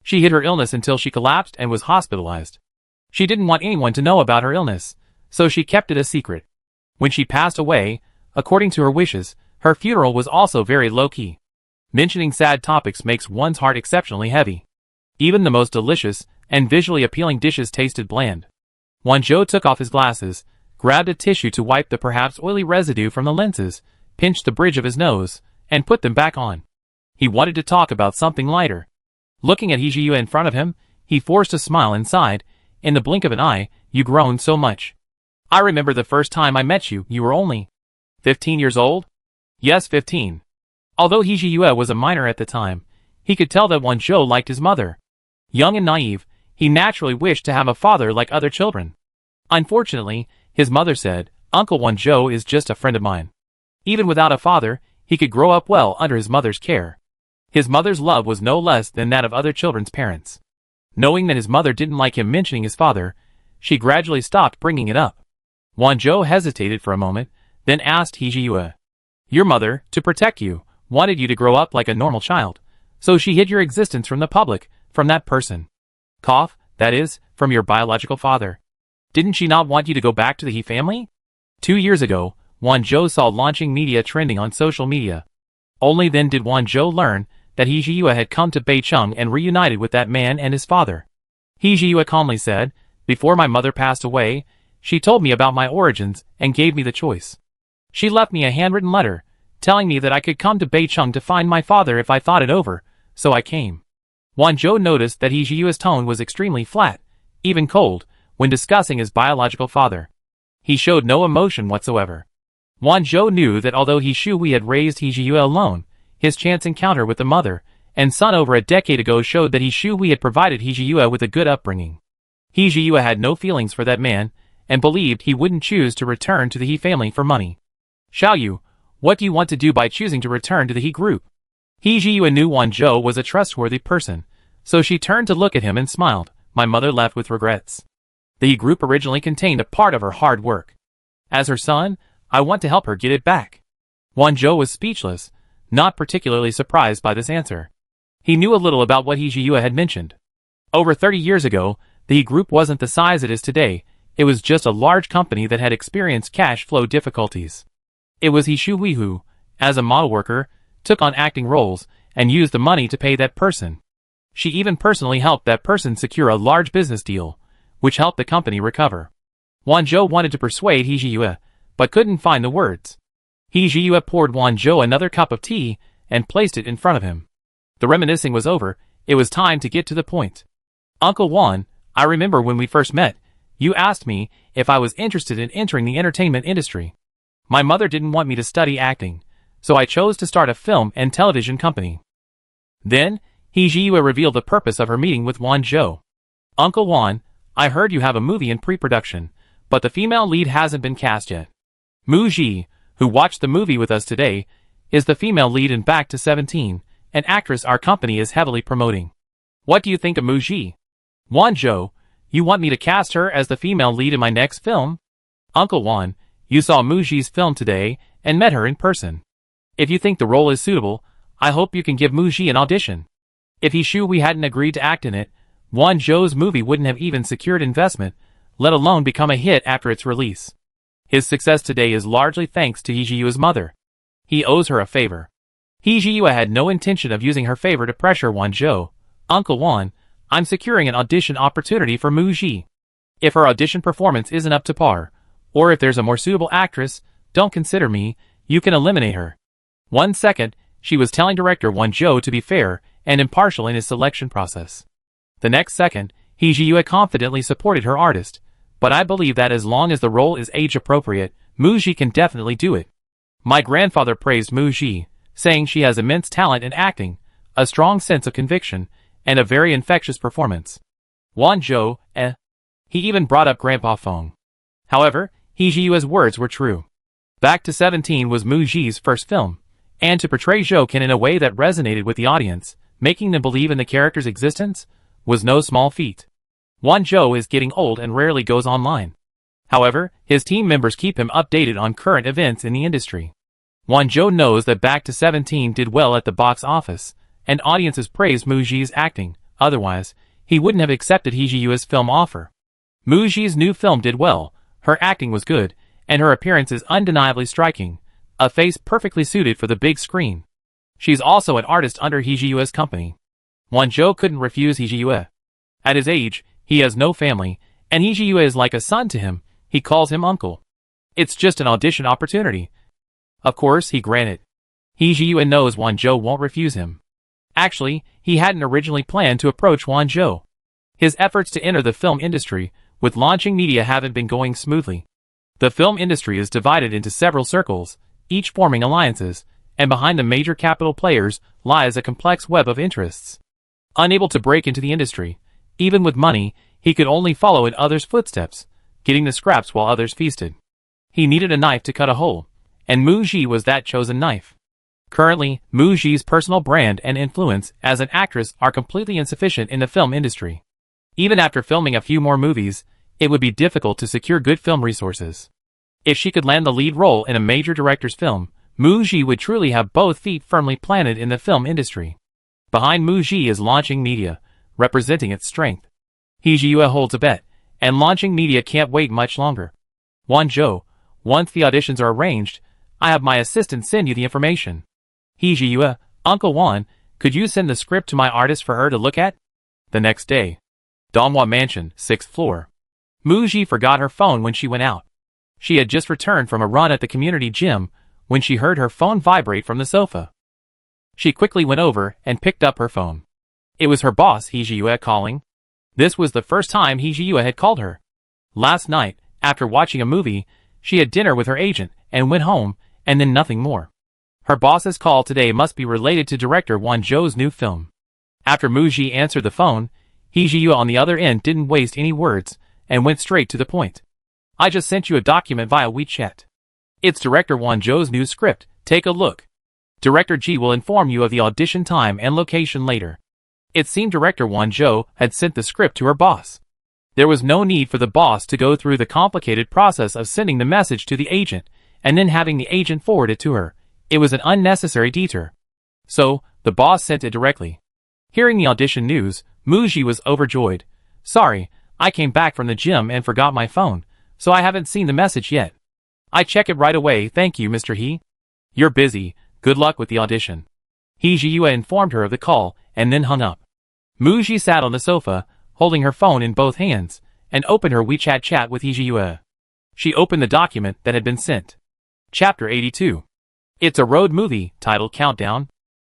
She hid her illness until she collapsed and was hospitalized. She didn't want anyone to know about her illness, so she kept it a secret. When she passed away, according to her wishes, her funeral was also very low-key. Mentioning sad topics makes one's heart exceptionally heavy. Even the most delicious and visually appealing dishes tasted bland. Wan Zhou took off his glasses, grabbed a tissue to wipe the perhaps oily residue from the lenses, pinched the bridge of his nose, and put them back on. He wanted to talk about something lighter. Looking at He Jiyue in front of him, he forced a smile inside. In the blink of an eye, you grown so much. I remember the first time I met you, you were only 15 years old? Yes, 15. Although He Jiyue was a minor at the time, he could tell that Wan Zhou liked his mother. Young and naive, he naturally wished to have a father like other children. Unfortunately, his mother said, Uncle Wan Zhou is just a friend of mine. Even without a father, he could grow up well under his mother's care. His mother's love was no less than that of other children's parents. Knowing that his mother didn't like him mentioning his father, she gradually stopped bringing it up. Wan Zhou hesitated for a moment, then asked He Jiyue. Your mother, to protect you, wanted you to grow up like a normal child, so she hid your existence from the public, from that person. Cough, that is, from your biological father. Didn't she not want you to go back to the He family? 2 years ago, Wan Zhou saw launching media trending on social media. Only then did Wan Zhou learn that He Jiyue had come to Beicheng and reunited with that man and his father. He Jiyue calmly said, before my mother passed away, she told me about my origins and gave me the choice. She left me a handwritten letter, telling me that I could come to Beicheng to find my father if I thought it over, so I came. Wan Zhou noticed that He Jiyue's tone was extremely flat, even cold, when discussing his biological father. He showed no emotion whatsoever. Wan Zhou knew that although He Shui had raised He Jiyue alone, his chance encounter with the mother and son over a decade ago showed that He Shui had provided He Jiyue with a good upbringing. He Jiyue had no feelings for that man, and believed he wouldn't choose to return to the He family for money. Xiaoyu, what do you want to do by choosing to return to the He group? He Jiyue knew Wan Zhou was a trustworthy person, so she turned to look at him and smiled. My mother left with regrets. The He group originally contained a part of her hard work. As her son, I want to help her get it back. Wan Zhou was speechless, not particularly surprised by this answer. He knew a little about what He Jiyue had mentioned. Over 30 years ago, the He group wasn't the size it is today. It was just a large company that had experienced cash flow difficulties. It was He Shui who, as a model worker, took on acting roles and used the money to pay that person. She even personally helped that person secure a large business deal, which helped the company recover. Wan Zhou wanted to persuade He Jiyue, but couldn't find the words. He Jiyue poured Wan Zhou another cup of tea and placed it in front of him. The reminiscing was over. It was time to get to the point. Uncle Wan, I remember when we first met, you asked me if I was interested in entering the entertainment industry. My mother didn't want me to study acting, so I chose to start a film and television company. Then, He Jiyue revealed the purpose of her meeting with Wan Zhou. Uncle Wan, I heard you have a movie in pre-production, but the female lead hasn't been cast yet. Mu Ji, who watched the movie with us today, is the female lead in Back to 17, an actress our company is heavily promoting. What do you think of Mu Ji? Wan Zhou, you want me to cast her as the female lead in my next film? Uncle Wan, you saw Mu Ji's film today and met her in person. If you think the role is suitable, I hope you can give Mu Ji an audition. If He Shui hadn't agreed to act in it, Wan Zhou's movie wouldn't have even secured investment, let alone become a hit after its release. His success today is largely thanks to Hee Ji-woo's mother. He owes her a favor. Hee Ji-woo had no intention of using her favor to pressure Won-jo. Uncle Won, I'm securing an audition opportunity for Moo-ji. If her audition performance isn't up to par, or if there's a more suitable actress, don't consider me, you can eliminate her. 1 second, she was telling director Won-jo to be fair and impartial in his selection process. The next second, Hee Ji-woo had confidently supported her artist, but I believe that as long as the role is age-appropriate, Moo-ji can definitely do it. My grandfather praised Moo-ji, saying she has immense talent in acting, a strong sense of conviction, and a very infectious performance. Won-jo, He even brought up Grandpa Fong. However, Hee Ji-woo's words were true. Back to 17 was Moo-ji's first film, and to portray Jo-kin in a way that resonated with the audience, making them believe in the character's existence, was no small feat. Won-jo is getting old and rarely goes online. However, his team members keep him updated on current events in the industry. Won-jo knows that Back to 17 did well at the box office, and audiences praised Moo-ji's acting, otherwise, he wouldn't have accepted Hee Ji-woo's film offer. Moo-ji's new film did well, her acting was good, and her appearance is undeniably striking, a face perfectly suited for the big screen. She's also an artist under Hee Ji-woo's company. Won-jo couldn't refuse Hee Ji-woo. At his age, he has no family, and Hee Ji-woo is like a son to him, he calls him uncle. It's just an audition opportunity. Of course, he granted. Hee Ji-woo knows Won-jo won't refuse him. Actually, he hadn't originally planned to approach Won-jo. His efforts to enter the film industry, with launching media haven't been going smoothly. The film industry is divided into several circles, each forming alliances, and behind the major capital players lies a complex web of interests. Unable to break into the industry, even with money, he could only follow in others' footsteps, getting the scraps while others feasted. He needed a knife to cut a hole, and Moo-ji was that chosen knife. Currently, Moo-ji's personal brand and influence as an actress are completely insufficient in the film industry. Even after filming a few more movies, it would be difficult to secure good film resources. If she could land the lead role in a major director's film, Moo-ji would truly have both feet firmly planted in the film industry. Behind Moo-ji is Launching Media, representing its strength. Hee Ji-woo holds a bet, and Launching Media can't wait much longer. Won-jo, once the auditions are arranged, I have my assistant send you the information. Hee Ji-woo, Uncle Won, could you send the script to my artist for her to look at? The next day. Donghwa Mansion, 6th floor. Moo-ji forgot her phone when she went out. She had just returned from a run at the community gym when she heard her phone vibrate from the sofa. She quickly went over and picked up her phone. It was her boss, Hee Ji-woo, calling. This was the first time Hee Ji-woo had called her. Last night, after watching a movie, she had dinner with her agent and went home, and then nothing more. Her boss's call today must be related to director Won-jo's new film. After Moo-ji answered the phone, Hee Ji-woo on the other end didn't waste any words and went straight to the point. I just sent you a document via WeChat. It's director Won-jo's new script, take a look. Director Ji will inform you of the audition time and location later. It seemed director Won-jo had sent the script to her boss. There was no need for the boss to go through the complicated process of sending the message to the agent and then having the agent forward it to her. It was an unnecessary detour. So, the boss sent it directly. Hearing the audition news, Moo-ji was overjoyed. Sorry, I came back from the gym and forgot my phone, so I haven't seen the message yet. I check it right away, thank you, Mr. Hee. You're busy, good luck with the audition. Hee Ji-woo informed her of the call and then hung up. Moo-ji sat on the sofa, holding her phone in both hands, and opened her WeChat chat with Hee Ji-woo. She opened the document that had been sent. Chapter 82. It's a road movie, titled Countdown.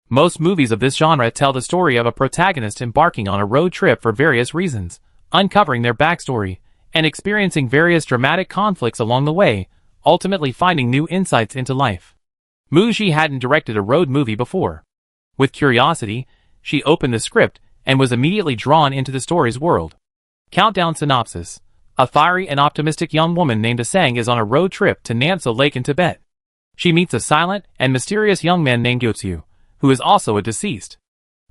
Most movies of this genre tell the story of a protagonist embarking on a road trip for various reasons, uncovering their backstory, and experiencing various dramatic conflicts along the way, ultimately finding new insights into life. Moo-ji hadn't directed a road movie before. With curiosity, she opened the script and was immediately drawn into the story's world. Countdown synopsis. A fiery and optimistic young woman named Asang is on a road trip to Namso Lake in Tibet. She meets a silent and mysterious young man named Gyotsu, who is also a deceased.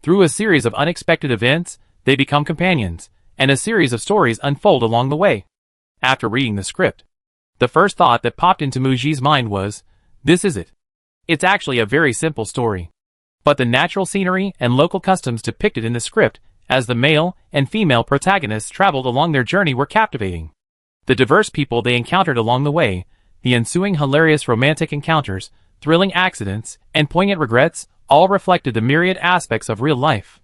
Through a series of unexpected events, they become companions, and a series of stories unfold along the way. After reading the script, the first thought that popped into Moo-ji's mind was, this is it. It's actually a very simple story. But the natural scenery and local customs depicted in the script, as the male and female protagonists traveled along their journey, were captivating. The diverse people they encountered along the way, the ensuing hilarious romantic encounters, thrilling accidents, and poignant regrets, all reflected the myriad aspects of real life.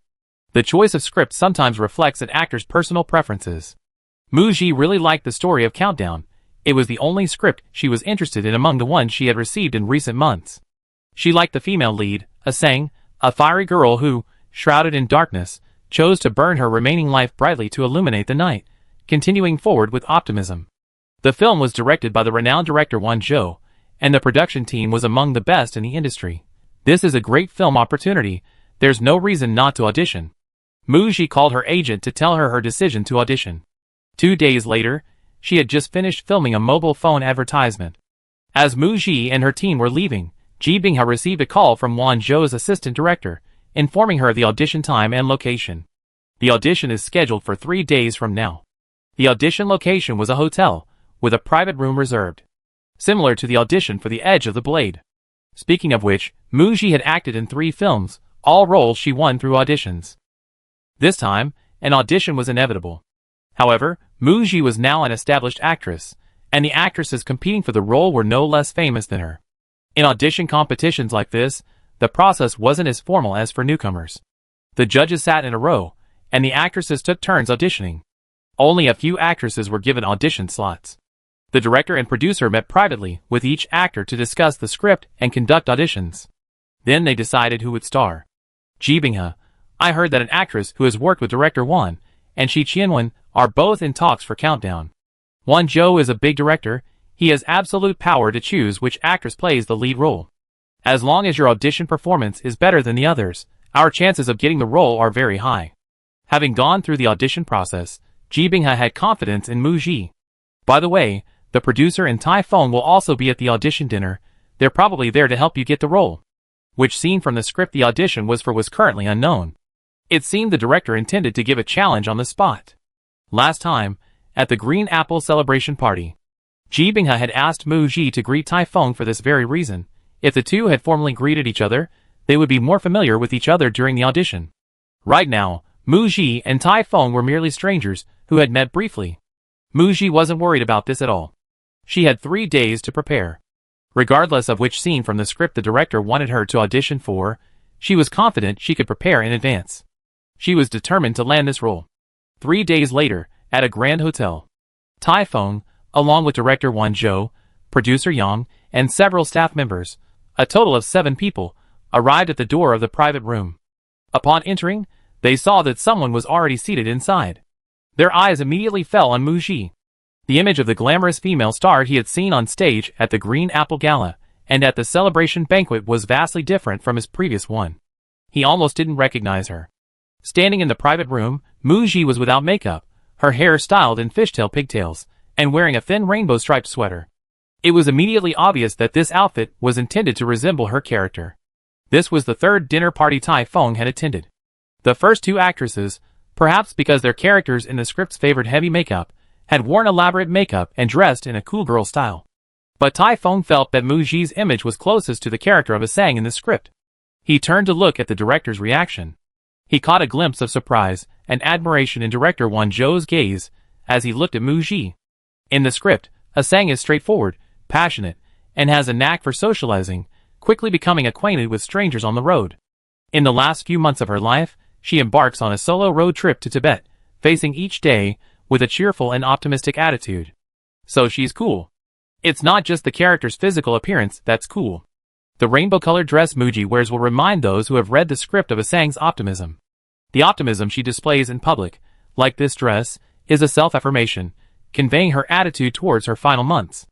The choice of script sometimes reflects an actor's personal preferences. Muji really liked the story of Countdown. It was the only script she was interested in among the ones she had received in recent months. She liked the female lead, Asang, a fiery girl who, shrouded in darkness, chose to burn her remaining life brightly to illuminate the night, continuing forward with optimism. The film was directed by the renowned director Won Jo, and the production team was among the best in the industry. This is a great film opportunity. There's no reason not to audition. Muji called her agent to tell her decision to audition. 2 days later, she had just finished filming a mobile phone advertisement. As Muji and her team were leaving, Ji Bingha received a call from Won Jo's assistant director, informing her of the audition time and location. The audition is scheduled for 3 days from now. The audition location was a hotel, with a private room reserved. Similar to the audition for The Edge of the Blade. Speaking of which, Muji had acted in 3 films, all roles she won through auditions. This time, an audition was inevitable. However, Muji was now an established actress, and the actresses competing for the role were no less famous than her. In audition competitions like this, the process wasn't as formal as for newcomers. The judges sat in a row, and the actresses took turns auditioning. Only a few actresses were given audition slots. The director and producer met privately with each actor to discuss the script and conduct auditions. Then they decided who would star. Ji Bingha, I heard that an actress who has worked with director Won and Shi Qianwen are both in talks for Countdown. Won Jo is a big director. He has absolute power to choose which actress plays the lead role. As long as your audition performance is better than the others, our chances of getting the role are very high. Having gone through the audition process, Ji Bingha had confidence in Muji. By the way, the producer and Typhoon will also be at the audition dinner. They're probably there to help you get the role. Which scene from the script the audition was for was currently unknown. It seemed the director intended to give a challenge on the spot. Last time, at the Green Apple celebration party, Ji Bingha had asked Muji to greet Typhoon for this very reason. If the two had formally greeted each other, they would be more familiar with each other during the audition. Right now, Muji and Typhoon were merely strangers who had met briefly. Muji wasn't worried about this at all. She had 3 days to prepare. Regardless of which scene from the script the director wanted her to audition for, she was confident she could prepare in advance. She was determined to land this role. 3 days later, at a grand hotel, Typhoon, along with director Won Jo, producer Yang, and several staff members, a total of 7 people, arrived at the door of the private room. Upon entering, they saw that someone was already seated inside. Their eyes immediately fell on Muji. The image of the glamorous female star he had seen on stage at the Green Apple Gala and at the celebration banquet was vastly different from his previous one. He almost didn't recognize her. Standing in the private room, Muji was without makeup, her hair styled in fishtail pigtails, and wearing a thin rainbow-striped sweater. It was immediately obvious that this outfit was intended to resemble her character. This was the 3rd dinner party Typhoon had attended. The first 2 actresses, perhaps because their characters in the scripts favored heavy makeup, had worn elaborate makeup and dressed in a cool girl style. But Typhoon felt that Muji's image was closest to the character of Asang in the script. He turned to look at the director's reaction. He caught a glimpse of surprise and admiration in director Won Jo's gaze as he looked at Muji. In the script, Asang is straightforward, passionate, and has a knack for socializing, quickly becoming acquainted with strangers on the road. In the last few months of her life, she embarks on a solo road trip to Tibet, facing each day with a cheerful and optimistic attitude. So she's cool. It's not just the character's physical appearance that's cool. The rainbow-colored dress Muji wears will remind those who have read the script of Asang's optimism. The optimism she displays in public, like this dress, is a self-affirmation, conveying her attitude towards her final months.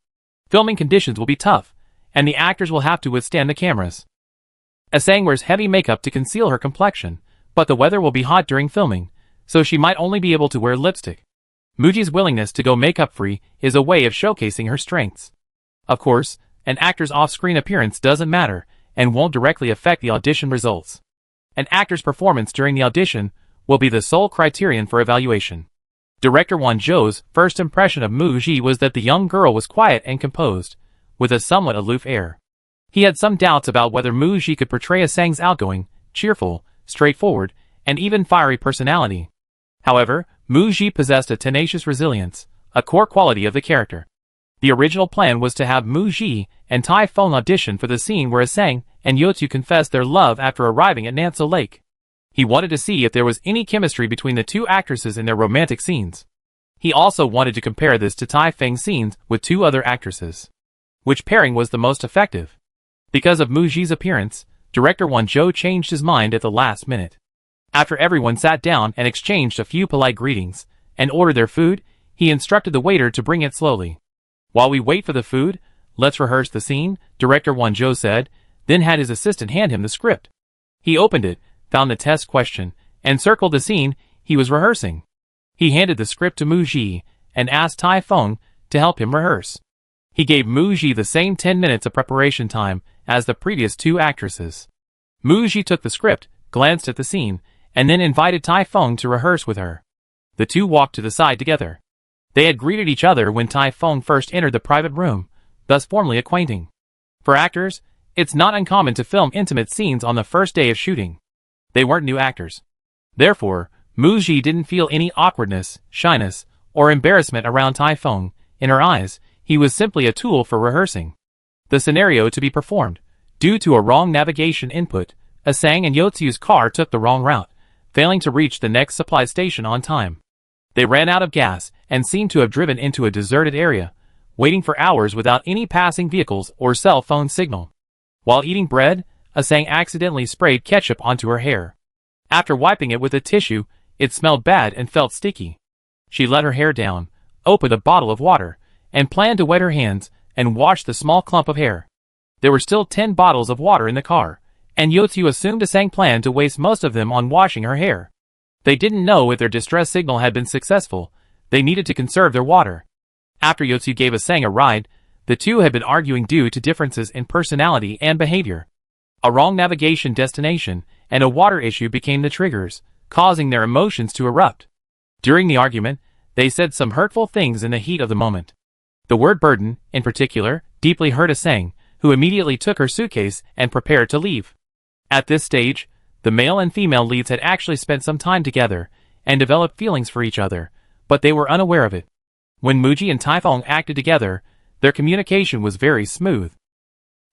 Filming conditions will be tough, and the actors will have to withstand the cameras. Asang wears heavy makeup to conceal her complexion, but the weather will be hot during filming, so she might only be able to wear lipstick. Muji's willingness to go makeup-free is a way of showcasing her strengths. Of course, an actor's off-screen appearance doesn't matter and won't directly affect the audition results. An actor's performance during the audition will be the sole criterion for evaluation. Director Won Jo's first impression of Muji was that the young girl was quiet and composed, with a somewhat aloof air. He had some doubts about whether Muji could portray Asang's outgoing, cheerful, straightforward, and even fiery personality. However, Muji possessed a tenacious resilience, a core quality of the character. The original plan was to have Mu Ji and Tai Feng audition for the scene where Sang and Yeotu confessed their love after arriving at Nanso Lake. He wanted to see if there was any chemistry between the two actresses in their romantic scenes. He also wanted to compare this to Tai Feng's scenes with two other actresses. Which pairing was the most effective? Because of Mu Ji's appearance, director Won Zhou changed his mind at the last minute. After everyone sat down and exchanged a few polite greetings, and ordered their food, he instructed the waiter to bring it slowly. While we wait for the food, let's rehearse the scene, director Won Zhou said, then had his assistant hand him the script. He opened it, found the test question, and circled the scene he was rehearsing. He handed the script to Mu Ji, and asked Tai Feng to help him rehearse. He gave Mu Ji the same 10 minutes of preparation time as the previous two actresses. Mu Ji took the script, glanced at the scene, and then invited Tai Feng to rehearse with her. The two walked to the side together. They had greeted each other when Tai Feng first entered the private room, thus formally acquainting. For actors, it's not uncommon to film intimate scenes on the first day of shooting. They weren't new actors. Therefore, Mu Ji didn't feel any awkwardness, shyness, or embarrassment around Tai Feng. In her eyes, he was simply a tool for rehearsing the scenario to be performed. Due to a wrong navigation input, Sang and Yeotu's car took the wrong route, failing to reach the next supply station on time. They ran out of gas and seemed to have driven into a deserted area, waiting for hours without any passing vehicles or cell phone signal. While eating bread, Sang accidentally sprayed ketchup onto her hair. After wiping it with a tissue, it smelled bad and felt sticky. She let her hair down, opened a bottle of water, and planned to wet her hands and wash the small clump of hair. There were still 10 bottles of water in the car, and Yeotu assumed Sang planned to waste most of them on washing her hair. They didn't know if their distress signal had been successful. They needed to conserve their water. After Yeotu gave Sang a ride, the two had been arguing due to differences in personality and behavior. A wrong navigation destination and a water issue became the triggers, causing their emotions to erupt. During the argument, they said some hurtful things in the heat of the moment. The word burden, in particular, deeply hurt Sang, who immediately took her suitcase and prepared to leave. At this stage, the male and female leads had actually spent some time together and developed feelings for each other, but they were unaware of it. When Mu Ji and Tai Feng acted together, their communication was very smooth.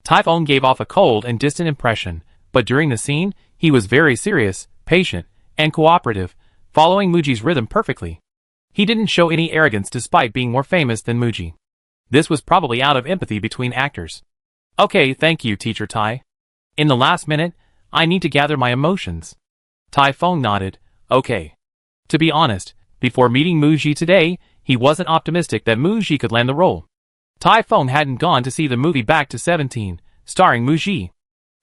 Tai Feng gave off a cold and distant impression, but during the scene, he was very serious, patient, and cooperative, following Mu Ji's rhythm perfectly. He didn't show any arrogance despite being more famous than Mu Ji. This was probably out of empathy between actors. Okay, thank you, Teacher Tai. In the last minute, I need to gather my emotions. Tai Feng nodded, okay. To be honest, before meeting Mu Ji today, he wasn't optimistic that Mu Ji could land the role. Tai Feng hadn't gone to see the movie Back to 17, starring Mu Ji.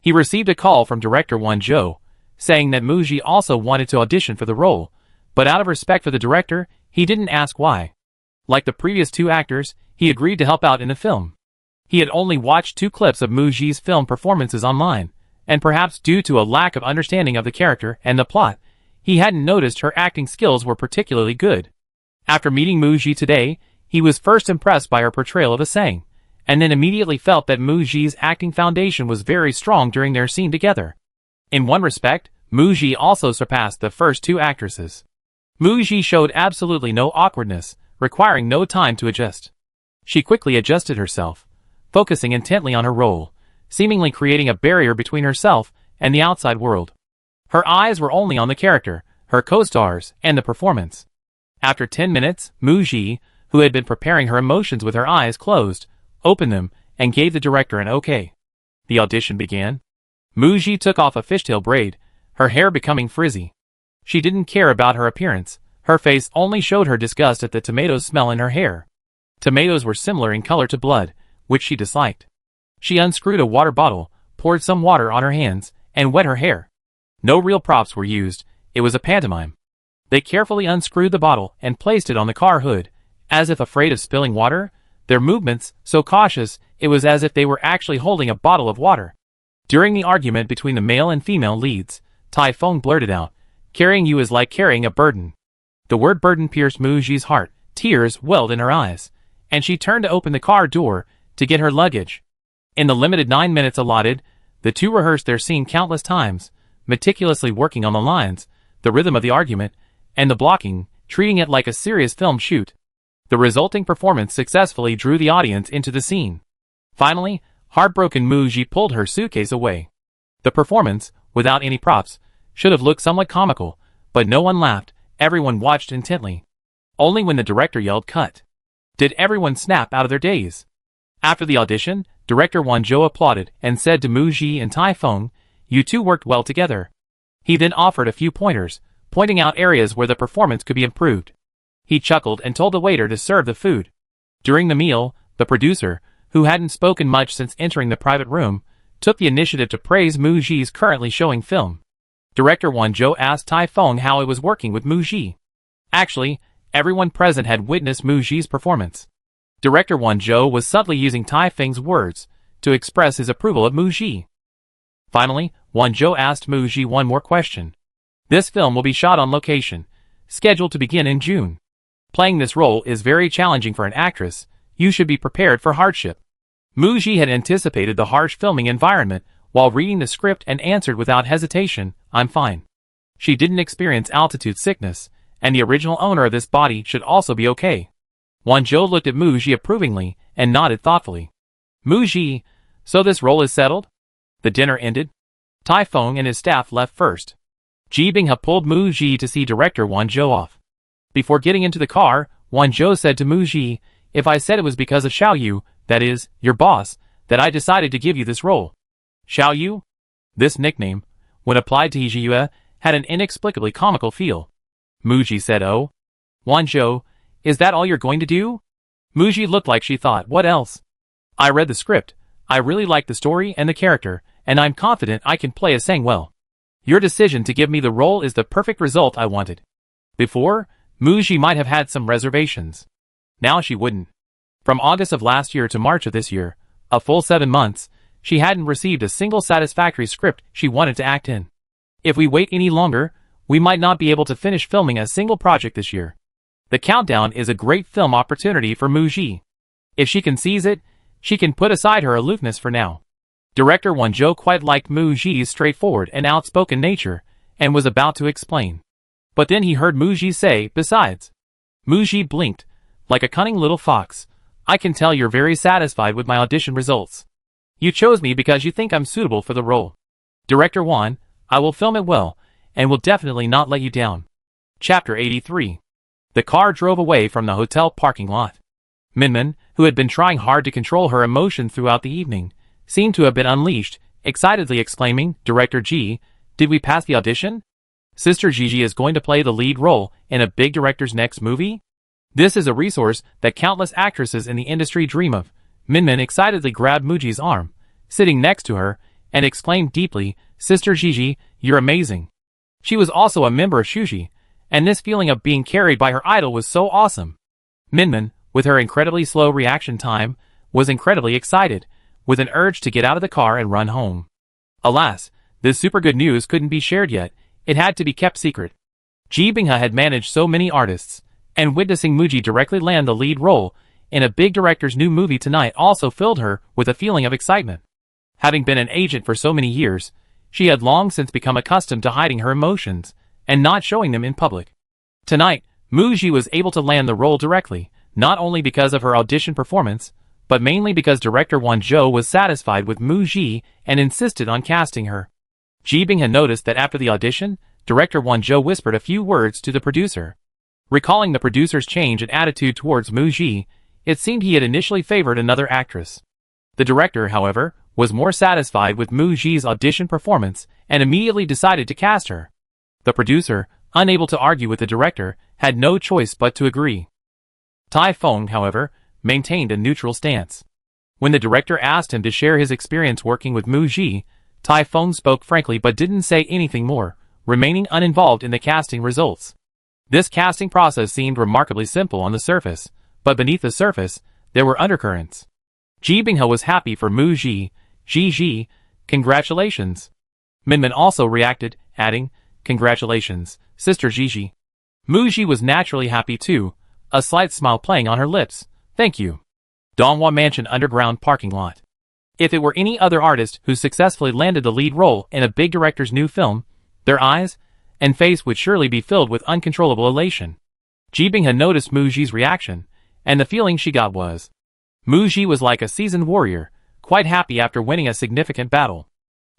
He received a call from director Won Zhou, saying that Mu Ji also wanted to audition for the role, but out of respect for the director, he didn't ask why. Like the previous two actors, he agreed to help out in the film. He had only watched 2 clips of Mu Ji's film performances online, and perhaps due to a lack of understanding of the character and the plot, he hadn't noticed her acting skills were particularly good. After meeting Mu Ji today, he was first impressed by her portrayal of Sang, and then immediately felt that Mu Ji's acting foundation was very strong during their scene together. In one respect, Mu Ji also surpassed the first 2 actresses. Mu Ji showed absolutely no awkwardness, requiring no time to adjust. She quickly adjusted herself, focusing intently on her role, seemingly creating a barrier between herself and the outside world. Her eyes were only on the character, her co-stars, and the performance. After 10 minutes, Mu Ji, who had been preparing her emotions with her eyes closed, opened them and gave the director an okay. The audition began. Mu Ji took off a fishtail braid, her hair becoming frizzy. She didn't care about her appearance, her face only showed her disgust at the tomatoes smell in her hair. Tomatoes were similar in color to blood, which she disliked. She unscrewed a water bottle, poured some water on her hands, and wet her hair. No real props were used, it was a pantomime. They carefully unscrewed the bottle and placed it on the car hood, as if afraid of spilling water. Their movements, so cautious, it was as if they were actually holding a bottle of water. During the argument between the male and female leads, Tai Feng blurted out, "Carrying you is like carrying a burden." The word burden pierced Mu Ji's heart, tears welled in her eyes, and she turned to open the car door to get her luggage. In the limited 9 minutes allotted, the two rehearsed their scene countless times, meticulously working on the lines, the rhythm of the argument, and the blocking, treating it like a serious film shoot. The resulting performance successfully drew the audience into the scene. Finally, heartbroken Mu Ji pulled her suitcase away. The performance, without any props, should have looked somewhat comical, but no one laughed, everyone watched intently. Only when the director yelled cut did everyone snap out of their daze. After the audition, director Won-jo applauded and said to Mu Ji and Tai-fung, "You two worked well together." He then offered a few pointers, pointing out areas where the performance could be improved. He chuckled and told the waiter to serve the food. During the meal, the producer, who hadn't spoken much since entering the private room, took the initiative to praise Mu Ji's currently showing film. Director Won-jo asked Tai-fung how it was working with Mu Ji. Actually, everyone present had witnessed Mu Ji's performance. Director Won-jo was subtly using Tai-fung's words to express his approval of Mu Ji. Finally, Won-jo asked Mu Ji one more question. This film will be shot on location, scheduled to begin in June. Playing this role is very challenging for an actress. You should be prepared for hardship. Mu Ji had anticipated the harsh filming environment while reading the script and answered without hesitation, "I'm fine." She didn't experience altitude sickness, and the original owner of this body should also be okay. Won-jo looked at Mu Ji approvingly and nodded thoughtfully. Mu Ji, so this role is settled? The dinner ended. Tai-fung and his staff left first. Ji Bing-ha pulled Mu Ji to see director Won-jo off. Before getting into the car, Won-jo said to Mu Ji, "If I said it was because of Xiao Yu, that is, your boss, that I decided to give you this role." Xiao Yu? This nickname, when applied to Ji Yue, had an inexplicably comical feel. Mu Ji said, "Oh? Won-jo, is that all you're going to do?" Mu Ji looked like she thought, "What else?" "I read the script. I really like the story and the character, and I'm confident I can play Sang well. Your decision to give me the role is the perfect result I wanted." Before, Mu Ji might have had some reservations. Now she wouldn't. From August of last year to March of this year, a full 7 months, she hadn't received a single satisfactory script she wanted to act in. If we wait any longer, we might not be able to finish filming a single project this year. The Countdown is a great film opportunity for Mu Ji. If she can seize it, she can put aside her aloofness for now. Director Won-jo quite liked Mu Ji's straightforward and outspoken nature, and was about to explain. But then he heard Mu Ji say, "Besides." Mu Ji blinked, like a cunning little fox. "I can tell you're very satisfied with my audition results. You chose me because you think I'm suitable for the role. Director Won, I will film it well, and will definitely not let you down." Chapter 83. The car drove away from the hotel parking lot. Minmin, who had been trying hard to control her emotions throughout the evening, seemed to have been unleashed, excitedly exclaiming, "Director Ji, did we pass the audition? Sister Gigi is going to play the lead role in a big director's next movie? This is a resource that countless actresses in the industry dream of." Minmin excitedly grabbed Mu Ji's arm, sitting next to her, and exclaimed deeply, "Sister Gigi, you're amazing." She was also a member of Shuji, and this feeling of being carried by her idol was so awesome. Minmin, with her incredibly slow reaction time, was incredibly excited, with an urge to get out of the car and run home. Alas, this super good news couldn't be shared yet. It had to be kept secret. Ji Bing-ha had managed so many artists, and witnessing Mu Ji directly land the lead role in a big director's new movie tonight also filled her with a feeling of excitement. Having been an agent for so many years, she had long since become accustomed to hiding her emotions and not showing them in public. Tonight, Mu Ji was able to land the role directly, not only because of her audition performance, but mainly because director Won-jo was satisfied with Mu Ji and insisted on casting her. Ji Bing had noticed that after the audition, director Won-jo whispered a few words to the producer. Recalling the producer's change in attitude towards Mu Ji, it seemed he had initially favored another actress. The director, however, was more satisfied with Mu Ji's audition performance and immediately decided to cast her. The producer, unable to argue with the director, had no choice but to agree. Tai-fung, however, maintained a neutral stance. When the director asked him to share his experience working with Mu Ji, Tai-fung spoke frankly but didn't say anything more, remaining uninvolved in the casting results. This casting process seemed remarkably simple on the surface, but beneath the surface, there were undercurrents. Ji Bing-ha was happy for Mu Ji. "Ji, congratulations." Minmin also reacted, adding, "Congratulations, Sister Gigi." Mu Ji was naturally happy too, a slight smile playing on her lips. "Thank you." Donghwa Mansion underground parking lot. If it were any other artist who successfully landed the lead role in a big director's new film, their eyes and face would surely be filled with uncontrollable elation. Ji Bing had noticed Mu Ji's reaction, And the feeling she got was, Mu Ji was like a seasoned warrior, quite happy after winning a significant battle.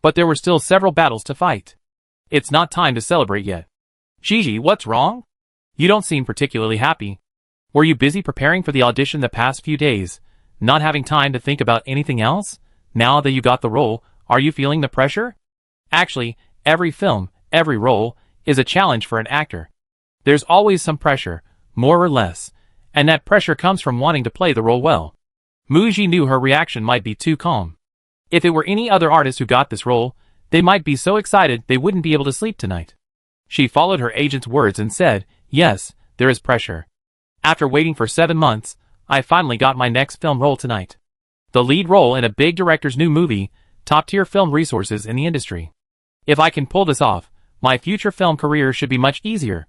But there were still several battles to fight. It's not time to celebrate yet. Gigi, what's wrong? You don't seem particularly happy. Were you busy preparing for the audition the past few days, not having time to think about anything else? Now that you got the role, are you feeling the pressure? Actually, every film, every role, is a challenge for an actor. There's always some pressure, more or less, and that pressure comes from wanting to play the role well. Mu Ji knew her reaction might be too calm. If it were any other artist who got this role, they might be so excited they wouldn't be able to sleep tonight. She followed her agent's words and said, yes, there is pressure. After waiting for 7 months, I finally got my next film role tonight. The lead role in a big director's new movie, top-tier film resources in the industry. If I can pull this off, my future film career should be much easier.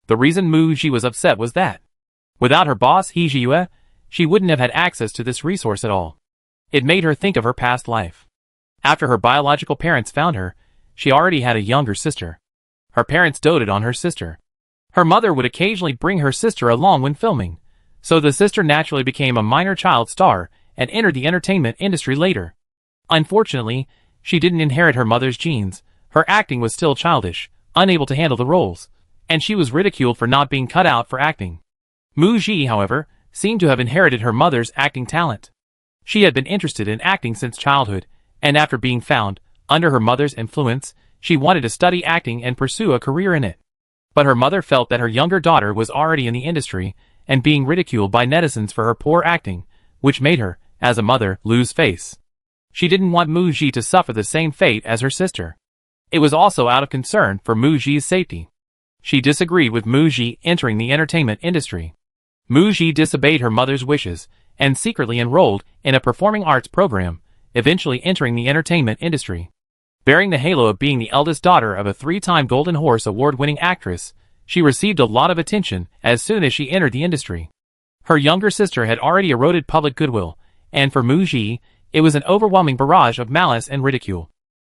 The reason Mu Ji was upset was that, without her boss He Jiyue, she wouldn't have had access to this resource at all. It made her think of her past life. After her biological parents found her, she already had a younger sister. Her parents doted on her sister. Her mother would occasionally bring her sister along when filming, so the sister naturally became a minor child star and entered the entertainment industry later. Unfortunately, she didn't inherit her mother's genes. Her acting was still childish, unable to handle the roles, and she was ridiculed for not being cut out for acting. Mu Ji, however, seemed to have inherited her mother's acting talent. She had been interested in acting since childhood, and after being found, under her mother's influence, she wanted to study acting and pursue a career in it. But her mother felt that her younger daughter was already in the industry and being ridiculed by netizens for her poor acting, which made her, as a mother, lose face. She didn't want Mu Ji to suffer the same fate as her sister. It was also out of concern for Mu Ji's safety. She disagreed with Mu Ji entering the entertainment industry. Mu Ji disobeyed her mother's wishes and secretly enrolled in a performing arts program, eventually entering the entertainment industry. Bearing the halo of being the eldest daughter of a 3-time Golden Horse award-winning actress, she received a lot of attention as soon as she entered the industry. Her younger sister had already eroded public goodwill, and for Mu Ji, it was an overwhelming barrage of malice and ridicule.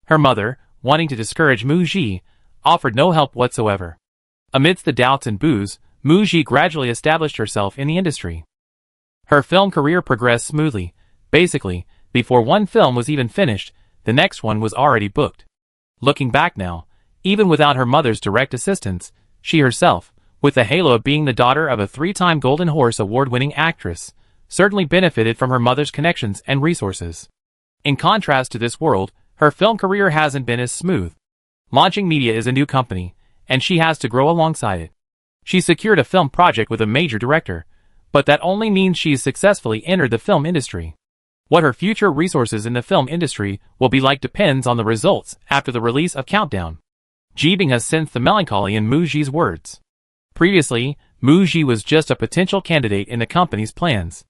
Her mother, wanting to discourage Mu Ji, offered no help whatsoever. Amidst the doubts and boos, Mu Ji gradually established herself in the industry. Her film career progressed smoothly. Basically, before one film was even finished, the next one was already booked. Looking back now, even without her mother's direct assistance, she herself, with the halo of being the daughter of a 3-time Golden Horse award-winning actress, certainly benefited from her mother's connections and resources. In contrast to this world, her film career hasn't been as smooth. Launching Media is a new company, and she has to grow alongside it. She secured a film project with a major director, but that only means she's successfully entered the film industry. What her future resources in the film industry will be like depends on the results after the release of Countdown. Jibing has sensed the melancholy in Mu Ji's words. Previously, Mu Ji was just a potential candidate in the company's plans.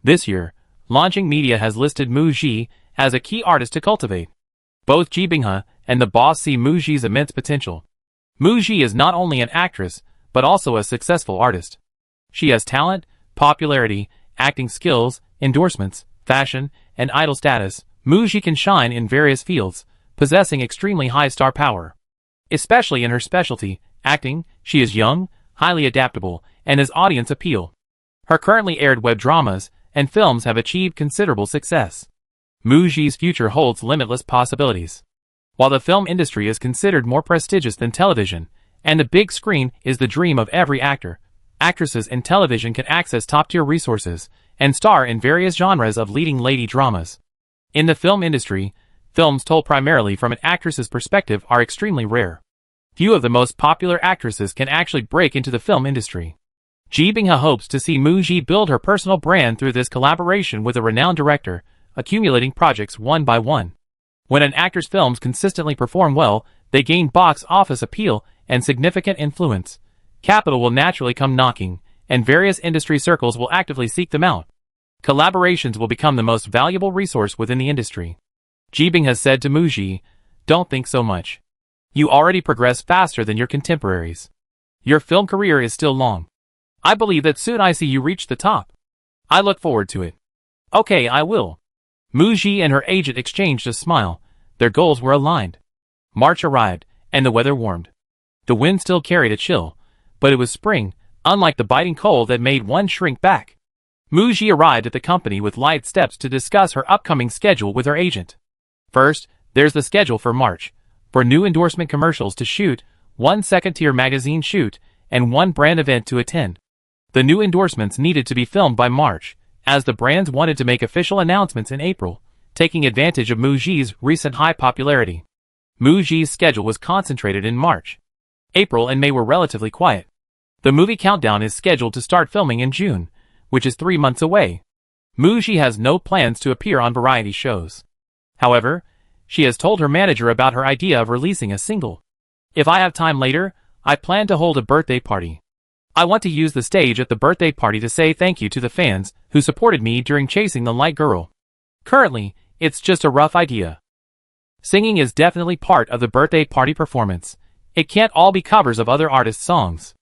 This year, Launching Media has listed Mu Ji as a key artist to cultivate. Both Jibinghe and the boss see Mu Ji's immense potential. Mu Ji is not only an actress, but also a successful artist. She has talent, popularity, acting skills, endorsements, fashion, and idol status. Mu Ji can shine in various fields, possessing extremely high star power. Especially in her specialty, acting, she is young, highly adaptable, and has audience appeal. Her currently aired web dramas and films have achieved considerable success. Mu Ji's future holds limitless possibilities. While the film industry is considered more prestigious than television, and the big screen is the dream of every actor, actresses in television can access top-tier resources and star in various genres of leading lady dramas. In the film industry, films told primarily from an actress's perspective are extremely rare. Few of the most popular actresses can actually break into the film industry. Jibinghe hopes to see Mu Ji build her personal brand through this collaboration with a renowned director, accumulating projects one by one. When an actor's films consistently perform well, they gain box office appeal and significant influence. Capital will naturally come knocking, and various industry circles will actively seek them out. Collaborations will become the most valuable resource within the industry. Jibing has said to Mu Ji, "Don't think so much. You already progress faster than your contemporaries. Your film career is still long. I believe that soon I see you reach the top. I look forward to it." "Okay, I will." Mu Ji and her agent exchanged a smile. Their goals were aligned. March arrived, and the weather warmed. The wind still carried a chill, but it was spring, unlike the biting cold that made one shrink back. Mu Ji arrived at the company with light steps to discuss her upcoming schedule with her agent. First, there's the schedule for March, for new endorsement commercials to shoot, one second-tier magazine shoot, and one brand event to attend. The new endorsements needed to be filmed by March, as the brands wanted to make official announcements in April, taking advantage of Mu Ji's recent high popularity. Mu Ji's schedule was concentrated in March. April and May were relatively quiet. The movie countdown is scheduled to start filming in June, which is 3 months away. Mu Ji has no plans to appear on variety shows. However, she has told her manager about her idea of releasing a single. If I have time later, I plan to hold a birthday party. I want to use the stage at the birthday party to say thank you to the fans who supported me during chasing the light girl. Currently, it's just a rough idea. Singing is definitely part of the birthday party performance. It can't all be covers of other artists' songs.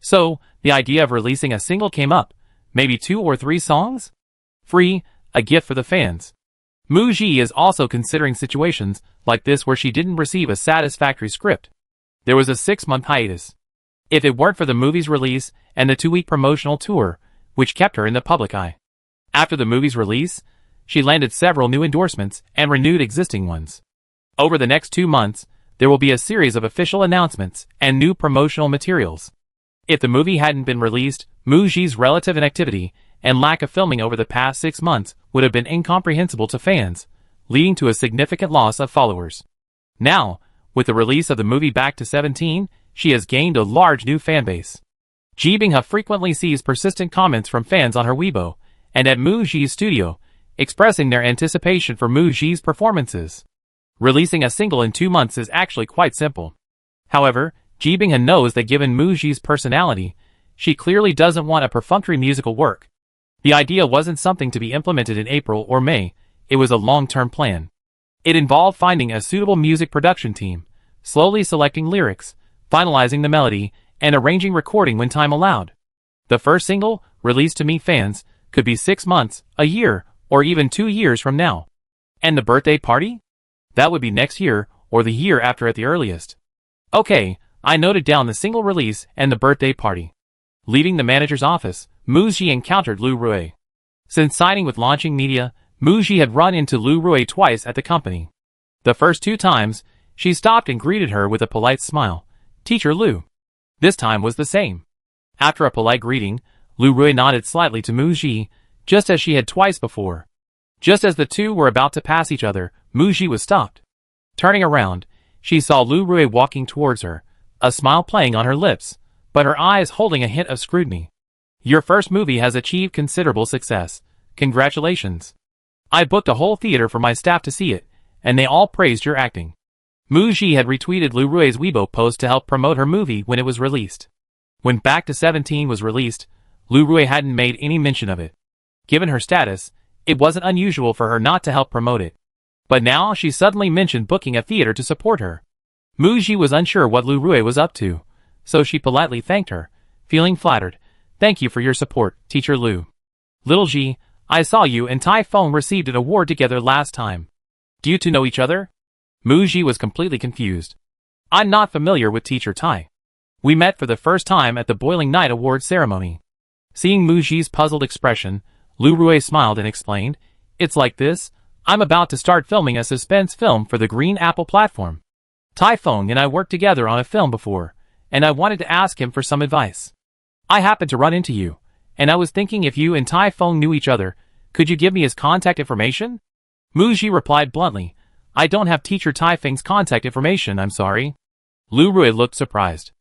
So, the idea of releasing a single came up. Maybe 2 or 3 songs? Free, a gift for the fans. Mu Ji is also considering situations like this where she didn't receive a satisfactory script. There was a 6-month hiatus. If it weren't for the movie's release and the 2-week promotional tour, which kept her in the public eye. After the movie's release, she landed several new endorsements and renewed existing ones. Over the next 2 months, there will be a series of official announcements and new promotional materials. If the movie hadn't been released, Mu Ji's relative inactivity and lack of filming over the past 6 months would have been incomprehensible to fans, leading to a significant loss of followers. Now, with the release of the movie Back to 17, she has gained a large new fanbase. Ji Binghe frequently sees persistent comments from fans on her Weibo and at Mu Ji's studio, expressing their anticipation for Mu Ji's performances. Releasing a single in 2 months is actually quite simple. However, Ji Binghe knows that given Mu Ji's personality, she clearly doesn't want a perfunctory musical work. The idea wasn't something to be implemented in April or May, it was a long-term plan. It involved finding a suitable music production team, slowly selecting lyrics, finalizing the melody, and arranging recording when time allowed. The first single, released to meet fans, could be 6 months, a year, or even 2 years from now. And the birthday party? That would be next year, or the year after at the earliest. Okay, I noted down the single release and the birthday party. Leaving the manager's office, Mu Ji encountered Lu Rui. Since signing with Launching Media, Mu Ji had run into Lu Rui twice at the company. The first 2 times, she stopped and greeted her with a polite smile. Teacher Lu. This time was the same. After a polite greeting, Lu Rui nodded slightly to Mu Ji, just as she had twice before. Just as the two were about to pass each other, Mu Ji was stopped. Turning around, she saw Lu Rui walking towards her, a smile playing on her lips, but her eyes holding a hint of scrutiny. Your first movie has achieved considerable success. Congratulations. I booked a whole theater for my staff to see it, and they all praised your acting. Mu Ji had retweeted Lu Rui's Weibo post to help promote her movie when it was released. When Back to 17 was released, Lu Rui hadn't made any mention of it. Given her status, it wasn't unusual for her not to help promote it. But now she suddenly mentioned booking a theater to support her. Mu Ji was unsure what Lu Rui was up to, so she politely thanked her, feeling flattered. Thank you for your support, Teacher Lu. Little Ji, I saw you and Tai Feng received an award together last time. Do you two know each other? Mu Ji was completely confused. I'm not familiar with Teacher Tai. We met for the first time at the Boiling Night Award ceremony. Seeing Mu Ji's puzzled expression, Lu Rui smiled and explained, It's like this, I'm about to start filming a suspense film for the Green Apple platform. Tai Feng and I worked together on a film before, and I wanted to ask him for some advice. I happened to run into you, and I was thinking if you and Tai Feng knew each other, could you give me his contact information? Mu Ji replied bluntly, I don't have Teacher Tai Feng's contact information, I'm sorry. Lu Rui looked surprised.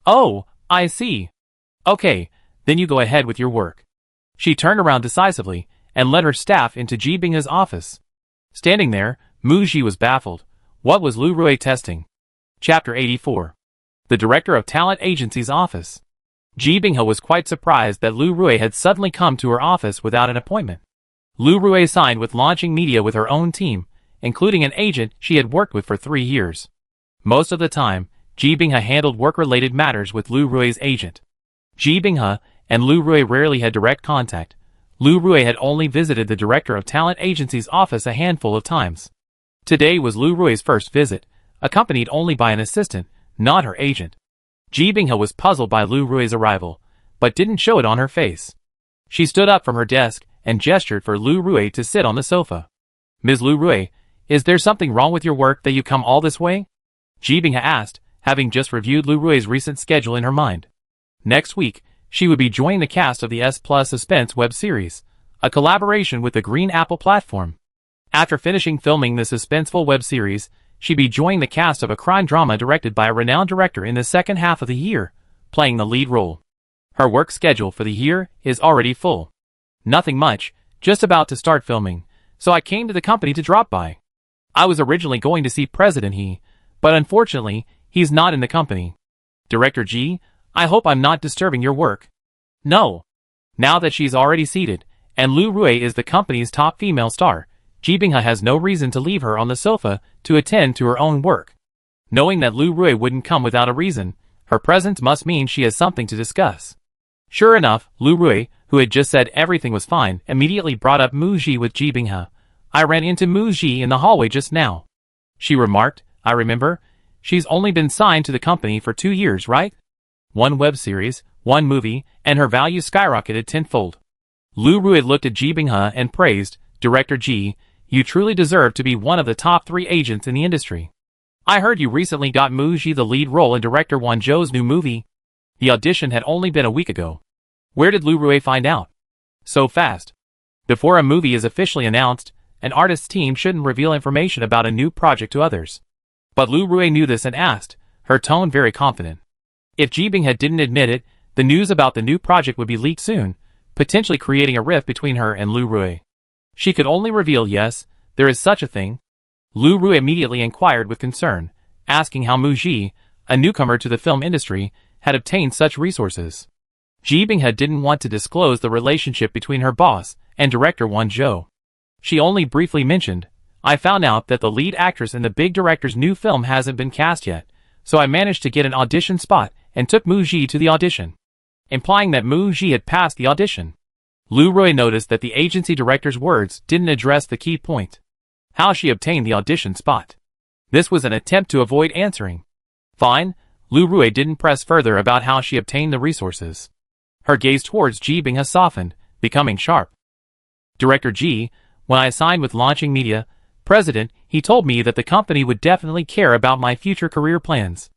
Oh, I see. Okay, then you go ahead with your work. She turned around decisively and led her staff into Ji Binghe's office. Standing there, Mu Ji was baffled. What was Lu Rui testing? Chapter 84. The Director of Talent Agency's Office. Ji Binghe was quite surprised that Lu Rui had suddenly come to her office without an appointment. Lu Rui signed with Launching Media with her own team, including an agent she had worked with for 3 years. Most of the time, Ji Binghe handled work-related matters with Lu Rui's agent. Ji Binghe and Lu Rui rarely had direct contact. Lu Rui had only visited the Director of Talent Agency's office a handful of times. Today was Lu Rui's first visit, accompanied only by an assistant, not her agent. Ji Binghe was puzzled by Lu Rui's arrival, but didn't show it on her face. She stood up from her desk and gestured for Lu Rui to sit on the sofa. Ms. Lu Rui, is there something wrong with your work that you come all this way? Ji Binghe asked, having just reviewed Lu Rui's recent schedule in her mind. Next week, she would be joining the cast of the S Plus Suspense web series, a collaboration with the Green Apple platform. After finishing filming the suspenseful web series, she'd be joining the cast of a crime drama directed by a renowned director in the second half of the year, playing the lead role. Her work schedule for the year is already full. Nothing much, just about to start filming, so I came to the company to drop by. I was originally going to see President He, but unfortunately, he's not in the company. Director Ji, I hope I'm not disturbing your work. No. Now that she's already seated, and Lu Rui is the company's top female star, Ji Binghe has no reason to leave her on the sofa to attend to her own work. Knowing that Lu Rui wouldn't come without a reason, her presence must mean she has something to discuss. Sure enough, Lu Rui, who had just said everything was fine, immediately brought up Mu Ji with Ji Binghe. I ran into Mu Ji in the hallway just now. She remarked, I remember. She's only been signed to the company for 2 years, right? 1 web series, 1 movie, and her value skyrocketed tenfold. Lu Rui looked at Ji Binghe and praised, Director Ji, you truly deserve to be one of the top 3 agents in the industry. I heard you recently got Mu Ji the lead role in Director Wan Zhou's new movie. The audition had only been a week ago. Where did Lu Rui find out? So fast. Before a movie is officially announced, an artist's team shouldn't reveal information about a new project to others. But Lu Rui knew this and asked, her tone very confident. If Ji Binghe didn't admit it, the news about the new project would be leaked soon, potentially creating a rift between her and Lu Rui. She could only reveal yes, there is such a thing. Lu Rui immediately inquired with concern, asking how Mu Ji, a newcomer to the film industry, had obtained such resources. Ji Binghe didn't want to disclose the relationship between her boss and director Wan Zhou. She only briefly mentioned, I found out that the lead actress in the big director's new film hasn't been cast yet, so I managed to get an audition spot and took Mu Ji to the audition, implying that Mu Ji had passed the audition. Lu Rui noticed that the agency director's words didn't address the key point. How she obtained the audition spot. This was an attempt to avoid answering. Fine, Lu Rui didn't press further about how she obtained the resources. Her gaze towards Ji Binghe softened, becoming sharp. Director Ji, when I signed with Launching Media, President, he told me that the company would definitely care about my future career plans.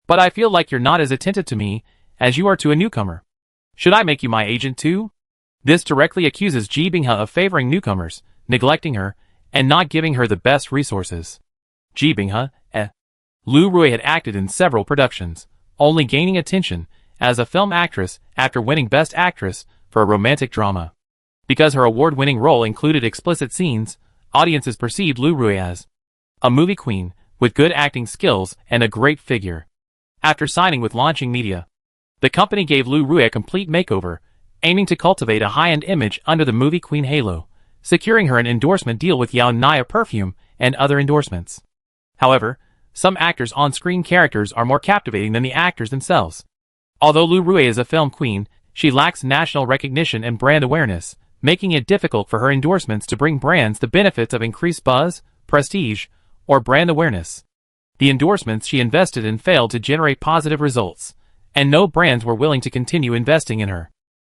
But I feel like you're not as attentive to me as you are to a newcomer. Should I make you my agent too? This directly accuses Ji Binghe of favoring newcomers, neglecting her, and not giving her the best resources. Ji Binghe, Lu Rui had acted in several productions, only gaining attention as a film actress after winning Best Actress for a romantic drama. Because her award-winning role included explicit scenes, audiences perceived Lu Rui as a movie queen with good acting skills and a great figure. After signing with Launching Media, the company gave Lu Rui a complete makeover, aiming to cultivate a high-end image under the movie queen halo, securing her an endorsement deal with Yao Nia perfume and other endorsements. However, some actors' on-screen characters are more captivating than the actors themselves. Although Lu Rui is a film queen, she lacks national recognition and brand awareness, making it difficult for her endorsements to bring brands the benefits of increased buzz, prestige, or brand awareness. The endorsements she invested in failed to generate positive results, and no brands were willing to continue investing in her.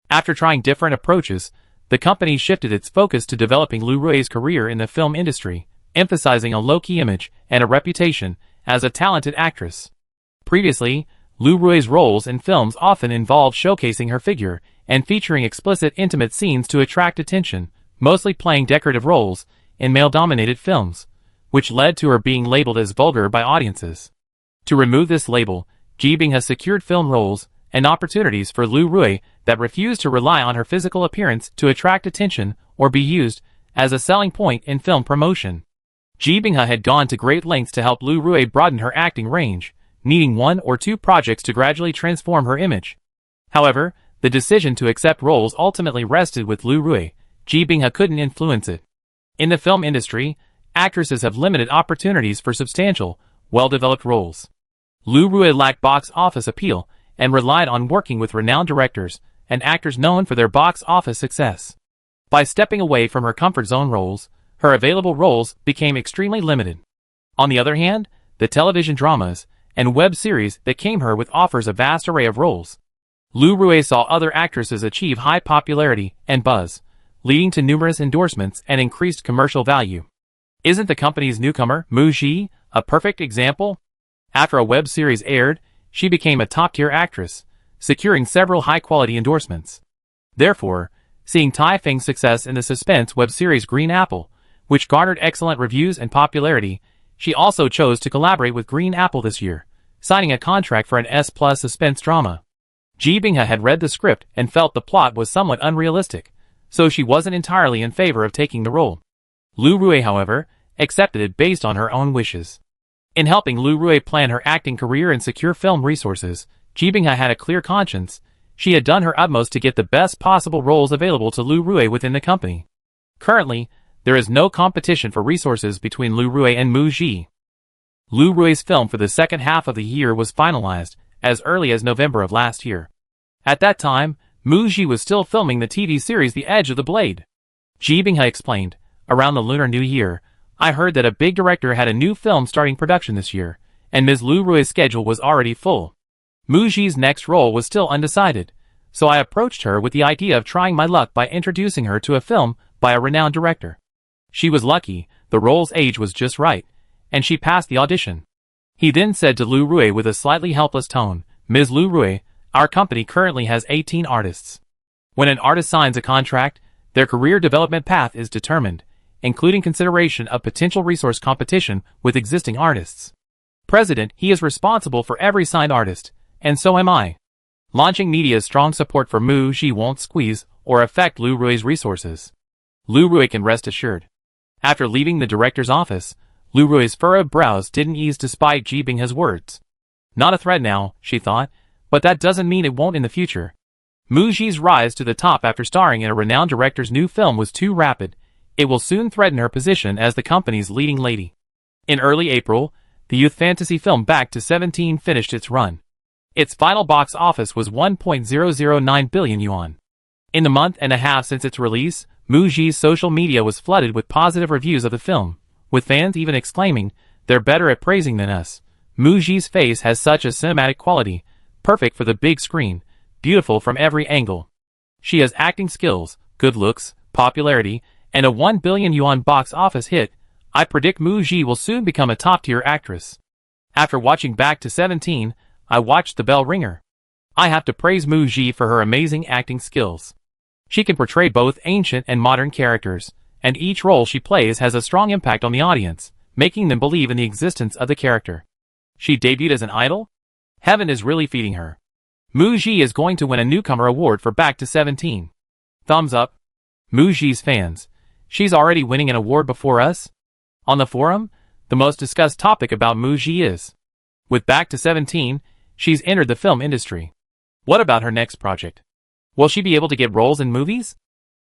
After trying different approaches, the company shifted its focus to developing Lu Rui's career in the film industry, emphasizing a low-key image and a reputation as a talented actress. Previously, Lu Rui's roles in films often involved showcasing her figure and featuring explicit intimate scenes to attract attention, mostly playing decorative roles in male-dominated films, which led to her being labeled as vulgar by audiences. To remove this label, Ji Binghe has secured film roles and opportunities for Lu Rui that refused to rely on her physical appearance to attract attention or be used as a selling point in film promotion. Ji Binghe had gone to great lengths to help Lu Rui broaden her acting range, needing 1 or 2 projects to gradually transform her image. However, the decision to accept roles ultimately rested with Lu Rui. Ji Binghe couldn't influence it. In the film industry, actresses have limited opportunities for substantial, well-developed roles. Lu Rui lacked box office appeal and relied on working with renowned directors and actors known for their box office success. By stepping away from her comfort zone roles, her available roles became extremely limited. On the other hand, the television dramas and web series that came her with offers a vast array of roles. Lu Rui saw other actresses achieve high popularity and buzz, leading to numerous endorsements and increased commercial value. Isn't the company's newcomer, Mu Ji, a perfect example? After a web series aired, she became a top-tier actress, securing several high-quality endorsements. Therefore, seeing Tai Feng's success in the suspense web series Green Apple, which garnered excellent reviews and popularity, she also chose to collaborate with Green Apple this year, signing a contract for an S+ suspense drama. Ji Binghe had read the script and felt the plot was somewhat unrealistic, so she wasn't entirely in favor of taking the role. Lu Rui, however, accepted it based on her own wishes. In helping Lu Rui plan her acting career and secure film resources, Ji Binghe had a clear conscience. She had done her utmost to get the best possible roles available to Lu Rui within the company. Currently, there is no competition for resources between Lu Rui and Mu Ji. Lu Rui's film for the second half of the year was finalized as early as November of last year. At that time, Mu Ji was still filming the TV series The Edge of the Blade. Ji Binghe explained, "Around the Lunar New Year, I heard that a big director had a new film starting production this year, and Ms. Lu Rui's schedule was already full. Mu Ji's next role was still undecided, so I approached her with the idea of trying my luck by introducing her to a film by a renowned director. She was lucky, the role's age was just right, and she passed the audition." He then said to Lu Rui with a slightly helpless tone, "Ms. Lu Rui, our company currently has 18 artists. When an artist signs a contract, their career development path is determined, including consideration of potential resource competition with existing artists. President, he is responsible for every signed artist, and so am I. Launching media's strong support for Mu Ji won't squeeze or affect Lu Rui's resources. Lu Rui can rest assured." After leaving the director's office, Lu Rui's furrowed brows didn't ease despite Ji Binghe's words. Not a threat now, she thought, but that doesn't mean it won't in the future. Mu Ji's rise to the top after starring in a renowned director's new film was too rapid. It will soon threaten her position as the company's leading lady. In early April, the youth fantasy film Back to 17 finished its run. Its final box office was 1.009 billion yuan. In the month and a half since its release, Mu Ji's social media was flooded with positive reviews of the film, with fans even exclaiming, "They're better at praising than us. Mu Ji's face has such a cinematic quality, perfect for the big screen, beautiful from every angle. She has acting skills, good looks, popularity, and a 1 billion yuan box office hit. I predict Mu Ji will soon become a top-tier actress." After watching Back to 17, I watched The Bell Ringer. I have to praise Mu Ji for her amazing acting skills. She can portray both ancient and modern characters, and each role she plays has a strong impact on the audience, making them believe in the existence of the character. She debuted as an idol? Heaven is really feeding her. Mu Ji is going to win a newcomer award for Back to 17. Thumbs up. Mu Ji's fans. She's already winning an award before us? On the forum, the most discussed topic about Mu Ji is, with Back to 17, she's entered the film industry. What about her next project? Will she be able to get roles in movies?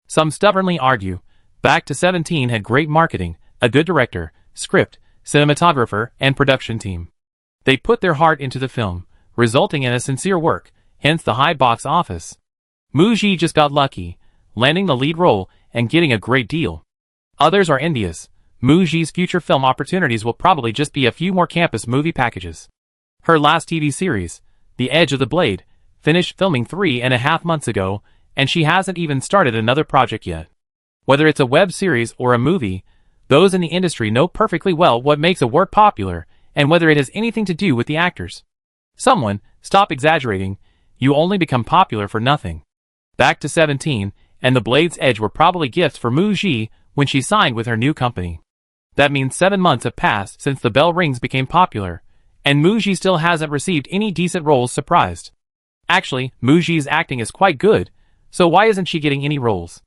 Some stubbornly argue, Back to 17 had great marketing, a good director, script, cinematographer, and production team. They put their heart into the film, resulting in a sincere work, hence the high box office. Mu Ji just got lucky, landing the lead role and getting a great deal. Others are envious. Mu Ji's future film opportunities will probably just be a few more campus movie packages. Her last TV series, The Edge of the Blade, finished filming 3.5 months ago, and she hasn't even started another project yet. Whether it's a web series or a movie, those in the industry know perfectly well what makes a work popular, and whether it has anything to do with the actors. Someone, stop exaggerating, you only become popular for nothing. Back to 17, and The Blade's Edge were probably gifts for Mu Ji when she signed with her new company. That means 7 months have passed since The Bell Rings became popular, and Mu Ji still hasn't received any decent roles. Surprised. Actually, Mu Ji's acting is quite good, so why isn't she getting any roles?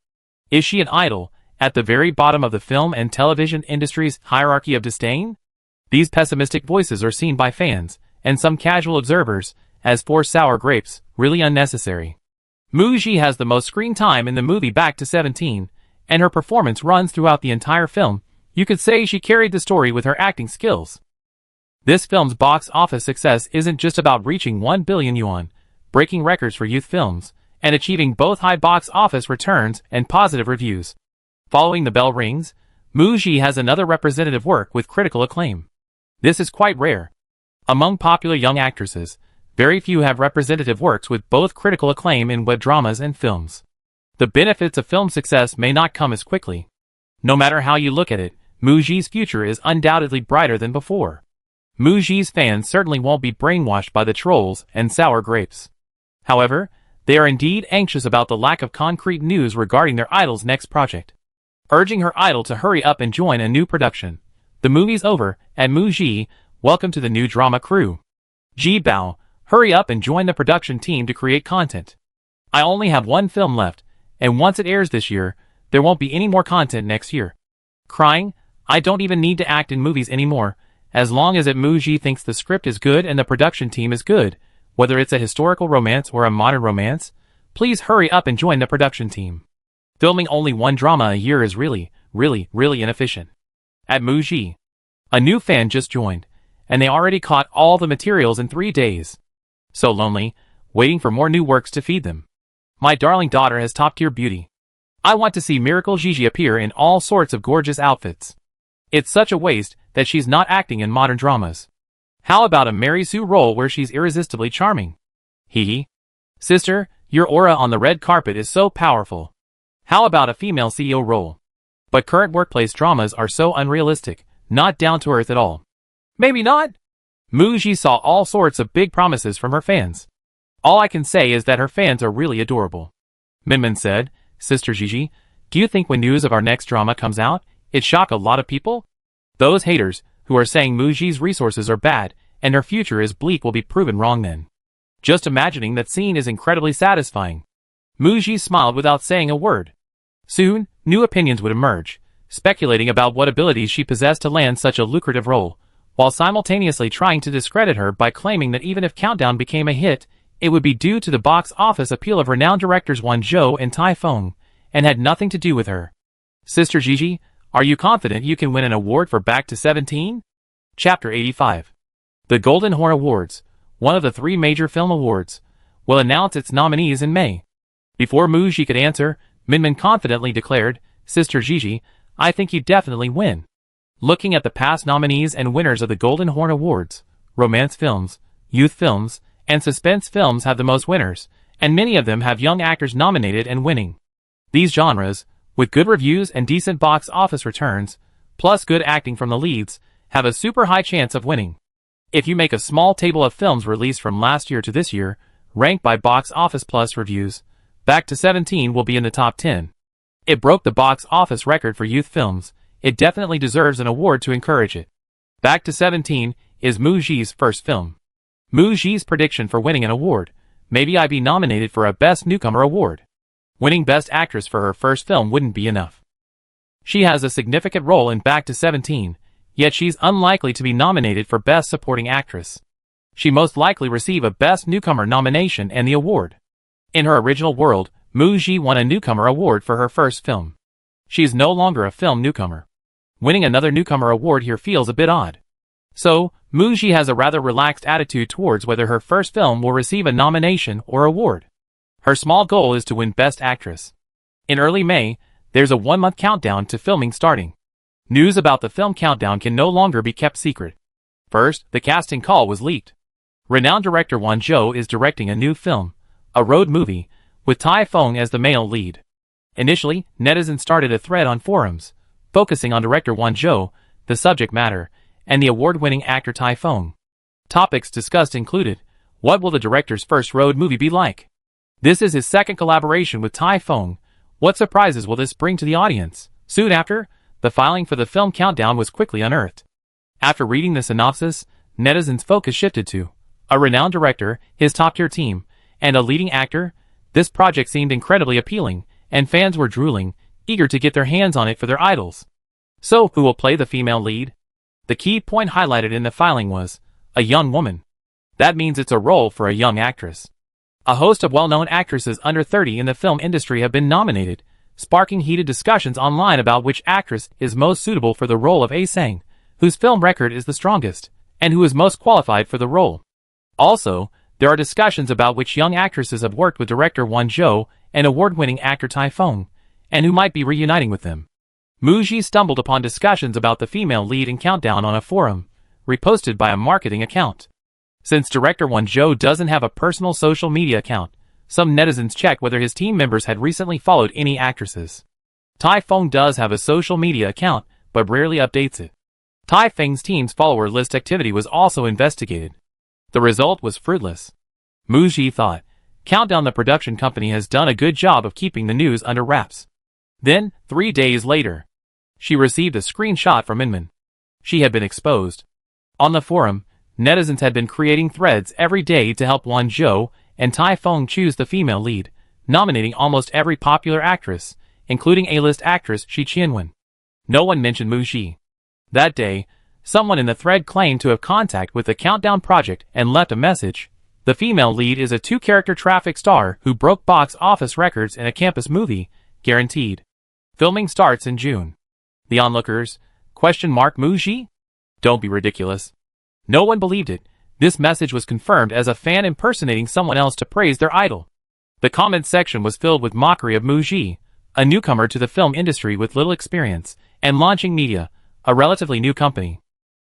Is she an idol, at the very bottom of the film and television industry's hierarchy of disdain? These pessimistic voices are seen by fans, and some casual observers, as 4 sour grapes, really unnecessary. Mu Ji has the most screen time in the movie Back to 17, and her performance runs throughout the entire film. You could say she carried the story with her acting skills. This film's box office success isn't just about reaching 1 billion yuan, breaking records for youth films, and achieving both high box office returns and positive reviews. Following The Bell Rings, Mu Ji has another representative work with critical acclaim. This is quite rare. Among popular young actresses, Very few have representative works with both critical acclaim in web dramas and films. The benefits of film success may not come as quickly. No matter how you look at it, Muji's future is undoubtedly brighter than before. Muji's fans certainly won't be brainwashed by the trolls and sour grapes. However, they are indeed anxious about the lack of concrete news regarding their idol's next project. Urging her idol to hurry up and join a new production. The movie's over, and Muji, welcome to the new drama crew. Ji Bao, hurry up and join the production team to create content. I only have one film left, and once it airs this year, there won't be any more content next year. Crying, I don't even need to act in movies anymore, as long as Muji thinks the script is good and the production team is good, whether it's a historical romance or a modern romance, please hurry up and join the production team. Filming only one drama a year is really inefficient. At Muji, a new fan just joined, and they already caught all the materials in 3 days. So lonely, waiting for more new works to feed them. My darling daughter has top-tier beauty. I want to see Miracle Gigi appear in all sorts of gorgeous outfits. It's such a waste that she's not acting in modern dramas. How about a Mary Sue role where she's irresistibly charming? Hee. Sister, your aura on the red carpet is so powerful. How about a female CEO role? But current workplace dramas are so unrealistic, not down to earth at all. Maybe not? Muji saw all sorts of big promises from her fans. All I can say is that her fans are really adorable. Minmin said, Sister Gigi, do you think when news of our next drama comes out, it shock a lot of people? Those haters, who are saying Muji's resources are bad, and her future is bleak will be proven wrong then. Just imagining that scene is incredibly satisfying. Muji smiled without saying a word. Soon, new opinions would emerge, speculating about what abilities she possessed to land such a lucrative role, while simultaneously trying to discredit her by claiming that even if Countdown became a hit, it would be due to the box office appeal of renowned directors Won Zhou and Tai Feng, and had nothing to do with her. Sister Gigi, are you confident you can win an award for Back to 17? Chapter 85. The Golden Horn Awards, one of the 3 major film awards, will announce its nominees in May. Before Muji could answer, Minmin confidently declared, Sister Gigi, I think you definitely win. Looking at the past nominees and winners of the Golden Horn Awards, romance films, youth films, and suspense films have the most winners, and many of them have young actors nominated and winning. These genres, with good reviews and decent box office returns, plus good acting from the leads, have a super high chance of winning. If you make a small table of films released from last year to this year, ranked by box office plus reviews, Back to 17 will be in the top 10. It broke the box office record for youth films. It definitely deserves an award to encourage it. Back to 17 is Muji's first film. Muji's prediction for winning an award, maybe I be nominated for a Best Newcomer award. Winning Best Actress for her first film wouldn't be enough. She has a significant role in Back to 17, yet she's unlikely to be nominated for Best Supporting Actress. She most likely receive a Best Newcomer nomination and the award. In her original world, Muji won a Newcomer award for her first film. She is no longer a film newcomer. Winning another Newcomer award here feels a bit odd. So, Muji has a rather relaxed attitude towards whether her first film will receive a nomination or award. Her small goal is to win Best Actress. In early May, there's a 1-month countdown to filming starting. News about the film countdown can no longer be kept secret. First, the casting call was leaked. Renowned director Won Zhou is directing a new film, a road movie, with Tai Feng as the male lead. Initially, netizens started a thread on forums, focusing on director Won Zhou, the subject matter, and the award-winning actor Tai Feng. Topics discussed included, what will the director's first road movie be like? This is his second collaboration with Tai Feng. What surprises will this bring to the audience? Soon after, the filing for the film countdown was quickly unearthed. After reading the synopsis, netizens' focus shifted to a renowned director, his top-tier team, and a leading actor. This project seemed incredibly appealing, and fans were drooling, eager to get their hands on it for their idols. So, who will play the female lead? The key point highlighted in the filing was, a young woman. That means it's a role for a young actress. A host of well-known actresses under 30 in the film industry have been nominated, sparking heated discussions online about which actress is most suitable for the role of A Sang, whose film record is the strongest, and who is most qualified for the role. Also, there are discussions about which young actresses have worked with director Won Zhou and award-winning actor Tai Feng, and who might be reuniting with them. Muji stumbled upon discussions about the female lead in Countdown on a forum, reposted by a marketing account. Since director Won Jo doesn't have a personal social media account, some netizens checked whether his team members had recently followed any actresses. Tai Feng does have a social media account, but rarely updates it. Tai Feng's team's follower list activity was also investigated. The result was fruitless. Mu Ji thought, Countdown, the production company, has done a good job of keeping the news under wraps. Then, 3 days later, she received a screenshot from Inman. She had been exposed. On the forum, netizens had been creating threads every day to help Won Jo and Tai Feng choose the female lead, nominating almost every popular actress, including A-list actress Shi Qianwen. No one mentioned Mu Ji. That day, someone in the thread claimed to have contact with the Countdown project and left a message. The female lead is a 2-character traffic star who broke box office records in a campus movie, guaranteed. Filming starts in June. The onlookers, ? Mu Ji? Don't be ridiculous. No one believed it. This message was confirmed as a fan impersonating someone else to praise their idol. The comments section was filled with mockery of Mu Ji, a newcomer to the film industry with little experience, and Launching Media, a relatively new company.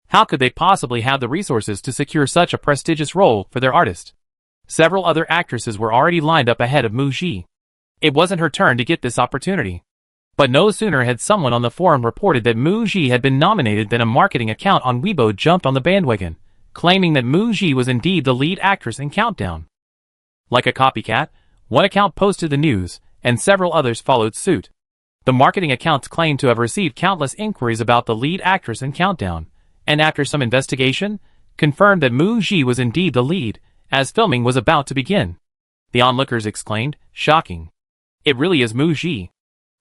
How could they possibly have the resources to secure such a prestigious role for their artist? Several other actresses were already lined up ahead of Mu Ji. It wasn't her turn to get this opportunity. But no sooner had someone on the forum reported that Mu Ji had been nominated than a marketing account on Weibo jumped on the bandwagon, claiming that Mu Ji was indeed the lead actress in Countdown. Like a copycat, one account posted the news, and several others followed suit. The marketing accounts claimed to have received countless inquiries about the lead actress in Countdown, and after some investigation, confirmed that Mu Ji was indeed the lead, as filming was about to begin. The onlookers exclaimed, shocking. It really is Mu Ji.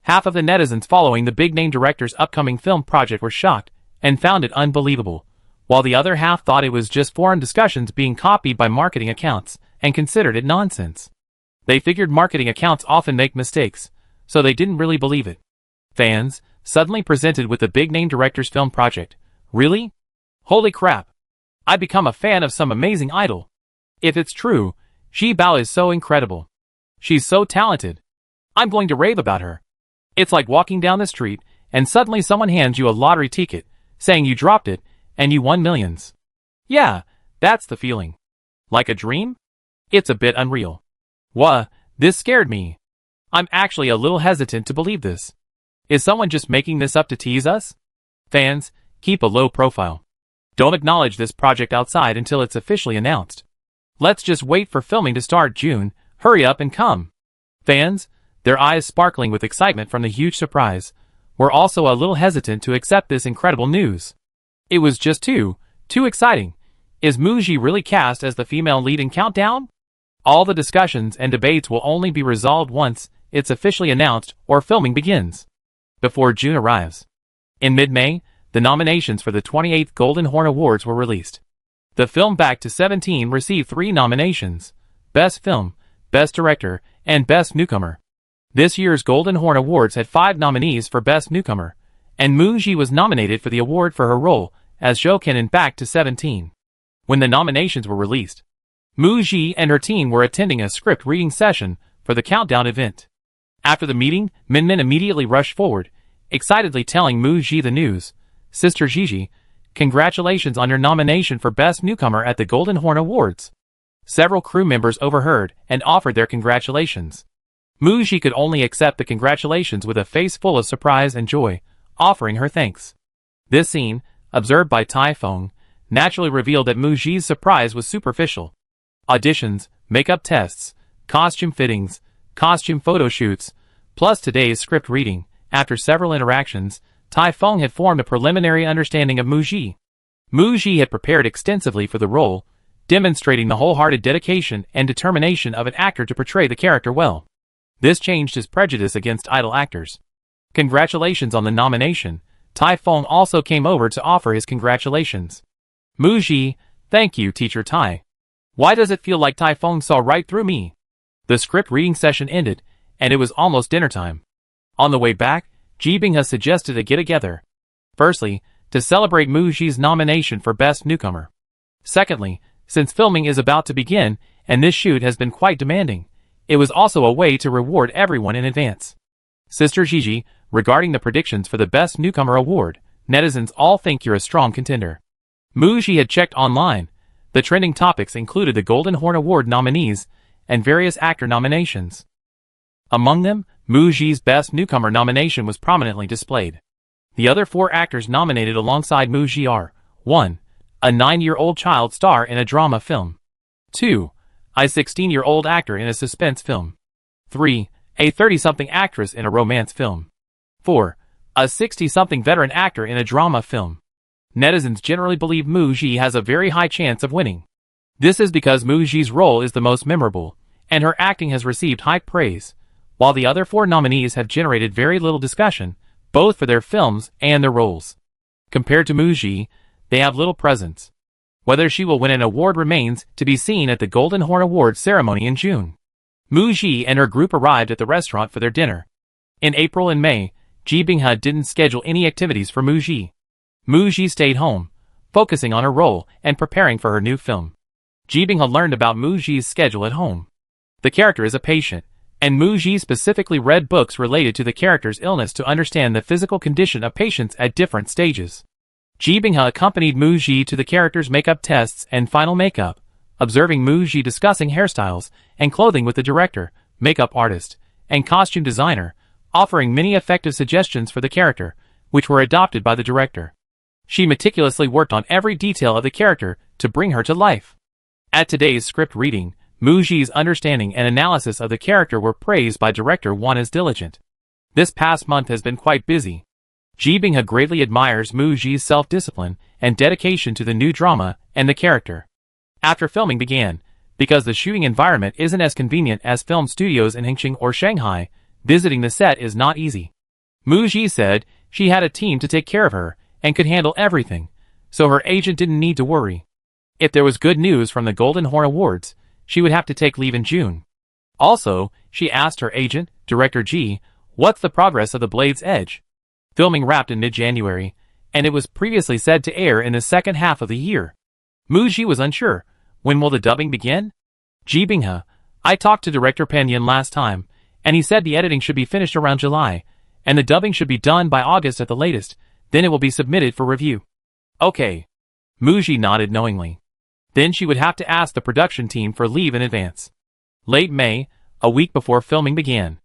Half of the netizens following the big-name director's upcoming film project were shocked, and found it unbelievable, while the other half thought it was just foreign discussions being copied by marketing accounts, and considered it nonsense. They figured marketing accounts often make mistakes, so they didn't really believe it. Fans, suddenly presented with the big-name director's film project. Really? Holy crap. I'd become a fan of some amazing idol. If it's true, Ji Bao is so incredible. She's so talented. I'm going to rave about her. It's like walking down the street, and suddenly someone hands you a lottery ticket, saying you dropped it, and you won millions. Yeah, that's the feeling. Like a dream? It's a bit unreal. This scared me. I'm actually a little hesitant to believe this. Is someone just making this up to tease us? Fans, keep a low profile. Don't acknowledge this project outside until it's officially announced. Let's just wait for filming to start June. Hurry up and come. Fans, their eyes sparkling with excitement from the huge surprise, were also a little hesitant to accept this incredible news. It was just too exciting. Is Mu Ji really cast as the female lead in Countdown? All the discussions and debates will only be resolved once it's officially announced or filming begins. Before June arrives. In mid-May, the nominations for the 28th Golden Horn Awards were released. The film Back to 17 received 3 nominations: Best Film, Best Director, and Best Newcomer. This year's Golden Horn Awards had 5 nominees for Best Newcomer, and Mu Ji was nominated for the award for her role as Jokin in Back to 17. When the nominations were released, Mu Ji and her team were attending a script reading session for the Countdown event. After the meeting, Min immediately rushed forward, excitedly telling Mu Ji the news. Sister Gigi, congratulations on your nomination for Best Newcomer at the Golden Horn Awards. Several crew members overheard and offered their congratulations. Mu Ji could only accept the congratulations with a face full of surprise and joy, offering her thanks. This scene, observed by Tai Feng, naturally revealed that Mu Ji's surprise was superficial. Auditions, makeup tests, costume fittings, costume photo shoots, plus today's script reading. After several interactions, Tai Feng had formed a preliminary understanding of Mu Ji. Mu Ji had prepared extensively for the role, demonstrating the wholehearted dedication and determination of an actor to portray the character well. This changed his prejudice against idol actors. Congratulations on the nomination. Tai Feng also came over to offer his congratulations. Mu Ji, thank you, Teacher Tai. Why does it feel like Tai Feng saw right through me? The script reading session ended, and it was almost dinner time. On the way back, Ji Binghe suggested a get-together. Firstly, to celebrate Mu Ji's nomination for Best Newcomer. Secondly, since filming is about to begin, and this shoot has been quite demanding, it was also a way to reward everyone in advance. Sister Gigi, regarding the predictions for the Best Newcomer award, netizens all think you're a strong contender. Mu Ji had checked online, The trending topics included the Golden Horn Award nominees and various actor nominations. Among them, Mu Ji's Best Newcomer nomination was prominently displayed. The other 4 actors nominated alongside Mu Ji are 1. A 9-year-old child star in a drama film. 2. A 16-year-old actor in a suspense film. 3. A 30-something actress in a romance film. 4. A 60-something veteran actor in a drama film. Netizens generally believe Mu Ji has a very high chance of winning. This is because Mu Ji's role is the most memorable, and her acting has received high praise, while the other 4 nominees have generated very little discussion, both for their films and their roles. Compared to Mu Ji, they have little presence. Whether she will win an award remains to be seen at the Golden Horn Awards ceremony in June. Mu Ji and her group arrived at the restaurant for their dinner. In April and May, Ji Binghe didn't schedule any activities for Mu Ji. Mu Ji stayed home, focusing on her role and preparing for her new film. Ji Binghe learned about Mu Ji's schedule at home. The character is a patient, and Mu Ji specifically read books related to the character's illness to understand the physical condition of patients at different stages. Ji Binghe accompanied Mu Ji to the character's makeup tests and final makeup, observing Mu Ji discussing hairstyles and clothing with the director, makeup artist, and costume designer, offering many effective suggestions for the character, which were adopted by the director. She meticulously worked on every detail of the character to bring her to life. At today's script reading, Mu Ji's understanding and analysis of the character were praised by director Wan as diligent. This past month has been quite busy. Ji Binghe greatly admires Mu Ji's self-discipline and dedication to the new drama and the character. After filming began, because the shooting environment isn't as convenient as film studios in Hengqin or Shanghai, visiting the set is not easy. Mu Ji said she had a team to take care of her and could handle everything, so her agent didn't need to worry. If there was good news from the Golden Horn Awards, she would have to take leave in June. Also, she asked her agent, director Ji, what's the progress of The Blade's Edge? Filming wrapped in mid-January, and it was previously said to air in the second half of the year. Mu Ji was unsure. When will the dubbing begin? Ji Binghe, I talked to director Pan Yin last time, and he said the editing should be finished around July, and the dubbing should be done by August at the latest, then it will be submitted for review. Okay. Mu Ji nodded knowingly. Then she would have to ask the production team for leave in advance. Late May, a week before filming began,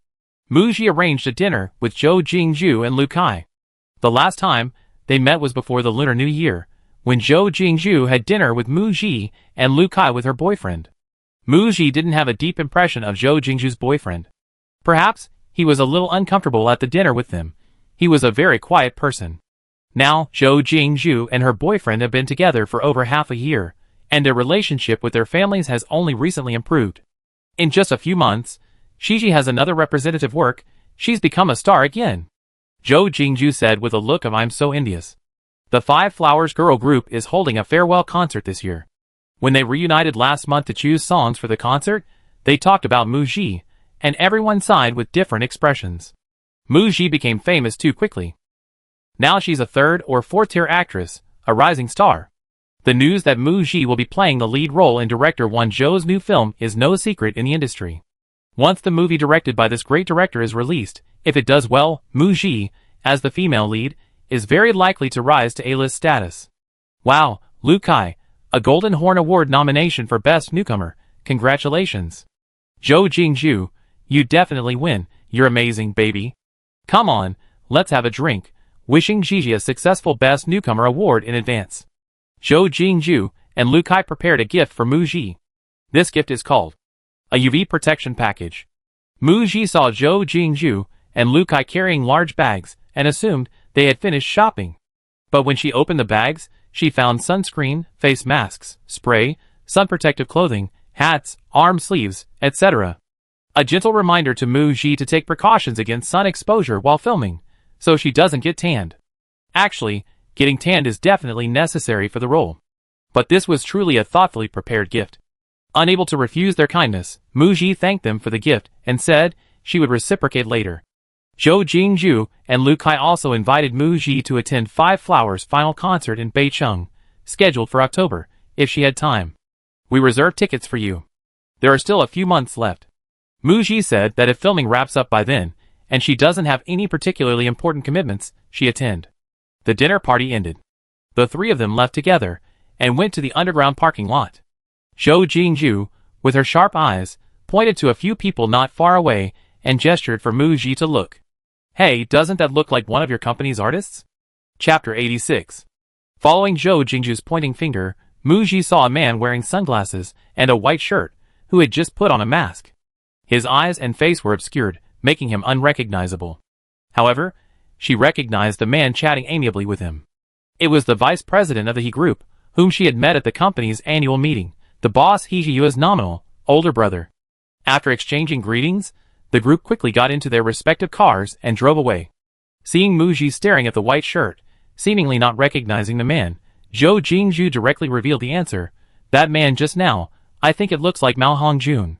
Mu Ji arranged a dinner with Zhou Jingzhu and Lu Kai. The last time they met was before the Lunar New Year, when Zhou Jingzhu had dinner with Mu Ji and Lu Kai with her boyfriend. Mu Ji didn't have a deep impression of Zhou Jingzhu's boyfriend. Perhaps he was a little uncomfortable at the dinner with them. He was a very quiet person. Now, Zhou Jingzhu and her boyfriend have been together for over half a year, and their relationship with their families has only recently improved. In just a few months, Shiji has another representative work. She's become a star again. Zhou Jingzhu said with a look of I'm so envious. The Five Flowers girl group is holding a farewell concert this year. When they reunited last month to choose songs for the concert, they talked about Mu Ji, and everyone sighed with different expressions. Mu Ji became famous too quickly. Now she's a third or fourth-tier actress, a rising star. The news that Mu Ji will be playing the lead role in director Wan Zhou's new film is no secret in the industry. Once the movie directed by this great director is released, if it does well, Mu Ji, as the female lead, is very likely to rise to A-list status. Wow, Lu Kai, a Golden Horn Award nomination for Best Newcomer, congratulations. Zhou Jingzhu, you definitely win, you're amazing, baby. Come on, let's have a drink. Wishing Gigi a successful Best Newcomer award in advance. Zhou Jingzhu and Lu Kai prepared a gift for Mu Ji. This gift is called a UV protection package. Mu Ji saw Zhou Jingzhu and Lu Kai carrying large bags and assumed they had finished shopping. But when she opened the bags, she found sunscreen, face masks, spray, sun protective clothing, hats, arm sleeves, etc. A gentle reminder to Mu Ji to take precautions against sun exposure while filming, so she doesn't get tanned. Actually, getting tanned is definitely necessary for the role. But this was truly a thoughtfully prepared gift. Unable to refuse their kindness, Mu Ji thanked them for the gift and said she would reciprocate later. Zhou Jingzhu and Lu Kai also invited Mu Ji to attend Five Flowers' final concert in Beicheng, scheduled for October, if she had time. We reserved tickets for you. There are still a few months left. Mu Ji said that if filming wraps up by then, and she doesn't have any particularly important commitments, she attend. The dinner party ended. The three of them left together, and went to the underground parking lot. Zhou Jingju, with her sharp eyes, pointed to a few people not far away and gestured for Mu Ji to look. Hey, doesn't that look like one of your company's artists? Chapter 86. Following Zhou Jingju's pointing finger, Mu Ji saw a man wearing sunglasses and a white shirt, who had just put on a mask. His eyes and face were obscured, making him unrecognizable. However, she recognized the man chatting amiably with him. It was the vice president of the He Group, whom she had met at the company's annual meeting, the boss He Jiu's nominal, older brother. After exchanging greetings, the group quickly got into their respective cars and drove away. Seeing Mu Ji staring at the white shirt, seemingly not recognizing the man, Zhou Jingju directly revealed the answer. That man just now, I think it looks like Mao Hongjun.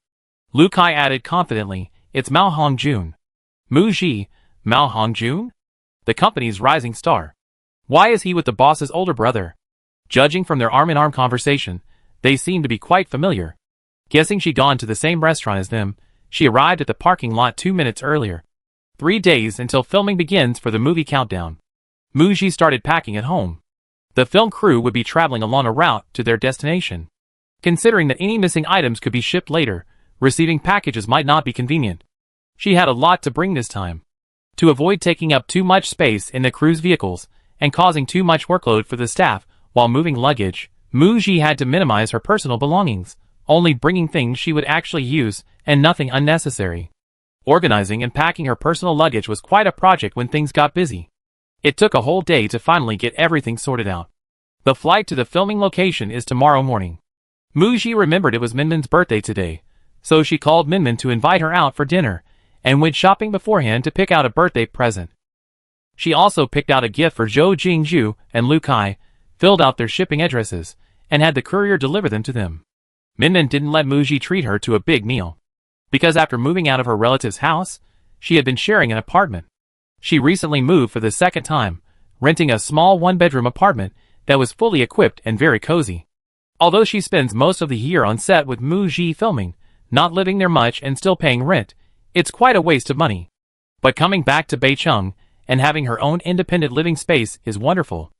Lu Kai added confidently, it's Mao Hongjun. Mu Ji, Mao Hongjun? The company's rising star. Why is he with the boss's older brother? Judging from their arm-in-arm conversation, they seemed to be quite familiar. Guessing she'd gone to the same restaurant as them, she arrived at the parking lot 2 minutes earlier. 3 days until filming begins for the movie countdown. Mu Ji started packing at home. The film crew would be traveling along a route to their destination. Considering that any missing items could be shipped later, receiving packages might not be convenient. She had a lot to bring this time. To avoid taking up too much space in the crew's vehicles and causing too much workload for the staff while moving luggage, Mu Ji had to minimize her personal belongings, only bringing things she would actually use and nothing unnecessary. Organizing and packing her personal luggage was quite a project when things got busy. It took a whole day to finally get everything sorted out. The flight to the filming location is tomorrow morning. Mu Ji remembered it was Minmin's birthday today, so she called Minmin to invite her out for dinner, and went shopping beforehand to pick out a birthday present. She also picked out a gift for Zhou Jingju and Lu Kai, filled out their shipping addresses, and had the courier deliver them to them. Minmin didn't let Mu Ji treat her to a big meal, because after moving out of her relative's house, she had been sharing an apartment. She recently moved for the second time, renting a small one-bedroom apartment that was fully equipped and very cozy. Although she spends most of the year on set with Mu Ji filming, not living there much and still paying rent, it's quite a waste of money. But coming back to Beicheng and having her own independent living space is wonderful.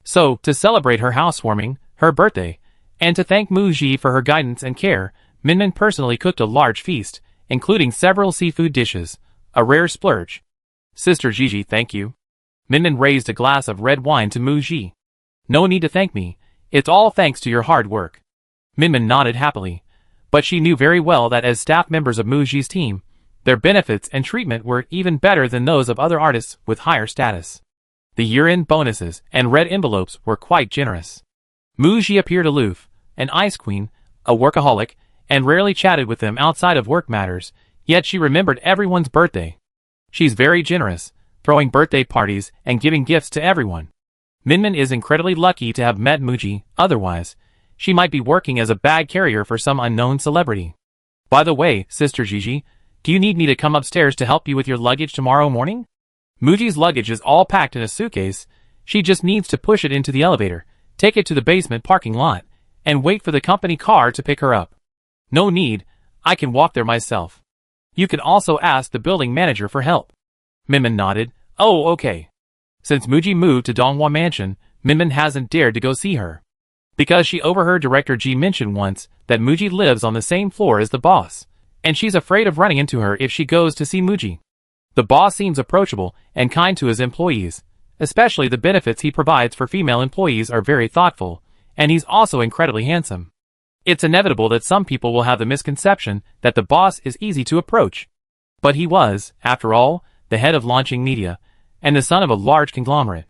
So, to celebrate her housewarming, her birthday, and to thank Mu Ji for her guidance and care, Minmin personally cooked a large feast, including several seafood dishes, a rare splurge. Sister Gigi, thank you. Minmin raised a glass of red wine to Mu Ji. No need to thank me, it's all thanks to your hard work. Minmin nodded happily, but she knew very well that as staff members of Mu Ji's team, their benefits and treatment were even better than those of other artists with higher status. The year-end bonuses and red envelopes were quite generous. Mu Ji appeared aloof, an ice queen, a workaholic, and rarely chatted with them outside of work matters, yet she remembered everyone's birthday. She's very generous, throwing birthday parties and giving gifts to everyone. Minmin is incredibly lucky to have met Mu Ji, otherwise, she might be working as a bag carrier for some unknown celebrity. By the way, Sister Gigi, do you need me to come upstairs to help you with your luggage tomorrow morning? Mu Ji's luggage is all packed in a suitcase, she just needs to push it into the elevator, take it to the basement parking lot, and wait for the company car to pick her up. No need, I can walk there myself. You can also ask the building manager for help. Minmin nodded. Oh, okay. Since Mu Ji moved to Donghua Mansion, Minmin hasn't dared to go see her. Because she overheard Director Ji mention once that Mu Ji lives on the same floor as the boss, and she's afraid of running into her if she goes to see Mu Ji. The boss seems approachable and kind to his employees, especially the benefits he provides for female employees are very thoughtful, and he's also incredibly handsome. It's inevitable that some people will have the misconception that the boss is easy to approach. But he was, after all, the head of launching media, and the son of a large conglomerate.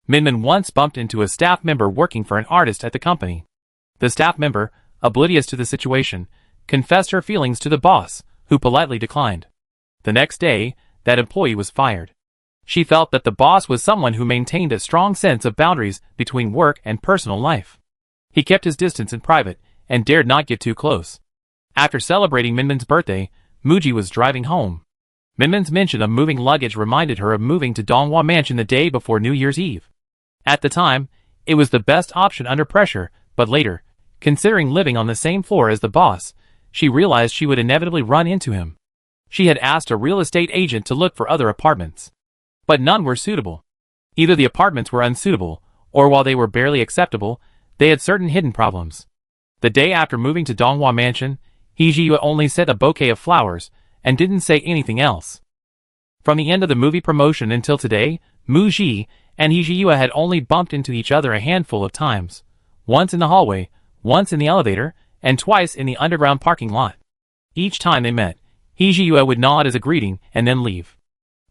Minmin once bumped into a staff member working for an artist at the company. The staff member, oblivious to the situation, confessed her feelings to the boss, who politely declined. The next day, that employee was fired. She felt that the boss was someone who maintained a strong sense of boundaries between work and personal life. He kept his distance in private, and dared not get too close. After celebrating Minmin's birthday, Mu Ji was driving home. Minmin's mention of moving luggage reminded her of moving to Donghua Mansion the day before New Year's Eve. At the time, it was the best option under pressure, but later, considering living on the same floor as the boss, she realized she would inevitably run into him. She had asked a real estate agent to look for other apartments, but none were suitable. Either the apartments were unsuitable, or while they were barely acceptable, They had certain hidden problems. The day after moving to Donghua Mansion, Hee-ji-yue only sent a bouquet of flowers and didn't say anything else. From the end of the movie promotion until today, Mu-ji and Hee-ji-yue had only bumped into each other a handful of times. Once in the hallway, once in the elevator, and twice in the underground parking lot. Each time they met, Hee-ji-yue would nod as a greeting and then leave.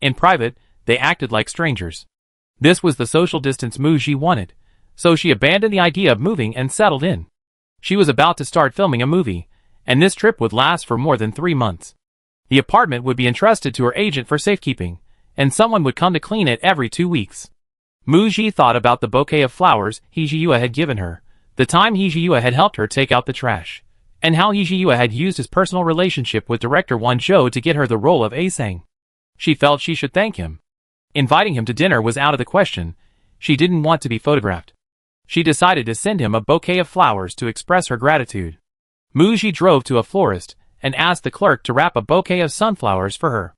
In private, they acted like strangers. This was the social distance Mu-ji wanted, so she abandoned the idea of moving and settled in. She was about to start filming a movie, and this trip would last for more than 3 months. The apartment would be entrusted to her agent for safekeeping, and someone would come to clean it every 2 weeks. Mu-ji thought about the bouquet of flowers Hee-ji-yue had given her, the time Hee-ji-yue had helped her take out the trash, and how Hee-ji-yue had used his personal relationship with director Won-jo to get her the role of A-sang. She felt she should thank him. Inviting him to dinner was out of the question. She didn't want to be photographed. She decided to send him a bouquet of flowers to express her gratitude. Mu-ji drove to a florist and asked the clerk to wrap a bouquet of sunflowers for her.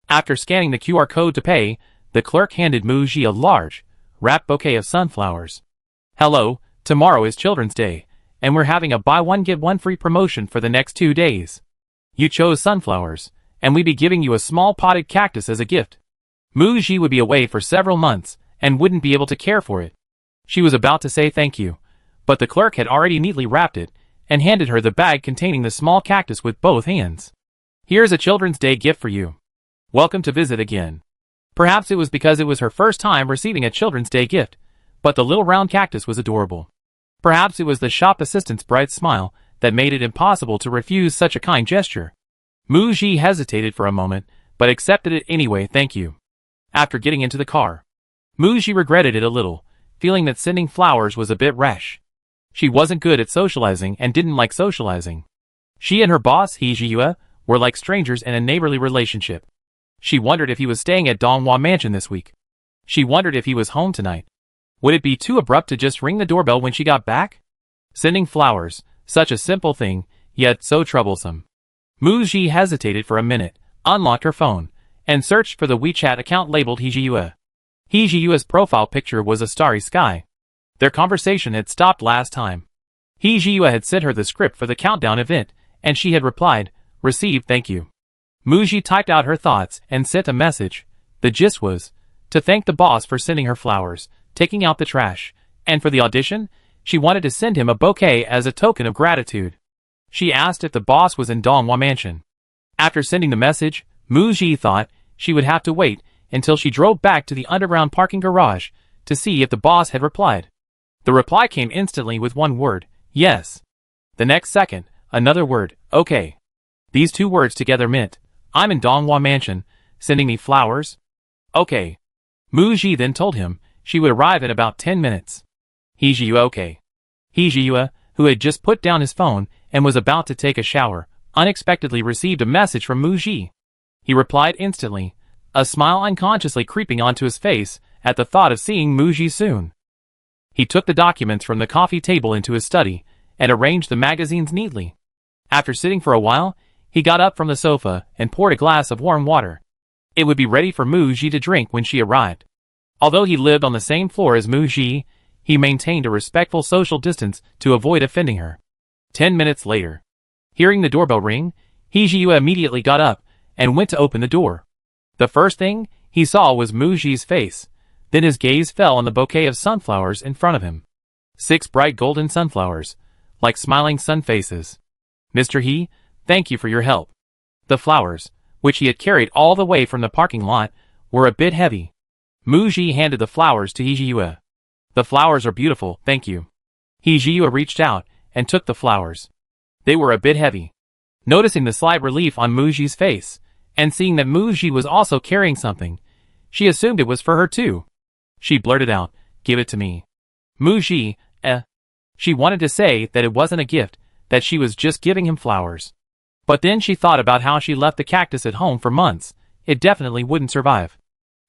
After scanning the QR code to pay, the clerk handed Mu-ji a large, wrapped bouquet of sunflowers. "Hello, tomorrow is Children's Day, and we're having a buy one get one free promotion for the next 2 days. You chose sunflowers, and we'd be giving you a small potted cactus as a gift." Mu-ji would be away for several months and wouldn't be able to care for it. She was about to say thank you, but the clerk had already neatly wrapped it and handed her the bag containing the small cactus with both hands. "Here's a Children's Day gift for you. Welcome to visit again." Perhaps it was because it was her first time receiving a Children's Day gift, but the little round cactus was adorable. Perhaps it was the shop assistant's bright smile that made it impossible to refuse such a kind gesture. Mu-ji hesitated for a moment, but accepted it anyway. "Thank you." After getting into the car, Mu-ji regretted it a little, feeling that sending flowers was a bit rash. She wasn't good at socializing and didn't like socializing. She and her boss, Hee-ji-yue, were like strangers in a neighborly relationship. She wondered if he was staying at Donghua Mansion this week. She wondered if he was home tonight. Would it be too abrupt to just ring the doorbell when she got back? Sending flowers, such a simple thing, yet so troublesome. Mu-ji hesitated for a minute, unlocked her phone, and searched for the WeChat account labeled Hee-ji-yue. Hee-ji-yue's profile picture was a starry sky. Their conversation had stopped last time. Hee-ji-yue had sent her the script for the countdown event, and she had replied, "Received, thank you." Mu-ji typed out her thoughts and sent a message. The gist was, to thank the boss for sending her flowers, taking out the trash, and for the audition, she wanted to send him a bouquet as a token of gratitude. She asked if the boss was in Donghua Mansion. After sending the message, Mu-ji thought she would have to wait until she drove back to the underground parking garage to see if the boss had replied. The reply came instantly with one word, "Yes." The next second, another word, "Okay." These 2 words together meant, "I'm in Donghua Mansion, sending me flowers?" "Okay." Mu-ji then told him she would arrive in about 10 minutes. Hee-ji-yue, okay. Hee-ji-yue, who had just put down his phone and was about to take a shower, unexpectedly received a message from Mu-ji. He replied instantly, a smile unconsciously creeping onto his face at the thought of seeing Mu-ji soon. He took the documents from the coffee table into his study and arranged the magazines neatly. After sitting for a while, he got up from the sofa and poured a glass of warm water. It would be ready for Mu-ji to drink when she arrived. Although he lived on the same floor as Mu-ji, he maintained a respectful social distance to avoid offending her. 10 minutes later, hearing the doorbell ring, Hee-ji-yue immediately got up and went to open the door. The first thing he saw was Mu-ji's face. Then his gaze fell on the bouquet of sunflowers in front of him. 6 bright golden sunflowers, like smiling sun faces. "Mr. He, thank you for your help." The flowers, which he had carried all the way from the parking lot, were a bit heavy. Mu-ji handed the flowers to Hee-ji-yue. "The flowers are beautiful, thank you." Hee-ji-yue reached out and took the flowers. They were a bit heavy. Noticing the slight relief on Mu-ji's face, and seeing that Mu-ji was also carrying something, she assumed it was for her too. She blurted out, "Give it to me." Mu-ji, She wanted to say that it wasn't a gift, that she was just giving him flowers. But then she thought about how she left the cactus at home for months. It definitely wouldn't survive.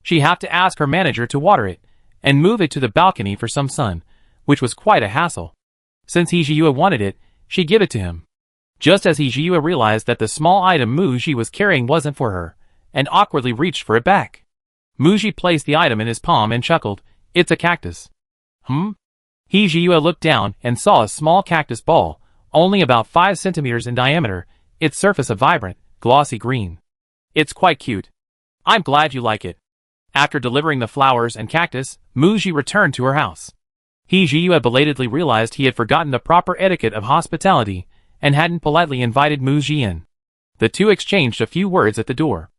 She'd have to ask her manager to water it, and move it to the balcony for some sun, which was quite a hassle. Since Hee-ji-yue wanted it, she'd give it to him. Just as Hee-ji-yue realized that the small item Mu-ji was carrying wasn't for her, and awkwardly reached for it back. Mu-ji placed the item in his palm and chuckled, "It's a cactus." He Jiayue looked down and saw a small cactus ball, only about 5 centimeters in diameter, its surface a vibrant, glossy green. It's quite cute. I'm glad you like it. After delivering the flowers and cactus, Muji returned to her house. He Jiayue belatedly realized he had forgotten the proper etiquette of hospitality and hadn't politely invited Muji in. The two exchanged a few words at the door.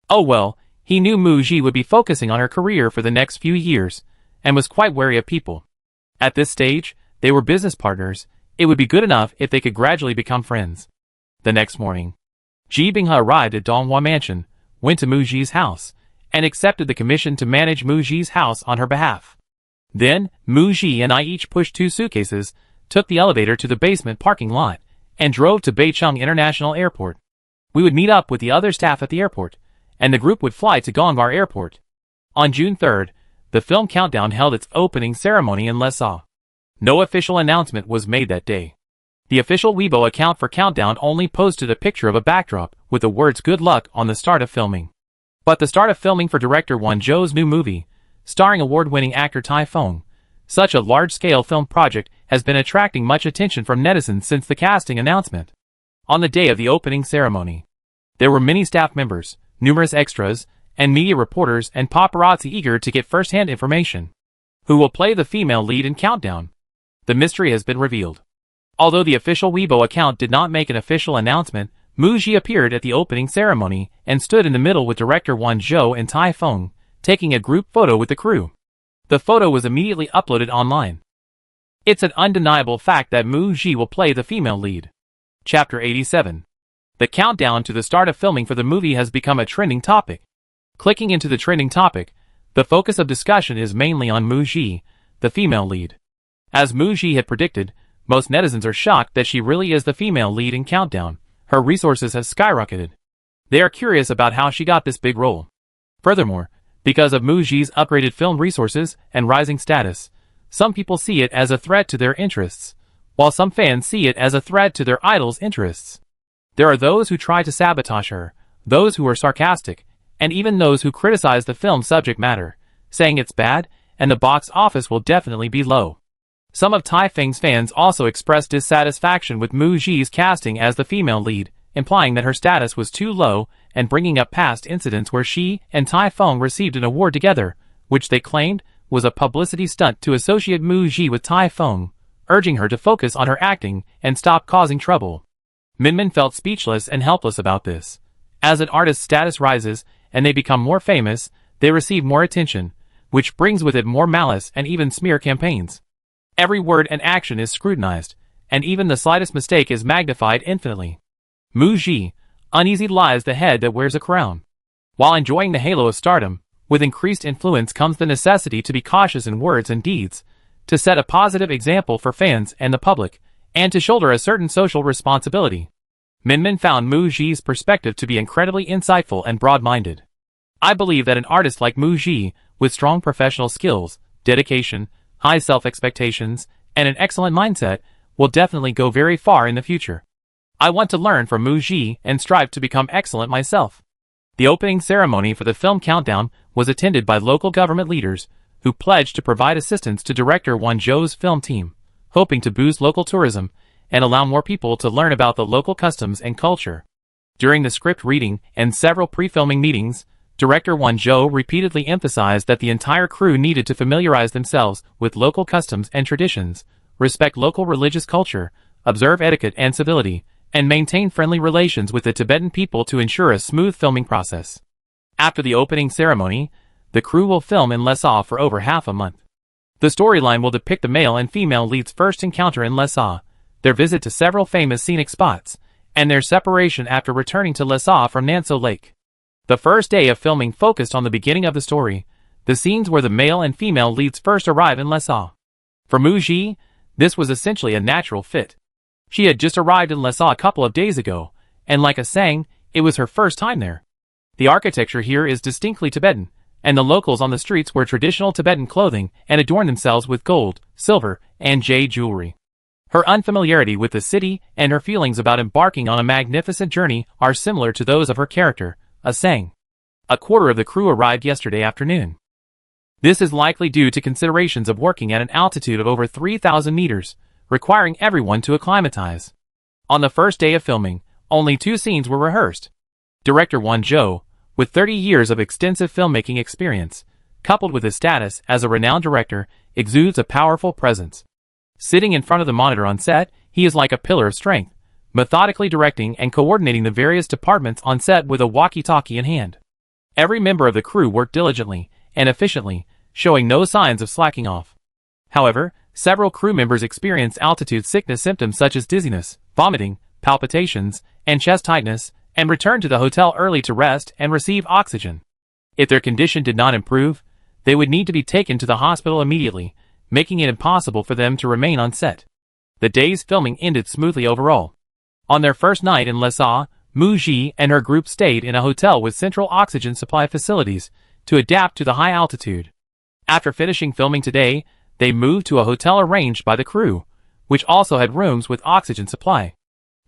Oh well, he knew Muji would be focusing on her career for the next few years, and was quite wary of people. At this stage, they were business partners. It would be good enough if they could gradually become friends. The next morning, Ji Binghe arrived at Donghua Mansion, went to Muji's house, and accepted the commission to manage Muji's house on her behalf. Then, Muji and I each pushed 2 suitcases, took the elevator to the basement parking lot, and drove to Beicheng International Airport. We would meet up with the other staff at the airport, and the group would fly to Gongwar Airport. On June 3rd, the film Countdown held its opening ceremony in Lhasa. No official announcement was made that day. The official Weibo account for Countdown only posted a picture of a backdrop with the words "Good luck" on the start of filming. But the start of filming for director Won Zhou's new movie, starring award-winning actor Tai Feng, such a large-scale film project has been attracting much attention from netizens since the casting announcement. On the day of the opening ceremony, there were many staff members, numerous extras, and media reporters and paparazzi eager to get first-hand information. Who will play the female lead in Countdown? The mystery has been revealed. Although the official Weibo account did not make an official announcement, Muji appeared at the opening ceremony and stood in the middle with director Won Zhou and Tai Feng, taking a group photo with the crew. The photo was immediately uploaded online. It's an undeniable fact that Muji will play the female lead. Chapter 87. The countdown to the start of filming for the movie has become a trending topic. Clicking into the trending topic, the focus of discussion is mainly on Muji, the female lead. As Muji had predicted, most netizens are shocked that she really is the female lead in Countdown. Her resources have skyrocketed. They are curious about how she got this big role. Furthermore, because of Muji's upgraded film resources and rising status, some people see it as a threat to their interests, while some fans see it as a threat to their idol's interests. There are those who try to sabotage her, those who are sarcastic, and even those who criticize the film's subject matter, saying it's bad, and the box office will definitely be low. Some of Tai Feng's fans also expressed dissatisfaction with Muji's casting as the female lead, implying that her status was too low and bringing up past incidents where she and Tai Feng received an award together, which they claimed was a publicity stunt to associate Muji with Tai Feng, urging her to focus on her acting and stop causing trouble. Minmin felt speechless and helpless about this. As an artist's status rises and they become more famous, they receive more attention, which brings with it more malice and even smear campaigns. Every word and action is scrutinized, and even the slightest mistake is magnified infinitely. Muji, uneasy lies the head that wears a crown. While enjoying the halo of stardom, with increased influence comes the necessity to be cautious in words and deeds, to set a positive example for fans and the public, and to shoulder a certain social responsibility. Minmin found Muji's perspective to be incredibly insightful and broad-minded. I believe that an artist like Muji, with strong professional skills, dedication, high self-expectations, and an excellent mindset, will definitely go very far in the future. I want to learn from Muji and strive to become excellent myself. The opening ceremony for the film Countdown was attended by local government leaders, who pledged to provide assistance to director Won Zhou's film team, hoping to boost local tourism and allow more people to learn about the local customs and culture. During the script reading and several pre-filming meetings, director Won Zhou repeatedly emphasized that the entire crew needed to familiarize themselves with local customs and traditions, respect local religious culture, observe etiquette and civility, and maintain friendly relations with the Tibetan people to ensure a smooth filming process. After the opening ceremony, the crew will film in Lhasa for over half a month. The storyline will depict the male and female leads' first encounter in Lhasa, their visit to several famous scenic spots, and their separation after returning to Lhasa from Nanso Lake. The first day of filming focused on the beginning of the story, the scenes where the male and female leads first arrive in Lhasa. For Muji, this was essentially a natural fit. She had just arrived in Lhasa a couple of days ago, and like a saying, it was her first time there. The architecture here is distinctly Tibetan, and the locals on the streets wear traditional Tibetan clothing and adorn themselves with gold, silver, and jade jewelry. Her unfamiliarity with the city and her feelings about embarking on a magnificent journey are similar to those of her character, a saying. A quarter of the crew arrived yesterday afternoon. This is likely due to considerations of working at an altitude of over 3,000 meters, requiring everyone to acclimatize. On the first day of filming, only 2 scenes were rehearsed. Director Won Jo, with 30 years of extensive filmmaking experience, coupled with his status as a renowned director, exudes a powerful presence. Sitting in front of the monitor on set, he is like a pillar of strength, methodically directing and coordinating the various departments on set with a walkie-talkie in hand. Every member of the crew worked diligently and efficiently, showing no signs of slacking off. However, several crew members experienced altitude sickness symptoms such as dizziness, vomiting, palpitations, and chest tightness, and returned to the hotel early to rest and receive oxygen. If their condition did not improve, they would need to be taken to the hospital immediately, making it impossible for them to remain on set. The day's filming ended smoothly overall. On their first night in Lhasa, Mu Ji and her group stayed in a hotel with central oxygen supply facilities to adapt to the high altitude. After finishing filming today, they moved to a hotel arranged by the crew, which also had rooms with oxygen supply.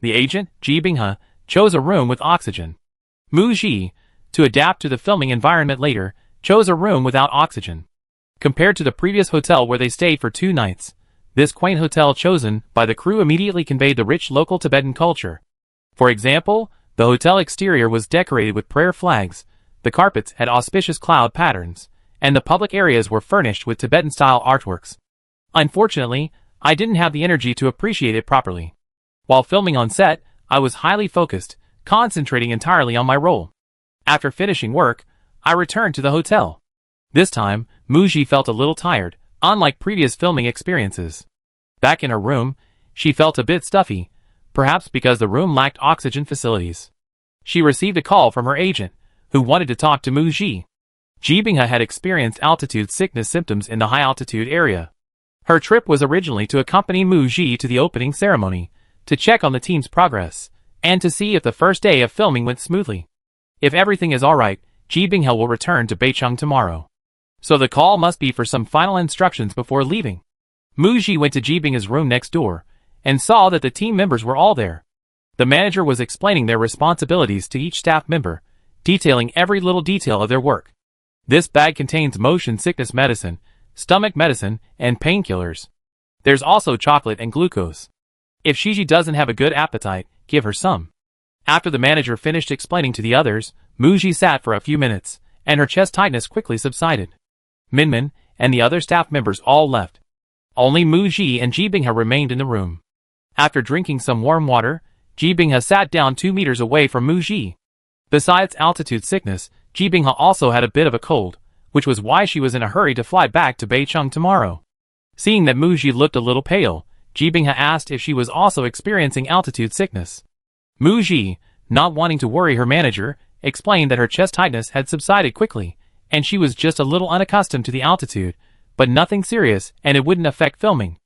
The agent, Ji Bingha, chose a room with oxygen. Mu Ji, to adapt to the filming environment later, chose a room without oxygen. Compared to the previous hotel where they stayed for 2 nights, this quaint hotel chosen by the crew immediately conveyed the rich local Tibetan culture. For example, the hotel exterior was decorated with prayer flags, the carpets had auspicious cloud patterns, and the public areas were furnished with Tibetan-style artworks. Unfortunately, I didn't have the energy to appreciate it properly. While filming on set, I was highly focused, concentrating entirely on my role. After finishing work, I returned to the hotel. This time, Mu Ji felt a little tired, unlike previous filming experiences. Back in her room, she felt a bit stuffy, perhaps because the room lacked oxygen facilities. She received a call from her agent, who wanted to talk to Mu Ji. Ji Bingha had experienced altitude sickness symptoms in the high-altitude area. Her trip was originally to accompany Mu Ji to the opening ceremony, to check on the team's progress, and to see if the first day of filming went smoothly. If everything is alright, Ji Bingha will return to Beicheng tomorrow. So the call must be for some final instructions before leaving. Mu Ji went to Ji Bingha's room next door, and saw that the team members were all there. The manager was explaining their responsibilities to each staff member, detailing every little detail of their work. This bag contains motion sickness medicine, stomach medicine, and painkillers. There's also chocolate and glucose. If Shiji doesn't have a good appetite, give her some. After the manager finished explaining to the others, Mu Ji sat for a few minutes, and her chest tightness quickly subsided. Minmin and the other staff members all left. Only Mu Ji and Ji Bingha remained in the room. After drinking some warm water, Ji Bingha sat down 2 meters away from Mu Ji. Besides altitude sickness, Ji Bingha also had a bit of a cold, which was why she was in a hurry to fly back to Beicheng tomorrow. Seeing that Mu Ji looked a little pale, Ji Bingha asked if she was also experiencing altitude sickness. Mu Ji, not wanting to worry her manager, explained that her chest tightness had subsided quickly, and she was just a little unaccustomed to the altitude, but nothing serious and it wouldn't affect filming.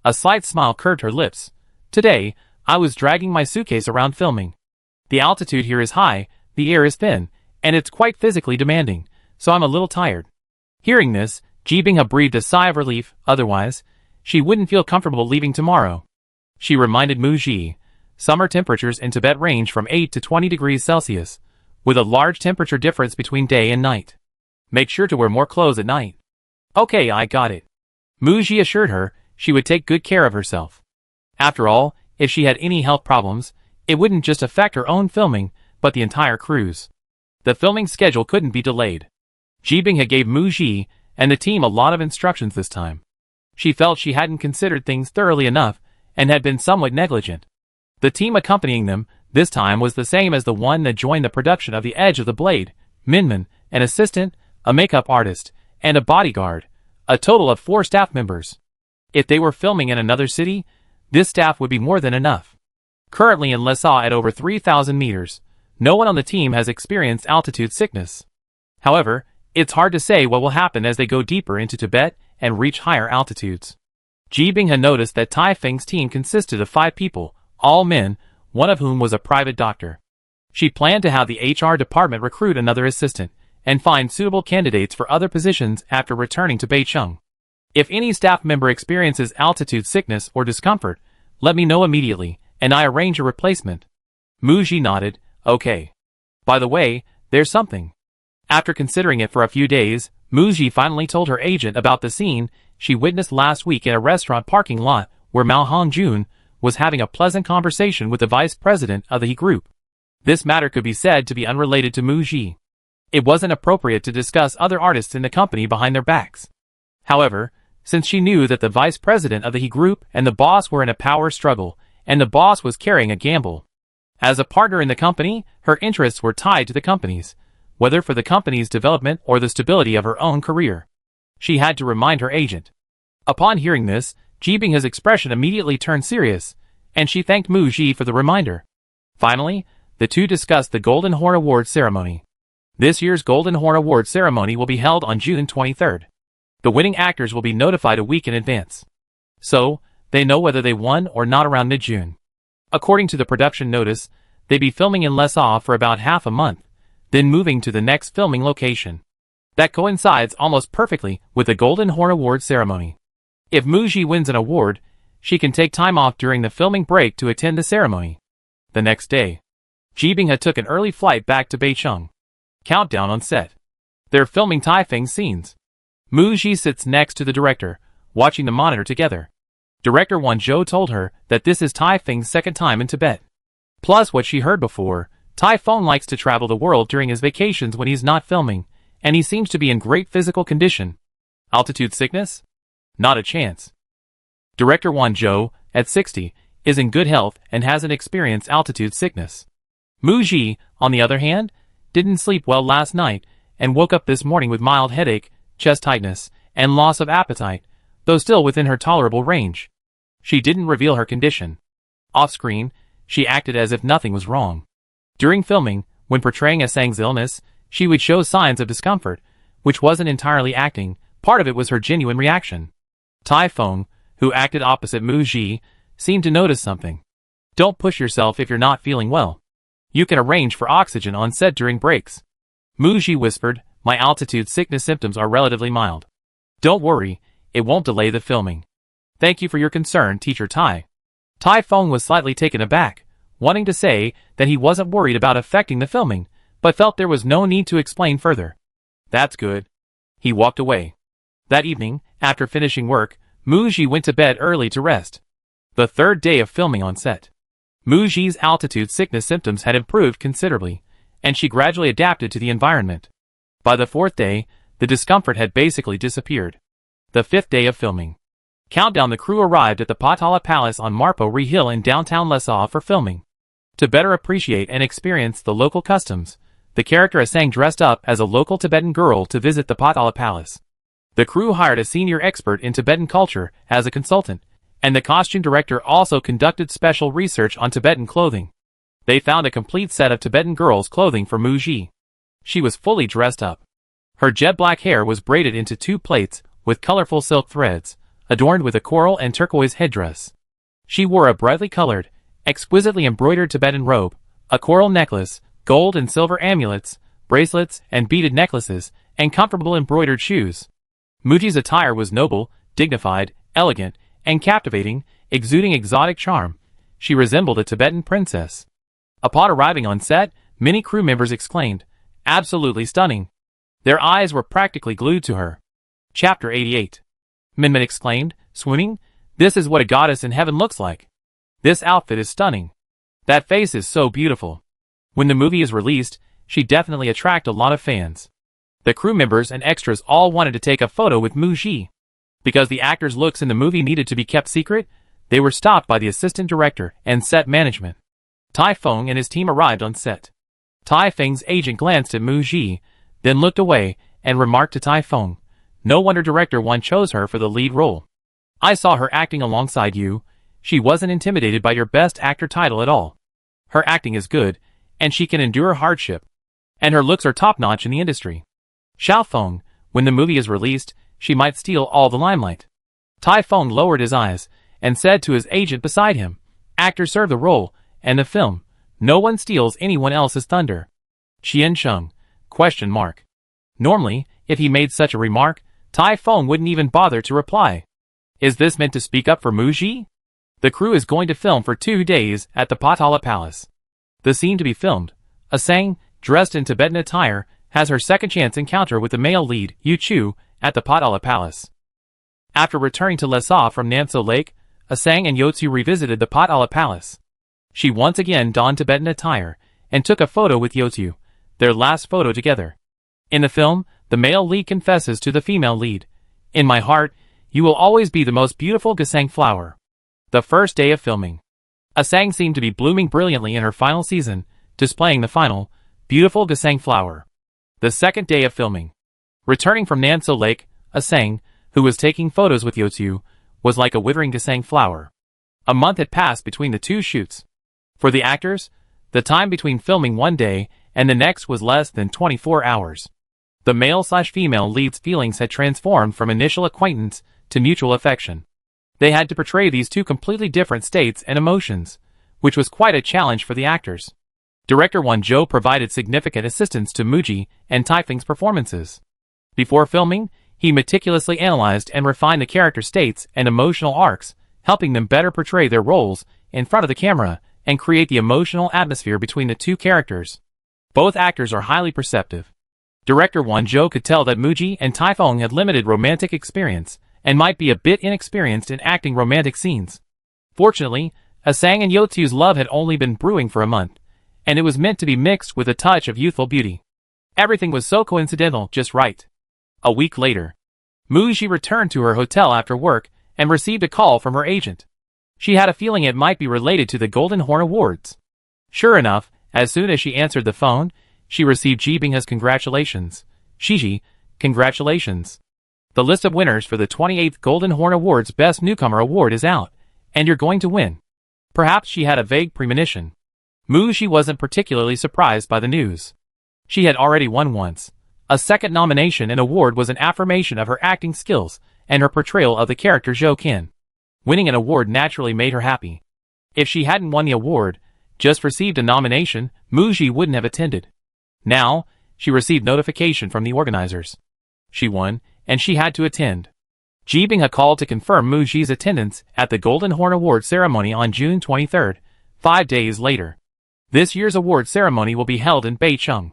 A slight smile curved her lips. Today, I was dragging my suitcase around filming. The altitude here is high, the air is thin, and it's quite physically demanding, so I'm a little tired. Hearing this, Ji Bingha breathed a sigh of relief, otherwise, she wouldn't feel comfortable leaving tomorrow. She reminded Mu Ji, summer temperatures in Tibet range from 8 to 20 degrees Celsius, with a large temperature difference between day and night. Make sure to wear more clothes at night. Okay, I got it. Mu Ji assured her she would take good care of herself. After all, if she had any health problems, it wouldn't just affect her own filming, but the entire cruise. The filming schedule couldn't be delayed. Ji Bingha gave Mu Ji and the team a lot of instructions this time. She felt she hadn't considered things thoroughly enough and had been somewhat negligent. The team accompanying them this time was the same as the one that joined the production of The Edge of the Blade, Minmin, an assistant, a makeup artist, and a bodyguard, a total of 4 staff members. If they were filming in another city, this staff would be more than enough. Currently in Lhasa at over 3,000 meters, no one on the team has experienced altitude sickness. However, it's hard to say what will happen as they go deeper into Tibet and reach higher altitudes. Ji Bingha noticed that Tai Feng's team consisted of 5 people, all men, one of whom was a private doctor. She planned to have the HR department recruit another assistant, and find suitable candidates for other positions after returning to Beicheng. If any staff member experiences altitude sickness or discomfort, let me know immediately, and I arrange a replacement. Mu Ji nodded, okay. By the way, there's something. After considering it for a few days, Muji finally told her agent about the scene she witnessed last week in a restaurant parking lot where Mao Hongjun was having a pleasant conversation with the vice president of the He Group. This matter could be said to be unrelated to Muji. It wasn't appropriate to discuss other artists in the company behind their backs. However, since she knew that the vice president of the He Group and the boss were in a power struggle, and the boss was carrying a gamble. As a partner in the company, her interests were tied to the company's, whether for the company's development or the stability of her own career. She had to remind her agent. Upon hearing this, Jibing's expression immediately turned serious, and she thanked Muji for the reminder. Finally, the two discussed the Golden Horn Award ceremony. This year's Golden Horn Award ceremony will be held on June 23rd. The winning actors will be notified a week in advance. So, they know whether they won or not around mid-June. According to the production notice, they'd be filming in Lesau for about half a month, then moving to the next filming location. That coincides almost perfectly with the Golden Horn Award ceremony. If Muji wins an award, she can take time off during the filming break to attend the ceremony. The next day, Jibing took an early flight back to Beicheng. Countdown on set. They're filming Taifeng's scenes. Muji sits next to the director, watching the monitor together. Director Wan Zhou told her that this is Taifeng's second time in Tibet. Plus what she heard before, Taifeng likes to travel the world during his vacations when he's not filming, and he seems to be in great physical condition. Altitude sickness? Not a chance. Director Wan Zhou, at 60, is in good health and hasn't experienced altitude sickness. Muji, on the other hand, didn't sleep well last night and woke up this morning with mild headache, chest tightness, and loss of appetite, though still within her tolerable range. She didn't reveal her condition. Off-screen, she acted as if nothing was wrong. During filming, when portraying Asang's illness, she would show signs of discomfort, which wasn't entirely acting, part of it was her genuine reaction. Taifeng, who acted opposite Muji, seemed to notice something. Don't push yourself if you're not feeling well. You can arrange for oxygen on set during breaks. Muji whispered, my altitude sickness symptoms are relatively mild. Don't worry, it won't delay the filming. Thank you for your concern, Teacher Tai. Taifeng was slightly taken aback, wanting to say that he wasn't worried about affecting the filming, but felt there was no need to explain further. That's good. He walked away. That evening, after finishing work, Muji went to bed early to rest. The third day of filming on set. Muji's altitude sickness symptoms had improved considerably, and she gradually adapted to the environment. By the fourth day, the discomfort had basically disappeared. The fifth day of filming. Countdown. The crew arrived at the Potala Palace on Marpo Hill in downtown Lesau for filming. To better appreciate and experience the local customs, the character Asang dressed up as a local Tibetan girl to visit the Potala Palace. The crew hired a senior expert in Tibetan culture as a consultant, and the costume director also conducted special research on Tibetan clothing. They found a complete set of Tibetan girls' clothing for Muji. She was fully dressed up. Her jet black hair was braided into 2 plaits with colorful silk threads, adorned with a coral and turquoise headdress. She wore a brightly colored, exquisitely embroidered Tibetan robe, a coral necklace, gold and silver amulets, bracelets and beaded necklaces, and comfortable embroidered shoes. Muji's attire was noble, dignified, elegant, and captivating, exuding exotic charm. She resembled a Tibetan princess. Upon arriving on set, many crew members exclaimed, "Absolutely stunning." Their eyes were practically glued to her. Chapter 88. Minmin exclaimed, swooning, "This is what a goddess in heaven looks like. This outfit is stunning. That face is so beautiful." When the movie is released, she definitely attract a lot of fans. The crew members and extras all wanted to take a photo with Muji. Because the actor's looks in the movie needed to be kept secret, they were stopped by the assistant director and set management. Taifeng and his team arrived on set. Taifeng's agent glanced at Muji, then looked away and remarked to Taifeng, "No wonder director Wan chose her for the lead role. I saw her acting alongside you. She wasn't intimidated by your best actor title at all. Her acting is good, and she can endure hardship. And her looks are top-notch in the industry. Xiaofeng, when the movie is released, she might steal all the limelight." Taifeng lowered his eyes and said to his agent beside him, "Actors serve the role, and the film. No one steals anyone else's thunder." Qian Sheng? Question mark. Normally, if he made such a remark, Taifeng wouldn't even bother to reply. Is this meant to speak up for Muji? The crew is going to film for 2 days at the Potala Palace. The scene to be filmed, Asang, dressed in Tibetan attire, has her second chance encounter with the male lead, Yu Chu, at the Potala Palace. After returning to Lhasa from Namso Lake, Asang and Yeotsu revisited the Potala Palace. She once again donned Tibetan attire and took a photo with Yeotsu, their last photo together. In the film, the male lead confesses to the female lead, "In my heart, you will always be the most beautiful Gasang flower." The first day of filming, Asang seemed to be blooming brilliantly in her final season, displaying the final, beautiful Gasang flower. The second day of filming. Returning from Namso Lake, Asang, who was taking photos with Yeotsu, was like a withering Gasang flower. A month had passed between the two shoots. For the actors, the time between filming one day and the next was less than 24 hours. The male/female lead's feelings had transformed from initial acquaintance to mutual affection. They had to portray these two completely different states and emotions, which was quite a challenge for the actors. Director Won Jo provided significant assistance to Muji and Taifeng's performances. Before filming, he meticulously analyzed and refined the character states and emotional arcs, helping them better portray their roles in front of the camera and create the emotional atmosphere between the two characters. Both actors are highly perceptive. Director Won Jo could tell that Muji and Taifeng had limited romantic experience and might be a bit inexperienced in acting romantic scenes. Fortunately, Asang and Yeotsu's love had only been brewing for a month, and it was meant to be mixed with a touch of youthful beauty. Everything was so coincidental, just right. A week later, Muji returned to her hotel after work and received a call from her agent. She had a feeling it might be related to the Golden Horn Awards. Sure enough, as soon as she answered the phone, she received Ji Bingha's congratulations. "Shiji, congratulations. The list of winners for the 28th Golden Horn Awards Best Newcomer Award is out, and you're going to win." Perhaps she had a vague premonition. Muji wasn't particularly surprised by the news. She had already won once. A second nomination and award was an affirmation of her acting skills and her portrayal of the character Zhou Qin. Winning an award naturally made her happy. If she hadn't won the award, just received a nomination, Muji wouldn't have attended. Now, she received notification from the organizers. She won, and she had to attend. Ji Bingha called to confirm Muji's attendance at the Golden Horn Award ceremony on June 23rd, 5 days later. This year's award ceremony will be held in Beicheng.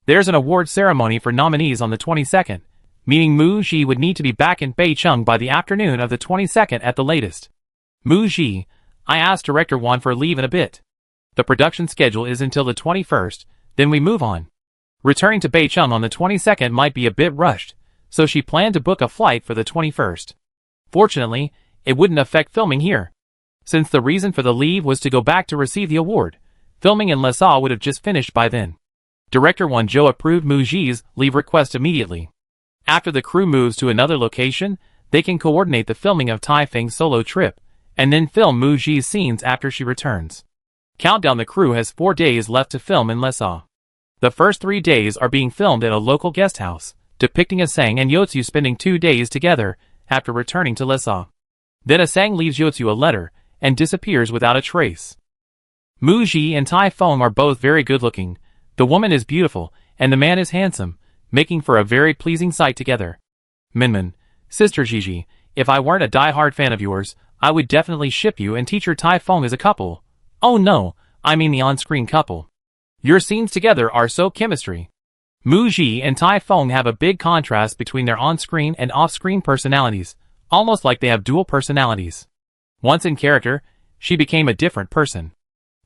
There's an award ceremony for nominees on the 22nd, meaning Muji would need to be back in Beicheng by the afternoon of the 22nd at the latest. Muji, I asked Director Won for leave in a bit. The production schedule is until the 21st, then we move on. Returning to Beicheng on the 22nd might be a bit rushed, so she planned to book a flight for the 21st. Fortunately, it wouldn't affect filming here. Since the reason for the leave was to go back to receive the award, filming in Lhasa would have just finished by then. Director Won Jo approved Muji's leave request immediately. After the crew moves to another location, they can coordinate the filming of Taifeng's solo trip, and then film Muji's scenes after she returns. Countdown: the crew has 4 days left to film in Lhasa. The first 3 days are being filmed at a local guest house, depicting Asang and Yeotsu spending 2 days together after returning to Lhasa. Then Asang leaves Yeotsu a letter and disappears without a trace. Muji and Taifeng are both very good-looking. The woman is beautiful, and the man is handsome, making for a very pleasing sight together. Minmin, Sister Gigi, if I weren't a die-hard fan of yours, I would definitely ship you and Teacher Taifeng as a couple. Oh no, I mean the on-screen couple. Your scenes together are so chemistry. Muji and Taifeng have a big contrast between their on-screen and off-screen personalities, almost like they have dual personalities. Once in character, she became a different person.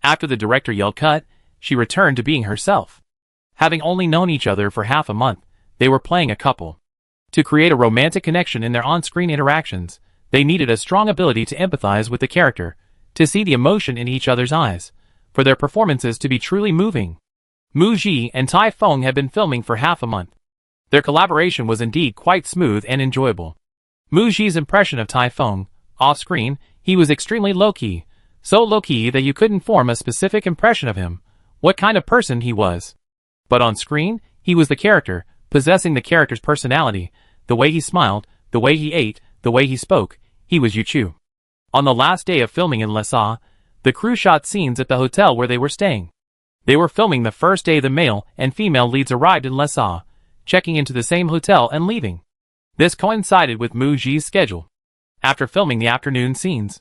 After the director yelled cut, she returned to being herself. Having only known each other for half a month, they were playing a couple. To create a romantic connection in their on-screen interactions, they needed a strong ability to empathize with the character, to see the emotion in each other's eyes, for their performances to be truly moving. Muji and Taifeng had been filming for half a month. Their collaboration was indeed quite smooth and enjoyable. Muji's impression of Taifeng, off-screen, he was extremely low-key, so low-key that you couldn't form a specific impression of him, what kind of person he was. But on screen, he was the character, possessing the character's personality, the way he smiled, the way he ate, the way he spoke, he was Yu Chu. On the last day of filming in Lhasa, the crew shot scenes at the hotel where they were staying. They were filming the first day the male and female leads arrived in Lhasa, checking into the same hotel and leaving. This coincided with Muji's schedule. After filming the afternoon scenes,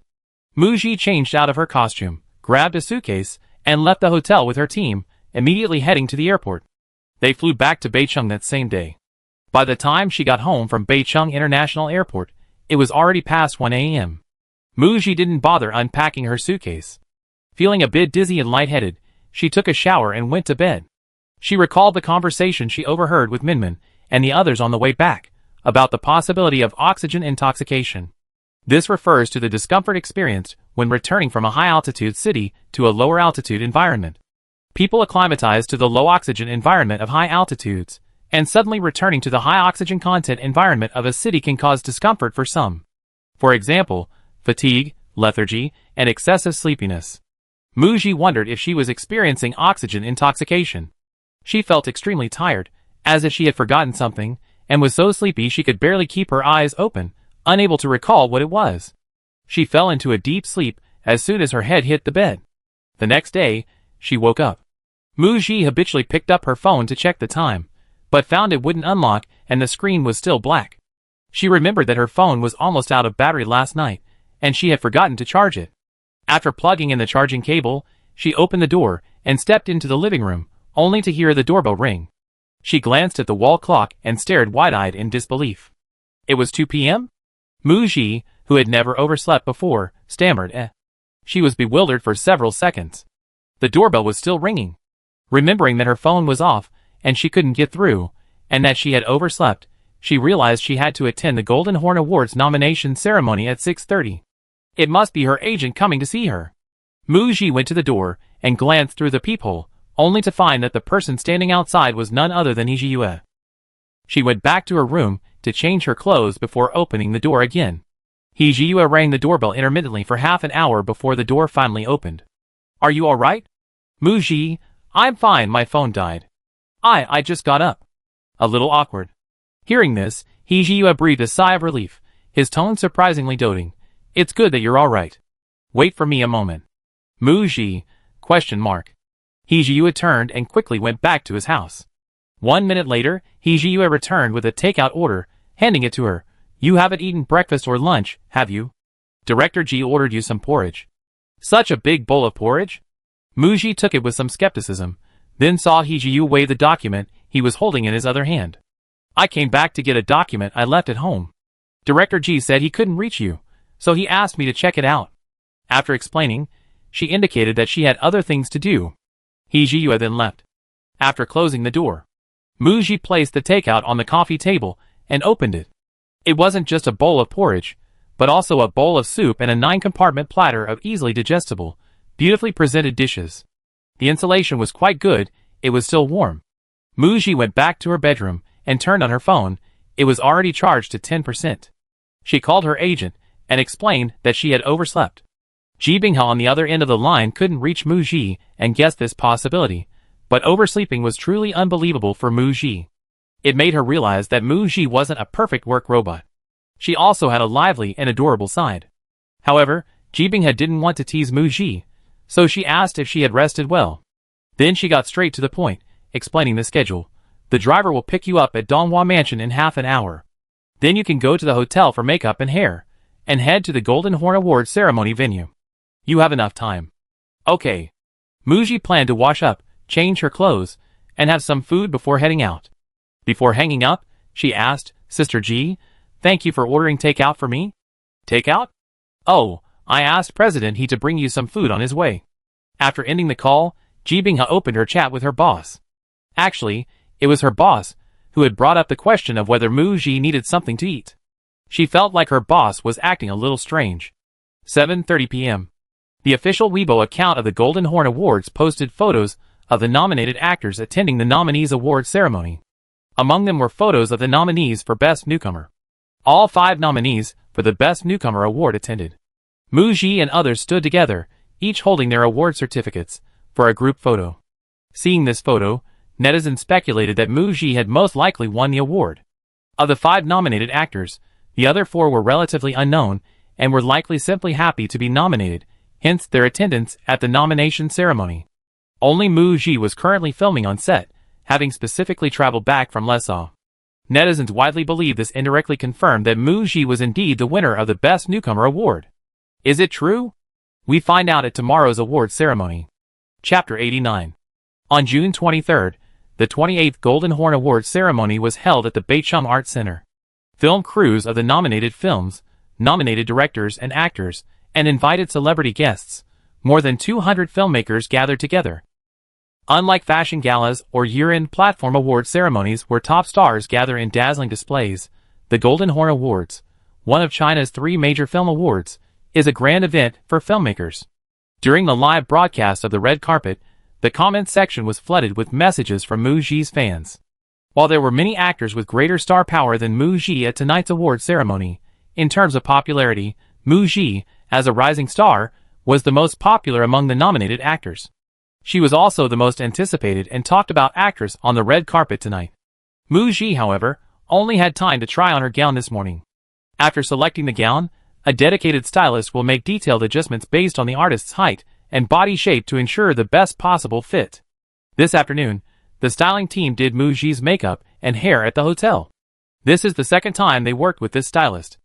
Muji changed out of her costume, grabbed a suitcase, and left the hotel with her team, immediately heading to the airport. They flew back to Beicheng that same day. By the time she got home from Beicheng International Airport, it was already past 1 a.m. Muji didn't bother unpacking her suitcase. Feeling a bit dizzy and lightheaded, she took a shower and went to bed. She recalled the conversation she overheard with Minmin and the others on the way back about the possibility of oxygen intoxication. This refers to the discomfort experienced when returning from a high-altitude city to a lower-altitude environment. People acclimatize to the low-oxygen environment of high altitudes, and suddenly returning to the high-oxygen content environment of a city can cause discomfort for some. For example, fatigue, lethargy, and excessive sleepiness. Muji wondered if she was experiencing oxygen intoxication. She felt extremely tired, as if she had forgotten something, and was so sleepy she could barely keep her eyes open, unable to recall what it was. She fell into a deep sleep as soon as her head hit the bed. The next day, she woke up. Muji habitually picked up her phone to check the time, but found it wouldn't unlock and the screen was still black. She remembered that her phone was almost out of battery last night, and she had forgotten to charge it. After plugging in the charging cable, she opened the door and stepped into the living room, only to hear the doorbell ring. She glanced at the wall clock and stared wide-eyed in disbelief. It was 2 p.m.? Muji, who had never overslept before, stammered eh. She was bewildered for several seconds. The doorbell was still ringing. Remembering that her phone was off, and she couldn't get through, and that she had overslept, she realized she had to attend the Golden Horn Awards nomination ceremony at 6:30. It must be her agent coming to see her. Muji went to the door and glanced through the peephole, only to find that the person standing outside was none other than Yue. She went back to her room to change her clothes before opening the door again. Yue rang the doorbell intermittently for half an hour before the door finally opened. Are you alright? Muji, I'm fine, my phone died. I just got up. A little awkward. Hearing this, Yue breathed a sigh of relief, his tone surprisingly doting. It's good that you're alright. Wait for me a moment. Muji, ? Yue turned and quickly went back to his house. 1 minute later, Yue returned with a takeout order, handing it to her. You haven't eaten breakfast or lunch, have you? Director G ordered you some porridge. Such a big bowl of porridge? Muji took it with some skepticism, then saw Yue weigh the document he was holding in his other hand. I came back to get a document I left at home. Director G said he couldn't reach you, so he asked me to check it out. After explaining, she indicated that she had other things to do. Yue then left. After closing the door, Muji placed the takeout on the coffee table and opened it. It wasn't just a bowl of porridge, but also a bowl of soup and a 9-compartment platter of easily digestible, beautifully presented dishes. The insulation was quite good, it was still warm. Muji went back to her bedroom and turned on her phone. It was already charged to 10%. She called her agent and explained that she had overslept. Ji Bingha on the other end of the line couldn't reach Muji and guessed this possibility, but oversleeping was truly unbelievable for Muji. It made her realize that Muji wasn't a perfect work robot. She also had a lively and adorable side. However, Ji Bingha didn't want to tease Muji, so she asked if she had rested well. Then she got straight to the point, explaining the schedule. The driver will pick you up at Donghua Mansion in half an hour. Then you can go to the hotel for makeup and hair, and head to the Golden Horn Awards ceremony venue. You have enough time. Okay. Muji planned to wash up, change her clothes, and have some food before heading out. Before hanging up, she asked, Sister G, thank you for ordering takeout for me? Takeout? Oh, I asked President He to bring you some food on his way. After ending the call, Ji Bingha opened her chat with her boss. Actually, it was her boss who had brought up the question of whether Muji needed something to eat. She felt like her boss was acting a little strange. 7:30 p.m. The official Weibo account of the Golden Horn Awards posted photos of the nominated actors attending the nominees' award ceremony. Among them were photos of the nominees for Best Newcomer. All 5 nominees for the Best Newcomer award attended. Muji and others stood together, each holding their award certificates, for a group photo. Seeing this photo, netizens speculated that Muji had most likely won the award. Of the 5 nominated actors, the other 4 were relatively unknown and were likely simply happy to be nominated, hence their attendance at the nomination ceremony. Only Muji was currently filming on set, having specifically traveled back from Lesaw. Netizens widely believe this indirectly confirmed that Muji was indeed the winner of the Best Newcomer award. Is it true? We find out at tomorrow's award ceremony. Chapter 89. On June 23rd, the 28th Golden Horn Awards ceremony was held at the Beicheng Arts Center. Film crews of the nominated films, nominated directors and actors, and invited celebrity guests, more than 200 filmmakers gathered together. Unlike fashion galas or year-end platform award ceremonies where top stars gather in dazzling displays, the Golden Horn Awards, one of China's 3 major film awards, is a grand event for filmmakers. During the live broadcast of the red carpet, the comments section was flooded with messages from Mu Xi's fans. While there were many actors with greater star power than Mu Xi at tonight's award ceremony, in terms of popularity, Mu Xi, as a rising star, was the most popular among the nominated actors. She was also the most anticipated and talked about actress on the red carpet tonight. Mu Xi, however, only had time to try on her gown this morning. After selecting the gown, a dedicated stylist will make detailed adjustments based on the artist's height and body shape to ensure the best possible fit. This afternoon, the styling team did Mu Xi's makeup and hair at the hotel. This is the second time they worked with this stylist.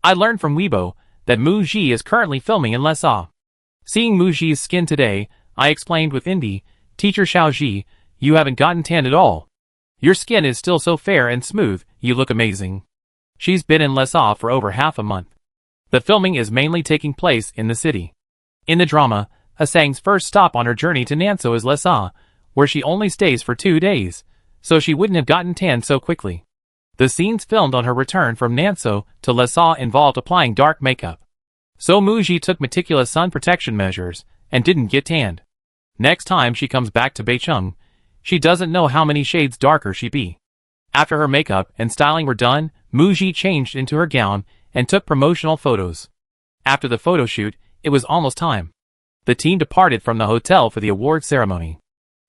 I learned from Weibo that Mu Xi is currently filming in Les Au. Seeing Mu Xi's skin today, I explained with Indie, "Teacher Xiao Xi, you haven't gotten tanned at all. Your skin is still so fair and smooth, you look amazing." She's been in Les Au for over half a month. The filming is mainly taking place in the city. In the drama, Asang's first stop on her journey to Nanzhou is Les Au, where she only stays for 2 days, so she wouldn't have gotten tanned so quickly. The scenes filmed on her return from Nanzhou to Les Au involved applying dark makeup. So Mu Xi took meticulous sun protection measures and didn't get tanned. Next time she comes back to Beicheng, she doesn't know how many shades darker she'd be. After her makeup and styling were done, Mu Xi changed into her gown and took promotional photos. After the photo shoot, it was almost time. The team departed from the hotel for the award ceremony.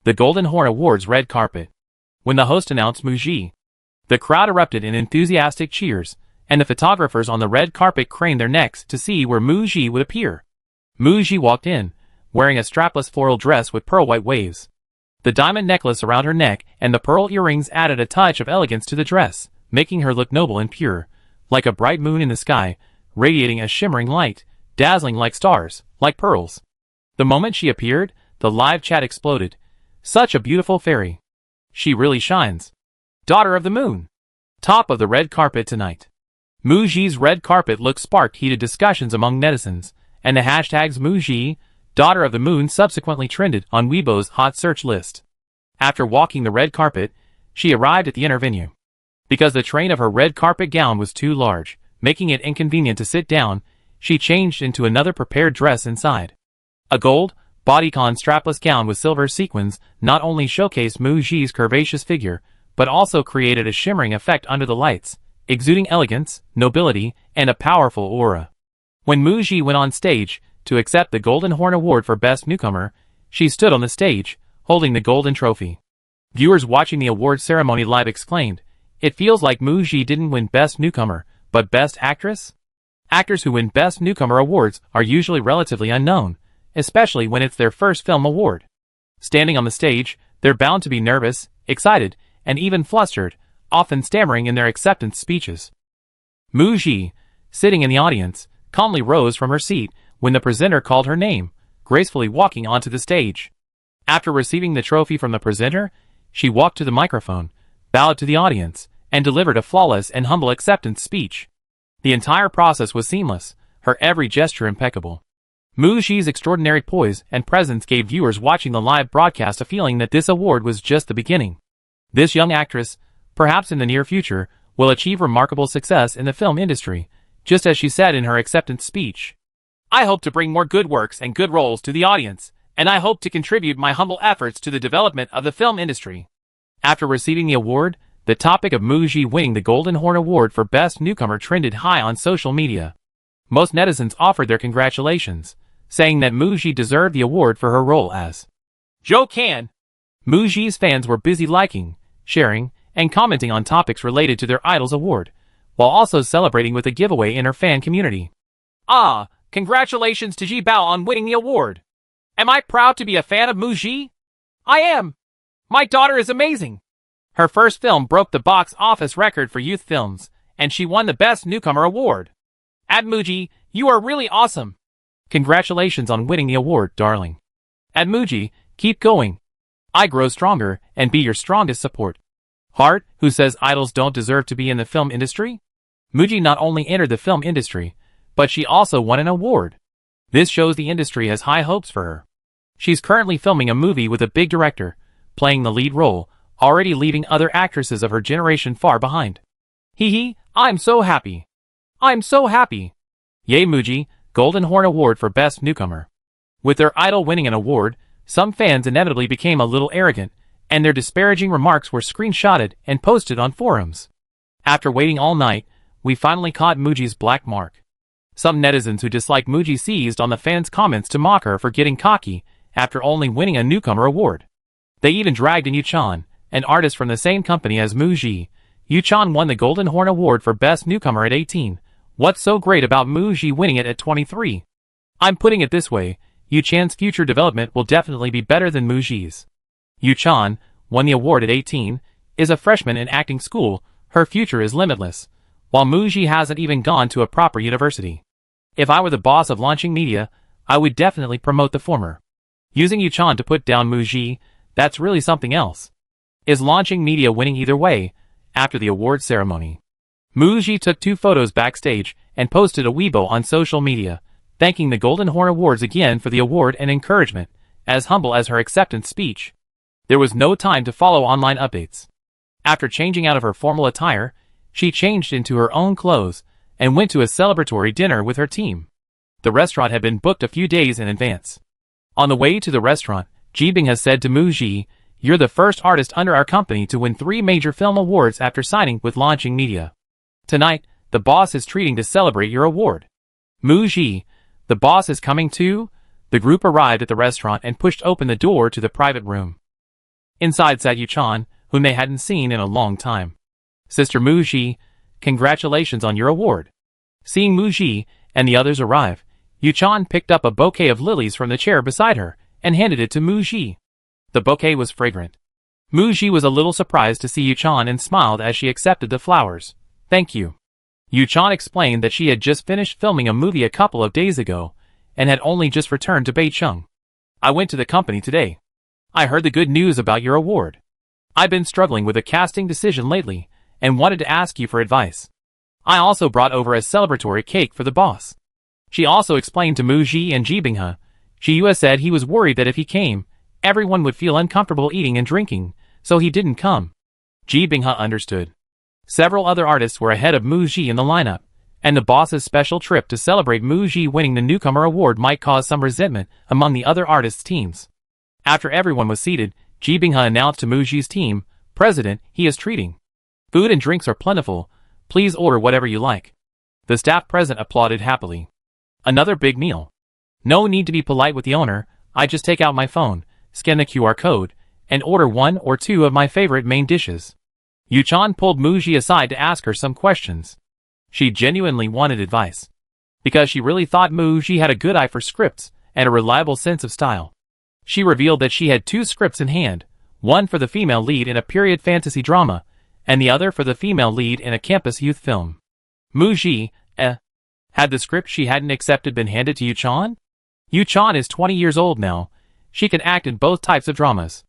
The Golden Horn Awards red carpet. When the host announced Mu Xi, the crowd erupted in enthusiastic cheers, and the photographers on the red carpet craned their necks to see where Mu Xi would appear. Mu Xi walked in, wearing a strapless floral dress with pearl white waves. The diamond necklace around her neck and the pearl earrings added a touch of elegance to the dress, making her look noble and pure, like a bright moon in the sky, radiating a shimmering light, dazzling like stars, like pearls. The moment she appeared, the live chat exploded. Such a beautiful fairy. She really shines. Daughter of the moon. Top of the red carpet tonight. Mu Xi's red carpet look sparked heated discussions among netizens, and the hashtags Mu Xi, Daughter of the Moon subsequently trended on Weibo's hot search list. After walking the red carpet, she arrived at the inner venue. Because the train of her red carpet gown was too large, making it inconvenient to sit down, she changed into another prepared dress inside. A gold, bodycon strapless gown with silver sequins not only showcased Mu Xi's curvaceous figure, but also created a shimmering effect under the lights, exuding elegance, nobility, and a powerful aura. When Mu Xi went on stage to accept the Golden Horn Award for Best Newcomer, she stood on the stage, holding the golden trophy. Viewers watching the award ceremony live exclaimed, "It feels like Mu Xi didn't win Best Newcomer, but Best Actress?" Actors who win Best Newcomer awards are usually relatively unknown, especially when it's their first film award. Standing on the stage, they're bound to be nervous, excited, and even flustered, often stammering in their acceptance speeches. Mu Xi, sitting in the audience, calmly rose from her seat when the presenter called her name, gracefully walking onto the stage. After receiving the trophy from the presenter, she walked to the microphone, bowed to the audience, and delivered a flawless and humble acceptance speech. The entire process was seamless, her every gesture impeccable. Mu Xi's extraordinary poise and presence gave viewers watching the live broadcast a feeling that this award was just the beginning. This young actress, perhaps in the near future, will achieve remarkable success in the film industry, just as she said in her acceptance speech. "I hope to bring more good works and good roles to the audience, and I hope to contribute my humble efforts to the development of the film industry." After receiving the award, the topic of Mu Xi winning the Golden Horn Award for Best Newcomer trended high on social media. Most netizens offered their congratulations, saying that Mu Xi deserved the award for her role as Zhou Can. Mu Xi's fans were busy liking, sharing, and commenting on topics related to their idol's award, while also celebrating with a giveaway in her fan community. "Ah, congratulations to Ji Bao on winning the award. Am I proud to be a fan of Mu Xi? I am. My daughter is amazing. Her first film broke the box office record for youth films, and she won the Best Newcomer award. At Mu Xi, you are really awesome. Congratulations on winning the award, darling. At Mu Xi, keep going. I grow stronger and be your strongest support. Heart, who says idols don't deserve to be in the film industry? Muji not only entered the film industry, but she also won an award. This shows the industry has high hopes for her. She's currently filming a movie with a big director, playing the lead role, already leaving other actresses of her generation far behind. Hee hee, I'm so happy. I'm so happy. Yay Muji, Golden Horn Award for Best Newcomer. With their idol winning an award, some fans inevitably became a little arrogant, and their disparaging remarks were screenshotted and posted on forums. After waiting all night, we finally caught Muji's black mark. Some netizens who dislike Muji seized on the fans' comments to mock her for getting cocky after only winning a newcomer award. They even dragged in Yuchan, an artist from the same company as Muji. Yuchan won the Golden Horn Award for Best Newcomer at 18. What's so great about Muji winning it at 23? I'm putting it this way, Yuchan's future development will definitely be better than Muji's. Yuchan, won the award at 18, is a freshman in acting school. Her future is limitless, while Muji hasn't even gone to a proper university. If I were the boss of launching media, I would definitely promote the former. Using Yuchan to put down Muji, that's really something else. Is launching media winning either way? After the award ceremony, Muji took 2 photos backstage and posted a Weibo on social media, thanking the Golden Horn Awards again for the award and encouragement, as humble as her acceptance speech. There was no time to follow online updates. After changing out of her formal attire, she changed into her own clothes and went to a celebratory dinner with her team. The restaurant had been booked a few days in advance. On the way to the restaurant, Ji Bing has said to Muji, "You're the first artist under our company to win 3 major film awards after signing with Launching Media. Tonight, the boss is treating to celebrate your award." Muji, the boss is coming too? The group arrived at the restaurant and pushed open the door to the private room. Inside sat Yuchan, whom they hadn't seen in a long time. "Sister Muji, congratulations on your award." Seeing Muji and the others arrive, Yuchan picked up a bouquet of lilies from the chair beside her and handed it to Muji. The bouquet was fragrant. Muji was a little surprised to see Yuchan and smiled as she accepted the flowers. "Thank you." Yuchan explained that she had just finished filming a movie a couple of days ago and had only just returned to Beicheng. "I went to the company today. I heard the good news about your award. I've been struggling with a casting decision lately and wanted to ask you for advice. I also brought over a celebratory cake for the boss." She also explained to Muji and Ji Binghe. Ji said he was worried that if he came, everyone would feel uncomfortable eating and drinking, so he didn't come. Ji Binghe understood. Several other artists were ahead of Muji in the lineup, and the boss's special trip to celebrate Muji winning the newcomer award might cause some resentment among the other artists' teams. After everyone was seated, Ji Binghe announced to Muji's team, "President, he is treating. Food and drinks are plentiful. Please order whatever you like." The staff present applauded happily. "Another big meal. No need to be polite with the owner. I just take out my phone, scan the QR code, and order 1 or 2 of my favorite main dishes." Yuchan pulled Muji aside to ask her some questions. She genuinely wanted advice, because she really thought Muji had a good eye for scripts and a reliable sense of style. She revealed that she had 2 scripts in hand, one for the female lead in a period fantasy drama, and the other for the female lead in a campus youth film. Muji, had the script she hadn't accepted been handed to Yuchan? Yuchan is 20 years old now. She can act in both types of dramas.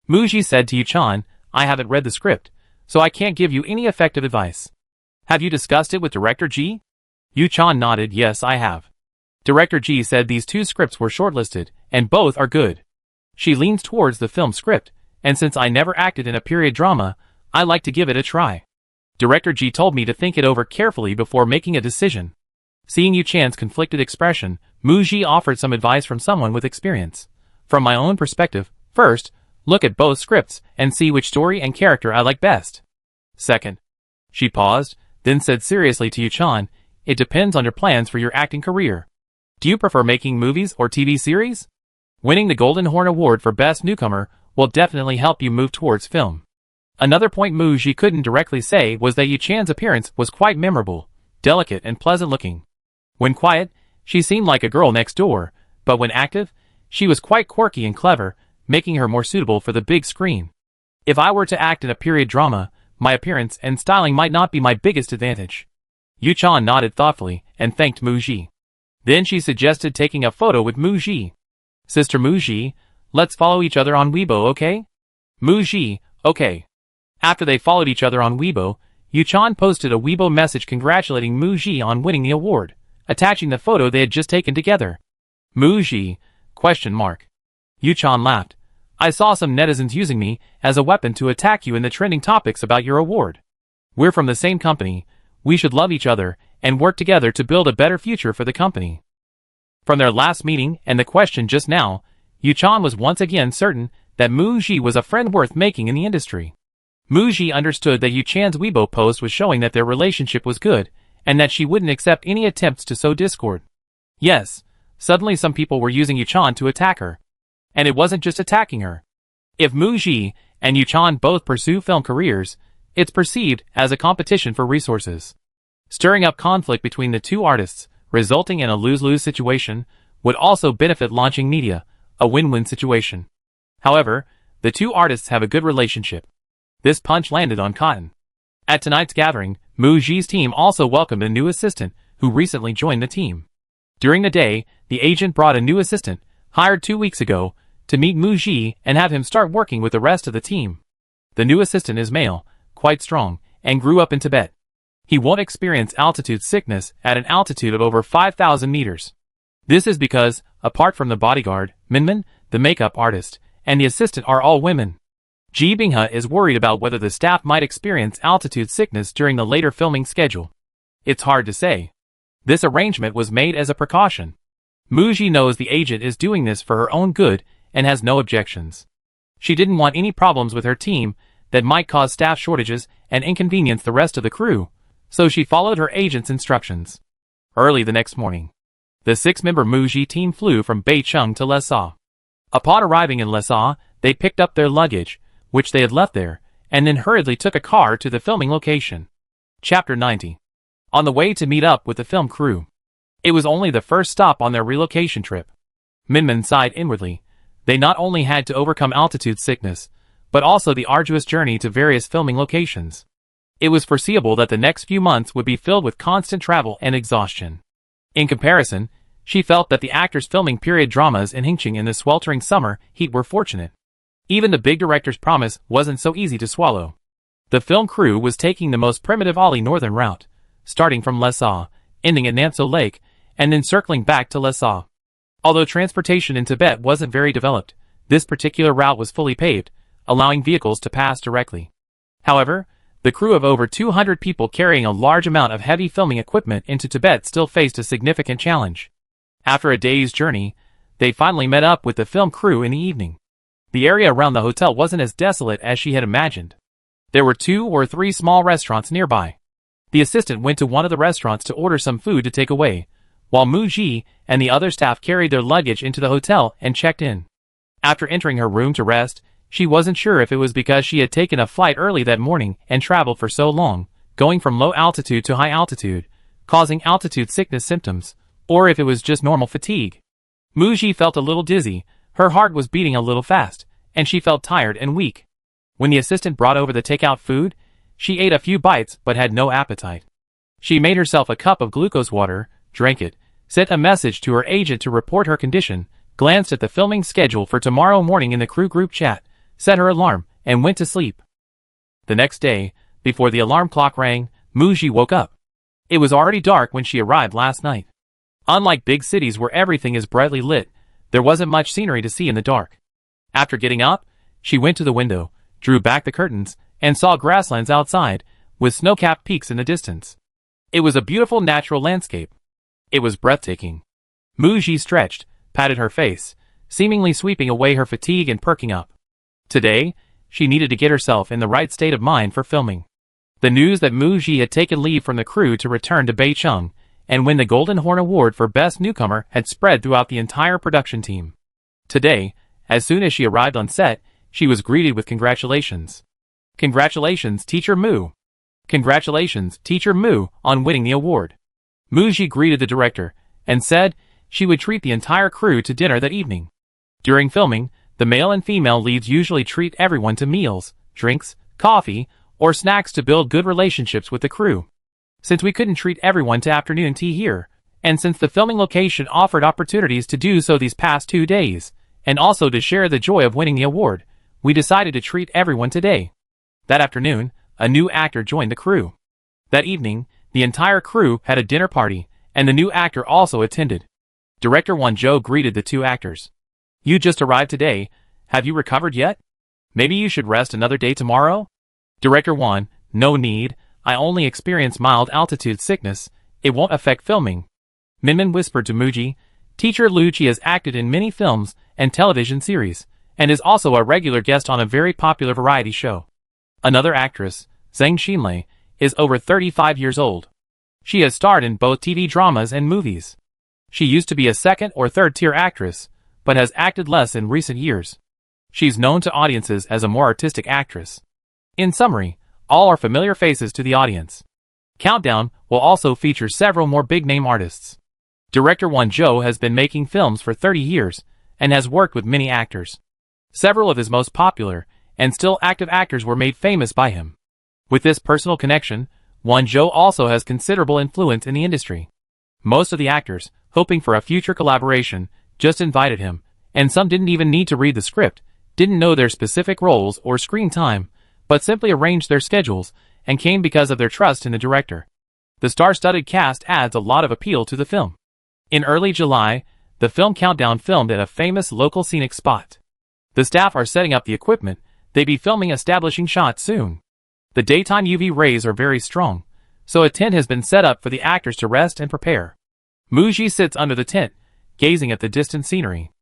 Muji said to Yuchan, "I haven't read the script, so I can't give you any effective advice. Have you discussed it with Director Ji?" Yuchan nodded, "Yes, I have. Director Ji said these 2 scripts were shortlisted, and both are good. She leans towards the film script, and since I never acted in a period drama, I like to give it a try. Director Ji told me to think it over carefully before making a decision." Seeing Yuchan's conflicted expression, Muji offered some advice from someone with experience. "From my own perspective, first, look at both scripts and see which story and character I like best. Second." She paused, then said seriously to Yuchan, "It depends on your plans for your acting career. Do you prefer making movies or TV series? Winning the Golden Horn Award for Best Newcomer will definitely help you move towards film." Another point Muji couldn't directly say was that Yuchan's appearance was quite memorable, delicate and pleasant looking. When quiet, she seemed like a girl next door, but when active, she was quite quirky and clever, making her more suitable for the big screen. "If I were to act in a period drama, my appearance and styling might not be my biggest advantage." Yuchan nodded thoughtfully and thanked Muji. Then she suggested taking a photo with Muji. "Sister Muji, let's follow each other on Weibo, okay?" Muji, okay. After they followed each other on Weibo, Yuchan posted a Weibo message congratulating Muji on winning the award, attaching the photo they had just taken together. Muji? Yuchan laughed. I saw some netizens using me as a weapon to attack you in the trending topics about your award. We're from the same company, we should love each other and work together to build a better future for the company. From their last meeting and the question just now, Yuchan was once again certain that Muji was a friend worth making in the industry. Muji understood that Yuchan's Weibo post was showing that their relationship was good, and that she wouldn't accept any attempts to sow discord. Yes, suddenly some people were using Yuchan to attack her. And it wasn't just attacking her. If Muji and Yuchan both pursue film careers, it's perceived as a competition for resources. Stirring up conflict between the two artists, resulting in a lose-lose situation, would also benefit launching media, a win-win situation. However, the two artists have a good relationship. This punch landed on cotton. At tonight's gathering, Muji's team also welcomed a new assistant who recently joined the team. During the day, the agent brought a new assistant, hired 2 weeks ago, to meet Muji and have him start working with the rest of the team. The new assistant is male, quite strong, and grew up in Tibet. He won't experience altitude sickness at an altitude of over 5,000 meters. This is because, apart from the bodyguard, Minmin, the makeup artist, and the assistant are all women. Ji Binghe is worried about whether the staff might experience altitude sickness during the later filming schedule. It's hard to say. This arrangement was made as a precaution. Muji knows the agent is doing this for her own good and has no objections. She didn't want any problems with her team that might cause staff shortages and inconvenience the rest of the crew, so she followed her agent's instructions. Early the next morning, the 6-member Muji team flew from Beicheng to Lhasa. Upon arriving in Lhasa, they picked up their luggage, which they had left there, and then hurriedly took a car to the filming location. Chapter 90. On the way to meet up with the film crew. It was only the first stop on their relocation trip. Minmin sighed inwardly. They not only had to overcome altitude sickness, but also the arduous journey to various filming locations. It was foreseeable that the next few months would be filled with constant travel and exhaustion. In comparison, she felt that the actors filming period dramas in Hingqing in the sweltering summer heat were fortunate. Even the big director's promise wasn't so easy to swallow. The film crew was taking the most primitive Ali northern route, starting from Lhasa, ending at Namso Lake, and then circling back to Lhasa. Although transportation in Tibet wasn't very developed, this particular route was fully paved, allowing vehicles to pass directly. However, the crew of over 200 people carrying a large amount of heavy filming equipment into Tibet still faced a significant challenge. After a day's journey, they finally met up with the film crew in the evening. The area around the hotel wasn't as desolate as she had imagined. There were 2 or 3 small restaurants nearby. The assistant went to one of the restaurants to order some food to take away, while Muji and the other staff carried their luggage into the hotel and checked in. After entering her room to rest, she wasn't sure if it was because she had taken a flight early that morning and traveled for so long, going from low altitude to high altitude, causing altitude sickness symptoms, or if it was just normal fatigue. Muji felt a little dizzy, her heart was beating a little fast, and she felt tired and weak. When the assistant brought over the takeout food, she ate a few bites but had no appetite. She made herself a cup of glucose water, drank it, sent a message to her agent to report her condition, glanced at the filming schedule for tomorrow morning in the crew group chat, set her alarm, and went to sleep. The next day, before the alarm clock rang, Muji woke up. It was already dark when she arrived last night. Unlike big cities where everything is brightly lit, there wasn't much scenery to see in the dark. After getting up, she went to the window, drew back the curtains, and saw grasslands outside, with snow-capped peaks in the distance. It was a beautiful natural landscape. It was breathtaking. Muji stretched, patted her face, seemingly sweeping away her fatigue and perking up. Today, she needed to get herself in the right state of mind for filming. The news that Muji had taken leave from the crew to return to Beicheng and win the Golden Horn Award for Best Newcomer had spread throughout the entire production team. Today, as soon as she arrived on set, she was greeted with congratulations. Congratulations, Teacher Mu. Congratulations, Teacher Mu, on winning the award. Muji greeted the director and said she would treat the entire crew to dinner that evening. During filming, the male and female leads usually treat everyone to meals, drinks, coffee, or snacks to build good relationships with the crew. Since we couldn't treat everyone to afternoon tea here, and since the filming location offered opportunities to do so these past 2 days, and also to share the joy of winning the award, we decided to treat everyone today. That afternoon, a new actor joined the crew. That evening, the entire crew had a dinner party, and the new actor also attended. Director Won-jo greeted the two actors. You just arrived today. Have you recovered yet? Maybe you should rest another day tomorrow? Director Won, no need. I only experience mild altitude sickness. It won't affect filming. Minmin whispered to Muji. Teacher Liu Qi has acted in many films and television series, and is also a regular guest on a very popular variety show. Another actress, Zhang Xinlei, is over 35 years old. She has starred in both TV dramas and movies. She used to be a second or third tier actress, but has acted less in recent years. She's known to audiences as a more artistic actress. In summary, all are familiar faces to the audience. Countdown will also feature several more big-name artists. Director Won-jo has been making films for 30 years and has worked with many actors. Several of his most popular and still active actors were made famous by him. With this personal connection, Won-jo also has considerable influence in the industry. Most of the actors, hoping for a future collaboration, just invited him, and some didn't even need to read the script, didn't know their specific roles or screen time, but simply arranged their schedules and came because of their trust in the director. The star-studded cast adds a lot of appeal to the film. In early July, the film Countdown filmed at a famous local scenic spot. The staff are setting up the equipment. They be filming establishing shots soon. The daytime UV rays are very strong, so a tent has been set up for the actors to rest and prepare. Muji sits under the tent, gazing at the distant scenery.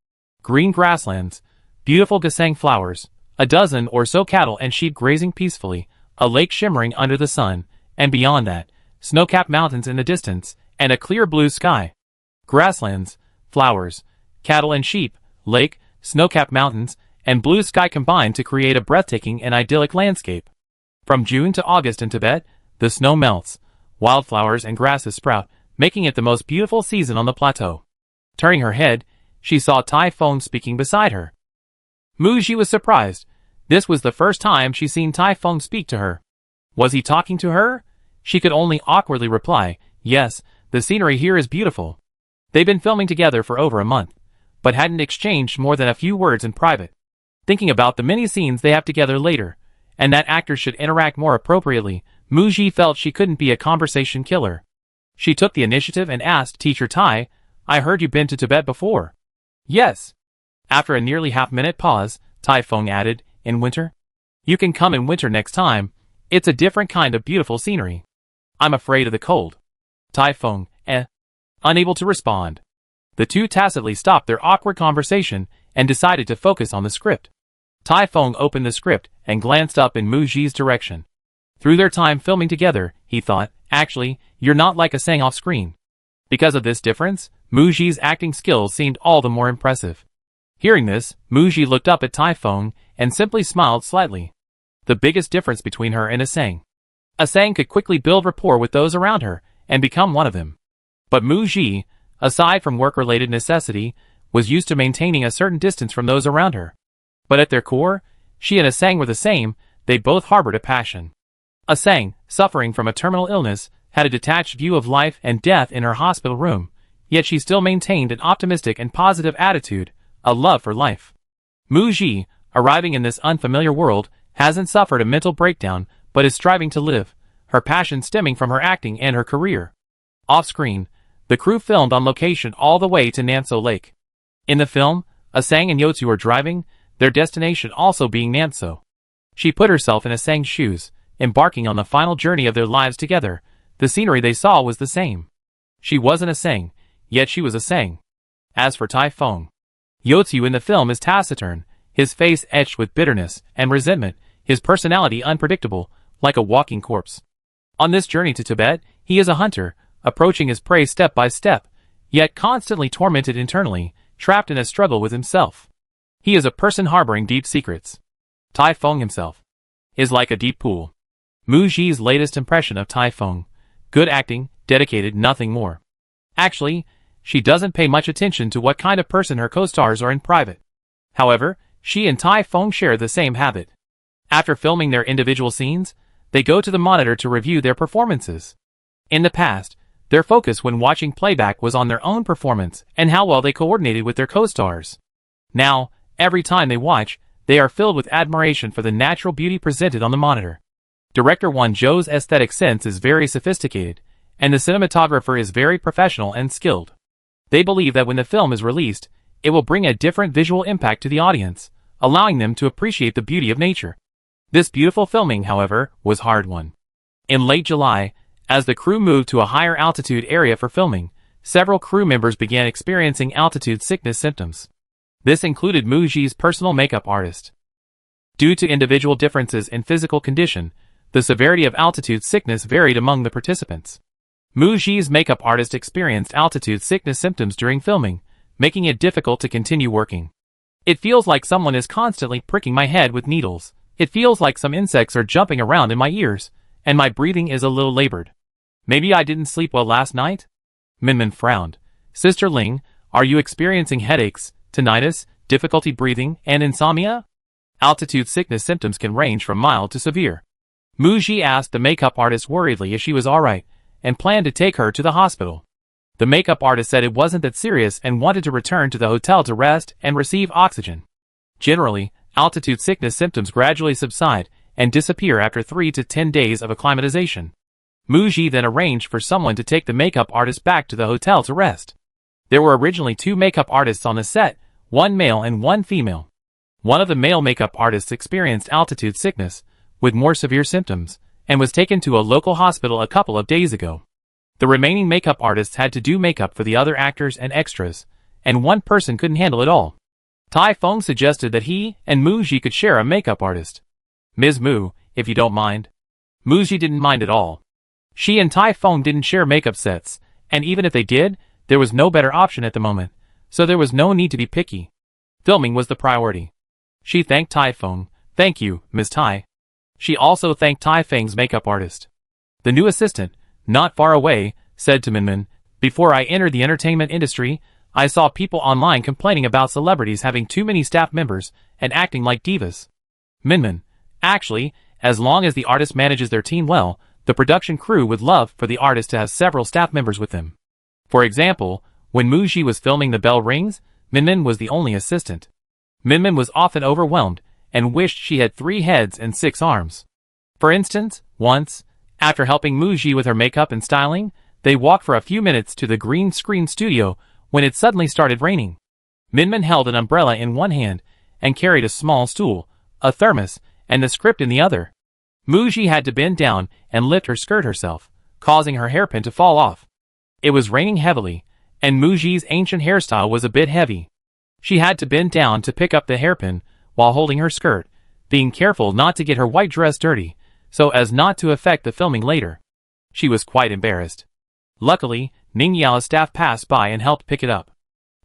Green grasslands, beautiful gasang flowers, a dozen or so cattle and sheep grazing peacefully, a lake shimmering under the sun, and beyond that, snow-capped mountains in the distance, and a clear blue sky. Grasslands, flowers, cattle and sheep, lake, snow-capped mountains, and blue sky combine to create a breathtaking and idyllic landscape. From June to August in Tibet, the snow melts, wildflowers and grasses sprout, making it the most beautiful season on the plateau. Turning her head, she saw Tai Feng speaking beside her. Muji was surprised. This was the first time she'd seen Tai Feng speak to her. Was he talking to her? She could only awkwardly reply, yes, the scenery here is beautiful. They've been filming together for over a month, but hadn't exchanged more than a few words in private. Thinking about the many scenes they have together later, and that actors should interact more appropriately, Muji felt she couldn't be a conversation killer. She took the initiative and asked Teacher Tai, I heard you've been to Tibet before. Yes. After a nearly half-minute pause, Tai Feng added, in winter? You can come in winter next time. It's a different kind of beautiful scenery. I'm afraid of the cold. Tai Feng, unable to respond. The two tacitly stopped their awkward conversation and decided to focus on the script. Tai Feng opened the script and glanced up in Muji's direction. Through their time filming together, he thought, actually, you're not like a Sang off-screen. Because of this difference, Muji's acting skills seemed all the more impressive. Hearing this, Muji looked up at Tai Feng and simply smiled slightly. The biggest difference between her and a Sang could quickly build rapport with those around her and become one of them. But Muji, aside from work-related necessity, was used to maintaining a certain distance from those around her. But at their core, she and a Sang were the same. They both harbored a passion. A Sang, suffering from a terminal illness, had a detached view of life and death in her hospital room, yet she still maintained an optimistic and positive attitude, a love for life. Muji, arriving in this unfamiliar world, hasn't suffered a mental breakdown, but is striving to live, her passion stemming from her acting and her career. Off-screen, the crew filmed on location all the way to Nanso Lake. In the film, a Sang and Yotsu are driving, their destination also being Nanso. She put herself in a Sang's shoes, embarking on the final journey of their lives together. The scenery they saw was the same. She wasn't a Sang, yet she was a Sang. As for Tai Feng, Yotsu in the film is taciturn, his face etched with bitterness and resentment, his personality unpredictable, like a walking corpse. On this journey to Tibet, he is a hunter, approaching his prey step by step, yet constantly tormented internally, trapped in a struggle with himself. He is a person harboring deep secrets. Tai Feng himself is like a deep pool. Muji's latest impression of Tai Feng: good acting, dedicated, nothing more. Actually, she doesn't pay much attention to what kind of person her co-stars are in private. However, she and Tai Feng share the same habit. After filming their individual scenes, they go to the monitor to review their performances. In the past, their focus when watching playback was on their own performance and how well they coordinated with their co-stars. Now, every time they watch, they are filled with admiration for the natural beauty presented on the monitor. Director Won Jo's aesthetic sense is very sophisticated, and the cinematographer is very professional and skilled. They believe that when the film is released, it will bring a different visual impact to the audience, allowing them to appreciate the beauty of nature. This beautiful filming, however, was hard won. In late July, as the crew moved to a higher altitude area for filming, several crew members began experiencing altitude sickness symptoms. This included Muji's personal makeup artist. Due to individual differences in physical condition, the severity of altitude sickness varied among the participants. Muji's makeup artist experienced altitude sickness symptoms during filming, making it difficult to continue working. It feels like someone is constantly pricking my head with needles. It feels like some insects are jumping around in my ears, and my breathing is a little labored. Maybe I didn't sleep well last night? Minmin frowned. Sister Ling, are you experiencing headaches, tinnitus, difficulty breathing, and insomnia? Altitude sickness symptoms can range from mild to severe. Muji asked the makeup artist worriedly if she was alright, and planned to take her to the hospital. The makeup artist said it wasn't that serious and wanted to return to the hotel to rest and receive oxygen. Generally, altitude sickness symptoms gradually subside and disappear after 3 to 10 days of acclimatization. Muji then arranged for someone to take the makeup artist back to the hotel to rest. There were originally 2 makeup artists on the set, 1 male and 1 female. One of the male makeup artists experienced altitude sickness, with more severe symptoms, and was taken to a local hospital a couple of days ago. The remaining makeup artists had to do makeup for the other actors and extras, and one person couldn't handle it all. Tai Feng suggested that he and Muji could share a makeup artist. Ms. Mu, if you don't mind. Muji didn't mind at all. She and Tai Feng didn't share makeup sets, and even if they did, there was no better option at the moment, so there was no need to be picky. Filming was the priority. She thanked Tai Feng. Thank you, Ms. Tai. She also thanked Tai Feng's makeup artist. The new assistant, not far away, said to Minmin, before I entered the entertainment industry, I saw people online complaining about celebrities having too many staff members and acting like divas. Minmin, actually, as long as the artist manages their team well, the production crew would love for the artist to have several staff members with them. For example, when Muji was filming The Bell Rings, Minmin was the only assistant. Minmin was often overwhelmed and wished she had 3 heads and 6 arms. For instance, once, after helping Muji with her makeup and styling, they walked for a few minutes to the green screen studio when it suddenly started raining. Minmin held an umbrella in one hand and carried a small stool, a thermos, and the script in the other. Muji had to bend down and lift her skirt herself, causing her hairpin to fall off. It was raining heavily, and Muji's ancient hairstyle was a bit heavy. She had to bend down to pick up the hairpin while holding her skirt, being careful not to get her white dress dirty, so as not to affect the filming later. She was quite embarrassed. Luckily, Ning Yao's staff passed by and helped pick it up.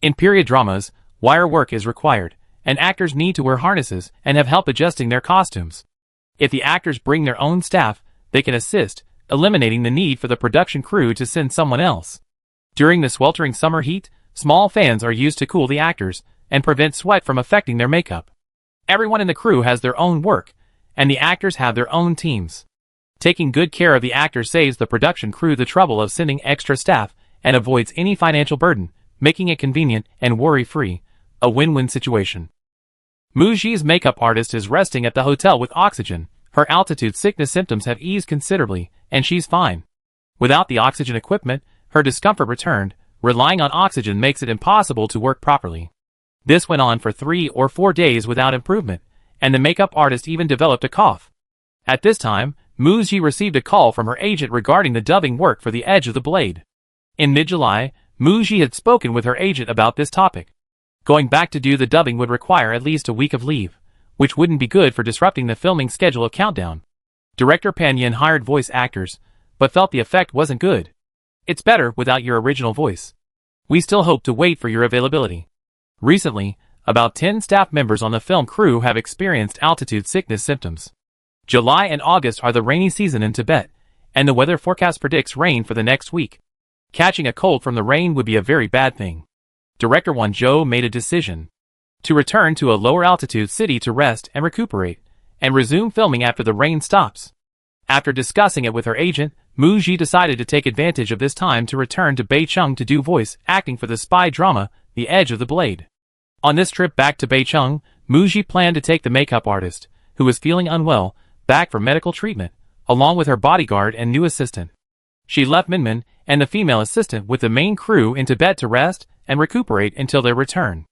In period dramas, wire work is required, and actors need to wear harnesses and have help adjusting their costumes. If the actors bring their own staff, they can assist, eliminating the need for the production crew to send someone else. During the sweltering summer heat, small fans are used to cool the actors and prevent sweat from affecting their makeup. Everyone in the crew has their own work, and the actors have their own teams. Taking good care of the actors saves the production crew the trouble of sending extra staff and avoids any financial burden, making it convenient and worry-free, a win-win situation. Muji's makeup artist is resting at the hotel with oxygen. Her altitude sickness symptoms have eased considerably, and she's fine. Without the oxygen equipment, her discomfort returned. Relying on oxygen makes it impossible to work properly. This went on for 3 or 4 days without improvement, and the makeup artist even developed a cough. At this time, Muji received a call from her agent regarding the dubbing work for The Edge of the Blade. In mid-July, Muji had spoken with her agent about this topic. Going back to do the dubbing would require at least a week of leave, which wouldn't be good for disrupting the filming schedule of Countdown. Director Pan Yin hired voice actors, but felt the effect wasn't good. It's better without your original voice. We still hope to wait for your availability. Recently, about 10 staff members on the film crew have experienced altitude sickness symptoms. July and August are the rainy season in Tibet, and the weather forecast predicts rain for the next week. Catching a cold from the rain would be a very bad thing. Director Won Jo made a decision to return to a lower altitude city to rest and recuperate, and resume filming after the rain stops. After discussing it with her agent, Muji decided to take advantage of this time to return to Beicheng to do voice acting for the spy drama, The Edge of the Blade. On this trip back to Beicheng, Muji planned to take the makeup artist, who was feeling unwell, back for medical treatment, along with her bodyguard and new assistant. She left Minmin and the female assistant with the main crew in Tibet to rest and recuperate until their return.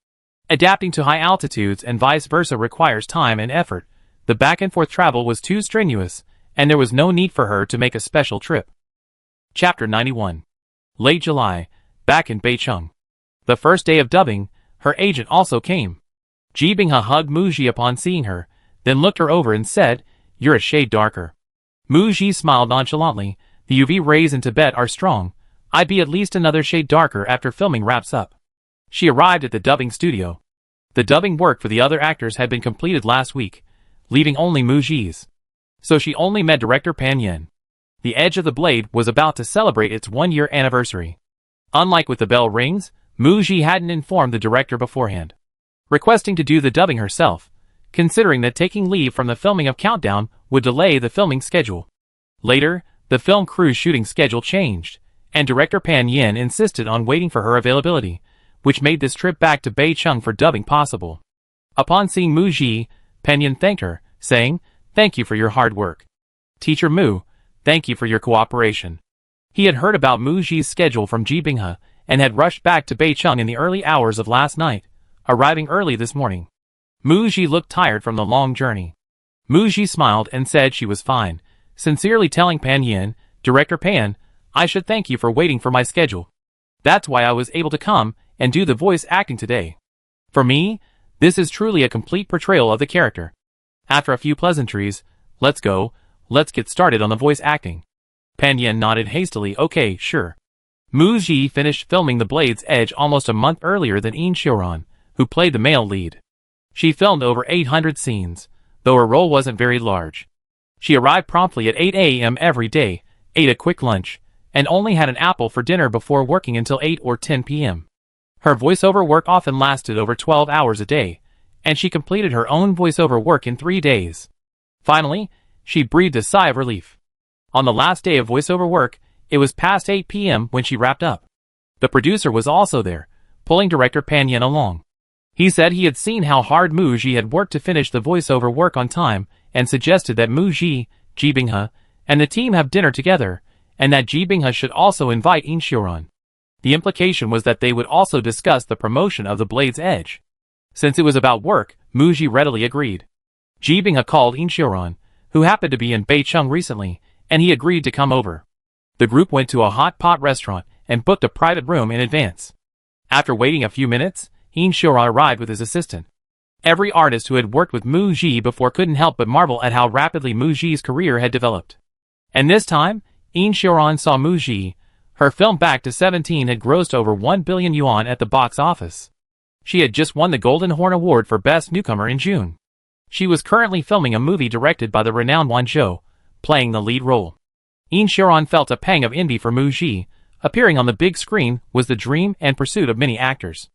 Adapting to high altitudes and vice versa requires time and effort. The back-and-forth travel was too strenuous, and there was no need for her to make a special trip. Chapter 91. Late July, back in Beicheng. The first day of dubbing, her agent also came. Ji Binghe hugged Muji upon seeing her, then looked her over and said, "You're a shade darker." Muji smiled nonchalantly. "The UV rays in Tibet are strong. I'd be at least another shade darker after filming wraps up." She arrived at the dubbing studio. The dubbing work for the other actors had been completed last week, leaving only Muji's. So she only met director Pan Yin. The Edge of the Blade was about to celebrate its one-year anniversary. Unlike with The Bell Rings, Muji hadn't informed the director beforehand, requesting to do the dubbing herself, considering that taking leave from the filming of Countdown would delay the filming schedule. Later, the film crew's shooting schedule changed, and director Pan Yin insisted on waiting for her availability, which made this trip back to Beicheng for dubbing possible. Upon seeing Muji, Pan Yin thanked her, saying, "Thank you for your hard work. Teacher Mu, thank you for your cooperation." He had heard about Muji's schedule from Ji Binghe and had rushed back to Beicheng in the early hours of last night, arriving early this morning. Muji looked tired from the long journey. Muji smiled and said she was fine, sincerely telling Pan Yin, "Director Pan, I should thank you for waiting for my schedule. That's why I was able to come and do the voice acting today. For me, this is truly a complete portrayal of the character." After a few pleasantries, let's get started on the voice acting." Pan Yin nodded hastily. "Okay, sure." Muji finished filming The Blade's Edge almost a month earlier than Yin Xiaoran, who played the male lead. She filmed over 800 scenes, though her role wasn't very large. She arrived promptly at 8 a.m. every day, ate a quick lunch, and only had an apple for dinner before working until 8 or 10 p.m. Her voiceover work often lasted over 12 hours a day, and she completed her own voiceover work in 3 days. Finally, she breathed a sigh of relief. On the last day of voiceover work, it was past 8 p.m. when she wrapped up. The producer was also there, pulling director Pan Yin along. He said he had seen how hard Muji had worked to finish the voiceover work on time and suggested that Muji, Ji Binghe, and the team have dinner together, and that Ji Binghe should also invite Yin Xiaoran. The implication was that they would also discuss the promotion of The Blade's Edge. Since it was about work, Muji readily agreed. Ji Binghe called Yin Xiaoran, who happened to be in Beicheng recently, and he agreed to come over. The group went to a hot pot restaurant and booked a private room in advance. After waiting a few minutes, Yin Xiaoran arrived with his assistant. Every artist who had worked with Muji before couldn't help but marvel at how rapidly Muji's career had developed. And this time, Yin Xiaoran saw Muji. Her film Back to 17 had grossed over 1 billion yuan at the box office. She had just won the Golden Horn Award for Best Newcomer in June. She was currently filming a movie directed by the renowned Wan Zhou, playing the lead role. Yin Xiaoran felt a pang of envy for Muji. Appearing on the big screen was the dream and pursuit of many actors.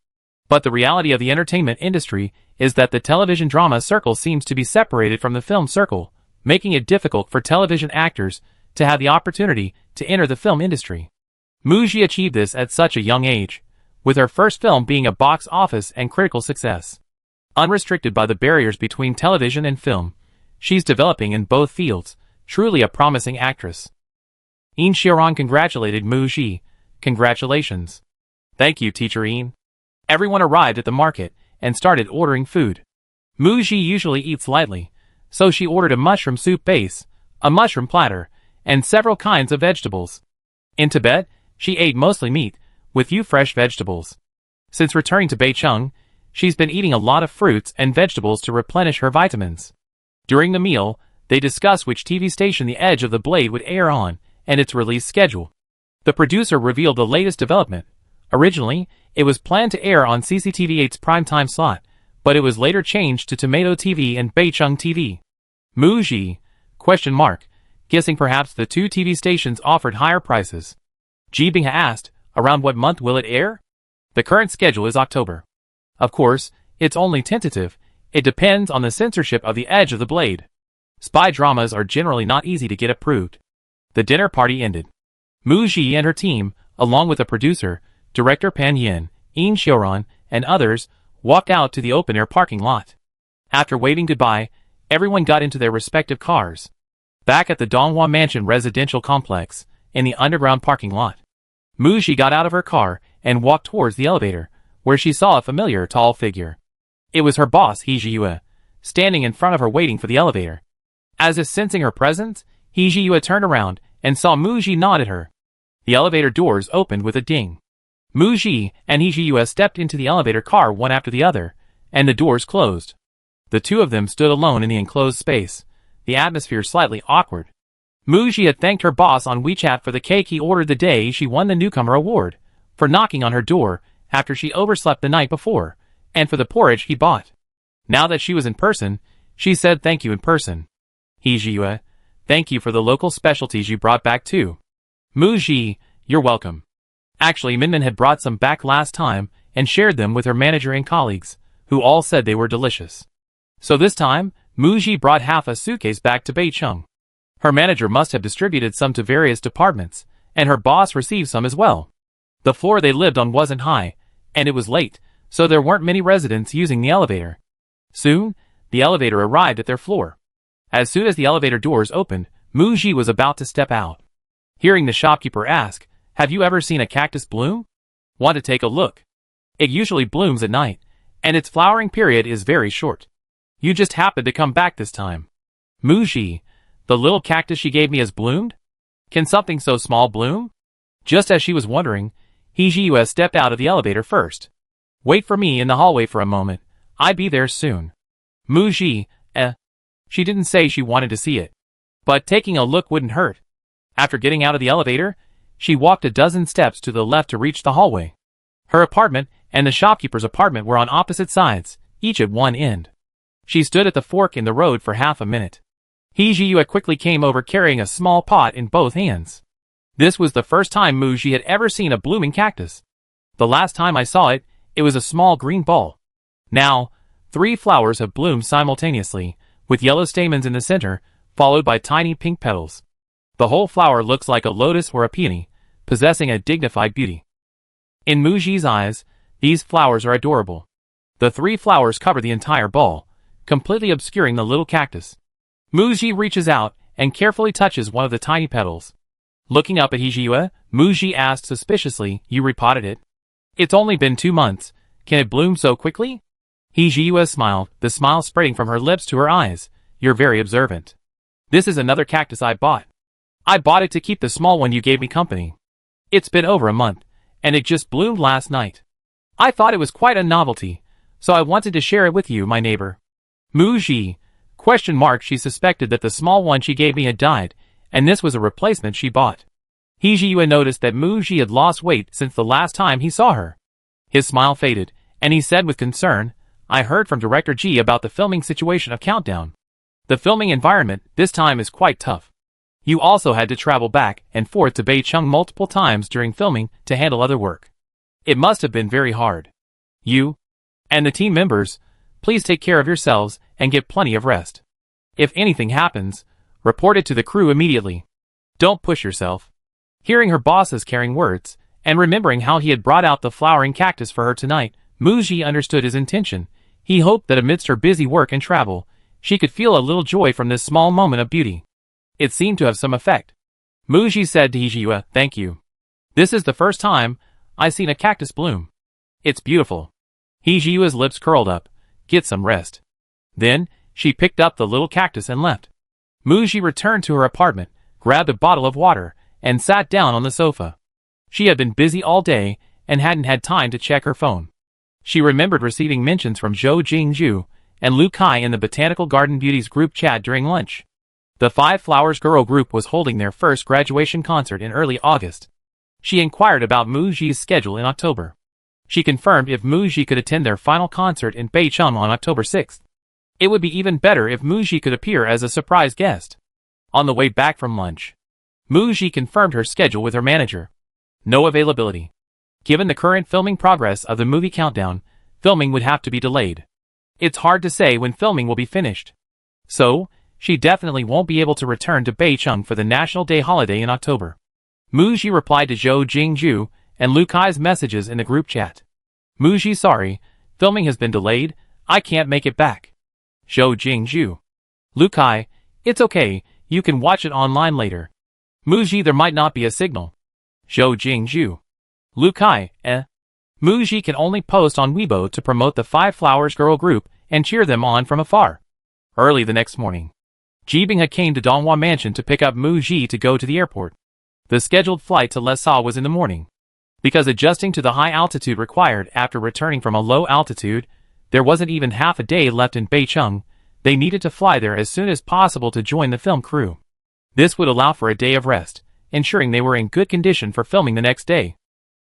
But the reality of the entertainment industry is that the television drama circle seems to be separated from the film circle, making it difficult for television actors to have the opportunity to enter the film industry. Muji achieved this at such a young age, with her first film being a box office and critical success. Unrestricted by the barriers between television and film, she's developing in both fields, truly a promising actress. Yin Xiaoran congratulated Muji. "Congratulations." "Thank you, Teacher Yin." Everyone arrived at the market and started ordering food. Muji usually eats lightly, so she ordered a mushroom soup base, a mushroom platter, and several kinds of vegetables. In Tibet, she ate mostly meat, with few fresh vegetables. Since returning to Beicheng, she's been eating a lot of fruits and vegetables to replenish her vitamins. During the meal, they discussed which TV station The Edge of the Blade would air on, and its release schedule. The producer revealed the latest development. Originally, it was planned to air on CCTV8's primetime slot, but it was later changed to Tomato TV and Beicheng TV. Muji? Guessing perhaps the two TV stations offered higher prices. Ji Binghe asked, "Around what month will it air?" "The current schedule is October. Of course, it's only tentative. It depends on the censorship of The Edge of the Blade. Spy dramas are generally not easy to get approved." The dinner party ended. Muji and her team, along with the producer, director Pan Yin, Yin Xiaoran, and others, walked out to the open-air parking lot. After waving goodbye, everyone got into their respective cars. Back at the Donghua Mansion residential complex, in the underground parking lot, Muji got out of her car and walked towards the elevator, where she saw a familiar tall figure. It was her boss, He Jiyue, standing in front of her waiting for the elevator. As if sensing her presence, He Jiyue turned around and saw Muji nod at her. The elevator doors opened with a ding. Muji and He Jiyue stepped into the elevator car one after the other, and the doors closed. The two of them stood alone in the enclosed space, the atmosphere slightly awkward. Muji had thanked her boss on WeChat for the cake he ordered the day she won the newcomer award, for knocking on her door after she overslept the night before, and for the porridge he bought. Now that she was in person, she said thank you in person. He Jiyue, thank you for the local specialties you brought back too. Muji, you're welcome. Actually, Minmin had brought some back last time and shared them with her manager and colleagues, who all said they were delicious. So this time, Muji brought half a suitcase back to Beicheng. Her manager must have distributed some to various departments, and her boss received some as well. The floor they lived on wasn't high, and it was late, so there weren't many residents using the elevator. Soon, the elevator arrived at their floor. As soon as the elevator doors opened, Muji was about to step out. Hearing the shopkeeper ask, "Have you ever seen a cactus bloom? Want to take a look? It usually blooms at night, and its flowering period is very short. You just happened to come back this time." Muji, the little cactus she gave me has bloomed? Can something so small bloom? Just as she was wondering, He Jiyue stepped out of the elevator first. Wait for me in the hallway for a moment. I'd be there soon. Muji, She didn't say she wanted to see it. But taking a look wouldn't hurt. After getting out of the elevator, she walked a dozen steps to the left to reach the hallway. Her apartment and the shopkeeper's apartment were on opposite sides, each at one end. She stood at the fork in the road for half a minute. He Jiyue quickly came over carrying a small pot in both hands. This was the first time Muji had ever seen a blooming cactus. The last time I saw it, it was a small green ball. Now, 3 flowers have bloomed simultaneously, with yellow stamens in the center, followed by tiny pink petals. The whole flower looks like a lotus or a peony, possessing a dignified beauty. In Muji's eyes, these flowers are adorable. The 3 flowers cover the entire ball, completely obscuring the little cactus. Muji reaches out and carefully touches one of the tiny petals. Looking up at He Jiyue, Muji asked suspiciously, "You repotted it? It's only been 2 months. Can it bloom so quickly?" He Jiyue smiled, the smile spreading from her lips to her eyes. "You're very observant. This is another cactus I bought. I bought it to keep the small one you gave me company. It's been over a month, and it just bloomed last night. I thought it was quite a novelty, so I wanted to share it with you, my neighbor." Muji, ? She suspected that the small one she gave me had died, and this was a replacement she bought. He Jiyue noticed that Muji had lost weight since the last time he saw her. His smile faded, and he said with concern, "I heard from Director G about the filming situation of Countdown. The filming environment this time is quite tough. You also had to travel back and forth to Beicheng multiple times during filming to handle other work. It must have been very hard. You and the team members, please take care of yourselves and get plenty of rest. If anything happens, report it to the crew immediately. Don't push yourself." Hearing her boss's caring words, and remembering how he had brought out the flowering cactus for her tonight, Muji understood his intention. He hoped that amidst her busy work and travel, she could feel a little joy from this small moment of beauty. It seemed to have some effect. Muji said to He Jiyue, "Thank you. This is the first time I've seen a cactus bloom. It's beautiful." He Jiyue's lips curled up. "Get some rest." Then, she picked up the little cactus and left. Muji returned to her apartment, grabbed a bottle of water, and sat down on the sofa. She had been busy all day and hadn't had time to check her phone. She remembered receiving mentions from Zhou Jingju and Lu Kai in the Botanical Garden Beauties group chat during lunch. The 5 Flowers Girl group was holding their first graduation concert in early August. She inquired about Muji's schedule in October. She confirmed if Muji could attend their final concert in Beicheng on October 6th. It would be even better if Muji could appear as a surprise guest. On the way back from lunch, Muji confirmed her schedule with her manager. No availability. Given the current filming progress of the movie Countdown, filming would have to be delayed. It's hard to say when filming will be finished. So, she definitely won't be able to return to Beicheng for the National Day holiday in October. Muji replied to Zhou Jingju and Lu Kai's messages in the group chat. "Muji, sorry, Filming has been delayed, I can't make it back. Zhou Jingzhu. Lu Kai, it's okay, you can watch it online later. Muji, there might not be a signal. Zhou Jingzhu. Lu Kai, Muji can only post on Weibo to promote the Five Flowers girl group and cheer them on from afar. Early the next morning, Ji Binghe came to Donghua Mansion to pick up Muji to go to the airport. The scheduled flight to Lhasa was in the morning. Because adjusting to the high altitude required after returning from a low altitude, there wasn't even half a day left in Beicheng. They needed to fly there as soon as possible to join the film crew. This would allow for a day of rest, ensuring they were in good condition for filming the next day.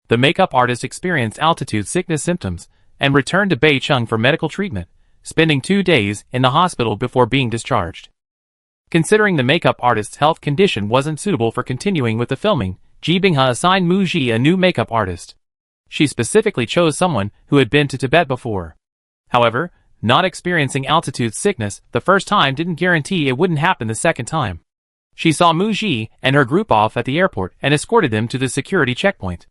The makeup artist experienced altitude sickness symptoms and returned to Beicheng for medical treatment, spending 2 days in the hospital before being discharged. Considering the makeup artist's health condition wasn't suitable for continuing with the filming, Ji Binghe assigned Muji a new makeup artist. She specifically chose someone who had been to Tibet before. However, not experiencing altitude sickness the first time didn't guarantee it wouldn't happen the second time. She saw Muji and her group off at the airport and escorted them to the security checkpoint.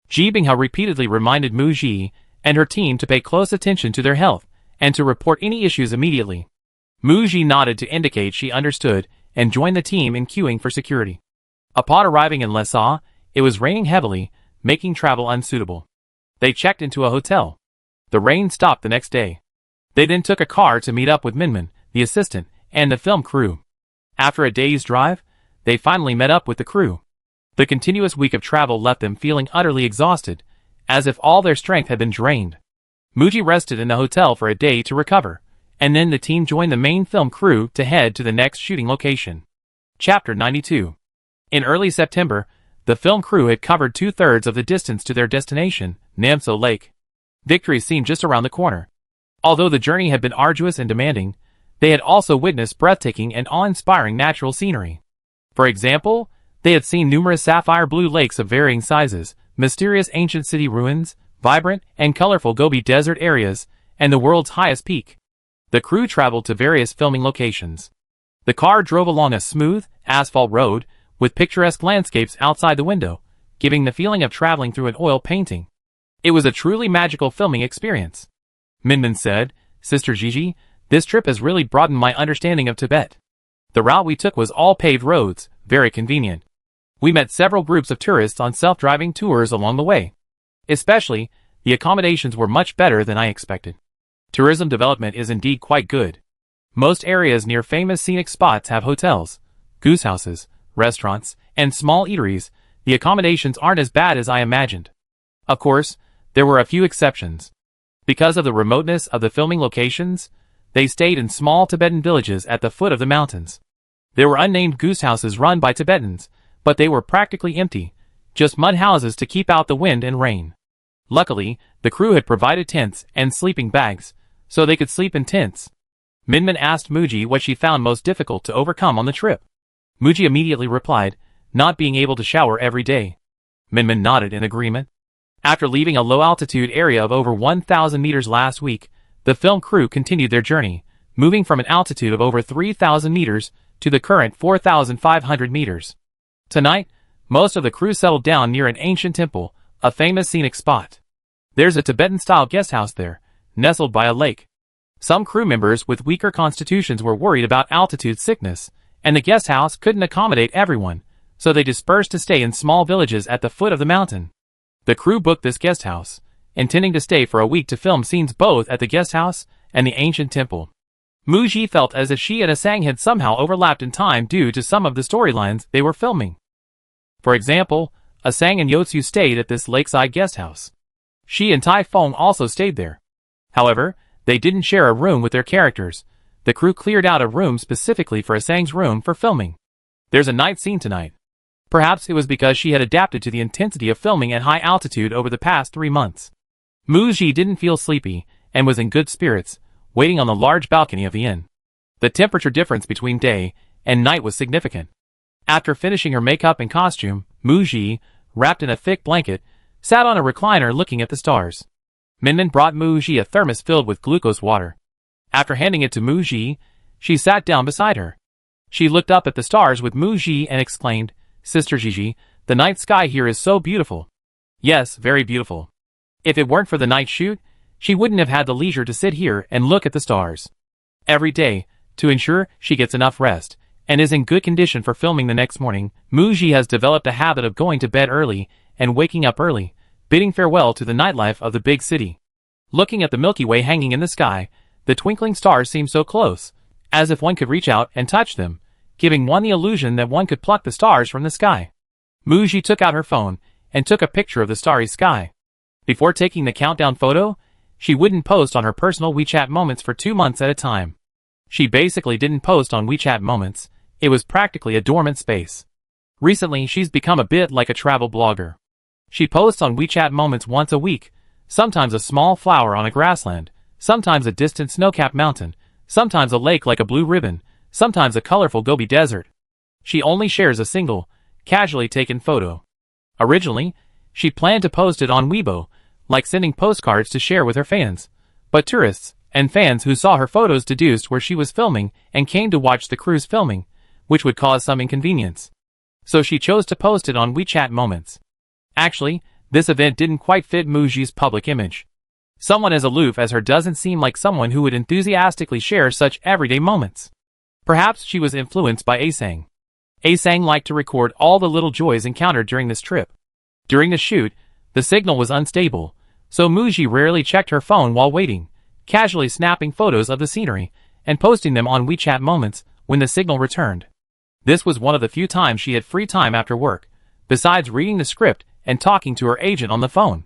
Ji Binghe repeatedly reminded Muji and her team to pay close attention to their health and to report any issues immediately. Muji nodded to indicate she understood and joined the team in queuing for security. Upon arriving in Lhasa, it was raining heavily, making travel unsuitable. They checked into a hotel. The rain stopped the next day. They then took a car to meet up with Minmin, the assistant, and the film crew. After a day's drive, they finally met up with the crew. The continuous week of travel left them feeling utterly exhausted, as if all their strength had been drained. Muji rested in the hotel for a day to recover, and then the team joined the main film crew to head to the next shooting location. Chapter 92. In early September, the film crew had covered 2/3 of the distance to their destination, Namso Lake. Victory seemed just around the corner. Although the journey had been arduous and demanding, they had also witnessed breathtaking and awe-inspiring natural scenery. For example, they had seen numerous sapphire blue lakes of varying sizes, mysterious ancient city ruins, vibrant and colorful Gobi Desert areas, and the world's highest peak. The crew traveled to various filming locations. The car drove along a smooth, asphalt road, with picturesque landscapes outside the window, giving the feeling of traveling through an oil painting. It was a truly magical filming experience. Minmin said, "Sister Gigi, this trip has really broadened my understanding of Tibet. The route we took was all paved roads, very convenient. We met several groups of tourists on self-driving tours along the way. Especially, the accommodations were much better than I expected. Tourism development is indeed quite good. Most areas near famous scenic spots have hotels, goose houses, restaurants, and small eateries. The accommodations aren't as bad as I imagined. Of course, there were a few exceptions. Because of the remoteness of the filming locations, they stayed in small Tibetan villages at the foot of the mountains. There were unnamed goose houses run by Tibetans, but they were practically empty, just mud houses to keep out the wind and rain. Luckily, the crew had provided tents and sleeping bags, so they could sleep in tents. Minmin asked Muji what she found most difficult to overcome on the trip. Muji immediately replied, not being able to shower every day. Minmin nodded in agreement. After leaving a low-altitude area of over 1,000 meters last week, the film crew continued their journey, moving from an altitude of over 3,000 meters to the current 4,500 meters. Tonight, most of the crew settled down near an ancient temple, a famous scenic spot. There's a Tibetan-style guest house there, nestled by a lake. Some crew members with weaker constitutions were worried about altitude sickness, and the guest house couldn't accommodate everyone, so they dispersed to stay in small villages at the foot of the mountain. The crew booked this guest house, intending to stay for a week to film scenes both at the guest house and the ancient temple. Muji felt as if she and Asang had somehow overlapped in time due to some of the storylines they were filming. For example, Asang and Yotsu stayed at this lakeside guest house. She and Tai Feng also stayed there. However, they didn't share a room with their characters. The crew cleared out a room specifically for Asang's room for filming. There's a night scene tonight. Perhaps it was because she had adapted to the intensity of filming at high altitude over the past 3 months. Muji didn't feel sleepy and was in good spirits, waiting on the large balcony of the inn. The temperature difference between day and night was significant. After finishing her makeup and costume, Muji, wrapped in a thick blanket, sat on a recliner looking at the stars. Minmin brought Muji a thermos filled with glucose water. After handing it to Muji, she sat down beside her. She looked up at the stars with Muji and exclaimed, "Sister Gigi, the night sky here is so beautiful." "Yes, very beautiful. If it weren't for the night shoot, she wouldn't have had the leisure to sit here and look at the stars every day. To ensure she gets enough rest and is in good condition for filming the next morning, Muji has developed a habit of going to bed early and waking up early, bidding farewell to the nightlife of the big city. Looking at the Milky Way hanging in the sky, the twinkling stars seem so close, as if one could reach out and touch them, giving one the illusion that one could pluck the stars from the sky. Muji took out her phone and took a picture of the starry sky. Before taking the countdown photo, she wouldn't post on her personal WeChat moments for 2 months at a time. She basically didn't post on WeChat moments. It was practically a dormant space. Recently, she's become a bit like a travel blogger. She posts on WeChat moments once a week, sometimes a small flower on a grassland, sometimes a distant snow-capped mountain, sometimes a lake like a blue ribbon, sometimes a colorful Gobi desert. She only shares a single, casually taken photo. Originally, she planned to post it on Weibo, like sending postcards to share with her fans, but tourists and fans who saw her photos deduced where she was filming and came to watch the cruise filming, which would cause some inconvenience. So she chose to post it on WeChat moments. Actually, this event didn't quite fit Muji's public image. Someone as aloof as her doesn't seem like someone who would enthusiastically share such everyday moments. Perhaps she was influenced by Asang. Asang liked to record all the little joys encountered during this trip. During the shoot, the signal was unstable, so Muji rarely checked her phone while waiting, casually snapping photos of the scenery and posting them on WeChat moments when the signal returned. This was one of the few times she had free time after work, besides reading the script and talking to her agent on the phone.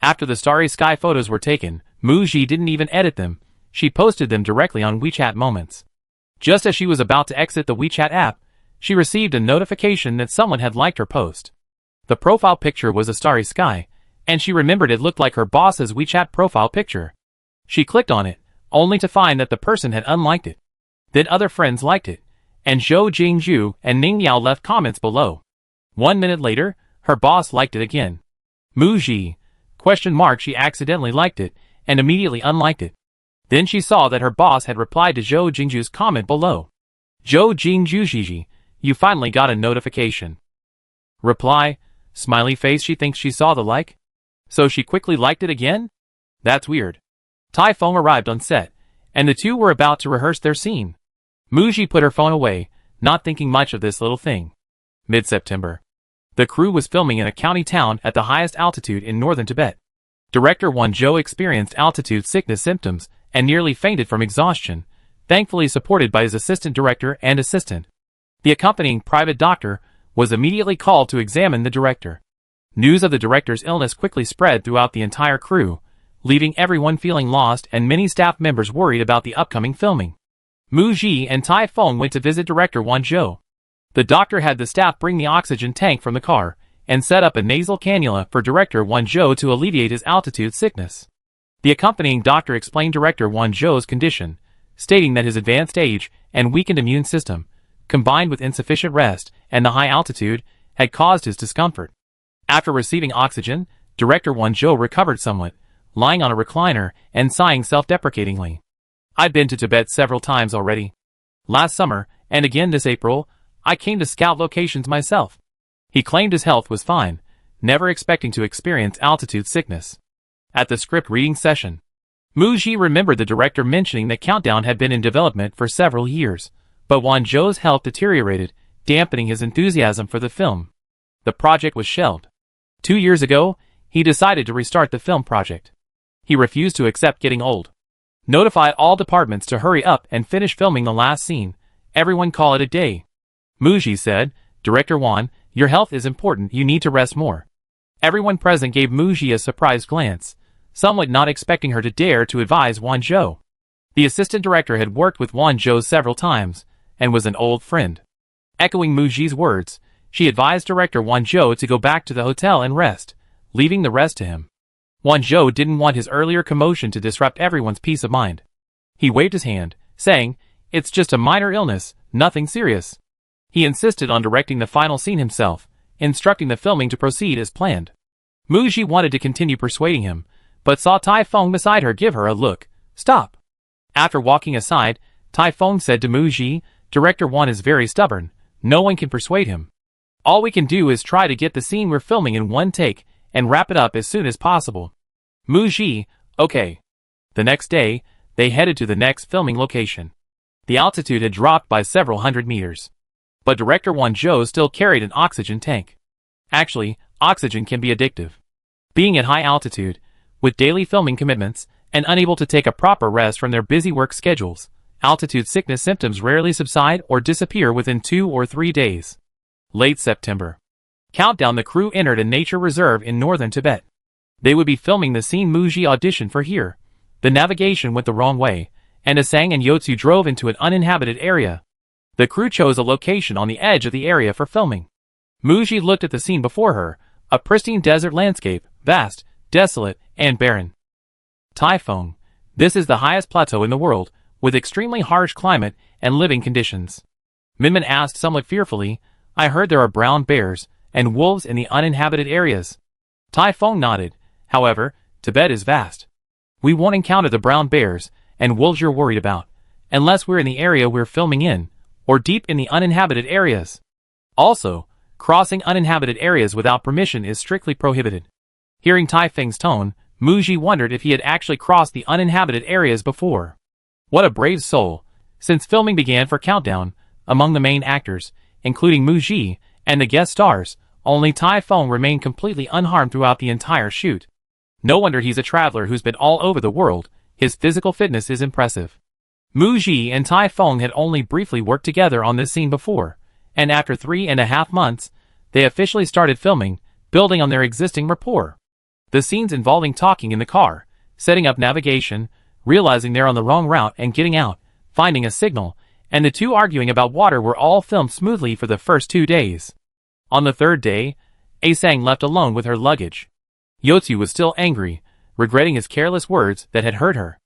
After the starry sky photos were taken, Muji didn't even edit them. She posted them directly on WeChat moments. Just as she was about to exit the WeChat app, she received a notification that someone had liked her post. The profile picture was a starry sky, and she remembered it looked like her boss's WeChat profile picture. She clicked on it, only to find that the person had unliked it. Then other friends liked it, and Zhou Jingzhu and Ning Yao left comments below. 1 minute later, her boss liked it again. Muji, ? She accidentally liked it, and immediately unliked it. Then she saw that her boss had replied to Zhou Jingzhu's comment below. Zhou Jingzhu, you finally got a notification. Reply, smiley face. She thinks she saw the like? So she quickly liked it again? That's weird. Typhoon arrived on set, and the two were about to rehearse their scene. Muji put her phone away, not thinking much of this little thing. Mid-September. The crew was filming in a county town at the highest altitude in northern Tibet. Director Won Zhou experienced altitude sickness symptoms and nearly fainted from exhaustion, thankfully supported by his assistant director and assistant. The accompanying private doctor was immediately called to examine the director. News of the director's illness quickly spread throughout the entire crew, leaving everyone feeling lost and many staff members worried about the upcoming filming. Muji and Typhoon went to visit director Won Zhou. The doctor had the staff bring the oxygen tank from the car and set up a nasal cannula for director Won Zhou to alleviate his altitude sickness. The accompanying doctor explained director Won Zhou's condition, stating that his advanced age and weakened immune system, combined with insufficient rest and the high altitude, had caused his discomfort. After receiving oxygen, director Won Zhou recovered somewhat, lying on a recliner and sighing self-deprecatingly. I've been to Tibet several times already. Last summer, and again this April, I came to scout locations myself. He claimed his health was fine, never expecting to experience altitude sickness. At the script reading session, Muji remembered the director mentioning that Countdown had been in development for several years, but Won Zhou's health deteriorated, dampening his enthusiasm for the film. The project was shelved. 2 years ago, he decided to restart the film project. He refused to accept getting old. Notify all departments to hurry up and finish filming the last scene. Everyone call it a day. Muji said, Director Won, your health is important, you need to rest more. Everyone present gave Muji a surprised glance, somewhat not expecting her to dare to advise Won Zhou. The assistant director had worked with Won Zhou several times, and was an old friend. Echoing Muji's words, she advised director Won Zhou to go back to the hotel and rest, leaving the rest to him. Won Zhou didn't want his earlier commotion to disrupt everyone's peace of mind. He waved his hand, saying, it's just a minor illness, nothing serious. He insisted on directing the final scene himself, instructing the filming to proceed as planned. Muji wanted to continue persuading him, but saw Typhoon beside her give her a look. Stop. After walking aside, Typhoon said to Muji, Director Won is very stubborn, no one can persuade him. All we can do is try to get the scene we're filming in one take, and wrap it up as soon as possible. Muji, okay. The next day, they headed to the next filming location. The altitude had dropped by several hundred meters. But Director Won-jo still carried an oxygen tank. Actually, oxygen can be addictive. Being at high altitude, with daily filming commitments, and unable to take a proper rest from their busy work schedules, altitude sickness symptoms rarely subside or disappear within 2 or 3 days. Late September. Countdown. The crew entered a nature reserve in northern Tibet. They would be filming the scene Muji auditioned for here. The navigation went the wrong way, and Asang and Yotsu drove into an uninhabited area. The crew chose a location on the edge of the area for filming. Muji looked at the scene before her, a pristine desert landscape, vast, desolate, and barren. Typhoon. This is the highest plateau in the world, with extremely harsh climate and living conditions. Minmin asked somewhat fearfully, I heard there are brown bears and wolves in the uninhabited areas. Typhoon nodded. However, Tibet is vast. We won't encounter the brown bears and wolves you're worried about, unless we're in the area we're filming in, or deep in the uninhabited areas. Also, crossing uninhabited areas without permission is strictly prohibited. Hearing Typhoon's tone, Muji wondered if he had actually crossed the uninhabited areas before. What a brave soul! Since filming began for Countdown, among the main actors, including Muji, and the guest stars, only Typhoon remained completely unharmed throughout the entire shoot. No wonder he's a traveler who's been all over the world. His physical fitness is impressive. Muji and Typhoon had only briefly worked together on this scene before, and after 3.5 months, they officially started filming, building on their existing rapport. The scenes involving talking in the car, setting up navigation, realizing they're on the wrong route and getting out, finding a signal, and the two arguing about water were all filmed smoothly for the first 2 days. On the third day, Asang left alone with her luggage. Yotsu was still angry, regretting his careless words that had hurt her.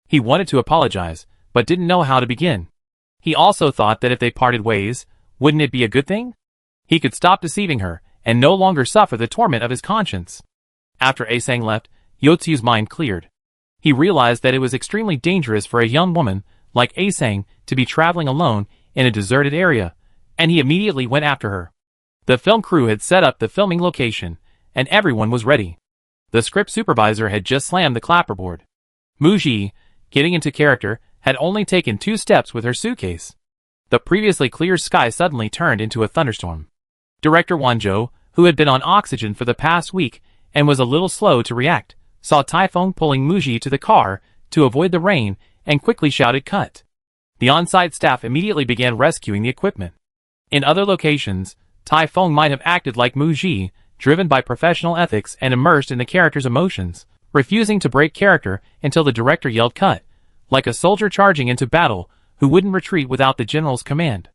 He wanted to apologize, but didn't know how to begin. He also thought that if they parted ways, wouldn't it be a good thing? He could stop deceiving her, and no longer suffer the torment of his conscience. After Asang left, Yotsu's mind cleared. He realized that it was extremely dangerous for a young woman like Asang to be traveling alone in a deserted area, and he immediately went after her. The film crew had set up the filming location, and everyone was ready. The script supervisor had just slammed the clapperboard. Muji, getting into character, had only taken 2 steps with her suitcase. The previously clear sky suddenly turned into a thunderstorm. Director Won-jo, who had been on oxygen for the past week and was a little slow to react, saw Typhoon pulling Muji to the car to avoid the rain and quickly shouted cut. The on-site staff immediately began rescuing the equipment. In other locations, Typhoon might have acted like Muji, driven by professional ethics and immersed in the character's emotions, refusing to break character until the director yelled cut, like a soldier charging into battle who wouldn't retreat without the general's command.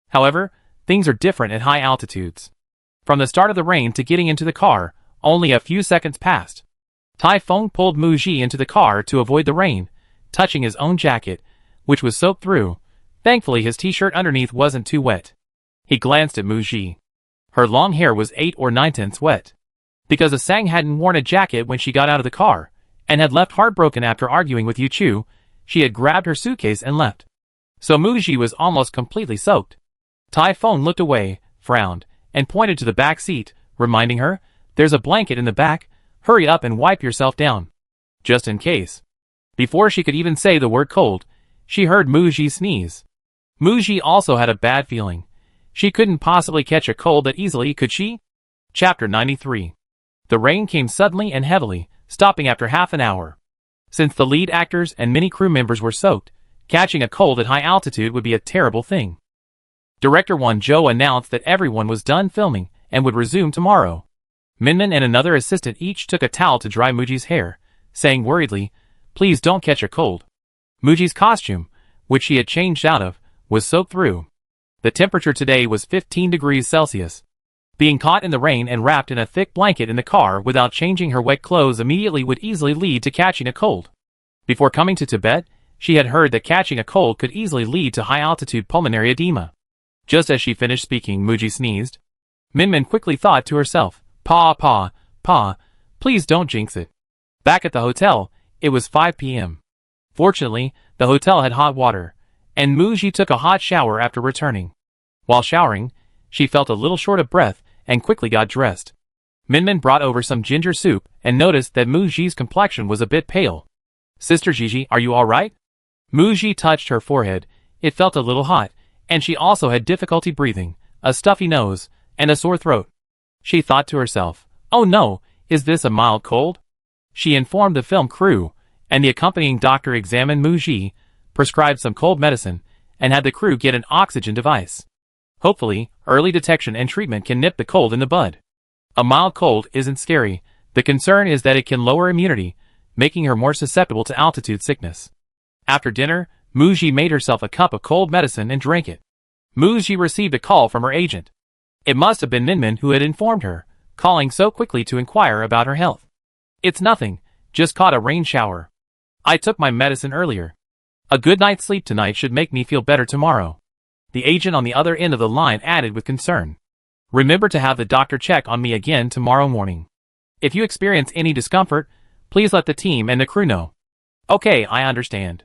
However, things are different at high altitudes. From the start of the rain to getting into the car, only a few seconds passed. Typhoon pulled Muji into the car to avoid the rain, touching his own jacket, which was soaked through. Thankfully his t-shirt underneath wasn't too wet. He glanced at Muji. Her long hair was 8 or 9/10 wet. Because Asang hadn't worn a jacket when she got out of the car, and had left heartbroken after arguing with Yuchu, she had grabbed her suitcase and left. So Muji was almost completely soaked. Typhoon looked away, frowned, and pointed to the back seat, reminding her, there's a blanket in the back, hurry up and wipe yourself down. Just in case. Before she could even say the word cold, she heard Muji sneeze. Muji also had a bad feeling. She couldn't possibly catch a cold that easily, could she? Chapter 93. The rain came suddenly and heavily, stopping after half an hour. Since the lead actors and many crew members were soaked, catching a cold at high altitude would be a terrible thing. Director Won-jo announced that everyone was done filming and would resume tomorrow. Minmin and another assistant each took a towel to dry Muji's hair, saying worriedly, please don't catch a cold. Muji's costume, which she had changed out of, was soaked through. The temperature today was 15 degrees Celsius. Being caught in the rain and wrapped in a thick blanket in the car without changing her wet clothes immediately would easily lead to catching a cold. Before coming to Tibet, she had heard that catching a cold could easily lead to high-altitude pulmonary edema. Just as she finished speaking, Muji sneezed. Minmin quickly thought to herself, Pa, please don't jinx it. Back at the hotel, it was 5 p.m. Fortunately, the hotel had hot water, and Muji took a hot shower after returning. While showering, she felt a little short of breath and quickly got dressed. Minmin brought over some ginger soup and noticed that Muji's complexion was a bit pale. Sister Gigi, are you alright? Muji touched her forehead. It felt a little hot, and she also had difficulty breathing, a stuffy nose, and a sore throat. She thought to herself, oh no, is this a mild cold? She informed the film crew, and the accompanying doctor examined Muji, prescribed some cold medicine, and had the crew get an oxygen device. Hopefully, early detection and treatment can nip the cold in the bud. A mild cold isn't scary. The concern is that it can lower immunity, making her more susceptible to altitude sickness. After dinner, Muji made herself a cup of cold medicine and drank it. Muji received a call from her agent. It must have been Minmin who had informed her, calling so quickly to inquire about her health. It's nothing, just caught a rain shower. I took my medicine earlier. A good night's sleep tonight should make me feel better tomorrow. The agent on the other end of the line added with concern. Remember to have the doctor check on me again tomorrow morning. If you experience any discomfort, please let the team and the crew know. Okay, I understand.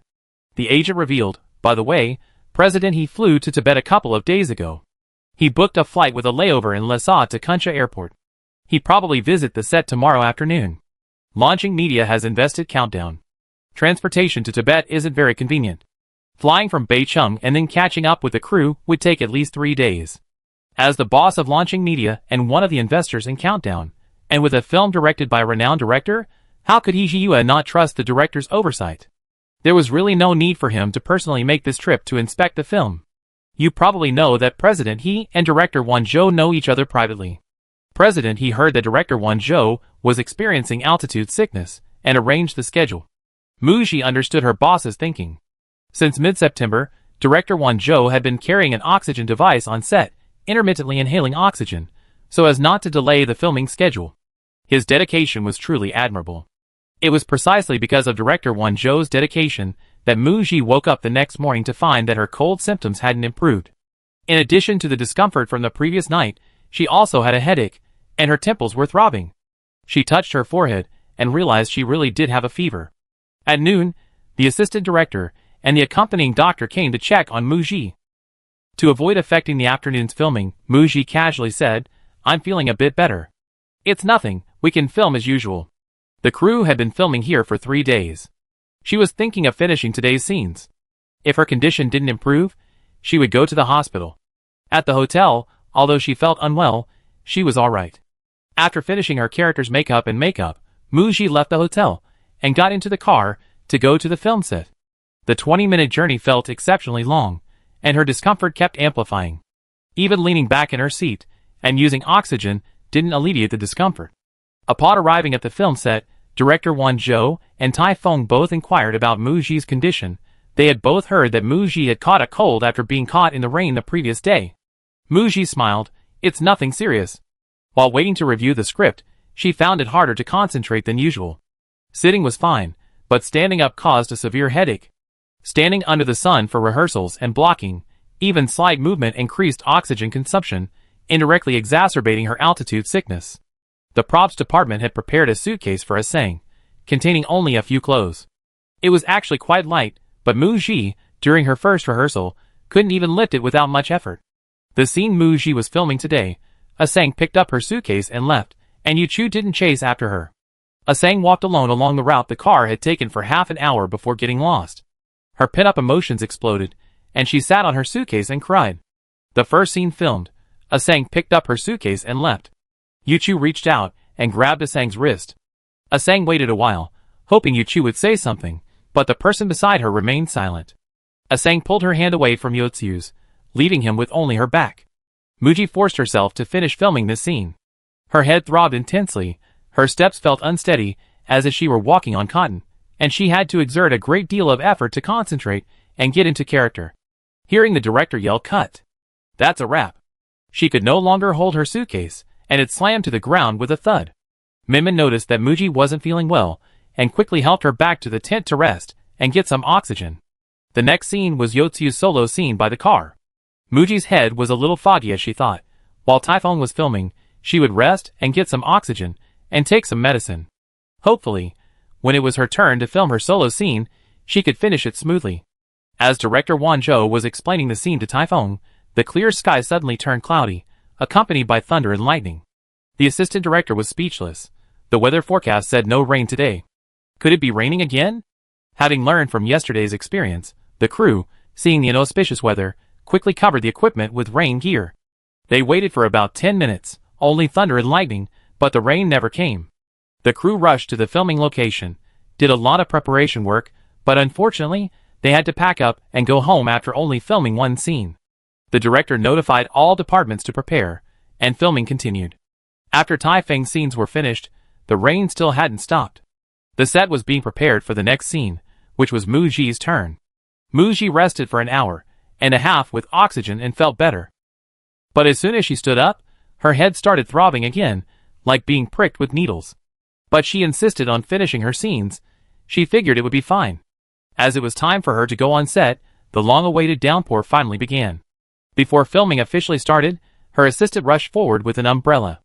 The agent revealed, by the way, President he flew to Tibet a couple of days ago. He booked a flight with a layover in Lhasa to Kunsha Airport. He probably visit the set tomorrow afternoon. Launching Media has invested countdown. Transportation to Tibet isn't very convenient. Flying from Beicheng and then catching up with the crew would take at least 3 days. As the boss of Launching Media and one of the investors in Countdown, and with a film directed by a renowned director, how could He Jiyue not trust the director's oversight? There was really no need for him to personally make this trip to inspect the film. You probably know that President He and Director Wan Zhou know each other privately. President He heard that Director Wan Zhou was experiencing altitude sickness, and arranged the schedule. Muji understood her boss's thinking. Since mid-September, Director Wan Zhou had been carrying an oxygen device on set, intermittently inhaling oxygen, so as not to delay the filming schedule. His dedication was truly admirable. It was precisely because of Director Wan Zhou's dedication that Muji woke up the next morning to find that her cold symptoms hadn't improved. In addition to the discomfort from the previous night, she also had a headache, and her temples were throbbing. She touched her forehead and realized she really did have a fever. At noon, the assistant director and the accompanying doctor came to check on Muji. To avoid affecting the afternoon's filming, Muji casually said, I'm feeling a bit better. It's nothing, we can film as usual. The crew had been filming here for 3 days. She was thinking of finishing today's scenes. If her condition didn't improve, she would go to the hospital. At the hotel, although she felt unwell, she was alright. After finishing her character's makeup, Muji left the hotel and got into the car to go to the film set. The 20-minute journey felt exceptionally long, and her discomfort kept amplifying. Even leaning back in her seat and using oxygen didn't alleviate the discomfort. Upon arriving at the film set, Director Wan Zhou and Tai Feng both inquired about Muji's condition. They had both heard that Muji had caught a cold after being caught in the rain the previous day. Muji smiled, it's nothing serious. While waiting to review the script, she found it harder to concentrate than usual. Sitting was fine, but standing up caused a severe headache. Standing under the sun for rehearsals and blocking, even slight movement increased oxygen consumption, indirectly exacerbating her altitude sickness. The props department had prepared a suitcase for Asang, containing only a few clothes. It was actually quite light, but Muji, during her first rehearsal, couldn't even lift it without much effort. The scene Muji was filming today, Asang picked up her suitcase and left, and Yuchu didn't chase after her. Asang walked alone along the route the car had taken for half an hour before getting lost. Her pent-up emotions exploded, and she sat on her suitcase and cried. The first scene filmed, Asang picked up her suitcase and left. Yuchu reached out and grabbed Asang's wrist. Asang waited a while, hoping Yuchu would say something, but the person beside her remained silent. Asang pulled her hand away from Yuchu's, leaving him with only her back. Muji forced herself to finish filming this scene. Her head throbbed intensely, her steps felt unsteady, as if she were walking on cotton, and she had to exert a great deal of effort to concentrate and get into character. Hearing the director yell cut. That's a wrap. She could no longer hold her suitcase, and it slammed to the ground with a thud. Minmin noticed that Muji wasn't feeling well, and quickly helped her back to the tent to rest and get some oxygen. The next scene was Yotsu's solo scene by the car. Muji's head was a little foggy as she thought. While Typhon was filming, she would rest and get some oxygen, and take some medicine. Hopefully, when it was her turn to film her solo scene, she could finish it smoothly. As director Wan Zhou was explaining the scene to Typhon, the clear sky suddenly turned cloudy, accompanied by thunder and lightning. The assistant director was speechless. The weather forecast said no rain today. Could it be raining again? Having learned from yesterday's experience, the crew, seeing the inauspicious weather, quickly covered the equipment with rain gear. They waited for about 10 minutes, only thunder and lightning, but the rain never came. The crew rushed to the filming location, did a lot of preparation work, but unfortunately, they had to pack up and go home after only filming one scene. The director notified all departments to prepare, and filming continued. After Tai Feng's scenes were finished, the rain still hadn't stopped. The set was being prepared for the next scene, which was Mu Ji's turn. Mu Ji rested for an hour and a half with oxygen and felt better. But as soon as she stood up, her head started throbbing again, like being pricked with needles. But she insisted on finishing her scenes. She figured it would be fine. As it was time for her to go on set, the long-awaited downpour finally began. Before filming officially started, her assistant rushed forward with an umbrella.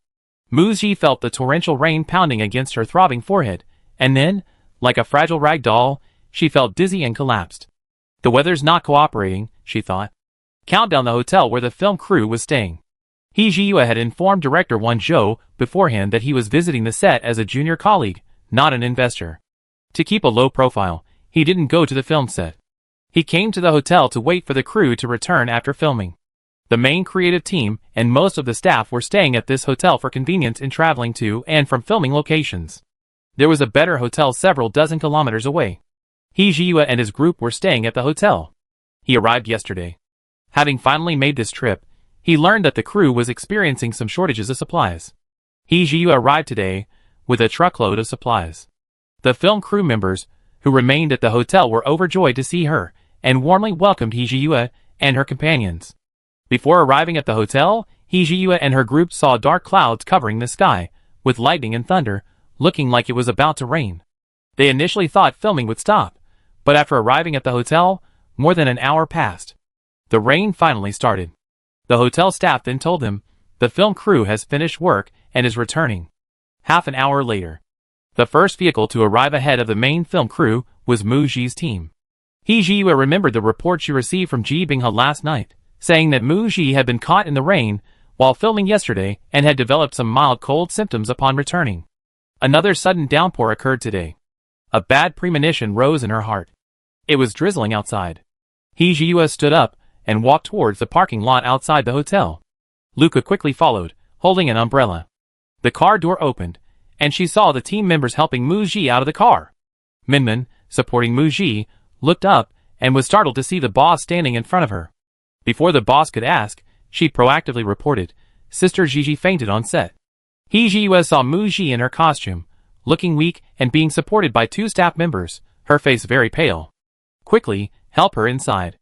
Mu Ji felt the torrential rain pounding against her throbbing forehead, and then, like a fragile rag doll, she felt dizzy and collapsed. The weather's not cooperating, she thought. Countdown the hotel where the film crew was staying. He Jiyue had informed director Won Zhou beforehand that he was visiting the set as a junior colleague, not an investor. To keep a low profile, he didn't go to the film set. He came to the hotel to wait for the crew to return after filming. The main creative team and most of the staff were staying at this hotel for convenience in traveling to and from filming locations. There was a better hotel several dozen kilometers away. He Jiyue and his group were staying at the hotel. He arrived yesterday. Having finally made this trip, he learned that the crew was experiencing some shortages of supplies. He Jiyue arrived today with a truckload of supplies. The film crew members, who remained at the hotel, were overjoyed to see her and warmly welcomed He Jiyue and her companions. Before arriving at the hotel, He Jiyue and her group saw dark clouds covering the sky, with lightning and thunder, looking like it was about to rain. They initially thought filming would stop, but after arriving at the hotel, more than an hour passed. The rain finally started. The hotel staff then told them, the film crew has finished work and is returning. Half an hour later, the first vehicle to arrive ahead of the main film crew was Mu Ji's team. He Jiyue remembered the report she received from Ji Binghe last night, saying that Mu Ji had been caught in the rain while filming yesterday and had developed some mild cold symptoms upon returning. Another sudden downpour occurred today. A bad premonition rose in her heart. It was drizzling outside. He Jiyue stood up and walked towards the parking lot outside the hotel. Luca quickly followed, holding an umbrella. The car door opened, and she saw the team members helping Mu Ji out of the car. Minmin, supporting Mu Ji, looked up and was startled to see the boss standing in front of her. Before the boss could ask, she proactively reported, Sister Gigi fainted on set. He Jiyue saw Mu Ji in her costume, looking weak and being supported by two staff members, her face very pale. Quickly, help her inside.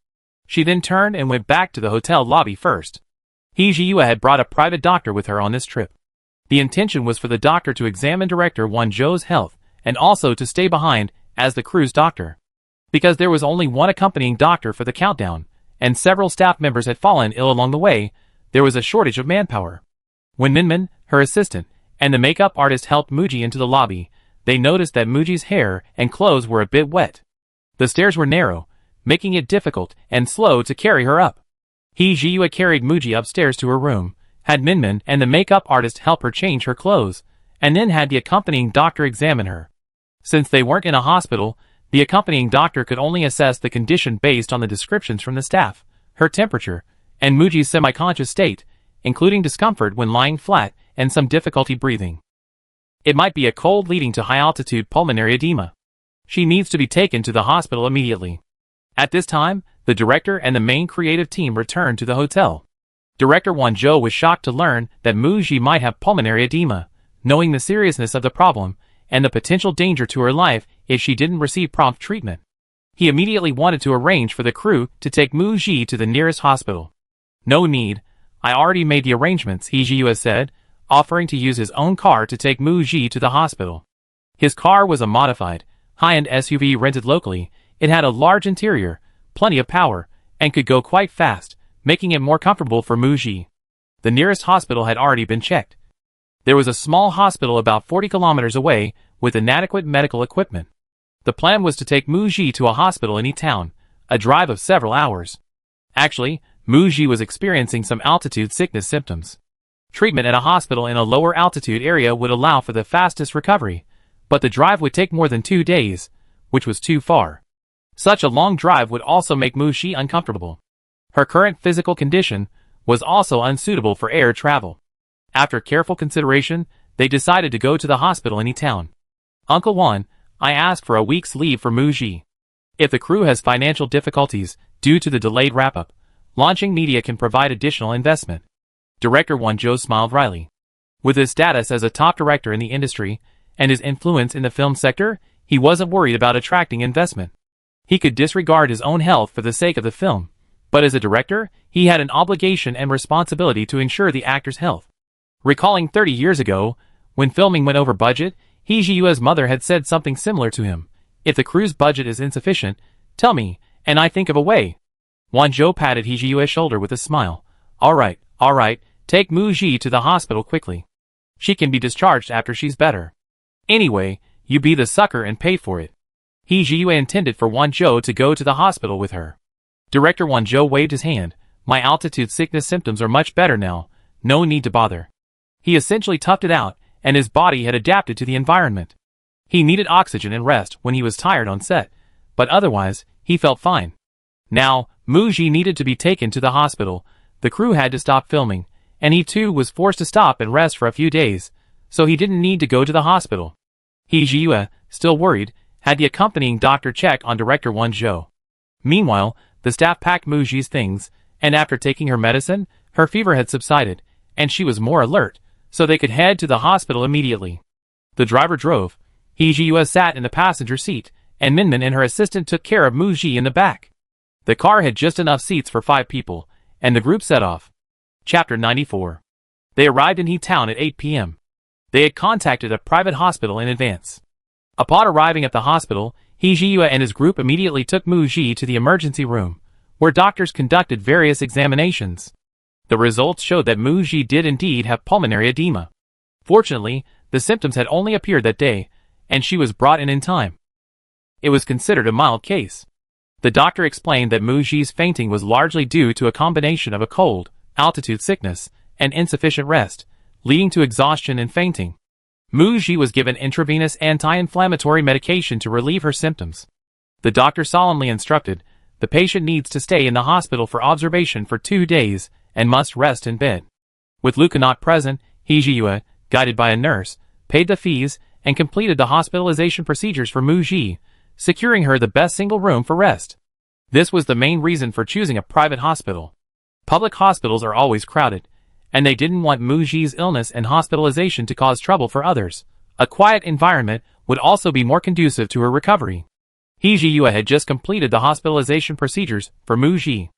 She then turned and went back to the hotel lobby first. He Jiyue had brought a private doctor with her on this trip. The intention was for the doctor to examine director Won Zhou's health and also to stay behind as the crew's doctor. Because there was only one accompanying doctor for the countdown, and several staff members had fallen ill along the way, there was a shortage of manpower. When Minmin, her assistant, and the makeup artist helped Mu Ji into the lobby, they noticed that Mu Ji's hair and clothes were a bit wet. The stairs were narrow, making it difficult and slow to carry her up. He Jiyue carried Mu Ji upstairs to her room, had Minmin and the makeup artist help her change her clothes, and then had the accompanying doctor examine her. Since they weren't in a hospital, the accompanying doctor could only assess the condition based on the descriptions from the staff, her temperature, and Mu Ji's semi-conscious state, including discomfort when lying flat and some difficulty breathing. It might be a cold leading to high-altitude pulmonary edema. She needs to be taken to the hospital immediately. At this time, the director and the main creative team returned to the hotel. Director Won Zhou was shocked to learn that Mu Ji might have pulmonary edema, knowing the seriousness of the problem and the potential danger to her life if she didn't receive prompt treatment. He immediately wanted to arrange for the crew to take Mu Ji to the nearest hospital. No need, I already made the arrangements, He Jiyue said, offering to use his own car to take Mu Ji to the hospital. His car was a modified, high-end SUV rented locally. It had a large interior, plenty of power, and could go quite fast, making it more comfortable for Mu Ji. The nearest hospital had already been checked. There was a small hospital about 40 kilometers away with inadequate medical equipment. The plan was to take Mu Ji to a hospital in E-town, a drive of several hours. Actually, Mu Ji was experiencing some altitude sickness symptoms. Treatment at a hospital in a lower altitude area would allow for the fastest recovery, but the drive would take more than 2 days, which was too far. Such a long drive would also make Mu Xi uncomfortable. Her current physical condition was also unsuitable for air travel. After careful consideration, they decided to go to the hospital in town. Uncle Wan, I asked for a week's leave for Mu Xi. If the crew has financial difficulties due to the delayed wrap-up, launching media can provide additional investment. Director Wan Zhou smiled wryly. With his status as a top director in the industry and his influence in the film sector, he wasn't worried about attracting investment. He could disregard his own health for the sake of the film, but as a director, he had an obligation and responsibility to ensure the actor's health. Recalling 30 years ago, when filming went over budget, He Zhiyue's mother had said something similar to him. If the crew's budget is insufficient, tell me, and I think of a way. Wan Zhou patted He Zhiyue's shoulder with a smile. All right, take Mu Xi to the hospital quickly. She can be discharged after she's better. Anyway, you be the sucker and pay for it. He Zhiyue intended for Wan Zhou to go to the hospital with her. Director Wan Zhou waved his hand. My altitude sickness symptoms are much better now, no need to bother. He essentially toughed it out, and his body had adapted to the environment. He needed oxygen and rest when he was tired on set, but otherwise, he felt fine. Now, Mu Xi needed to be taken to the hospital. The crew had to stop filming, and he too was forced to stop and rest for a few days, so he didn't need to go to the hospital. He Zhiyue, still worried, had the accompanying doctor check on Director Wan Zhou. Meanwhile, the staff packed Mu Xi's things, and after taking her medicine, her fever had subsided, and she was more alert, so they could head to the hospital immediately. The driver drove. He Zhiyue sat in the passenger seat, and Minmin and her assistant took care of Mu Xi in the back. The car had just enough seats for 5 people, and the group set off. Chapter 94. They arrived in He Town at 8 p.m. They had contacted a private hospital in advance. Upon arriving at the hospital, He Zhiyue and his group immediately took Mu Xi to the emergency room, where doctors conducted various examinations. The results showed that Mu Xi did indeed have pulmonary edema. Fortunately, the symptoms had only appeared that day, and she was brought in time. It was considered a mild case. The doctor explained that Mu Xi's fainting was largely due to a combination of a cold, altitude sickness, and insufficient rest, leading to exhaustion and fainting. Mu Xi was given intravenous anti-inflammatory medication to relieve her symptoms. The doctor solemnly instructed, the patient needs to stay in the hospital for observation for 2 days, and must rest in bed. With Luca not present, He Zhiyue, guided by a nurse, paid the fees, and completed the hospitalization procedures for Mu Xi, securing her the best single room for rest. This was the main reason for choosing a private hospital. Public hospitals are always crowded, and they didn't want Mu Xi's illness and hospitalization to cause trouble for others. A quiet environment would also be more conducive to her recovery. He Zhiyue had just completed the hospitalization procedures for Mu Xi.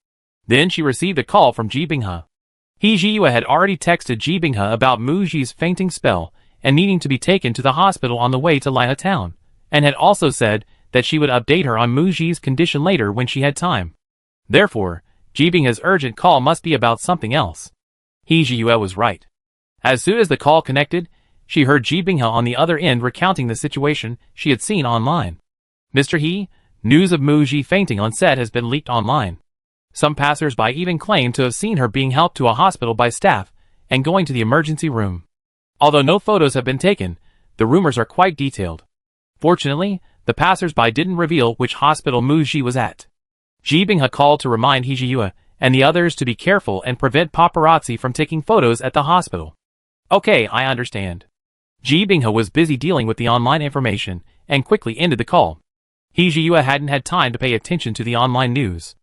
Then she received a call from Ji Binghe. He Zhiyue had already texted Ji Binghe about Mu Xi's fainting spell and needing to be taken to the hospital on the way to Lihe town, and had also said that she would update her on Mu Xi's condition later when she had time. Therefore, Ji Binghe's urgent call must be about something else. He Zhiyue was right. As soon as the call connected, she heard Ji Binghe on the other end recounting the situation she had seen online. Mr. He, news of Mu Xi fainting on set has been leaked online. Some passers-by even claim to have seen her being helped to a hospital by staff and going to the emergency room. Although no photos have been taken, the rumors are quite detailed. Fortunately, the passers-by didn't reveal which hospital Mu Xi was at. Ji Binghe called to remind He Zhiyue and the others to be careful and prevent paparazzi from taking photos at the hospital. Okay, I understand. Ji Binghe was busy dealing with the online information and quickly ended the call. He Zhiyue hadn't had time to pay attention to the online news.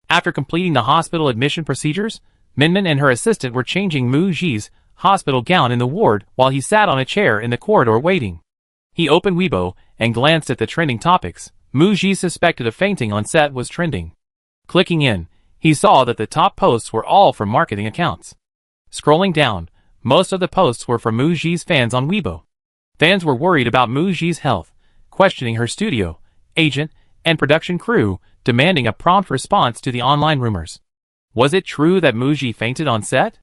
After completing the hospital admission procedures, Minmin and her assistant were changing Mu Xi's hospital gown in the ward while he sat on a chair in the corridor waiting. He opened Weibo and glanced at the trending topics. Mu Xi suspected of fainting on set was trending. Clicking in, he saw that the top posts were all from marketing accounts. Scrolling down, most of the posts were from Mu Xi's fans on Weibo. Fans were worried about Mu Xi's health, questioning her studio, agent, and production crew, demanding a prompt response to the online rumors. Was it true that Mu Xi fainted on set?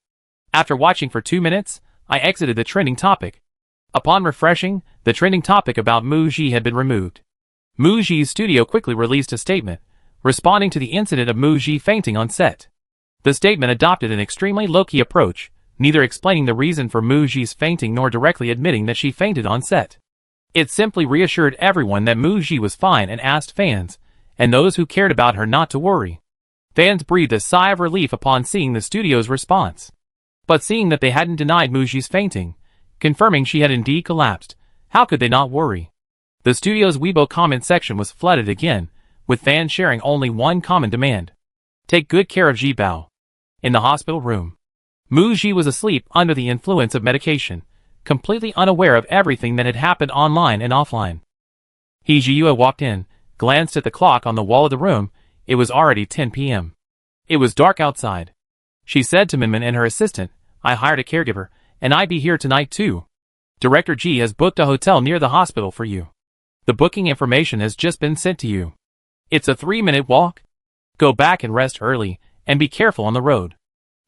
After watching for 2 minutes, I exited the trending topic. Upon refreshing, the trending topic about Mu Xi had been removed. Mu Xi's studio quickly released a statement, responding to the incident of Mu Xi fainting on set. The statement adopted an extremely low-key approach, neither explaining the reason for Mu Xi's fainting nor directly admitting that she fainted on set. It simply reassured everyone that Muji was fine and asked fans, and those who cared about her, not to worry. Fans breathed a sigh of relief upon seeing the studio's response. But seeing that they hadn't denied Muji's fainting, confirming she had indeed collapsed, how could they not worry? The studio's Weibo comment section was flooded again, with fans sharing only one common demand. Take good care of Ji Bao. In the hospital room, Muji was asleep under the influence of medication, completely unaware of everything that had happened online and offline. He Jiyue walked in, glanced at the clock on the wall of the room. It was already 10 p.m. It was dark outside. She said to Minmin and her assistant, I hired a caregiver, and I'd be here tonight too. Director Ji has booked a hotel near the hospital for you. The booking information has just been sent to you. It's a 3-minute walk. Go back and rest early, and be careful on the road.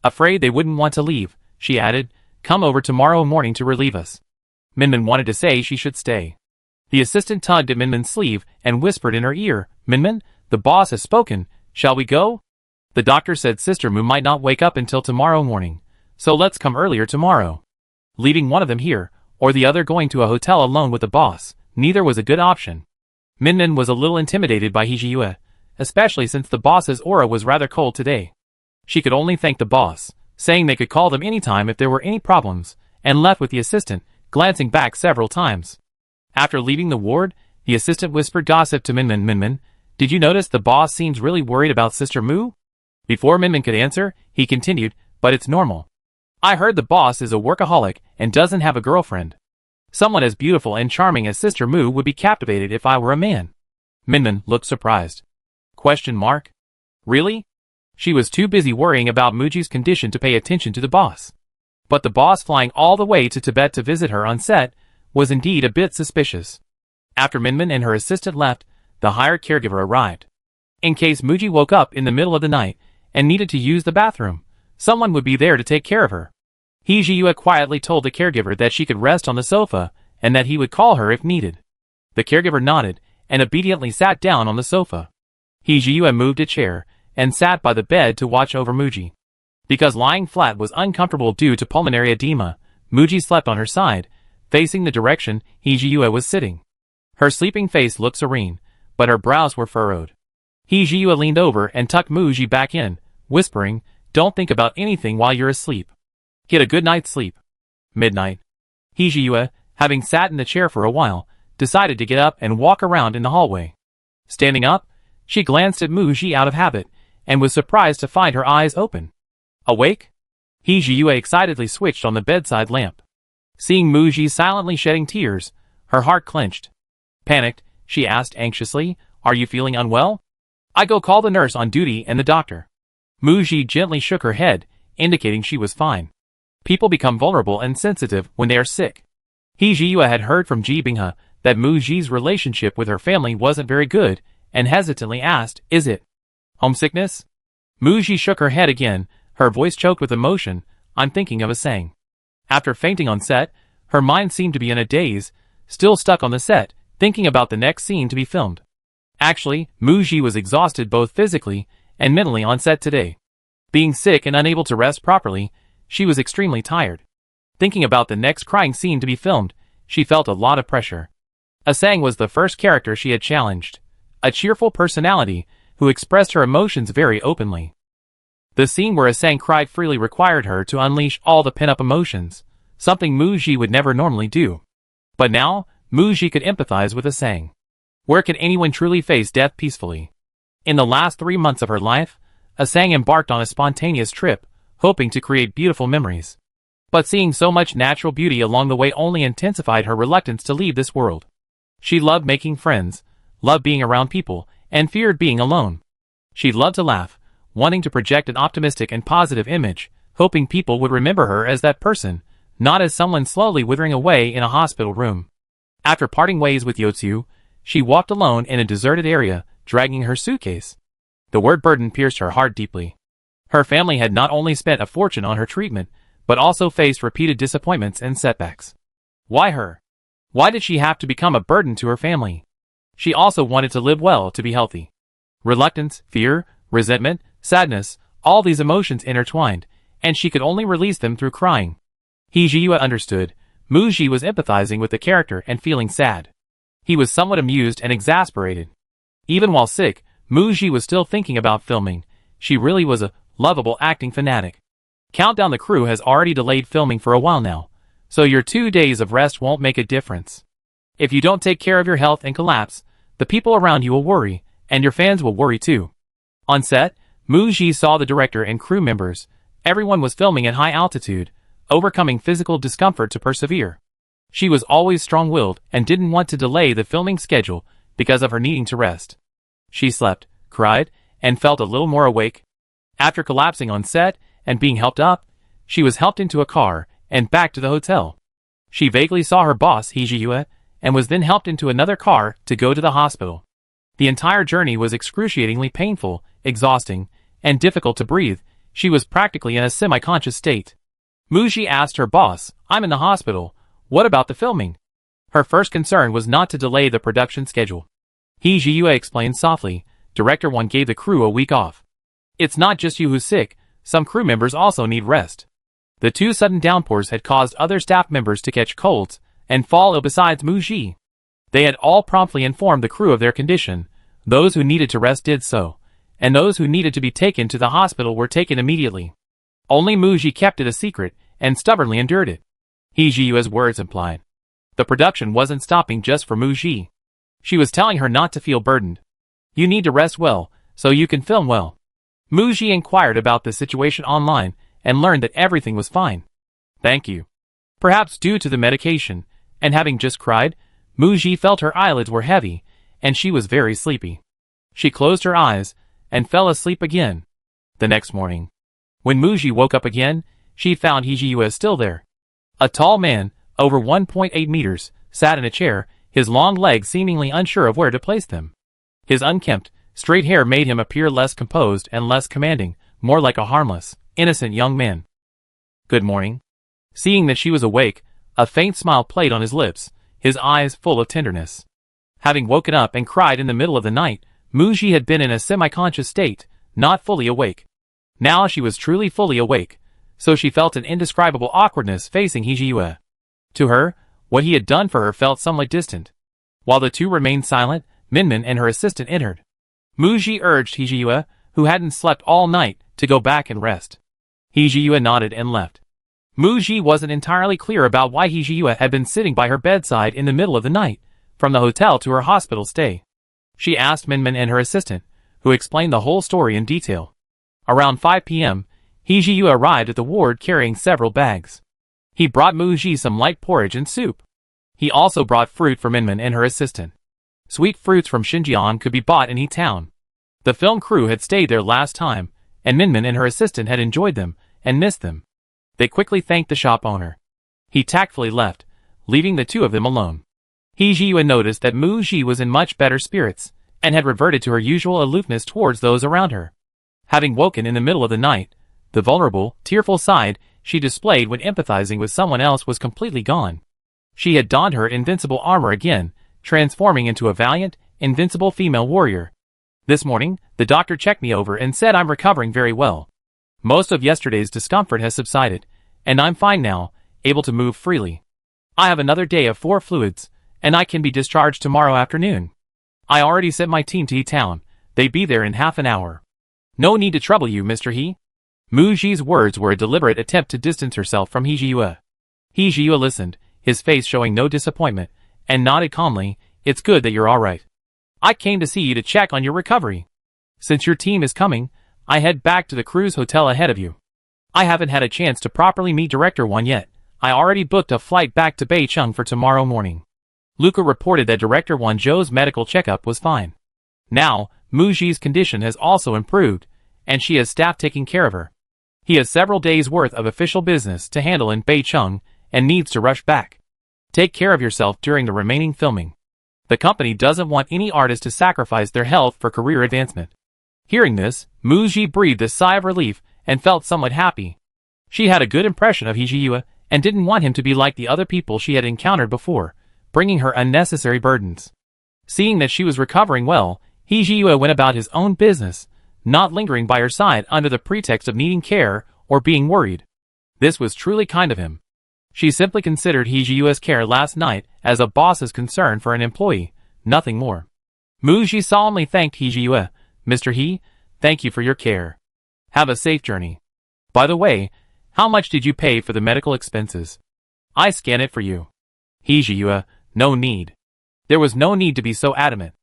Afraid they wouldn't want to leave, she added, come over tomorrow morning to relieve us. Minmin wanted to say she should stay. The assistant tugged at Minmin's sleeve and whispered in her ear, Minmin, the boss has spoken, shall we go? The doctor said Sister Mu might not wake up until tomorrow morning, so let's come earlier tomorrow. Leaving one of them here, or the other going to a hotel alone with the boss, neither was a good option. Minmin was a little intimidated by Hijiyue, especially since the boss's aura was rather cold today. She could only thank the boss, saying they could call them anytime if there were any problems, and left with the assistant, glancing back several times. After leaving the ward, the assistant whispered gossip to Minmin. Minmin, did you notice the boss seems really worried about Sister Mu? Before Minmin could answer, he continued, but it's normal. I heard the boss is a workaholic and doesn't have a girlfriend. Someone as beautiful and charming as Sister Mu would be captivated if I were a man. Minmin looked surprised. Question mark? Really? She was too busy worrying about Muji's condition to pay attention to the boss. But the boss flying all the way to Tibet to visit her on set was indeed a bit suspicious. After Minmin and her assistant left, the hired caregiver arrived. In case Muji woke up in the middle of the night and needed to use the bathroom, someone would be there to take care of her. He Jiyue quietly told the caregiver that she could rest on the sofa and that he would call her if needed. The caregiver nodded and obediently sat down on the sofa. He Jiyue moved a chair and sat by the bed to watch over Muji. Because lying flat was uncomfortable due to pulmonary edema, Muji slept on her side, facing the direction He Jiyue was sitting. Her sleeping face looked serene, but her brows were furrowed. He Jiyue leaned over and tucked Muji back in, whispering, don't think about anything while you're asleep. Get a good night's sleep. Midnight. He Jiyue, having sat in the chair for a while, decided to get up and walk around in the hallway. Standing up, she glanced at Muji out of habit, and was surprised to find her eyes open. Awake? He Jiyue excitedly switched on the bedside lamp. Seeing Muji silently shedding tears, her heart clenched. Panicked, she asked anxiously, are you feeling unwell? I go call the nurse on duty and the doctor. Muji gently shook her head, indicating she was fine. People become vulnerable and sensitive when they are sick. He Jiyue had heard from Ji Binghe that Muji's relationship with her family wasn't very good, and hesitantly asked, is it homesickness? Muji shook her head again, her voice choked with emotion, I'm thinking of a saying. After fainting on set, her mind seemed to be in a daze, still stuck on the set, thinking about the next scene to be filmed. Actually, Muji was exhausted both physically and mentally on set today. Being sick and unable to rest properly, she was extremely tired. Thinking about the next crying scene to be filmed, she felt a lot of pressure. Asang was the first character she had challenged. A cheerful personality, who expressed her emotions very openly. The scene where Asang cried freely required her to unleash all the pent-up emotions, something Muji would never normally do. But now, Muji could empathize with Asang. Where can anyone truly face death peacefully? In the last 3 months of her life, Asang embarked on a spontaneous trip, hoping to create beautiful memories. But seeing so much natural beauty along the way only intensified her reluctance to leave this world. She loved making friends, loved being around people, and feared being alone. She loved to laugh, wanting to project an optimistic and positive image, hoping people would remember her as that person, not as someone slowly withering away in a hospital room. After parting ways with Yotsu, she walked alone in a deserted area, dragging her suitcase. The word burden pierced her heart deeply. Her family had not only spent a fortune on her treatment, but also faced repeated disappointments and setbacks. Why her? Why did she have to become a burden to her family? She also wanted to live well to be healthy. Reluctance, fear, resentment, sadness, all these emotions intertwined, and she could only release them through crying. He Jiyue understood. Muji was empathizing with the character and feeling sad. He was somewhat amused and exasperated. Even while sick, Muji was still thinking about filming. She really was a lovable acting fanatic. Countdown: the crew has already delayed filming for a while now, so your 2 days of rest won't make a difference. If you don't take care of your health and collapse, the people around you will worry, and your fans will worry too. On set, Muji saw the director and crew members. Everyone was filming at high altitude, overcoming physical discomfort to persevere. She was always strong-willed and didn't want to delay the filming schedule because of her needing to rest. She slept, cried, and felt a little more awake. After collapsing on set and being helped up, she was helped into a car and back to the hotel. She vaguely saw her boss, Hijiyue, and was then helped into another car to go to the hospital. The entire journey was excruciatingly painful, exhausting, and difficult to breathe. She was practically in a semi-conscious state. Muji asked her boss, "I'm in the hospital. What about the filming?" Her first concern was not to delay the production schedule. Hijiyue explained softly, "Director 1 gave the crew a week off. It's not just you who's sick, some crew members also need rest." The 2 sudden downpours had caused other staff members to catch colds and fall ill besides Muji. They had all promptly informed the crew of their condition. Those who needed to rest did so, and those who needed to be taken to the hospital were taken immediately. Only Muji kept it a secret and stubbornly endured it. Hijiyue's words implied. The production wasn't stopping just for Muji. She was telling her not to feel burdened. "You need to rest well, so you can film well." Muji inquired about the situation online and learned that everything was fine. "Thank you." Perhaps due to the medication, and having just cried, Muji felt her eyelids were heavy, and she was very sleepy. She closed her eyes and fell asleep again. The next morning, when Muji woke up again, she found Hijiyue still there. A tall man, over 1.8 meters, sat in a chair, his long legs seemingly unsure of where to place them. His unkempt, straight hair made him appear less composed and less commanding, more like a harmless, innocent young man. "Good morning." Seeing that she was awake, a faint smile played on his lips, his eyes full of tenderness. Having woken up and cried in the middle of the night, Muji had been in a semi-conscious state, not fully awake. Now she was truly fully awake, so she felt an indescribable awkwardness facing Hijiyue. To her, what he had done for her felt somewhat distant. While the 2 remained silent, Minmin and her assistant entered. Muji urged Hijiyue, who hadn't slept all night, to go back and rest. Hijiyue nodded and left. Muji wasn't entirely clear about why Hijiyue had been sitting by her bedside in the middle of the night, from the hotel to her hospital stay. She asked Minmin and her assistant, who explained the whole story in detail. Around 5 p.m., Hijiyue arrived at the ward carrying several bags. He brought Muji some light porridge and soup. He also brought fruit for Minmin and her assistant. Sweet fruits from Xinjiang could be bought in town. The film crew had stayed there last time, and Minmin and her assistant had enjoyed them and missed them. They quickly thanked the shop owner. He tactfully left, leaving the 2 of them alone. Hijiyue noticed that Muji was in much better spirits, and had reverted to her usual aloofness towards those around her. Having woken in the middle of the night, the vulnerable, tearful side she displayed when empathizing with someone else was completely gone. She had donned her invincible armor again, transforming into a valiant, invincible female warrior. "This morning, the doctor checked me over and said I'm recovering very well. Most of yesterday's discomfort has subsided, and I'm fine now, able to move freely. I have another day of 4 fluids, and I can be discharged tomorrow afternoon. I already sent my team to town. They'd be there in half an hour. No need to trouble you, Mr. He." Muji's words were a deliberate attempt to distance herself from Hijiyue. Hijiyue listened, his face showing no disappointment, and nodded calmly. "It's good that you're all right. I came to see you to check on your recovery. Since your team is coming, I head back to the cruise hotel ahead of you. I haven't had a chance to properly meet Director 1 yet. I already booked a flight back to Beicheng for tomorrow morning." Luca reported that Director 1 Zhou's medical checkup was fine. Now, Muji's condition has also improved, and she has staff taking care of her. He has several days' worth of official business to handle in Beicheng, and needs to rush back. Take care of yourself during the remaining filming. The company doesn't want any artist to sacrifice their health for career advancement. Hearing this, Muji breathed a sigh of relief and felt somewhat happy. She had a good impression of Hijiyue and didn't want him to be like the other people she had encountered before, bringing her unnecessary burdens. Seeing that she was recovering well, Hijiyue went about his own business, not lingering by her side under the pretext of needing care or being worried. This was truly kind of him. She simply considered Hijiyue's care last night as a boss's concern for an employee, nothing more. Muji solemnly thanked Hee-Ji-Yue. Mr. He, thank you for your care. Have a safe journey. By the way, how much did you pay for the medical expenses? I scan it for you. Hee-Ji-Yue, no need. There was no need to be so adamant.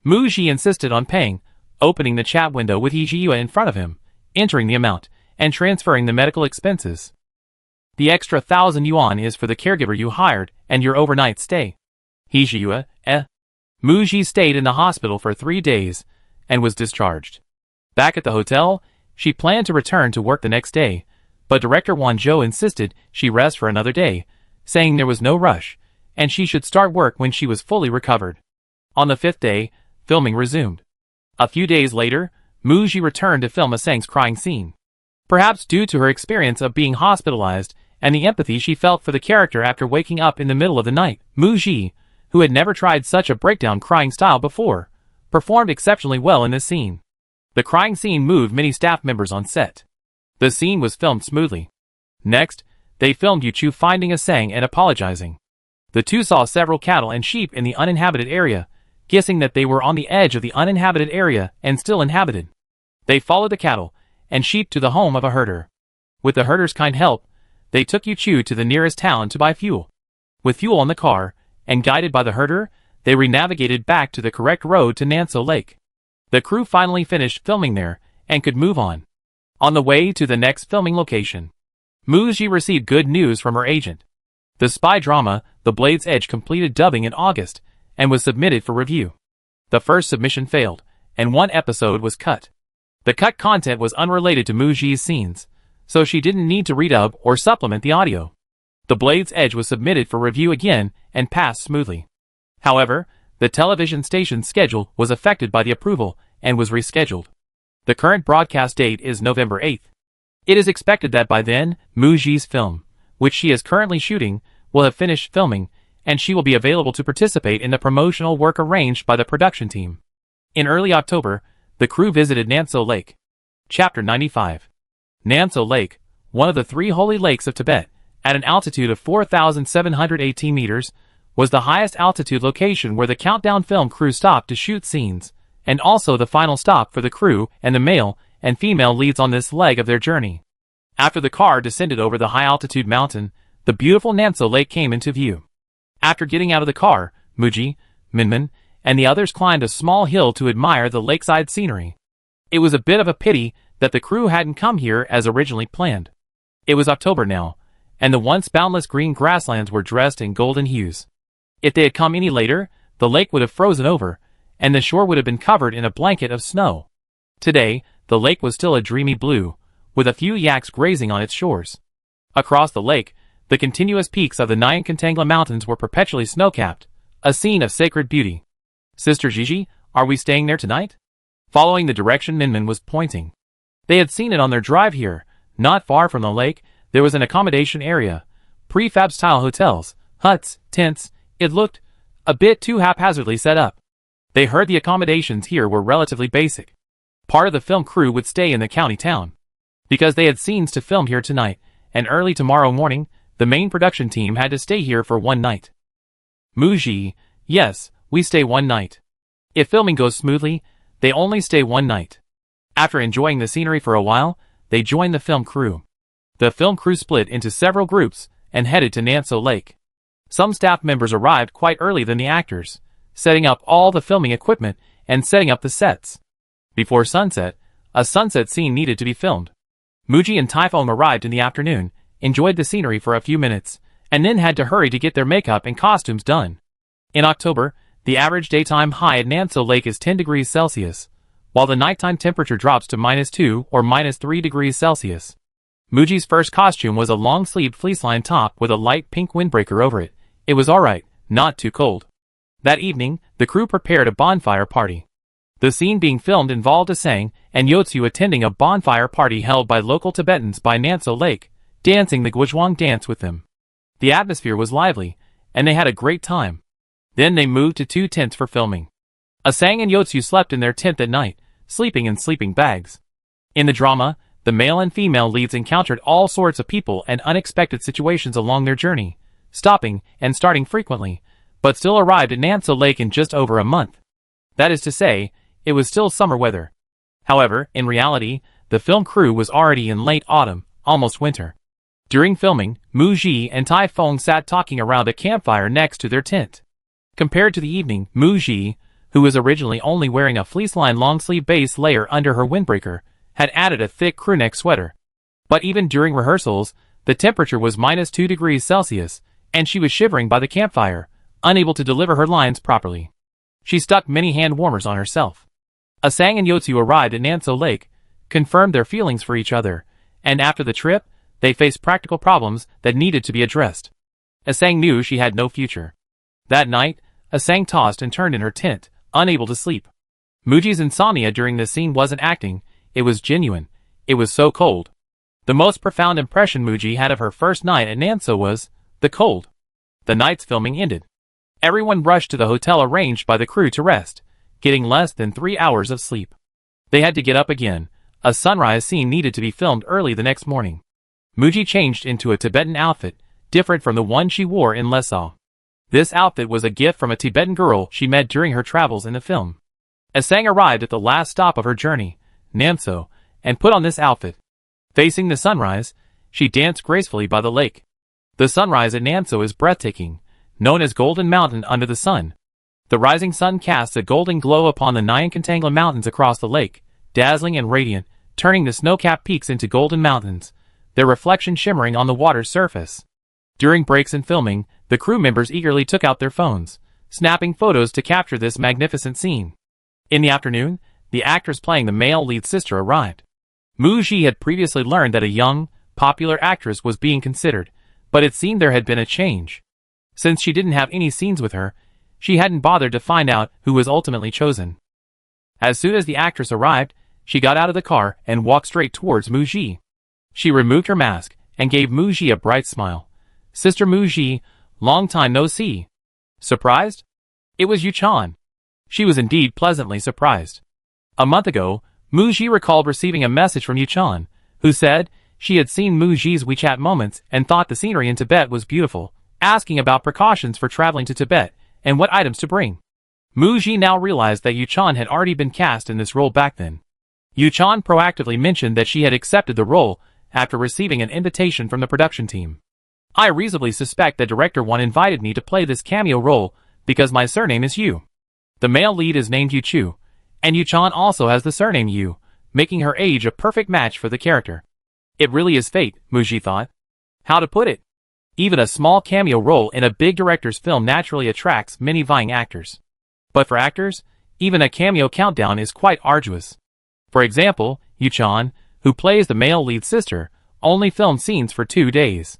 Muji insisted on paying, opening the chat window with Hee-Ji-Yue in front of him, entering the amount, and transferring the medical expenses. The extra 1,000 yuan is for the caregiver you hired and your overnight stay. Hee-Ji-Yue, Muji stayed in the hospital for 3 days and was discharged. Back at the hotel, she planned to return to work the next day, but director Wan Zhou insisted she rest for another day, saying there was no rush, and she should start work when she was fully recovered. On the 5th day, filming resumed. A few days later, Muji returned to film Asang's crying scene. Perhaps due to her experience of being hospitalized and the empathy she felt for the character after waking up in the middle of the night, Muji, who had never tried such a breakdown crying style before, performed exceptionally well in this scene. The crying scene moved many staff members on set. The scene was filmed smoothly. Next, they filmed Yu-Chu finding Asang and apologizing. The two saw several cattle and sheep in the uninhabited area, guessing that they were on the edge of the uninhabited area and still inhabited. They followed the cattle and sheep to the home of a herder. With the herder's kind help, they took Yu-Chu to the nearest town to buy fuel. With fuel on the car, and guided by the herder, they re-navigated back to the correct road to Nanso Lake. The crew finally finished filming there, and could move on. On the way to the next filming location, Muji received good news from her agent. The spy drama, The Blade's Edge, completed dubbing in August, and was submitted for review. The first submission failed, and 1 episode was cut. The cut content was unrelated to Muji's scenes, so she didn't need to redub or supplement the audio. The Blade's Edge was submitted for review again and passed smoothly. However, the television station's schedule was affected by the approval and was rescheduled. The current broadcast date is November 8th. It is expected that by then, Muji's film, which she is currently shooting, will have finished filming, and she will be available to participate in the promotional work arranged by the production team. In early October, the crew visited Nanso Lake. Chapter 95. Nanso Lake, one of the 3 holy lakes of Tibet, at an altitude of 4,718 meters, was the highest altitude location where the countdown film crew stopped to shoot scenes, and also the final stop for the crew and the male and female leads on this leg of their journey. After the car descended over the high-altitude mountain, the beautiful Nanso Lake came into view. After getting out of the car, Muji, Minmin, and the others climbed a small hill to admire the lakeside scenery. It was a bit of a pity that the crew hadn't come here as originally planned. It was October now, and the once boundless green grasslands were dressed in golden hues. If they had come any later, the lake would have frozen over, and the shore would have been covered in a blanket of snow. Today, the lake was still a dreamy blue, with a few yaks grazing on its shores. Across the lake, the continuous peaks of the Nyankantangla Mountains were perpetually snow-capped, a scene of sacred beauty. Sister Gigi, are we staying there tonight? Following the direction Minmin was pointing. They had seen it on their drive here. Not far from the lake, there was an accommodation area. Prefab-style hotels, huts, tents. It looked a bit too haphazardly set up. They heard the accommodations here were relatively basic. Part of the film crew would stay in the county town. Because they had scenes to film here tonight, and early tomorrow morning, the main production team had to stay here for 1 night. Muji, yes, we stay 1 night. If filming goes smoothly, they only stay 1 night. After enjoying the scenery for a while, they joined the film crew. The film crew split into several groups and headed to Nanso Lake. Some staff members arrived quite early than the actors, setting up all the filming equipment and setting up the sets. Before sunset, a sunset scene needed to be filmed. Muji and Typhoon arrived in the afternoon, enjoyed the scenery for a few minutes, and then had to hurry to get their makeup and costumes done. In October, the average daytime high at Nanso Lake is 10 degrees Celsius, while the nighttime temperature drops to -2 or -3 degrees Celsius. Muji's first costume was a long-sleeved fleece-lined top with a light pink windbreaker over it. It was alright, not too cold. That evening, the crew prepared a bonfire party. The scene being filmed involved Asang and Yotsu attending a bonfire party held by local Tibetans by Nanso Lake, dancing the Guizhuang dance with them. The atmosphere was lively, and they had a great time. Then they moved to 2 tents for filming. Asang and Yotsu slept in their tent that night, sleeping in sleeping bags. In the drama, the male and female leads encountered all sorts of people and unexpected situations along their journey, stopping and starting frequently, but still arrived at Nanso Lake in just over a month. That is to say, it was still summer weather. However, in reality, the film crew was already in late autumn, almost winter. During filming, Mu Ji and Tai Feng sat talking around a campfire next to their tent. Compared to the evening, Mu Ji, who was originally only wearing a fleece-lined long-sleeve base layer under her windbreaker, had added a thick crewneck sweater. But even during rehearsals, the temperature was -2 degrees Celsius, and she was shivering by the campfire, unable to deliver her lines properly. She stuck many hand warmers on herself. Asang and Yotsu arrived at Nanso Lake, confirmed their feelings for each other, and after the trip, they faced practical problems that needed to be addressed. Asang knew she had no future. That night, Asang tossed and turned in her tent, unable to sleep. Muji's insomnia during this scene wasn't acting, it was genuine. It was so cold. The most profound impression Muji had of her first night at Nanso was the cold. The night's filming ended. Everyone rushed to the hotel arranged by the crew to rest, getting less than 3 hours of sleep. They had to get up again. A sunrise scene needed to be filmed early the next morning. Muji changed into a Tibetan outfit, different from the one she wore in Lhasa. This outfit was a gift from a Tibetan girl she met during her travels in the film. Asang arrived at the last stop of her journey, Nanso, and put on this outfit. Facing the sunrise, she danced gracefully by the lake. The sunrise at Nanso is breathtaking, known as Golden Mountain under the sun. The rising sun casts a golden glow upon the Nyankantangla Mountains across the lake, dazzling and radiant, turning the snow-capped peaks into golden mountains, their reflection shimmering on the water's surface. During breaks in filming, the crew members eagerly took out their phones, snapping photos to capture this magnificent scene. In the afternoon, the actress playing the male lead sister arrived. Mu Ji had previously learned that a young, popular actress was being considered, but it seemed there had been a change. Since she didn't have any scenes with her, she hadn't bothered to find out who was ultimately chosen. As soon as the actress arrived, she got out of the car and walked straight towards Mu Ji. She removed her mask and gave Mu Ji a bright smile. "Sister Mu Ji, long time no see." Surprised? It was Yuchan. She was indeed pleasantly surprised. A month ago, Mu Ji recalled receiving a message from Yuchan, who said she had seen Mu Ji's WeChat moments and thought the scenery in Tibet was beautiful, asking about precautions for traveling to Tibet and what items to bring. Mu Ji now realized that Yuchan had already been cast in this role back then. Yuchan proactively mentioned that she had accepted the role after receiving an invitation from the production team. "I reasonably suspect that Director 1 invited me to play this cameo role because my surname is Yu. The male lead is named Yu Chu, and Yuchan also has the surname Yu, making her age a perfect match for the character." It really is fate, Mu Ji thought. How to put it? Even a small cameo role in a big director's film naturally attracts many vying actors. But for actors, even a cameo countdown is quite arduous. For example, Yuchan, who plays the male lead sister, only filmed scenes for 2 days.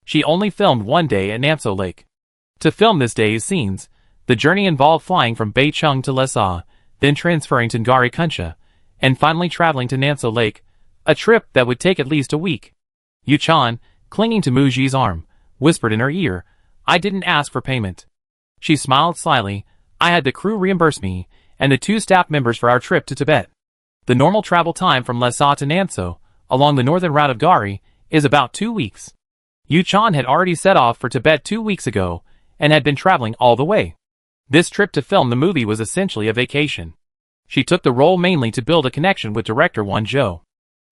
She only filmed 1 day at Nanso Lake. To film this day's scenes, the journey involved flying from Beicheng to Lhasa, then transferring to Ngari Kuncha, and finally traveling to Nanso Lake, a trip that would take at least a week. Yuchan, clinging to Mu Ji's arm, whispered in her ear, "I didn't ask for payment." She smiled slyly. "I had the crew reimburse me, and the 2 staff members for our trip to Tibet. The normal travel time from Lhasa to Nanso, along the northern route of Gari, is about 2 weeks." Yuchan had already set off for Tibet 2 weeks ago, and had been traveling all the way. This trip to film the movie was essentially a vacation. She took the role mainly to build a connection with director Wan Zhou.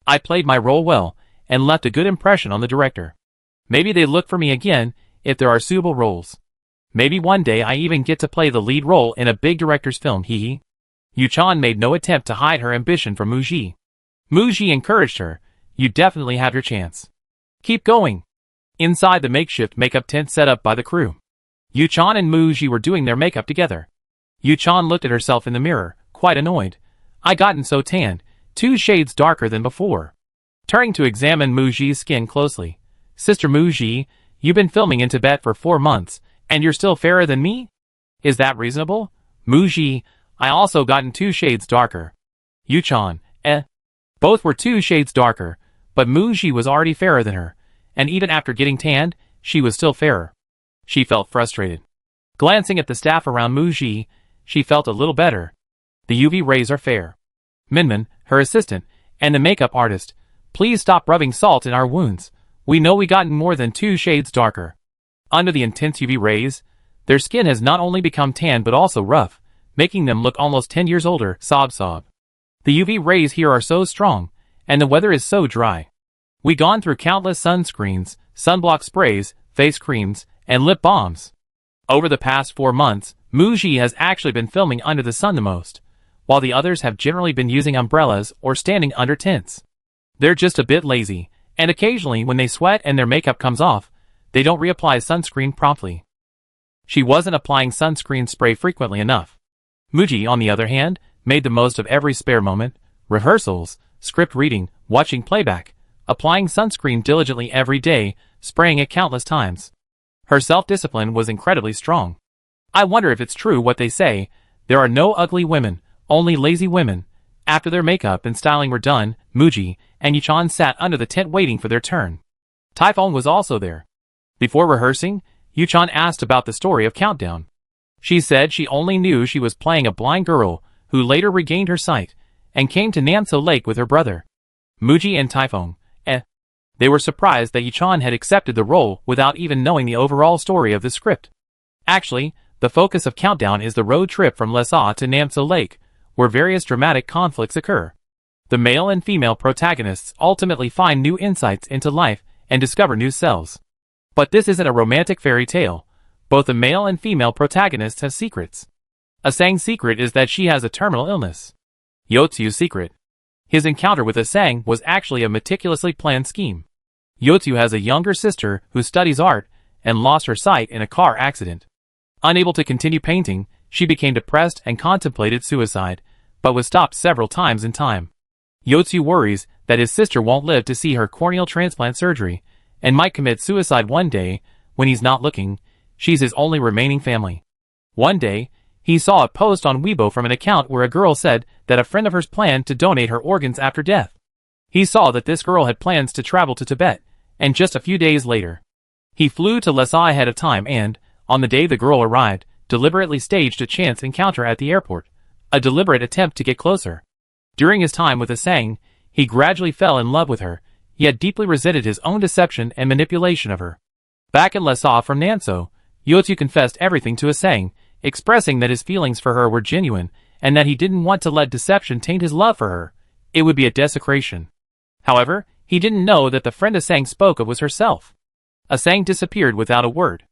"I played my role well, and left a good impression on the director. Maybe they look for me again, if there are suitable roles. Maybe one day I even get to play the lead role in a big director's film, hee." Yuchan made no attempt to hide her ambition from Mu Ji. Mu Ji encouraged her, "You definitely have your chance. Keep going." Inside the makeshift makeup tent set up by the crew, Yuchan and Mu Ji were doing their makeup together. Yuchan looked at herself in the mirror, quite annoyed. "I gotten so tanned, 2 shades darker than before." Turning to examine Mu Ji's skin closely, "Sister Mu Ji, you've been filming in Tibet for 4 months, and you're still fairer than me? Is that reasonable?" "Mu Ji, I also gotten 2 shades darker." Yuchan, Both were 2 shades darker, but Mu Ji was already fairer than her, and even after getting tanned, she was still fairer. She felt frustrated. Glancing at the staff around Mu Ji, she felt a little better. "The UV rays are fair. Minmin, her assistant, and the makeup artist, please stop rubbing salt in our wounds. We know we gotten more than 2 shades darker." Under the intense UV rays, Their skin has not only become tan but also rough, making them look almost 10 years older, sob. The UV rays here are so strong, and the weather is so dry. We gone through countless sunscreens, sunblock sprays, face creams, and lip balms. Over the past 4 months, Muji has actually been filming under the sun the most, while the others have generally been using umbrellas or standing under tents. They're just a bit lazy, and occasionally when they sweat and their makeup comes off, they don't reapply sunscreen promptly. She wasn't applying sunscreen spray frequently enough. Muji, on the other hand, made the most of every spare moment, rehearsals, script reading, watching playback, applying sunscreen diligently every day, spraying it countless times. Her self-discipline was incredibly strong. I wonder if it's true what they say, there are no ugly women, only lazy women. After their makeup and styling were done, Muji and Yuchan sat under the tent waiting for their turn. Typhon was also there. Before rehearsing, Yuchan asked about the story of Countdown. She said she only knew she was playing a blind girl who later regained her sight and came to Namso Lake with her brother. Muji and Typhon, they were surprised that Yuchan had accepted the role without even knowing the overall story of the script. Actually, the focus of Countdown is the road trip from Lhasa to Namso Lake, where various dramatic conflicts occur. The male and female protagonists ultimately find new insights into life and discover new selves. But this isn't a romantic fairy tale. Both the male and female protagonists have secrets. Asang's secret is that she has a terminal illness. Yotsu's secret. His encounter with Asang was actually a meticulously planned scheme. Yotsu has a younger sister who studies art and lost her sight in a car accident. Unable to continue painting, she became depressed and contemplated suicide, but was stopped several times in time. Yotsu worries that his sister won't live to see her corneal transplant surgery and might commit suicide one day. When he's not looking, she's his only remaining family. One day, he saw a post on Weibo from an account where a girl said that a friend of hers planned to donate her organs after death. He saw that this girl had plans to travel to Tibet, and just a few days later, he flew to Lhasa ahead of time and, on the day the girl arrived, deliberately staged a chance encounter at the airport, a deliberate attempt to get closer. During his time with Asang, he gradually fell in love with her, yet deeply resented his own deception and manipulation of her. Back in Lhasa from Namso, Yotsu confessed everything to Asang, expressing that his feelings for her were genuine and that he didn't want to let deception taint his love for her. It would be a desecration. However, he didn't know that the friend Asang spoke of was herself. Asang disappeared without a word.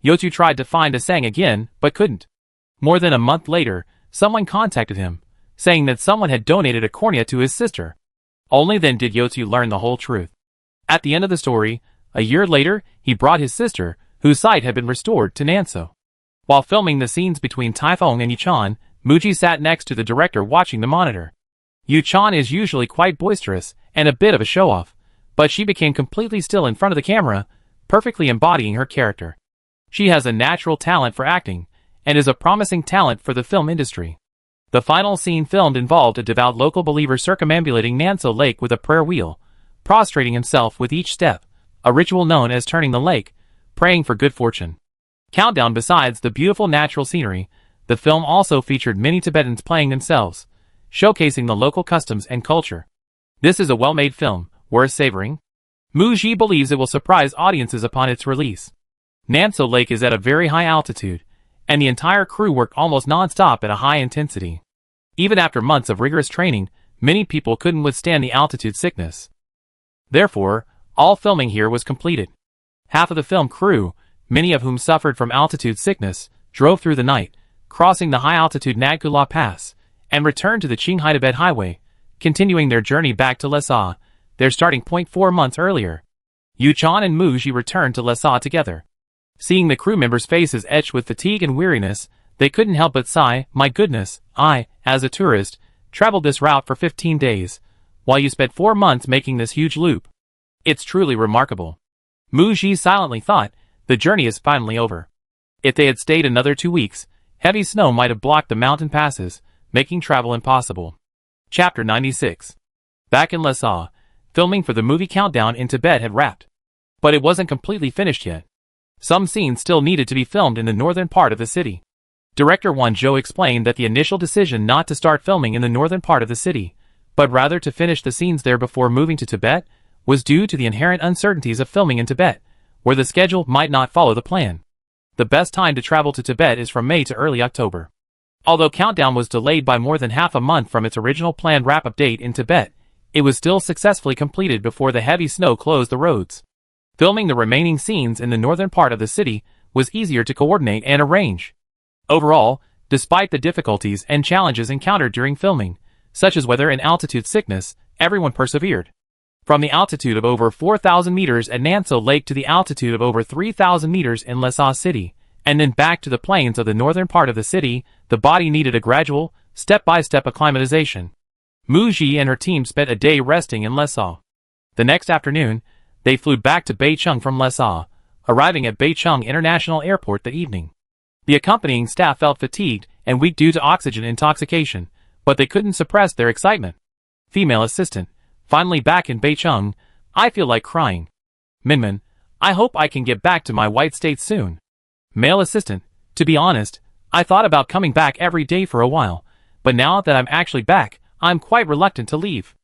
Yotsu tried to find Asang again, but couldn't. More than a month later, someone contacted him, saying that someone had donated a cornea to his sister. Only then did Yotsu learn the whole truth. At the end of the story, a year later, he brought his sister, whose sight had been restored, to Namso. While filming the scenes between Typhon and Yuchan, Muji sat next to the director watching the monitor. Yuchan is usually quite boisterous and a bit of a show-off, but she became completely still in front of the camera, perfectly embodying her character. She has a natural talent for acting, and is a promising talent for the film industry. The final scene filmed involved a devout local believer circumambulating Namso Lake with a prayer wheel, prostrating himself with each step, a ritual known as turning the lake, praying for good fortune. Countdown. Besides the beautiful natural scenery, the film also featured many Tibetans playing themselves, showcasing the local customs and culture. This is a well-made film, worth savoring. Muji believes it will surprise audiences upon its release. Namso Lake is at a very high altitude, and the entire crew worked almost non-stop at a high intensity. Even after months of rigorous training, many people couldn't withstand the altitude sickness. Therefore, all filming here was completed. Half of the film crew, many of whom suffered from altitude sickness, drove through the night, crossing the high-altitude Nagkula Pass, and returned to the Qinghai-Tibet Highway, continuing their journey back to Lhasa, their starting point 4 months earlier. Yuchan and Muji returned to Lhasa together. Seeing the crew members' faces etched with fatigue and weariness, they couldn't help but sigh, "My goodness, I, as a tourist, traveled this route for 15 days, while you spent 4 months making this huge loop. It's truly remarkable." Muji silently thought, the journey is finally over. If they had stayed another 2 weeks, heavy snow might have blocked the mountain passes, making travel impossible. Chapter 96. Back in Lhasa, filming for the movie Countdown in Tibet had wrapped. But it wasn't completely finished yet. Some scenes still needed to be filmed in the northern part of the city. Director Wan Zhou explained that the initial decision not to start filming in the northern part of the city, but rather to finish the scenes there before moving to Tibet, was due to the inherent uncertainties of filming in Tibet, where the schedule might not follow the plan. The best time to travel to Tibet is from May to early October. Although Countdown was delayed by more than half a month from its original planned wrap-up date in Tibet, it was still successfully completed before the heavy snow closed the roads. Filming the remaining scenes in the northern part of the city was easier to coordinate and arrange. Overall, despite the difficulties and challenges encountered during filming, such as weather and altitude sickness, everyone persevered. From the altitude of over 4,000 meters at Nanso Lake to the altitude of over 3,000 meters in Lhasa City, and then back to the plains of the northern part of the city, the body needed a gradual, step-by-step acclimatization. Mu Ji and her team spent a day resting in Lhasa. The next afternoon, they flew back to Beicheng from Lhasa, arriving at Beicheng International Airport that evening. The accompanying staff felt fatigued and weak due to oxygen intoxication, but they couldn't suppress their excitement. Female assistant, finally back in Beicheng, I feel like crying. Minmin, I hope I can get back to my white state soon. Male assistant, to be honest, I thought about coming back every day for a while, but now that I'm actually back, I'm quite reluctant to leave.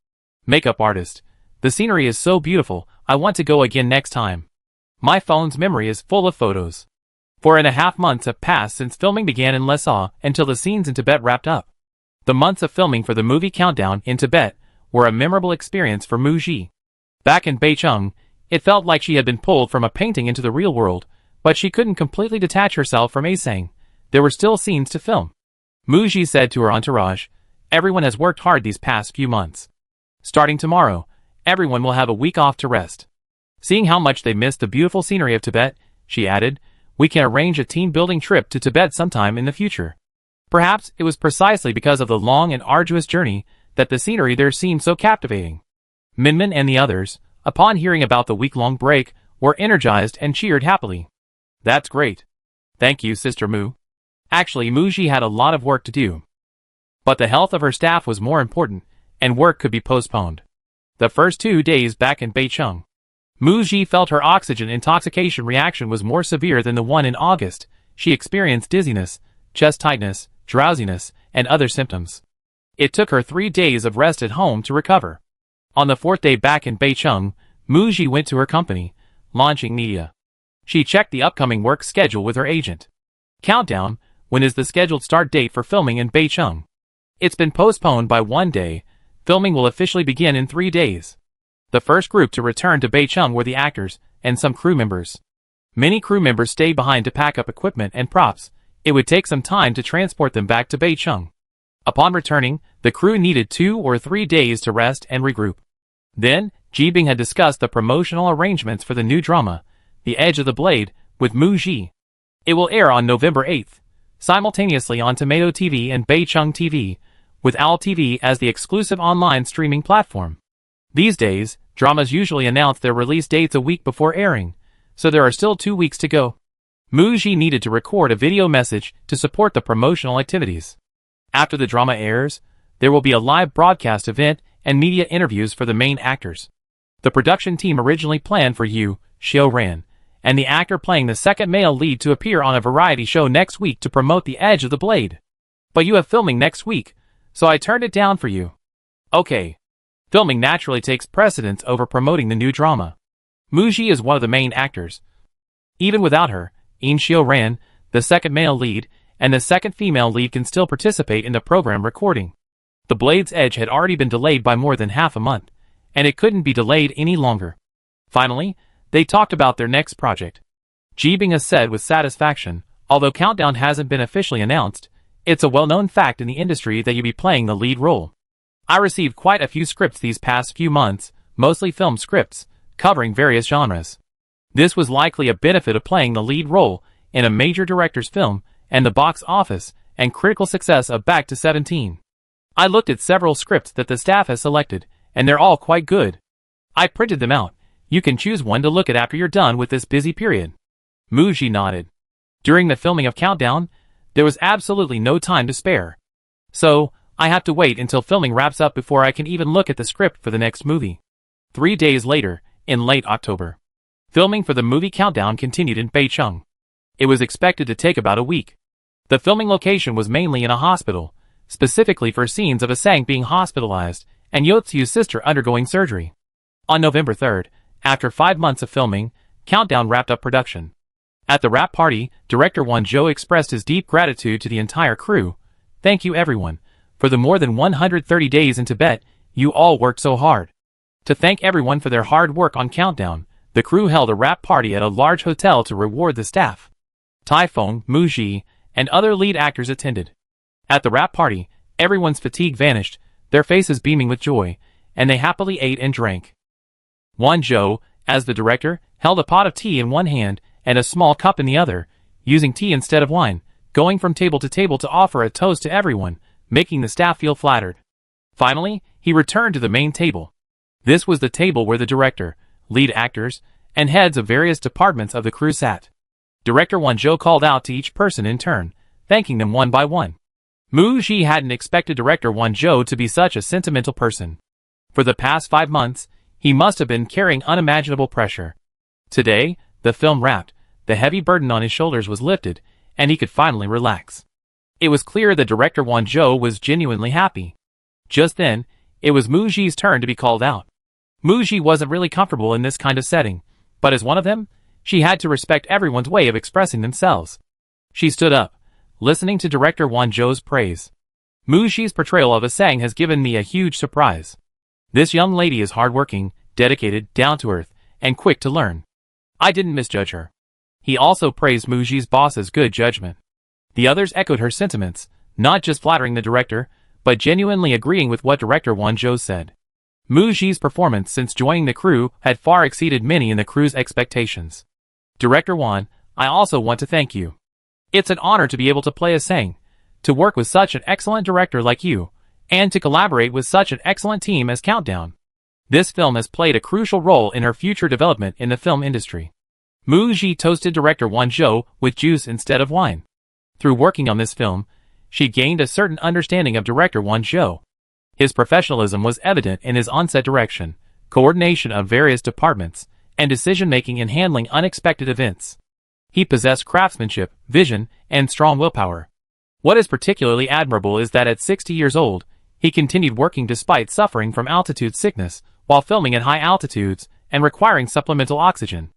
Makeup artist, the scenery is so beautiful, I want to go again next time. My phone's memory is full of photos. 4.5 months have passed since filming began in Lhasa until the scenes in Tibet wrapped up. The months of filming for the movie Countdown in Tibet were a memorable experience for Mu Ji. Back in Beicheng, it felt like she had been pulled from a painting into the real world, but she couldn't completely detach herself from Asang. There were still scenes to film. Mu Ji said to her entourage, "Everyone has worked hard these past few months. Starting tomorrow, everyone will have a week off to rest." Seeing how much they missed the beautiful scenery of Tibet, she added, "We can arrange a team-building trip to Tibet sometime in the future." Perhaps it was precisely because of the long and arduous journey that the scenery there seemed so captivating. Minmin and the others, upon hearing about the week-long break, were energized and cheered happily. "That's great. Thank you, Sister Mu." Actually, Mu Ji had a lot of work to do. But the health of her staff was more important, and work could be postponed. The first 2 days back in Beicheng, Mu Ji felt her oxygen intoxication reaction was more severe than the one in August. She experienced dizziness, chest tightness, drowsiness, and other symptoms. It took her 3 days of rest at home to recover. On the 4th day back in Beicheng, Mu Ji went to her company, Launching Media. She checked the upcoming work schedule with her agent. Countdown, when is the scheduled start date for filming in Beicheng? It's been postponed by 1 day. Filming will officially begin in 3 days. The first group to return to Beicheng were the actors and some crew members. Many crew members stayed behind to pack up equipment and props. It would take some time to transport them back to Beicheng. Upon returning, the crew needed 2 or 3 days to rest and regroup. Then, Jibing had discussed the promotional arrangements for the new drama, The Edge of the Blade, with Mu Ji. It will air on November 8th, simultaneously on Tomato TV and Beicheng TV, with Owl TV as the exclusive online streaming platform. These days, dramas usually announce their release dates a week before airing, so there are still 2 weeks to go. Mu Ji needed to record a video message to support the promotional activities. After the drama airs, there will be a live broadcast event and media interviews for the main actors. The production team originally planned for Yu Xiao-ran, and the actor playing the second male lead to appear on a variety show next week to promote The Edge of the Blade. But you have filming next week, so I turned it down for you. Okay. Filming naturally takes precedence over promoting the new drama. Mu Ji is one of the main actors. Even without her, Yin Xiao-ran, the second male lead, and the second female lead can still participate in the program recording. The Blade's Edge had already been delayed by more than half a month, and it couldn't be delayed any longer. Finally, they talked about their next project. Jibing has said with satisfaction, although Countdown hasn't been officially announced, it's a well-known fact in the industry that you'll be playing the lead role. I received quite a few scripts these past few months, mostly film scripts, covering various genres. This was likely a benefit of playing the lead role in a major director's film, and the box office and critical success of Back to 17. I looked at several scripts that the staff has selected, and they're all quite good. I printed them out. You can choose one to look at after you're done with this busy period. Mu Ji nodded. During the filming of Countdown, there was absolutely no time to spare. So, I have to wait until filming wraps up before I can even look at the script for the next movie. 3 days later, in late October, filming for the movie Countdown continued in Beicheng. It was expected to take about a week. The filming location was mainly in a hospital, specifically for scenes of Asang being hospitalized and Yotsu's sister undergoing surgery. On November 3rd, after 5 months of filming, Countdown wrapped up production. At the wrap party, director Won-jo expressed his deep gratitude to the entire crew. "Thank you everyone. For the more than 130 days in Tibet, you all worked so hard." To thank everyone for their hard work on Countdown, the crew held a wrap party at a large hotel to reward the staff. Taifeng, Muji, and other lead actors attended. At the wrap party, everyone's fatigue vanished, their faces beaming with joy, and they happily ate and drank. Won-jo, as the director, held a pot of tea in one hand and a small cup in the other, using tea instead of wine, going from table to offer a toast to everyone, making the staff feel flattered. Finally, he returned to the main table. This was the table where the director, lead actors, and heads of various departments of the crew sat. Director Won-jo called out to each person in turn, thanking them one by one. Muji hadn't expected director Won-jo to be such a sentimental person. For the past 5 months, he must have been carrying unimaginable pressure. Today, the film wrapped, the heavy burden on his shoulders was lifted, and he could finally relax. It was clear that director Won-jo was genuinely happy. Just then, it was Muji's turn to be called out. Muji wasn't really comfortable in this kind of setting, but as one of them, she had to respect everyone's way of expressing themselves. She stood up, listening to director Won-jo's praise. "Muji's portrayal of Asang has given me a huge surprise. This young lady is hardworking, dedicated, down-to-earth, and quick to learn. I didn't misjudge her." He also praised Muji's boss's good judgment. The others echoed her sentiments, not just flattering the director, but genuinely agreeing with what director Won-jo said. Muji's performance since joining the crew had far exceeded many in the crew's expectations. "Director Won, I also want to thank you. It's an honor to be able to play Asang, to work with such an excellent director like you, and to collaborate with such an excellent team as Countdown. This film has played a crucial role in her future development in the film industry." Muji toasted director Won-jo with juice instead of wine. Through working on this film, she gained a certain understanding of director Won-jo. His professionalism was evident in his on-set direction, coordination of various departments, and decision-making in handling unexpected events. He possessed craftsmanship, vision, and strong willpower. What is particularly admirable is that at 60 years old, he continued working despite suffering from altitude sickness, while filming at high altitudes and requiring supplemental oxygen.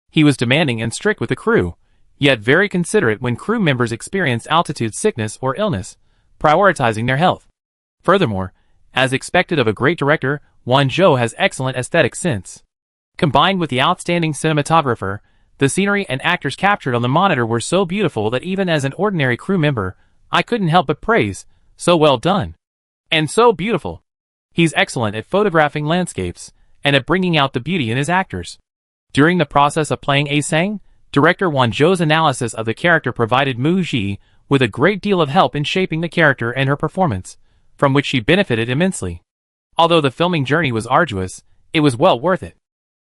He was demanding and strict with the crew, yet very considerate when crew members experienced altitude sickness or illness, prioritizing their health. Furthermore, as expected of a great director, Won-jo has excellent aesthetic sense. Combined with the outstanding cinematographer, the scenery and actors captured on the monitor were so beautiful that even as an ordinary crew member, I couldn't help but praise, "So well done. And so beautiful." He's excellent at photographing landscapes, and at bringing out the beauty in his actors. During the process of playing Asang, director Won-jo's analysis of the character provided Muji with a great deal of help in shaping the character and her performance, from which she benefited immensely. Although the filming journey was arduous, it was well worth it.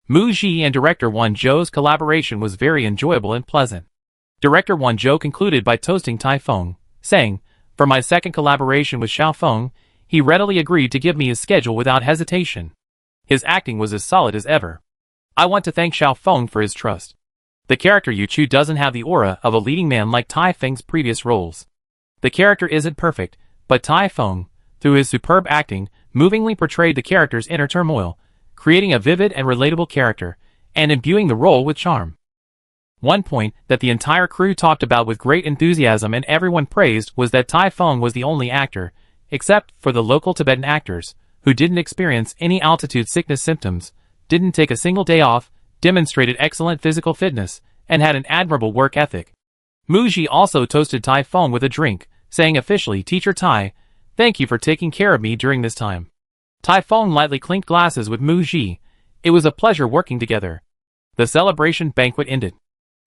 Muji and director Won-jo's collaboration was very enjoyable and pleasant. Director Won-jo concluded by toasting Taifeng, saying, "For my second collaboration with Xiaofeng, he readily agreed to give me his schedule without hesitation. His acting was as solid as ever. I want to thank Xiaofeng for his trust. The character Yu Chu doesn't have the aura of a leading man like Taifeng's previous roles. The character isn't perfect, but Taifeng, through his superb acting, movingly portrayed the character's inner turmoil, creating a vivid and relatable character, and imbuing the role with charm." One point that the entire crew talked about with great enthusiasm and everyone praised was that Taifeng was the only actor, except for the local Tibetan actors, who didn't experience any altitude sickness symptoms, didn't take a single day off, demonstrated excellent physical fitness, and had an admirable work ethic. Muji also toasted Taifeng with a drink, saying officially, "Teacher Tai, thank you for taking care of me during this time." Taifeng lightly clinked glasses with Muji. It was a pleasure working together. The celebration banquet ended.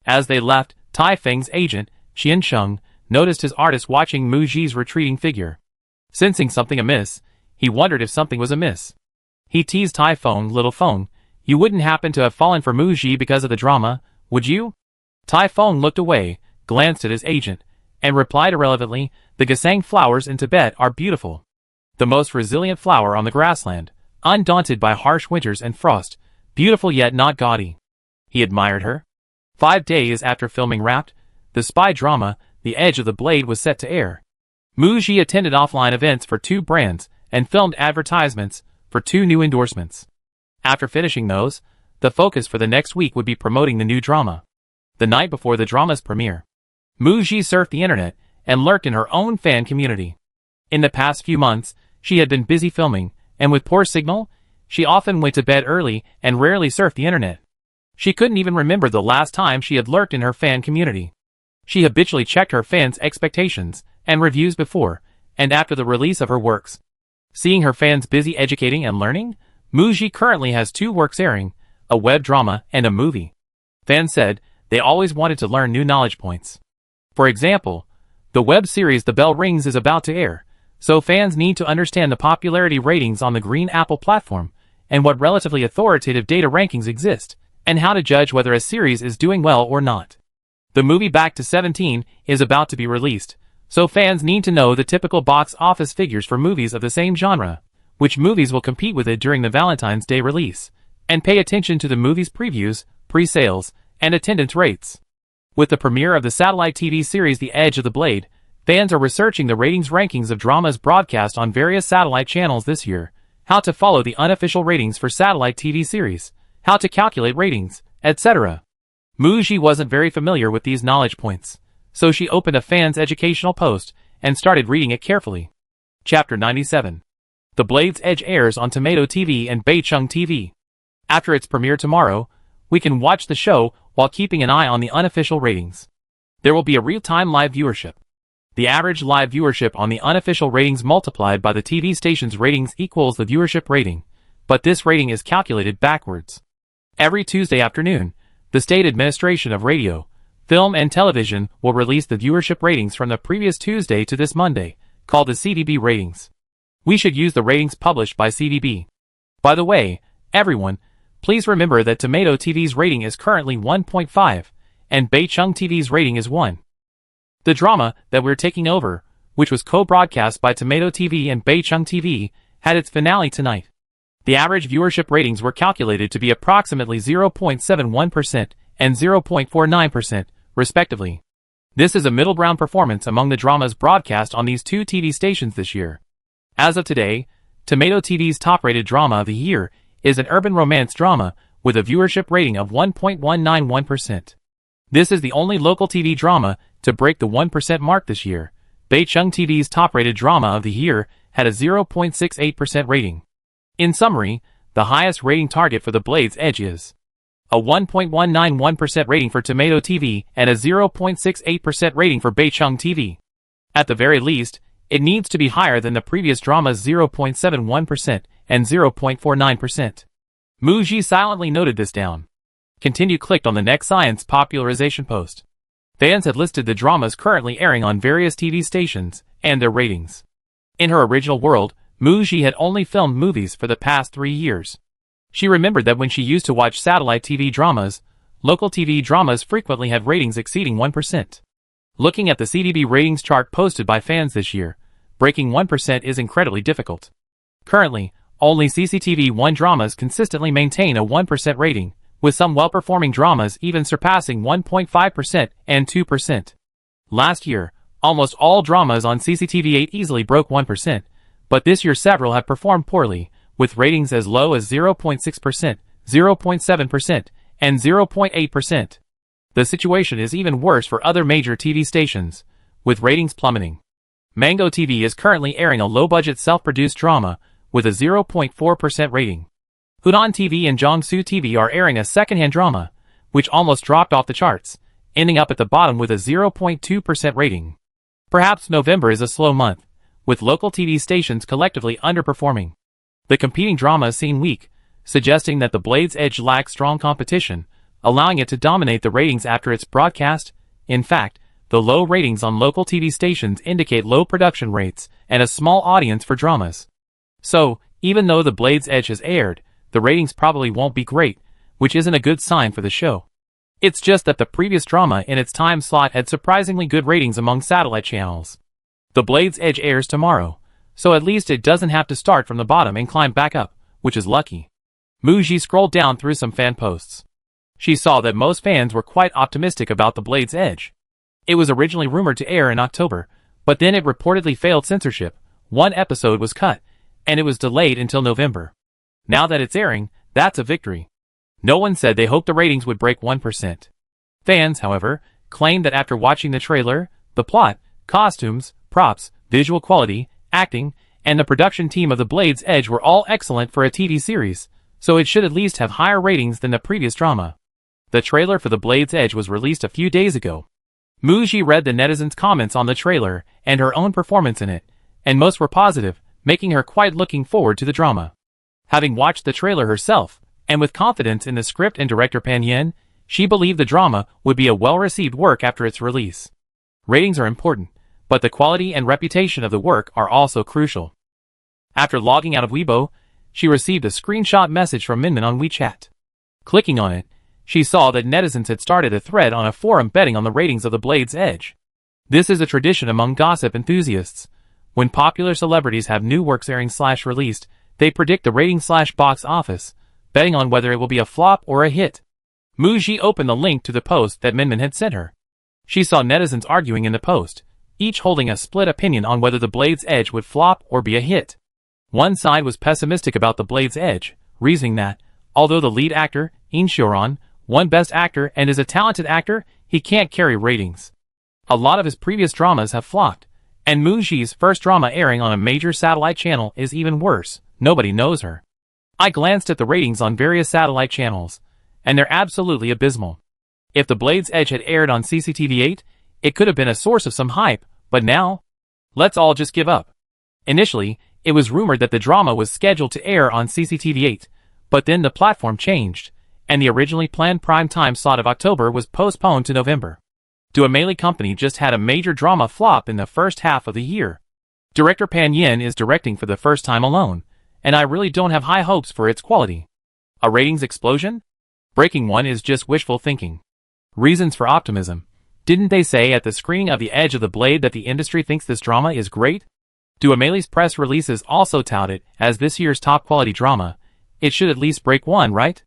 As they left, Taifeng's agent, Xian Sheng, noticed his artist watching Muji's retreating figure. Sensing something amiss, he wondered if something was amiss. He teased Taifeng, "Little Feng, you wouldn't happen to have fallen for Muji because of the drama, would you?" Taifeng looked away, glanced at his agent, and replied irrelevantly, "The Gasang flowers in Tibet are beautiful. The most resilient flower on the grassland, undaunted by harsh winters and frost, beautiful yet not gaudy." He admired her. 5 days after filming Wrapped, the spy drama, The Edge of the Blade was set to air. Muji attended offline events for 2 brands, and filmed advertisements for 2 new endorsements. After finishing those, the focus for the next week would be promoting the new drama. The night before the drama's premiere, Muji surfed the internet and lurked in her own fan community. In the past few months, she had been busy filming, and with poor signal, she often went to bed early and rarely surfed the internet. She couldn't even remember the last time she had lurked in her fan community. She habitually checked her fans' expectations and reviews before and after the release of her works. Seeing her fans busy educating and learning, Muji currently has 2 works airing, a web drama and a movie. Fans said they always wanted to learn new knowledge points. For example, the web series The Bell Rings is about to air, so fans need to understand the popularity ratings on the Green Apple platform and what relatively authoritative data rankings exist, and how to judge whether a series is doing well or not. The movie Back to 17 is about to be released, so fans need to know the typical box office figures for movies of the same genre, which movies will compete with it during the Valentine's Day release, and pay attention to the movie's previews, pre-sales, and attendance rates. With the premiere of the satellite TV series The Edge of the Blade, fans are researching the ratings rankings of dramas broadcast on various satellite channels this year, how to follow the unofficial ratings for satellite TV series, how to calculate ratings, etc. Muji wasn't very familiar with these knowledge points, so she opened a fan's educational post and started reading it carefully. Chapter 97. The Blade's Edge airs on Tomato TV and Beicheng TV. After its premiere tomorrow, we can watch the show while keeping an eye on the unofficial ratings. There will be a real-time live viewership. The average live viewership on the unofficial ratings multiplied by the TV station's ratings equals the viewership rating, but this rating is calculated backwards. Every Tuesday afternoon, the State Administration of Radio, Film and Television will release the viewership ratings from the previous Tuesday to this Monday, called the CDB ratings. We should use the ratings published by CDB. By the way, everyone, please remember that Tomato TV's rating is currently 1.5, and Beicheng TV's rating is 1. The drama that we're taking over, which was co-broadcast by Tomato TV and Beicheng TV, had its finale tonight. The average viewership ratings were calculated to be approximately 0.71% and 0.49%, respectively. This is a middle ground performance among the dramas broadcast on these 2 TV stations this year. As of today, Tomato TV's top-rated drama of the year is an urban romance drama with a viewership rating of 1.191%. This is the only local TV drama to break the 1% mark this year. Beicheng TV's top-rated drama of the year had a 0.68% rating. In summary, the highest rating target for The Blade's Edge is a 1.191% rating for Tomato TV and a 0.68% rating for Beicheng TV. At the very least, it needs to be higher than the previous drama's 0.71% and 0.49%. Muji silently noted this down. Continue clicked on the next science popularization post. Fans had listed the dramas currently airing on various TV stations and their ratings. In her original world, Muji had only filmed movies for the past 3 years. She remembered that when she used to watch satellite TV dramas, local TV dramas frequently had ratings exceeding 1%. Looking at the CDB ratings chart posted by fans this year, breaking 1% is incredibly difficult. Currently, only CCTV1 dramas consistently maintain a 1% rating, with some well-performing dramas even surpassing 1.5% and 2%. Last year, almost all dramas on CCTV8 easily broke 1%, but this year several have performed poorly, with ratings as low as 0.6%, 0.7%, and 0.8%. The situation is even worse for other major TV stations, with ratings plummeting. Mango TV is currently airing a low-budget self-produced drama with a 0.4% rating. Hunan TV and Jiangsu TV are airing a second-hand drama, which almost dropped off the charts, ending up at the bottom with a 0.2% rating. Perhaps November is a slow month, with local TV stations collectively underperforming. The competing dramas seem weak, suggesting that The Blade's Edge lacks strong competition, allowing it to dominate the ratings after its broadcast. In fact, the low ratings on local TV stations indicate low production rates and a small audience for dramas. So, even though The Blade's Edge has aired, the ratings probably won't be great, which isn't a good sign for the show. It's just that the previous drama in its time slot had surprisingly good ratings among satellite channels. The Blade's Edge airs tomorrow, so at least it doesn't have to start from the bottom and climb back up, which is lucky. Muji scrolled down through some fan posts. She saw that most fans were quite optimistic about The Blade's Edge. It was originally rumored to air in October, but then it reportedly failed censorship. 1 episode was cut, and it was delayed until November. Now that it's airing, that's a victory. No one said they hoped the ratings would break 1%. Fans, however, claimed that after watching the trailer, the plot, costumes, props, visual quality, acting, and the production team of The Blade's Edge were all excellent for a TV series, so it should at least have higher ratings than the previous drama. The trailer for The Blade's Edge was released a few days ago. Muji read the netizens' comments on the trailer and her own performance in it, and most were positive, making her quite looking forward to the drama. Having watched the trailer herself, and with confidence in the script and director Pan Yin, she believed the drama would be a well-received work after its release. Ratings are important, but the quality and reputation of the work are also crucial. After logging out of Weibo, she received a screenshot message from Minmin on WeChat. Clicking on it, she saw that netizens had started a thread on a forum betting on the ratings of The Blade's Edge. This is a tradition among gossip enthusiasts. When popular celebrities have new works airing/released, they predict the rating/box office, betting on whether it will be a flop or a hit. Muji opened the link to the post that Minmin had sent her. She saw netizens arguing in the post, each holding a split opinion on whether The Blade's Edge would flop or be a hit. One side was pessimistic about The Blade's Edge, reasoning that, although the lead actor, In Xiaoran, won Best Actor and is a talented actor, he can't carry ratings. A lot of his previous dramas have flopped, and Muji's first drama airing on a major satellite channel is even worse. Nobody knows her. I glanced at the ratings on various satellite channels, and they're absolutely abysmal. If The Blade's Edge had aired on CCTV8, it could have been a source of some hype, but now, let's all just give up. Initially, it was rumored that the drama was scheduled to air on CCTV8, but then the platform changed, and the originally planned prime-time slot of October was postponed to November. Duameli Company just had a major drama flop in the first half of the year. Director Pan Yin is directing for the first time alone, and I really don't have high hopes for its quality. A ratings explosion? Breaking one is just wishful thinking. Reasons for optimism. Didn't they say at the screening of The Edge of the Blade that the industry thinks this drama is great? Duameli's press releases also tout it as this year's top-quality drama. It should at least break one, right?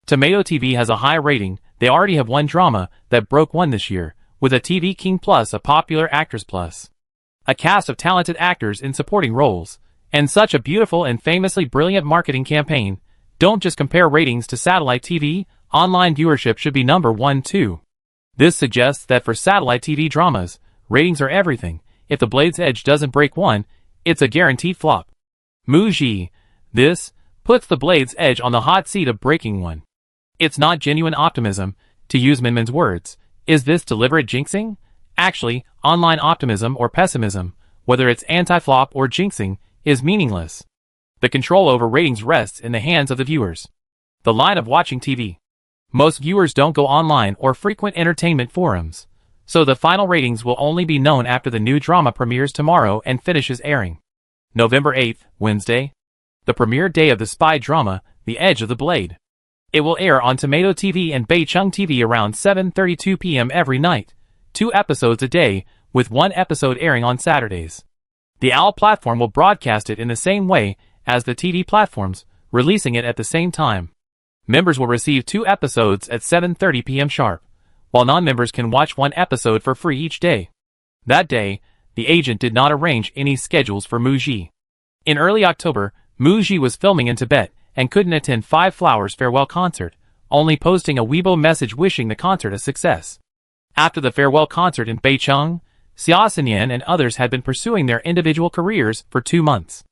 Tomato TV has a high rating. They already have one drama that broke one this year, with a TV King Plus, a popular actress plus, a cast of talented actors in supporting roles, and such a beautiful and famously brilliant marketing campaign. Don't just compare ratings to satellite TV, online viewership should be number one too. This suggests that for satellite TV dramas, ratings are everything. If The Blade's Edge doesn't break one, it's a guaranteed flop. Muji. This puts The Blade's Edge on the hot seat of breaking one. It's not genuine optimism, to use Minmin's words. Is this deliberate jinxing? Actually, online optimism or pessimism, whether it's anti-flop or jinxing, is meaningless. The control over ratings rests in the hands of the viewers. The line of watching TV. Most viewers don't go online or frequent entertainment forums, so the final ratings will only be known after the new drama premieres tomorrow and finishes airing. November 8th, Wednesday. The premiere day of the spy drama, The Edge of the Blade. It will air on Tomato TV and Beicheng TV around 7:32 p.m. every night, 2 episodes a day, with 1 episode airing on Saturdays. The OWL platform will broadcast it in the same way as the TV platforms, releasing it at the same time. Members will receive 2 episodes at 7:30 p.m. sharp, while non-members can watch 1 episode for free each day. That day, the agent did not arrange any schedules for Muji. In early October, Muji was filming in Tibet and couldn't attend Five Flowers' farewell concert, only posting a Weibo message wishing the concert a success. After the farewell concert in Beicheng, Xia Xinyan and others had been pursuing their individual careers for 2 months.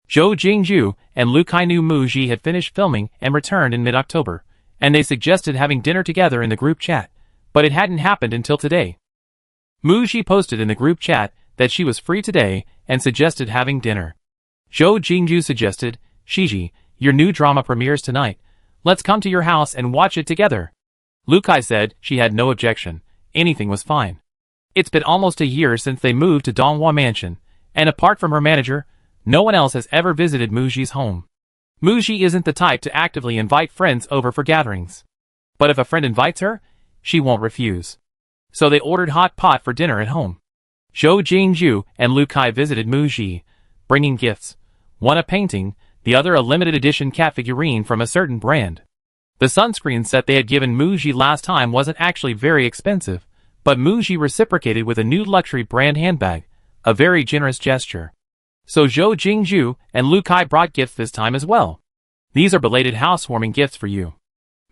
Zhou Jingzhu and Lu Kai knew Muji had finished filming and returned in mid-October, and they suggested having dinner together in the group chat, but it hadn't happened until today. Muji posted in the group chat that she was free today and suggested having dinner. Zhou Jingzhu suggested, "Shiji, your new drama premieres tonight. Let's come to your house and watch it together." Lu Kai said she had no objection. Anything was fine. It's been almost a year since they moved to Donghua Mansion, and apart from her manager, no one else has ever visited Muji's home. Muji isn't the type to actively invite friends over for gatherings. But if a friend invites her, she won't refuse. So they ordered hot pot for dinner at home. Zhou Jingzhu and Lu Kai visited Muji, bringing gifts. One a painting, the other a limited edition cat figurine from a certain brand. The sunscreen set they had given Muji last time wasn't actually very expensive, but Muji reciprocated with a new luxury brand handbag, a very generous gesture. So Zhou Jingzhu and Lu Kai brought gifts this time as well. "These are belated housewarming gifts for you."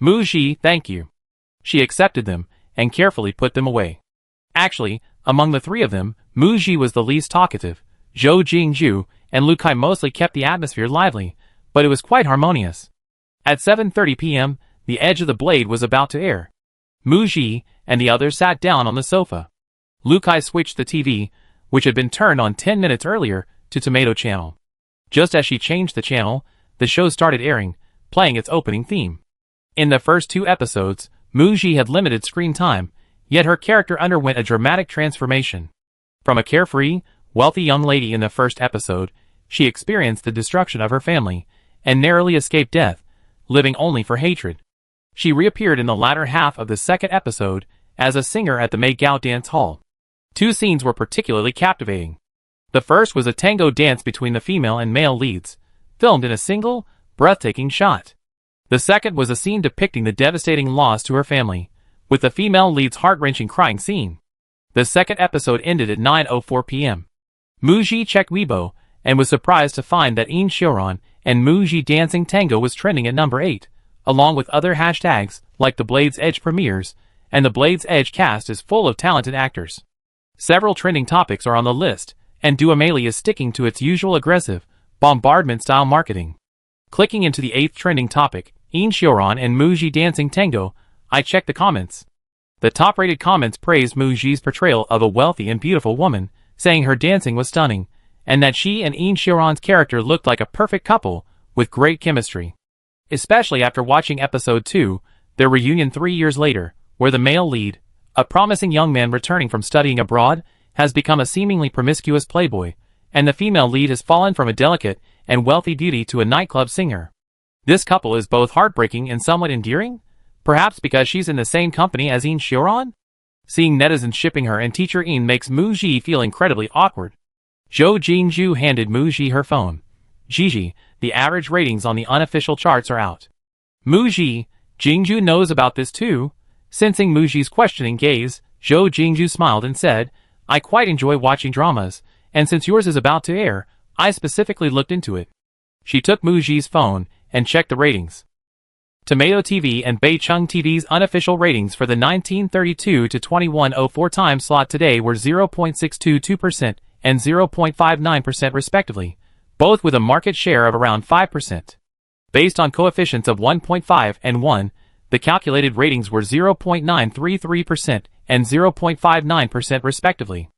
Muji, thank you. She accepted them, and carefully put them away. Actually, among the three of them, Muji was the least talkative. Zhou Jingju and Lu Kai mostly kept the atmosphere lively, but it was quite harmonious. At 7:30 p.m., The Edge of the Blade was about to air. Muji and the others sat down on the sofa. Lu Kai switched the TV, which had been turned on 10 minutes earlier, to Tomato Channel. Just as she changed the channel, the show started airing, playing its opening theme. In the first 2 episodes, Muji had limited screen time, yet her character underwent a dramatic transformation. From a carefree, wealthy young lady in the first episode, she experienced the destruction of her family, and narrowly escaped death, living only for hatred. She reappeared in the latter half of the second episode, as a singer at the Meigao Dance Hall. 2 scenes were particularly captivating. The first was a tango dance between the female and male leads, filmed in a single, breathtaking shot. The second was a scene depicting the devastating loss to her family, with the female lead's heart-wrenching crying scene. The second episode ended at 9:04 p.m. Muji checked Weibo, and was surprised to find that In Xiuran and Muji dancing tango was trending at number 8, along with other hashtags like the Blade's Edge premieres, and the Blade's Edge cast is full of talented actors. Several trending topics are on the list, and Duameli is sticking to its usual aggressive, bombardment-style marketing. Clicking into the 8th trending topic, In Xiuran and Muji dancing tango, I checked the comments. The top-rated comments praised Muji's portrayal of a wealthy and beautiful woman, saying her dancing was stunning, and that she and In Xiuran's character looked like a perfect couple, with great chemistry. Especially after watching episode 2, their reunion 3 years later, where the male lead, a promising young man returning from studying abroad, has become a seemingly promiscuous playboy, and the female lead has fallen from a delicate and wealthy beauty to a nightclub singer. This couple is both heartbreaking and somewhat endearing, perhaps because she's in the same company as In Xiuran? Seeing netizens shipping her and teacher In makes Muji feel incredibly awkward. Zhou Jingju handed Muji her phone. Gigi, the average ratings on the unofficial charts are out. Muji, Jingju knows about this too. Sensing Muji's questioning gaze, Zhou Jingju smiled and said, I quite enjoy watching dramas, and since yours is about to air, I specifically looked into it. She took Muji's phone and checked the ratings. Tomato TV and Beicheng TV's unofficial ratings for the 1932 to 2104 time slot today were 0.622% and 0.59% respectively, both with a market share of around 5%. Based on coefficients of 1.5 and 1, the calculated ratings were 0.933% and 0.59% respectively.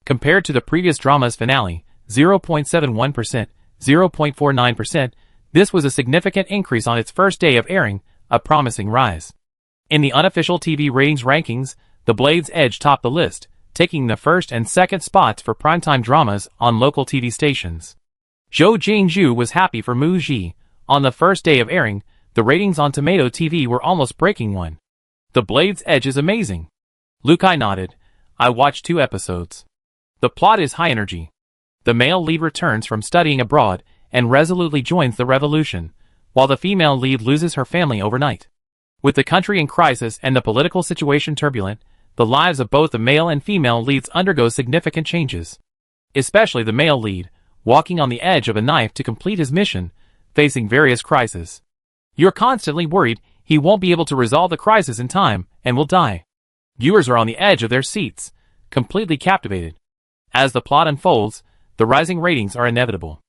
Compared to the previous drama's finale, 0.71%, 0.49%, this was a significant increase on its first day of airing, a promising rise. In the unofficial TV ratings rankings, The Blade's Edge topped the list, taking the first and second spots for primetime dramas on local TV stations. Zhou Jingju was happy for Muji. On the first day of airing, the ratings on Tomato TV were almost breaking 1. The Blade's Edge is amazing. Lu Kai nodded. I watched 2 episodes. The plot is high energy. The male lead returns from studying abroad and resolutely joins the revolution, while the female lead loses her family overnight. With the country in crisis and the political situation turbulent, the lives of both the male and female leads undergo significant changes. Especially the male lead, walking on the edge of a knife to complete his mission, facing various crises. You're constantly worried he won't be able to resolve the crisis in time and will die. Viewers are on the edge of their seats, completely captivated. As the plot unfolds, the rising ratings are inevitable.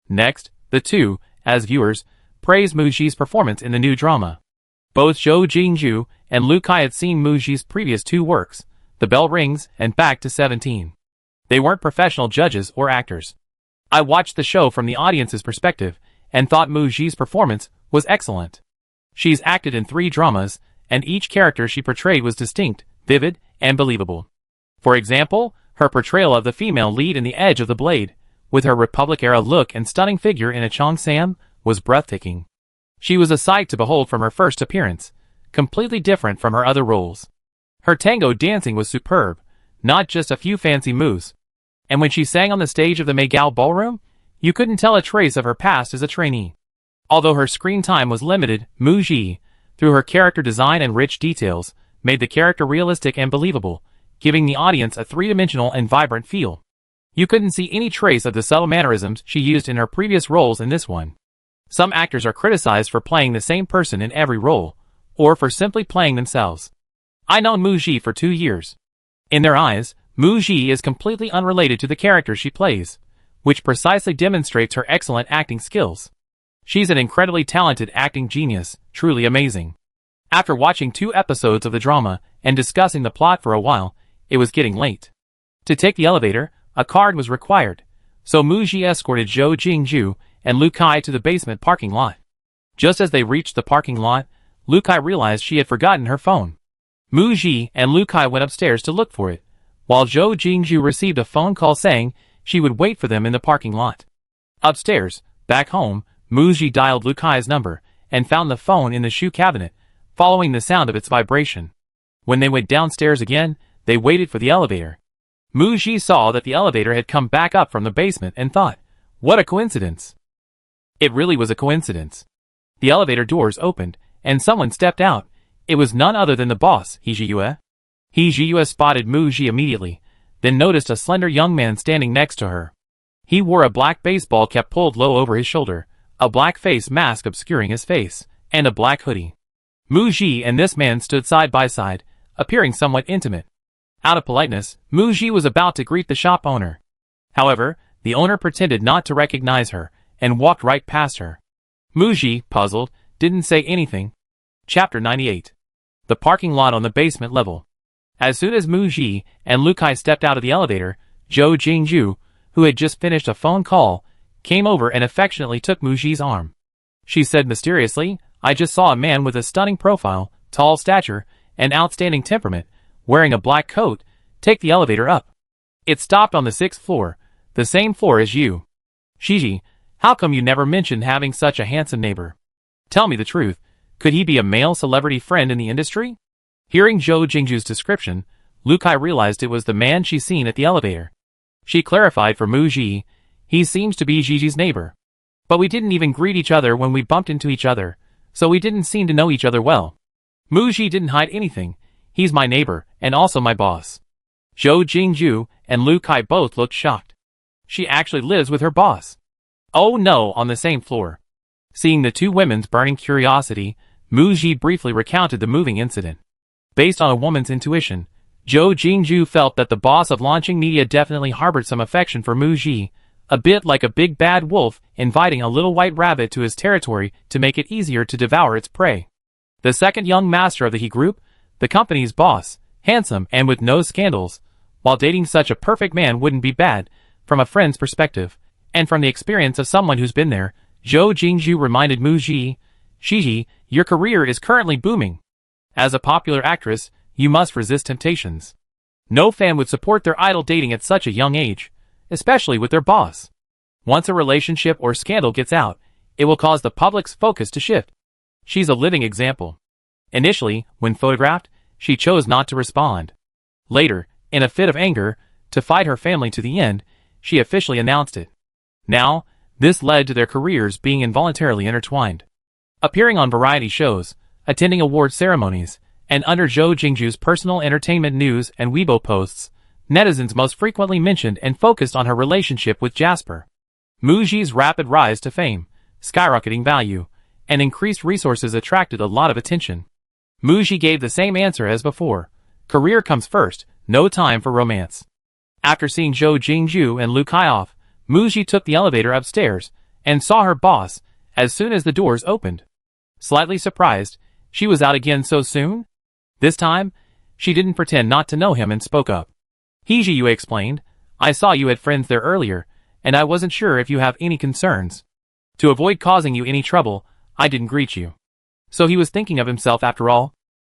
Next, the two, as viewers, praise Muji's performance in the new drama. Both Zhou Jingju and Lu Kai had seen Muji's previous 2 works, The Bell Rings and Back to 17. They weren't professional judges or actors. I watched the show from the audience's perspective and thought Muji's performance was excellent. She's acted in 3 dramas, and each character she portrayed was distinct, vivid, and believable. For example, her portrayal of the female lead in The Edge of the Blade, with her Republic-era look and stunning figure in a Cheongsam, was breathtaking. She was a sight to behold from her first appearance, completely different from her other roles. Her tango dancing was superb, not just a few fancy moves. And when she sang on the stage of the Meigao Ballroom, you couldn't tell a trace of her past as a trainee. Although her screen time was limited, Muji, through her character design and rich details, made the character realistic and believable, giving the audience a 3-dimensional and vibrant feel. You couldn't see any trace of the subtle mannerisms she used in her previous roles in this one. Some actors are criticized for playing the same person in every role, or for simply playing themselves. I known Mu Ji for 2 years. In their eyes, Mu Ji is completely unrelated to the character she plays, which precisely demonstrates her excellent acting skills. She's an incredibly talented acting genius, truly amazing. After watching 2 episodes of the drama and discussing the plot for a while, it was getting late. To take the elevator, a card was required, so Mu Ji escorted Zhou Jingju and Lu Kai to the basement parking lot. Just as they reached the parking lot, Lu Kai realized she had forgotten her phone. Mu Ji and Lu Kai went upstairs to look for it, while Zhou Jingju received a phone call saying she would wait for them in the parking lot. Upstairs, back home, Mu Ji dialed Lu Kai's number and found the phone in the shoe cabinet, following the sound of its vibration. When they went downstairs again, they waited for the elevator. Mu Ji saw that the elevator had come back up from the basement and thought, what a coincidence. It really was a coincidence. The elevator doors opened, and someone stepped out. It was none other than the boss, He Jiyue. He Jiyue spotted Mu Ji immediately, then noticed a slender young man standing next to her. He wore a black baseball cap pulled low over his shoulder, a black face mask obscuring his face, and a black hoodie. Mu Ji and this man stood side by side, appearing somewhat intimate. Out of politeness, Mu Ji was about to greet the shop owner. However, the owner pretended not to recognize her, and walked right past her. Mu Ji, puzzled, didn't say anything. Chapter 98. The parking lot on the basement level. As soon as Mu Ji and Lu Kai stepped out of the elevator, Zhou Jingju, who had just finished a phone call, came over and affectionately took Mu Ji's arm. She said mysteriously, I just saw a man with a stunning profile, tall stature, and outstanding temperament, wearing a black coat, take the elevator up. It stopped on the 6th floor, the same floor as you. Shiji, how come you never mentioned having such a handsome neighbor? Tell me the truth, could he be a male celebrity friend in the industry? Hearing Zhou Jingju's description, Lu Kai realized it was the man she'd seen at the elevator. She clarified for Mu Ji, he seems to be Gigi's neighbor. But we didn't even greet each other when we bumped into each other, so we didn't seem to know each other well. Mu Ji didn't hide anything, he's my neighbor, and also my boss. Zhou Jingju and Lu Kai both looked shocked. She actually lives with her boss. Oh no, on the same floor. Seeing the 2 women's burning curiosity, Mu Ji briefly recounted the moving incident. Based on a woman's intuition, Zhou Jingju felt that the boss of launching media definitely harbored some affection for Mu Ji, a bit like a big bad wolf inviting a little white rabbit to his territory to make it easier to devour its prey. The second young master of the He Group, the company's boss, handsome and with no scandals, while dating such a perfect man wouldn't be bad, from a friend's perspective, and from the experience of someone who's been there, Zhou Jingju reminded Mu Ji, Shiji, your career is currently booming. As a popular actress, you must resist temptations. No fan would support their idol dating at such a young age, especially with their boss. Once a relationship or scandal gets out, it will cause the public's focus to shift. She's a living example. Initially, when photographed, she chose not to respond. Later, in a fit of anger, to fight her family to the end, she officially announced it. Now, this led to their careers being involuntarily intertwined. Appearing on variety shows, attending award ceremonies, and under Zhou Jingju's personal entertainment news and Weibo posts, netizens most frequently mentioned and focused on her relationship with Jasper. Mu Ji's rapid rise to fame, skyrocketing value, and increased resources attracted a lot of attention. Mu Ji gave the same answer as before. Career comes first, no time for romance. After seeing Zhou Jingju and Lu Kai off, Mu Ji took the elevator upstairs and saw her boss as soon as the doors opened. Slightly surprised, she was out again so soon? This time, she didn't pretend not to know him and spoke up. He Jiyue explained, I saw you had friends there earlier, and I wasn't sure if you have any concerns. To avoid causing you any trouble, I didn't greet you. So he was thinking of himself after all.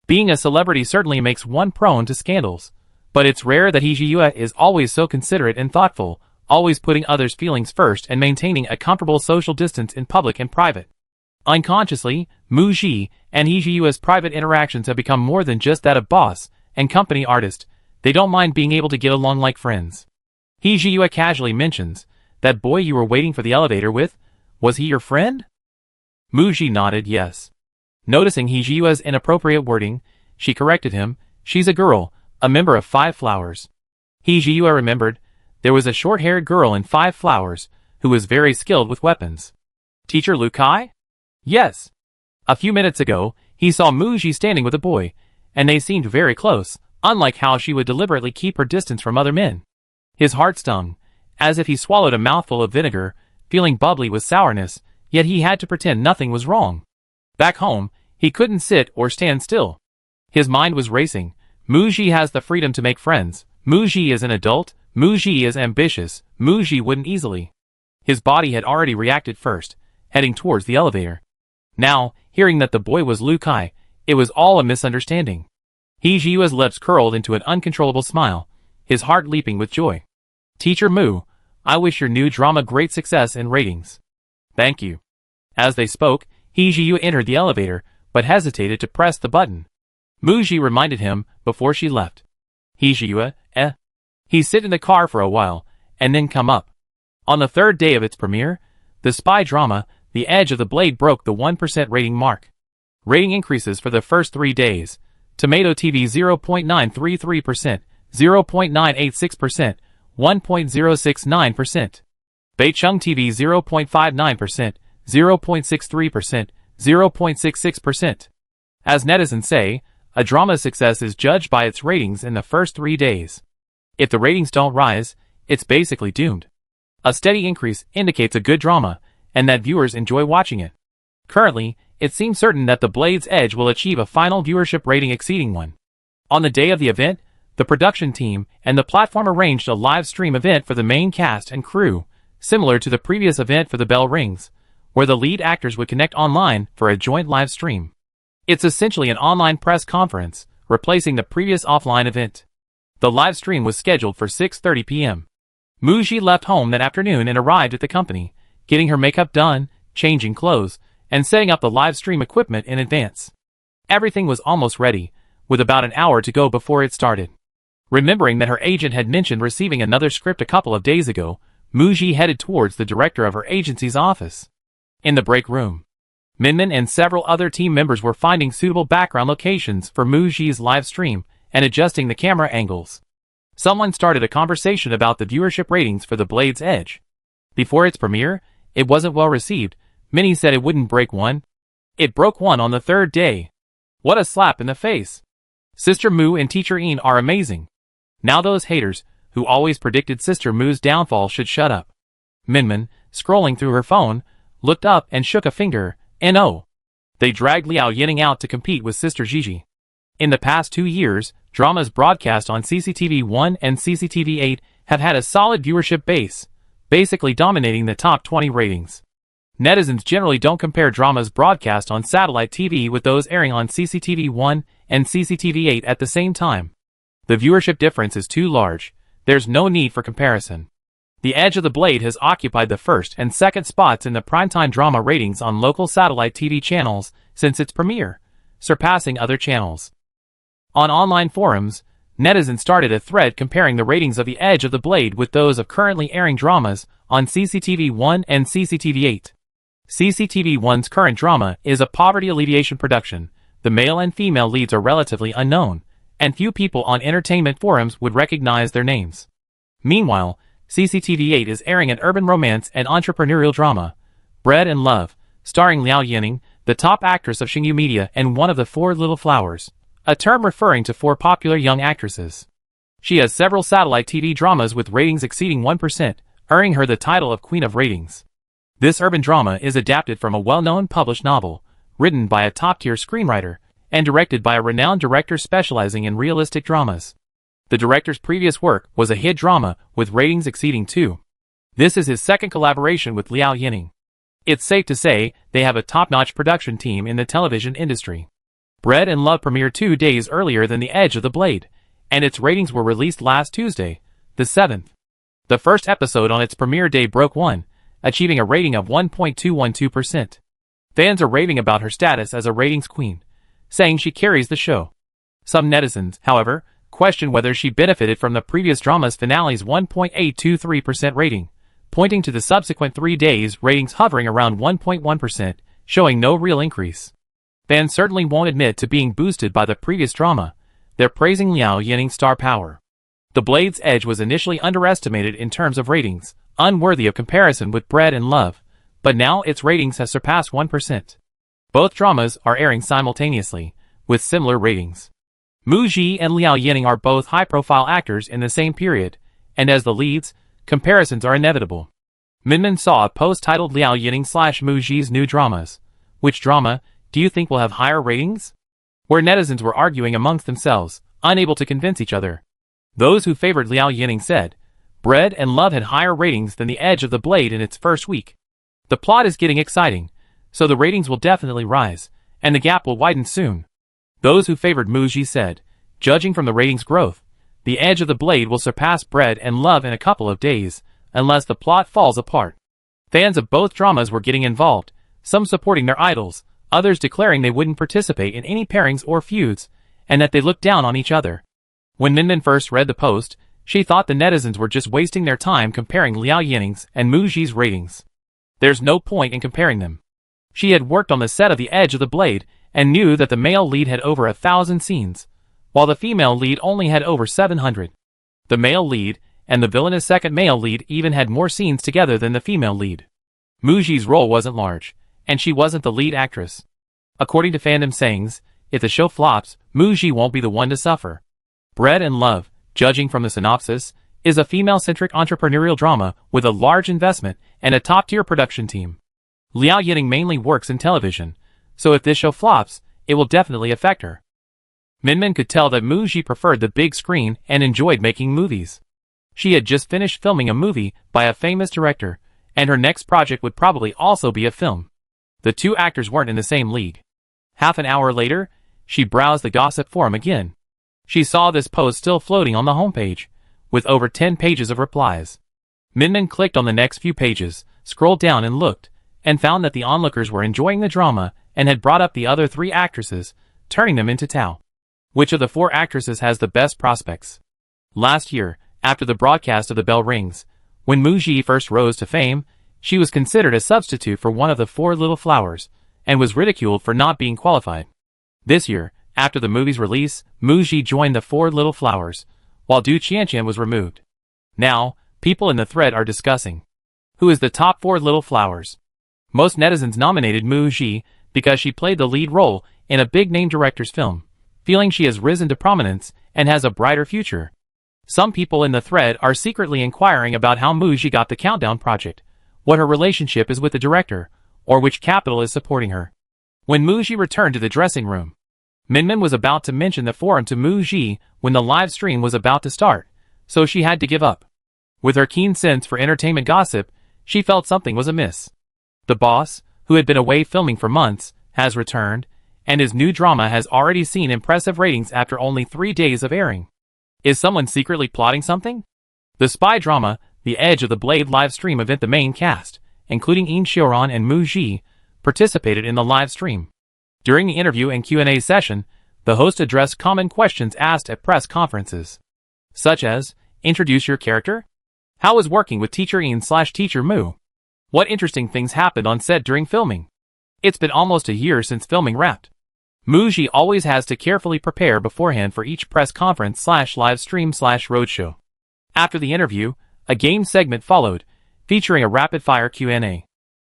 Being a celebrity certainly makes one prone to scandals, but it's rare that He Jiyue is always so considerate and thoughtful, always putting others' feelings first and maintaining a comfortable social distance in public and private. Unconsciously, Mu Ji and He Jiyue's private interactions have become more than just that of boss and company artist. They don't mind being able to get along like friends. He Jiyue casually mentions, that boy you were waiting for the elevator with, was he your friend? Mu Ji nodded yes. Noticing He Jiyue's inappropriate wording, she corrected him, she's a girl, a member of Five Flowers. He Jiyue remembered, there was a short-haired girl in Five Flowers, who was very skilled with weapons. Teacher Lu Kai? Yes. A few minutes ago, he saw Mu Ji standing with a boy, and they seemed very close, unlike how she would deliberately keep her distance from other men. His heart stung, as if he swallowed a mouthful of vinegar, feeling bubbly with sourness, yet he had to pretend nothing was wrong. Back home, he couldn't sit or stand still. His mind was racing. Muji has the freedom to make friends. Muji is an adult. Muji is ambitious. Muji wouldn't easily. His body had already reacted first, heading towards the elevator. Now, hearing that the boy was Lu Kai, it was all a misunderstanding. He Jiu's lips curled into an uncontrollable smile, his heart leaping with joy. Teacher Mu, I wish your new drama great success and ratings. Thank you. As they spoke, He Jiu entered the elevator, but hesitated to press the button. Muji reminded him before she left. He Jiu, He sit in the car for a while, and then come up. On the third day of its premiere, the spy drama, The Edge of the Blade broke the 1% rating mark. Rating increases for the first 3 days. Tomato TV 0.933%, 0.986%, 1.069%. Beicheng TV 0.59%, 0.63%, 0.66%. As netizens say, a drama's success is judged by its ratings in the first 3 days. If the ratings don't rise, it's basically doomed. A steady increase indicates a good drama, and that viewers enjoy watching it. Currently, it seems certain that The Blade's Edge will achieve a final viewership rating exceeding 1. On the day of the event, the production team and the platform arranged a live stream event for the main cast and crew, similar to the previous event for The Bell Rings, where the lead actors would connect online for a joint live stream. It's essentially an online press conference, replacing the previous offline event. The live stream was scheduled for 6:30 p.m. Muji left home that afternoon and arrived at the company, getting her makeup done, changing clothes, and setting up the live stream equipment in advance. Everything was almost ready, with about an hour to go before it started. Remembering that her agent had mentioned receiving another script a couple of days ago, Muji headed towards the director of her agency's office. In the break room, Minmin and several other team members were finding suitable background locations for Muji's live stream and adjusting the camera angles. Someone started a conversation about the viewership ratings for The Blade's Edge. Before its premiere, it wasn't well received. Many said it wouldn't break 1. It broke 1 on the third day. What a slap in the face. Sister Mu and Teacher Ian are amazing. Now those haters, who always predicted Sister Mu's downfall, should shut up. Minmin, scrolling through her phone, looked up and shook a finger. No. They dragged Liao Yining out to compete with Sister Gigi. In the past 2 years, dramas broadcast on CCTV1 and CCTV8 have had a solid viewership base, basically dominating the top 20 ratings. Netizens generally don't compare dramas broadcast on satellite TV with those airing on CCTV1 and CCTV8 at the same time. The viewership difference is too large. There's no need for comparison. The Edge of the Blade has occupied the first and second spots in the primetime drama ratings on local satellite TV channels since its premiere, surpassing other channels. On online forums, netizens started a thread comparing the ratings of The Edge of the Blade with those of currently airing dramas on CCTV1 and CCTV8. CCTV1's current drama is a poverty alleviation production. The male and female leads are relatively unknown, and few people on entertainment forums would recognize their names. Meanwhile, CCTV8 is airing an urban romance and entrepreneurial drama, Bread and Love, starring Liao Yining, the top actress of Xingyu Media and one of the 4 Little Flowers, a term referring to 4 popular young actresses. She has several satellite TV dramas with ratings exceeding 1%, earning her the title of Queen of Ratings. This urban drama is adapted from a well-known published novel, written by a top-tier screenwriter, and directed by a renowned director specializing in realistic dramas. The director's previous work was a hit drama with ratings exceeding 2. This is his second collaboration with Liao Yining. It's safe to say they have a top-notch production team in the television industry. Bread and Love premiered 2 days earlier than The Edge of the Blade, and its ratings were released last Tuesday, the 7th. The first episode on its premiere day broke 1, achieving a rating of 1.212%. Fans are raving about her status as a ratings queen, saying she carries the show. Some netizens, however, question whether she benefited from the previous drama's finale's 1.823% rating, pointing to the subsequent 3 days ratings hovering around 1.1%, showing no real increase. Fans certainly won't admit to being boosted by the previous drama. They're praising Liao Yining's star power. The Blade's Edge was initially underestimated in terms of ratings, unworthy of comparison with Bread and Love, but now its ratings have surpassed 1%. Both dramas are airing simultaneously, with similar ratings. Mu Ji and Liao Yining are both high-profile actors in the same period, and as the leads, comparisons are inevitable. Minmin saw a post titled Liao Yining / Mu Ji's new dramas. Which drama do you think will have higher ratings? Where netizens were arguing amongst themselves, unable to convince each other. Those who favored Liao Yining said, Bread and Love had higher ratings than The Edge of the Blade in its first week. The plot is getting exciting, so the ratings will definitely rise, and the gap will widen soon. Those who favored Mu Ji said, judging from the ratings growth, The Edge of the Blade will surpass Bread and Love in a couple of days, unless the plot falls apart. Fans of both dramas were getting involved, some supporting their idols, others declaring they wouldn't participate in any pairings or feuds, and that they looked down on each other. When Minmin first read the post, she thought the netizens were just wasting their time comparing Liao Yining's and Mu Ji's ratings. There's no point in comparing them. She had worked on the set of The Edge of the Blade and knew that the male lead had over 1,000 scenes, while the female lead only had over 700. The male lead and the villainous second male lead even had more scenes together than the female lead. Mu Ji's role wasn't large, and she wasn't the lead actress. According to fandom sayings, if the show flops, Mu Ji won't be the one to suffer. Bread and Love, judging from the synopsis, is a female-centric entrepreneurial drama with a large investment and a top-tier production team. Liao Yining mainly works in television, so if this show flops, it will definitely affect her. Minmin could tell that Mu Ji preferred the big screen and enjoyed making movies. She had just finished filming a movie by a famous director, and her next project would probably also be a film. The two actors weren't in the same league. Half an hour later, she browsed the gossip forum again. She saw this post still floating on the homepage, with over 10 pages of replies. Minmin clicked on the next few pages, scrolled down and looked, and found that the onlookers were enjoying the drama and had brought up the other 3 actresses, turning them into Tao. Which of the 4 actresses has the best prospects? Last year, after the broadcast of The Bell Rings, when Mu Ji first rose to fame, she was considered a substitute for one of the 4 little flowers, and was ridiculed for not being qualified. This year, after the movie's release, Mu Ji joined the 4 little flowers, while Du Qianqian was removed. Now, people in the thread are discussing who is the top 4 little flowers. Most netizens nominated Mu Ji because she played the lead role in a big-name director's film, feeling she has risen to prominence and has a brighter future. Some people in the thread are secretly inquiring about how Mu Ji got the Countdown project, what her relationship is with the director, or which capital is supporting her. When Mu Ji returned to the dressing room, Minmin was about to mention the forum to Mu Ji when the live stream was about to start, so she had to give up. With her keen sense for entertainment gossip, she felt something was amiss. The boss, who had been away filming for months, has returned, and his new drama has already seen impressive ratings after only 3 days of airing. Is someone secretly plotting something? The spy drama, The Edge of the Blade live stream event, the main cast, including Yin Xiuran and Mu Ji, participated in the live stream. During the interview and Q&A session, the host addressed common questions asked at press conferences, such as, introduce your character? How was working with Teacher Yin/Teacher Mu? What interesting things happened on set during filming? It's been almost a year since filming wrapped. Mu Ji always has to carefully prepare beforehand for each press conference/live stream/roadshow. After the interview, a game segment followed, featuring a rapid-fire Q&A.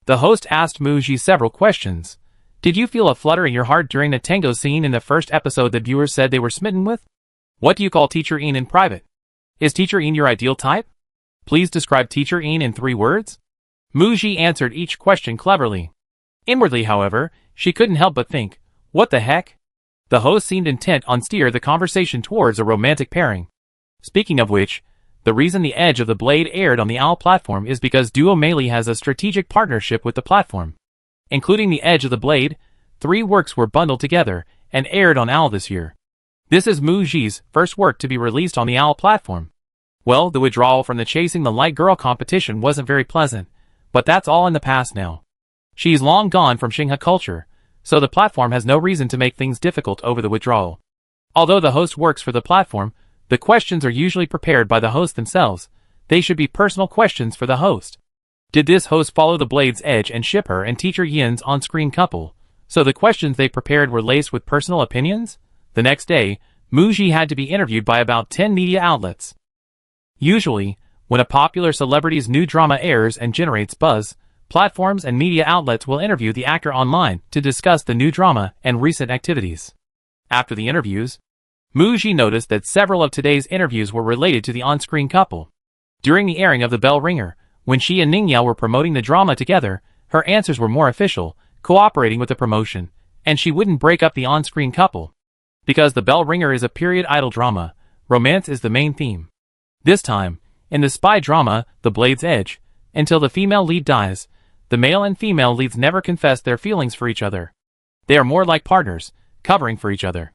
The host asked Mu Ji several questions. Did you feel a flutter in your heart during the tango scene in the first episode that viewers said they were smitten with? What do you call Teacher Yin in private? Is Teacher Yin your ideal type? Please describe Teacher Yin in 3 words. Mu Ji answered each question cleverly. Inwardly, however, she couldn't help but think, what the heck? The host seemed intent on steer the conversation towards a romantic pairing. Speaking of which, the reason The Edge of the Blade aired on the OWL platform is because Duo Meili has a strategic partnership with the platform. Including The Edge of the Blade, 3 works were bundled together and aired on OWL this year. This is Mu Ji's first work to be released on the OWL platform. Well, the withdrawal from the Chasing the Light Girl competition wasn't very pleasant, but that's all in the past now. She's long gone from Xinghe culture, so the platform has no reason to make things difficult over the withdrawal. Although the host works for the platform, the questions are usually prepared by the host themselves. They should be personal questions for the host. Did this host follow the Blade's edge and ship her and Teacher Yin's on-screen couple, so the questions they prepared were laced with personal opinions? The next day, Mu Ji had to be interviewed by about 10 media outlets. Usually, when a popular celebrity's new drama airs and generates buzz, platforms and media outlets will interview the actor online to discuss the new drama and recent activities. After the interviews, Muji noticed that several of today's interviews were related to the on-screen couple. During the airing of The Bell Ringer, when she and Ningyao were promoting the drama together, her answers were more official, cooperating with the promotion, and she wouldn't break up the on-screen couple. Because The Bell Ringer is a period idol drama, romance is the main theme. This time, in the spy drama, The Blade's Edge, until the female lead dies, the male and female leads never confess their feelings for each other. They are more like partners, covering for each other.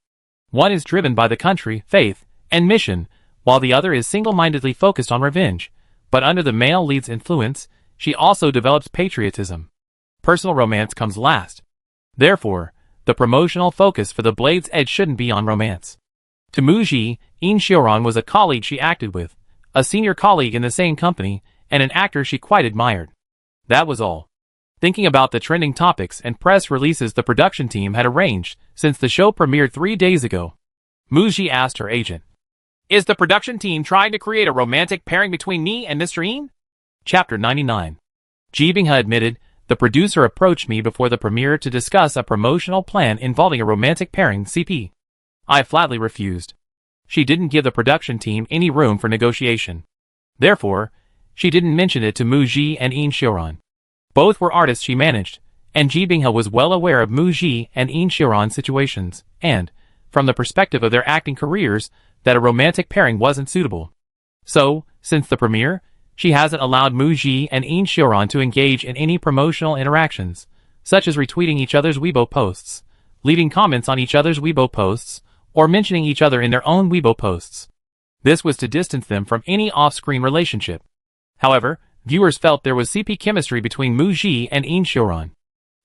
One is driven by the country, faith, and mission, while the other is single-mindedly focused on revenge, but under the male lead's influence, she also develops patriotism. Personal romance comes last. Therefore, the promotional focus for The Blade's Edge shouldn't be on romance. To Muji, In Xiaoran was a colleague she acted with, a senior colleague in the same company, and an actor she quite admired. That was all. Thinking about the trending topics and press releases the production team had arranged since the show premiered 3 days ago, Muji asked her agent, "Is the production team trying to create a romantic pairing between me and Mr. Yin?" Chapter 99. Ji Binghe admitted, "The producer approached me before the premiere to discuss a promotional plan involving a romantic pairing CP. I flatly refused. She didn't give the production team any room for negotiation. Therefore, she didn't mention it to Muji and In Xiaoran. Both were artists she managed, and Ji Binghe was well aware of Muji and In Xiaoran's situations, and, from the perspective of their acting careers, that a romantic pairing wasn't suitable. So, since the premiere, she hasn't allowed Muji and In Xiaoran to engage in any promotional interactions, such as retweeting each other's Weibo posts, leaving comments on each other's Weibo posts, or mentioning each other in their own Weibo posts. This was to distance them from any off-screen relationship. However, viewers felt there was CP chemistry between Muji and In Xiaoran.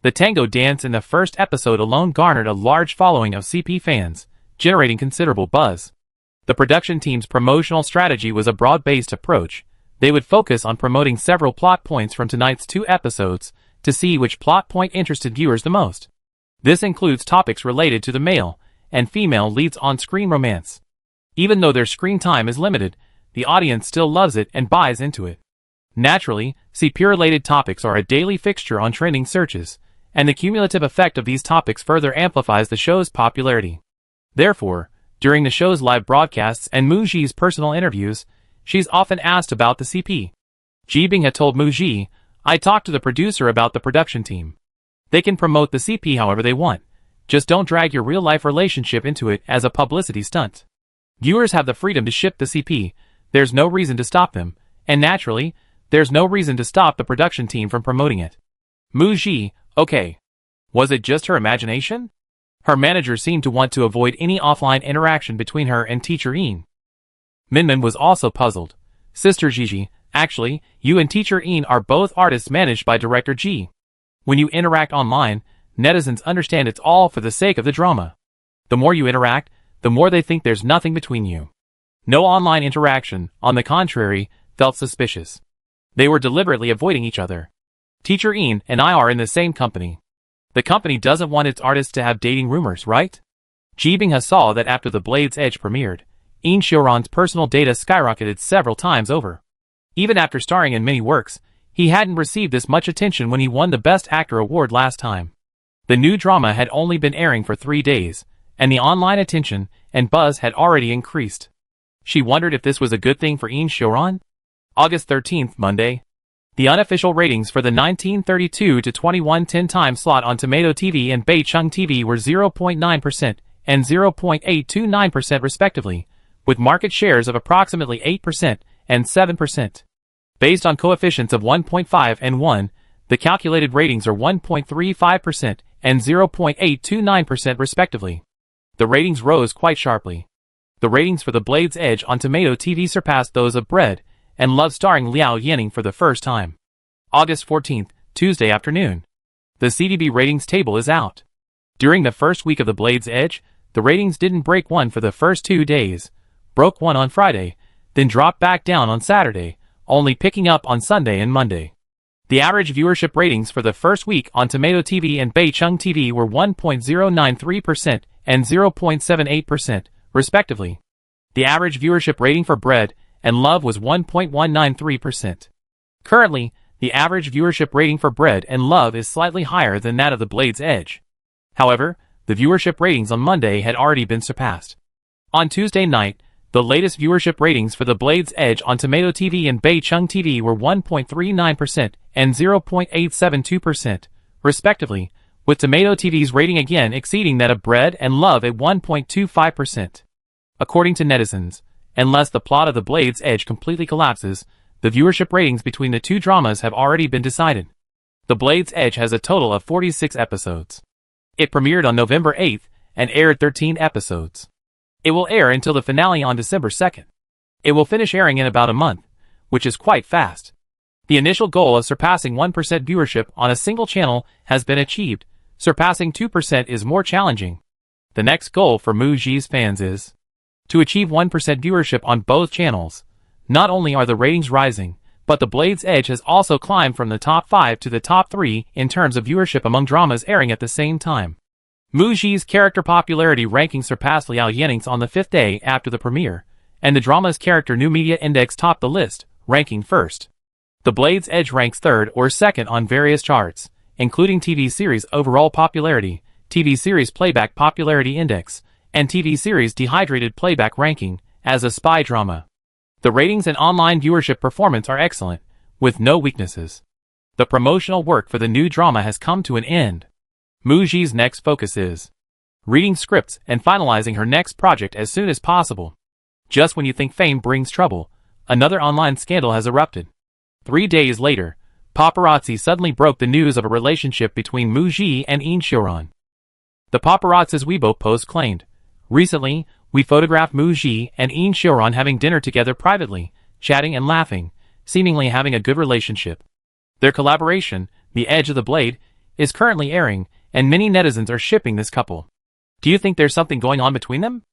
The tango dance in the first episode alone garnered a large following of CP fans, generating considerable buzz. The production team's promotional strategy was a broad-based approach. They would focus on promoting several plot points from tonight's 2 episodes to see which plot point interested viewers the most. This includes topics related to the male and female leads on-screen romance. Even though their screen time is limited, the audience still loves it and buys into it. Naturally, CP-related topics are a daily fixture on trending searches, and the cumulative effect of these topics further amplifies the show's popularity. Therefore, during the show's live broadcasts and Muji's personal interviews, she's often asked about the CP. Ji Binghe told Muji, "I talked to the producer about the production team. They can promote the CP however they want. Just don't drag your real-life relationship into it as a publicity stunt. Viewers have the freedom to ship the CP, there's no reason to stop them, and naturally, there's no reason to stop the production team from promoting it." Muji, okay. Was it just her imagination? Her manager seemed to want to avoid any offline interaction between her and teacher Yin. Minmin was also puzzled. "Sister Gigi, actually, you and teacher Yin are both artists managed by director Ji. When you interact online, netizens understand it's all for the sake of the drama. The more you interact, the more they think there's nothing between you." No online interaction, on the contrary, felt suspicious. They were deliberately avoiding each other. Teacher Yin and I are in the same company. The company doesn't want its artists to have dating rumors, right? Ji Binghe saw that after The Blade's Edge premiered, In Xiaoran's personal data skyrocketed several times over. Even after starring in many works, he hadn't received this much attention when he won the Best Actor award last time. The new drama had only been airing for 3 days, and the online attention and buzz had already increased. She wondered if this was a good thing for In Xiaoran. August 13th, Monday. The unofficial ratings for the 1932 to 2110 time slot on Tomato TV and Beicheng TV were 0.9% and 0.829% respectively, with market shares of approximately 8% and 7%. Based on coefficients of 1.5 and 1, the calculated ratings are 1.35% and 0.829% respectively. The ratings rose quite sharply. The ratings for The Blade's Edge on Tomato TV surpassed those of Bread and Love starring Liao Yanning for the first time. August 14th, Tuesday afternoon. The CDB ratings table is out. During the first week of The Blade's Edge, the ratings didn't break 1 for the first 2 days, broke 1 on Friday, then dropped back down on Saturday, only picking up on Sunday and Monday. The average viewership ratings for the first week on Tomato TV and Beicheng TV were 1.093% and 0.78%, respectively. The average viewership rating for Bread and Love was 1.193%. Currently, the average viewership rating for Bread and Love is slightly higher than that of The Blade's Edge. However, the viewership ratings on Monday had already been surpassed. On Tuesday night, the latest viewership ratings for The Blade's Edge on Tomato TV and Beicheng TV were 1.39% and 0.872%, respectively, with Tomato TV's rating again exceeding that of Bread and Love at 1.25%. According to netizens, unless the plot of The Blade's Edge completely collapses, the viewership ratings between the two dramas have already been decided. The Blade's Edge has a total of 46 episodes. It premiered on November 8th and aired 13 episodes. It will air until the finale on December 2nd. It will finish airing in about a month, which is quite fast. The initial goal of surpassing 1% viewership on a single channel has been achieved. Surpassing 2% is more challenging. The next goal for Muji's fans is to achieve 1% viewership on both channels. Not only are the ratings rising, but The Blade's Edge has also climbed from the top 5 to the top 3 in terms of viewership among dramas airing at the same time. Muji's character popularity ranking surpassed Liao Yanning's on the 5th day after the premiere, and the drama's character new media index topped the list, ranking first. The Blade's Edge ranks 3rd or 2nd on various charts, including TV series overall popularity, TV series playback popularity index, and TV series dehydrated playback ranking, as a spy drama. The ratings and online viewership performance are excellent, with no weaknesses. The promotional work for the new drama has come to an end. Muji's next focus is reading scripts and finalizing her next project as soon as possible. Just when you think fame brings trouble, another online scandal has erupted. 3 days later, paparazzi suddenly broke the news of a relationship between Muji and Yin Xiaoran. The paparazzi's Weibo post claimed, "Recently, we photographed Muji and Yin Xiaoran having dinner together privately, chatting and laughing, seemingly having a good relationship." Their collaboration, The Edge of the Blade, is currently airing, and many netizens are shipping this couple. Do you think there's something going on between them?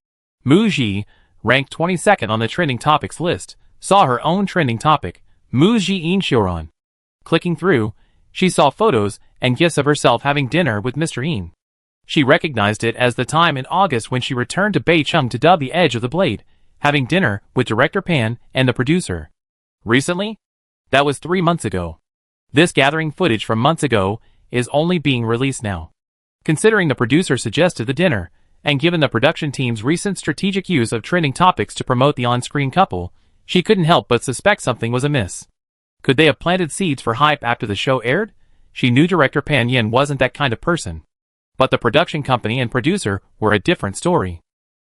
Muji, ranked 22nd on the trending topics list, saw her own trending topic, Muji Yin Xiaoran. Clicking through, she saw photos and gifs of herself having dinner with Mr. Yin. She recognized it as the time in August when she returned to Beicheng to dub The Edge of the Blade, having dinner with director Pan and the producer. Recently? That was 3 months ago. This gathering footage from months ago is only being released now. Considering the producer suggested the dinner, and given the production team's recent strategic use of trending topics to promote the on-screen couple, she couldn't help but suspect something was amiss. Could they have planted seeds for hype after the show aired? She knew director Pan Yin wasn't that kind of person. But the production company and producer were a different story.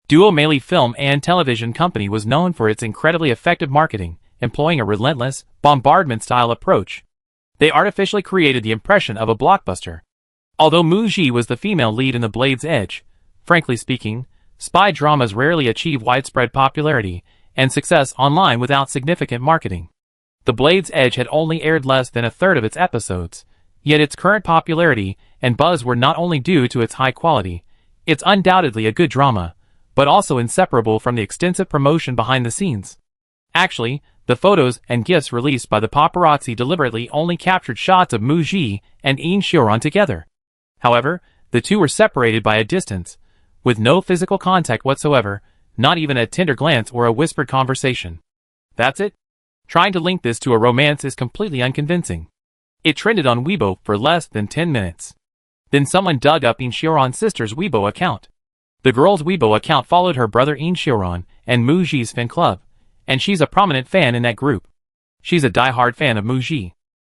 Duo Meili Film and Television Company was known for its incredibly effective marketing, employing a relentless, bombardment-style approach. They artificially created the impression of a blockbuster. Although Muji was the female lead in The Blade's Edge, frankly speaking, spy dramas rarely achieve widespread popularity and success online without significant marketing. The Blade's Edge had only aired less than a third of its episodes, yet its current popularity and buzz were not only due to its high quality, it's undoubtedly a good drama, but also inseparable from the extensive promotion behind the scenes. Actually, the photos and gifs released by the paparazzi deliberately only captured shots of Muji and Yin Xiaoran together. However, the two were separated by a distance, with no physical contact whatsoever, not even a tender glance or a whispered conversation. That's it? Trying to link this to a romance is completely unconvincing. It trended on Weibo for less than 10 minutes. Then someone dug up Yin Xiaoran's sister's Weibo account. The girl's Weibo account followed her brother Yin Xiaoran and Muji's fan club, and she's a prominent fan in that group. She's a die-hard fan of Muji.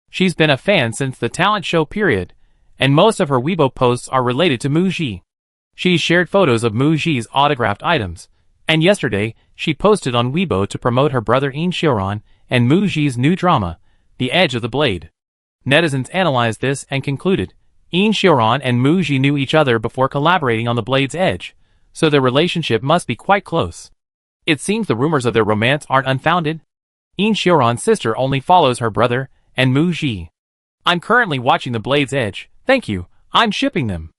She's been a fan since the talent show period, and most of her Weibo posts are related to Muji. She's shared photos of Muji's autographed items, and yesterday, she posted on Weibo to promote her brother Yin Xiaoran and Muji's new drama, The Edge of the Blade. Netizens analyzed this and concluded, Yin Xiaoran and Muji knew each other before collaborating on The Blade's Edge, so their relationship must be quite close. It seems the rumors of their romance aren't unfounded. Yin Xiaoran's sister only follows her brother and Muji. I'm currently watching The Blade's Edge, thank you, I'm shipping them.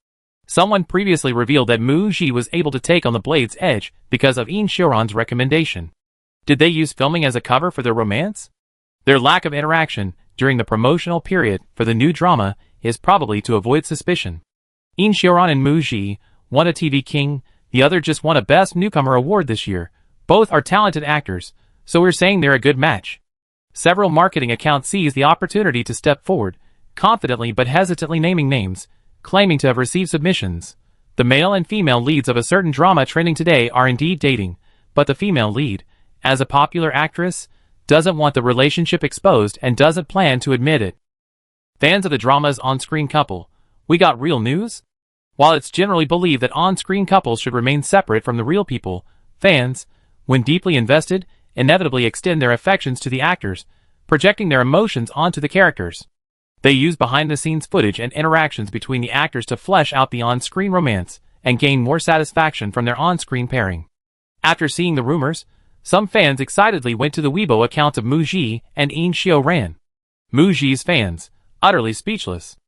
Someone previously revealed that Muji was able to take on The Blade's Edge because of Yin Xiaoran's recommendation. Did they use filming as a cover for their romance? Their lack of interaction during the promotional period for the new drama is probably to avoid suspicion. Yin Xiaoran and Muji, one a TV King, the other just won a Best Newcomer award this year. Both are talented actors, so we're saying they're a good match. Several marketing accounts seized the opportunity to step forward, confidently but hesitantly naming names, claiming to have received submissions. The male and female leads of a certain drama trending today are indeed dating, but the female lead, as a popular actress, doesn't want the relationship exposed and doesn't plan to admit it. Fans of the drama's on-screen couple, we got real news? While it's generally believed that on-screen couples should remain separate from the real people, fans, when deeply invested, inevitably extend their affections to the actors, projecting their emotions onto the characters. They use behind-the-scenes footage and interactions between the actors to flesh out the on-screen romance and gain more satisfaction from their on-screen pairing. After seeing the rumors, some fans excitedly went to the Weibo accounts of Muji and In Xiao-ran. Muji's fans, utterly speechless.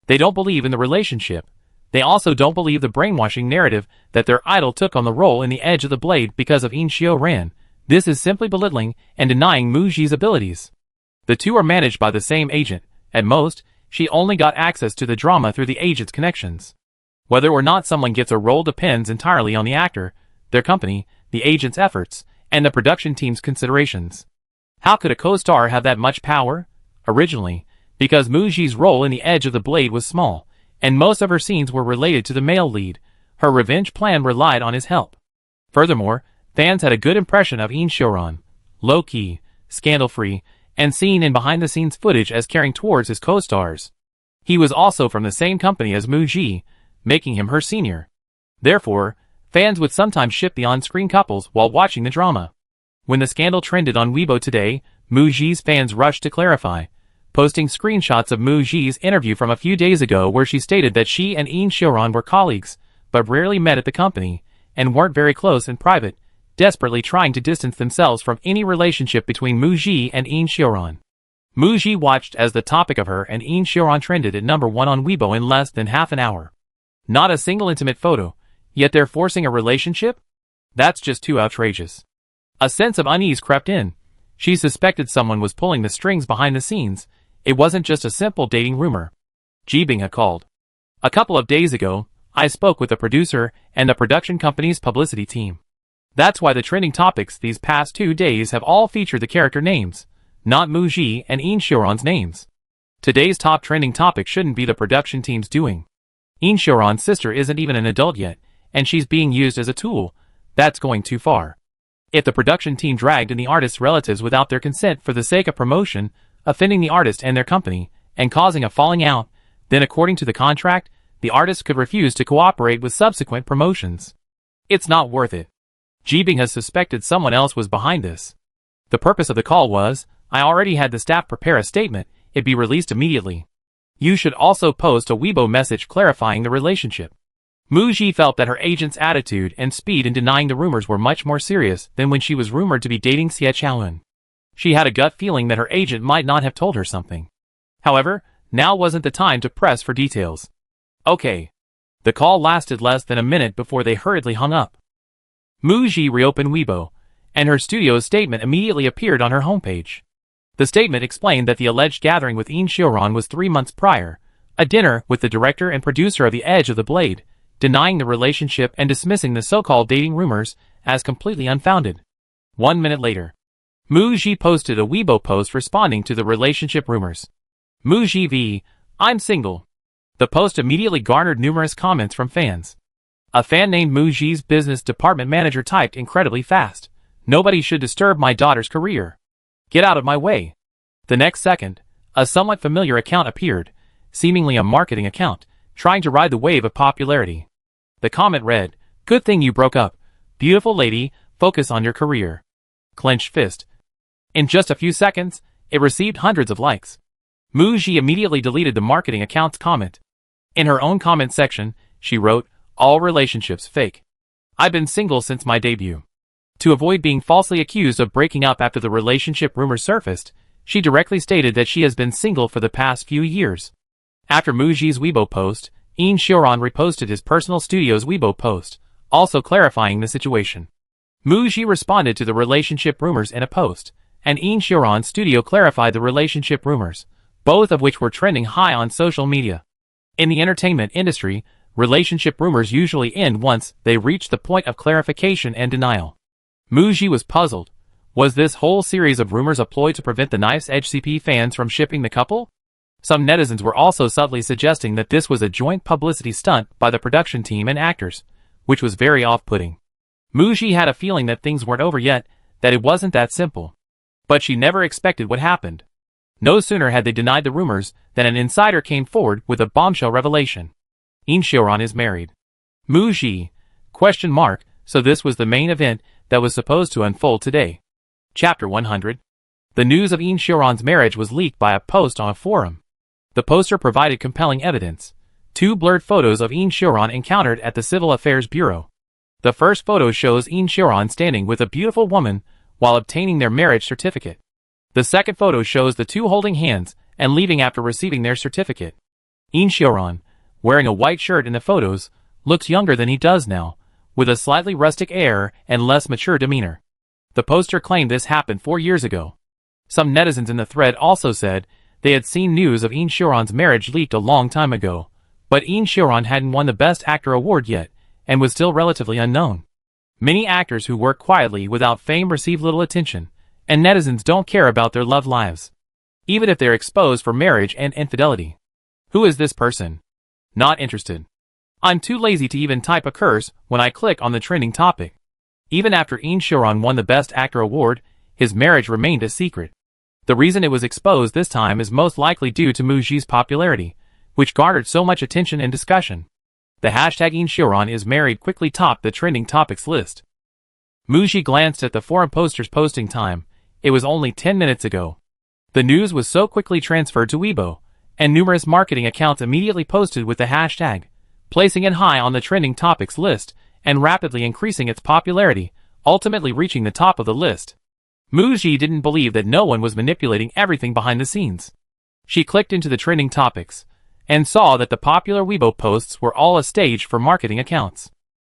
They don't believe in the relationship. They also don't believe the brainwashing narrative that their idol took on the role in The Edge of the Blade because of In Xiao-ran. This is simply belittling and denying Muji's abilities. The two are managed by the same agent. At most, she only got access to the drama through the agent's connections. Whether or not someone gets a role depends entirely on the actor, their company, the agent's efforts, and the production team's considerations. How could a co-star have that much power? Originally, because Muji's role in The Edge of the Blade was small, and most of her scenes were related to the male lead, her revenge plan relied on his help. Furthermore, fans had a good impression of In Xiao-ran, low-key, scandal-free, and seen in behind-the-scenes footage as caring towards his co-stars. He was also from the same company as Muji, making him her senior. Therefore, fans would sometimes ship the on-screen couples while watching the drama. When the scandal trended on Weibo today, Muji's fans rushed to clarify, posting screenshots of Muji's interview from a few days ago where she stated that she and In Xiao-ran were colleagues, but rarely met at the company, and weren't very close in private, desperately trying to distance themselves from any relationship between Muji and In Xiao-ran. Muji watched as the topic of her and In Xiao-ran trended at #1 on Weibo in less than half an hour. Not a single intimate photo, yet they're forcing a relationship? That's just too outrageous. A sense of unease crept in. She suspected someone was pulling the strings behind the scenes. It wasn't just a simple dating rumor. Jibing had called. A couple of days ago, I spoke with the producer and the production company's publicity team. That's why the trending topics these past 2 days have all featured the character names, not Muji and In Xiao-ran's names. Today's top trending topic shouldn't be the production team's doing. In Xiao-ran's sister isn't even an adult yet, and she's being used as a tool. That's going too far. If the production team dragged in the artist's relatives without their consent for the sake of promotion, offending the artist and their company, and causing a falling out, then according to the contract, the artist could refuse to cooperate with subsequent promotions. It's not worth it. Jibing has suspected someone else was behind this. The purpose of the call was, I already had the staff prepare a statement, it be released immediately. You should also post a Weibo message clarifying the relationship. Muji felt that her agent's attitude and speed in denying the rumors were much more serious than when she was rumored to be dating Xie Chaoyun. She had a gut feeling that her agent might not have told her something. However, now wasn't the time to press for details. Okay. The call lasted less than a minute before they hurriedly hung up. Muji reopened Weibo, and her studio's statement immediately appeared on her homepage. The statement explained that the alleged gathering with In Xiao-ran was 3 months prior, a dinner with the director and producer of The Edge of the Blade, denying the relationship and dismissing the so-called dating rumors as completely unfounded. 1 minute later, Muji posted a Weibo post responding to the relationship rumors. Muji v. I'm single. The post immediately garnered numerous comments from fans. A fan named Muji's business department manager typed incredibly fast, "Nobody should disturb my daughter's career. Get out of my way." The next second, a somewhat familiar account appeared, seemingly a marketing account, trying to ride the wave of popularity. The comment read, "Good thing you broke up. Beautiful lady, focus on your career." Clenched fist. In just a few seconds, it received hundreds of likes. Muji immediately deleted the marketing account's comment. In her own comment section, she wrote, "All relationships fake. I've been single since my debut." To avoid being falsely accused of breaking up after the relationship rumors surfaced, she directly stated that she has been single for the past few years. After Muji's Weibo post, In Xiao-ran reposted his personal studio's Weibo post, also clarifying the situation. Muji responded to the relationship rumors in a post, and In Xiao-ran's studio clarified the relationship rumors, both of which were trending high on social media. In the entertainment industry, relationship rumors usually end once they reach the point of clarification and denial. Muji was puzzled. Was this whole series of rumors a ploy to prevent the Knife's Edge CP fans from shipping the couple? Some netizens were also subtly suggesting that this was a joint publicity stunt by the production team and actors, which was very off-putting. Muji had a feeling that things weren't over yet, that it wasn't that simple. But she never expected what happened. No sooner had they denied the rumors than an insider came forward with a bombshell revelation. In Xiaoran is married. Muji? ? So this was the main event that was supposed to unfold today. Chapter 100. The news of In Xiaoran's marriage was leaked by a post on a forum. The poster provided compelling evidence. 2 blurred photos of In Xiaoran encountered at the Civil Affairs Bureau. The first photo shows In Xiaoran standing with a beautiful woman while obtaining their marriage certificate. The second photo shows the two holding hands and leaving after receiving their certificate. In Xiaoran, wearing a white shirt in the photos, looks younger than he does now, with a slightly rustic air and less mature demeanor. The poster claimed this happened 4 years ago. Some netizens in the thread also said they had seen news of In Xiaoran's marriage leaked a long time ago, but In Xiaoran hadn't won the Best Actor award yet, and was still relatively unknown. Many actors who work quietly without fame receive little attention, and netizens don't care about their love lives, even if they're exposed for marriage and infidelity. Who is this person? Not interested. I'm too lazy to even type a curse when I click on the trending topic. Even after In Xiaoran won the Best Actor award, his marriage remained a secret. The reason it was exposed this time is most likely due to Muji's popularity, which garnered so much attention and discussion. The hashtag In Xiaoran is married quickly topped the trending topics list. Muji glanced at the forum poster's posting time. It was only 10 minutes ago. The news was so quickly transferred to Weibo, and numerous marketing accounts immediately posted with the hashtag, placing it high on the trending topics list and rapidly increasing its popularity, ultimately reaching the top of the list. Muji didn't believe that no one was manipulating everything behind the scenes. She clicked into the trending topics and saw that the popular Weibo posts were all a stage for marketing accounts.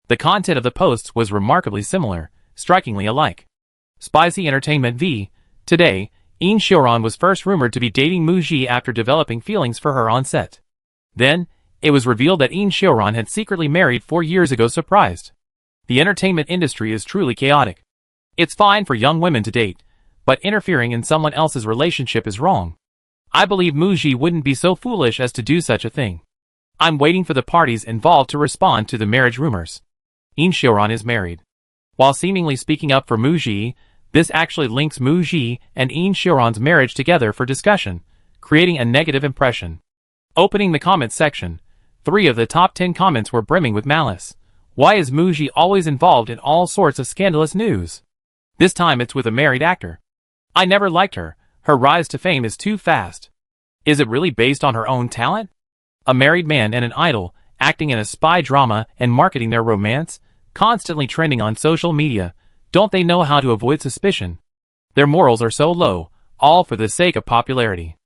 The content of the posts was remarkably similar, strikingly alike. Spicy Entertainment v. Today, In Xiaoran was first rumored to be dating Muji after developing feelings for her on set. Then, it was revealed that In Xiaoran had secretly married 4 years ago. Surprised. The entertainment industry is truly chaotic. It's fine for young women to date, but interfering in someone else's relationship is wrong. I believe Muji wouldn't be so foolish as to do such a thing. I'm waiting for the parties involved to respond to the marriage rumors. In Xiaoran is married. While seemingly speaking up for Muji, this actually links Muji and In Xiaoran's marriage together for discussion, creating a negative impression. Opening the comments section, 3 of the top 10 comments were brimming with malice. Why is Muji always involved in all sorts of scandalous news? This time it's with a married actor. I never liked her. Her rise to fame is too fast. Is it really based on her own talent? A married man and an idol, acting in a spy drama and marketing their romance, constantly trending on social media. Don't they know how to avoid suspicion? Their morals are so low, all for the sake of popularity.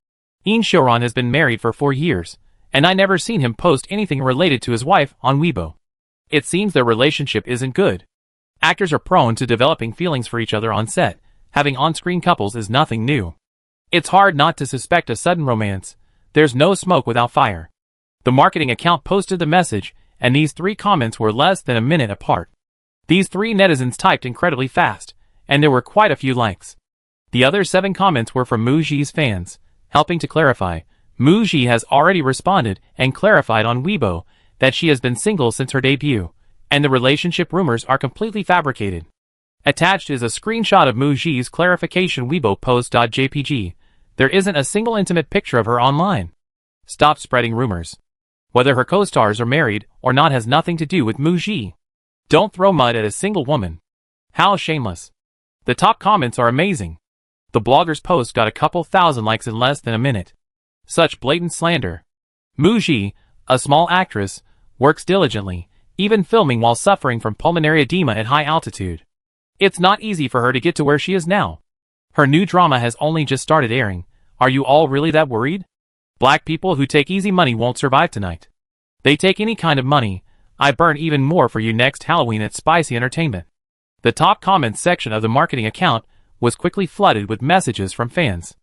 In Xiaoran has been married for 4 years, and I never seen him post anything related to his wife on Weibo. It seems their relationship isn't good. Actors are prone to developing feelings for each other on set. Having on-screen couples is nothing new. It's hard not to suspect a sudden romance. There's no smoke without fire. The marketing account posted the message, and these 3 comments were less than a minute apart. These 3 netizens typed incredibly fast, and there were quite a few likes. The other 7 comments were from Muji's fans, helping to clarify. Muji has already responded and clarified on Weibo that she has been single since her debut, and the relationship rumors are completely fabricated. Attached is a screenshot of Muji's clarification Weibo post.jpg. There isn't a single intimate picture of her online. Stop spreading rumors. Whether her co-stars are married or not has nothing to do with Muji. Don't throw mud at a single woman. How shameless. The top comments are amazing. The blogger's post got a couple thousand likes in less than a minute. Such blatant slander. Muji, a small actress, works diligently, even filming while suffering from pulmonary edema at high altitude. It's not easy for her to get to where she is now. Her new drama has only just started airing. Are you all really that worried? Black people who take easy money won't survive tonight. They take any kind of money. I burn even more for you next Halloween at Spicy Entertainment. The top comments section of the marketing account was quickly flooded with messages from fans.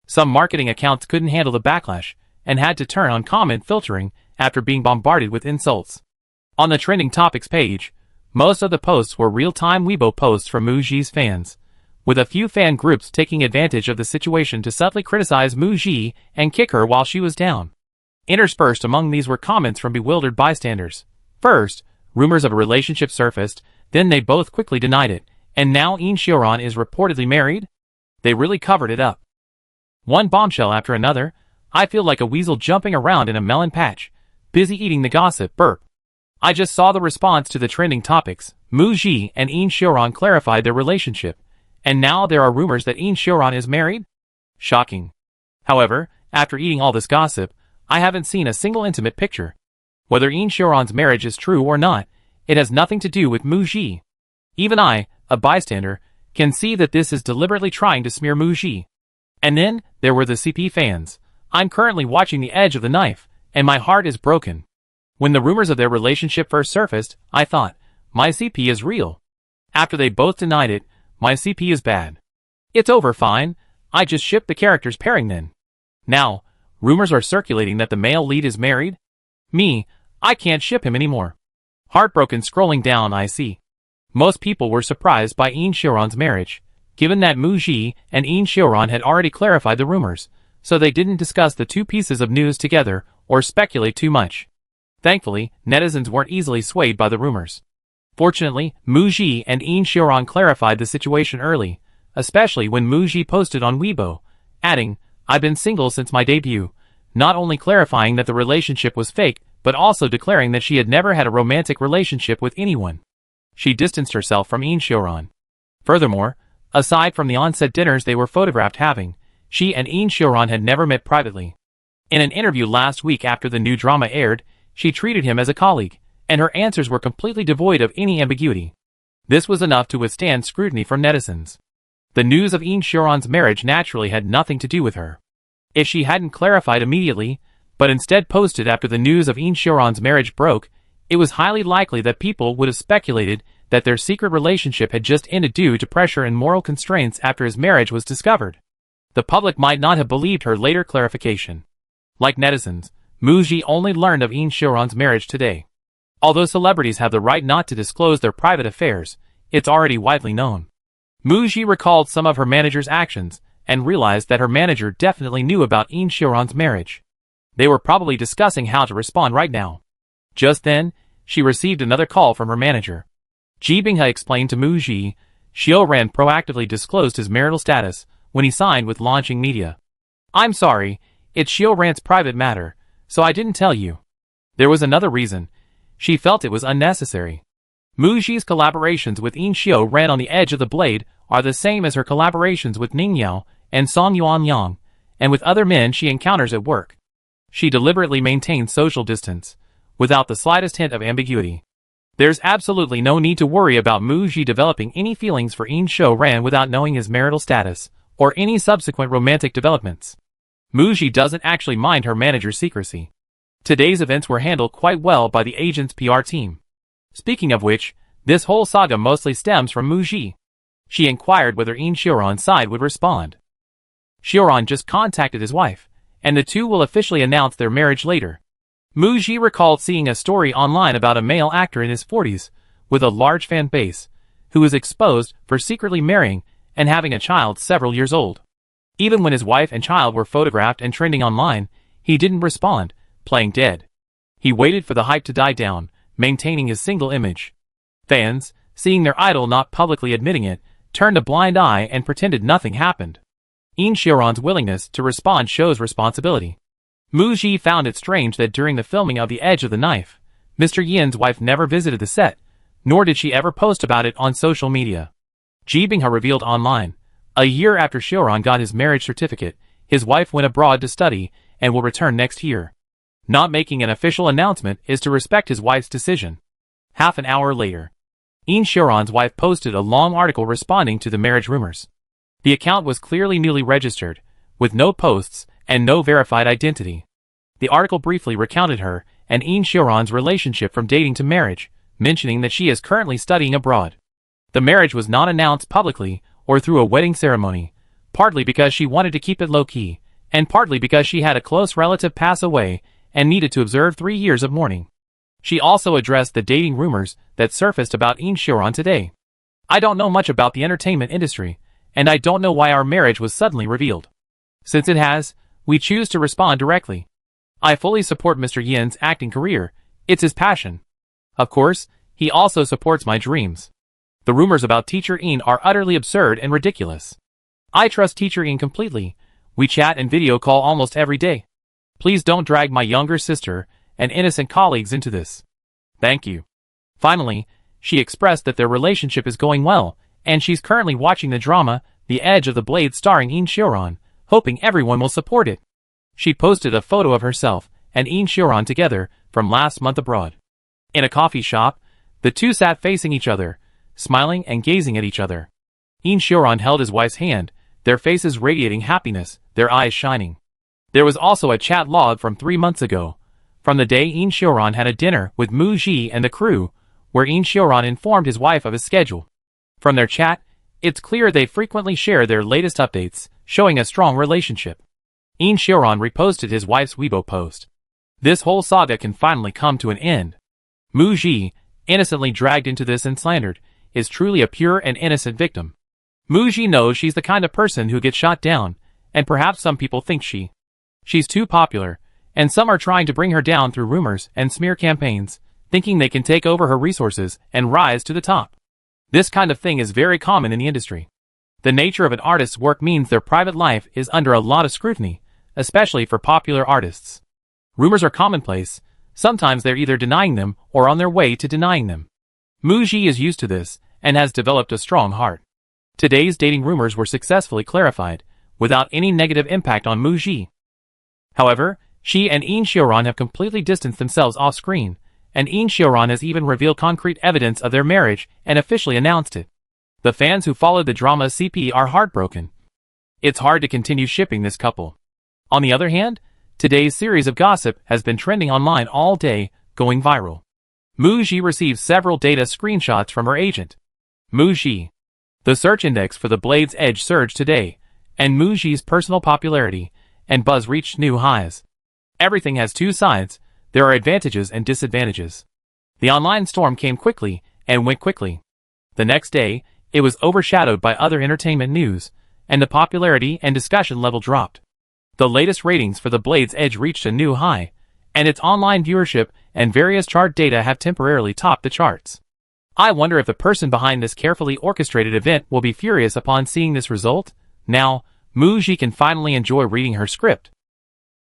Some marketing accounts couldn't handle the backlash and had to turn on comment filtering after being bombarded with insults. On the trending topics page, most of the posts were real-time Weibo posts from Muji's fans, with a few fan groups taking advantage of the situation to subtly criticize Mu Ji and kick her while she was down. Interspersed among these were comments from bewildered bystanders. First, rumors of a relationship surfaced, then they both quickly denied it, and now Yin Xiaoran is reportedly married? They really covered it up. One bombshell after another. I feel like a weasel jumping around in a melon patch, busy eating the gossip. Burp. I just saw the response to the trending topics. Mu Ji and Yin Xiaoran clarified their relationship, and now there are rumors that Yin Xiaoran is married? Shocking. However, after eating all this gossip, I haven't seen a single intimate picture. Whether Yin Xiaoran's marriage is true or not, it has nothing to do with Mu Ji. Even I, a bystander, can see that this is deliberately trying to smear Mu Ji. And then, there were the CP fans. I'm currently watching The Edge of the Knife, and my heart is broken. When the rumors of their relationship first surfaced, I thought, my CP is real. After they both denied it, my CP is bad. It's over fine, I just shipped the characters pairing then. Now, rumors are circulating that the male lead is married? Me, I can't ship him anymore. Heartbroken scrolling down I see. Most people were surprised by Yin Xiaoran's marriage, given that Mu Ji and Yin Xiaoran had already clarified the rumors, so they didn't discuss the two pieces of news together or speculate too much. Thankfully, netizens weren't easily swayed by the rumors. Fortunately, Mu Ji and Yin Xiaoran clarified the situation early, especially when Mu Ji posted on Weibo, adding, I've been single since my debut, not only clarifying that the relationship was fake, but also declaring that she had never had a romantic relationship with anyone. She distanced herself from Yin Xiaoran. Furthermore, aside from the on-set dinners they were photographed having, she and Yin Xiaoran had never met privately. In an interview last week after the new drama aired, she treated him as a colleague, and her answers were completely devoid of any ambiguity. This was enough to withstand scrutiny from netizens. The news of Yin Xiaoran's marriage naturally had nothing to do with her. If she hadn't clarified immediately, but instead posted after the news of Yin Xiaoran's marriage broke, it was highly likely that people would have speculated that their secret relationship had just ended due to pressure and moral constraints after his marriage was discovered. The public might not have believed her later clarification. Like netizens, Mu Ji only learned of Yin Xiaoran's marriage today. Although celebrities have the right not to disclose their private affairs, it's already widely known. Mu Ji recalled some of her manager's actions and realized that her manager definitely knew about Yin Xiaoran's marriage. They were probably discussing how to respond right now. Just then, she received another call from her manager. Ji Binghe explained to Mu Ji, Xiaoran proactively disclosed his marital status when he signed with Launching Media. I'm sorry, it's Xiaoran's private matter, so I didn't tell you. There was another reason. She felt it was unnecessary. Mu Ji's collaborations with Yin Xiaoran on The Edge of the Blade are the same as her collaborations with Ning Yao and Song Yuanyang, and with other men she encounters at work. She deliberately maintains social distance, without the slightest hint of ambiguity. There's absolutely no need to worry about Mu Ji developing any feelings for Yin Xiaoran without knowing his marital status, or any subsequent romantic developments. Mu Ji doesn't actually mind her manager's secrecy. Today's events were handled quite well by the agent's PR team. Speaking of which, this whole saga mostly stems from Mu Ji. She inquired whether Yin Xiaoran's side would respond. Xiaoran just contacted his wife, and the two will officially announce their marriage later. Mu Ji recalled seeing a story online about a male actor in his 40s, with a large fan base, who was exposed for secretly marrying and having a child several years old. Even when his wife and child were photographed and trending online, he didn't respond, playing dead. He waited for the hype to die down, maintaining his single image. Fans, seeing their idol not publicly admitting it, turned a blind eye and pretended nothing happened. Yin Xiaoran's willingness to respond shows responsibility. Mu Ji found it strange that during the filming of The Edge of the Knife, Mr. Yin's wife never visited the set, nor did she ever post about it on social media. Ji Binghe revealed online, a year after Xiaoran got his marriage certificate, his wife went abroad to study and will return next year. Not making an official announcement is to respect his wife's decision. Half an hour later, Yin Xiaoran's wife posted a long article responding to the marriage rumors. The account was clearly newly registered, with no posts and no verified identity. The article briefly recounted her and Yin Xiaoran's relationship from dating to marriage, mentioning that she is currently studying abroad. The marriage was not announced publicly or through a wedding ceremony, partly because she wanted to keep it low-key, and partly because she had a close relative pass away and needed to observe 3 years of mourning. She also addressed the dating rumors that surfaced about Yin Xiaoran today. I don't know much about the entertainment industry, and I don't know why our marriage was suddenly revealed. Since it has, we choose to respond directly. I fully support Mr. Yin's acting career. It's his passion. Of course, he also supports my dreams. The rumors about Teacher Yin are utterly absurd and ridiculous. I trust Teacher Yin completely. We chat and video call almost every day. Please don't drag my younger sister and innocent colleagues into this. Thank you. Finally, she expressed that their relationship is going well, and she's currently watching the drama The Edge of the Blade starring Yin Xiaoran, hoping everyone will support it. She posted a photo of herself and Yin Xiaoran together from last month abroad. In a coffee shop, the two sat facing each other, smiling and gazing at each other. Yin Xiaoran held his wife's hand, their faces radiating happiness, their eyes shining. There was also a chat log from 3 months ago, from the day Yin Xiaoran had a dinner with Mu Ji and the crew, where Yin Xiaoran informed his wife of his schedule. From their chat, it's clear they frequently share their latest updates, showing a strong relationship. Yin Xiaoran reposted his wife's Weibo post. This whole saga can finally come to an end. Mu Ji, innocently dragged into this and slandered, is truly a pure and innocent victim. Mu Ji knows she's the kind of person who gets shot down, and perhaps some people think she's too popular, and some are trying to bring her down through rumors and smear campaigns, thinking they can take over her resources and rise to the top. This kind of thing is very common in the industry. The nature of an artist's work means their private life is under a lot of scrutiny, especially for popular artists. Rumors are commonplace. Sometimes they're either denying them or on their way to denying them. Mu Ji is used to this and has developed a strong heart. Today's dating rumors were successfully clarified, without any negative impact on Mu Ji. However, she and Yin Xiaoran have completely distanced themselves off-screen, and Yin Xiaoran has even revealed concrete evidence of their marriage and officially announced it. The fans who followed the drama CP are heartbroken. It's hard to continue shipping this couple. On the other hand, today's series of gossip has been trending online all day, going viral. Mu Ji received several data screenshots from her agent. Mu Ji. The search index for the Blade's Edge surged today, and Mu Ji's personal popularity and buzz reached new highs. Everything has two sides. There are advantages and disadvantages. The online storm came quickly and went quickly. The next day, it was overshadowed by other entertainment news, and the popularity and discussion level dropped. The latest ratings for the Blade's Edge reached a new high, and its online viewership and various chart data have temporarily topped the charts. I wonder if the person behind this carefully orchestrated event will be furious upon seeing this result. Now, Mu Ji can finally enjoy reading her script.